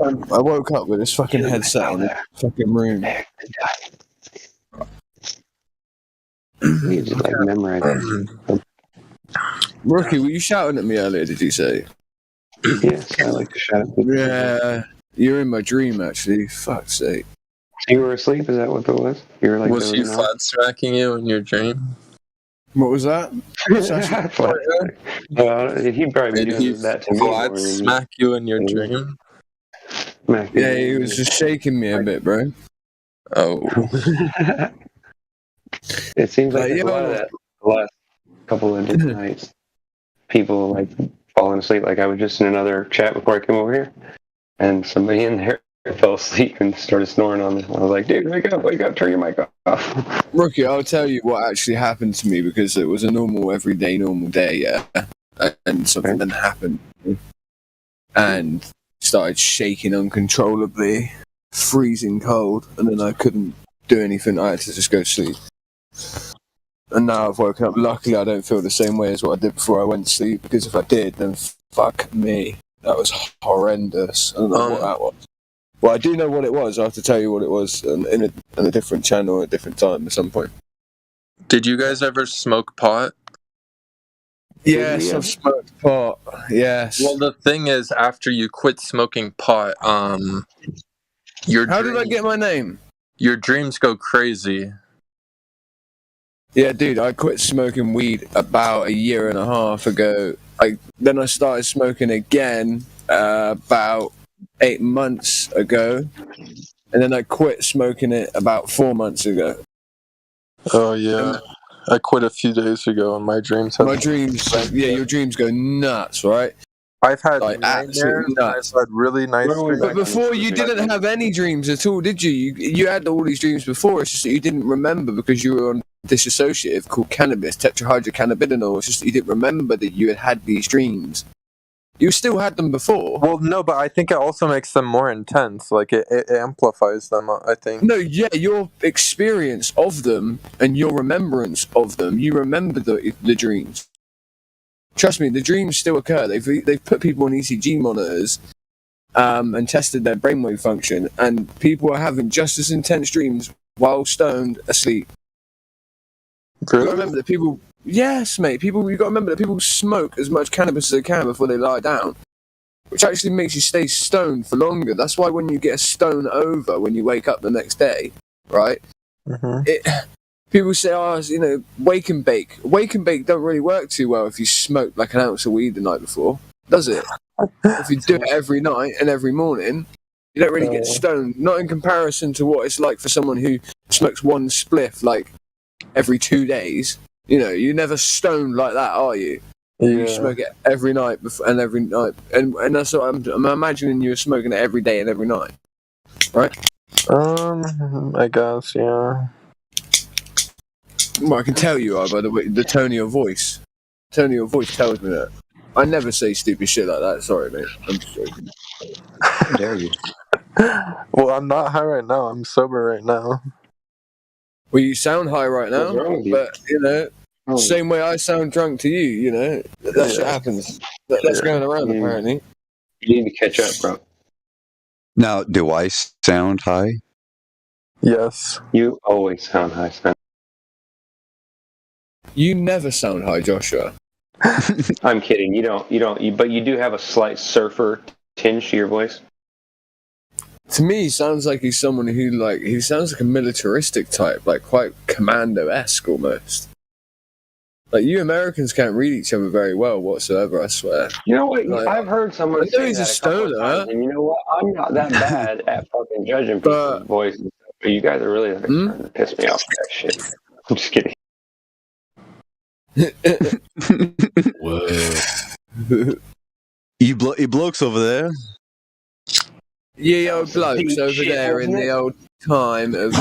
I woke up with this fucking headset in the fucking room. You just like memorize it. Rookie, were you shouting at me earlier, did you say? Yes, I like to shout at people. Yeah, you're in my dream actually, fuck's sake. You were asleep, is that what it was? You were like Was he flat smacking you in your dream? What was that? He'd probably be Did he doing that to me. flat smack you in your dream? Yeah, he was just shaking me a bit, bro. Oh. It seems like a lot of that the last couple of different nights. People like falling asleep. Like I was just in another chat before I came over here, and somebody in there fell asleep and started snoring on me. I was like, dude, wake up, turn your mic off. Rookie, I'll tell you what actually happened to me because it was a normal day, yeah. And something then happened. And started shaking uncontrollably, freezing cold, and then I couldn't do anything. I had to just go to sleep. And now I've woken up. Luckily, I don't feel the same way as what I did before I went to sleep, because if I did, then fuck me. That was horrendous. I don't know what that was. Well, I do know what it was. I have to tell you what it was in a different channel at a different time at some point. Did you guys ever smoke pot? Yes, I've smoked pot. Yes. Well, the thing is, after you quit smoking pot, How did I get my name? Your dreams go crazy. Yeah, dude, I quit smoking weed about 1.5 years ago. Then I started smoking again about 8 months ago, and then I quit smoking it about 4 months ago. Oh yeah, I quit a few days ago, and my dreams have... your dreams go nuts, right? I've had like absolutely nuts. I've had really nice dreams. But before, you didn't have any dreams at all, did you? You had all these dreams before. It's just that you didn't remember because you were on dissociative called cannabis, tetrahydrocannabinol. It's just that you didn't remember that you had these dreams. You still had them before. Well, no, but I think it also makes them more intense. Like, it amplifies them, I think. No, yeah, your experience of them and your remembrance of them, you remember the dreams. Trust me, the dreams still occur. They've put people on ECG monitors and tested their brainwave function, and people are having just as intense dreams while stoned asleep. Really? You gotta remember that people... Yes, mate. You got to remember that people smoke as much cannabis as they can before they lie down, which actually makes you stay stoned for longer. That's why when you get a stone over when you wake up the next day, right? People say, wake and bake. Wake and bake don't really work too well if you smoke like an ounce of weed the night before, does it? If you do it every night and every morning, you don't really get stoned. Not in comparison to what it's like for someone who smokes one spliff like every 2 days. You're never stoned like that, are you? Yeah. You smoke it every night and every night, and that's what I'm imagining you were smoking it every day and every night, right? I guess, yeah. Well, I can tell you are by the way, the tone of your voice. Tone of your voice tells me that. I never say stupid shit like that. Sorry, mate. I'm just joking. How dare you? Well, I'm not high right now. I'm sober right now. Well, you sound high right now, but same way I sound drunk to you. That shit happens. That's going around apparently. You need to catch up, bro. Now, do I sound high? Yes. You always sound high, son. You never sound high, Joshua. I'm kidding. You don't. But you do have a slight surfer tinge to your voice. To me, he sounds like he's someone he sounds like a militaristic type, like quite commando-esque almost. Like, you Americans can't read each other very well whatsoever, I swear. You know what? Like, I've heard someone I know say he's that a a couple of stoner, times, and you know what? I'm not that bad at fucking judging people's voices and stuff, but you guys are really starting to piss me off with that shit. I'm just kidding. Whoa. You blokes over there. Ye old blokes over there in the old time of,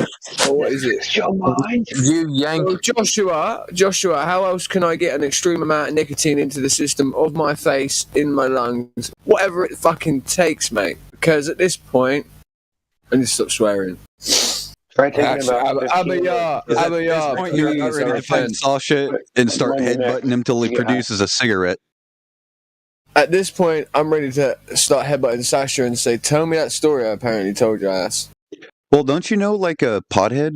what is it? You Yankee. Joshua, how else can I get an extreme amount of nicotine into the system of my face, in my lungs, whatever it fucking takes, mate? Because at this point, I need to stop swearing. Try taking about Abayar, Point you're not ready to fight Sasha and start headbutting him till he produces a cigarette. At this point, I'm ready to start headbutting Sasha and say, "Tell me that story I apparently told your ass." Well, don't you know, like a pothead?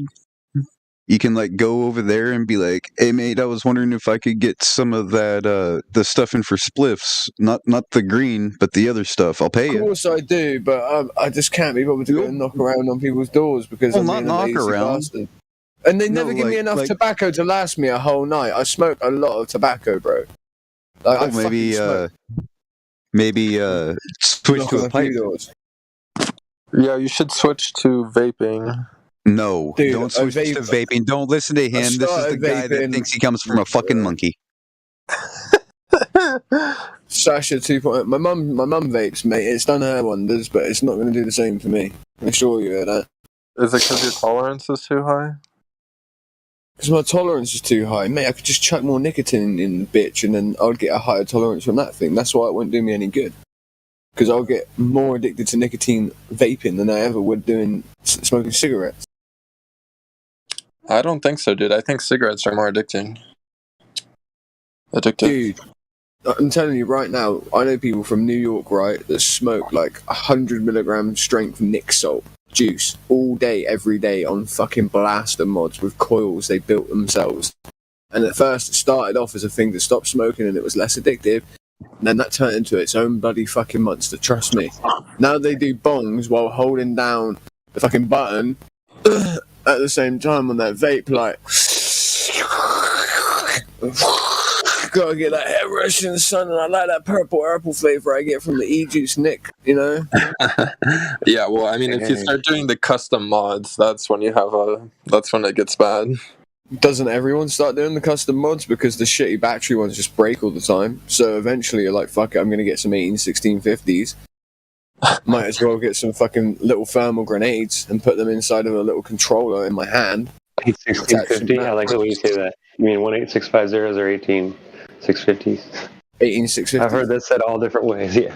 You can like go over there and be like, "Hey, mate, I was wondering if I could get some of that the stuff in for spliffs, not the green, but the other stuff. I'll pay Of you." course I do, but I just can't be bothered to go and knock around on people's doors because I'm not being a knock lazy around. bastard. And they No, never give me like- enough like- tobacco to last me a whole night. I smoke a lot of tobacco, bro. Like, I maybe fucking smoke. Switch Knock to on a a few pipe. doors. Yeah, you should switch to vaping. No, Dude, don't switch to vape- vaping. Don't listen to him. This is the started guy that vaping. thinks he comes from a fucking monkey. Sasha 2.0. My mum vapes, mate. It's done her wonders, but it's not going to do the same for me. I assure you of that. Is it because your tolerance is too high? Because my tolerance is too high. Mate, I could just chuck more nicotine in the bitch and then I'd get a higher tolerance from that thing. That's why it won't do me any good. Because I'll get more addicted to nicotine vaping than I ever would doing smoking cigarettes. I don't think so, dude. I think cigarettes are more addicting. Addictive. Dude, I'm telling you right now, I know people from New York, right, that smoke like 100 milligram strength Nick Salt juice all day, every day on fucking blaster mods with coils they built themselves. And at first it started off as a thing to stop smoking and it was less addictive. And then that turned into its own bloody fucking monster, trust me. Now they do bongs while holding down the fucking button at the same time on that vape, like... Gotta get that head rushing, son, and I like that purple flavor I get from the E-Juice Nick, you know? Yeah, well, I mean, if you start doing the custom mods, that's when it gets bad. Doesn't everyone start doing the custom mods? Because the shitty battery ones just break all the time. So eventually you're like, fuck it, I'm gonna get some 1650s. Might as well get some fucking little thermal grenades and put them inside of a little controller in my hand. 1650. I like the way you say that. You mean 18650s or 18650s? 18650. I've heard that said all different ways. Yeah.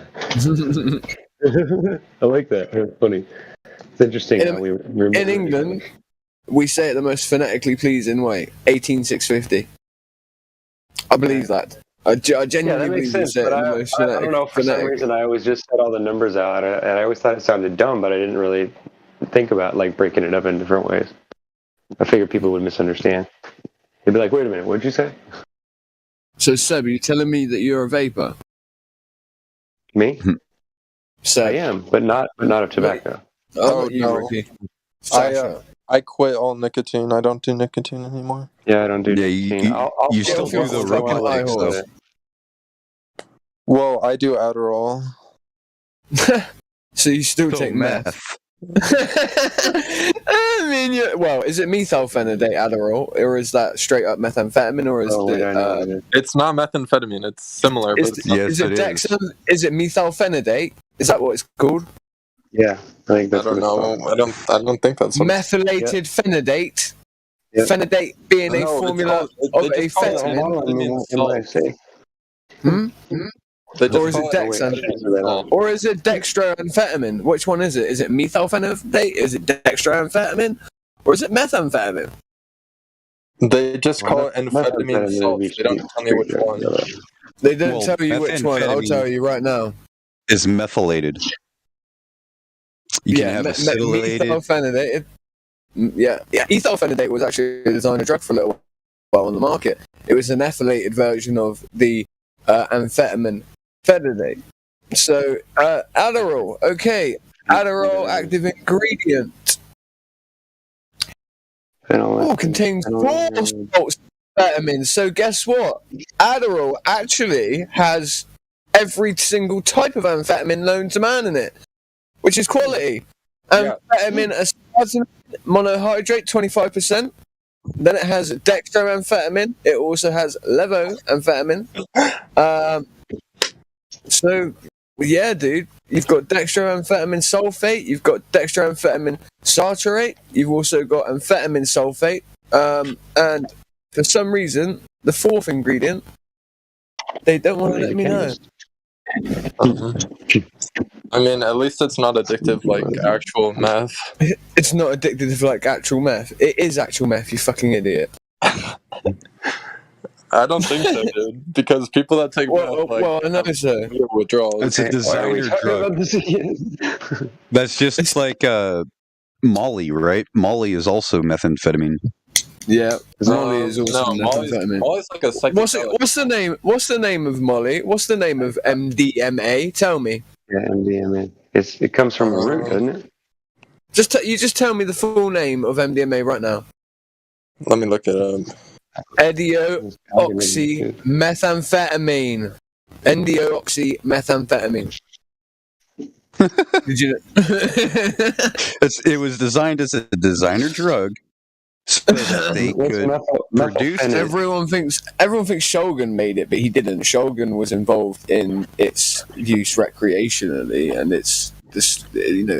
I like that. That's funny. It's interesting how we remember In England, we say it the most phonetically pleasing way. 18650. I believe that. I genuinely Yeah, that makes believe we sense. say it But in the I most don't know, for some phonetic. reason I always just said all the numbers out, and I always thought it sounded dumb, but I didn't really think about like breaking it up in different ways. I figured people would misunderstand. They'd be like, "Wait a minute, what'd you say?" So Seb, are you telling me that you're a vapor? Me? Seb. I am, but not of tobacco. Oh, you, no. Ricky. I quit all nicotine. I don't do nicotine anymore. Yeah, I don't do. Yeah, nicotine. you still do the robotics though. Well, I do Adderall. So you still take meth? I mean, well, is it methylphenidate Adderall, or is that straight up methamphetamine, or is it? It's not methamphetamine. It's similar, but it's not. Is it Dexam? Is it methylphenidate? Is that what it's called? Yeah, I think that's. I don't know. I don't think that's what methylated phenidate. Yeah. Phenidate being a formula of amphetamine. Or is it Dexam? Or is it dextroamphetamine? Which one is it? Is it methylphenidate? Is it dextroamphetamine? Or is it methamphetamine? They just call it amphetamine salts. They don't tell me which one. They didn't tell you which one. I'll tell you right now. Is methylated. You can have acetylated. Methylphenidate. Yeah. Ethylphenidate was actually a designer drug for a little while on the market. It was an ethylated version of the amphetamine phenidate. So, Adderall. Okay. Adderall active ingredient. Contains 4 salts amphetamines. So guess what? Adderall actually has every single type of amphetamine known to man in it, which is quality. Amphetamine aspartame monohydrate, 25%. Then it has dextroamphetamine. It also has levoamphetamine. So, yeah, dude, you've got dextroamphetamine sulfate, you've got dextroamphetamine tartrate, you've also got amphetamine sulfate, and for some reason, the fourth ingredient, they don't want to let me know. I mean, at least it's not addictive like actual meth. It's not addictive like actual meth. It is actual meth, you fucking idiot. I don't think so, dude. Because people that take meth, I know so. Withdrawals. It's a designer drug. That's just like Molly, right? Molly is also methamphetamine. Yeah, Molly is also methamphetamine. Molly's like a psychedelic. What's the name of Molly? What's the name of MDMA? Tell me. Yeah, MDMA. It comes from a root, doesn't it? Just tell me the full name of MDMA right now. Let me look it up. Endooxymethamphetamine. Endooxymethamphetamine. Did you know? It was designed as a designer drug so that they could produce it. Everyone thinks Shogun made it, but he didn't. Shogun was involved in its use recreationally and its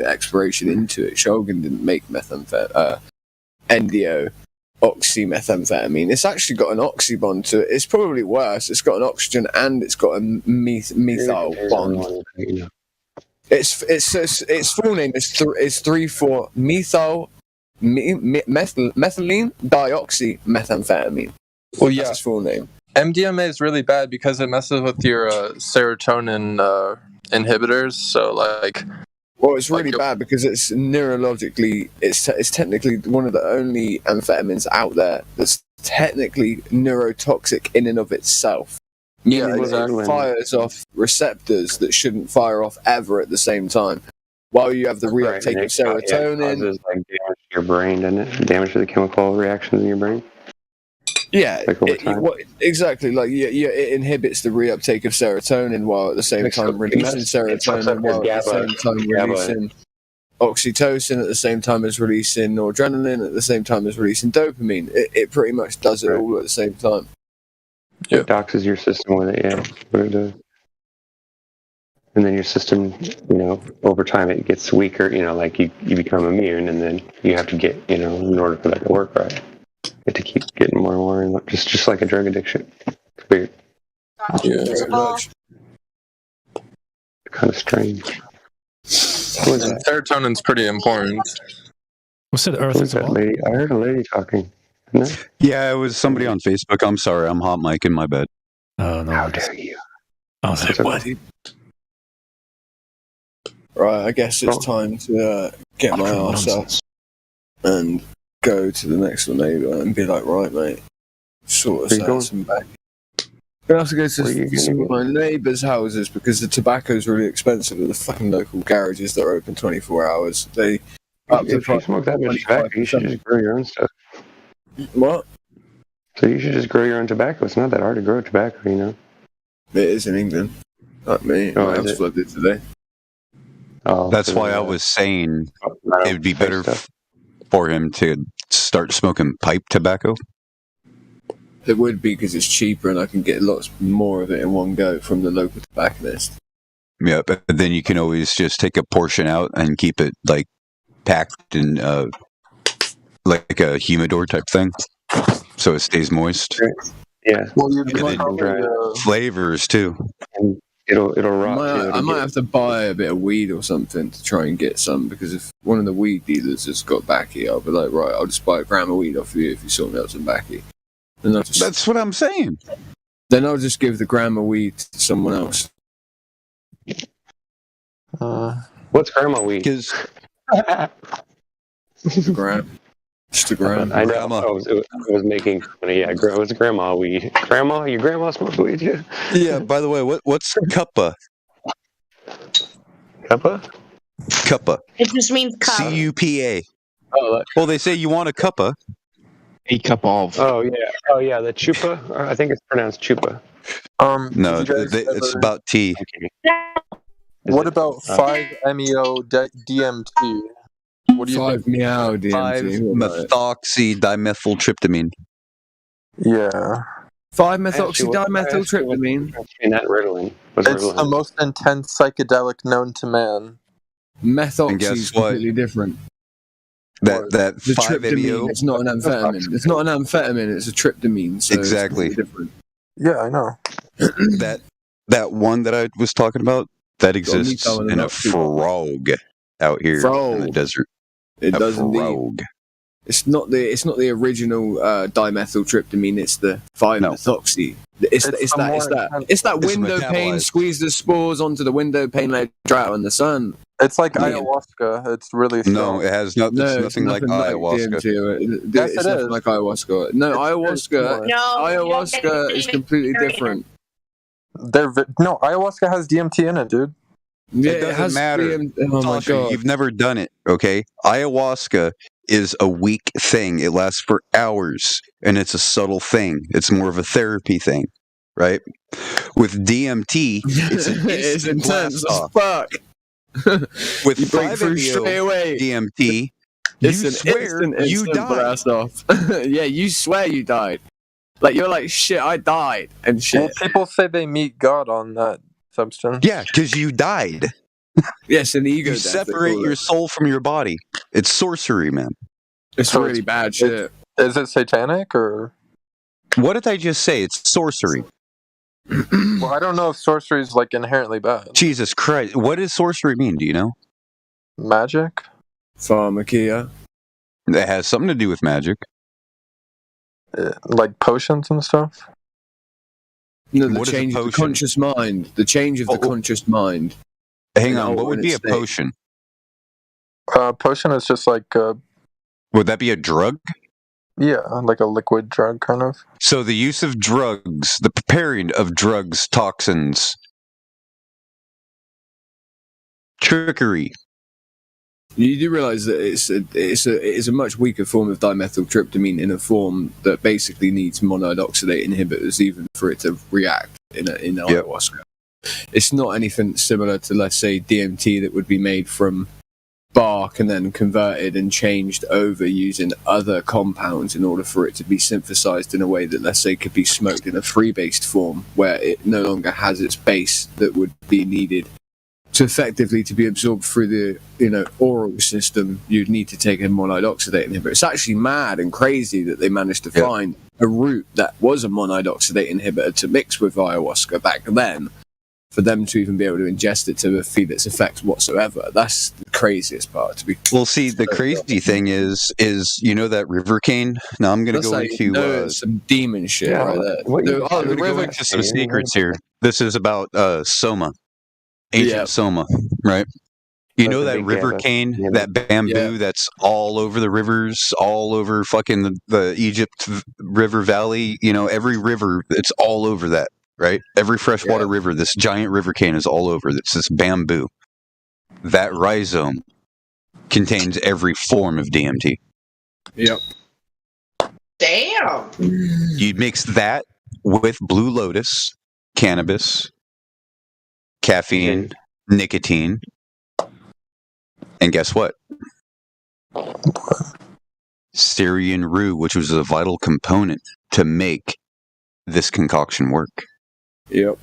exploration into it. Shogun didn't make endooxymethamphetamine. It's actually got an oxy bond to it. It's probably worse. It's got an oxygen and it's got a methyl bond. Its full name is 3,4-methyl methylene dioxymethamphetamine. Well, yeah. That's its full name. MDMA is really bad because it messes with your serotonin inhibitors. So, like, well, it's really bad because it's neurologically, it's technically one of the only amphetamines out there that's technically neurotoxic in and of itself. Yeah, exactly. It fires off receptors that shouldn't fire off ever at the same time. While you have the reuptake of serotonin, it causes like damage to your brain, doesn't it? Damage to the chemical reactions in your brain. Yeah, like over time. Exactly. Like it inhibits the reuptake of serotonin while at the same time releasing serotonin, while at the same time releasing oxytocin, at the same time as releasing noradrenaline, at the same time as releasing dopamine. It pretty much does it all at the same time. It doxes your system with it, yeah. What it does. And then your system, over time it gets weaker, like you become immune, and then you have to get, in order for that to work right, you have to keep getting more and more, and just like a drug addiction. It's weird. Yeah. Kind of strange. Serotonin's pretty important. What's it, Earth as well? Lady? I heard a lady talking. Yeah, it was somebody on Facebook. I'm sorry, I'm hot mic in my bed. Oh, no. How dare you? I was like, what? Right, I guess it's time to get my ass up and go to the next door neighbour and be like, right, mate, sort us out some back. I'm going to have to go to some of my neighbours' houses because the tobacco's really expensive at the fucking local garages that are open 24 hours. If you smoke that much tobacco, you should just grow your own stuff. What? So you should just grow your own tobacco. It's not that hard to grow tobacco, It is in England. Like me. My house flooded today. Oh, that's why I was saying it would be better for him to start smoking pipe tobacco. It would be because it's cheaper and I can get lots more of it in one go from the local tobacconist. Yeah, but then you can always just take a portion out and keep it like packed in like a humidor type thing, so it stays moist. Yeah. Well, and then flavors too. And it'll rot. I might have to buy a bit of weed or something to try and get some, because if one of the weed dealers has got backy, I'll be like, right, I'll just buy a gram of weed off you if you sort me out some backy. That's what I'm saying. Then I'll just give the gram of weed to someone else. What's grandma weed? Because gram. Just a gram. I know. I was making funny. Yeah, it was grandma weed. Grandma, your grandma smokes weed, yeah? Yeah. By the way, what's cuppa? Cuppa? Cuppa. It just means cup. CUPA. Oh, well, they say you want a cuppa. A cup of. Oh yeah, the chupa. I think it's pronounced chupa. No, did you guys it's ever- about tea. What about 5-MeO DMT? What do you think? 5-MeO DMT. 5-methoxydimethyltryptamine. Yeah. 5-methoxydimethyltryptamine. And that Ritalin. What's It's the Ritalin? most intense psychedelic known to man. Methoxy guess is what? completely different. That The 5-MeO. tryptamine, it's not an amphetamine. It's not an amphetamine, it's a tryptamine. So Exactly. It's completely different. Yeah, I know. that one that I was talking about that exists Nico and in a enough people. frog out here in the Frog. desert. It A does indeed. frog. It's not the original dimethyltryptamine. It's the 5-methoxy. It's that window pane. metabolized. Squeeze the spores onto the window pane, let it dry out in the sun. It's like Yeah. ayahuasca. It's really strong. No, it has nothing. It's nothing like ayahuasca. DMT. Yes, It's it nothing is. like ayahuasca. No, ayahuasca. Ayahuasca is completely different. No, ayahuasca has DMT in it, dude. Yeah, It doesn't matter. Oh my Tasha, god. you've never done it, okay? Ayahuasca is a weak thing. It lasts for hours, and it's a subtle thing. It's more of a therapy thing, right? With DMT, it's an It's instant intense blast as off. fuck. With You break through 5-MeO straight away. DMT, It's you an swear instant you died. blast off. Yeah, you swear you died. Like you're like shit. I died and shit. Well, people say they meet God on that substance. Yeah, because you died. Yes, an ego You death, they separate call your it. soul from your body. It's sorcery, man. It's So really bad shit. Is it satanic or? What did I just say? It's sorcery. Well, I don't know if sorcery is like inherently bad. Jesus Christ. What does sorcery mean? Do you know? Magic. Pharmakia. That has something to do with magic. Like potions and stuff. No, the What is a change of the potion? conscious mind. The change of the conscious mind. Hang In on. What would be a alternate state. potion? Potion is just like Would that be a drug? yeah, like a liquid drug kind of. So the use of drugs, the preparing of drugs, toxins, trickery. You do realize that it is a much weaker form of dimethyltryptamine in a form that basically needs monoid oxidate inhibitors even for it to react in ayahuasca. It's not anything similar to, let's say, DMT that would be made from bark and then converted and changed over using other compounds in order for it to be synthesized in a way that, let's say, could be smoked in a free-based form where it no longer has its base that would be needed to effectively to be absorbed through the oral system. You'd need to take a monoid oxidate inhibitor. It's actually mad and crazy that they managed to find a route that was a monoid oxidate inhibitor to mix with ayahuasca back then, for them to even be able to ingest it to feel its effects whatsoever. That's the craziest part. To be Well, see, the crazy thing is you know that river cane. Now I'm going to go into some demon shit right there. I'm going to go into some secrets here. This is about Soma, ancient Soma, right? You know that river cane, that bamboo that's all over the rivers, all over fucking the Egypt river valley. You know, every river, it's all over that, right? Every freshwater river, this giant river cane is all over. It's this bamboo. That rhizome contains every form of DMT. Yep. Damn. You mix that with blue lotus, cannabis, caffeine, nicotine, and guess what? Syrian rue, which was a vital component to make this concoction work. Yep.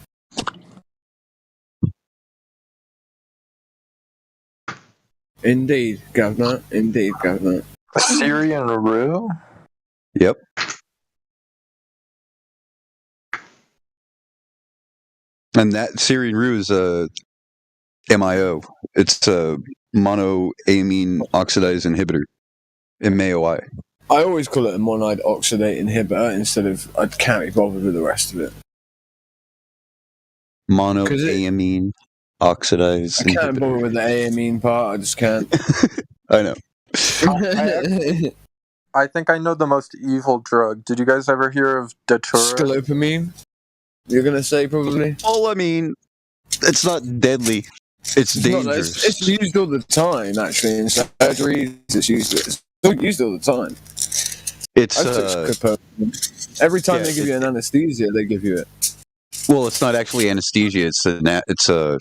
Indeed, Governor. Indeed, Governor. Syrian rue? Yep. And that Syrian rue is a MIO. It's a monoamine oxidase inhibitor, MAOI. I always call it a monoid oxidate inhibitor instead of, I can't be bothered with the rest of it. Monoamine oxidase I can't inhibitor. bother with the amine part, I just can't. I know. I think I know the most evil drug. Did you guys ever hear of Datura? Sclopamine? You're going to say probably? Well, I mean, it's not deadly. It's dangerous. It's used all the time, actually, in surgeries. It's used all the time. It's I took Copaxone. Every time yeah, they give you an anesthesia, they give you it. well, it's not actually anesthesia. It's a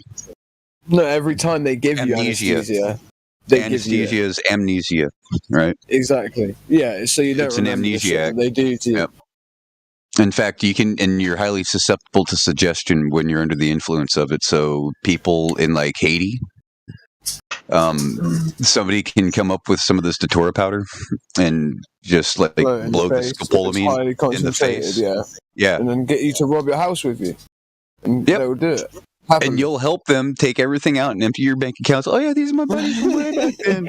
No, every time they give you amnesia. anesthesia, they Anesthesia give you it. is amnesia, right? Exactly. Yeah, so you don't It's an remember the shit amnesiac. that they do to you. Yep. In fact, and you're highly susceptible to suggestion when you're under the influence of it. So people in like Haiti, somebody can come up with some of this Datura powder and just like Blow it in blow your the face. It's scopolamine highly in the concentrated, face. yeah. Yeah. And then get you to rob your house with you. And they'll do it. And you'll help them take everything out and empty your bank accounts. Oh yeah, these are my buddies from way back then.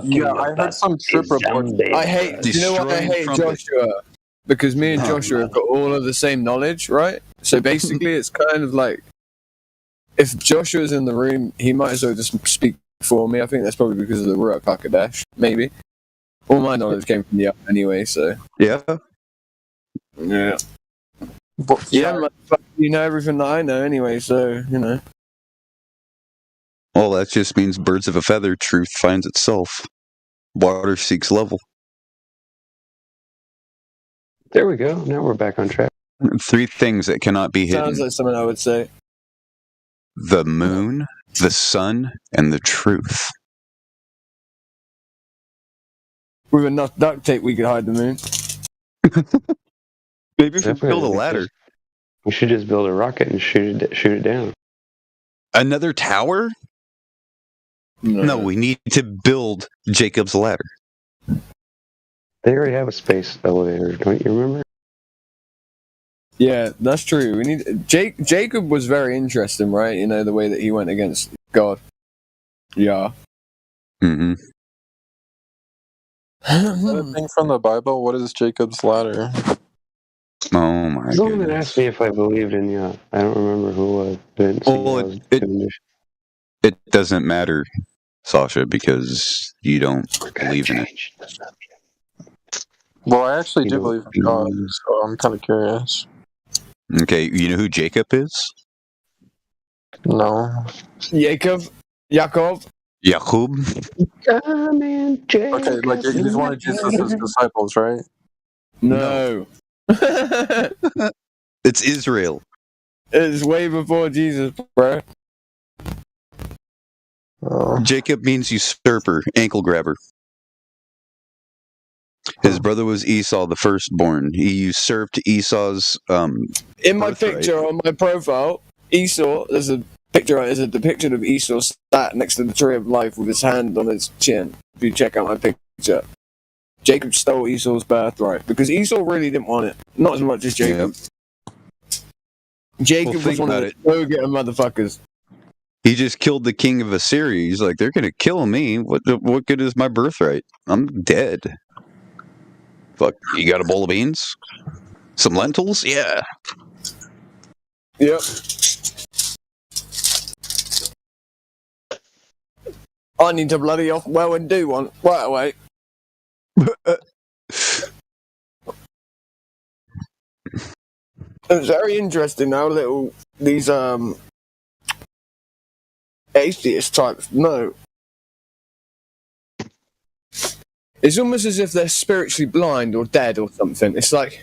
Yeah, I heard some trip reports. I hate. Do you know what I Destroying hate, trumpet. Joshua? Because me and Joshua have got all of the same knowledge, right? So basically, it's kind of like if Joshua's in the room, he might as well just speak for me. I think that's probably because of the Ruach HaKodesh, maybe. All my knowledge came from the anyway, so yeah. Yeah. You know everything that I know anyway, so you know. Well, that just means birds of a feather. Truth finds itself. Water seeks level. There we go. Now we're back on track. 3 things that cannot be hidden: Sounds like something I would say. the moon, the sun, and the truth. With enough duct tape, we could hide the moon. Maybe if we build a ladder. We should just build a rocket and shoot it down. Another tower? No, we need to build Jacob's ladder. They already have a space elevator, don't you remember? Yeah, that's true. We need Jacob was very interesting, right? You know the way that he went against God. Yeah. Mm-hmm. Anything from the Bible? What is Jacob's ladder? Oh my Someone goodness. had asked me if I believed in I don't remember who it was. But Well, it doesn't matter, Sasha, because you don't believe in it. Well, I actually do believe in God, so I'm kind of curious. Okay, you know who Jacob is? No. Jacob? Jacob? Okay, like he's one of Jesus' disciples, right? No. It's Israel. It's way before Jesus, bro. Jacob means usurper, ankle grabber. His brother was Esau, the firstborn. He usurped Esau's In my birthright. picture on my profile, Esau, there's a depiction of Esau sat next to the tree of life with his hand on his chin. If you check out my picture. Jacob stole Esau's birthright because Esau really didn't want it. Not as much as Jacob. Jacob Well, was think one of about the go-getter motherfuckers. He just killed the king of Assyria. He's like, they're gonna kill me. What good is my birthright? I'm dead. Fuck, you got a bowl of beans? Some lentils? Yeah. Yep. I need to bloody off well and do one right away. It's very interesting how little these atheist types know. It's almost as if they're spiritually blind or dead or something. It's like,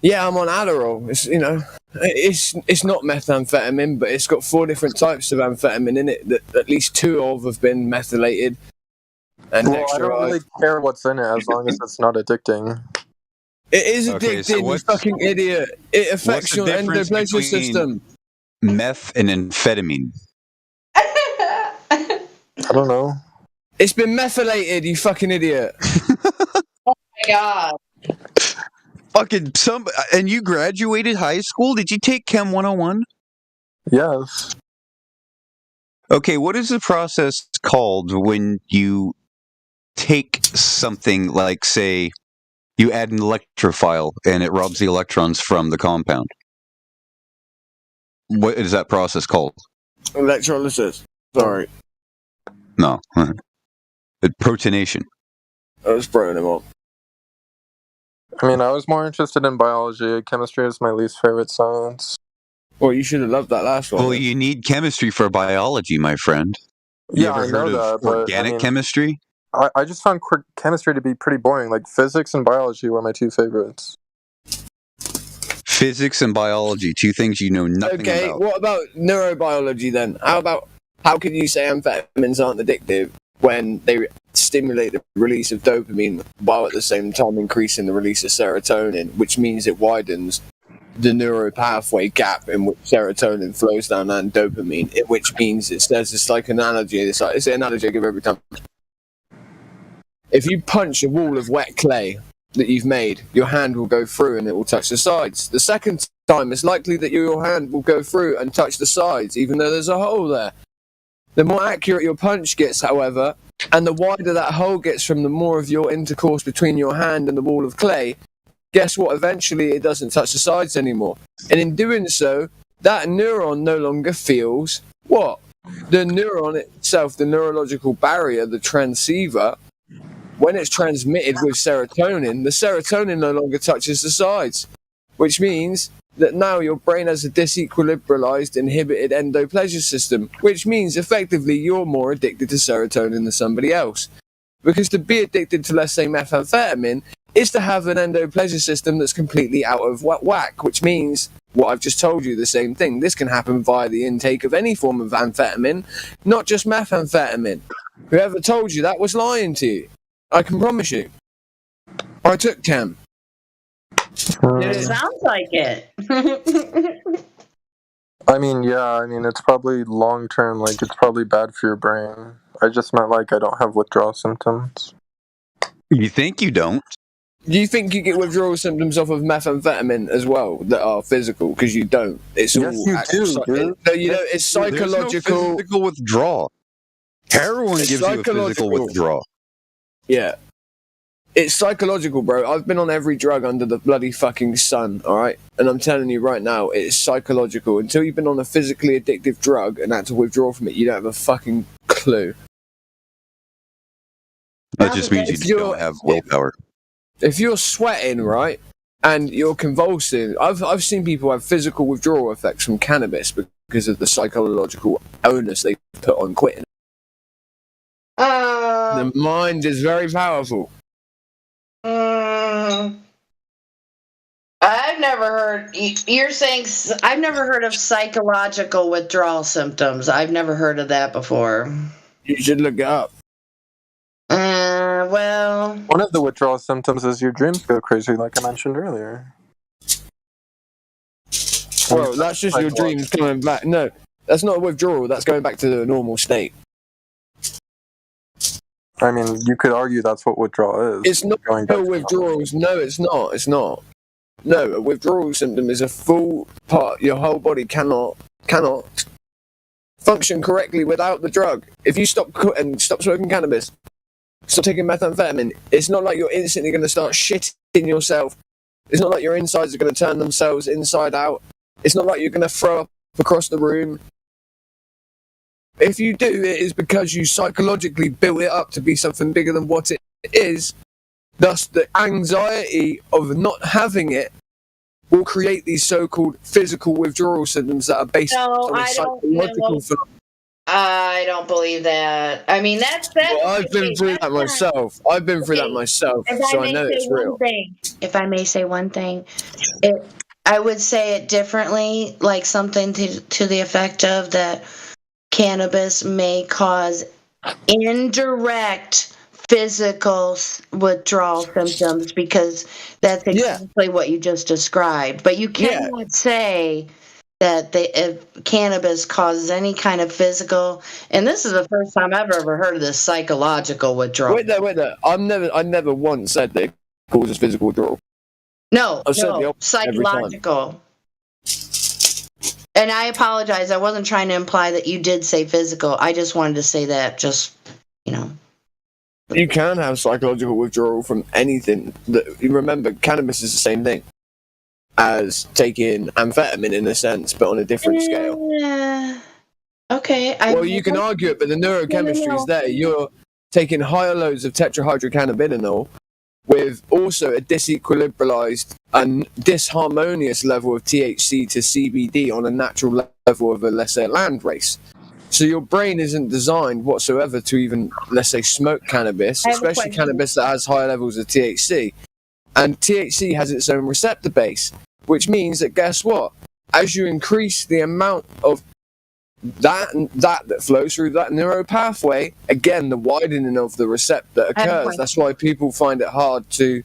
yeah, I'm on Adderall. It's it's not methamphetamine, but it's got 4 different types of amphetamine in it that at least 2 of have been methylated. And Well, I don't really care what's in it as long as it's not addicting. It is Okay, addicted, so you what's- fucking idiot. It affects what's the your difference endoplasmic between- system. Meth and amphetamine. I don't know. It's been methylated, you fucking idiot. Oh my god. Fucking and you graduated high school? Did you take Chem 101? Yes. Okay, what is the process called when you take something like, say, you add an electrophile and it robs the electrons from the compound? What is that process called? Electrolysis. Sorry. No. Protonation. I was throwing him up. I mean, I was more interested in biology. Chemistry is my least favorite science. Well, you should have loved that last one. Well, you need chemistry for biology, my friend. You Yeah, ever I know heard of that, but, organic I mean, chemistry? I just found chemistry to be pretty boring. Like physics and biology were my two favorites. Physics and biology, two things you know nothing Okay, about. what about neurobiology then? How can you say amphetamines aren't addictive when they stimulate the release of dopamine while at the same time increasing the release of serotonin, which means it widens the neuro pathway gap in which serotonin flows down and dopamine, which means it's like an analogy. It's an analogy I give every time. If you punch a wall of wet clay that you've made, your hand will go through and it will touch the sides. The second time, it's likely that your hand will go through and touch the sides, even though there's a hole there. The more accurate your punch gets, however, and the wider that hole gets from the more of your intercourse between your hand and the wall of clay, guess what? Eventually it doesn't touch the sides anymore. And in doing so, that neuron no longer feels what? The neuron itself, the neurological barrier, the transceiver, when it's transmitted with serotonin, the serotonin no longer touches the sides, which means that now your brain has a disequilibrialized, inhibited endopleasure system, which means effectively you're more addicted to serotonin than somebody else. Because to be addicted to, let's say, methamphetamine is to have an endopleasure system that's completely out of whack, which means what I've just told you, the same thing. This can happen via the intake of any form of amphetamine, not just methamphetamine. Whoever told you that was lying to you. I can promise you. I took chem. It sounds like it. I mean, it's probably long term, like, it's probably bad for your brain. I just meant, like, I don't have withdrawal symptoms. You think you don't? Do you think you get withdrawal symptoms off of methamphetamine as well that are physical? Because you don't. It's yes, all you do, dude. it's psychological. There's no physical withdrawal. Heroin gives you a physical withdrawal. Yeah. It's psychological, bro. I've been on every drug under the bloody fucking sun, alright? And I'm telling you right now, it's psychological. Until you've been on a physically addictive drug and had to withdraw from it, you don't have a fucking clue. That just means you just don't have willpower. If you're sweating, right, and you're convulsing, I've seen people have physical withdrawal effects from cannabis because of the psychological onus they put on quitting. The mind is very powerful. I've never heard. You're saying I've never heard of psychological withdrawal symptoms. I've never heard of that before. You should look it up. Well, one of the withdrawal symptoms is your dreams go crazy, like I mentioned earlier. Well, that's just your dreams coming back. No, that's not a withdrawal. That's going back to the normal state. I mean, you could argue that's what withdrawal is. It's not withdrawals. No, it's not. It's not. No, a withdrawal symptom is a full part. Your whole body cannot function correctly without the drug. If you stop smoking cannabis, stop taking methamphetamine, it's not like you're instantly going to start shitting yourself. It's not like your insides are going to turn themselves inside out. It's not like you're going to throw up across the room. If you do, it is because you psychologically built it up to be something bigger than what it is. Thus, the anxiety of not having it will create these so-called physical withdrawal symptoms that are based on a psychological phenomenon. I don't believe that. I mean, that's well, I've been through that myself. I've been through that myself, so I know it's real. If I may say one thing, I would say it differently, like something to the effect of that cannabis may cause indirect physical withdrawal symptoms, because that's exactly what you just described. But you cannot say that if cannabis causes any kind of physical, and this is the first time I've ever heard of this psychological withdrawal. Wait there. I never once said that it causes physical withdrawal. No, psychological. And I apologize. I wasn't trying to imply that you did say physical. I just wanted to say that, just, you know. You can have psychological withdrawal from anything. Remember, cannabis is the same thing as taking amphetamine in a sense, but on a different scale. Okay. Well, you can argue it, but the neurochemistry is there. You're taking higher loads of tetrahydrocannabinol with also a disequilibrialized and disharmonious level of THC to CBD on a natural level of a, let's say, land race. So your brain isn't designed whatsoever to even, let's say, smoke cannabis, especially cannabis that has high levels of THC. And THC has its own receptor base, which means that, guess what? As you increase the amount of that flows through that neural pathway, again, the widening of the receptor occurs. That's why people find it hard to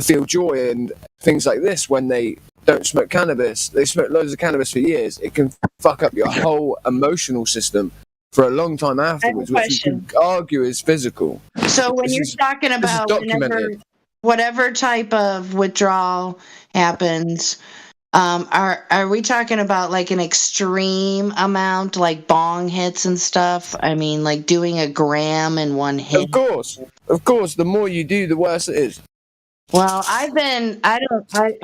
feel joy and things like this when they don't smoke cannabis. They smoke loads of cannabis for years. It can fuck up your whole emotional system for a long time afterwards, which you could argue is physical. So when you're talking about whatever type of withdrawal happens, are we talking about like an extreme amount, like bong hits and stuff? I mean, like doing a gram in one hit? Of course. The more you do, the worse it is. Well, I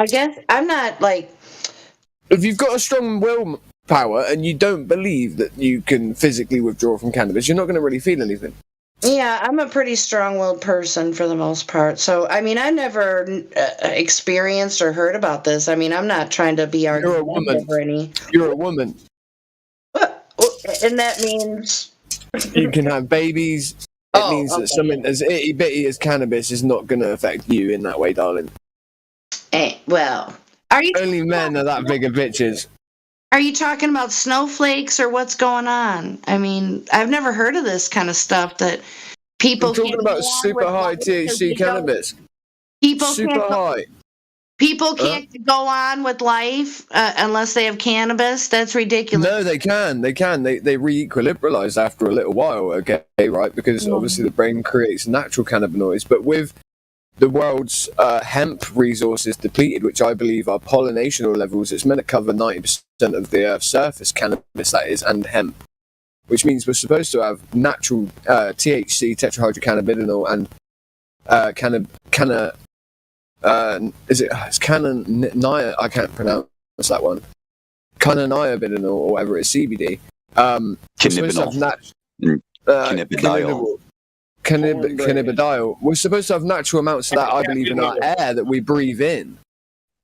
guess I'm not like... If you've got a strong willpower and you don't believe that you can physically withdraw from cannabis, you're not going to really feel anything. Yeah, I'm a pretty strong-willed person for the most part. So, I mean, I never experienced or heard about this. I mean, I'm not trying to be argumentative or any... You're a woman. And that means... You can have babies. It means that something as itty-bitty as cannabis is not going to affect you in that way, darling. Well, are you... Only men are that big of bitches. Are you talking about snowflakes or what's going on? I mean, I've never heard of this kind of stuff that people... I'm talking about super high THC cannabis. People can't go on with life unless they have cannabis. That's ridiculous. No, they can. They re-equilibralize after a little while, okay, right? Because obviously the brain creates natural cannabinoids. But with the world's hemp resources depleted, which I believe are pollinational levels, it's meant to cover 90% of the Earth's surface, cannabis that is, and hemp. Which means we're supposed to have natural THC, tetrahydrocannabinol, and it's cannabidiol? I can't pronounce that one. Cannabidiol or whatever it's CBD. Cannabidiol. We're supposed to have natural amounts of that, I believe, in our air that we breathe in.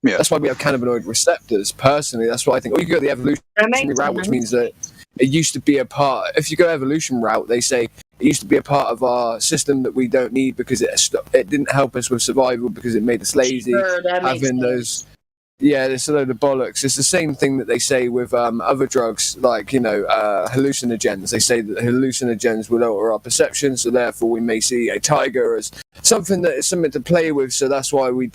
Yeah. That's why we have cannabinoid receptors. Personally, that's why I think. Or you go the evolutionary route, which means that it used to be a part. If you go evolution route, they say it used to be a part of our system that we don't need because it didn't help us with survival because it made us lazy. Having those, it's a load of bollocks. It's the same thing that they say with other drugs, like hallucinogens. They say that hallucinogens will alter our perception, so therefore we may see a tiger as something that is something to play with. So that's why we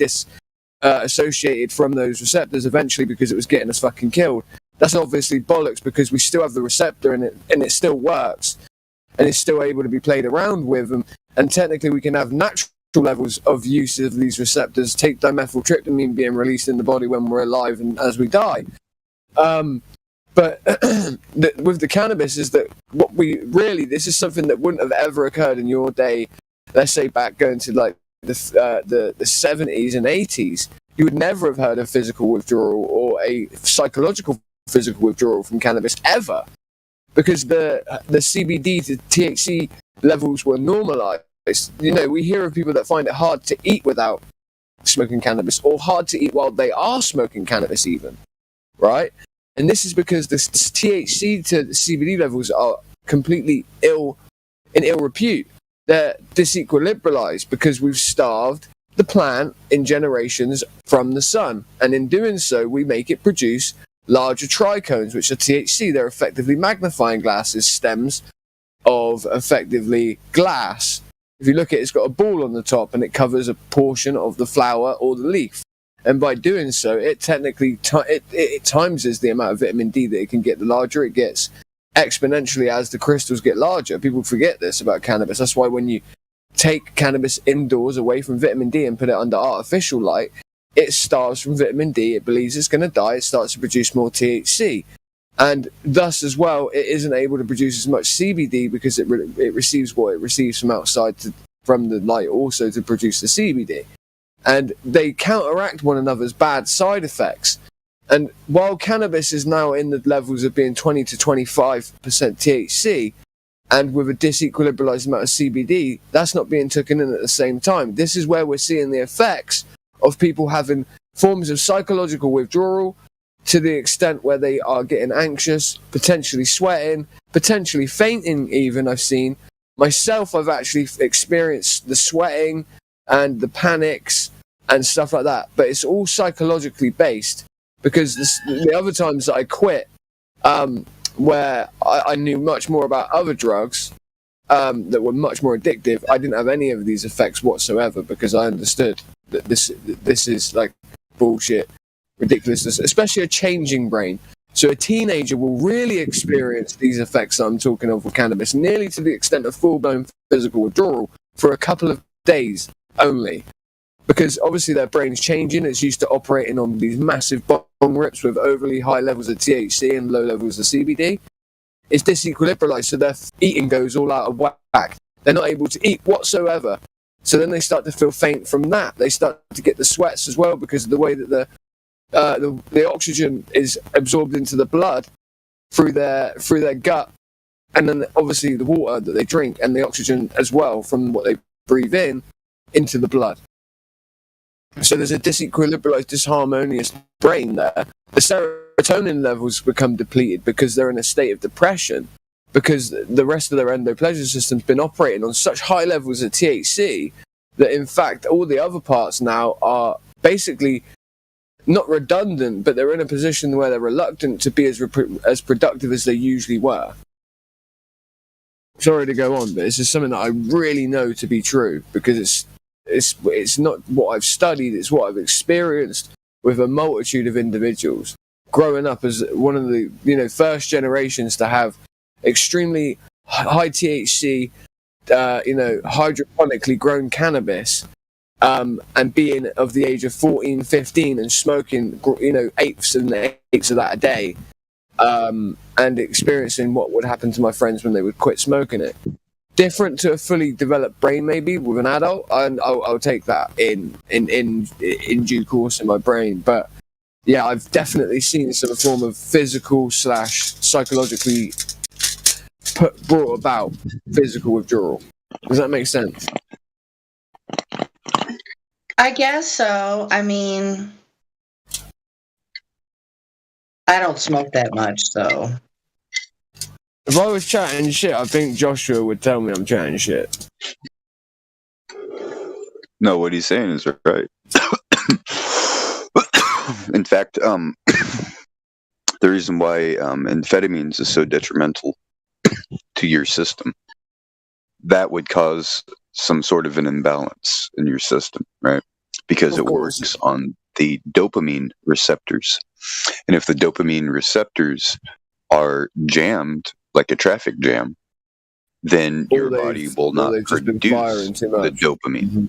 associated from those receptors eventually because it was getting us fucking killed. That's obviously bollocks because we still have the receptor in it and it still works and it's still able to be played around with them. And technically we can have natural levels of use of these receptors, take dimethyltryptamine being released in the body when we're alive and as we die. But with the cannabis is that this is something that wouldn't have ever occurred in your day. Let's say back going to like the 70s and 80s, you would never have heard of physical withdrawal or a psychological physical withdrawal from cannabis ever, because the CBD to THC levels were normalized. We hear of people that find it hard to eat without smoking cannabis, or hard to eat while they are smoking cannabis even, right? And this is because the THC to the CBD levels are completely in ill repute. They're disequilibralized because we've starved the plant in generations from the sun, and in doing so we make it produce larger trichomes, which are THC. They're effectively magnifying glasses, stems of effectively glass. If you look at it, it's got a ball on the top and it covers a portion of the flower or the leaf, and by doing so it technically it times the amount of vitamin D that it can get. The larger it gets exponentially as the crystals get larger. People forget this about cannabis. That's why when you take cannabis indoors away from vitamin D and put it under artificial light, it starves from vitamin D. It believes it's going to die. It starts to produce more THC, and thus as well it isn't able to produce as much CBD because it receives what it receives from outside from the light also to produce the CBD, and they counteract one another's bad side effects. And while cannabis is now in the levels of being 20 to 25% THC, and with a disequilibralized amount of CBD, that's not being taken in at the same time. This is where we're seeing the effects of people having forms of psychological withdrawal, to the extent where they are getting anxious, potentially sweating, potentially fainting even. I've seen. Myself, I've actually experienced the sweating and the panics and stuff like that. But it's all psychologically based, because the other times that I quit, where I knew much more about other drugs that were much more addictive, I didn't have any of these effects whatsoever, because I understood that this is like bullshit, ridiculousness, especially a changing brain. So a teenager will really experience these effects that I'm talking of with cannabis, nearly to the extent of full-blown physical withdrawal for a couple of days only. Because obviously their brain's changing, it's used to operating on these massive bong rips with overly high levels of THC and low levels of CBD. It's disequilibrialized, so their eating goes all out of whack. They're not able to eat whatsoever. So then they start to feel faint from that. They start to get the sweats as well, because of the way that the oxygen is absorbed into the blood through their gut, and then obviously the water that they drink and the oxygen as well from what they breathe in into the blood. So there's a disequilibrialized, disharmonious brain there. The serotonin levels become depleted because they're in a state of depression, because the rest of their endopleasure system's been operating on such high levels of THC that in fact all the other parts now are basically not redundant, but they're in a position where they're reluctant to be as productive as they usually were. Sorry to go on, but this is something that I really know to be true, because it's not what I've studied, it's what I've experienced with a multitude of individuals. Growing up as one of the first generations to have extremely high THC, hydroponically grown cannabis, and being of the age of 14, 15 and smoking, eighths of that a day, and experiencing what would happen to my friends when they would quit smoking it. Different to a fully developed brain, maybe with an adult, and I'll take that in due course in my brain. But yeah, I've definitely seen some form of physical / psychologically brought about physical withdrawal. Does that make sense? I guess so. I mean, I don't smoke that much, so. If I was chatting shit, I think Joshua would tell me I'm chatting shit. No, what he's saying is right. In fact, the reason why amphetamines is so detrimental to your system, that would cause some sort of an imbalance in your system, right? Because it works on the dopamine receptors. And if the dopamine receptors are jammed, like a traffic jam, then your body will not produce the dopamine. Mm-hmm.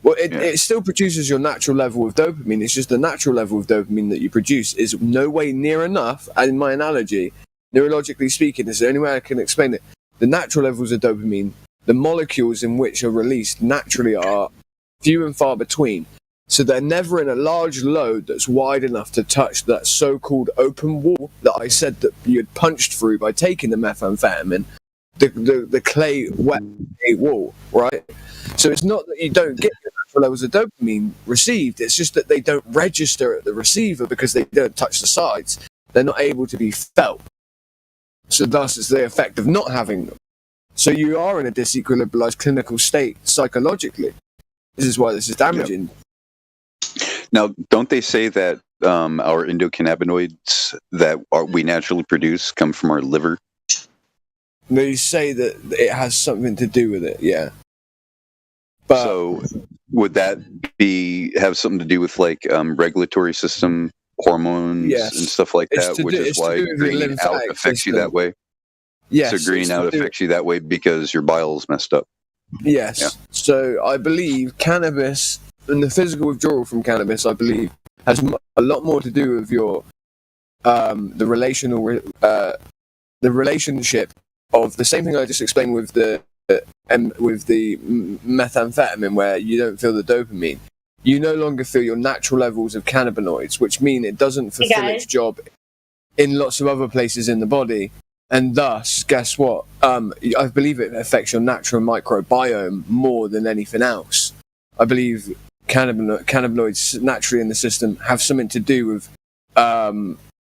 Well, it still produces your natural level of dopamine. It's just the natural level of dopamine that you produce is no way near enough. And in my analogy, neurologically speaking, this is the only way I can explain it. The natural levels of dopamine, the molecules in which are released naturally are few and far between. So they're never in a large load that's wide enough to touch that so-called open wall that I said that you had punched through by taking the methamphetamine, the clay wet wall, right? So it's not that you don't get the natural levels of dopamine received, it's just that they don't register at the receiver because they don't touch the sides. They're not able to be felt. So thus it's the effect of not having them. So you are in a disequilibrialized clinical state psychologically. This is why this is damaging. Yep. Now, don't they say that our endocannabinoids that we naturally produce come from our liver? They say that it has something to do with it, yeah. But so would that have something to do with like regulatory system, hormones, and stuff like that, which is why greening out affects you that way? Yes. So greening out affects you that way because your bile's messed up. Yes. Yeah. So I believe cannabis and the physical withdrawal from cannabis, I believe, has a lot more to do with your the relationship of the same thing I just explained with the methamphetamine, where you don't feel the dopamine. You no longer feel your natural levels of cannabinoids, which mean it doesn't fulfill its job in lots of other places in the body. And thus, guess what? I believe it affects your natural microbiome more than anything else. I believe cannabinoids naturally in the system have something to do with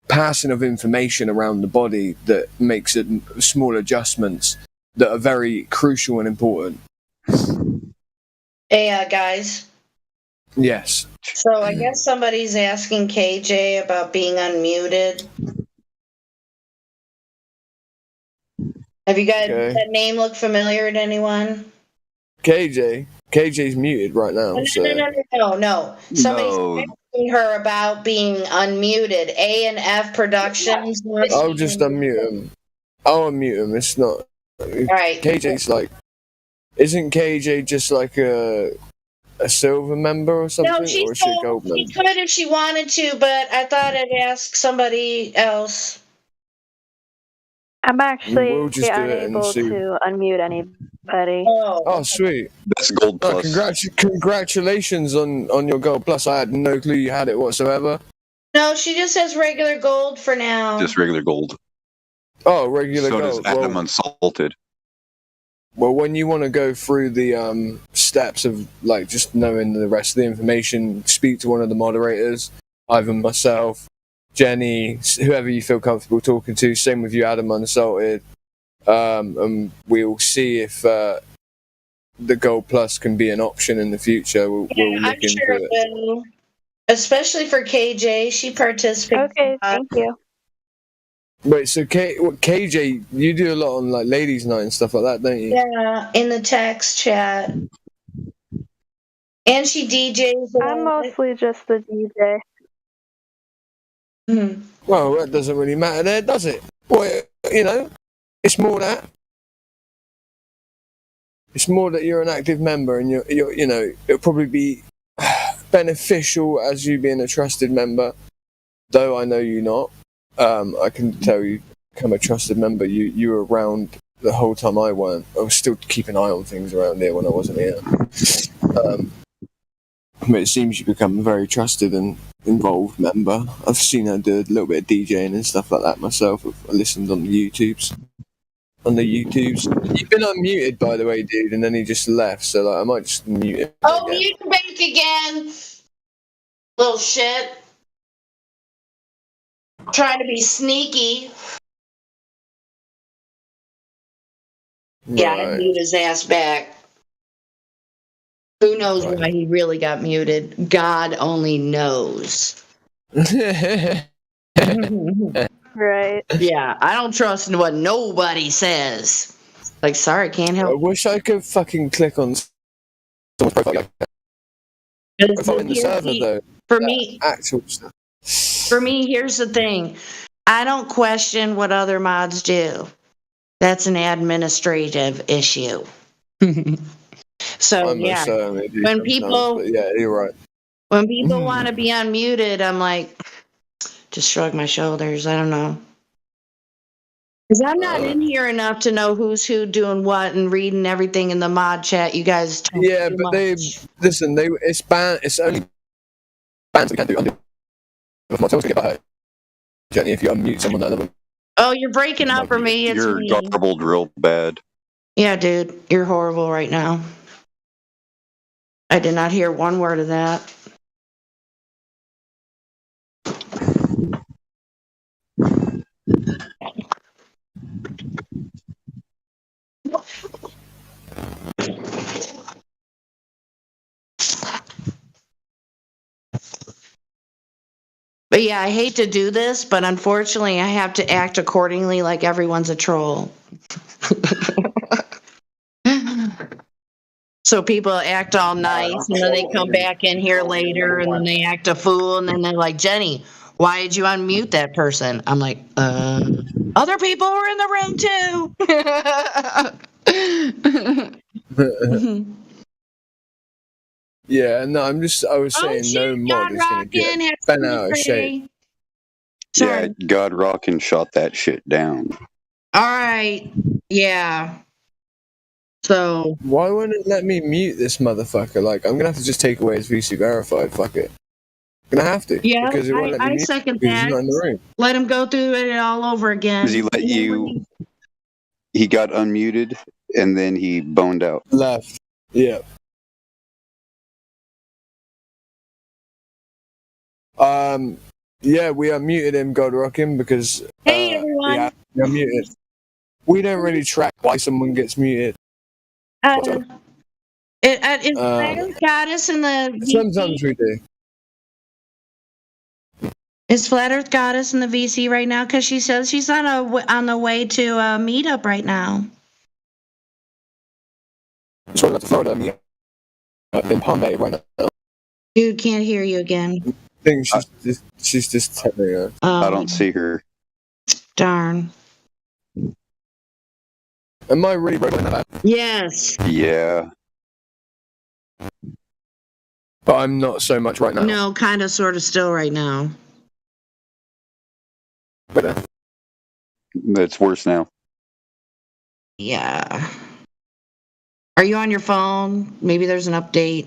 passing of information around the body that makes it small adjustments that are very crucial and important. Hey, guys. Yes. So I guess somebody's asking KJ about being unmuted. Have you guys, Okay. that name look familiar to anyone? KJ's muted right now. No. Somebody's asking her about being unmuted. A&F Productions. I'll just unmute him. I'll unmute him. It's not. Alright. KJ's like. Isn't KJ just like a silver member or something? No, or is she a gold she member? could if she wanted to, but I thought I'd ask somebody else. I'm actually We'll just do it and unable see. to unmute anybody. Oh, sweet. That's gold plus. Congratulations on your gold plus. I had no clue you had it whatsoever. No, she just has regular gold for now. Just regular gold. Oh, regular So gold. does Adam Unsalted. Well, when you want to go through the steps of like just knowing the rest of the information, speak to one of the moderators, either myself, Jenny, whoever you feel comfortable talking to. Same with you, Adam Unsalted. And we'll see if the Gold Plus can be an option in the future. We'll look I'm into sure it. it will. Especially for KJ, she participates. Okay, thank you. Wait, so KJ, you do a lot on like ladies' night and stuff like that, don't you? Yeah, in the text chat. And she DJs. I'm mostly just the DJ. Well, that doesn't really matter there, does it? Well, you know, it's more that. It's more that you're an active member, and you're you know, it'll probably be beneficial as you being a trusted member. Though I know you not, I can tell you, become a trusted member. You were around the whole time I weren't. I was still keeping an eye on things around here when I wasn't here. But it seems you become a very trusted and involved member. I've seen her do a little bit of DJing and stuff like that myself. I listened on the YouTubes. You've been unmuted, by the way, dude, and then he just left, so like, I might just mute him. Oh, mute back again. Little shit. Trying to be sneaky. Yeah, I mute his ass back. Who knows why he really got muted? God only knows. Right. Yeah, I don't trust what nobody says. Like, sorry, can't help. I wish I could fucking click on someone's profile like that. Profile in the server, though. For me, actual stuff. For me, here's the thing. I don't question what other mods do. That's an administrative issue. So, yeah. When people, yeah, you're right. When people want to be unmuted, I'm like, just shrug my shoulders. I don't know. Because I'm not in here enough to know who's who doing what and reading everything in the mod chat. You guys talk Yeah, too but much. it's banned. It's only banned. We can't do it. If my toes get hurt, Jenny, if you unmute someone, that other. Oh, you're breaking up for me. It's You're me. garbled real bad. Yeah, dude, you're horrible right now. I did not hear one word of that. But yeah, I hate to do this, but unfortunately I have to act accordingly like everyone's a troll. So people act all nice and then they come back in here later and then they act a fool and then they're like, Jenny, why did you unmute that person? I'm like, other people were in the room too. Yeah, no, I was saying no mod is going to get bent out of shape. Yeah, God Rockin' shot that shit down. All right. Yeah. So why wouldn't it let me mute this motherfucker? Like, I'm gonna have to just take away his VC verified. Fuck it. I'm gonna have to. Yeah, because it won't let me I mute second because he's that. not in the room. Let him go through it all over again. Does he let you? He got unmuted and then he boned out. Left. Yeah. Yeah, we unmuted him, God Rockin', because Hey, everyone. yeah, we unmuted. We don't really track why someone gets muted. Is Flat Goddess in the VC? Sometimes we do. Is Flat Earth Goddess in the VC right now? Because she says she's on the way to a meetup right now. So we're going to Florida in Palm Bay right now. Dude, can't hear you again. I think she's just telling us. I don't see her. Darn. Am I really rolling that? Yes. Yeah. But I'm not so much right now. No, kind of, sort of, still right now. But It's worse now. Yeah. Are you on your phone? Maybe there's an update.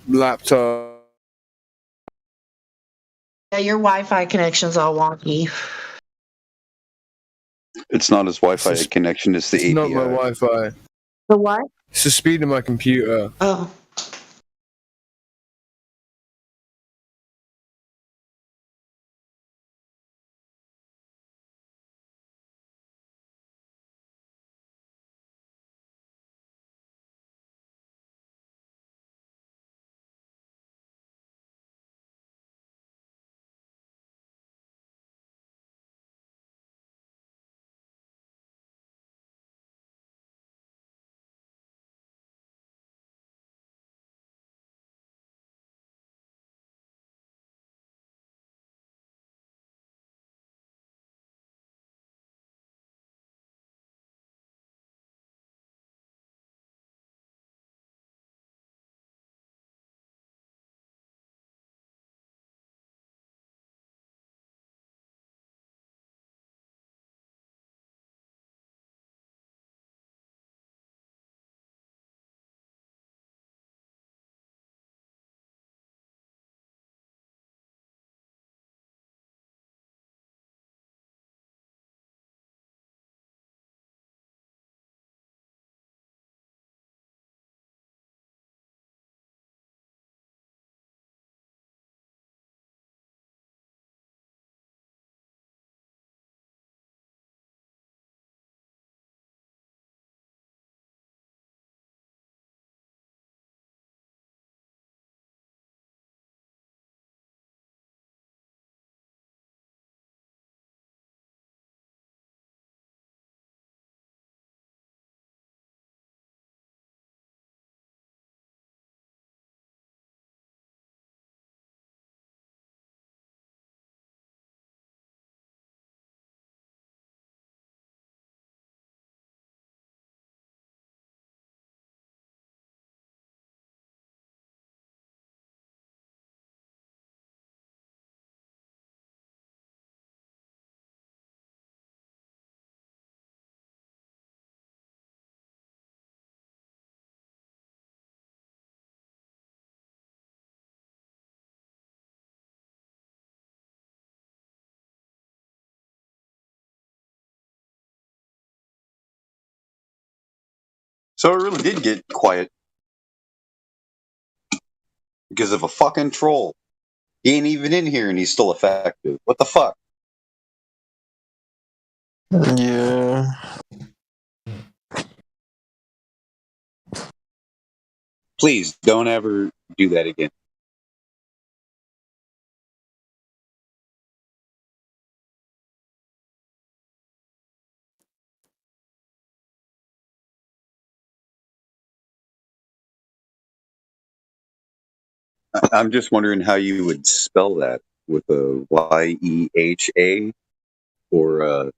Laptop. Yeah, your Wi-Fi connection's all wonky. It's not as Wi-Fi connection, it's the API. It's not my Wi-Fi. The what? It's the speed of my computer. Oh. So it really did get quiet. Because of a fucking troll. He ain't even in here and he's still effective. What the fuck? Yeah. Please don't ever do that again. I'm just wondering how you would spell that with a Y-E-H-A or a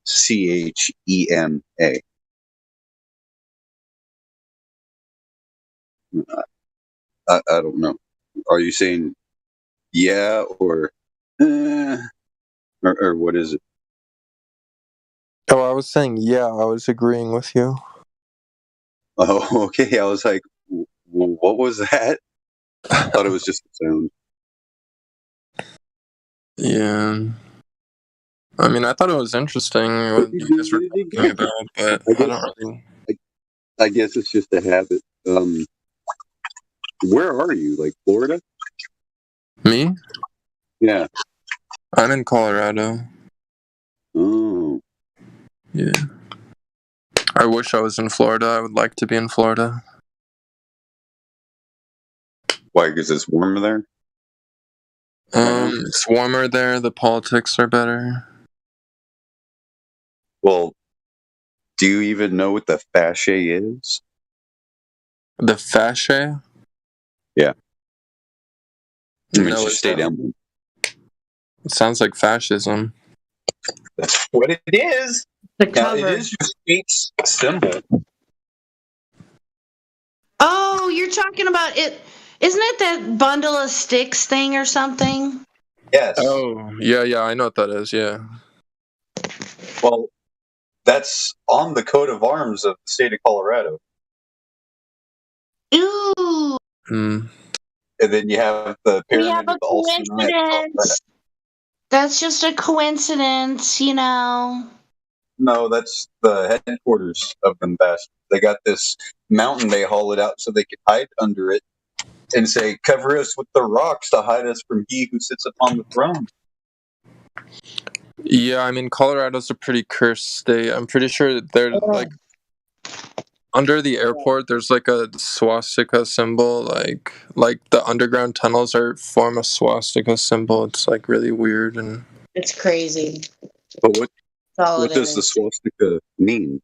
C-H-E-M-A. I don't know. Are you saying yeah or what is it? Oh, I was saying yeah, I was agreeing with you. Oh, okay. I was like, what was that? I thought it was just a sound. Yeah. I mean, I thought it was interesting what you guys were talking about, but I don't really... I guess it's just a habit. Where are you? Like Florida? Me? Yeah. I'm in Colorado. Ooh. Yeah. I wish I was in Florida. I would like to be in Florida. Why? Because it's warmer there? It's warmer there. The politics are better. Well, do you even know what the fasce is? The fasce? Yeah. I mean, No, it's your it's state not. emblem. It sounds like fascism. That's what it is. The Now, cover. it is your state's symbol. Oh, you're talking about it. Isn't it that bundle of sticks thing or something? Yes. Oh, yeah, I know what that is, yeah. Well, that's on the coat of arms of the state of Colorado. Ooh. Hmm. And then you have the We pyramid have a with the All-Seeing Eye. coincidence. That's just a coincidence, you know. No, that's the headquarters of them bastards. They got this mountain they hollowed out so they could hide under it and say, cover us with the rocks to hide us from he who sits upon the throne. Yeah, I mean, Colorado's a pretty cursed state. I'm pretty sure they're, like, under the airport, there's, like, a swastika symbol. Like the underground tunnels form a swastika symbol. It's, like, really weird. And It's crazy. But what All it does the is. swastika mean?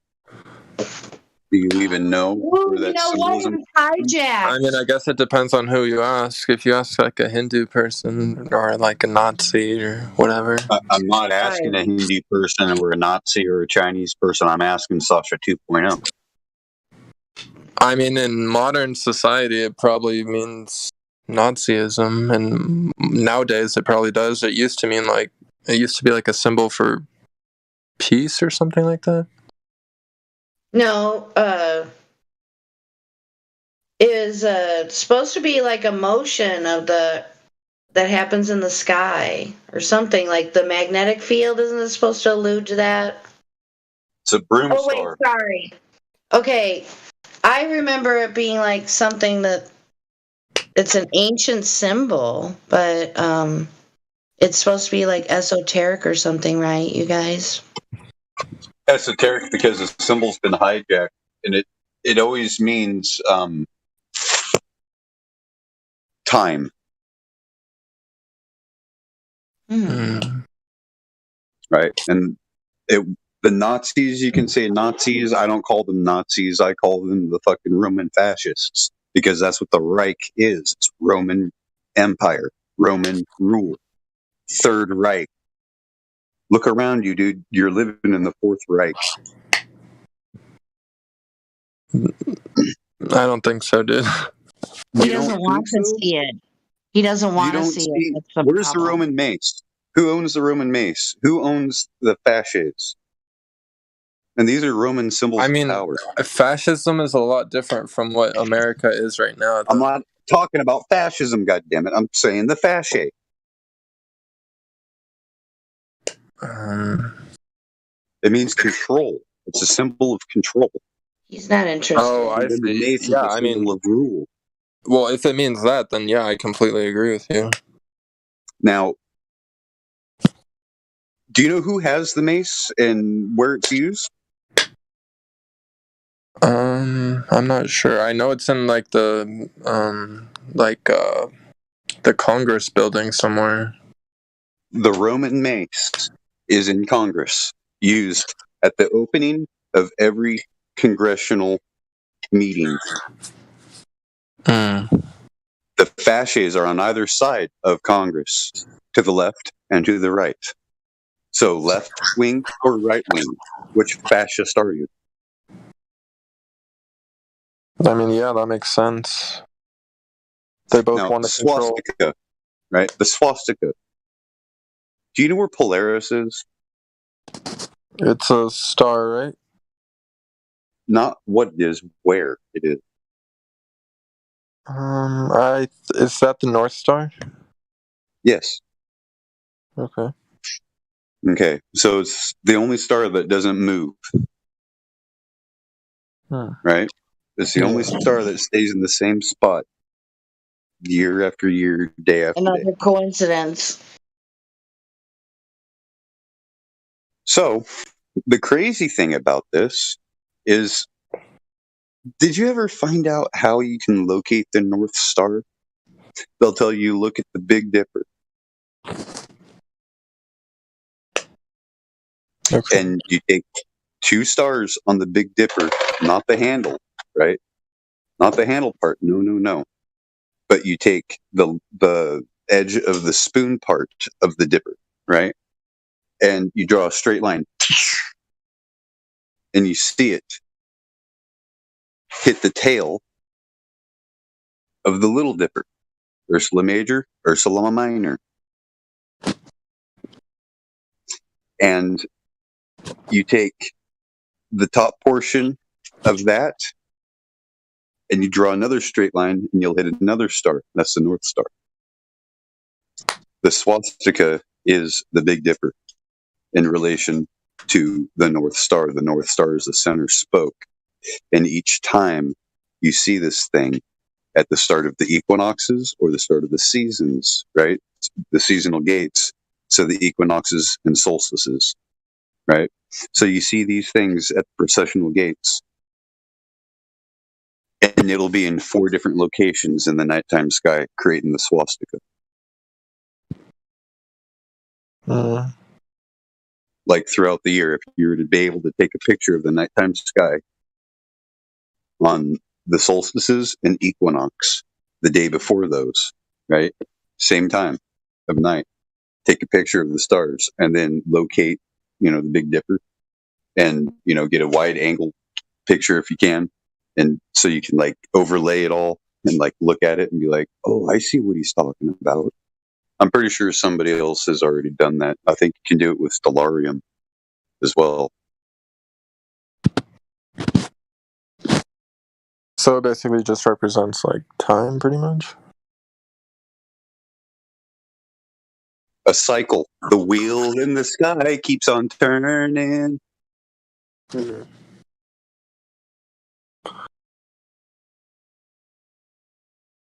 Do you even know Ooh, where you that know what? symbolism? It was hijacked. I mean, I guess it depends on who you ask. If you ask, like, a Hindu person or, like, a Nazi or whatever. I'm not asking a Hindi person or a Nazi or a Chinese person. I'm asking Sasha 2.0. I mean, in modern society, it probably means Nazism, and nowadays it probably does. It used to be like a symbol for peace or something like that. No, it is supposed to be like a motion of that happens in the sky or something, like the magnetic field. Isn't it supposed to allude to that? It's a broom Oh, wait, star. sorry. Okay, I remember it being like something that it's an ancient symbol, but it's supposed to be like esoteric or something, right, you guys? Esoteric because the symbol's been hijacked, and it always means time. Right? And the Nazis, you can say Nazis. I don't call them Nazis. I call them the fucking Roman fascists because that's what the Reich is. It's Roman Empire, Roman rule, Third Reich. Look around you, dude. You're living in the Fourth Reich. I don't think so, dude. He doesn't want to see it. He doesn't want to see it. That's the Where's the problem. Roman mace? Who owns the Roman mace? Who owns the fasces? And these are Roman symbols I mean, of power. fascism is a lot different from what America is right now. I'm not talking about fascism, goddammit. I'm saying the fasce. It means control. It's a symbol of control. He's not interested. Oh, I And then the see. mace is Yeah, a I mean, symbol of rule. well, if it means that, then yeah, I completely agree with you. Now, do you know who has the mace and where it's used? I'm not sure. I know it's in like the Congress building somewhere. The Roman mace is in Congress, used at the opening of every congressional meeting. The fasces are on either side of Congress, to the left and to the right. So left wing or right wing, which fascist are you? I mean, yeah, that makes sense. They both Now, want to control. swastika, right? The swastika. Do you know where Polaris is? It's a star, right? Not what it is, where it is. Is that the North Star? Yes. Okay. Okay, so it's the only star that doesn't move, right? It's the only star that stays in the same spot year after year, day after day. Another coincidence. So, the crazy thing about this is, did you ever find out how you can locate the North Star? They'll tell you, look at the Big Dipper. Okay. And you take 2 stars on the Big Dipper, not the handle, right? Not the handle part. No. But you take the edge of the spoon part of the dipper, right? And you draw a straight line. And you see it hit the tail of the Little Dipper. Ursula Major, Ursula Minor. And you take the top portion of that and you draw another straight line and you'll hit another star. That's the North Star. The swastika is the Big Dipper in relation to the North Star. The North Star is the center spoke. And each time you see this thing at the start of the equinoxes or the start of the seasons, right? The seasonal gates. So the equinoxes and solstices, right? So you see these things at the processional gates. And it'll be in 4 different locations in the nighttime sky, creating the swastika. Like throughout the year, if you were to be able to take a picture of the nighttime sky on the solstices and equinox, the day before those, right? Same time of night. Take a picture of the stars and then locate, the Big Dipper and, get a wide angle picture if you can. And so you can like overlay it all and like look at it and be like, oh, I see what he's talking about. I'm pretty sure somebody else has already done that. I think you can do it with Stellarium as well. So it basically just represents like time, pretty much? A cycle. The wheel in the sky keeps on turning. Mm-hmm.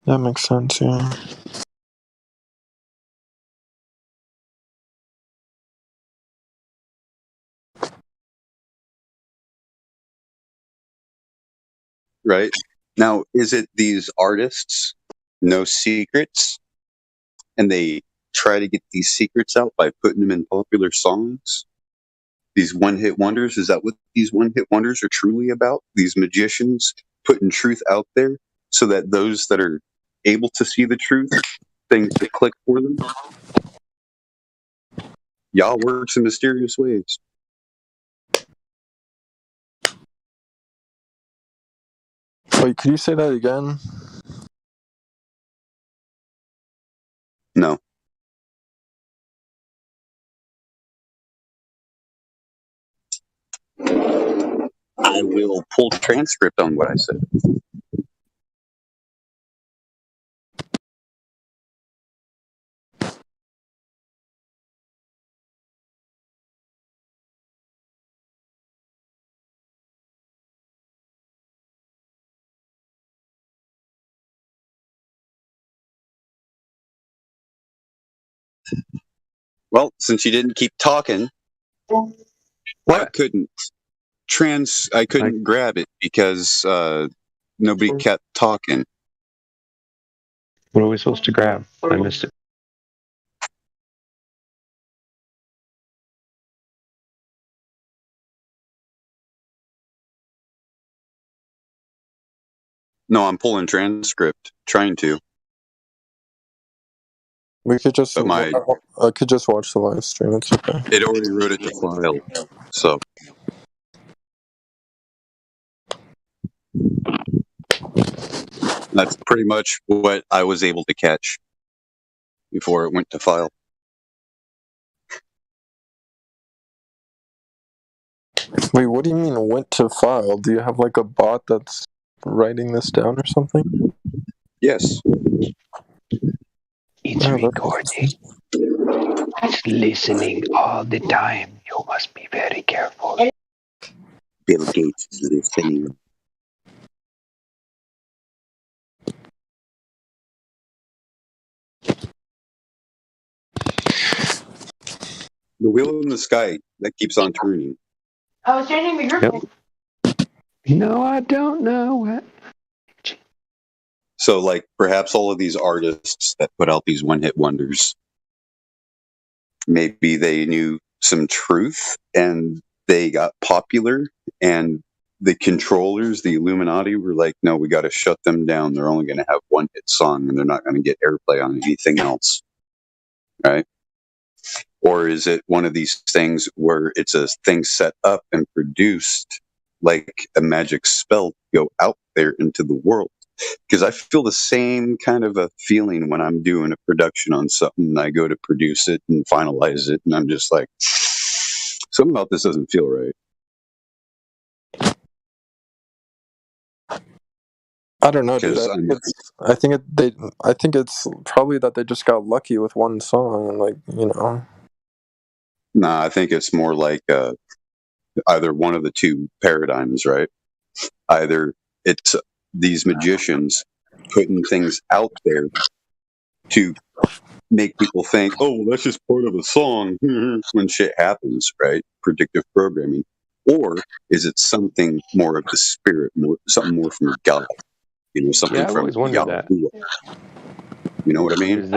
That makes sense, yeah. Right? Now, is it these artists, no secrets, and they try to get these secrets out by putting them in popular songs? These one-hit wonders, is that what these one-hit wonders are truly about? These magicians putting truth out there so that those that are able to see the truth, things that click for them? Yah works in mysterious ways. Wait, could you say that again? No. I will pull transcript on what I said. Well, since you didn't keep talking, I couldn't grab it because nobody kept talking. What are we supposed to grab? I missed it. No, I'm pulling transcript, trying to. We could just. But I could just watch the live stream. It's okay. It already wrote it to file, so. That's pretty much what I was able to catch before it went to file. Wait, what do you mean went to file? Do you have like a bot that's writing this down or something? Yes. It's recording. It's listening all the time. You must be very careful. Bill Gates is listening. The wheel in the sky that keeps on turning. I was changing the group. No, I don't know what. So, like, perhaps all of these artists that put out these one-hit wonders, maybe they knew some truth and they got popular, and the controllers, the Illuminati, were like, no, we got to shut them down. They're only going to have one hit song and they're not going to get airplay on anything else. Right? Or is it one of these things where it's a thing set up and produced like a magic spell to go out there into the world? Because I feel the same kind of a feeling when I'm doing a production on something and I go to produce it and finalize it, and I'm just like, something about this doesn't feel right. I don't know, dude. I think it's probably that they just got lucky with one song, and like, you know. Nah, I think it's more like either one of the two paradigms, right? Either it's these magicians putting things out there to make people think, oh, well, that's just part of a song when shit happens, right? Predictive programming. Or is it something more of the spirit, something more from God? You know, something Yeah, I've from always wondered that. You know what I mean?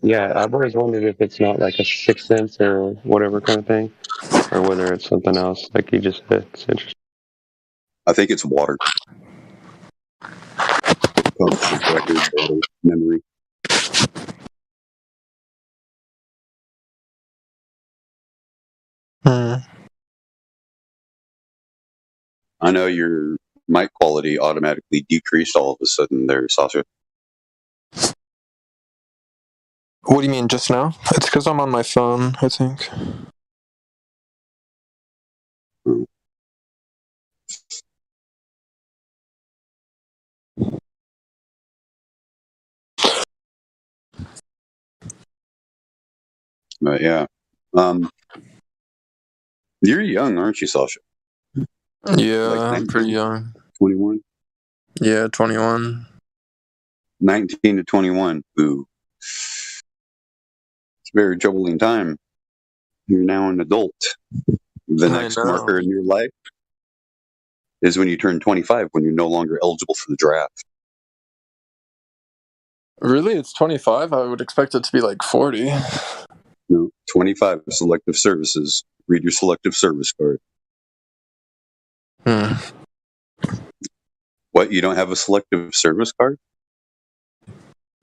Yeah, I've always wondered if it's not like a sixth sense or whatever kind of thing, or whether it's something else, like you just said. It's interesting. I think it's water. Record, water, memory. I know your mic quality automatically decreased all of a sudden there, Sasha. What do you mean just now? It's because I'm on my phone, I think. But yeah. You're young, aren't you, Sasha? Yeah, Like I'm pretty young. 21? Yeah, 21. 19 to 21. Ooh. It's a very troubling time. You're now an adult. The next marker in your life is when you turn 25, when you're no longer eligible for the draft. Really? It's 25? I would expect it to be like 40. No, 25 selective services. Read your selective service card. What, you don't have a selective service card?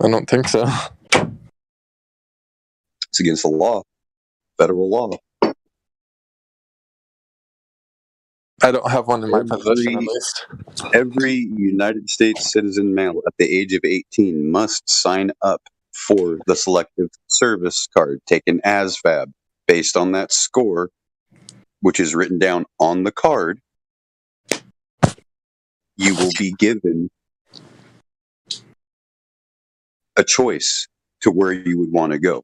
I don't think so. It's against the law. Federal law. I don't have one in my possession, at least. Every United States citizen male at the age of 18 must sign up for the selective service card taken ASVAB. Based on that score, which is written down on the card, you will be given a choice to where you would want to go.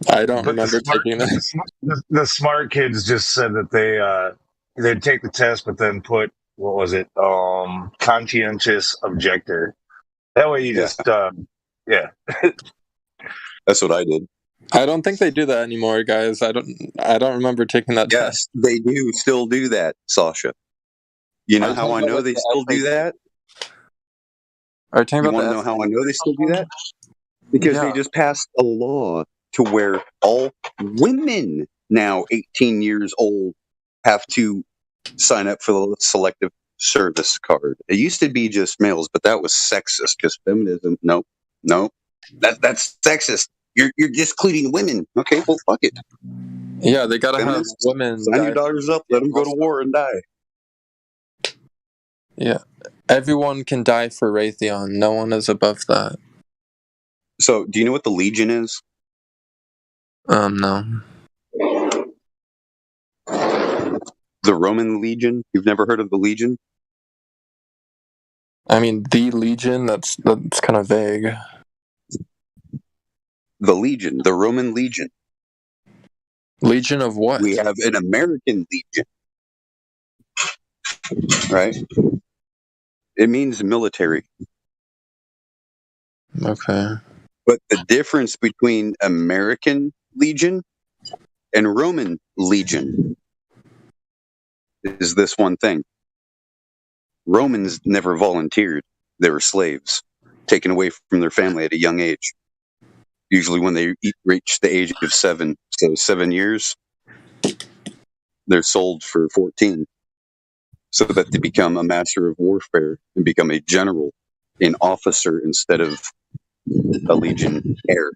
I don't remember taking this. The smart kids just said that they'd take the test, but then put, what was it? Conscientious objector. That way you just yeah. That's what I did. I don't think they do that anymore, guys. I don't remember taking that test. Yes, they do still do that, Sasha. You know how I know they still do that? Are you want to know how I know they still do that? Because they just passed a law to where all women now 18 years old have to sign up for the selective service card. It used to be just males, but that was sexist because feminism, no, that's sexist. You're just including women. Okay, well, fuck it. Yeah, they gotta have women. Sign your daughters up, let them go to war and die. Yeah, everyone can die for Raytheon. No one is above that. So, do you know what the Legion is? No. The Roman Legion? You've never heard of the Legion? I mean, the Legion? That's kind of vague. The Legion, the Roman Legion. Legion of what? We have an American Legion. Right? It means military. Okay. But the difference between American Legion and Roman Legion is this one thing. Romans never volunteered. They were slaves, taken away from their family at a young age. Usually when they reach the age of 7, so 7 years, they're sold for 14, so that they become a master of warfare and become a general, an officer instead of a legion heir.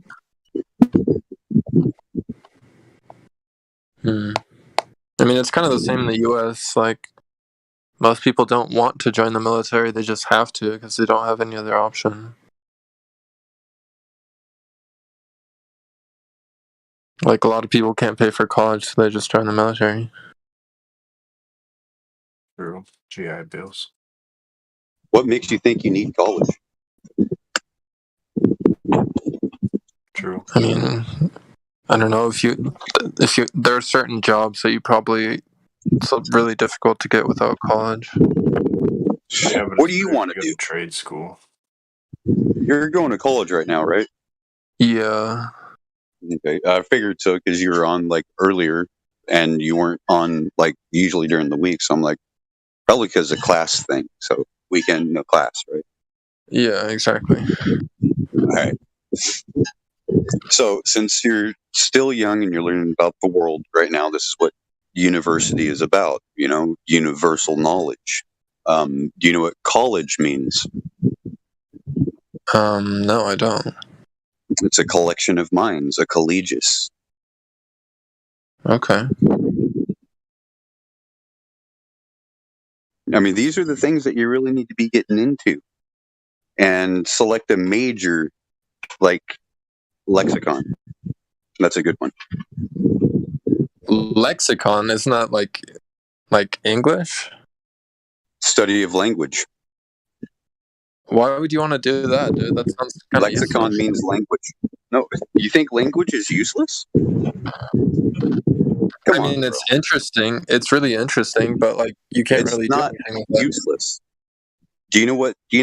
I mean, it's kind of the same in the U.S. Like, most people don't want to join the military; they just have to because they don't have any other option. Like, a lot of people can't pay for college, so they just join the military. True. GI Bills. What makes you think you need college? True. I mean, I don't know if you there are certain jobs that you probably it's really difficult to get without college. Yeah, but What do you want to do? Trade school. You're going to college right now, right? Yeah. Okay. I figured so because you were on like earlier and you weren't on like usually during the week. So I'm like, probably because of class thing. So weekend, no class, right? Yeah, exactly. All right. So since you're still young and you're learning about the world right now, this is what university is about, you know, universal knowledge. Do you know what college means? No, I don't. It's a collection of minds, a collegius. Okay. I mean, these are the things that you really need to be getting into. And select a major like lexicon. That's a good one. Lexicon, isn't that like English? Study of language. Why would you want to do that, dude? That sounds kind of Lexicon means language. No, you think language is useless? I mean, it's interesting. It's really interesting, but like you can't It's really not do anything with it. useless. Do you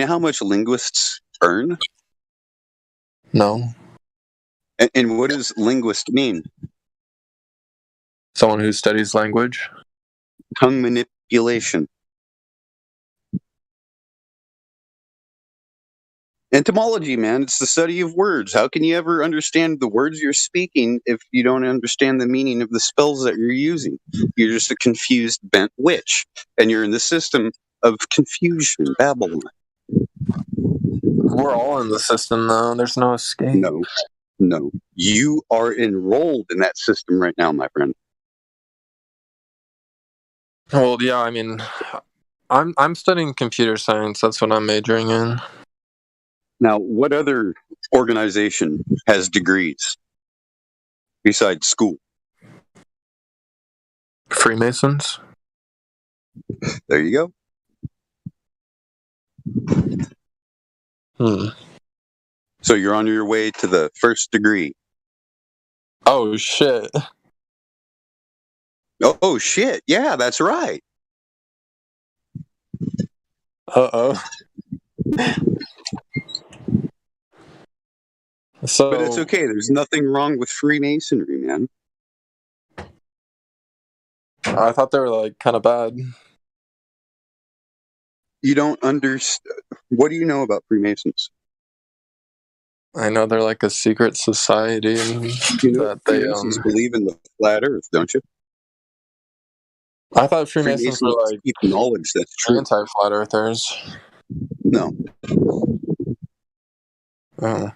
know how much linguists earn? No. And what does linguist mean? Someone who studies language. Tongue manipulation. Etymology, man, it's the study of words. How can you ever understand the words you're speaking if you don't understand the meaning of the spells that you're using? You're just a confused, bent witch. And you're in the system of confusion, Babylon. We're all in the system, though. There's no escape. No. You are enrolled in that system right now, my friend. Well, yeah, I mean, I'm studying computer science. That's what I'm majoring in. Now, what other organization has degrees besides school? Freemasons. There you go. So you're on your way to the first degree. Oh, shit. Oh, shit. Yeah, that's right. Uh-oh. So, but it's okay. There's nothing wrong with Freemasonry, man. I thought they were like kind of bad. You don't understand. What do you know about Freemasons? I know they're like a secret society. You know, that Freemasons believe in the flat Earth, don't you? I thought Freemasons were like keep knowledge that's true. Anti-flat earthers. No. Oh.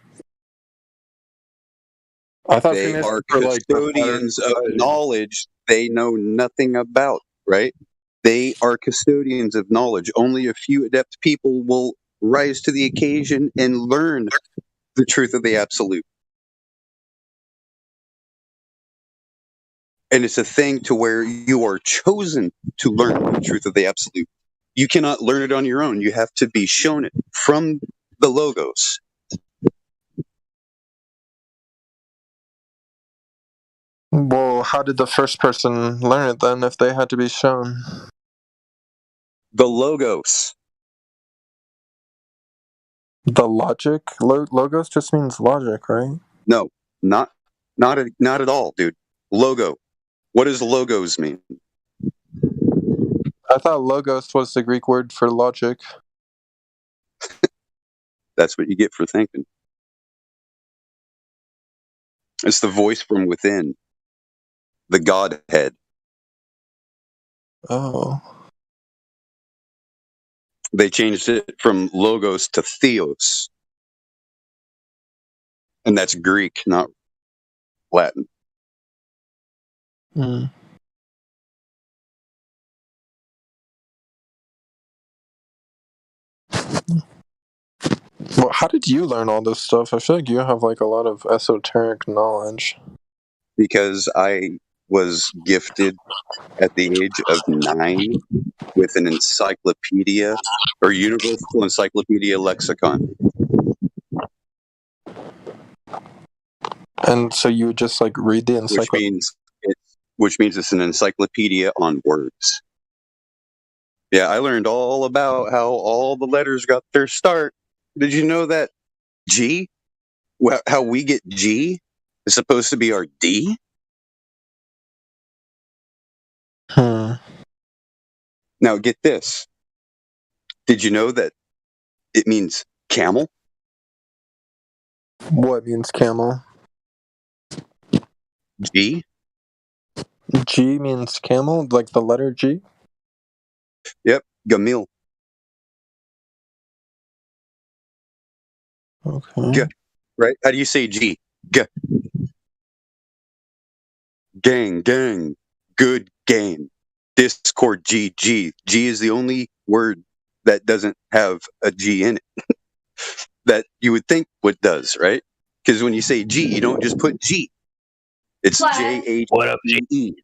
I thought they Freemasons are were like custodians of knowledge they know nothing about, right? They are custodians of knowledge. Only a few adept people will rise to the occasion and learn the truth of the absolute. And it's a thing to where you are chosen to learn the truth of the absolute. You cannot learn it on your own. You have to be shown it from the logos. Well, how did the first person learn it then if they had to be shown? The logos. The logic? Logos just means logic, right? No, not at all, dude. Logo. What does logos mean? I thought logos was the Greek word for logic. That's what you get for thinking. It's the voice from within. The Godhead. Oh. They changed it from logos to theos. And that's Greek, not Latin. Hmm. Well, how did you learn all this stuff? I feel like you have like a lot of esoteric knowledge. Because I was gifted at the age of 9 with an encyclopedia or Universal Encyclopedia Lexicon. And so you would just like read the encyclopedia? Which means it's an encyclopedia on words. Yeah, I learned all about how all the letters got their start. Did you know that G, how we get G, is supposed to be our D? Now get this. Did you know that it means camel? What means camel? G? G means camel? Like the letter G? Yep, Gamil. Okay. G, right? How do you say G? G. Gang, gang. Good game. Discord G, G. G is the only word that doesn't have a G in it. That you would think what does, right? Because when you say G, you don't just put G. It's J-H-E-E. What up, G?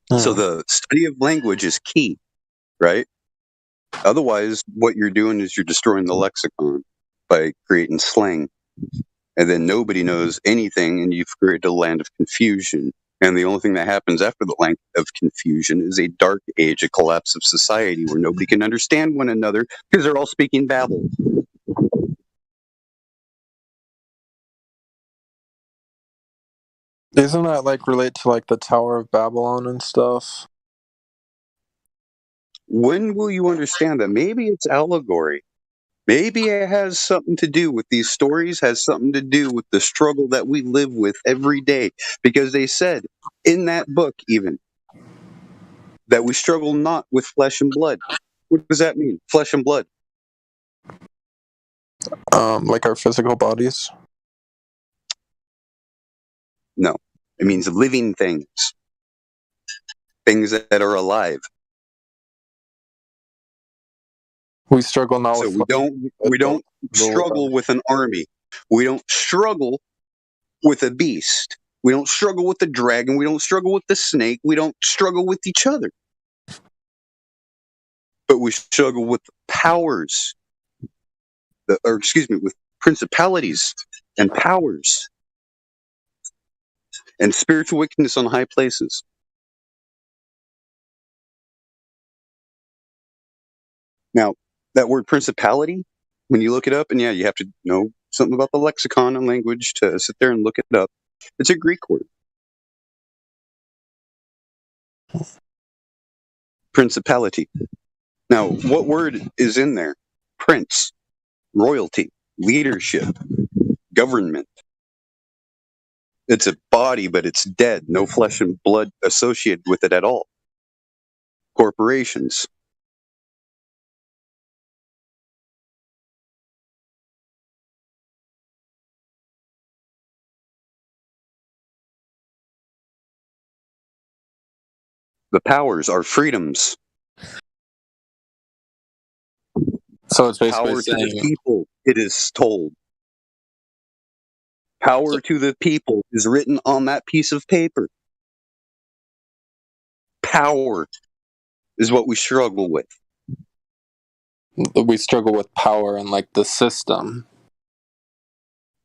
So the study of language is key, right? Otherwise, what you're doing is you're destroying the lexicon by creating slang. And then nobody knows anything, and you've created a land of confusion. And the only thing that happens after the land of confusion is a dark age, a collapse of society where nobody can understand one another because they're all speaking babble. Isn't that like relate to like the Tower of Babylon and stuff? When will you understand that? Maybe it's allegory. Maybe it has something to do with these stories, has something to do with the struggle that we live with every day. Because they said in that book, even, that we struggle not with flesh and blood. What does that mean? Flesh and blood. Like our physical bodies? No. It means living things. Things that are alive. We struggle now So we don't struggle with an army. We don't struggle with a beast. We don't struggle with the dragon. We don't struggle with the snake. We don't struggle with each other. But we struggle with powers. With principalities and powers. And spiritual wickedness on high places. Now, that word principality, when you look it up, and yeah, you have to know something about the lexicon and language to sit there and look it up. It's a Greek word. Principality. Now, what word is in there? Prince, royalty, leadership, government. It's a body, but it's dead. No flesh and blood associated with it at all. Corporations. The powers are freedoms. So it's basically power saying, to the people, it is told. Power to the people is written on that piece of paper. Power is what we struggle with. We struggle with power and like the system.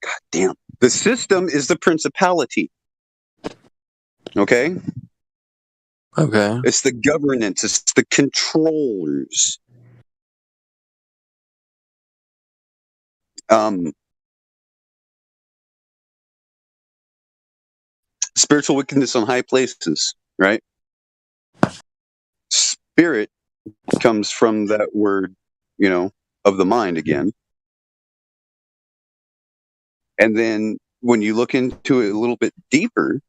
God damn. The system is the principality. Okay? Okay. It's the governance, it's the controllers. Spiritual wickedness on high places, right? Spirit comes from that word, of the mind again. And then when you look into it a little bit deeper,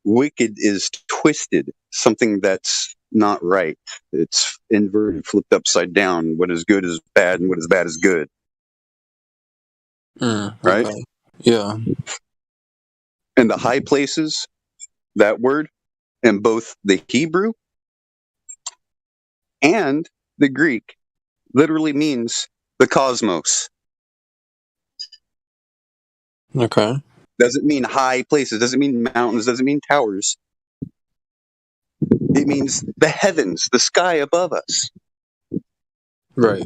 wicked is twisted, something that's not right. It's inverted, flipped upside down. What is good is bad, and what is bad is good. Right? Okay. Yeah. And the high places, that word, in both the Hebrew and the Greek, literally means the cosmos. Okay. Doesn't mean high places, doesn't mean mountains, doesn't mean towers. It means the heavens, the sky above us. Right.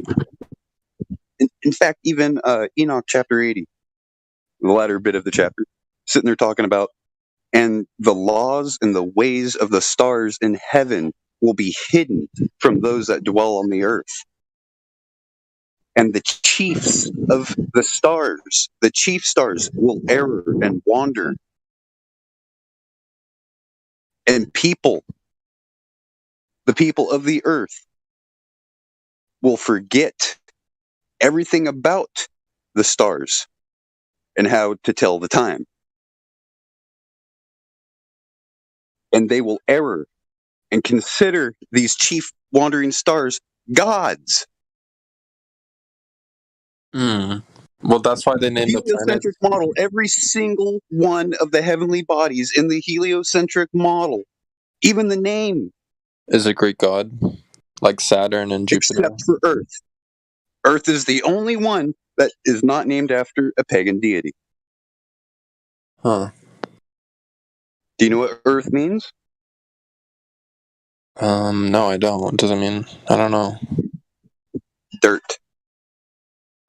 In fact, even Enoch chapter 80, the latter bit of the chapter, sitting there talking about, and the laws and the ways of the stars in heaven will be hidden from those that dwell on the earth. And the chiefs of the stars, the chief stars, will err and wander. And the people of the earth, will forget everything about the stars and how to tell the time. And they will err and consider these chief wandering stars gods. Well, that's why they named the planet. Heliocentric model, every single one of the heavenly bodies in the heliocentric model, even the name, is a Greek god, like Saturn and Jupiter. Except for Earth. Earth is the only one that is not named after a pagan deity. Huh. Do you know what Earth means? No, I don't. Doesn't mean, I don't know. Dirt.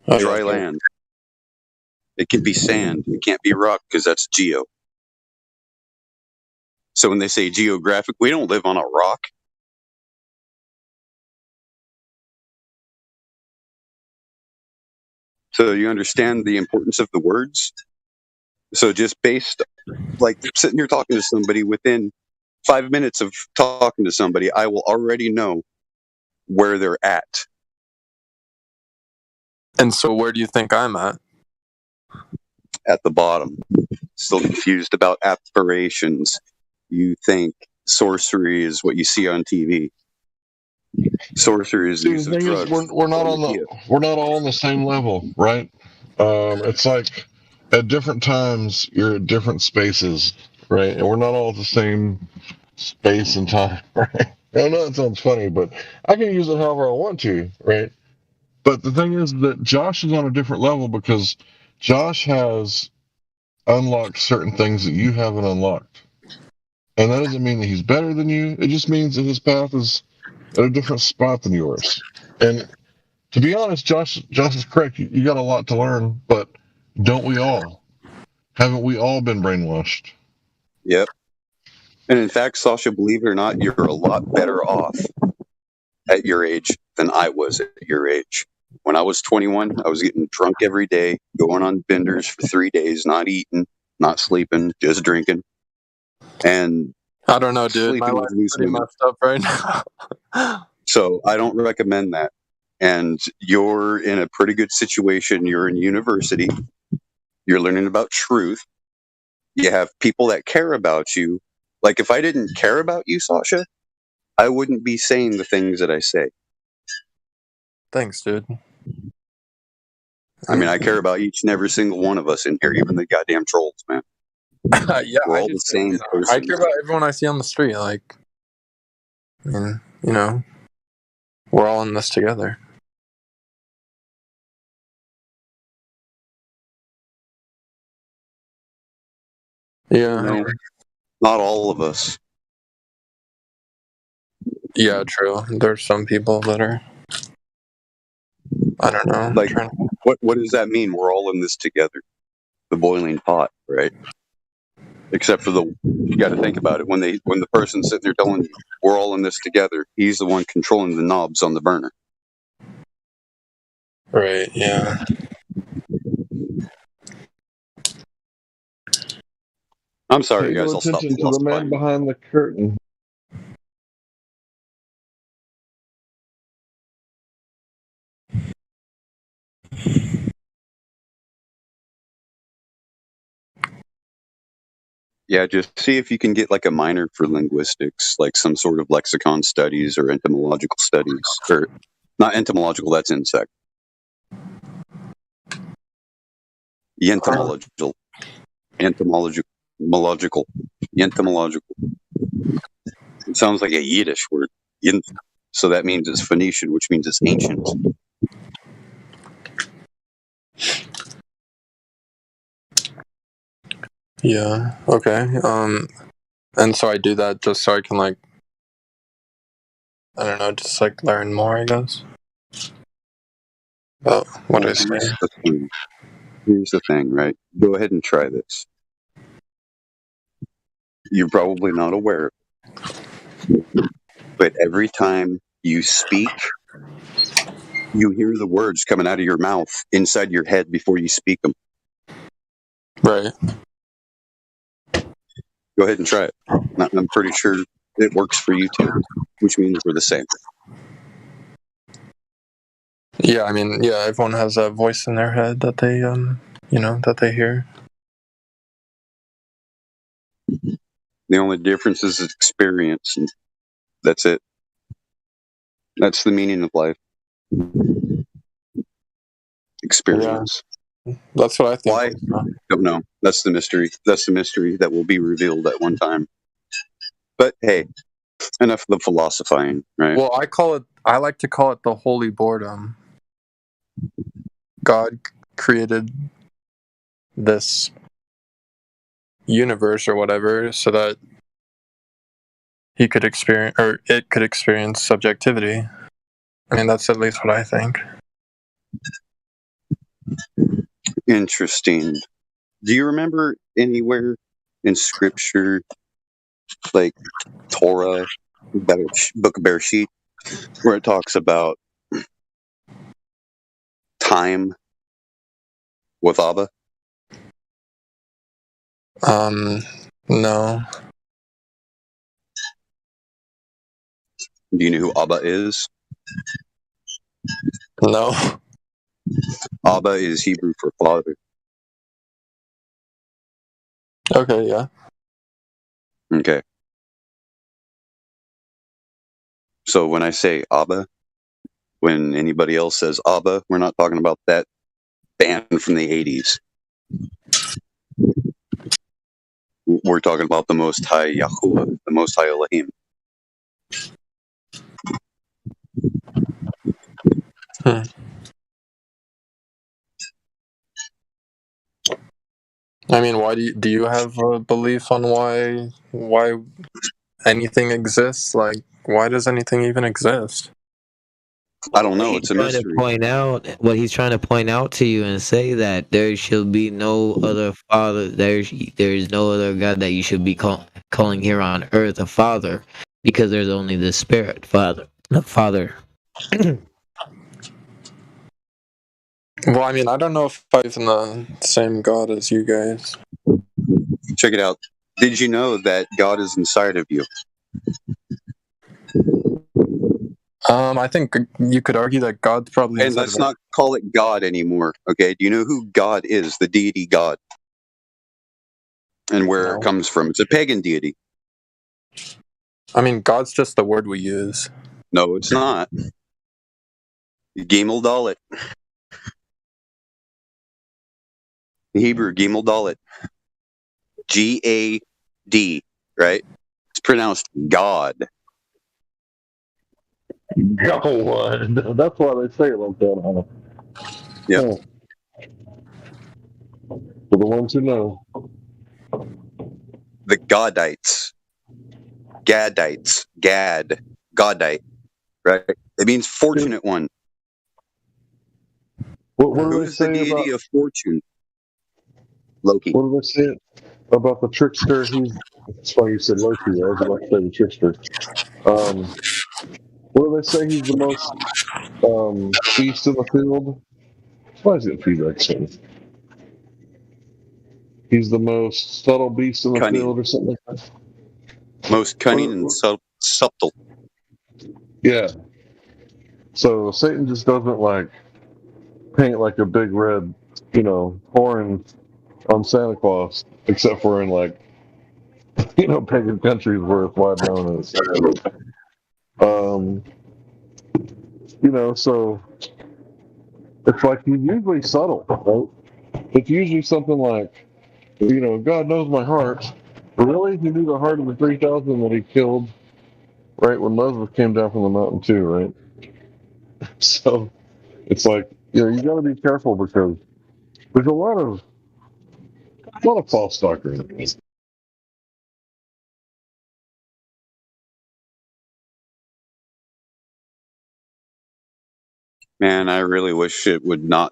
Oh, Dry yeah. land. It can be sand. It can't be rock because that's geo. So when they say geographic, we don't live on a rock. So you understand the importance of the words? So just based, like sitting here talking to somebody, within 5 minutes of talking to somebody, I will already know where they're at. And so where do you think I'm at? At the bottom. Still confused about aspirations. You think sorcery is what you see on TV. Sorcery is the See, use the of thing is, drugs. we're not we're not all on the same level, right? It's like at different times you're at different spaces, right? And we're not all at the same space and time, right? I know that sounds funny, but I can use it however I want to, right? But the thing is that Josh is on a different level because Josh has unlocked certain things that you haven't unlocked. And that doesn't mean that he's better than you. It just means that his path is at a different spot than yours. And to be honest, Josh is correct. You got a lot to learn, but don't we all? Haven't we all been brainwashed? Yep. And in fact, Sasha, believe it or not, you're a lot better off at your age than I was at your age. When I was 21, I was getting drunk every day, going on benders for 3 days, not eating, not sleeping, just drinking. And I don't know, dude. My sleeping with life's loose pretty women. messed up right now. So I don't recommend that. And you're in a pretty good situation. You're in university. You're learning about truth. You have people that care about you. Like if I didn't care about you, Sasha, I wouldn't be saying the things that I say. Thanks, dude. I mean, I care about each and every single one of us in here, even the goddamn trolls, man. Yeah, We're I all do the too, same person. I care about everyone I see on the street. Like, I mean, we're all in this together. Yeah. No, not all of us. Yeah, true. There's some people that are, I don't know. Like, what does that mean? We're all in this together. The boiling pot, right? Except for you got to think about it. When the person's sitting there telling you, we're all in this together, he's the one controlling the knobs on the burner. Right, yeah. I'm sorry, Pay guys. no I'll stop attention to the man philosophizing. behind the curtain. Yeah, just see if you can get like a minor for linguistics, like some sort of lexicon studies or entomological studies. Or not entomological, that's insect. Entomological. Entomological. It sounds like a Yiddish word. So that means it's Phoenician, which means it's ancient. Yeah, okay. And so I do that just so I can, like, I don't know, just, like, learn more, I guess. About what I say. Here's the thing, right? Go ahead and try this. You're probably not aware, but every time you speak, you hear the words coming out of your mouth inside your head before you speak them. Right. Go ahead and try it. I'm pretty sure it works for you too, which means we're the same. Yeah, I mean, yeah, everyone has a voice in their head that they, that they hear. The only difference is experience, and that's it. That's the meaning of life. Experience. Yeah, that's what I think. Why? Don't know. That's the mystery. That's the mystery that will be revealed at one time. But hey, enough of the philosophizing, right? Well, I like to call it the holy boredom. God created this universe or whatever so that he could experience, or it could experience subjectivity. I mean, that's at least what I think. Interesting. Do you remember anywhere in scripture, like Torah, Book of Bereshit, where it talks about time with Abba? No. Do you know who Abba is? No. Abba is Hebrew for father. Okay, yeah. Okay. So when I say Abba, when anybody else says Abba, we're not talking about that band from the 80s. We're talking about the Most High Yahuwah, the Most High Elohim. I mean, why do you have a belief on why anything exists? Like, why does anything even exist? I don't know. It's a mystery. What he's trying to point out to you and say that there shall be no other father. There is no other God that you should be calling here on earth a father, because there's only the Spirit, Father, the Father. Well, I mean, I don't know if I believe in the same God as you guys. Check it out. Did you know that God is inside of you? I think you could argue that God's probably And inside let's of not call it God anymore, okay? Do you know who God is, the deity God? And where it comes from? It's a pagan deity. I mean, God's just the word we use. No, it's not. Gimel Dalet. Hebrew, Gimel Dalet. G-A-D, right? It's pronounced God. God. That's why they say it like that, huh? Yeah. Oh. For the ones who know. The Gadites. Gadites. Gad. Godite. Right? It means fortunate one. What do Who they is the say deity about of fortune? Loki. What do they say? about the trickster. That's why you said Loki. I was about to say the trickster. What do they say? He's the most beast in the field. Why is it feedback saying? He's the most subtle beast in the Cunning. field, or something like that. Most cunning and subtle. Yeah. So Satan just doesn't like paint like a big red, horn on Santa Claus, except for in like, pagan countries where it's wide known as. So it's like he's usually subtle, right? It's usually something like, God knows my heart. Really? He knew the heart of the 3,000 that he killed, right, when Moses came down from the mountain too, right? So it's like, you got to be careful because there's a lot of false doctrine. Man, I really wish it would not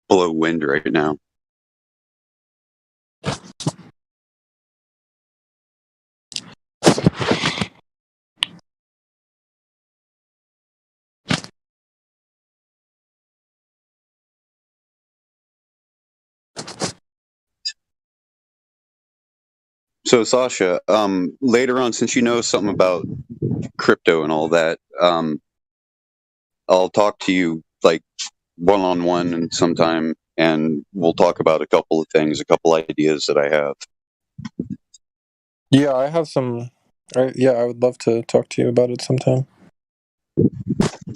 blow wind right now. So Sasha, later on, since you know something about crypto and all that, I'll talk to you like one-on-one and sometime, and we'll talk about a couple of things, a couple ideas that I have. Yeah, I have some. I would love to talk to you about it sometime.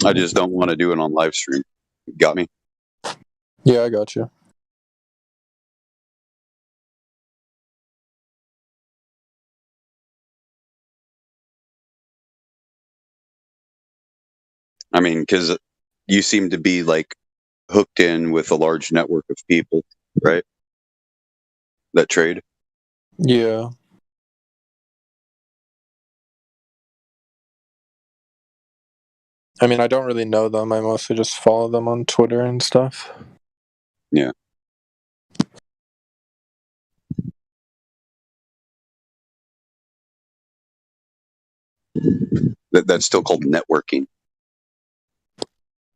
I just don't want to do it on live stream. Got me? Yeah, I got you. I mean, because you seem to be like hooked in with a large network of people, right? That trade. Yeah. I mean, I don't really know them. I mostly just follow them on Twitter and stuff. Yeah. That's still called networking.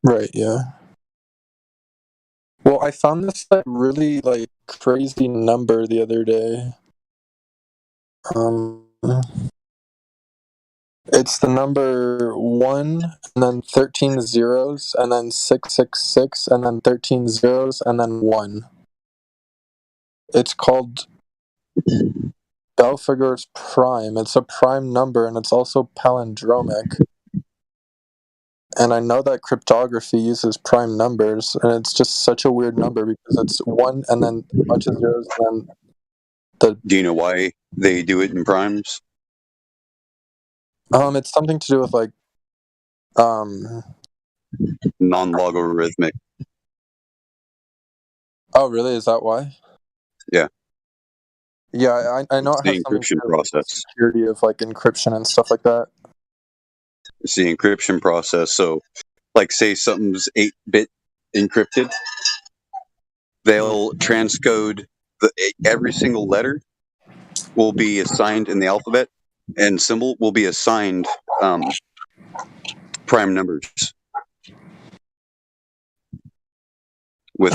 Right, yeah. Well, I found this really crazy number the other day. It's the number 1 and then 13 zeros and then 666 and then 13 zeros and then 1. It's called Belfeger's prime. It's a prime number and it's also palindromic. And I know that cryptography uses prime numbers, and it's just such a weird number because it's 1 and then a bunch of zeros and then Do you know why they do it in primes? it's something to do with non-logarithmic. Oh, really? Is that why? Yeah. Yeah, I know it has the something to encryption do with process. security of encryption and stuff like that. It's the encryption process. So, say something's 8-bit encrypted, they'll transcode every single letter will be assigned in the alphabet, and symbol will be assigned prime numbers with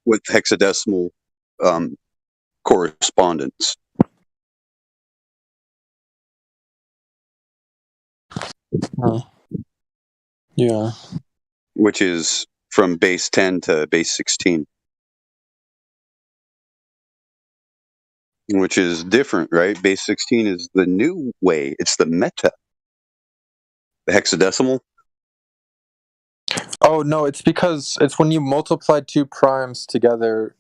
with hexadecimal correspondence. Yeah. Which is from base 10 to base 16. Which is different, right? Base 16 is the new way. It's the meta. The hexadecimal. Oh, no, it's because it's when you multiply two primes together,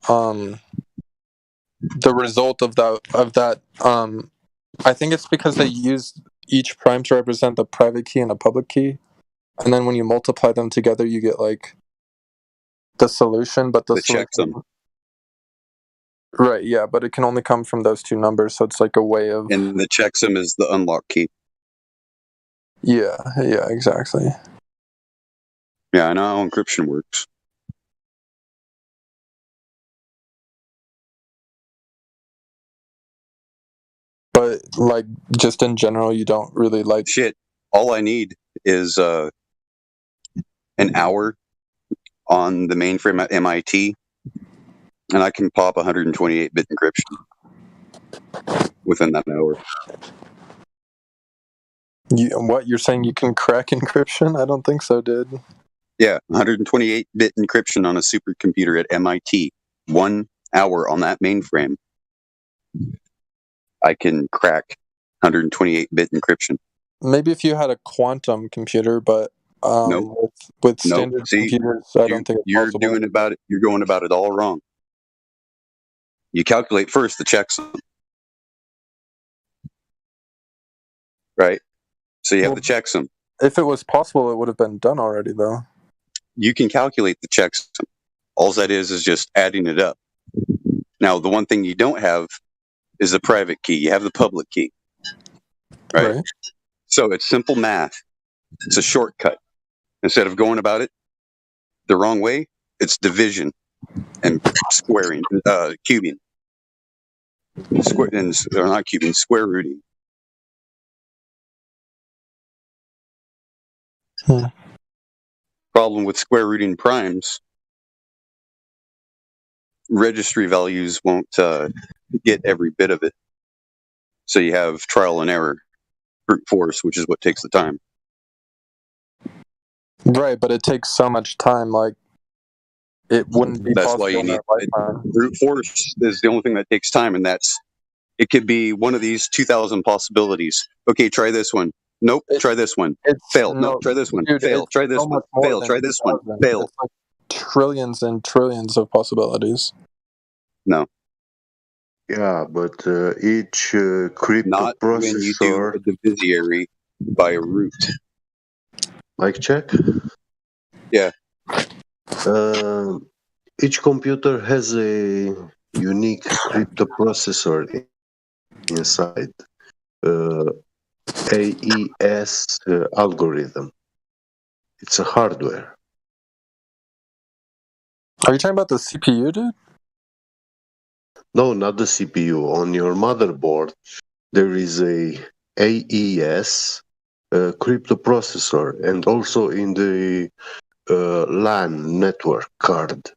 the result of that, I think it's because they use each prime to represent a private key and a public key. And then when you multiply them together, you get the solution, but the solution, checksum. Right, yeah, but it can only come from those two numbers, so it's a way of... And the checksum is the unlock key. Yeah, exactly. Yeah, I know how encryption works. But like, just in general, you don't really like. Shit. All I need is an hour on the mainframe at MIT, and I can pop 128-bit encryption within that hour. What, you're saying you can crack encryption? I don't think so, dude. Yeah, 128-bit encryption on a supercomputer at MIT. 1 hour on that mainframe. I can crack 128-bit encryption. Maybe if you had a quantum computer, but with standard computers, I don't think it's possible. You're going about it all wrong. You calculate first the checksum, right? So you have the checksum. If it was possible, it would have been done already, though. You can calculate the checksum. All that is just adding it up. Now, the one thing you don't have is the private key. You have the public key, right? So it's simple math. It's a shortcut. Instead of going about it the wrong way, it's division and squaring, cubing. Or not cubing, square rooting. Problem with square rooting primes, registry values won't get every bit of it. So you have trial and error, brute force, which is what takes the time. Right, but it takes so much time, like, it wouldn't be That's possible why you in need our lifetime. brute force is the only thing that takes time, and it could be one of these 2,000 possibilities. Okay, try this one. Nope, try this one. Fail. Nope, try this one. Dude, Fail. it's Try this so one. much more Fail. than Try this one. 2,000. Fail. It's like trillions and trillions of possibilities. No. Yeah, but each crypto Not when you do processor, a divisiary by a root. like check, Yeah. each computer has a unique crypto processor inside. AES algorithm. It's a hardware. Are you talking about the CPU, dude? No, not the CPU. On your motherboard, there is a AES crypto processor, and also in the LAN network card.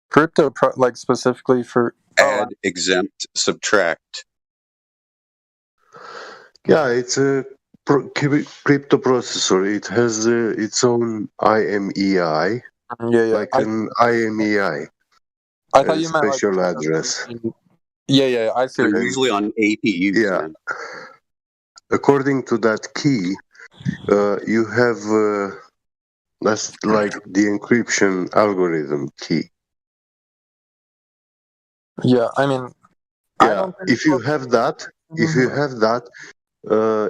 Crypto, like specifically for add, exempt, subtract. Yeah, it's a crypto processor. It has its own IMEI, like an IMEI. I thought you meant like special address. Yeah, I see. They're usually on APUs. Yeah. Man. According to that key, you have that's like the encryption algorithm key. Yeah, I mean, yeah. If you have that,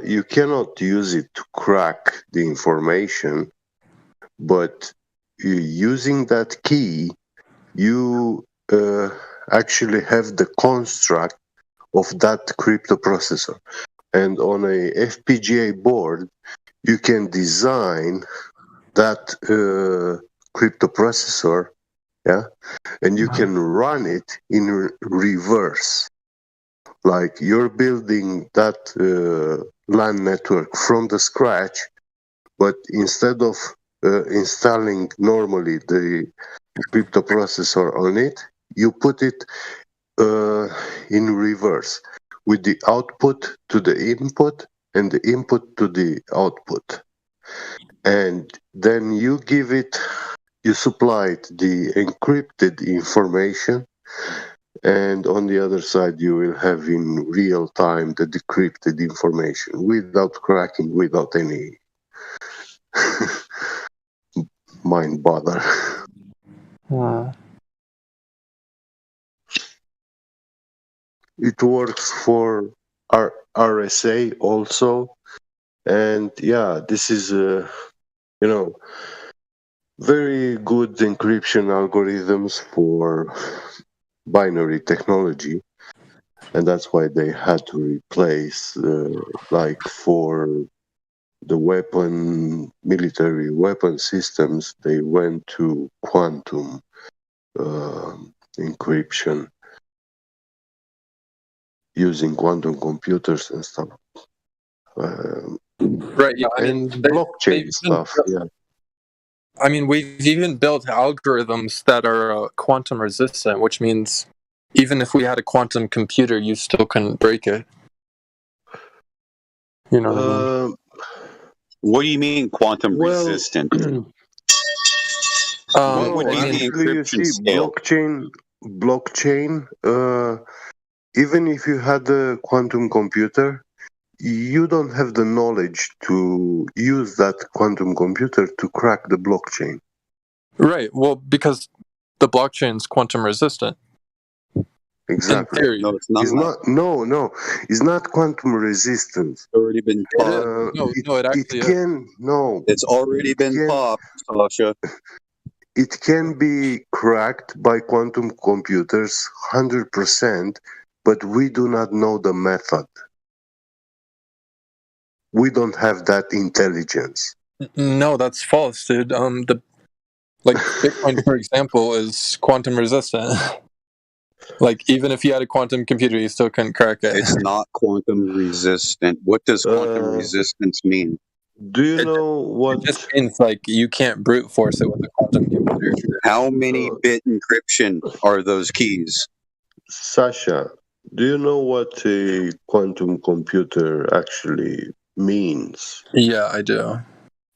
you cannot use it to crack the information, but using that key, you actually have the construct of that crypto processor. And on a FPGA board, you can design that crypto processor, yeah, and you can run it in reverse. Like you're building that LAN network from the scratch, but instead of installing normally the crypto processor on it, you put it in reverse, with the output to the input and the input to the output. And then you supply it the encrypted information, and on the other side you will have in real time the decrypted information without cracking, without any mind bother. It works for RSA also, and yeah, this is very good encryption algorithms for binary technology, and that's why they had to replace, like for the military weapon systems, they went to quantum encryption. using quantum computers and stuff. Right. Yeah. I mean, and blockchain stuff. Yeah. I mean, we've even built algorithms that are quantum resistant, which means even if we had a quantum computer, you still couldn't break it. You know what I mean? What do you mean quantum resistant? Well, what do you mean actually, you encryption see, scale? blockchain. Even if you had a quantum computer, you don't have the knowledge to use that quantum computer to crack the blockchain. Right. Well, because the blockchain's quantum resistant. Exactly. In theory. No, it's not. No. It's not quantum resistant. It's already been popped. It actually It's already been popped, Sasha. It can be cracked by quantum computers 100%, but we do not know the method. We don't have that intelligence. No, that's false, dude. Bitcoin, for example, is quantum resistant. Like, even if you had a quantum computer, you still couldn't crack it. It's not quantum resistant. What does quantum resistance mean? Do you know what? It just means, like, you can't brute force it with a quantum computer. How many bit encryption are those keys? Sasha, do you know what a quantum computer actually means? Yeah, I do.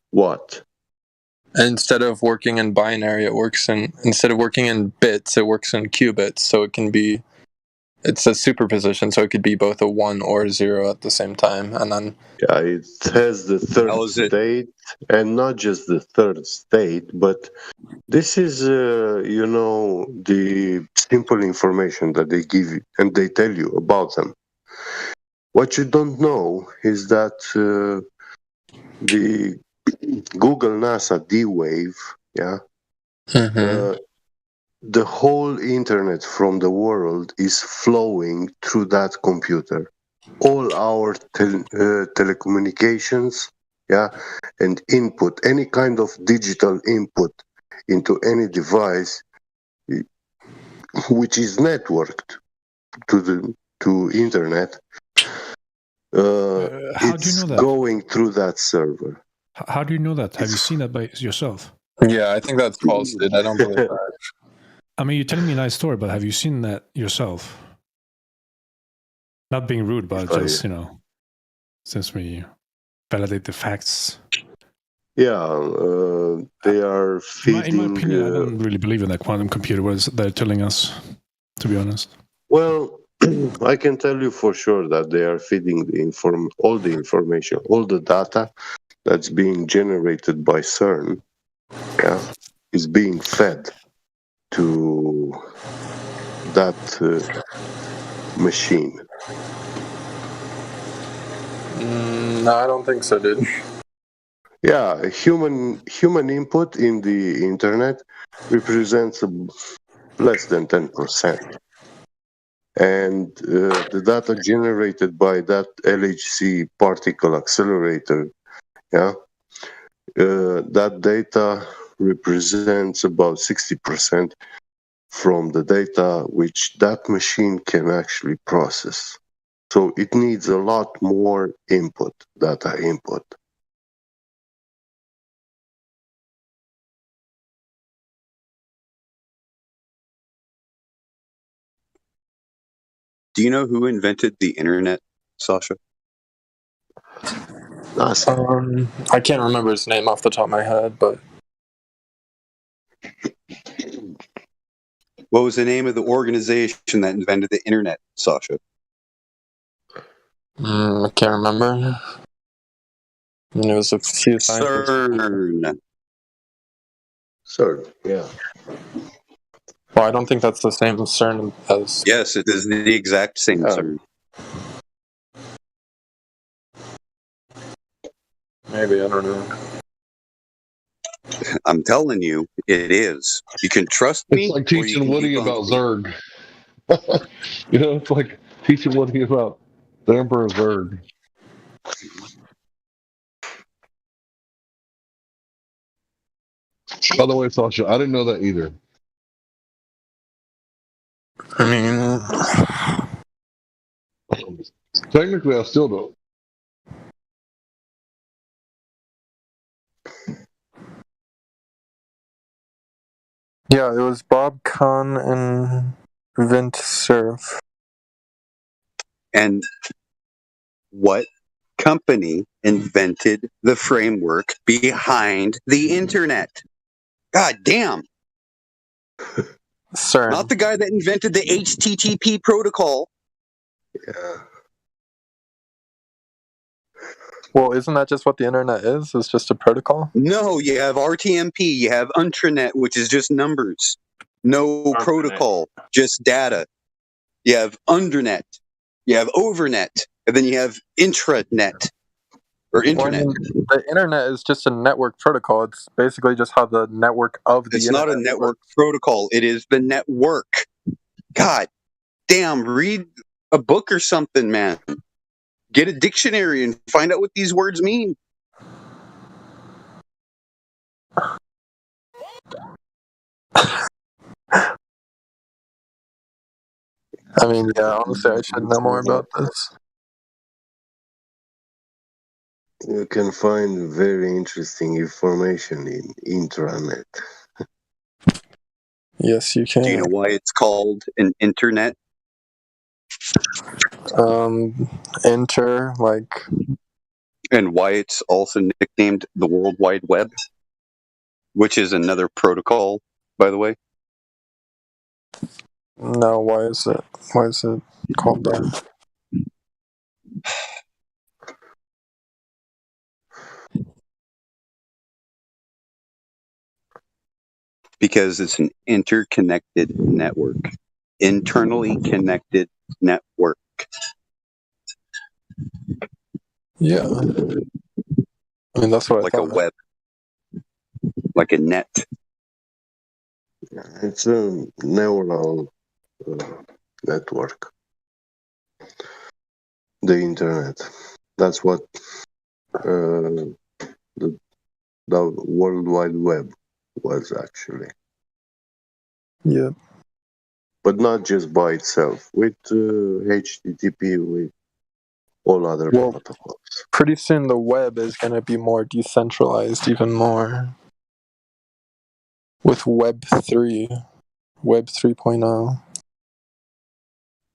What? Instead of working in binary, instead of working in bits, it works in qubits. So it's a superposition, so it could be both a 1 or a 0 at the same time. And then Yeah, it has the third state, and not just the third state, but this is, the simple information that they give you and they tell you about them. What you don't know is that the Google NASA D-Wave, the whole internet from the world is flowing through that computer. All our telecommunications, and input, any kind of digital input into any device, which is networked to internet, it's going through that server. How do you know that? Have you seen that by yourself? Yeah, I think that's false, dude. I don't believe that. I mean, you're telling me a nice story, but have you seen that yourself? Not being rude, but just, since we validate the facts. Yeah, they are feeding... In my opinion, I don't really believe in that quantum computer, what they're telling us, to be honest. Well, I can tell you for sure that they are feeding all the information, all the data that's being generated by CERN, is being fed to that machine. No, I don't think so, dude. Yeah, human input in the internet represents less than 10%. And the data generated by that LHC particle accelerator, that data represents about 60% from the data which that machine can actually process. So it needs a lot more data input. Do you know who invented the internet, Sasha? I can't remember his name off the top of my head, but... What was the name of the organization that invented the internet, Sasha? I can't remember. It was a few scientists. CERN, yeah. Well, I don't think that's the same CERN as... Yes, it is the exact same CERN. Maybe, I don't know. I'm telling you, it is. You can trust me. It's like teaching Woody about Zurg. It's like teaching Woody about the Emperor Zurg. By the way, Sasha, I didn't know that either. I mean, Technically, I still don't. Yeah, it was Bob Kahn and Vint Cerf. And what company invented the framework behind the internet? God damn. CERN. Not the guy that invented the HTTP protocol. Yeah. Well, isn't that just what the internet is? It's just a protocol? No, you have RTMP, you have intranet, which is just numbers. No protocol, just data. You have undernet, you have overnet, and then you have intranet or internet. Well, I mean, the internet is just a network protocol. It's basically just how the network of the It's internet not a network works. protocol, it is the network. God damn, read a book or something, man. Get a dictionary and find out what these words mean. I mean, yeah, honestly, I should know more about this. You can find very interesting information in intranet. Yes, you can. Do you know why it's called an internet? Enter, like... And why it's also nicknamed the World Wide Web, which is another protocol, by the way. No, why is it called that? Because it's an interconnected network. Internally connected network. Yeah. I mean, that's what like I thought. A web. Like a net. It's a neural network. The internet. That's what the World Wide Web was actually. Yeah. But not just by itself. With HTTP, with all other protocols. Pretty soon the web is going to be more decentralized, even more. With Web 3. Web 3.0.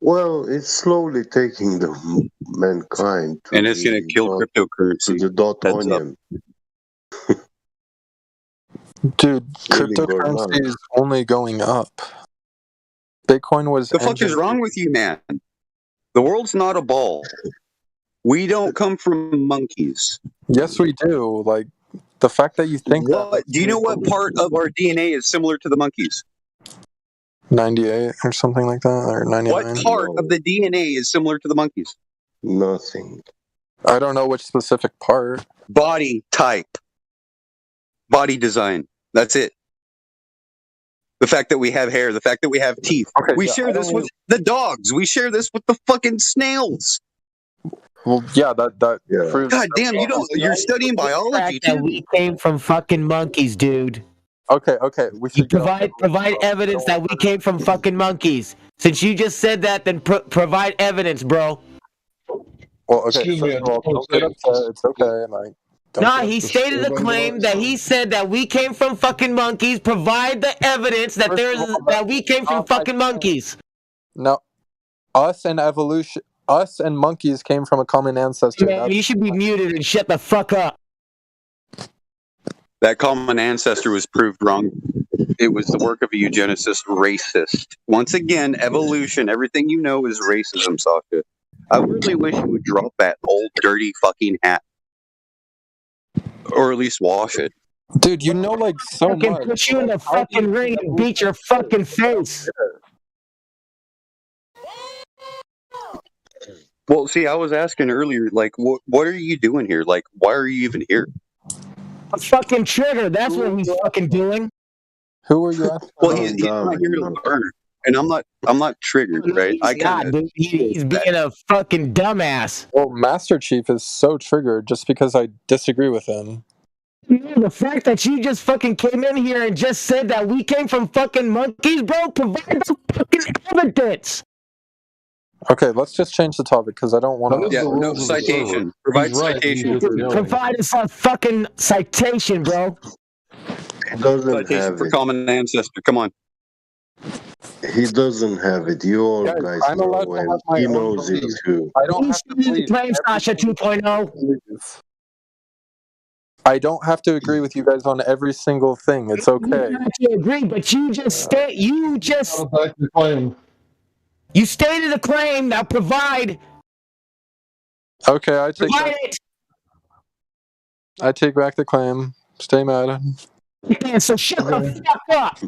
Well, it's slowly taking the mankind to and it's going to kill cryptocurrency. To the .onion. Dude, cryptocurrency is only going up. Bitcoin was... The fuck is wrong with you, man? The world's not a ball. We don't come from monkeys. Yes, we do. Like, the fact that you think that... Do you know what part of our DNA is similar to the monkeys? 98 or something like that, or 99. What part of the DNA is similar to the monkeys? Nothing. I don't know which specific part. Body type. Body design. That's it. The fact that we have hair, the fact that we have teeth. Okay, we share this with the dogs. We share this with the fucking snails. Well, yeah, that proves... God damn, you're studying biology, that we came from fucking monkeys, dude. Okay, we should provide evidence that we came from fucking monkeys. Since you just said that, then provide evidence, bro. Well, okay, don't get upset. It's okay, like... Nah, he stated a claim that he said that we came from fucking monkeys. Provide the evidence that that we came from fucking monkeys. No, us and monkeys came from a common ancestor. Man, you should be muted and shut the fuck up. That common ancestor was proved wrong. It was the work of a eugenicist racist. Once again, evolution, everything you know is racism, Sasha. I really wish you would drop that old dirty fucking hat. Or at least wash it. Dude, you know like so much. I can put you in the fucking ring and beat your fucking face. Well, see, I was asking earlier, like, what are you doing here? Like, why are you even here? A fucking trigger, that's what he's fucking doing. Who are you asking? Well, he's not here to learn. And I'm not triggered, right? He's being a fucking dumbass. Well, Master Chief is so triggered just because I disagree with him. The fact that you just fucking came in here and just said that we came from fucking monkeys, bro, provide the fucking evidence. Okay, let's just change the topic because I don't want That is to. Yeah, the no rules of the server. citation. Provide He's right. He's citation. just yelling. Provide us a fucking citation, bro. He doesn't Citation have for it. common ancestor. Come on. He doesn't have it. You all guys I'm know, allowed to have and my he own knows it belief. too. I don't have to believe Claim Sasha everything 2.0. you believe. I don't have to agree with you guys on every single thing. It's You okay. don't have to agree, but you just Back to claim. you stated a claim. Now provide Okay, I take it. I take back the claim. Stay mad. Man, so shut the fuck up.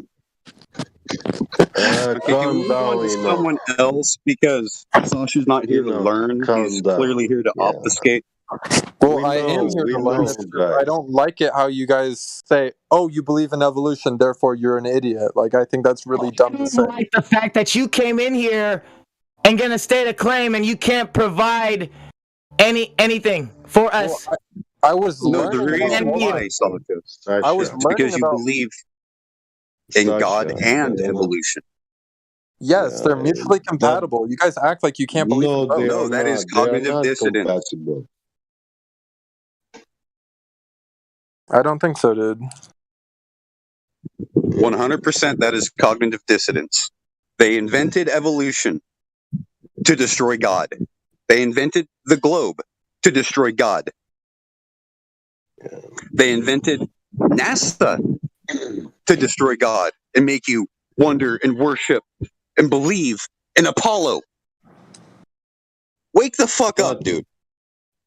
If you Calm move on down, to someone else because Sasha's not here to learn, he's clearly here to obfuscate. Well, I am here to learn. It's just I don't like it how you guys say, "Oh, you believe in evolution, therefore you're an idiot." Like, I think that's really dumb to say. Like the fact that you came in here and gonna state a claim and you can't provide anything for us. Well, I was No, the learning reason about why, Sasha, I was is because learning you about believe in God and evolution. Yes, they're mutually compatible. You guys act like you can't believe in both. No, that is cognitive dissonance. Compatible. I don't think so, dude. 100% that is cognitive dissonance. They invented evolution to destroy God. They invented the globe to destroy God. They invented NASA to destroy God and make you wonder and worship and believe in Apollo. Wake the fuck up, dude.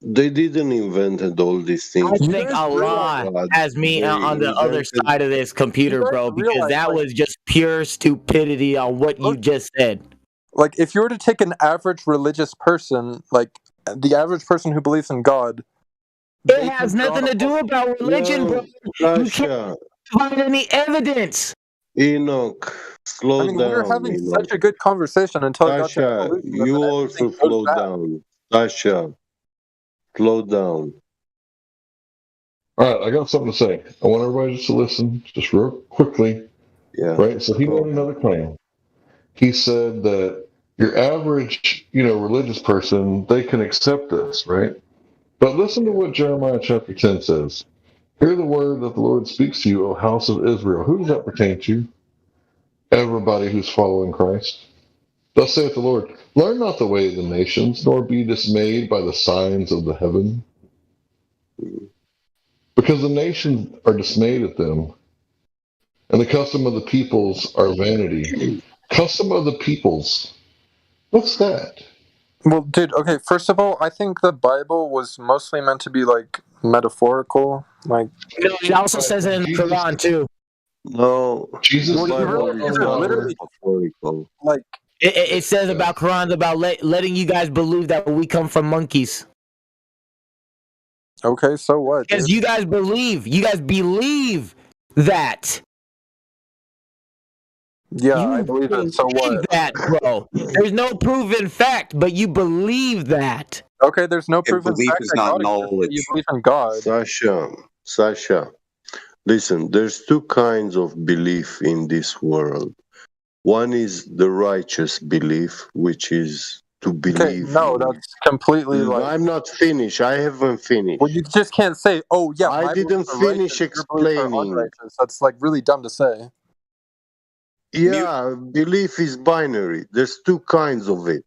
They didn't invent all these things. I think Allah has me on the other side of this computer, bro, because that was just pure stupidity on what you just said. Like, if you were to take an average religious person, like the average person who believes in God, it has nothing to do about religion, bro. You can't provide any evidence. Enoch, slow we down. were having Enoch. such a good conversation until it got to Sasha, evolution, you and then also everything goes slow bad. down. Sasha, slow down. All right, I got something to say. I want everybody just to listen, just real quickly. Yeah. Right. So he made another claim. He said that your average, religious person, they can accept this, right? But listen to what Jeremiah chapter 10 says. Hear the word that the Lord speaks to you, O house of Israel. Who does that pertain to? Everybody who's following Christ. Thus saith the Lord, learn not the way of the nations, nor be dismayed by the signs of the heaven. Because the nations are dismayed at them, and the custom of the peoples are vanity. Custom of the peoples. What's that? Well, dude, okay, first of all, I think the Bible was mostly meant to be, like, metaphorical. Like, It also says it in the Quran, too. No, Jesus literally like it says about Quran about letting you guys believe that we come from monkeys. Okay, so what? Because you guys believe that. Yeah, I believe it. So what? That, bro. There's no proven fact, but you believe that. Okay, there's no proven belief fact is that not God exists, but knowledge. you believe in God. Sasha, listen, there's two kinds of belief in this world. One is the righteous belief, which is to believe. Okay, no, that's completely like. I'm not finished. I haven't finished. Well, you just can't say, "Oh yeah." I didn't finish explaining. That's like really dumb to say. Yeah, belief is binary. There's two kinds of it.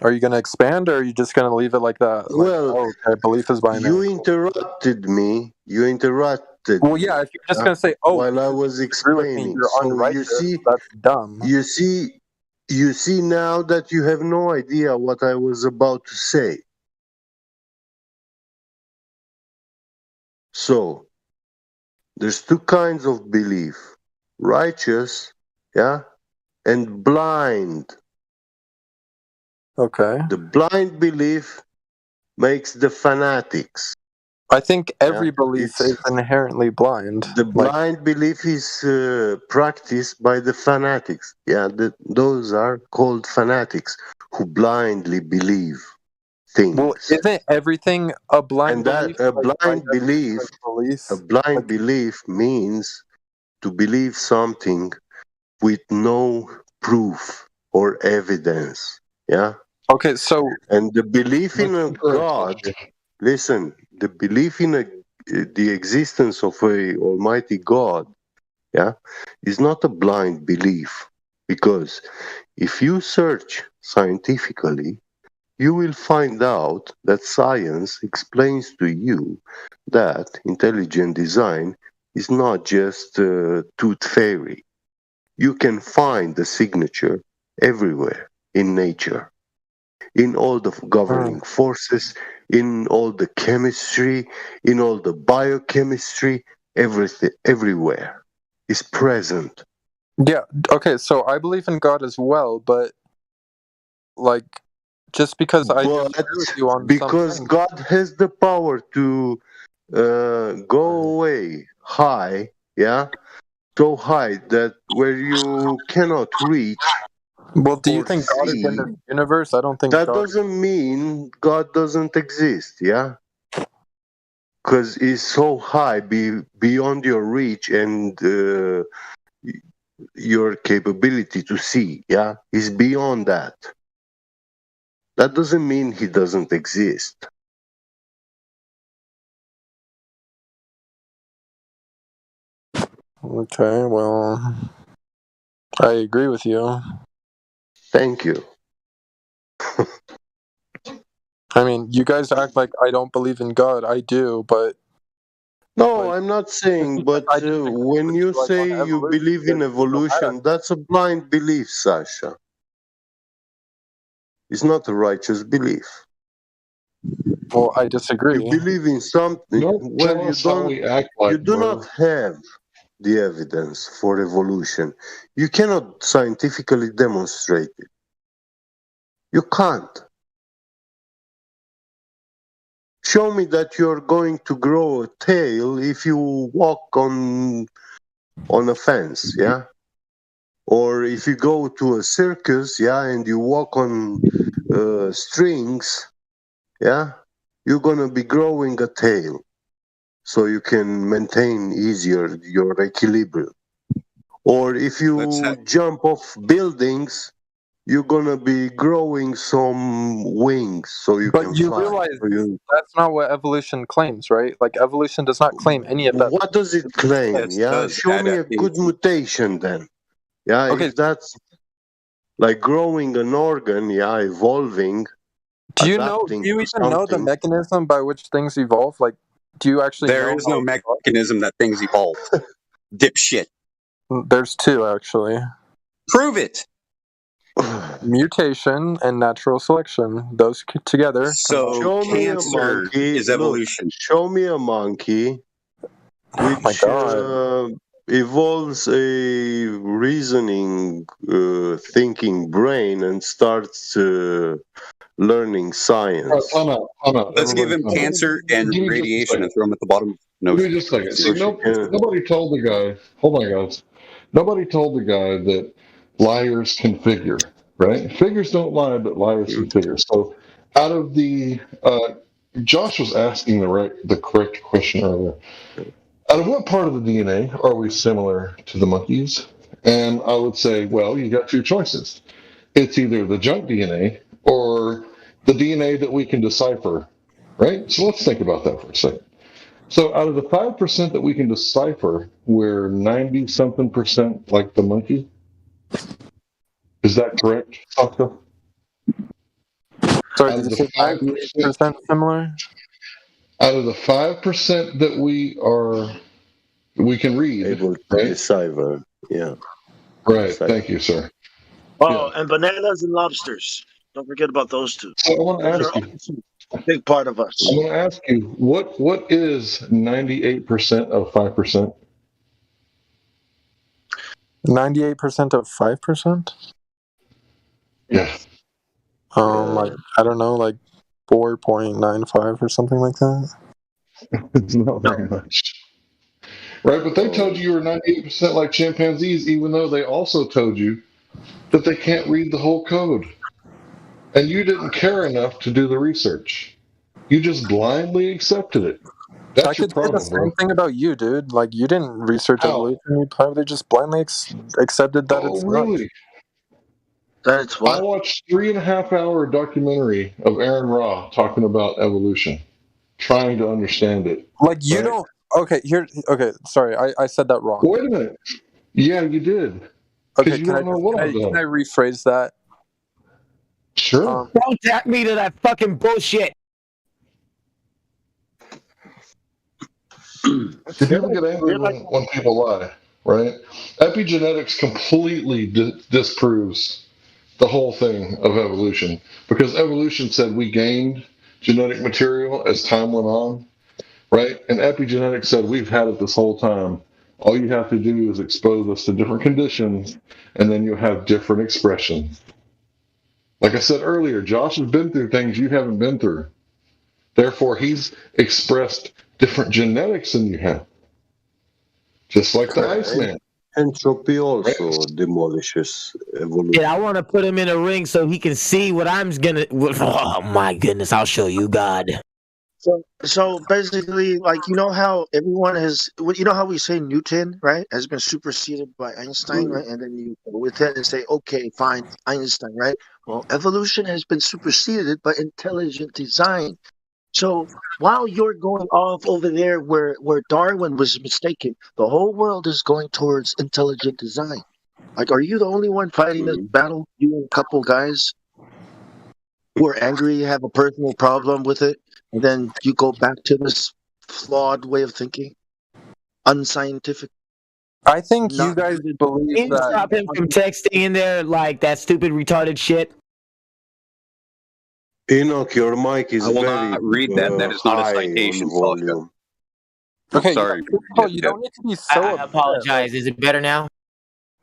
Are you going to expand, or are you just going to leave it like that? Like, Well, okay, belief is binary. You interrupted me. Well, yeah, if you're just going to say, "Oh," while I was explaining, you're so unrighteous, that's dumb. You see now that you have no idea what I was about to say. So, there's two kinds of belief: righteous, and blind. Okay. The blind belief makes the fanatics. I think every belief is inherently blind. The blind belief is practiced by the fanatics. Those are called fanatics who blindly believe things. Well, isn't everything a blind belief? A blind belief means to believe something with no proof or evidence. Yeah. Okay, so And the belief in a God, listen, the belief in the existence of a Almighty God, yeah, is not a blind belief. Because if you search scientifically, you will find out that science explains to you that intelligent design is not just a tooth fairy. You can find the signature everywhere in nature, in all the governing forces, in all the chemistry, in all the biochemistry, everything, everywhere is present. yeah, okay, so I believe in God as well, but like just because I But disagree with you on because something, God has the power to go away high, yeah, so high that where you cannot reach well, do you or think God is in see, the universe? I don't think that God. doesn't mean God doesn't exist, yeah? Because it's so high, beyond your reach and your capability to see, yeah? It's beyond that. That doesn't mean he doesn't exist. Okay, well, I agree with you. Thank you. I mean, you guys act like I don't believe in God. I do, but No, like, I'm not saying, but I disagree when with you you, like on say you evolution. believe in There's no matter. evolution, that's a blind belief, Sasha. It's not a righteous belief. Well, I disagree. You believe in something Don't where tell you us how don't, we act you like, do bro. not have the evidence for evolution. You cannot scientifically demonstrate it. You can't. Show me that you're going to grow a tail if you walk on a fence, yeah? Or if you go to a circus, yeah, and you walk on strings, yeah, you're gonna be growing a tail, so you can maintain easier your equilibrium. Or if you jump off buildings, you're gonna be growing some wings, so you But can you fly. realize that's not what evolution claims, right? Like evolution does not claim any of that. What does it claim? Yes, Yeah, does show me a good mutation then. Yeah, Okay. if that's like growing an organ, yeah, evolving. Do you know? Do adapting you to even know the something. mechanism by which things evolve? Like, do you actually There know? is no mechanism that things evolve. Dipshit. There's two actually. Prove it. Mutation and natural selection. Those together. So show me a cancer monkey. is evolution. Look, show me a monkey which evolves a reasoning, thinking brain and starts learning science. Let's give him cancer and radiation and throw him at the bottom. No, Give me just a second. See, nobody told the guy. Hold on, guys. Nobody told the guy that liars can figure, right? Figures don't lie, but liars can figure. So, out of the, Josh was asking the correct question earlier. Out of what part of the DNA are we similar to the monkeys? And I would say, well, you got two choices. It's either the junk DNA or the DNA that we can decipher, right? So let's think about that for a second. So out of the 5% that we can decipher, we're 90-something% like the monkey. Is that correct, Sasha? Sorry, did you say 5% similar? Out of the 5% that we can read, able to decipher, yeah. Right. Decipher. Thank you, sir. Oh, and bananas and lobsters. Don't forget about those two. So I want to Those ask are you. also a big part of us. I'm going to ask you, what is 98% of 5%? 98% of 5%? Yeah. Like I don't know, like 4.95 or something like that. It's not very much. Right, but they told you were 98% like chimpanzees, even though they also told you that they can't read the whole code. And you didn't care enough to do the research. You just blindly accepted it. That's I could say the same thing about you, dude. Like you didn't research evolution; you probably just blindly accepted that it's really? That's I watched 3.5 hour documentary of Aaron Ra talking about evolution, trying to understand it. Like you don't. Okay, here. Okay, sorry, I said that wrong. Wait a minute. Yeah, you did. Okay, You can I don't know what I'm can doing. I rephrase that? Sure. Don't tap me to that fucking bullshit. People get angry when people lie, right? Epigenetics completely disproves the whole thing of evolution, because evolution said we gained genetic material as time went on, right? And epigenetics said we've had it this whole time. All you have to do is expose us to different conditions, and then you'll have different expressions. Like I said earlier, Josh has been through things you haven't been through. Therefore, he's expressed different genetics than you have. Just like the Iceman. Entropy also demolishes evolution. Yeah, I want to put him in a ring so he can see what I'm gonna. Oh my goodness, I'll show you, God. So basically, like, you know how everyone has, you know how we say Newton, right, has been superseded by Einstein, right? And then you go with it and say, okay, fine, Einstein, right? Well, evolution has been superseded by intelligent design. So while you're going off over there where Darwin was mistaken, the whole world is going towards intelligent design. Like, are you the only one fighting this battle? You and a couple guys who are angry, have a personal problem with it, and then you go back to this flawed way of thinking, unscientific. I think you guys believe Can you that. stop him from texting in there like that stupid retarded shit? Enoch, your mic is I will very not read that. That is not a high citation, on volume. Okay, sorry. you don't need to be so I upset. apologize. Is it better now?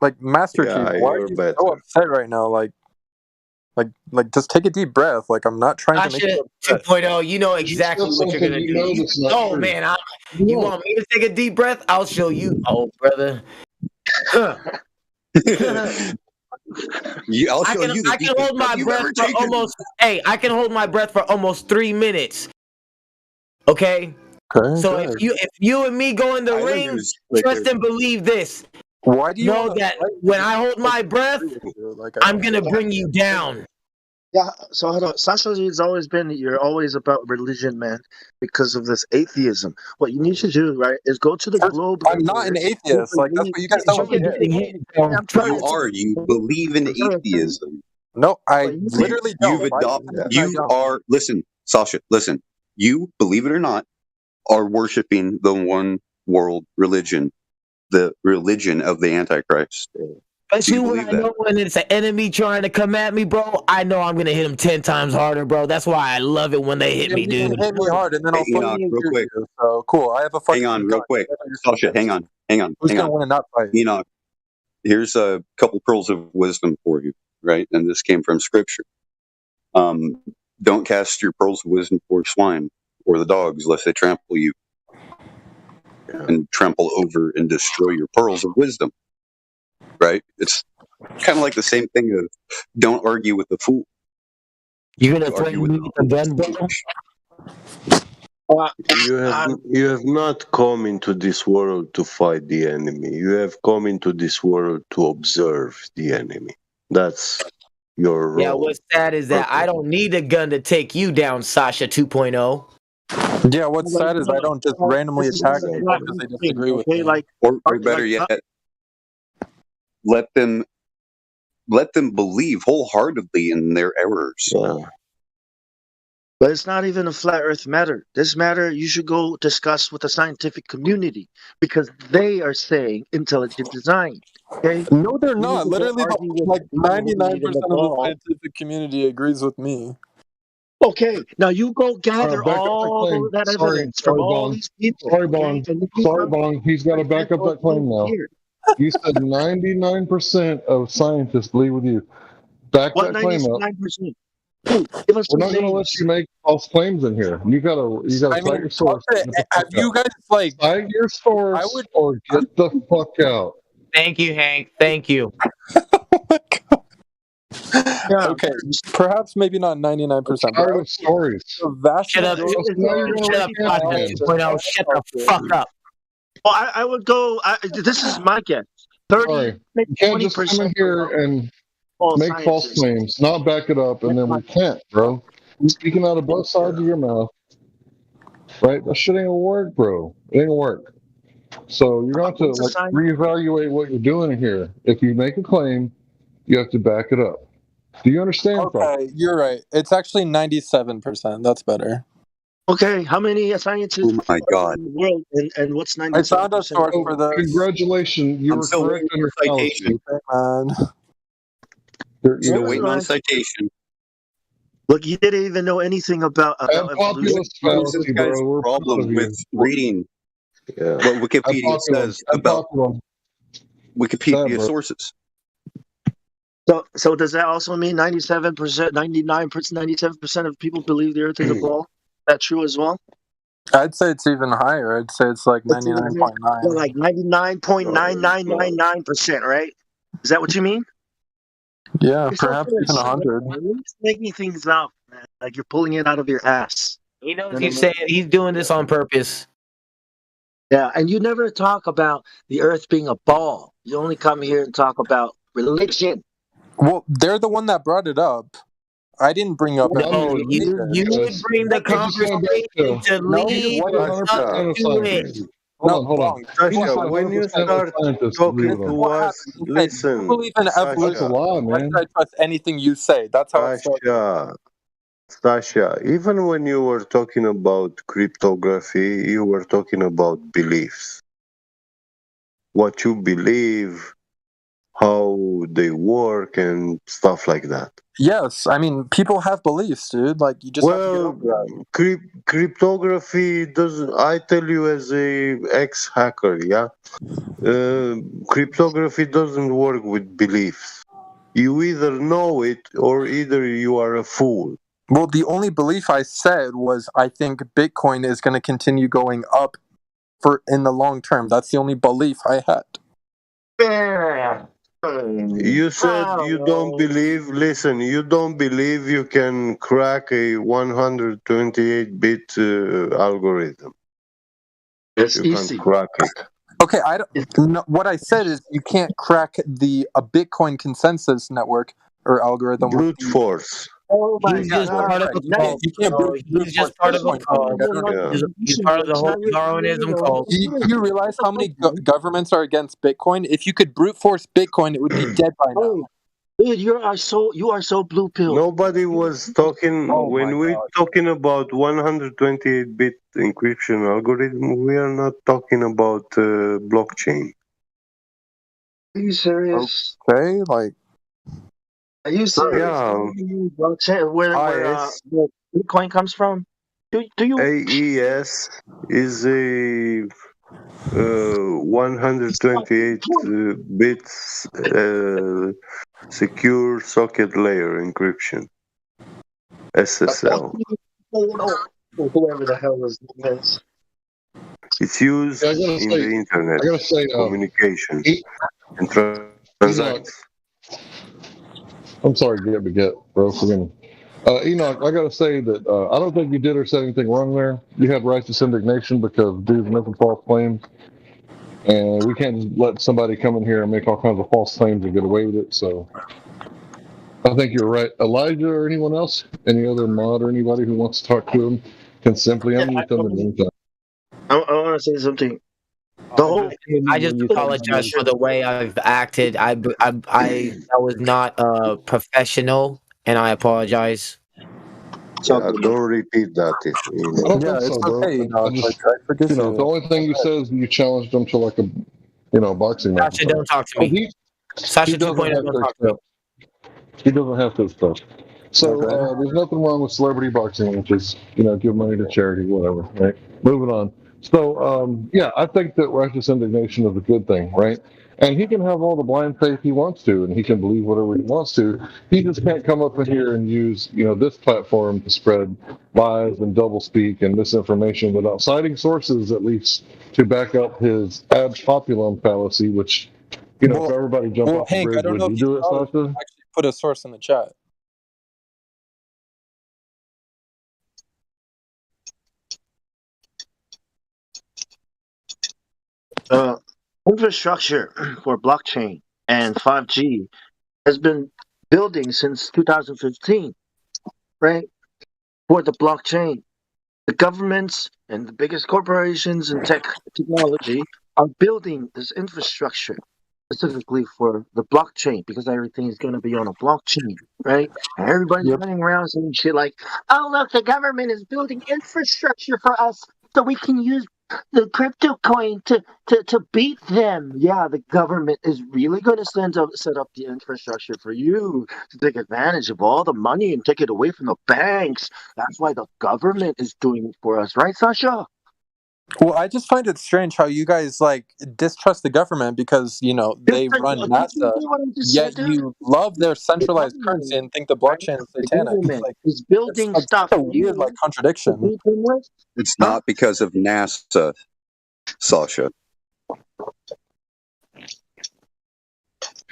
Like Master Chief, why are you so upset right now? Like, just take a deep breath. Like, I'm not trying to make you upset. 2.0, you know exactly what you're gonna do. Oh man, you want me to take a deep breath? I'll show you. Oh brother. I can hold my breath for almost. Hey, I can hold my breath for almost 3 minutes. Okay. So if you and me go in the ring, trust and believe this. Why do you know that when I hold my breath, I'm gonna bring you down. Yeah, so hold on. Sasha, has always been, you're always about religion, man, because of this atheism. What you need to do, right, is go to the globe. I'm not an atheist. Like, that's what you guys don't get. You are. You believe in atheism. No, I literally don't. You've adopted. You are. Listen, Sasha. Listen. You, believe it or not, are worshiping the one world religion, the religion of the Antichrist. But you know when it's an enemy trying to come at me, bro, I know I'm gonna hit him 10 times harder, bro. That's why I love it when they hit me, dude. Hit me hard, and then I'll Enoch, real quick. So cool. I have a fucking. Hang on, real quick. Sasha, hang on. Who's gonna win in that fight? Enoch, here's a couple pearls of wisdom for you, right? And this came from Scripture. Don't cast your pearls of wisdom for swine or the dogs, lest they trample you and trample over and destroy your pearls of wisdom. Right? It's kind of like the same thing of don't argue with the fool. You're gonna throw me with the gun, bro? You have not come into this world to fight the enemy. You have come into this world to observe the enemy. That's your role. Yeah, what's sad is that I don't need a gun to take you down, Sasha 2.0. Yeah, what's sad is I don't just randomly attack people because they disagree with me. Or better yet, let them believe wholeheartedly in their errors. But it's not even a flat earth matter. This matter you should go discuss with the scientific community because they are saying intelligent design. Okay? No, they're not. Literally, like 99% of the scientific community agrees with me. Okay, now you go gather all that evidence from all these people. Sorry, Bong. He's got to back up that claim now. You said 99% of scientists believe with you. Back that claim up. 99%. We're not going to let you make false claims in here. You gotta cite your source. Have you guys cite your source or get the fuck out? Thank you, Hank. Thank you. Okay, perhaps maybe not 99%. Tired of stories. Shut up, 2.0. Shut the fuck up. Well, I would go. This is my guess. 30, You can't just come in here and make false claims, not back it up, and then we can't, bro. You're speaking out of both sides of your mouth, right? That shit ain't gonna work, bro. It ain't gonna work. So you're going to like reevaluate what you're doing here. If you make a claim, you have to back it up. Do you understand? Okay, you're right. It's actually 97%. That's better. Okay, how many scientists Oh my God. in the world, and what's 97%? I found a source for this. Congratulations, you were correct on your citation. Still waiting on citation. Look, you didn't even know anything about evolution. What is this guy's problem with reading what Wikipedia says about Wikipedia sources? So does that also mean 97%, 99%, 97% of people believe the Earth is a ball? Is that true as well? I'd say it's even higher. I'd say it's like 99.9. Well, like 99.9999%, right? Is that what you mean? Yeah, You're so perhaps full of even shit, 100. man. You're just making things up, man. Like you're pulling it out of your ass. He knows he's saying he's doing this on purpose. Yeah, and you never talk about the Earth being a ball. You only come here and talk about religion. Well, they're the one that brought it up. I didn't bring up any No, you would bring the conversation to lead up to it. Hold on. Sasha, when you start talking to us, listen. You believe in evolution. Why should I trust anything you say? That's how it started. Sasha, even when you were talking about cryptography, you were talking about beliefs. What you believe, how they work, and stuff like that. Yes, I mean, people have beliefs, dude. Like, you just have to get over that. Cryptography doesn't. I tell you, as a ex-hacker, yeah, cryptography doesn't work with beliefs. You either know it or either you are a fool. Well, the only belief I said was I think Bitcoin is going to continue going up in the long term. That's the only belief I had. You said you don't believe. Listen, you don't believe you can crack a 128-bit algorithm. It's you easy. Can't crack it. Okay, I don't. No, what I said is you can't crack a Bitcoin consensus network or algorithm. Brute force. Oh my He's just part of a cult. He's just part of a cult. He's part of the whole Darwinism cult. Do you realize how many governments are against Bitcoin? If you could brute force Bitcoin, it would be dead by now. Dude, you are so blue pill. Nobody was talking when we're talking about 128-bit encryption algorithm. We are not talking about blockchain. Are you serious? Okay, like. Are you serious? Yeah. Where Bitcoin comes from? Do you? AES is a 128 bits secure socket layer encryption. SSL. Whoever the hell is this? It's used in the internet communications and transactions. I'm sorry, get, bro. Forgive me. Enoch, I gotta say that I don't think you did or said anything wrong there. You have righteous indignation because dude's making false claims, and we can't just let somebody come in here and make all kinds of false claims and get away with it. So I think you're right. Elijah or anyone else, any other mod or anybody who wants to talk to him, can simply unmute them in the meantime. I want to say something. I just apologize for the way I've acted. I was not professional, and I apologize. Yeah, don't repeat that. I don't think so, bro. The only thing you said is you challenged him to like a, boxing match. Sasha, don't talk to me. Sasha 2.0, don't talk to me. He doesn't have to stuff. So there's nothing wrong with celebrity boxing matches. Give money to charity, whatever. Right. Moving on. So I think that righteous indignation is a good thing, right? And he can have all the blind faith he wants to, and he can believe whatever he wants to. He just can't come up in here and use, this platform to spread lies and doublespeak and misinformation without citing sources, at least, to back up his ad populum fallacy, which, if everybody jumped off the bridge, would you do it, Sasha? Actually put a source in the chat. Infrastructure for blockchain and 5G has been building since 2015, right? For the blockchain. The governments and the biggest corporations and technology are building this infrastructure specifically for the blockchain because everything is going to be on a blockchain, right? And everybody's running around saying shit like, "Oh, look, the government is building infrastructure for us so we can use the crypto coin to beat them." Yeah, the government is really going to set up the infrastructure for you to take advantage of all the money and take it away from the banks. That's why the government is doing it for us, right, Sasha? Well, I just find it strange how you guys like distrust the government because they run NASA, yet you love their centralized currency and think the blockchain is satanic. Like, is building it's stuff such a weird like contradiction. It's not because of NASA, Sasha.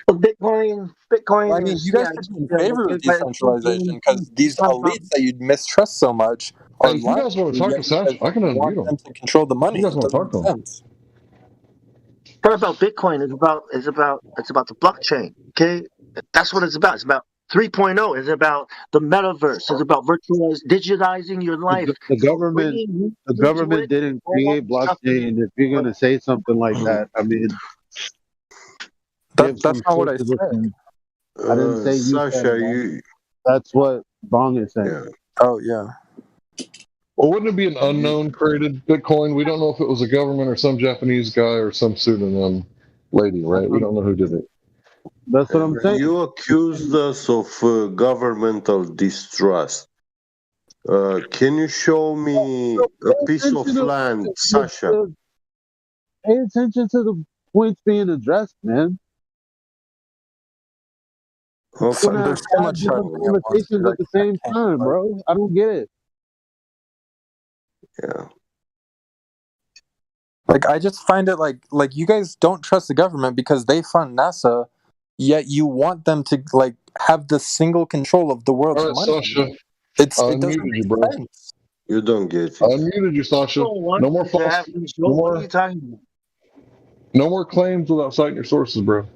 Bitcoin. I mean, you guys should be in favor of decentralization because these elites that you mistrust so much are Hey, if you guys want to talk to Sasha, I can unmute them. to control the money. You guys want to talk to them? What about Bitcoin? It's about the blockchain. Okay, that's what it's about. It's about 3.0. It's about the metaverse. It's about digitizing your life. The government didn't create blockchain. If you're gonna say something like that, I mean, that's not what I said. I didn't say you. Sasha, that's what Bong is saying. Yeah. Oh yeah. Well, wouldn't it be an unknown created Bitcoin? We don't know if it was a government or some Japanese guy or some pseudonym lady, right? We don't know who did it. That's what I'm saying. You accused us of governmental distrust. Can you show me a piece of land, Sasha? Pay attention to the points being addressed, man. Okay. There's so much conversations at the same time, bro. I don't get it. Yeah. Like I just find it like you guys don't trust the government because they fund NASA, yet you want them to like have the single control of the world's All right, money. Sasha. It I doesn't unmuted make you, bro. sense. You don't get it. I unmuted you, Sasha. No more false. What are you talking about? No more claims without citing your sources, bro.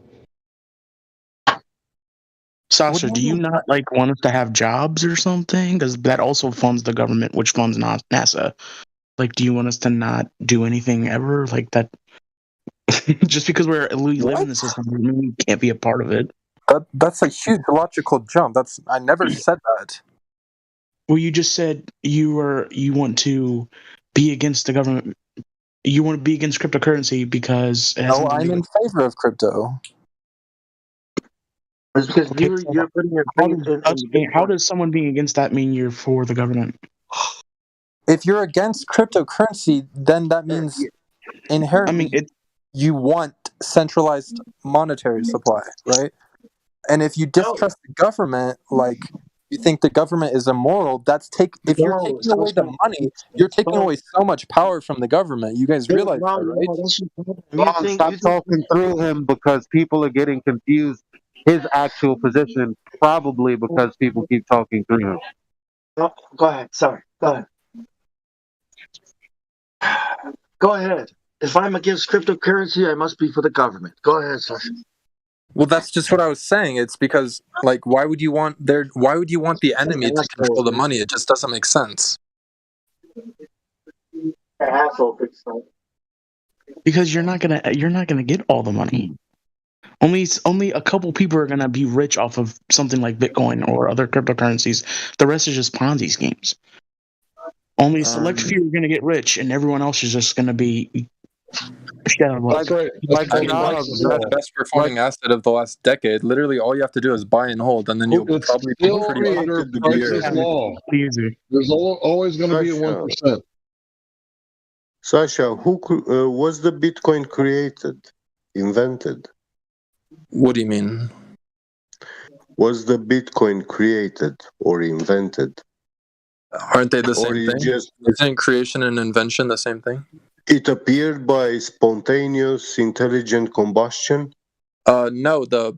Sasha, do you not like want us to have jobs or something? Because that also funds the government, which funds not NASA. Like, do you want us to not do anything ever like that? Just because we live in the system, we can't be a part of it. That's a huge logical jump. I never said that. Well, you just said you want to be against the government. You want to be against cryptocurrency because it has No, I'm in favor of crypto. It's because you're putting your how does someone being against that mean you're for the government? If you're against cryptocurrency, then that means inherently you want centralized monetary supply, right? And if you distrust the government, like you think the government is immoral, if you're taking away the money, you're taking away so much power from the government. You guys realize that, right? Stop talking through him because people are getting confused. His actual position, probably because people keep talking through him. No, go ahead. Sorry. Go ahead. Go ahead. If I'm against cryptocurrency, I must be for the government. Go ahead, Sasha. Well, that's just what I was saying. It's because, like, why would you want the enemy to control the money? It just doesn't make sense. Because you're not gonna get all the money. Only a couple people are gonna be rich off of something like Bitcoin or other cryptocurrencies. The rest is just Ponzi schemes. Only a select few are gonna get rich, and everyone else is just gonna be shadow luck. The best performing asset of the last decade. Literally, all you have to do is buy and hold, and then you'll probably be pretty much under Price's law. There's always going to be a 1%. Sasha, who was the Bitcoin invented? What do you mean? Was the Bitcoin created or invented? Aren't they the same thing? Isn't creation and invention the same thing? It appeared by spontaneous, intelligent combustion? No, the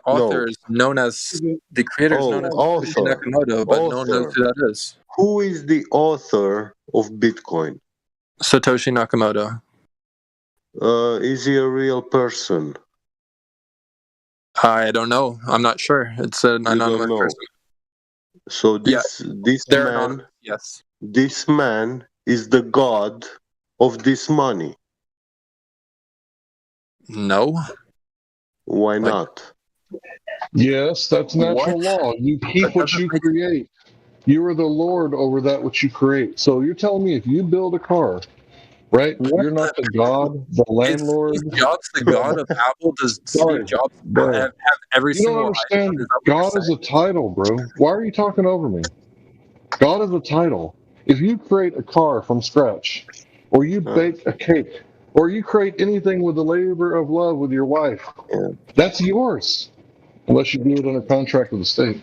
author is known as the creator is known as Satoshi Nakamoto, but no one knows who that is. Who is the author of Bitcoin? Satoshi Nakamoto. Is he a real person? I don't know. I'm not sure. It's an anonymous person. So this they're man, anonymous, yes. this man is the god of this money. No. Why not? Yes, that's natural law. You keep what you create. You are the lord over that which you create. So you're telling me if you build a car, right? You're not the god, the landlord. Is Steve Jobs the god of Apple? Does Steve Jobs have every You don't single understand. item? Is that what you're God is a title, bro. Why are you talking over me? God is a title. If you create a car from scratch, or you bake a cake, or you create anything with the labor of love with your wife, that's yours. Unless you do it under contract with the state.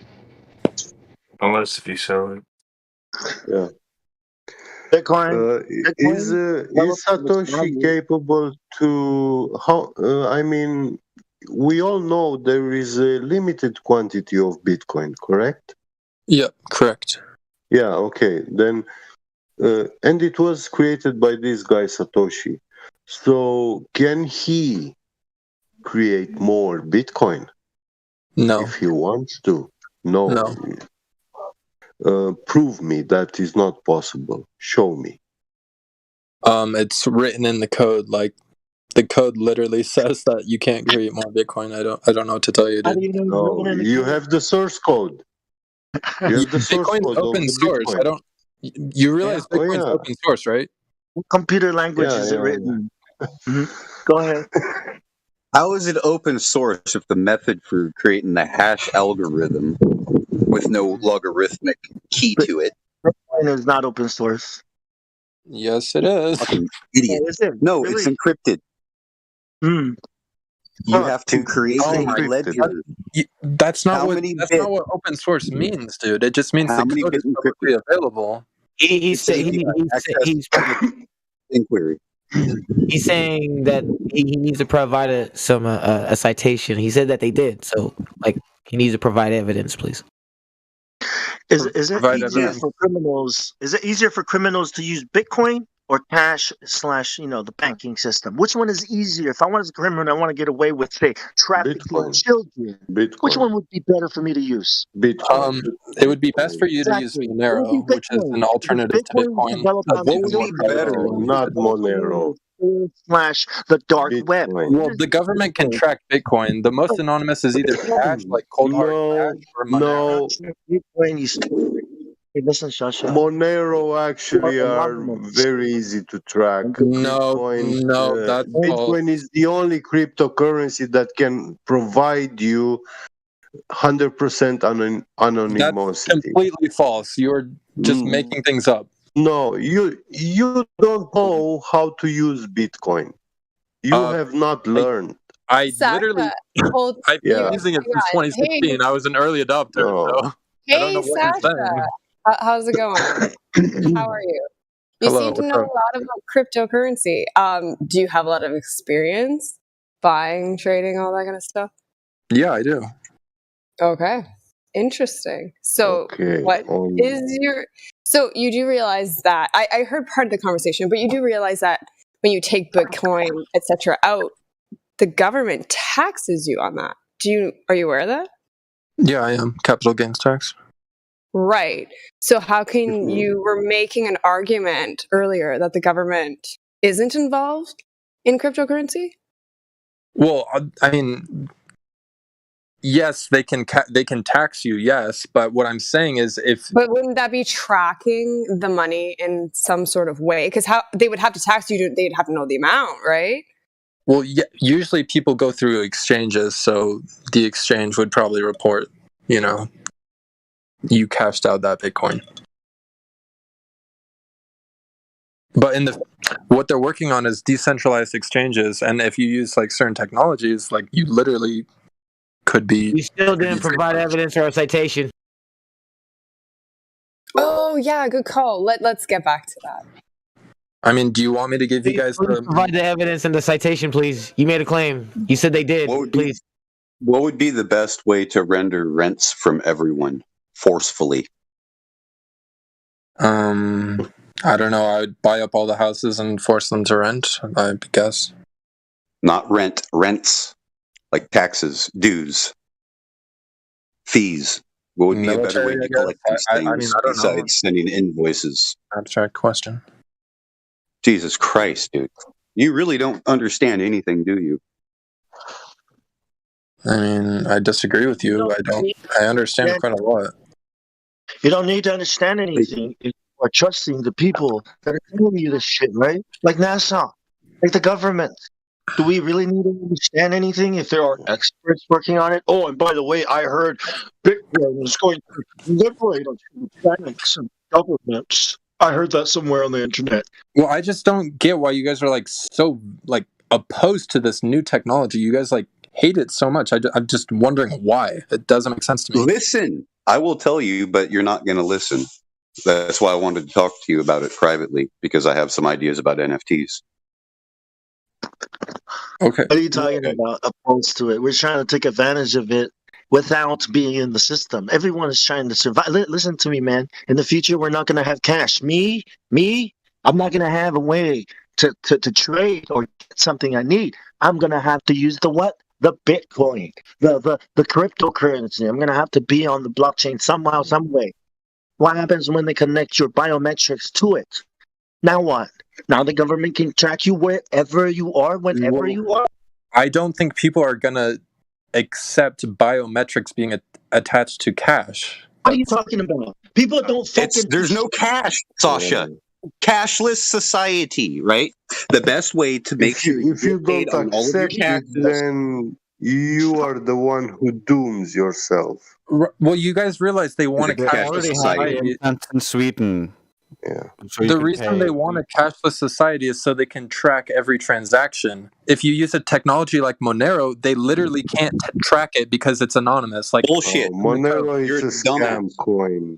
Unless if you sell it. Yeah. Bitcoin. Is Satoshi capable to how? I mean, we all know there is a limited quantity of Bitcoin, correct? Yeah, correct. Yeah. Okay. Then, and it was created by this guy Satoshi. So can he create more Bitcoin? No. If he wants to. No. No. Prove me that is not possible. Show me. It's written in the code. Like the code literally says that you can't create more Bitcoin. I don't know what to tell you, dude. No, you have the source code. You have the source Bitcoin's code open of the source. Bitcoin. I don't. You realize Bitcoin's open source, right? What computer language is it written? Go ahead. How is it open source if the method for creating the hash algorithm with no logarithmic key to it? Bitcoin is not open source. Yes, it is. Fucking idiot. Oh, is it? No, Really? it's encrypted. You have to create a ledger. That's not How what many that's bits? not what open source means, dude. It just means How the many code is bits publicly available. He's inquiry. He's saying that he needs to provide a citation. He said that they did. So, like, he needs to provide evidence, please. Is it Provide easier evidence. for criminals? Is it easier for criminals to use Bitcoin or cash / the banking system? Which one is easier? If I want as a criminal, I want to get away with say trafficking children. Which one would be better for me to use? Bitcoin. It would be best for you to use Monero, which is an alternative to Bitcoin. That's even more private. Not Monero. / the dark web. Well, the government can track Bitcoin. The most anonymous is either cash, like cold hard cash, or Monero. Bitcoin, you stupid. Hey, listen, Shasha. Monero actually are very easy to track. Bitcoin is the only cryptocurrency that can provide you 100% anonymity. That's completely false. You're just making things up. No, you don't know how to use Bitcoin. You have not learned. I Sasha, literally, I've been using it since 2016. I was an early adopter, so I don't know Hey, what you're saying. Sasha. How's it going? How are you? You Hello, seem to what's know up? a lot about cryptocurrency. Do you have a lot of experience buying, trading, all that kind of stuff? Yeah, I do. Okay. Interesting. So what is your so you do realize that I heard part of the conversation, but you do realize that when you take Bitcoin, etc. out, the government taxes you on that. Are you aware of that? Yeah, I am. Capital gains tax. Right. So how can you were making an argument earlier that the government isn't involved in cryptocurrency? Well, I mean, yes, they can tax you, yes, but what I'm saying is But wouldn't that be tracking the money in some sort of way? Because how they would have to tax you, they'd have to know the amount, right? well, yeah, usually people go through exchanges, so the exchange would probably report, you cashed out that Bitcoin. But what they're working on is decentralized exchanges, and if you use like certain technologies, like you literally could be. You still didn't provide evidence or a citation. Oh yeah, good call. Let's get back to that. I mean, do you want me to give you guys the Provide the evidence and the citation, please. You made a claim. You said they did. Please. What would be the best way to render rents from everyone forcefully? I don't know. I would buy up all the houses and force them to rent, I guess. Not rent, rents. like taxes, dues, fees. What would be a better way Military, to collect these I things mean, I don't know. besides sending invoices? Abstract question. Jesus Christ, dude. You really don't understand anything, do you? I mean, I disagree with you. I understand quite a lot. You don't need to understand anything. You are trusting the people that are telling you this shit, right? Like NASA, like the government. Do we really need to understand anything if there are experts working on it? Oh, and by the way, I heard Bitcoin is going to liberate us from banks and governments. I heard that somewhere on the internet. Well, I just don't get why you guys are like so like opposed to this new technology. You guys like hate it so much. I'm just wondering why. It doesn't make sense to me. Listen, I will tell you, but you're not going to listen. That's why I wanted to talk to you about it privately, because I have some ideas about NFTs. Okay. What are you talking about opposed to it? We're trying to take advantage of it without being in the system. Everyone is trying to survive. Listen to me, man. In the future, we're not going to have cash. Me, I'm not going to have a way to trade or get something I need. I'm going to have to use the what? The Bitcoin, the cryptocurrency. I'm going to have to be on the blockchain somehow, some way. What happens when they connect your biometrics to it? Now what? Now the government can track you wherever you are, whenever you are. I don't think people are going to accept biometrics being attached to cash. What are you talking about? People don't fucking... There's no cash, Sasha. Cashless society, right? The best way to make sure if you don't accept it, then you are the one who dooms yourself. Well, you guys realize they want a cashless society. In Sweden. Yeah. So The reason they want a cashless society is so they can track every transaction. If you use a technology like Monero, they literally can't track it because it's anonymous. Like bullshit. Monero is a scam coin.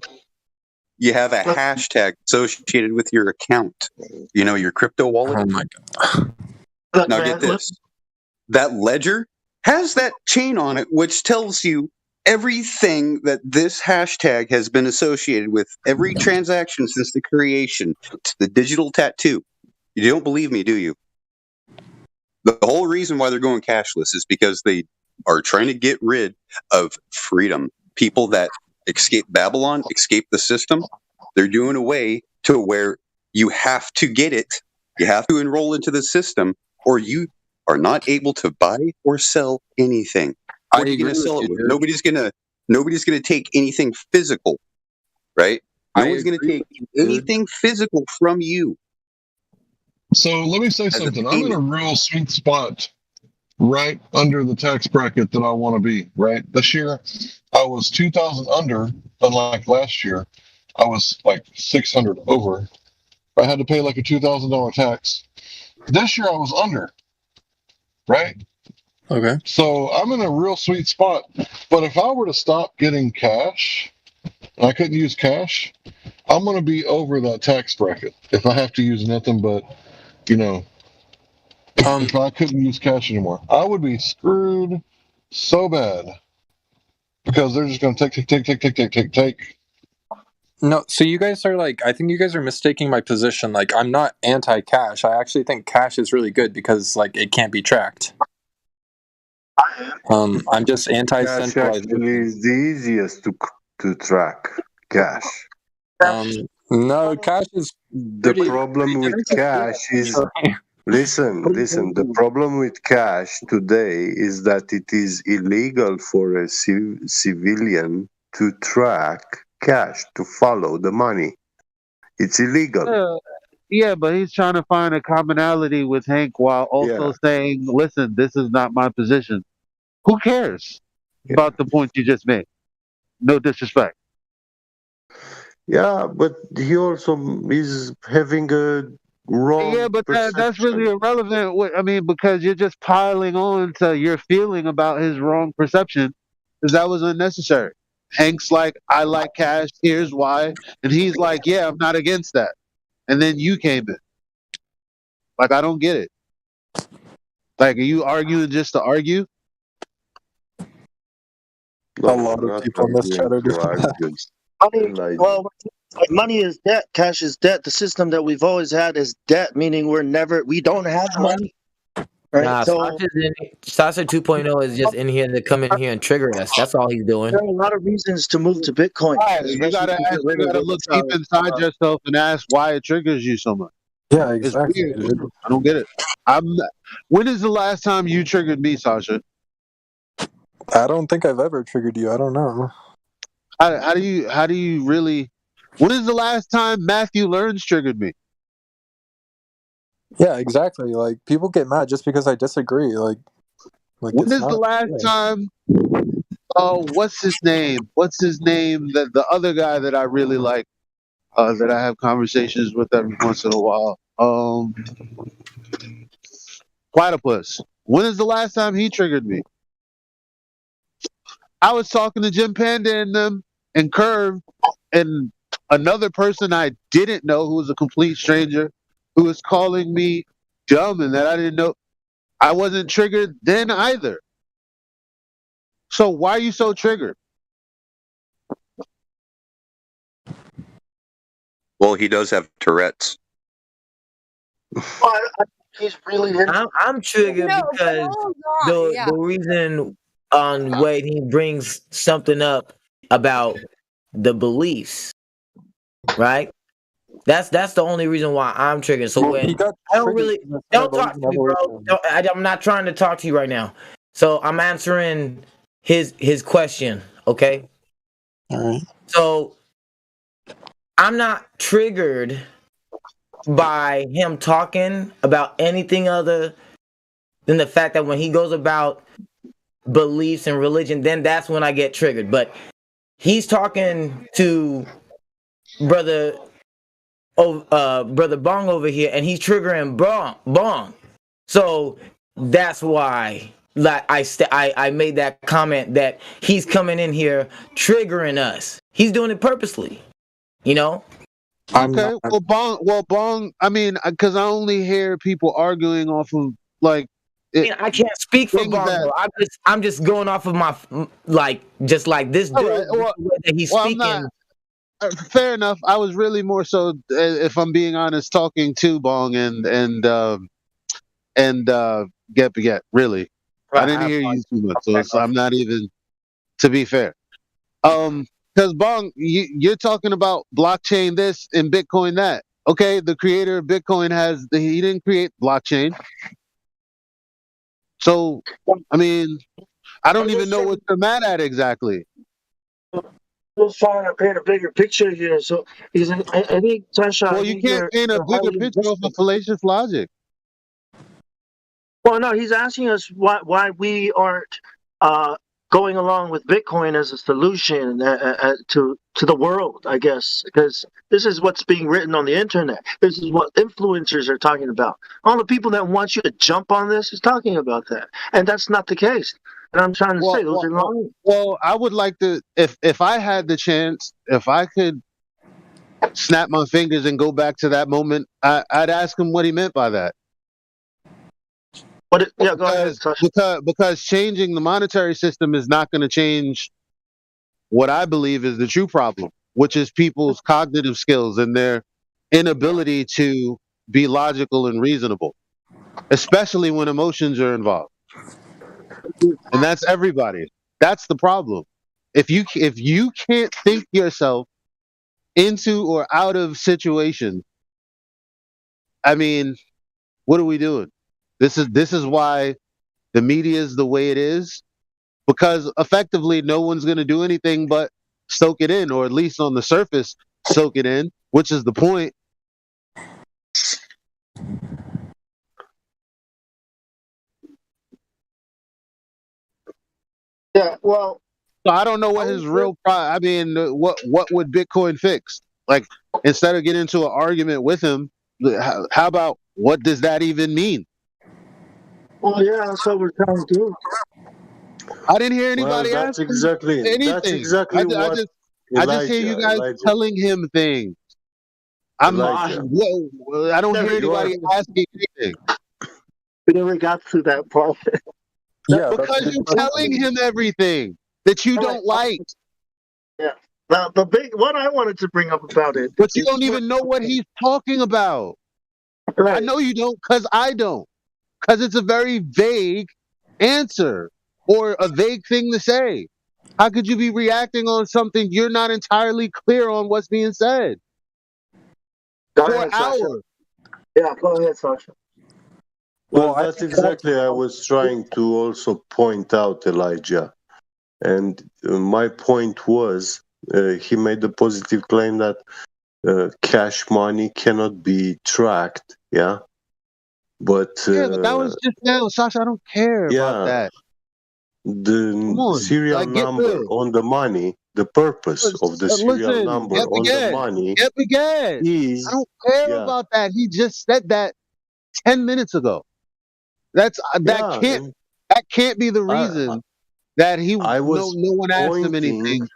You have a hashtag associated with your account. You know, your crypto wallet. Oh my god. Now get this. That ledger has that chain on it which tells you everything that this hashtag has been associated with, every transaction since the creation. It's the digital tattoo. You don't believe me, do you? The whole reason why they're going cashless is because they are trying to get rid of freedom. People that escape Babylon, escape the system, they're doing away to where you have to get it. You have to enroll into the system, or you are not able to buy or sell anything. What are you going to sell it with? Nobody's gonna take anything physical, right? No one's going to take anything physical from you. So let me say something. I'm in a real sweet spot right under the tax bracket that I want to be, right? This year, I was 2,000 under, unlike last year. I was like 600 over. I had to pay like a $2,000 tax. This year, I was under, right? Okay. So I'm in a real sweet spot. But if I were to stop getting cash, and I couldn't use cash, I'm going to be over that tax bracket if I have to use nothing but, you know, if I couldn't use cash anymore. I would be screwed so bad because they're just going to take. No, so you guys are like, I think you guys are mistaking my position. Like, I'm not anti-cash. I actually think cash is really good because, like, it can't be tracked. I'm just anti-centralized. Cash actually is the easiest to track. Cash. No, cash is. The problem with cash is. Listen. The problem with cash today is that it is illegal for a civilian to track cash, to follow the money. It's illegal. Yeah, but he's trying to find a commonality with Hank while also saying, listen, this is not my position. Who cares about the point you just made? No disrespect. Yeah, but he also is having a wrong. Yeah, but that's really irrelevant. I mean, because you're just piling on to your feeling about his wrong perception, because that was unnecessary. Hank's like, I like cash, here's why. And he's like, yeah, I'm not against that. And then you came in. Like, I don't get it. Like, are you arguing just to argue? A lot of people in this chat are doing that. Money is debt. Cash is debt. The system that we've always had is debt, meaning we don't have money. Right. Nah, So Sasha 2.0 is just in here to come in here and trigger us. That's all he's doing. there are a lot of reasons to move to Bitcoin. Right. You especially gotta to get rid of look what's, deep inside yourself and ask why it triggers you so much. Yeah, It's exactly. weird. Dude. I don't get it. When is the last time you triggered me, Sasha? I don't think I've ever triggered you. I don't know. How do you really? When is the last time Matthew Learns triggered me? Yeah, exactly. Like people get mad just because I disagree. Like when it's is the last time? Oh, what's his name? What's his name? The other guy that I really like, that I have conversations with every once in a while. Platypus. When is the last time he triggered me? I was talking to Jim Panda and them and Curve and another person I didn't know who was a complete stranger who was calling me dumb and that I didn't know. I wasn't triggered then either. So why are you so triggered? Well, he does have Tourette's. He's really. I'm triggered because the reason on Wade he brings something up about the beliefs, right? That's the only reason why I'm triggered. So when I don't talk to me, bro. I'm not trying to talk to you right now. So I'm answering his question, okay? All right. So I'm not triggered by him talking about anything other than the fact that when he goes about beliefs and religion, then that's when I get triggered. But he's talking to brother Bong over here, and he's triggering Bong. So that's why I made that comment that he's coming in here triggering us. He's doing it purposely, you know. Okay, well, Bong. I mean, because I only hear people arguing off of like. I can't speak for Bong. I'm just going off of my just like this dude that he's speaking. Fair enough. I was really more so, if I'm being honest, talking to Bong and Get. Really, I didn't hear you too much, so I'm not even. To be fair, because Bong, you're talking about blockchain this and Bitcoin that. Okay, the creator of Bitcoin he didn't create blockchain. So, I mean, I don't even know what they're mad at exactly. Just trying to paint a bigger picture here. So, because I think, Sasha. Well, you can't paint a bigger picture of a fallacious logic. Well, no, he's asking us why we aren't going along with Bitcoin as a solution to the world, I guess, because this is what's being written on the internet. This is what influencers are talking about. All the people that want you to jump on this is talking about that, and that's not the case. And I'm trying to say those are wrong. Well, I would like to, if I had the chance, if I could snap my fingers and go back to that moment, I'd ask him what he meant by that. But go ahead, because changing the monetary system is not going to change what I believe is the true problem, which is people's cognitive skills and their inability to be logical and reasonable, especially when emotions are involved. And that's everybody. That's the problem. If you can't think yourself into or out of situations, I mean, what are we doing? This is why the media is the way it is, because effectively no one's going to do anything but soak it in, or at least on the surface soak it in, which is the point. Yeah, well, so I don't know what his real I mean, what would Bitcoin fix? Like, instead of getting into an argument with him, how about what does that even mean? Well, yeah, that's what we're trying to do. I didn't hear anybody that's ask exactly anything. that's exactly what I just hear you guys telling him things. I don't hear anybody asking anything. We never got to that part. Yeah, because you're telling him everything that you don't like. Yeah. Now, what I wanted to bring up about it, but you don't even know what he's talking about. Right. I know you don't, because I don't. Because it's a very vague answer or a vague thing to say. How could you be reacting on something you're not entirely clear on what's being said? Go For ahead, Sasha. hours. Yeah, go ahead, Sasha. Well, that's exactly I was trying to also point out, Elijah. And my point was, he made a positive claim that cash money cannot be tracked, yeah? But But that was just now, Sasha. I don't care about that. The serial number on the money, the purpose of the serial number on the money is... I don't care about that. He just said that 10 minutes ago. That can't be the reason that no one asked him anything.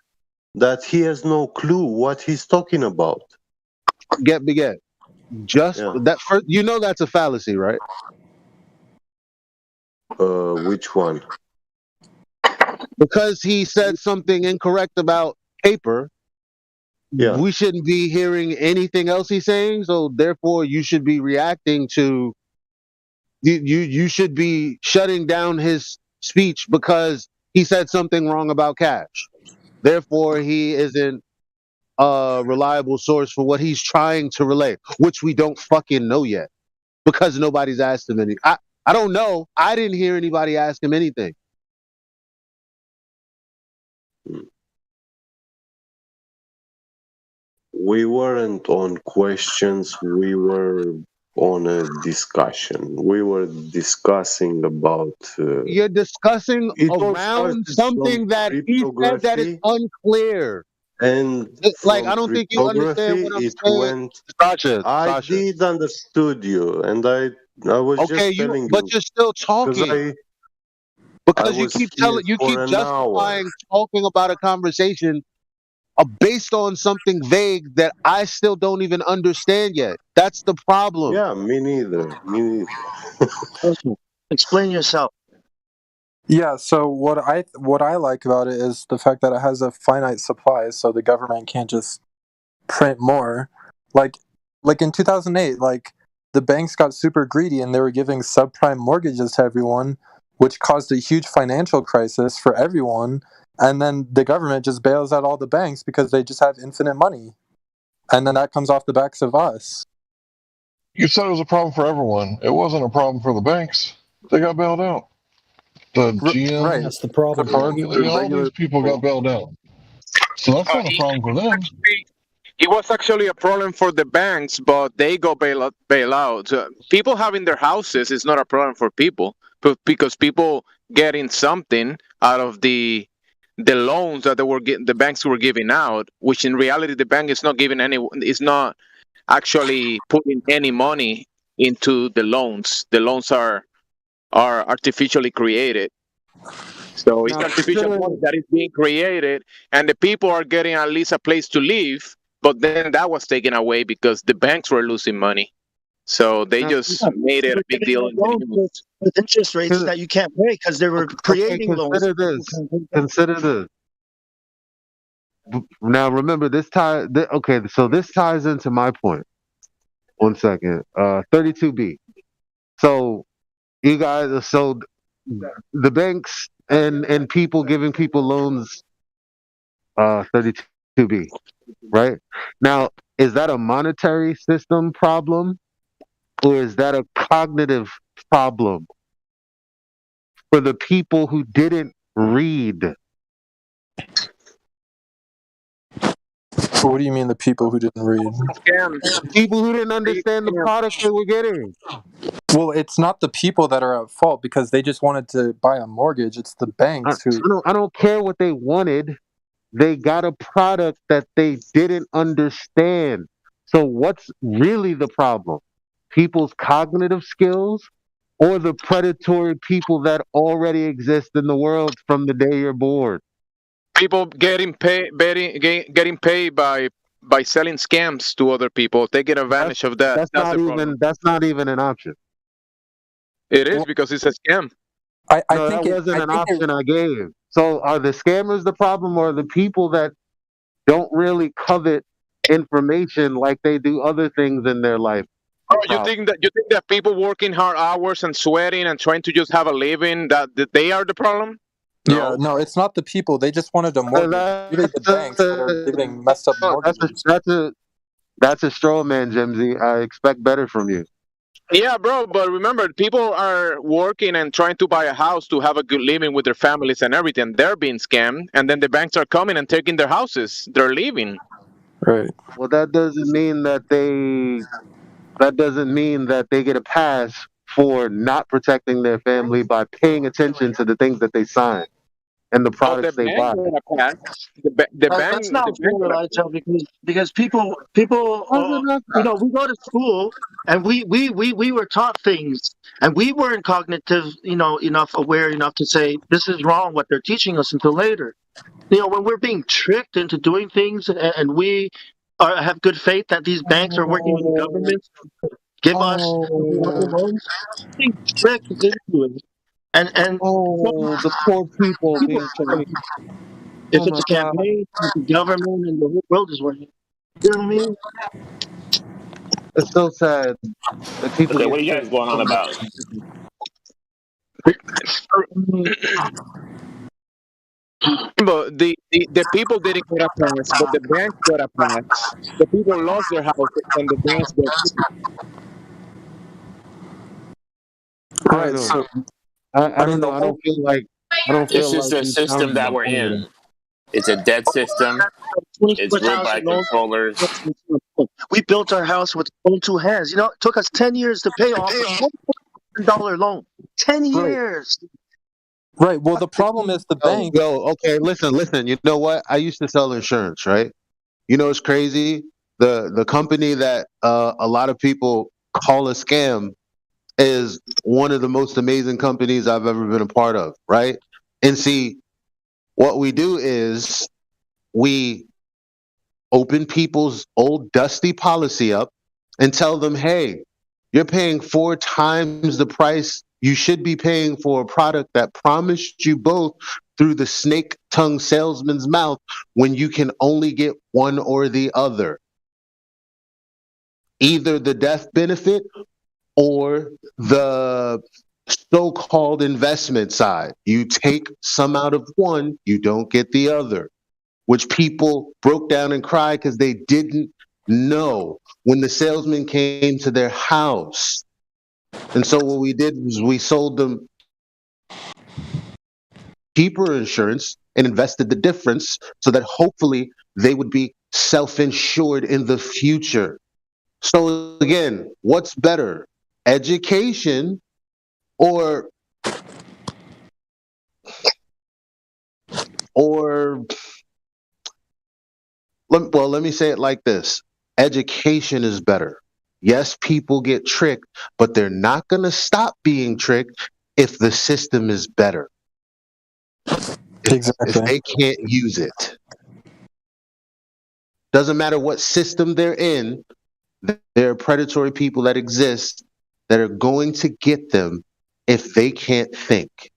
That he has no clue what he's talking about. Just that first, that's a fallacy, right? Which one? Because he said something incorrect about paper. Yeah. We shouldn't be hearing anything else he's saying, so therefore you should be reacting to you should be shutting down his speech because he said something wrong about cash. Therefore, he isn't a reliable source for what he's trying to relay, which we don't fucking know yet because nobody's asked him any. I don't know. I didn't hear anybody ask him anything. We weren't on questions. We were on a discussion. We were discussing about... You're discussing around something that he said that is unclear. And like, I don't think you understand what I'm saying. Sasha. I did understood you, and I was just telling you. But you're still talking. Because you keep justifying talking about a conversation based on something vague that I still don't even understand yet. That's the problem. Yeah, me neither. Explain yourself. Yeah, so what I like about it is the fact that it has a finite supply, so the government can't just print more. Like in 2008, like the banks got super greedy and they were giving subprime mortgages to everyone, which caused a huge financial crisis for everyone. And then the government just bails out all the banks because they just have infinite money. And then that comes off the backs of us. You said it was a problem for everyone. It wasn't a problem for the banks. They got bailed out. The GM, right. That's the problem. All these people got bailed out. So that's not a problem for them. It was actually a problem for the banks, but they got bail out. People having their houses is not a problem for people, but because people getting something out of the loans that the banks were giving out, which in reality the bank is not giving is not actually putting any money into the loans. The loans are artificially created. So it's artificial money that is being created, and the people are getting at least a place to live, but then that was taken away because the banks were losing money. So they just made it a big deal. With interest rates that you can't pay because they were creating loans. Consider this. Now remember this ties. Okay, so this ties into my point. 1 second. 32B. So you guys, the banks and people giving people loans. 32B. Right now, is that a monetary system problem? Or is that a cognitive problem for the people who didn't read? What do you mean the people who didn't read? People who didn't understand the product they were getting. Well, it's not the people that are at fault because they just wanted to buy a mortgage. It's the banks who... I don't care what they wanted. They got a product that they didn't understand. So what's really the problem? People's cognitive skills or the predatory people that already exist in the world from the day you're born? People getting paid by selling scams to other people, taking advantage of that. That's not even an option. It is because it's a scam. I think that wasn't an option I gave. So are the scammers the problem, or the people that don't really covet information like they do other things in their life? Oh, you think that people working hard hours and sweating and trying to just have a living that they are the problem? Yeah, no, it's not the people. They just wanted a mortgage. Really, the banks that are giving messed up mortgages. That's a straw man, Jimsy. I expect better from you. Yeah, bro, but remember, people are working and trying to buy a house to have a good living with their families and everything. They're being scammed, and then the banks are coming and taking their houses. They're leaving. Right. Well, that doesn't mean that they get a pass for not protecting their family by paying attention to the things that they sign and the products they buy. That's not fair, Elijah, because people, we go to school and we were taught things, and we weren't cognitive, aware enough to say this is wrong what they're teaching us until later. When we're being tricked into doing things, and we have good faith that these banks are working with the government to give us loans, being tricked into it. And the poor people being tricked. If it's a campaign, if the government and the whole world is working. You know what I mean? It's so sad that people. Okay, what are you guys going on about? But the people didn't get a pass, but the banks got a pass. The people lost their houses, and the banks got. Right. So I don't know. I don't feel like. It's just a system that we're in. It's a dead system. It's ruled by controllers. We built our house with our own two hands. It took us 10 years to pay off a $1,000 loan. 10 years. Right. Well, the problem is the bank. Okay, listen. You know what? I used to sell insurance, right? It's crazy. The company that a lot of people call a scam is one of the most amazing companies I've ever been a part of, right? And see, what we do is we open people's old dusty policy up and tell them, hey, you're paying 4 times the price you should be paying for a product that promised you both through the snake tongue salesman's mouth when you can only get one or the other. Either the death benefit or the so-called investment side. You take some out of one, you don't get the other, which people broke down and cried because they didn't know when the salesman came to their house. And so what we did was we sold them cheaper insurance and invested the difference so that hopefully they would be self-insured in the future. So again, what's better, education or let me say it like this. Education is better. Yes, people get tricked, but they're not going to stop being tricked if the system is better. Exactly. If they can't use it. Doesn't matter what system they're in, there are predatory people that exist that are going to get them if they can't think.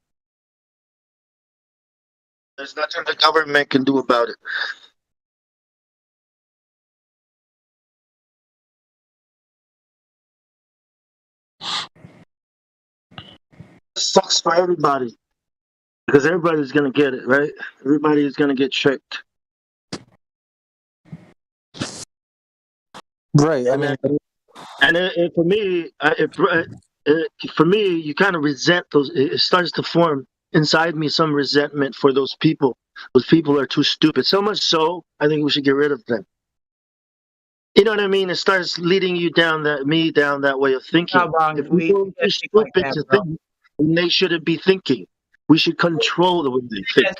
There's nothing the government can do about it. It sucks for everybody because everybody's going to get it, right? Everybody's going to get tricked. Right. For me, you kind of resent those. It starts to form inside me some resentment for those people. Those people are too stupid. So much so, I think we should get rid of them. You know what I mean? It starts leading you down that way of thinking. If people are too stupid to think, then they shouldn't be thinking. We should control the way they think.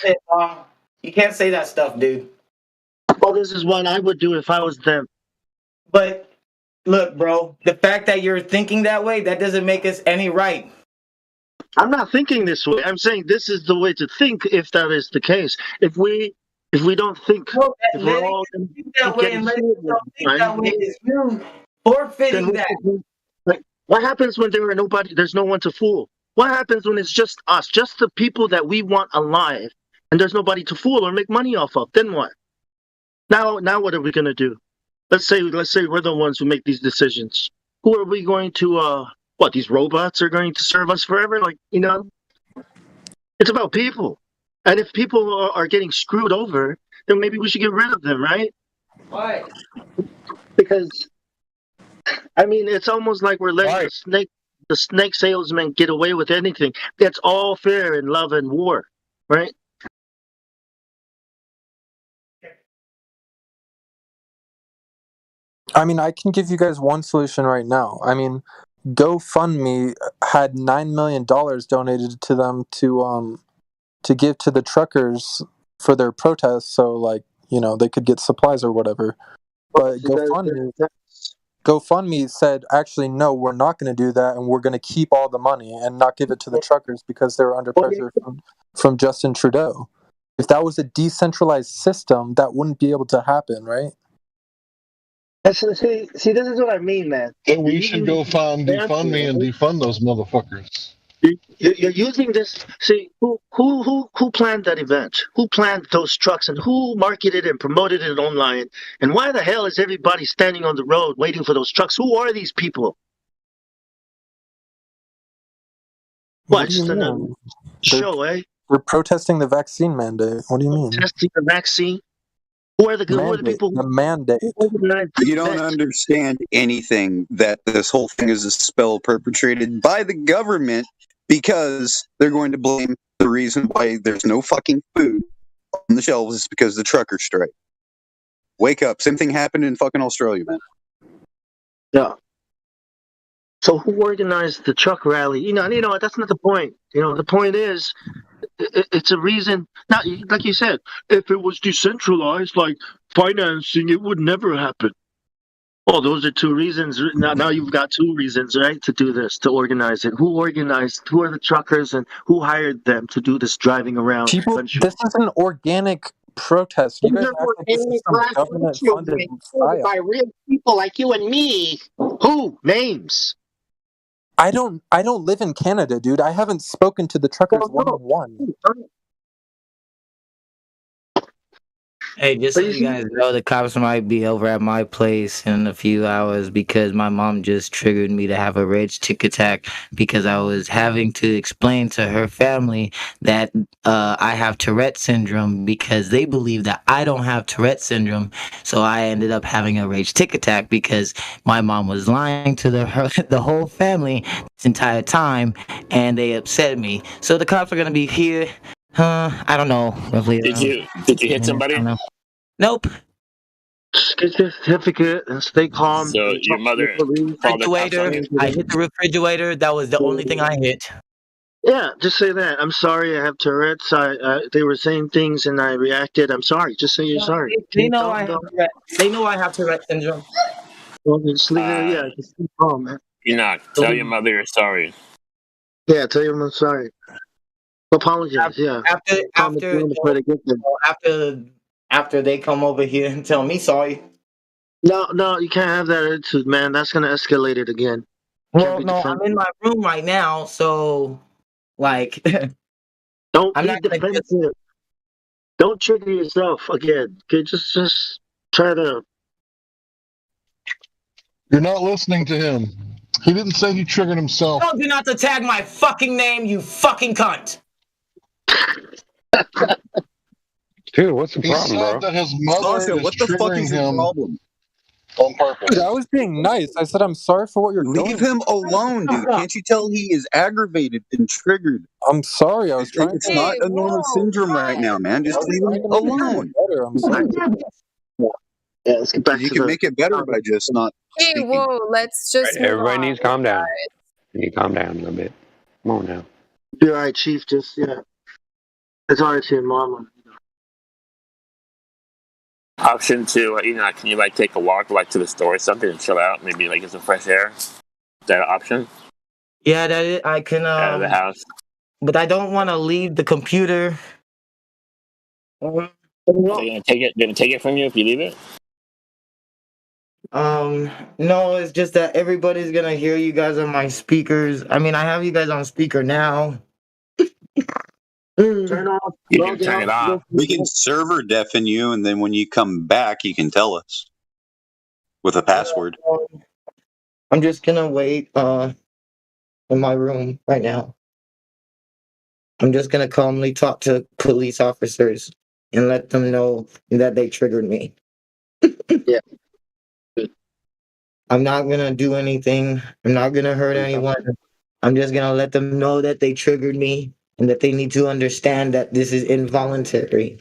You can't say that stuff, dude. Well, this is what I would do if I was them. But look, bro, the fact that you're thinking that way, that doesn't make us any right. I'm not thinking this way. I'm saying this is the way to think if that is the case. If we don't think, if we're all think that way and let yourself think that way is you forfeiting that. Like, what happens when there's no one to fool? What happens when it's just us, just the people that we want alive, and there's nobody to fool or make money off of? Then what? Now what are we gonna do? Let's say we're the ones who make these decisions. who are we going to? What, these robots are going to serve us forever? Like, it's about people. And if people are getting screwed over, then maybe we should get rid of them, right? Why? Because I mean, it's almost like we're letting the snake salesman get away with anything. That's all fair in love and war, right? I mean, I can give you guys one solution right now. I mean, GoFundMe had $9 million donated to them to give to the truckers for their protests, so like, they could get supplies or whatever. But GoFundMe said, actually, no, we're not going to do that, and we're going to keep all the money and not give it to the truckers because they were under pressure from Justin Trudeau. If that was a decentralized system, that wouldn't be able to happen, right? See, this is what I mean, man. So we should go find defund and defund those motherfuckers. You're using this. See, who planned that event? Who planned those trucks, and who marketed and promoted it online? And why the hell is everybody standing on the road waiting for those trucks? Who are these people? What? Just another show, eh? We're protesting the vaccine mandate. What do you mean? Protesting the vaccine? Who are the people? The mandate. You don't understand anything that this whole thing is a spell perpetrated by the government because they're going to blame the reason why there's no fucking food on the shelves is because of the trucker strike. Wake up. Same thing happened in fucking Australia, man. Yeah. So who organized the truck rally? You know, that's not the point. The point is, it's a reason. Not like you said. If it was decentralized, like financing, it would never happen. Well, those are two reasons. Now you've got two reasons, right, to do this, to organize it. Who organized? Who are the truckers, and who hired them to do this driving around? This is an organic protest. You guys act like this is some government-funded by real people like you and me. Who? Names? I don't live in Canada, dude. I haven't spoken to the truckers one-on-one. Hey, just so you guys know, the cops might be over at my place in a few hours because my mom just triggered me to have a rage tick attack because I was having to explain to her family that I have Tourette syndrome because they believe that I don't have Tourette syndrome. So I ended up having a rage tick attack because my mom was lying to the whole family this entire time, and they upset me. So the cops are going to be here. I don't know. Roughly. Did you hit somebody? Nope. Just get your certificate and stay calm. So your mother called the cops on you? I hit the refrigerator. That was the only thing I hit. Yeah, just say that. I'm sorry, I have Tourette's. They were saying things and I reacted. I'm sorry. Just say you're sorry. They know I have Tourette. They know I have Tourette syndrome. Well, just leave it. Just keep calm, man. Tell your mother you're sorry. Yeah, tell your mother I'm sorry. Apologize. After they come over here and tell me sorry. No, you can't have that attitude, man. That's gonna escalate it again. Well, no, I'm in my room right now, so like, don't be defensive. Don't trigger yourself again. Okay, just try to. You're not listening to him. He didn't say he triggered himself. I told you not to tag my fucking name, you fucking cunt. Dude, what's the He problem, said bro? that his mother is what the fuck is triggering the him problem? on purpose. Dude, I was being nice. I said I'm sorry for what you're doing. Leave him alone, dude. Can't you tell he is aggravated and triggered? I'm sorry. I was trying. It's not a normal syndrome right now, man. Just leave him alone. I'm sorry. Yeah, let's get back. You can make it better by just not. Hey, whoa! Let's just. Everybody needs to calm down. You need to calm down a little bit. Come on now. You're right, Chief. Just it's hard to your mama. Option two, can you take a walk to the store or something and chill out? Maybe get some fresh air. Is that an option? Yeah, that is, I can. Out of the house. But I don't want to leave the computer. Are they gonna take it? They're gonna take it from you if you leave it? No, it's just that everybody's gonna hear you guys on my speakers. I mean, I have you guys on speaker now. Turn off. You can turn it off. We can server deafen you, and then when you come back, you can tell us with a password. I'm just gonna wait in my room right now. I'm just gonna calmly talk to police officers and let them know that they triggered me. Yeah. I'm not gonna do anything. I'm not gonna hurt anyone. I'm just gonna let them know that they triggered me and that they need to understand that this is involuntary.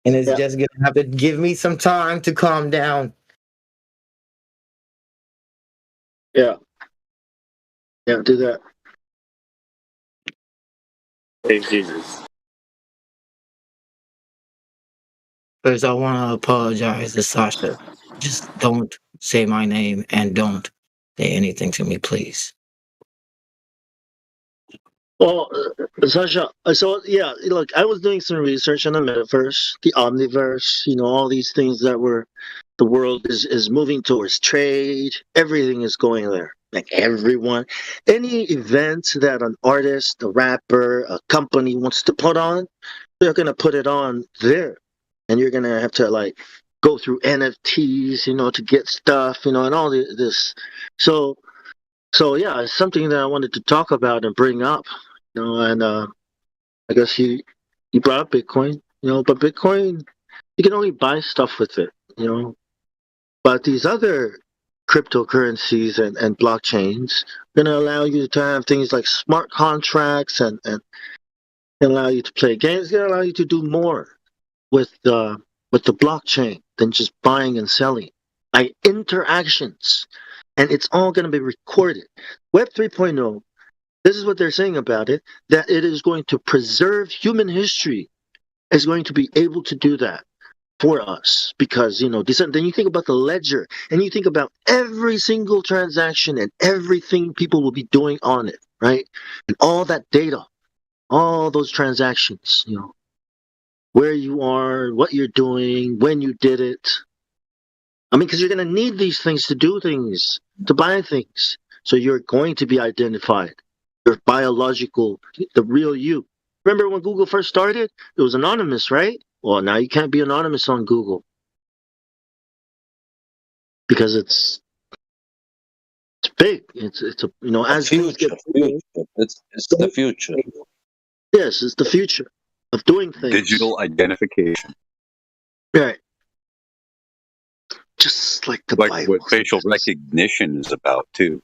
And it's just gonna have to give me some time to calm down. Yeah. Yeah, do that. Thank Jesus. First, I want to apologize to Sasha. Just don't say my name and don't say anything to me, please. Well, Sasha, so yeah, look, I was doing some research on the metaverse, the omniverse, all these things that the world is moving towards trade. Everything is going there. Like everyone, any event that an artist, a rapper, a company wants to put on, they're going to put it on there. And you're going to have to like go through NFTs, to get stuff, and all this. So yeah, it's something that I wanted to talk about and bring up, and I guess you brought up Bitcoin, but Bitcoin, you can only buy stuff with it, but these other cryptocurrencies and blockchains are going to allow you to have things like smart contracts and allow you to play games. It's going to allow you to do more with the blockchain than just buying and selling, like interactions, and it's all going to be recorded. Web 3.0, this is what they're saying about it, that it is going to preserve human history, is going to be able to do that for us, because then you think about the ledger and you think about every single transaction and everything people will be doing on it, right? And all that data, all those transactions, where you are, what you're doing, when you did it. I mean, because you're going to need these things to do things, to buy things. So you're going to be identified. Your biological, the real you. Remember when Google first started? It was anonymous, right? Well, now you can't be anonymous on Google because it's big. It's a as things get bigger, it's the future. Yes, it's the future of doing things. Digital identification. Right. Just like the Bible. What facial recognition is about too.